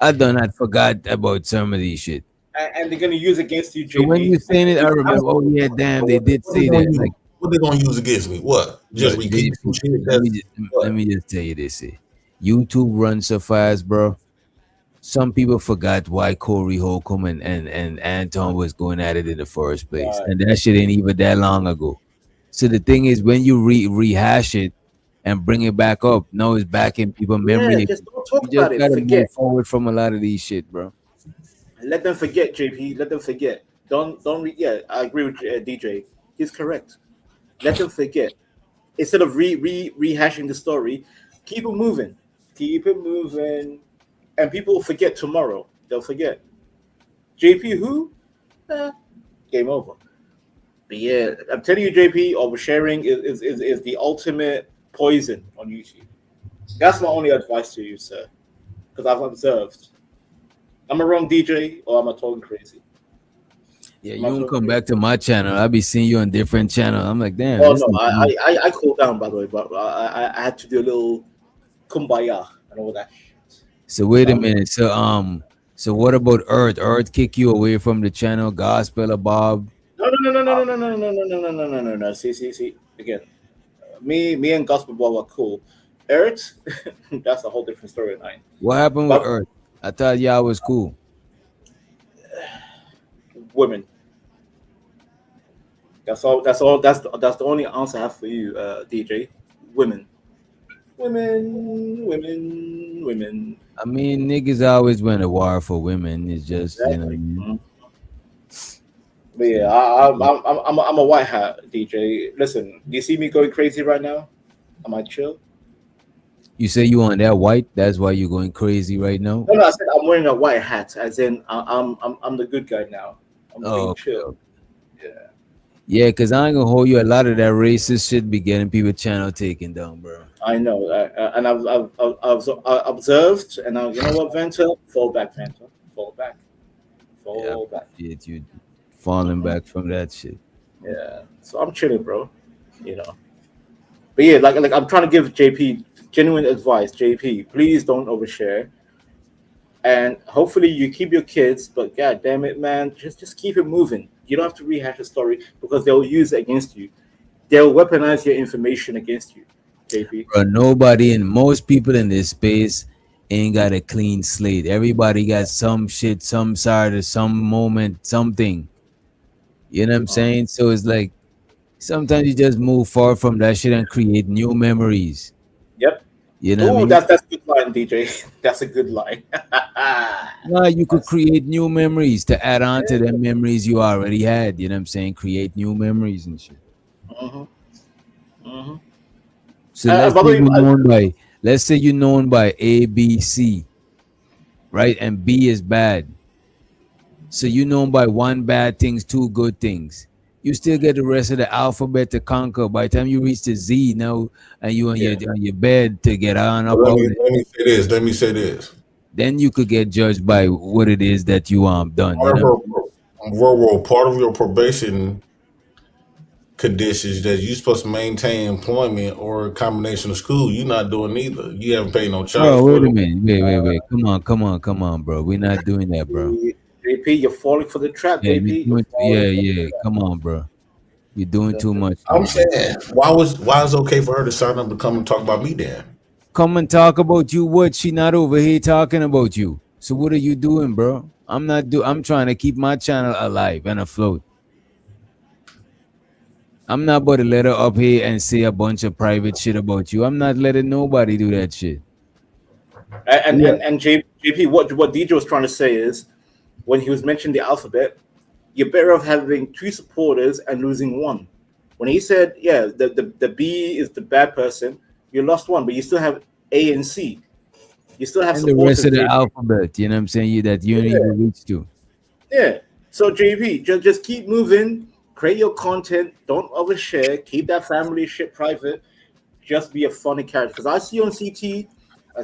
Speaker 7: I done not forgot about some of these shit.
Speaker 12: And they're gonna use against you,
Speaker 7: So when
Speaker 12: JP.
Speaker 7: you saying it, I remember. Oh yeah, damn, they did
Speaker 20: What they
Speaker 7: say
Speaker 20: gonna
Speaker 7: that.
Speaker 20: use?
Speaker 7: Like,
Speaker 20: What they gonna use against me? What? Just
Speaker 7: but
Speaker 20: repeat some
Speaker 7: JP,
Speaker 20: shit.
Speaker 7: let me
Speaker 20: That's
Speaker 7: just, let
Speaker 20: what.
Speaker 7: me just tell you this: YouTube runs so fast, bro. Some people forgot why Corey Holcomb and Anton was going at it in the first place,
Speaker 12: Right.
Speaker 7: and that shit ain't even that long ago. So the thing is, when you rehash it and bring it back up, now it's back in people's
Speaker 12: Yeah,
Speaker 7: memory
Speaker 12: just
Speaker 7: again.
Speaker 12: don't talk
Speaker 7: You
Speaker 12: about
Speaker 7: just
Speaker 12: it.
Speaker 7: gotta
Speaker 12: Forget.
Speaker 7: move forward from a lot of these shit, bro.
Speaker 12: Let them forget, JP. Let them forget. Yeah, I agree with DJ. He's correct. Let them forget. Instead of rehashing the story, keep it moving. Keep it moving. And people will forget tomorrow. They'll forget. JP who? Game over. But yeah, I'm telling you, JP, oversharing is the ultimate poison on YouTube. That's my only advice to you, sir. Because I've observed. I'm a wrong DJ or I'm a talking crazy.
Speaker 7: Yeah,
Speaker 12: I'm
Speaker 7: you
Speaker 12: not
Speaker 7: don't
Speaker 12: talking
Speaker 7: come
Speaker 12: crazy.
Speaker 7: back to my channel. I'll be seeing you on different channel. I'm like, damn,
Speaker 12: Oh
Speaker 7: this
Speaker 12: no,
Speaker 7: nigga.
Speaker 12: I cooled down by the way, but I had to do a little kumbaya and all that.
Speaker 7: So wait a
Speaker 12: Um,
Speaker 7: minute. So what about Earth? Earth kick you away from the channel, Gospel of Bob.
Speaker 12: no. See. Again, me and Gospel Boy were cool. Earth, that's a whole different storyline.
Speaker 7: What happened with
Speaker 12: But
Speaker 7: Earth? I thought y'all was cool.
Speaker 12: women. That's all. That's all. That's the only answer I have for you, DJ. Women. Women.
Speaker 7: I mean, niggas always went to war for women. It's just, you know what I
Speaker 12: Exactly.
Speaker 7: mean?
Speaker 12: But yeah, I'm a white hat DJ. Listen, do you see me going crazy right now? Am I chill?
Speaker 7: You say you on that white, that's why you're going crazy right now?
Speaker 12: No, I said I'm wearing a white hat, as in I'm the good guy now. I'm
Speaker 7: Oh,
Speaker 12: being
Speaker 7: okay,
Speaker 12: chill.
Speaker 7: okay.
Speaker 12: Yeah,
Speaker 7: Yeah, because I ain't gonna hold you. A lot of that racist shit be getting people channel taken down, bro.
Speaker 12: I know, and I've observed, and you know what, Vanta, fall back, Vanta, fall back,
Speaker 7: Yeah, I
Speaker 12: fall back.
Speaker 7: appreciate you falling back from that shit.
Speaker 12: Yeah, so I'm chilling, bro. You know, but yeah, like I'm trying to give JP genuine advice. JP, please don't overshare, and hopefully you keep your kids. But god damn it, man, just keep it moving. You don't have to rehash the story because they'll use it against you. They'll weaponize your information against you, JP.
Speaker 7: Bro, nobody and most people in this space ain't got a clean slate. Everybody got some shit, some side or some moment, something. You know what I'm saying? So it's like sometimes you just move forward from that shit and create new memories.
Speaker 12: Yep.
Speaker 7: You know what I
Speaker 12: Oh,
Speaker 7: mean?
Speaker 12: that's a good line, DJ. That's a good line.
Speaker 7: Nah, you could create new memories to add on to the memories you already had. You know what I'm saying? Create new memories and shit. So
Speaker 12: By the way,
Speaker 7: let's say you're known by A, B, C, right? And B is bad. So you're known by one bad things, two good things. You still get the rest of the alphabet to conquer. By the time you reach the Z now, and you on your bed to get on up
Speaker 20: Let
Speaker 7: out
Speaker 20: me
Speaker 7: there,
Speaker 20: let me say this. Let me say this.
Speaker 7: then you could get judged by what it is that you done. You
Speaker 20: Part of
Speaker 7: know.
Speaker 20: part of your probation conditions that you're supposed to maintain employment or a combination of school. You're not doing neither. You haven't paid no child
Speaker 7: Bro, wait
Speaker 20: support.
Speaker 7: a minute. Wait. Come on, bro. We're not doing that, bro.
Speaker 12: JP, you're falling for the trap,
Speaker 7: Yeah,
Speaker 12: JP. You're falling for the
Speaker 7: yeah. Come on, bro. You're doing too much
Speaker 20: I'm
Speaker 7: now, bro.
Speaker 20: saying, why is it okay for her to sign up to come and talk about me then?
Speaker 7: Come and talk about you. What? She not over here talking about you. So what are you doing, bro? I'm trying to keep my channel alive and afloat. I'm not about to let her up here and say a bunch of private shit about you. I'm not letting nobody do that shit.
Speaker 12: And JP, what DJ was trying to say is, when he was mentioning the alphabet, you're better off having 2 supporters and losing 1. When he said, yeah, the B is the bad person, you lost 1, but you still have A and C. You still have
Speaker 7: And the
Speaker 12: supporters.
Speaker 7: rest of the
Speaker 12: JP.
Speaker 7: alphabet, you know what I'm saying? You don't even reach to.
Speaker 12: Yeah. So JP, just keep moving, create your content, don't overshare, keep that family shit private. Just be a funny character. Because I see on CT.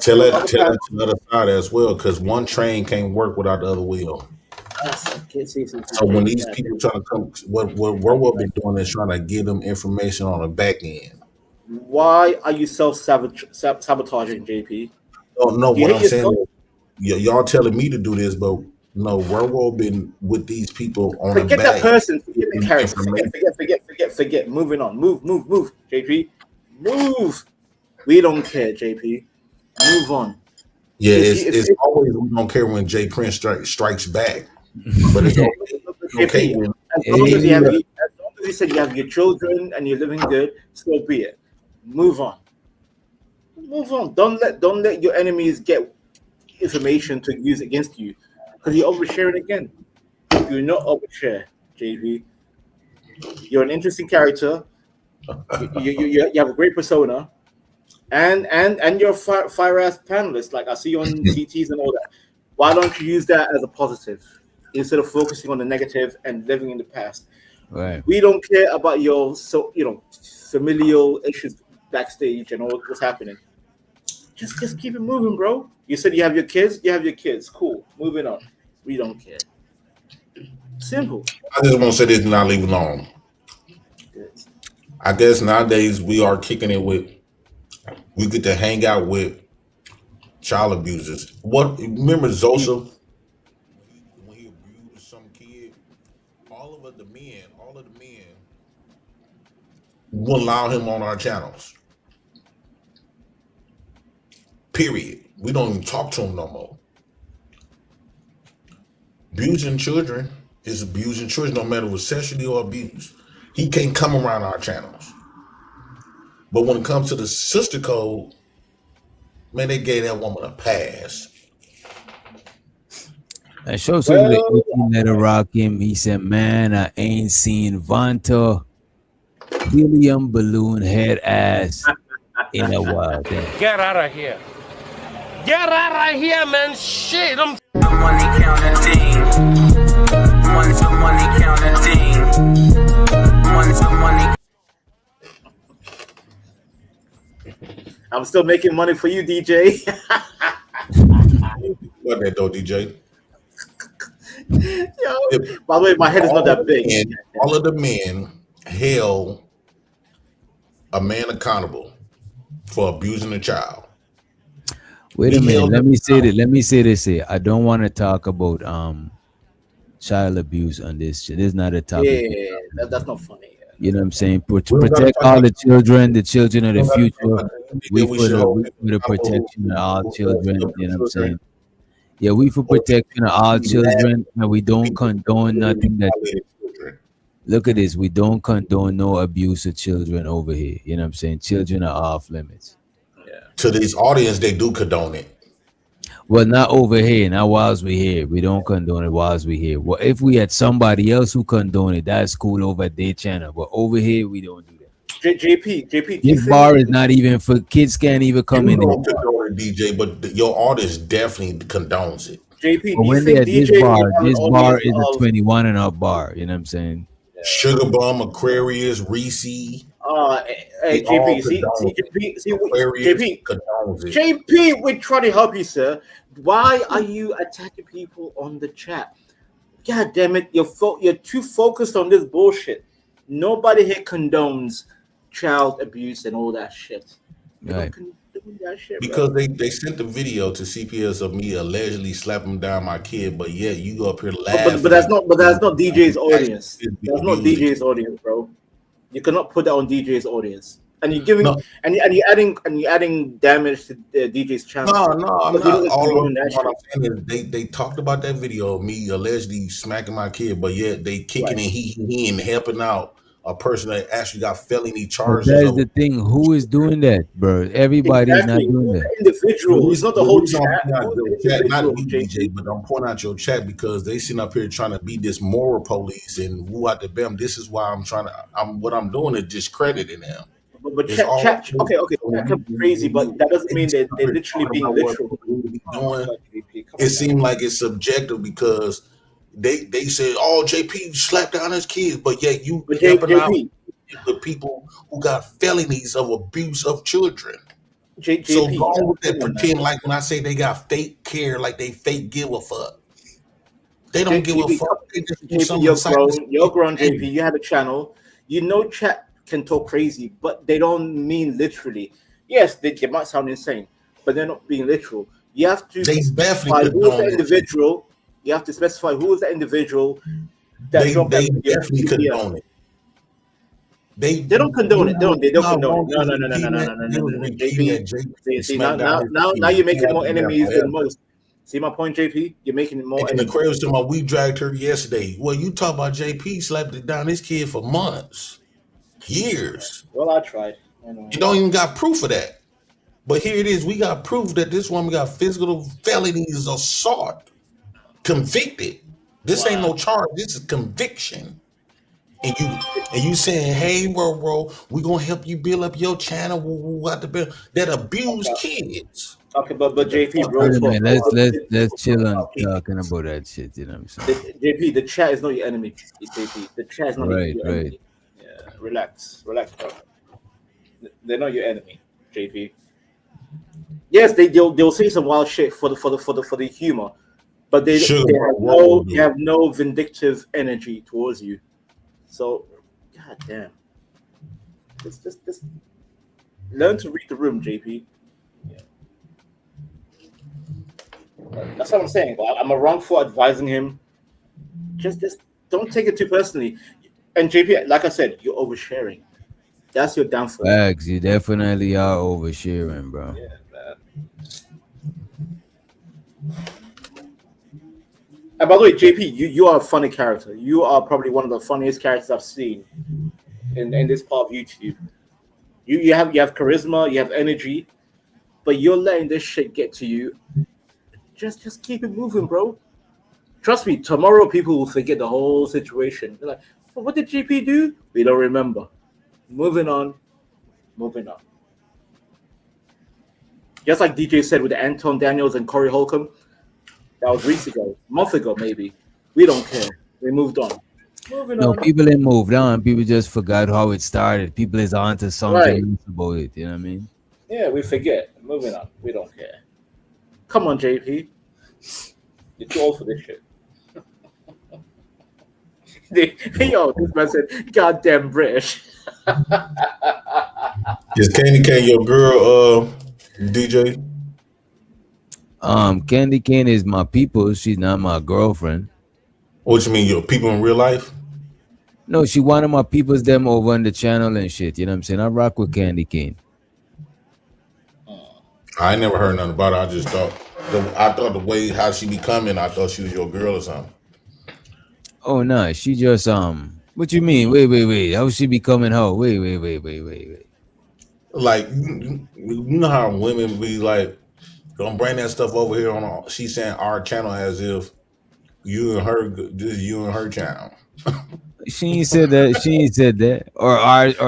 Speaker 20: Tell it to the other side as well, because one train can't work without the other wheel. So when these people trying to come, what we've been doing is trying to give them information on the back end.
Speaker 12: Why are you self-sabotaging, JP?
Speaker 20: Oh no,
Speaker 12: You
Speaker 20: what
Speaker 12: hate
Speaker 20: I'm saying
Speaker 12: yourself?
Speaker 20: is, y'all telling me to do this, but no, we've been with these people on
Speaker 12: Forget
Speaker 20: the
Speaker 12: that
Speaker 20: back.
Speaker 12: person. Forget the character. Forget. Moving on. Move, JP. Move. We don't care, JP. Move on.
Speaker 20: Yeah, it's always we don't care when Jay Prince strikes back, but it's okay when
Speaker 12: as long as you said you have your children and you're living good, so be it. Move on. Move on. Don't let your enemies get information to use against you, because you're oversharing again. Do not overshare, JP. You're an interesting character. You have a great persona, and you're a fire ass panelist. Like I see on CTs and all that. Why don't you use that as a positive instead of focusing on the negative and living in the past?
Speaker 7: Right.
Speaker 12: We don't care about your familial issues backstage and all what's happening. Just keep it moving, bro. You said you have your kids. You have your kids. Cool. Moving on. We don't care. Simple.
Speaker 20: I just want to say this and not leave it alone. I guess nowadays we are kicking it with. We get to hang out with child abusers. What? Remember Zosa? When he abused some kid, all of the men wouldn't allow him on our channels. Period. We don't even talk to him no more. Abusing children is abusing children, no matter what sexually or abuse. He can't come around our channels. But when it comes to the sister code, man, they gave that woman a pass.
Speaker 7: I showed some of the 18-letter rock him. He said, man, I ain't seen Vanta helium balloon head ass in a while.
Speaker 9: Get out of here. Get out of here, man. Shit, I'm
Speaker 2: money counting thing. Money counting thing. Money.
Speaker 12: I'm still making money for you, DJ.
Speaker 20: What that though, DJ?
Speaker 12: Yo, by the way, my head is not that big.
Speaker 20: All of the men held a man accountable for abusing a child.
Speaker 7: Wait a minute. Let me say this here. I don't want to talk about child abuse on this. This is not a topic.
Speaker 12: Yeah, that's not funny.
Speaker 7: You know what I'm saying? To protect all the children of the future. We for the protection of all children. You know what I'm saying? Yeah, we for protection of all children, and we don't condone nothing that. Look at this. We don't condone no abuse of children over here. You know what I'm saying? Children are off limits.
Speaker 20: To this audience, they do condone it.
Speaker 7: Well, not over here. Not whilst we here. We don't condone it whilst we here. Well, if we had somebody else who condone it, that's cool over at their channel. But over here, we don't do that.
Speaker 12: JP.
Speaker 7: This bar is not even for kids. Can't even come in there.
Speaker 20: Condone it, DJ, but your artist definitely condones it.
Speaker 12: JP,
Speaker 7: but when they're at this bar is a 21 and up bar. You know what I'm saying?
Speaker 20: Sugar Bum, Aquarius, Reese.
Speaker 12: Hey, JP, JP, we're trying to help you, sir. Why are you attacking people on the chat? God damn it, you're too focused on this bullshit. Nobody here condones child abuse and all that shit.
Speaker 7: Right.
Speaker 20: Because they sent the video to CPS of me allegedly slapping down my kid, but yeah, you go up here laughing.
Speaker 12: But that's not DJ's audience. That's not DJ's audience, bro. You cannot put that on DJ's audience, and you're giving and you're adding damage to DJ's channel.
Speaker 20: No, I'm not. All I'm saying is they talked about that video of me allegedly smacking my kid, but yet they kicking and he and helping out a person that actually got felony
Speaker 7: But
Speaker 20: charges
Speaker 7: that is
Speaker 20: of.
Speaker 7: the thing. Who is doing that, bro? Everybody's not
Speaker 12: Exactly.
Speaker 7: doing
Speaker 12: Who's
Speaker 7: that.
Speaker 12: the individual? It's not the
Speaker 20: The
Speaker 12: whole
Speaker 20: reason
Speaker 12: chat.
Speaker 20: I'm pointing out
Speaker 12: Who's
Speaker 20: your
Speaker 12: the
Speaker 20: chat, not
Speaker 12: individual,
Speaker 20: you,
Speaker 12: JP?
Speaker 20: DJ, but I'm pointing out your chat because they sitting up here trying to be this moral police and woo out the bam. This is why what I'm doing is discrediting them.
Speaker 12: But
Speaker 20: It's all
Speaker 12: chat. Okay. Chat can be crazy, but that doesn't mean they're literally being literal.
Speaker 20: doing. It seemed like it's subjective because they said, "Oh, JP slapped down his kids," but yet you
Speaker 12: But
Speaker 20: helping out
Speaker 12: JP,
Speaker 20: the people who got felonies of abuse of children. So
Speaker 12: JP,
Speaker 20: don't with that
Speaker 12: come on, man.
Speaker 20: pretend like when I say they got fake care, like they fake give a fuck. They don't give a
Speaker 12: JP,
Speaker 20: fuck. They just do
Speaker 12: JP,
Speaker 20: something
Speaker 12: you're
Speaker 20: inside this
Speaker 12: grown. You're grown, JP.
Speaker 20: angry.
Speaker 12: You have a channel. You know, chat can talk crazy, but they don't mean literally. Yes, they might sound insane, but they're not being literal. You have to
Speaker 20: They
Speaker 12: specify
Speaker 20: definitely
Speaker 12: who is the
Speaker 20: condone it.
Speaker 12: individual. You have to specify who is the individual that
Speaker 20: They
Speaker 12: dropped that video.
Speaker 20: definitely condone it.
Speaker 12: They don't condone it. They don't
Speaker 20: how
Speaker 12: condone
Speaker 20: long
Speaker 12: it. No,
Speaker 20: is
Speaker 12: no,
Speaker 20: it
Speaker 12: no, no, no, no,
Speaker 20: repeating
Speaker 12: no,
Speaker 20: that?
Speaker 12: no,
Speaker 20: They
Speaker 12: no,
Speaker 20: was
Speaker 12: no, no.
Speaker 20: repeating that
Speaker 12: JP,
Speaker 20: JP
Speaker 12: now
Speaker 20: smacked down his
Speaker 12: now
Speaker 20: kids.
Speaker 12: you're making it more
Speaker 20: Who happened
Speaker 12: enemies
Speaker 20: there
Speaker 12: than
Speaker 20: forever.
Speaker 12: most. See my point, JP? You're making it more
Speaker 20: And the
Speaker 12: enemies.
Speaker 20: crazy was talking about we dragged her yesterday. Well, you talk about JP slapped it down his kid for months, years.
Speaker 12: Well, I tried.
Speaker 20: You don't even got proof of that. But here it is. We got proof that this woman got physical felonies assault. Convicted. This ain't no charge. This is conviction. And you saying, hey, bro, we gonna help you build up your channel. What the bill that abuse kids.
Speaker 12: Okay, but JP, real
Speaker 7: Wait a
Speaker 12: talk.
Speaker 7: minute. Let's chill on talking about that shit. You know what I'm saying?
Speaker 12: JP, the chat is not your enemy. JP, the chat is not
Speaker 7: Right,
Speaker 12: your
Speaker 7: right.
Speaker 12: enemy. Yeah, relax, bro. They're not your enemy, JP. Yes, they'll say some wild shit for the humor, but they have no vindictive energy towards you. So, god damn, just learn to read the room, JP. Yeah. That's what I'm saying. I'm wrong for advising him. Just don't take it too personally. And JP, like I said, you're oversharing. That's your downfall.
Speaker 7: Facts. You definitely are oversharing, bro.
Speaker 12: Yeah, man. And by the way, JP, you are a funny character. You are probably one of the funniest characters I've seen in this part of YouTube. You have charisma, you have energy, but you're letting this shit get to you. Just keep it moving, bro. Trust me, tomorrow people will forget the whole situation. They're like, well, what did JP do? We don't remember. Moving on. Just like DJ said with Anton Daniels and Corey Holcomb, that was weeks ago, a month ago maybe. We don't care. We moved on.
Speaker 7: No, people ain't moved on. People just forgot how it started. People is on to something about it. You know what I mean?
Speaker 12: Yeah, we forget. Moving on. We don't care. Come on, JP. You're too old for this shit. Yo, this man said, goddamn British.
Speaker 20: Is Candy Cane your girl, DJ?
Speaker 7: Candy Cane is my people. She's not my girlfriend.
Speaker 20: What you mean, your people in real life?
Speaker 7: No, she one of my peoples them over on the channel and shit. You know what I'm saying? I rock with Candy Cane.
Speaker 20: I ain't never heard nothing about her. I just thought the way how she be coming, I thought she was your girl or something.
Speaker 7: Oh no, she just what you mean? Wait. How she becoming hoe? Wait.
Speaker 20: Like you know how women be like, don't bring that stuff over here on she's saying our channel as if you and her, this is you and her channel.
Speaker 7: She ain't said that. She ain't said that. Or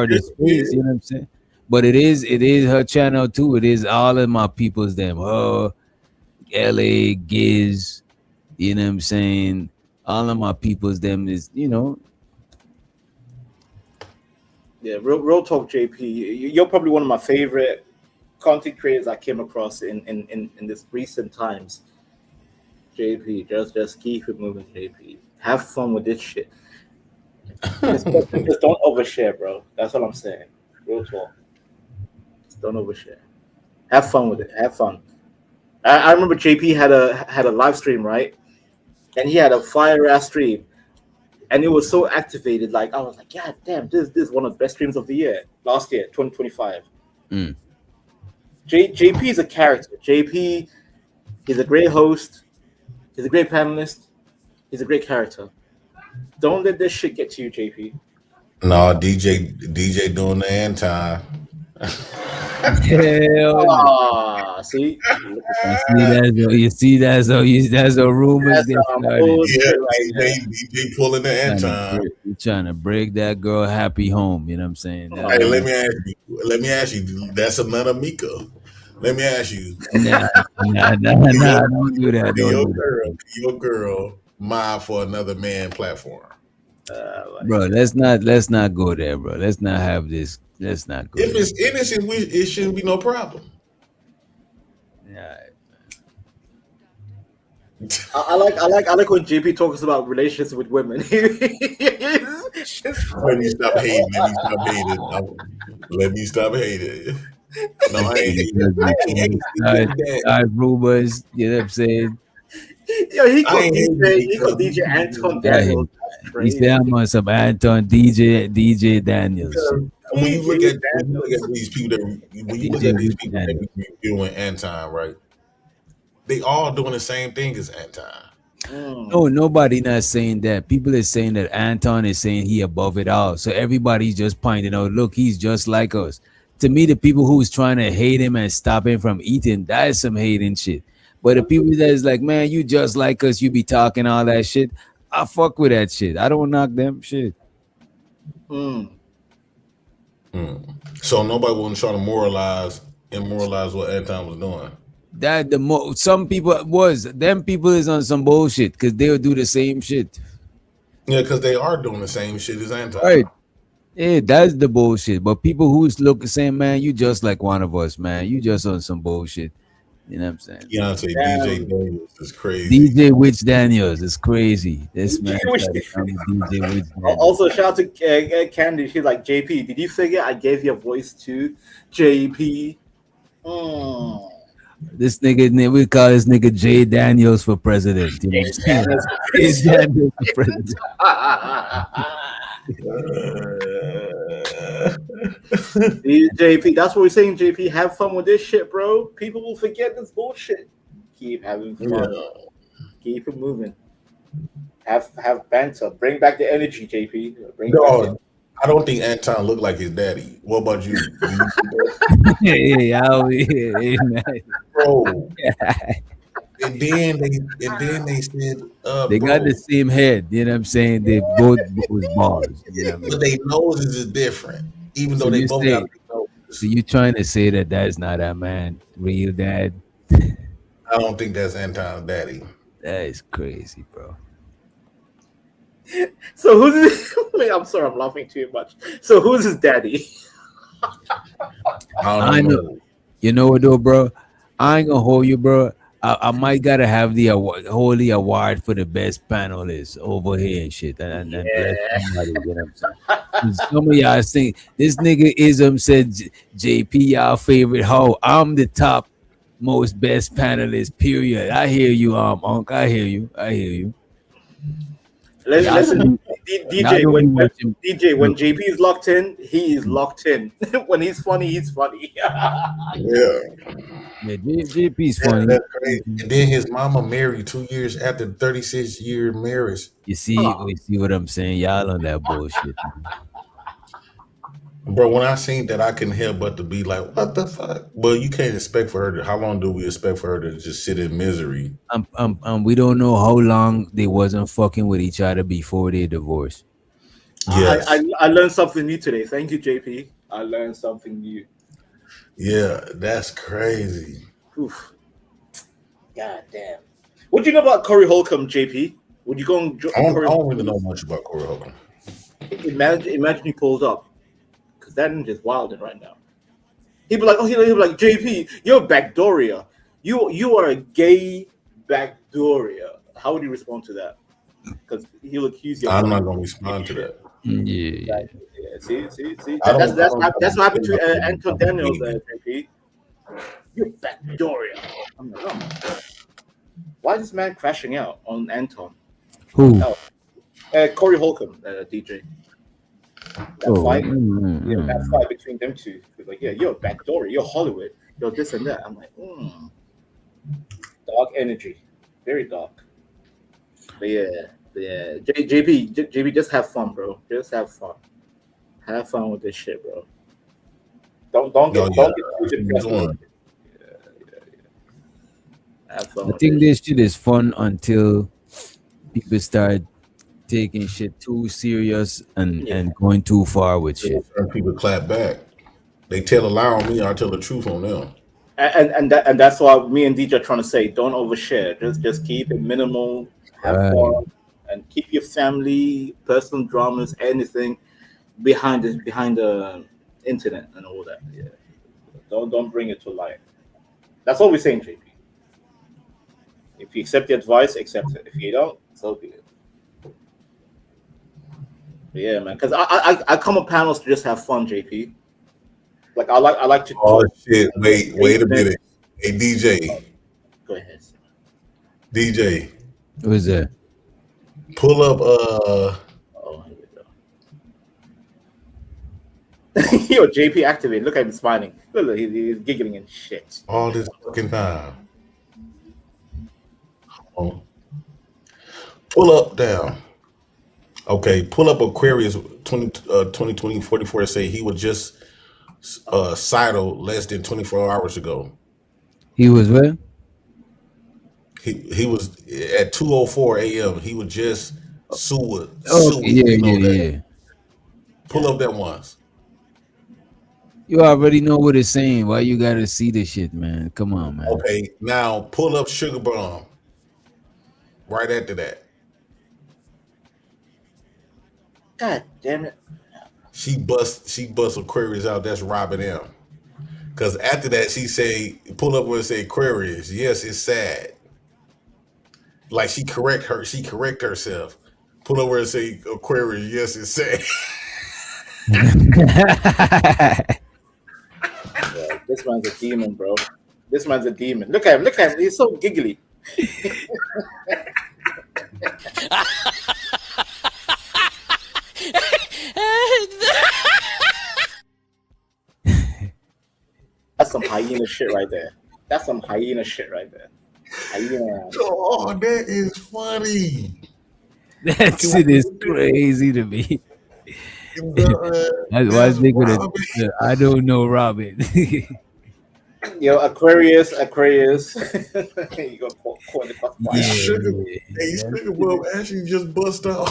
Speaker 7: the space, you know what I'm saying? But it is her channel too. It is all of my people's them. Her, LA, Giz, you know what I'm saying? All of my people's them is, you know.
Speaker 12: Yeah, real talk, JP. You're probably one of my favorite content creators I came across in this recent times. JP, just keep it moving, JP. Have fun with this shit. Just don't overshare, bro. That's what I'm saying. Real talk. Just don't overshare. Have fun with it. Have fun. I remember JP had a live stream, right? And he had a fire ass stream. And it was so activated. Like I was like, God damn, this is one of the best streams of the year. Last year, 2025. JP is a character. JP, he's a great host. He's a great panelist. He's a great character. Don't let this shit get to you, JP.
Speaker 20: No, DJ doing the end time.
Speaker 7: Hell no.
Speaker 12: See,
Speaker 7: You see that's a rumors
Speaker 12: that's
Speaker 7: get
Speaker 12: some
Speaker 7: started.
Speaker 20: Yeah,
Speaker 12: bullshit right there.
Speaker 20: DJ pulling the end time.
Speaker 7: You trying to break that girl happy home. You know what I'm saying?
Speaker 20: Hey, let me ask you. That's another Mika. Let me ask you.
Speaker 7: Nah, don't do that. Don't do that.
Speaker 20: Your girl mind for another man platform.
Speaker 7: Bro, let's not go there, bro. Let's not have this. Let's not go
Speaker 20: If
Speaker 7: there.
Speaker 20: it's innocent, it shouldn't be no problem.
Speaker 7: Yeah.
Speaker 12: I like when JP talks about relationships with women.
Speaker 20: Let me stop hating. Let me stop hating. No, I ain't
Speaker 7: Start rumors. You know what I'm saying?
Speaker 12: Yo, he called DJ Anton Daniels. That's
Speaker 7: He
Speaker 12: crazy.
Speaker 7: said I'm on some Anton DJ Daniels.
Speaker 20: When you look at these people that be doing Anton, right? They all doing the same thing as Anton.
Speaker 7: No, nobody not saying that. People are saying that Anton is saying he above it all. So everybody's just pointing out, look, he's just like us. To me, the people who's trying to hate him and stop him from eating, that is some hating shit. But the people that is like, man, you just like us, you be talking all that shit. I fuck with that shit. I don't knock them shit.
Speaker 20: So nobody wasn't trying to immoralize what Anton was doing.
Speaker 7: That some people them people is on some bullshit because they'll do the same shit.
Speaker 20: Yeah, because they are doing the same shit as Anton.
Speaker 7: Right. Yeah, that's the bullshit. But people who's looking saying, man, you just like one of us, man. You just on some bullshit. You know what I'm saying?
Speaker 20: Beyonce, DJ Daniels is crazy.
Speaker 7: DJ Witch Daniels is crazy. This man DJ Witch Daniels.
Speaker 12: Also, shout out to Candy. She's like, JP, did you figure I gave you a voice too? JP.
Speaker 7: This nigga, we call this nigga Jay Daniels for president. You know what I'm saying? Jay Daniels for president.
Speaker 12: JP, that's what we're saying. JP, have fun with this shit, bro. People will forget this bullshit. Keep having fun.
Speaker 20: Yeah.
Speaker 12: Keep it moving. Have banter. Bring back the energy, JP.
Speaker 20: I don't think Anton looked like his daddy. What about you? Bro. And then they said
Speaker 7: they got the same head. You know what I'm saying? They both was bars. You know what I mean?
Speaker 20: But their noses is different, even though they both got.
Speaker 7: So you trying to say that that's not a man, real dad?
Speaker 20: I don't think that's Anton's daddy.
Speaker 7: That is crazy, bro.
Speaker 12: So who's Wait, I'm sorry, I'm laughing too much. So who's his daddy?
Speaker 20: I don't know.
Speaker 7: You know what though, bro? I ain't gonna hold you, bro. I might gotta have the holy award for the best panelist over here and shit. And bless somebody, you know what I'm saying? Some of y'all think this nigga Ism said JP y'all favorite hoe. I'm the top most best panelist, period. I hear you, Unc. I hear you.
Speaker 12: Listen, DJ, when JP is locked in, he is locked in. When he's funny, he's funny.
Speaker 20: Yeah,
Speaker 7: JP's funny.
Speaker 20: That's crazy. And then his mama married 2 years after 36-year marriage.
Speaker 7: You see what I'm saying? Y'all on that bullshit.
Speaker 20: Bro, when I seen that, I couldn't help but to be like, what the fuck? Well, you can't expect for her to, how long do we expect for her to just sit in misery?
Speaker 7: We don't know how long they wasn't fucking with each other before they divorced.
Speaker 20: Yes.
Speaker 12: I learned something new today. Thank you, JP. I learned something new.
Speaker 20: Yeah, that's crazy.
Speaker 12: Oof. God damn. What do you know about Corey Holcomb, JP? Would you go and
Speaker 20: I don't really know much about Corey Holcomb.
Speaker 12: Imagine he pulls up. Because that ninja's wilding right now. He'd be like, JP, you're backdooria. You are a gay backdooria. How would you respond to that? Because he'll accuse you.
Speaker 20: I'm not going to respond to that.
Speaker 7: Yeah.
Speaker 12: See. That's what happened to Anton Daniels, JP. You're backdooria. I'm like, oh. Why is this man crashing out on Anton?
Speaker 7: Who?
Speaker 12: Corey Holcomb, DJ. That fight between them two. Like, yeah, you're a backdooria. You're Hollywood. You're this and that. I'm like, dark energy. Very dark. But yeah. JB, just have fun, bro. Just have fun. Have fun with this shit, bro. Don't
Speaker 20: No,
Speaker 12: get
Speaker 20: yeah,
Speaker 12: too depressed.
Speaker 20: doing.
Speaker 12: Have fun
Speaker 7: I
Speaker 12: with
Speaker 7: think
Speaker 12: this.
Speaker 7: this shit is fun until people start taking shit too serious and going too far with shit.
Speaker 20: Certain people clap back. They tell a lie on me, I tell the truth on them.
Speaker 12: And that's why me and DJ are trying to say, don't overshare. Just keep it minimal. Have
Speaker 7: Right.
Speaker 12: fun, and keep your family, personal dramas, anything behind the internet and all that. Yeah, don't bring it to life. That's all we're saying, JP. If you accept the advice, accept it. If you don't, so be it. But yeah, man. Because I come on panels to just have fun, JP. Like I like to.
Speaker 20: Oh
Speaker 12: talk.
Speaker 20: shit! Wait a minute. Hey DJ.
Speaker 12: Go ahead.
Speaker 20: DJ.
Speaker 7: Who's that?
Speaker 20: Pull up.
Speaker 12: Oh, here we go. Yo, JP activate. Look at him smiling. Look, he's giggling and shit.
Speaker 20: All this fucking time. Oh. Pull up down. Okay, pull up Aquarius 2020-44 say he was just sidled less than 24 hours ago.
Speaker 7: He was where?
Speaker 20: He was at 2:04 a.m. He was just sued.
Speaker 7: Okay, yeah.
Speaker 20: Pull up that once.
Speaker 7: You already know what it's saying. Why you gotta see this shit, man? Come on, man.
Speaker 20: Okay, now pull up Sugar Bomb. Right after that.
Speaker 12: God damn it.
Speaker 20: She bust Aquarius out. That's robbing him. Cause after that she say, pull up where it say Aquarius. Yes, it's sad. Like she correct herself. Pull up where it say Aquarius. Yes, it's sad.
Speaker 12: Yeah, this man's a demon, bro. This man's a demon. Look at him. He's so giggly. That's some hyena shit right there. Hyena.
Speaker 20: Oh, that is funny.
Speaker 7: That shit is crazy to me. That's why they gonna. I don't know, Robin.
Speaker 12: Yo, Aquarius. You gonna call the fuck fire.
Speaker 20: Sugar Bob actually just bust out.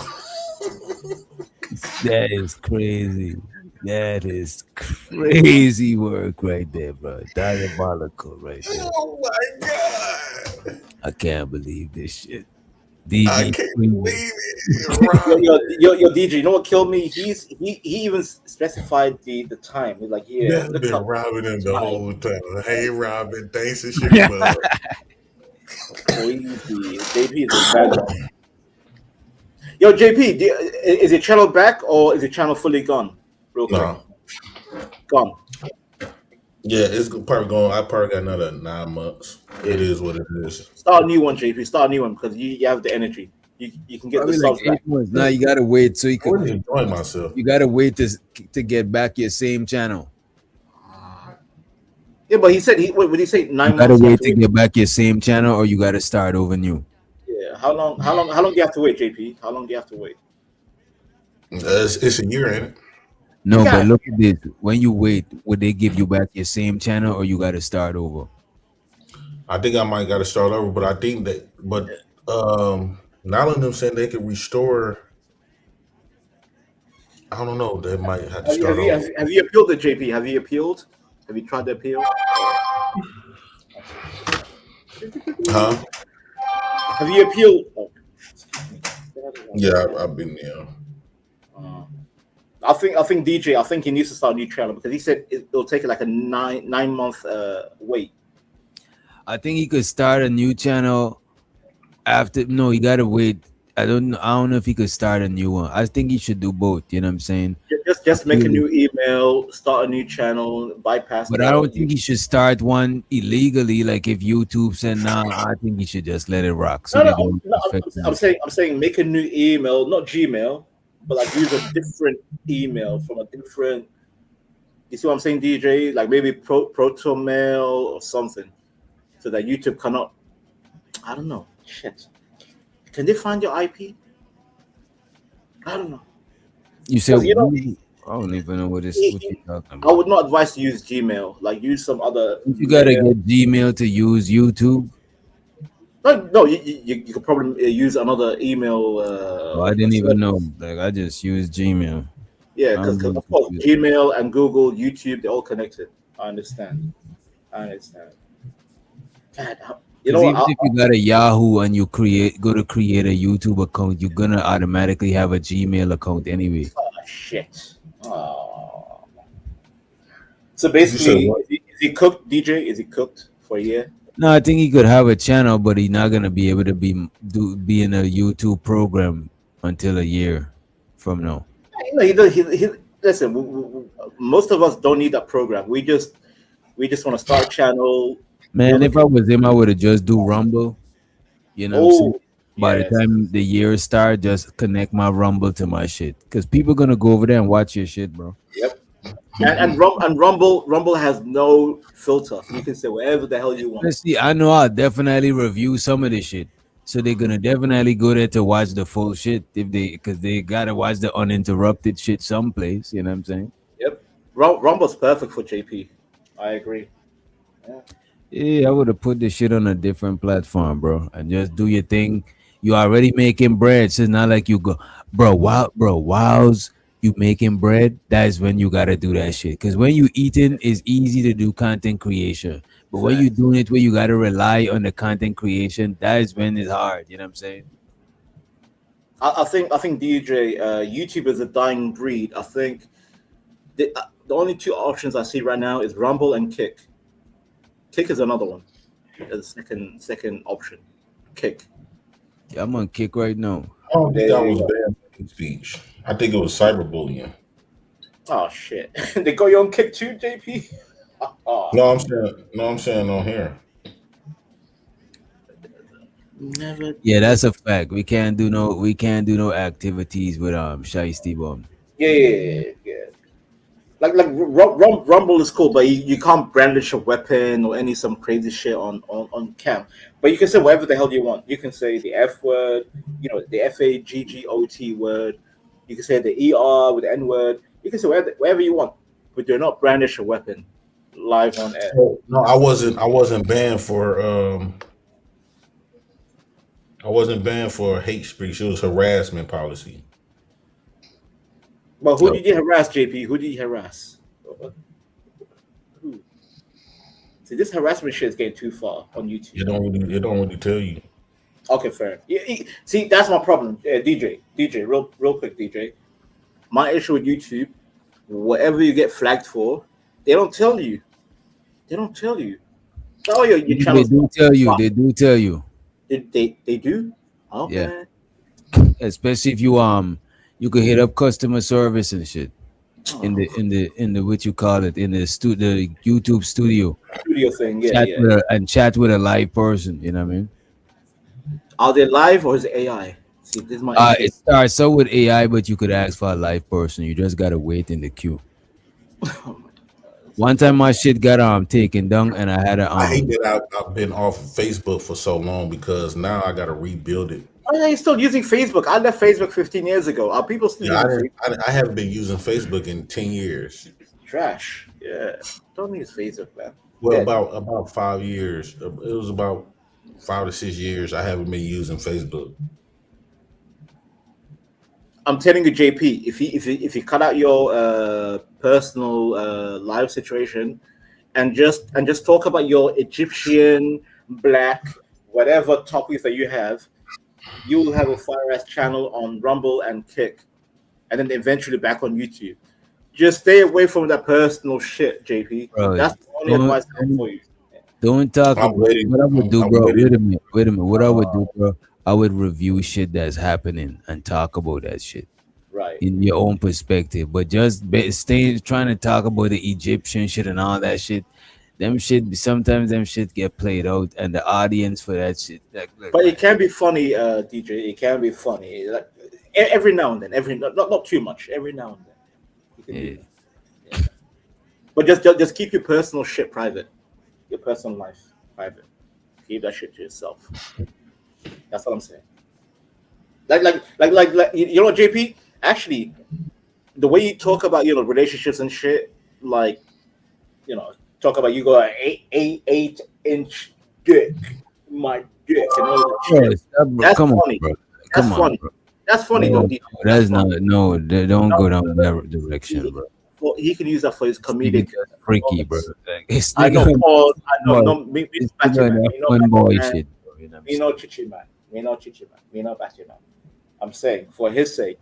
Speaker 7: That is crazy. That is crazy work right there, bro. Diabolical right there.
Speaker 20: Oh my god!
Speaker 7: I can't believe this shit.
Speaker 20: I can't believe it.
Speaker 12: Yo, DJ, you know what killed me? He even specified the time. He's like, yeah,
Speaker 20: I've been robbing him the whole time. Hey, Robin, thanks to Sugar Bob.
Speaker 12: Crazy. JP is a bad guy. Yo, JP, is your channel back or is your channel fully gone? Real quick.
Speaker 20: No.
Speaker 12: Gone.
Speaker 20: Yeah, it's probably going. I probably got another 9 months. It is what it is.
Speaker 12: Start a new one, JP. Start a new one because you have the energy. You can get
Speaker 7: Probably
Speaker 12: the
Speaker 7: like
Speaker 12: subs back.
Speaker 7: 8 months. Now you gotta wait so you
Speaker 20: I really
Speaker 7: can
Speaker 20: enjoy myself.
Speaker 7: You gotta wait to get back your same channel.
Speaker 12: Yeah, but he said what did he say? 9
Speaker 7: You
Speaker 12: months.
Speaker 7: gotta
Speaker 12: you have
Speaker 7: wait
Speaker 12: to
Speaker 7: to get back your same channel, or you gotta start over new.
Speaker 12: Yeah. How long do you have to wait, JP? How long do you have to wait?
Speaker 20: It's a year, ain't it?
Speaker 7: No,
Speaker 12: Yeah.
Speaker 7: but look at this. When you wait, would they give you back your same channel, or you gotta start over?
Speaker 20: I think I might got to start over, but I think that, not on them saying they could restore. I don't know. They might have to start over.
Speaker 12: Have you appealed the JP? Have you appealed? Have you tried to appeal?
Speaker 20: Huh?
Speaker 12: Have you appealed? Oh.
Speaker 20: Yeah, I've been there.
Speaker 12: I think DJ. I think he needs to start a new channel because he said it'll take like a 9 month wait.
Speaker 7: I think he could start a new channel after. No, you gotta wait. I don't know if he could start a new one. I think he should do both. You know what I'm saying?
Speaker 12: Just make a new email, start a new channel, bypass.
Speaker 7: But I don't think he should start one illegally. Like if YouTube said nah, I think he should just let it rock. So
Speaker 12: No, I'm saying make a new email, not Gmail, but like use a different email from a different. You see what I'm saying, DJ? Like maybe Proto Mail or something, so that YouTube cannot. I don't know. Shit. Can they find your IP? I don't know.
Speaker 7: You said I don't even know what
Speaker 12: He-
Speaker 7: you talking
Speaker 12: I
Speaker 7: about.
Speaker 12: would not advise to use Gmail. Like use some other
Speaker 7: You gotta get Gmail to use YouTube.
Speaker 12: No, you could probably use another email.
Speaker 7: Oh, I didn't even know. Like I just use Gmail.
Speaker 12: Yeah,
Speaker 7: I
Speaker 12: because
Speaker 7: don't
Speaker 12: of
Speaker 7: use
Speaker 12: course
Speaker 7: YouTube.
Speaker 12: Gmail and Google, YouTube, they're all connected. I understand. God, you know
Speaker 7: Because
Speaker 12: what?
Speaker 7: even if you got a Yahoo and you go to create a YouTube account, you're gonna automatically have a Gmail account anyway.
Speaker 12: Oh, shit. Oh. So
Speaker 20: You said
Speaker 12: basically,
Speaker 20: what?
Speaker 12: is he cooked, DJ? Is he cooked for a year?
Speaker 7: No, I think he could have a channel, but he's not gonna be able to be in a YouTube program until a year from now.
Speaker 12: No, listen. Most of us don't need that program. We just want to start a channel.
Speaker 7: Man, if I was him, I would have just do Rumble. You know what I'm saying?
Speaker 12: Oh,
Speaker 7: By the
Speaker 12: yes.
Speaker 7: time the year start, just connect my Rumble to my shit. Because people gonna go over there and watch your shit, bro.
Speaker 12: Yep. And Rumble has no filter. You can say whatever the hell you want.
Speaker 7: Let's see. I know I'll definitely review some of this shit. So they're gonna definitely go there to watch the full shit because they gotta watch the uninterrupted shit someplace. You know what I'm saying?
Speaker 12: Yep. Rumble's perfect for JP. I agree. Yeah.
Speaker 7: Yeah, I would have put this shit on a different platform, bro, and just do your thing. You already making bread, so it's not like you go, whilst you making bread, that is when you gotta do that shit. Because when you eating, it's easy to do content creation, but when you doing it where you gotta rely on the content creation, that is when it's hard. You know what I'm saying?
Speaker 12: I think DJ YouTube is a dying breed. I think the only two options I see right now is Rumble and Kick. Kick is another one. The second option. Kick.
Speaker 7: Yeah, I'm on Kick right now.
Speaker 20: I don't think that was bad hate speech. I think it was cyberbullying.
Speaker 12: Oh shit! They got you on Kick too, JP.
Speaker 20: No, I'm saying on here.
Speaker 12: Never.
Speaker 7: Yeah, that's a fact. We can't do no activities with Shiesty Bum.
Speaker 12: Yeah. Like Rumble is cool, but you can't brandish a weapon or some crazy shit on cam. But you can say whatever the hell you want. You can say the F word, the FAGGOT word. You can say the ER with the N word. You can say whatever you want, but do not brandish a weapon live on air.
Speaker 20: No, I wasn't banned for hate speech. It was harassment policy.
Speaker 12: But who did you harass, JP? Who did you harass? Who? See, this harassment shit is getting too far on YouTube.
Speaker 20: It don't really tell you.
Speaker 12: Okay, fair. See, that's my problem. DJ, real quick, DJ. My issue with YouTube, whatever you get flagged for, they don't tell you. Oh, your channel.
Speaker 7: They do tell you. They do tell you.
Speaker 12: They do. Okay.
Speaker 7: Yeah. Especially if you could hit up customer service and shit in the what you call it in the YouTube studio
Speaker 12: Thing.
Speaker 7: Chat with a live person. You know what I mean?
Speaker 12: Are they live or is it AI? See, this is my issue.
Speaker 7: It starts out with AI, but you could ask for a live person. You just gotta wait in the queue. One time my shit got taken down, and I had a
Speaker 20: I hate that I've been off of Facebook for so long because now I gotta rebuild it.
Speaker 12: Oh, yeah, you're still using Facebook. I left Facebook 15 years ago. Are people still using Facebook?
Speaker 20: I haven't been using Facebook in 10 years.
Speaker 12: Trash. Yeah. Don't use Facebook, man.
Speaker 20: Well, about 5 years. It was about 5 to 6 years I haven't been using Facebook.
Speaker 12: I'm telling you, JP, if you cut out your personal life situation and just talk about your Egyptian, black, whatever topics that you have, you will have a fire ass channel on Rumble and Kick, and then eventually back on YouTube. Just stay away from that personal shit, JP.
Speaker 7: Bro,
Speaker 12: that's the only advice I have for you.
Speaker 7: Don't talk about what I would do, bro. Wait a minute. What I would do, bro, I would review shit that's happening and talk about that shit.
Speaker 12: Right.
Speaker 7: In your own perspective. But just trying to talk about the Egyptian shit and all that shit. Sometimes them shit get played out and the audience for that shit.
Speaker 12: But it can be funny, DJ. It can be funny. Like every now and then, not too much. Every now and then. Yeah. But just keep your personal shit private. Your personal life private. Keep that shit to yourself. That's what I'm saying. Like you know what, JP? Actually, the way you talk about relationships and shit, like talk about you got an 8 inch dick, my dick, and all that
Speaker 7: Bro,
Speaker 12: shit.
Speaker 7: stop, bro.
Speaker 12: That's
Speaker 7: Come on,
Speaker 12: funny.
Speaker 7: bro.
Speaker 12: That's
Speaker 7: Come on,
Speaker 12: funny.
Speaker 7: bro.
Speaker 12: That's funny,
Speaker 7: No,
Speaker 12: though. DJ.
Speaker 7: that's
Speaker 12: That's
Speaker 7: not.
Speaker 12: funny.
Speaker 7: No, don't
Speaker 12: No,
Speaker 7: go down that direction, bro.
Speaker 12: well, he can use that for his
Speaker 7: This nigga
Speaker 12: comedic
Speaker 7: just freaky, bro.
Speaker 12: moments.
Speaker 7: Like, this
Speaker 12: I know,
Speaker 7: nigga,
Speaker 12: Paul. I know.
Speaker 7: boy,
Speaker 12: No, me
Speaker 7: this
Speaker 12: Batty
Speaker 7: nigga on
Speaker 12: man.
Speaker 7: that
Speaker 12: Me no
Speaker 7: fun
Speaker 12: Batty
Speaker 7: boy
Speaker 12: man.
Speaker 7: shit, bro. You know what I'm
Speaker 12: Me
Speaker 7: saying?
Speaker 12: no Chichi man. Me no Chichi man. Me no Batty man. I'm saying for his sake,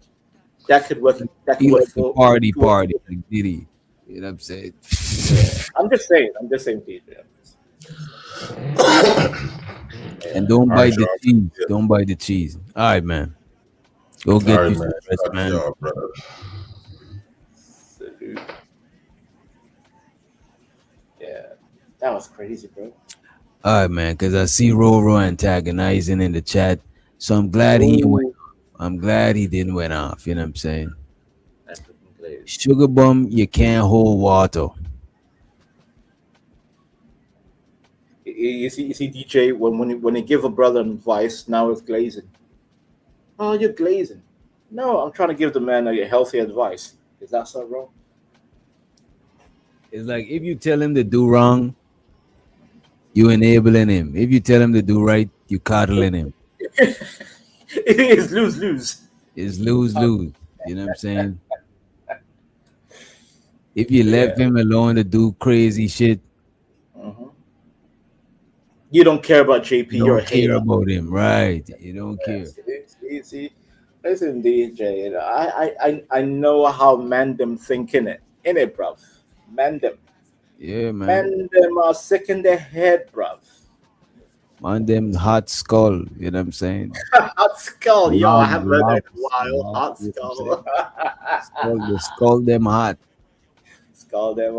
Speaker 12: that could work. That could
Speaker 7: He
Speaker 12: work
Speaker 7: like the
Speaker 12: for.
Speaker 7: party,
Speaker 12: could work
Speaker 7: party,
Speaker 12: for-
Speaker 7: like Diddy. You know what I'm saying?
Speaker 12: Yeah. I'm just saying. DJ.
Speaker 7: And don't
Speaker 20: All right,
Speaker 7: bite the
Speaker 20: y'all.
Speaker 7: cheese. Don't bite the cheese. All right, man. Go
Speaker 20: All
Speaker 7: get
Speaker 20: right,
Speaker 7: you
Speaker 20: man.
Speaker 7: some rest,
Speaker 20: Shout out to
Speaker 7: man.
Speaker 20: y'all, brother.
Speaker 12: Yeah, that was crazy, bro.
Speaker 7: All right, man. Because I see Roro antagonizing in the chat, so I'm glad he went.
Speaker 12: Ooh,
Speaker 7: I'm glad he didn't went off. You know what I'm saying?
Speaker 12: that's looking glazed.
Speaker 7: Sugar bum, you can't hold water.
Speaker 12: You see, DJ, when you give a brother advice, now it's glazing. Oh, you're glazing. No, I'm trying to give the man a healthy advice. Is that so wrong?
Speaker 7: It's like if you tell him to do wrong, you enabling him. If you tell him to do right, you coddling him.
Speaker 12: It's lose.
Speaker 7: It's lose lose. You know what I'm saying? If you left him alone to do crazy shit,
Speaker 12: You don't care about JP.
Speaker 7: you
Speaker 12: You're a
Speaker 7: don't care
Speaker 12: hater.
Speaker 7: about him, right? You don't care.
Speaker 12: See. Listen, DJ. I know how man them think in it, bruv. Man them.
Speaker 7: Yeah, man.
Speaker 12: Man them are sick in their head, bruv.
Speaker 7: Man, them hot skull. You know what I'm saying?
Speaker 12: Hot skull, yo. I haven't heard that in a
Speaker 7: Locks,
Speaker 12: while. Hot
Speaker 7: you know what I'm
Speaker 12: skull.
Speaker 7: saying? The skull them hot.
Speaker 12: Skull them.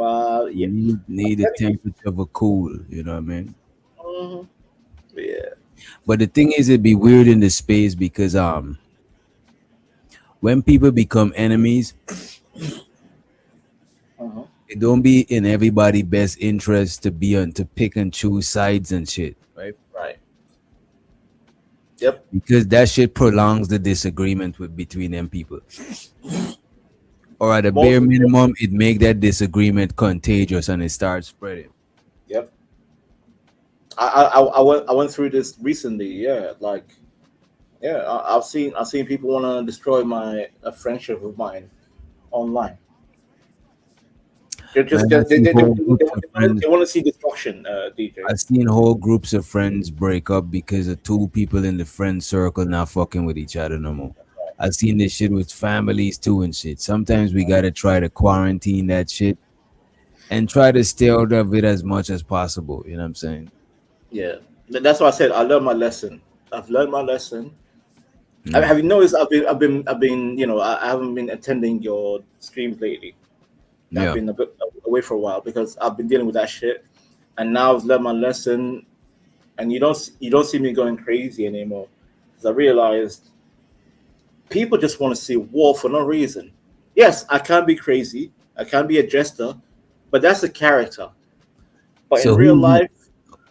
Speaker 12: Yeah.
Speaker 7: Need the temperature of a cool. You know what I mean?
Speaker 12: Mhm. Yeah.
Speaker 7: But the thing is, it'd be weird in the space because when people become enemies, it don't be in everybody's best interest to pick and choose sides and shit, right?
Speaker 12: Right. Yep.
Speaker 7: Because that shit prolongs the disagreement between them people. Or at a bare minimum, it make that disagreement contagious and it starts spreading.
Speaker 12: Yep. I went through this recently. Yeah, I've seen people want to destroy a friendship of mine online. They want to see destruction, DJ.
Speaker 7: I've seen whole groups of friends break up because of two people in the friend circle not fucking with each other no more. I've seen this shit with families too and shit. Sometimes we gotta try to quarantine that shit and try to stay out of it as much as possible. You know what I'm saying?
Speaker 12: Yeah, that's why I said I learned my lesson. I've learned my lesson. Have you noticed? I've been. I haven't been attending your streams lately.
Speaker 7: Yeah.
Speaker 12: I've been a bit away for a while because I've been dealing with that shit, and now I've learned my lesson. And you don't see me going crazy anymore because I realized people just want to see war for no reason. Yes, I can be crazy. I can be a jester, but that's a character. But
Speaker 7: So
Speaker 12: in real
Speaker 7: who-
Speaker 12: life,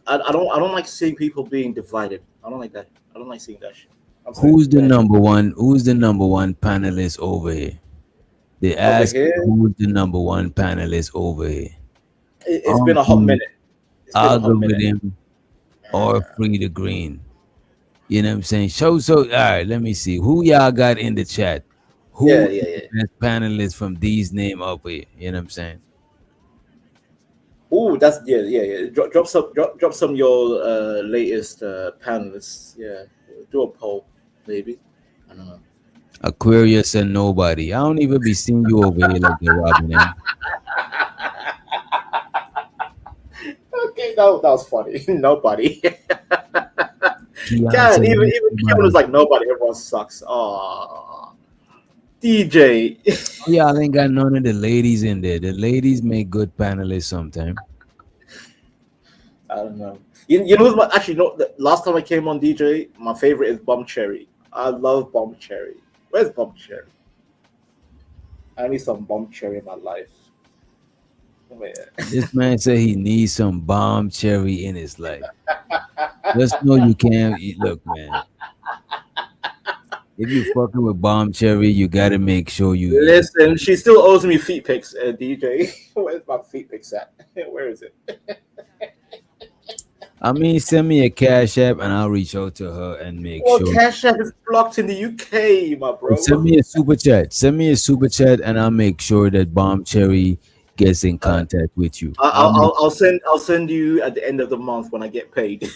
Speaker 12: I don't like seeing people being divided. I don't like that. I don't like seeing that shit. I'm sorry.
Speaker 7: Who's the number one? Who's the number one panelist over here? They ask
Speaker 12: here?
Speaker 7: who's the number one panelist over here.
Speaker 12: It's been a hot minute. It's been a hot minute.
Speaker 7: Algorithm or Free the Green. You know what I'm saying? So all right, let me see. Who y'all got in the chat? Who
Speaker 12: Yeah.
Speaker 7: is the best panelist from these name up here? You know what I'm saying?
Speaker 12: Ooh, that's yeah. Drop some of your latest panelists. Yeah, do a poll, maybe. I don't know.
Speaker 7: Aquarius and nobody. I don't even be seeing you over here like they're robbing them.
Speaker 12: Okay, that was funny. Nobody.
Speaker 7: Keon
Speaker 12: God,
Speaker 7: said
Speaker 12: even
Speaker 7: nobody.
Speaker 12: Keon was like nobody. Everyone sucks. Oh, DJ.
Speaker 7: Y'all ain't got none of the ladies in there. The ladies make good panelists sometimes.
Speaker 12: I don't know. You know who's actually the last time I came on DJ, my favorite is Bum Cherry. I love Bum Cherry. Where's Bum Cherry? I need some Bum Cherry in my life. Oh, yeah.
Speaker 7: This man said he needs some bomb cherry in his life. Just know you can't eat. Look, man. If you fucking with Bomb Cherry, you gotta make sure you.
Speaker 12: Listen, she still owes me feet pics, DJ. Where's my feet pics at? Where is it?
Speaker 7: I mean, send me a cash app and I'll reach out to her and make
Speaker 12: Well,
Speaker 7: sure.
Speaker 12: Cash App is blocked in the UK, my bro.
Speaker 7: Send me a super chat. Send me a super chat, and I'll make sure that Bomb Cherry gets in contact with you.
Speaker 12: I'll send you at the end of the month when I get paid.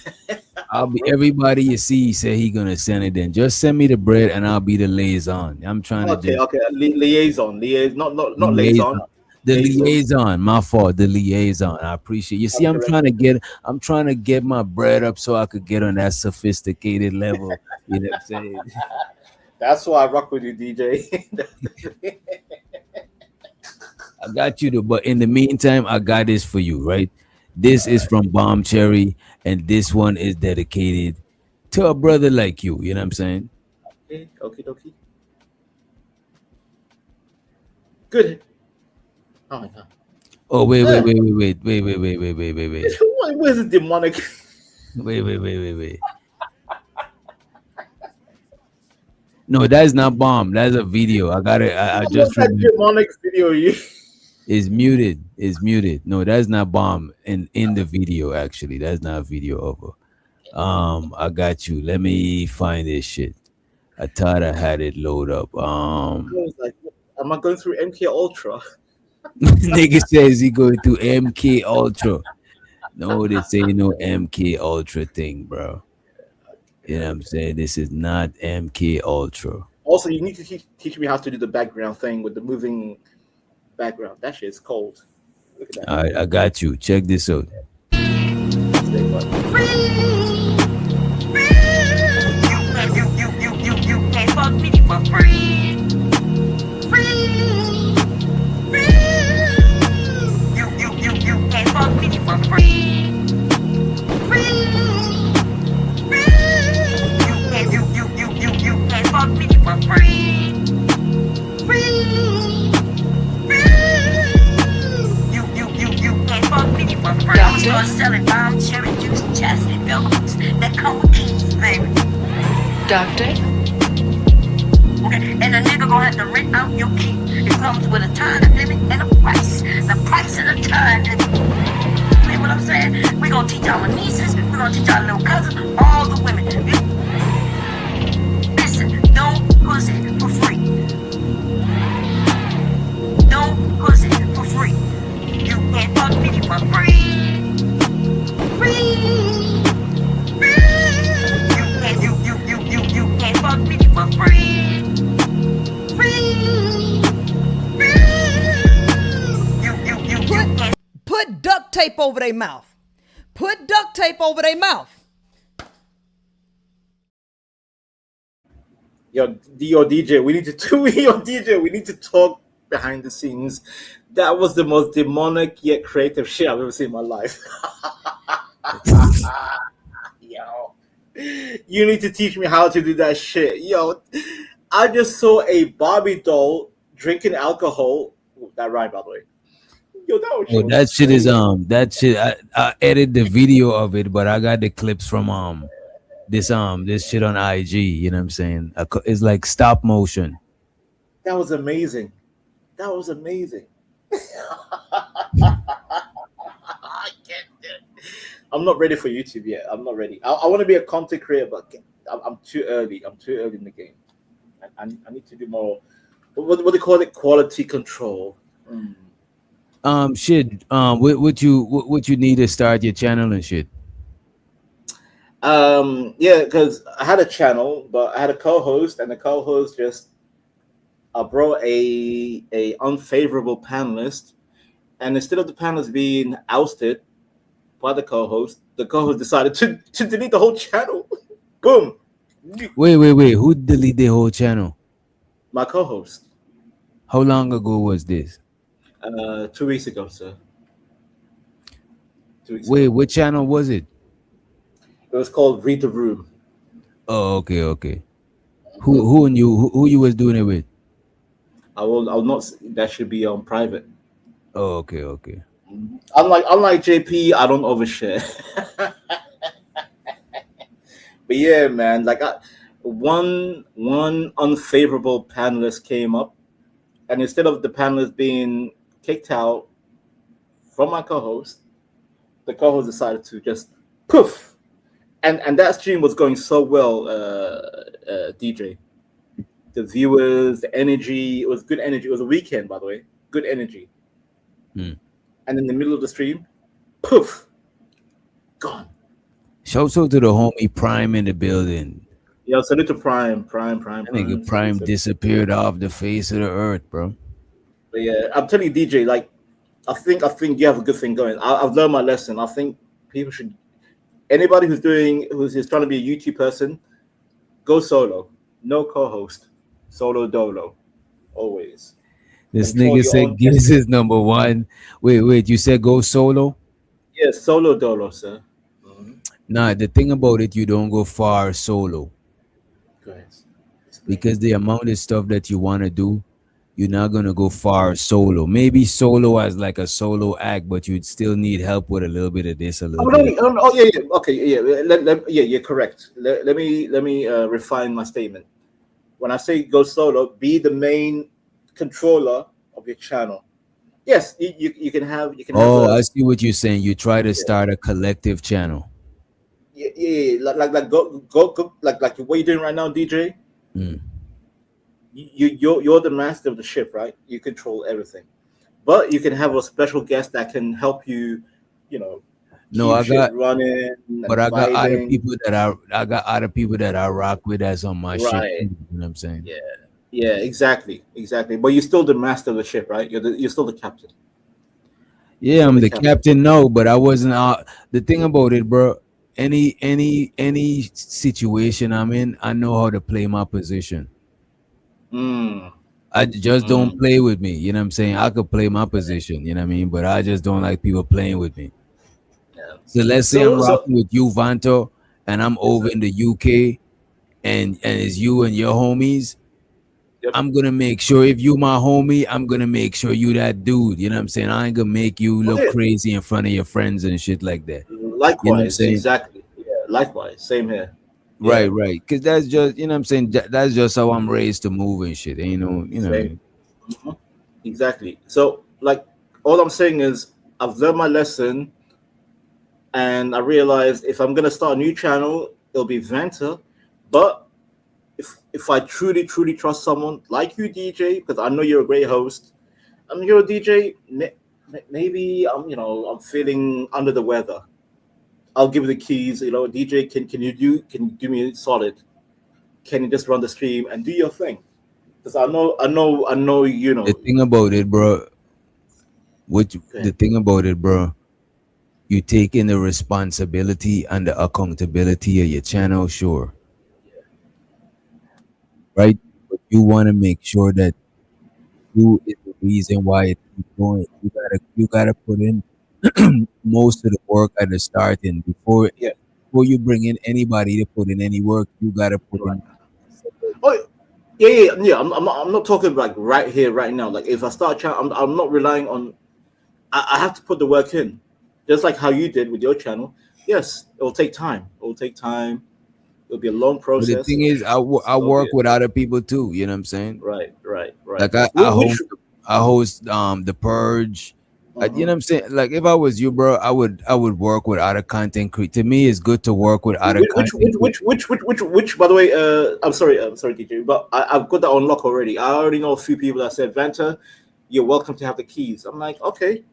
Speaker 7: I'll be everybody you see say he gonna send it. Then just send me the bread, and I'll be the liaison. I'm trying to
Speaker 12: Okay,
Speaker 7: just
Speaker 12: okay. Liaison, not
Speaker 7: liaison.
Speaker 12: liaison.
Speaker 7: The liaison, my fault. The liaison. I appreciate. You see, I'm trying to get my bread up so I could get on that sophisticated level. You know what I'm saying?
Speaker 12: That's why I rock with you, DJ.
Speaker 7: I got you, but in the meantime, I got this for you, right? This is from Bomb Cherry, and this one is dedicated to a brother like you. You know what I'm saying?
Speaker 12: Okay, dokie. Good. Oh my god.
Speaker 7: Oh wait.
Speaker 12: What is it demonic?
Speaker 7: Wait. No, that's not Bomb. That's a video. I got it. I just
Speaker 12: that demonic video you.
Speaker 7: Is muted. Is muted. No, that's not Bomb in the video. Actually, that's not video over. I got you. Let me find this shit. I thought I had it load up.
Speaker 12: I was like, am I going through MK Ultra?
Speaker 7: Nigga says he going through MK Ultra. No, this ain't no MK Ultra thing, bro. You know what I'm saying? This is not MK Ultra.
Speaker 12: Also, you need to teach me how to do the background thing with the moving background. That shit is cold. Look at that.
Speaker 7: All right, I got you. Check this out.
Speaker 2: You can't fuck me for free. You can't fuck me for free. You can't fuck me for free. You can't fuck me for free. I'ma start selling Bomb Cherry juice, chastity belts that come with keys, baby.
Speaker 4: Doctor?
Speaker 2: Okay, and a nigga gonna have to rent out your key. It comes with a time limit and a price. The price of the time limit. You know what I'm saying? We're gonna teach our nieces, we're gonna teach our little cousins, all the women. Listen, don't pussy for free. Don't pussy for free. You can't fuck me for free. You can't fuck me for free.
Speaker 8: Put duct tape over their mouth. Put duct tape over their mouth.
Speaker 12: Yo, DJ, we need to we need to talk behind the scenes. That was the most demonic yet creative shit I've ever seen in my life. Yo, you need to teach me how to do that shit. Yo, I just saw a Barbie doll drinking alcohol. Ooh, that rhymed, by the way. Yo,
Speaker 7: That shit is that shit. I edited the video of it, but I got the clips from this shit on IG. You know what I'm saying? It's like stop motion.
Speaker 12: That was amazing. That was amazing. I'm not ready for YouTube yet. I'm not ready. I want to be a content creator, but I'm too early. I'm too early in the game. I need to do more. What do they call it? Quality control.
Speaker 7: What you need to start your channel and shit?
Speaker 12: Yeah, because I had a channel, but I had a co-host, and the co-host just brought a unfavorable panelist, and instead of the panelist being ousted by the co-host decided to delete the whole channel. Boom.
Speaker 7: Wait. Who deleted the whole channel?
Speaker 12: My co-host.
Speaker 7: How long ago was this?
Speaker 12: 2 weeks ago, sir. 2 weeks
Speaker 7: Wait,
Speaker 12: ago.
Speaker 7: what channel was it?
Speaker 12: It was called Read the Room.
Speaker 7: Oh, okay. Who knew who you was doing it with?
Speaker 12: I'll not. That should be on private.
Speaker 7: Oh, okay.
Speaker 12: Unlike JP, I don't overshare. But yeah, man, like one unfavorable panelist came up, and instead of the panelist being kicked out from my co-host, the co-host decided to just poof, and that stream was going so well, DJ. The viewers, the energy, it was good energy. It was a weekend, by the way, good energy.
Speaker 7: Hmm.
Speaker 12: And in the middle of the stream, poof, gone.
Speaker 7: Shout out to the homie Prime in the building.
Speaker 12: Yo, salute to Prime.
Speaker 7: That nigga Prime disappeared off the face of the earth, bro.
Speaker 12: But yeah, I'm telling you, DJ, like, I think you have a good thing going. I've learned my lesson. I think people should, anybody who's trying to be a YouTube person, go solo. No co-host. Solo dolo. Always.
Speaker 7: This
Speaker 12: Control
Speaker 7: nigga
Speaker 12: your
Speaker 7: said
Speaker 12: own
Speaker 7: Giz is number one. Wait, you said go solo?
Speaker 12: Yeah, solo dolo, sir.
Speaker 7: Nah, the thing about it, you don't go far solo.
Speaker 12: Go ahead.
Speaker 7: Because the amount of stuff that you want to do, you're not gonna go far solo. Maybe solo as like a solo act, but you'd still need help with a little bit of this, a little bit.
Speaker 12: Yeah. Okay, yeah. You're correct. Let me refine my statement. When I say go solo, be the main controller of your channel. Yes, you can have.
Speaker 7: Oh, I see what you're saying. You try to start a collective channel.
Speaker 12: Yeah. Like go like what you're doing right now, DJ.
Speaker 7: Mm.
Speaker 12: You're the master of the ship, right? You control everything, but you can have a special guest that can help you.
Speaker 7: No, I got
Speaker 12: running,
Speaker 7: but I got other
Speaker 12: vibing.
Speaker 7: people that I rock with that's on my shit.
Speaker 12: Right.
Speaker 7: You know what I'm saying?
Speaker 12: Yeah, exactly. But you're still the master of the ship, right? You're still the captain.
Speaker 7: Yeah, I'm the captain. No, but I wasn't. The thing about it, bro. Any situation I'm in, I know how to play my position. I just don't play with me. You know what I'm saying? I could play my position. You know what I mean? But I just don't like people playing with me. So let's say I'm rocking with you, Vanto, and I'm over in the UK, and it's you and your homies. I'm gonna make sure if you my homie, I'm gonna make sure you that dude. You know what I'm saying? I ain't gonna make you look crazy in front of your friends and shit like that.
Speaker 12: Likewise,
Speaker 7: you know what I'm saying?
Speaker 12: exactly. Yeah, likewise, same here.
Speaker 7: Right. Because that's just, you know what I'm saying? That's just how I'm raised to move and shit. Ain't no, you know. What I mean?
Speaker 12: Exactly. So, like, all I'm saying is, I've learned my lesson, and I realized if I'm gonna start a new channel, it'll be Vanta. But if I truly trust someone like you, DJ, because I know you're a great host, and you're a DJ, maybe I'm feeling under the weather. I'll give you the keys. DJ, can you do me solid? Can you just run the stream and do your thing? Because I know.
Speaker 7: The thing about it, bro. The thing about it, bro. You take in the responsibility and the accountability of your channel, sure. Right? But you want to make sure that you is the reason why it keeps going. You gotta put in most of the work at the starting before you bring in anybody to put in any work. You gotta put in.
Speaker 12: Oh, yeah. I'm not talking like right here, right now. Like if I start a channel, I'm not relying on. I have to put the work in, just like how you did with your channel. Yes, it will take time. It'll be a long process.
Speaker 7: But the thing is, I work with other people too. You know what I'm saying?
Speaker 12: Right.
Speaker 7: Like I host The Purge. You know what I'm saying? Like if I was you, bro, I would work with other content creators. To me, it's good to work with other content.
Speaker 12: Which by the way, I'm sorry, DJ, but I've got that on lock already. I already know a few people that said, Vanta, you're welcome to have the keys. I'm like, okay.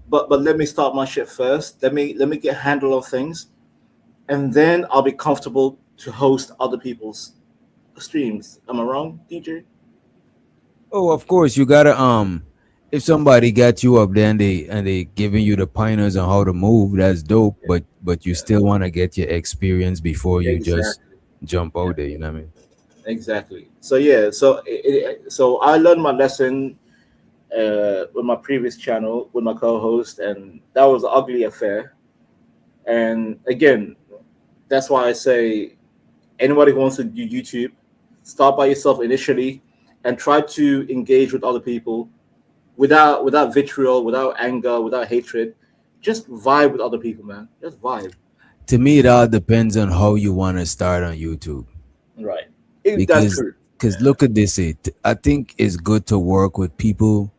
Speaker 12: But let me start my shit first. Let me get a handle on things, and then I'll be comfortable to host other people's streams. Am I wrong, DJ?
Speaker 7: Oh, of course, you gotta if somebody got you up there and they giving you the pointers on how to move, that's dope. But you still want to get your experience before you just jump out there. You know what I mean?
Speaker 12: Exactly. So yeah. So I learned my lesson with my previous channel with my co-host, and that was an ugly affair. And again, that's why I say anybody who wants to do YouTube, start by yourself initially, and try to engage with other people. Without vitriol, without anger, without hatred, just vibe with other people, man. Just vibe.
Speaker 7: To me, it all depends on how you want to start on YouTube.
Speaker 12: Right. That's
Speaker 7: Because
Speaker 12: true.
Speaker 7: look at this, I think it's good to work with people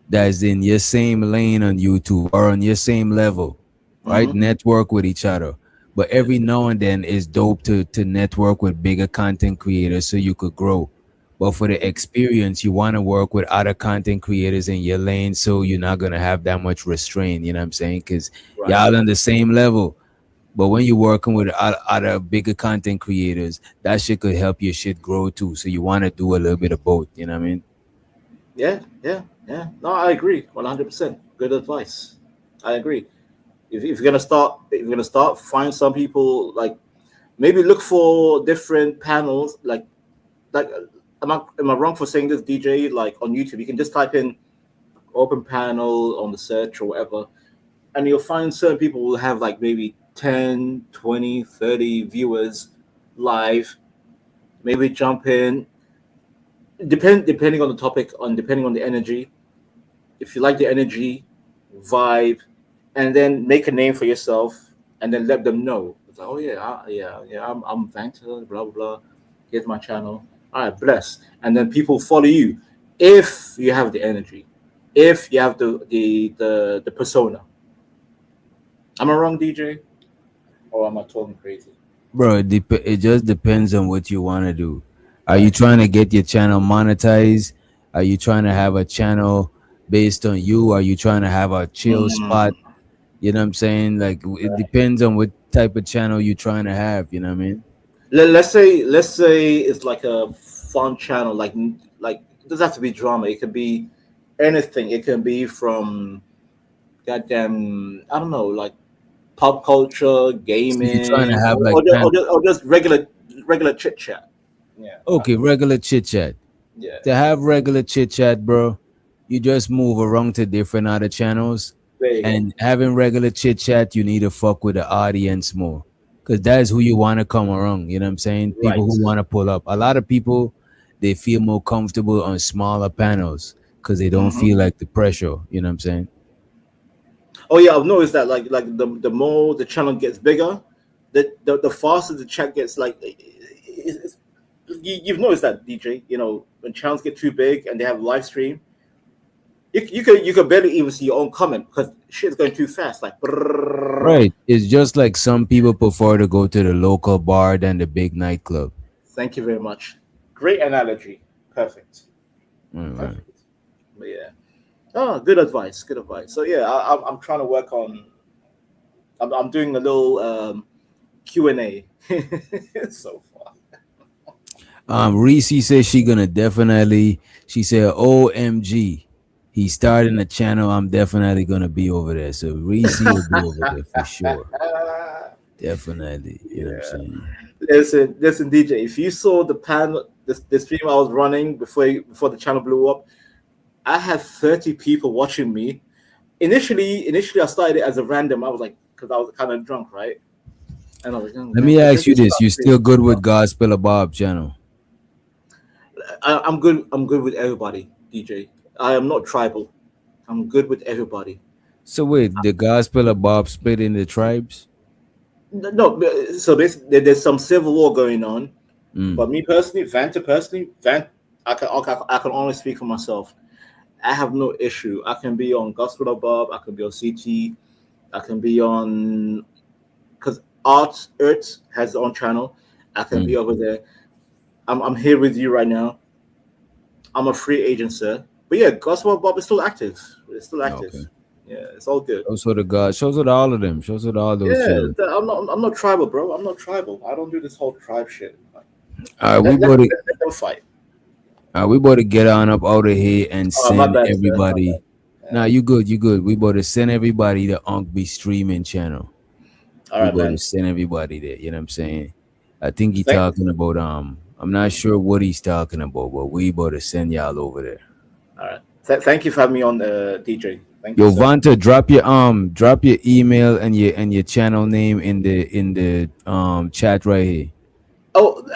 Speaker 7: that's in your same lane on YouTube or on your same level, right?
Speaker 12: Mhm.
Speaker 7: Network with each other. But every now and then it's dope to network with bigger content creators so you could grow. But for the experience, you want to work with other content creators in your lane so you're not gonna have that much restraint, you know what I'm saying? Because
Speaker 12: Right.
Speaker 7: y'all on the same level. But when you're working with other bigger content creators, that shit could help your shit grow too. So you want to do a little bit of both, you know what I mean?
Speaker 12: Yeah. No, I agree 100%. Good advice. I agree. If you're gonna start, find some people, like maybe look for different panels. Like am I wrong for saying this, DJ? Like on YouTube, you can just type in open panel on the search or whatever, and you'll find certain people will have like maybe 10, 20, 30 viewers live. Maybe jump in. Depending on the topic, depending on the energy. If you like the energy, vibe, and then make a name for yourself, and then let them know. It's like, oh yeah, I'm Vanta, blah blah blah. Here's my channel. All right, bless. And then people follow you if you have the energy, if you have the persona. Am I wrong, DJ? Or am I talking crazy?
Speaker 7: Bro, it just depends on what you want to do. Are you
Speaker 12: Right.
Speaker 7: trying to get your channel monetized? Are you trying to have a channel based on you? Are you trying to have a chill spot? You know what I'm saying? Like it depends on what type of channel you're trying to have. You know what I mean?
Speaker 12: Let's say it's like a fun channel, like it doesn't have to be drama. It could be anything. It can be from goddamn, I don't know, like pop culture,
Speaker 7: So you're trying to
Speaker 12: gaming,
Speaker 7: have like
Speaker 12: or just regular chit chat. Yeah.
Speaker 7: okay, regular chit chat.
Speaker 12: Yeah.
Speaker 7: To have regular chit chat, bro, you just move around to different other channels.
Speaker 12: There you go.
Speaker 7: And having regular chit chat, you need to fuck with the audience more. Because that is who you want to come around. You know what I'm saying? People
Speaker 12: Right.
Speaker 7: who want to pull up. A lot of people, they feel more comfortable on smaller panels because they don't
Speaker 12: Mhm.
Speaker 7: feel like the pressure. You know what I'm saying?
Speaker 12: Oh yeah, I've noticed that like the more the channel gets bigger, the faster the chat gets. Like you've noticed that, DJ. You know, when channels get too big and they have live stream, you could barely even see your own comment because shit's going too fast. Like brrrr.
Speaker 7: Right. It's just like some people prefer to go to the local bar than the big nightclub.
Speaker 12: Thank you very much. Great analogy. Perfect.
Speaker 7: Right.
Speaker 12: Perfect. But yeah. Oh, good advice. Good advice. So yeah, I'm trying to work on. I'm doing a little Q&A so far.
Speaker 7: Reese says she gonna definitely. She said, "OMG, he's starting a channel. I'm definitely gonna be over there." So Reese will be over there for sure. Definitely. You know what I'm saying?
Speaker 12: Listen, DJ. If you saw the panel, the stream I was running before the channel blew up, I had 30 people watching me. Initially, I started it as a random. I was like, because I was kind of drunk, right? And I was like,
Speaker 7: Let me ask you this: you still good with Gospel of Bob channel?
Speaker 12: I'm good. I'm good with everybody, DJ. I am not tribal. I'm good with everybody.
Speaker 7: So wait, the Gospel of Bob split into tribes?
Speaker 12: No, so there's some civil war going on.
Speaker 7: Mm.
Speaker 12: But me personally, I can only speak for myself. I have no issue. I can be on Gospel of Bob. I can be on CT. I can be on, because Art Earth has its own channel. I can be over there. I'm here with you right now. I'm a free agent, sir. But yeah, Gospel of Bob is still active. It's still active.
Speaker 7: Okay.
Speaker 12: Yeah, it's all good.
Speaker 7: Shows with the God. Shows with all of them. Shows with all those channels.
Speaker 12: I'm not tribal, bro. I'm not tribal. I don't do this whole tribe shit.
Speaker 7: All right,
Speaker 12: Let them fight.
Speaker 7: we better get on up out of here and
Speaker 12: Oh, my
Speaker 7: send
Speaker 12: bad, sir.
Speaker 7: everybody. Nah, you good. We better send everybody the Unc Be streaming channel.
Speaker 12: All right,
Speaker 7: we better
Speaker 12: man.
Speaker 7: send everybody there. You know what I'm saying? I think he's
Speaker 12: Thank-
Speaker 7: talking about I'm not sure what he's talking about, but we better send y'all over there.
Speaker 12: All right. Thank you for having me on, DJ. Thank
Speaker 7: Yo,
Speaker 12: you, sir.
Speaker 7: Vanta, drop your email and your channel name in the chat right here.
Speaker 12: Oh,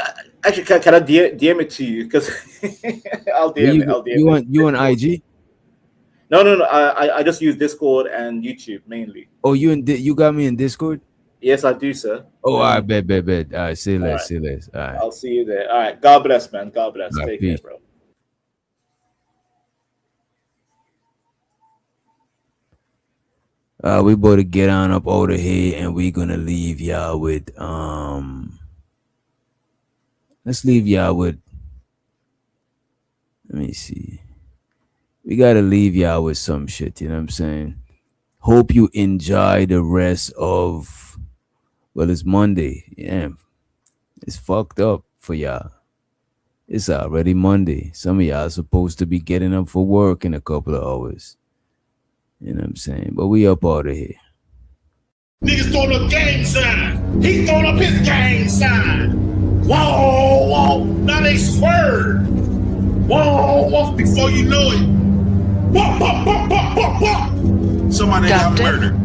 Speaker 12: actually, can I DM it to you? Because I'll DM it. I'll DM it.
Speaker 7: You on IG?
Speaker 12: No. I just use Discord and YouTube mainly.
Speaker 7: Oh, you got me in Discord?
Speaker 12: Yes, I do, sir.
Speaker 7: Oh, all right, bet. All right, see you
Speaker 12: All
Speaker 7: later,
Speaker 12: right.
Speaker 7: see you later. All right.
Speaker 12: I'll see you there. All right. God bless, man. God bless.
Speaker 7: All right,
Speaker 12: Take care,
Speaker 7: peace.
Speaker 12: bro.
Speaker 7: We about to get on up out of here, and we're gonna leave y'all with let's leave y'all with, let me see. We gotta leave y'all with some shit, you know what I'm saying? Hope you enjoy the rest of, well, it's Monday. Yeah. It's fucked up for y'all. It's already Monday. Some of y'all supposed to be getting up for work in a couple of hours. You know what I'm saying? But we up out of here.
Speaker 2: Niggas throwing up gang sign. He throwing up his gang sign. Whoa, whoa. Now they swerve. Whoa, whoa. Before you know it. Whoa, whoa, whoa, whoa, whoa, whoa. Somebody got murdered.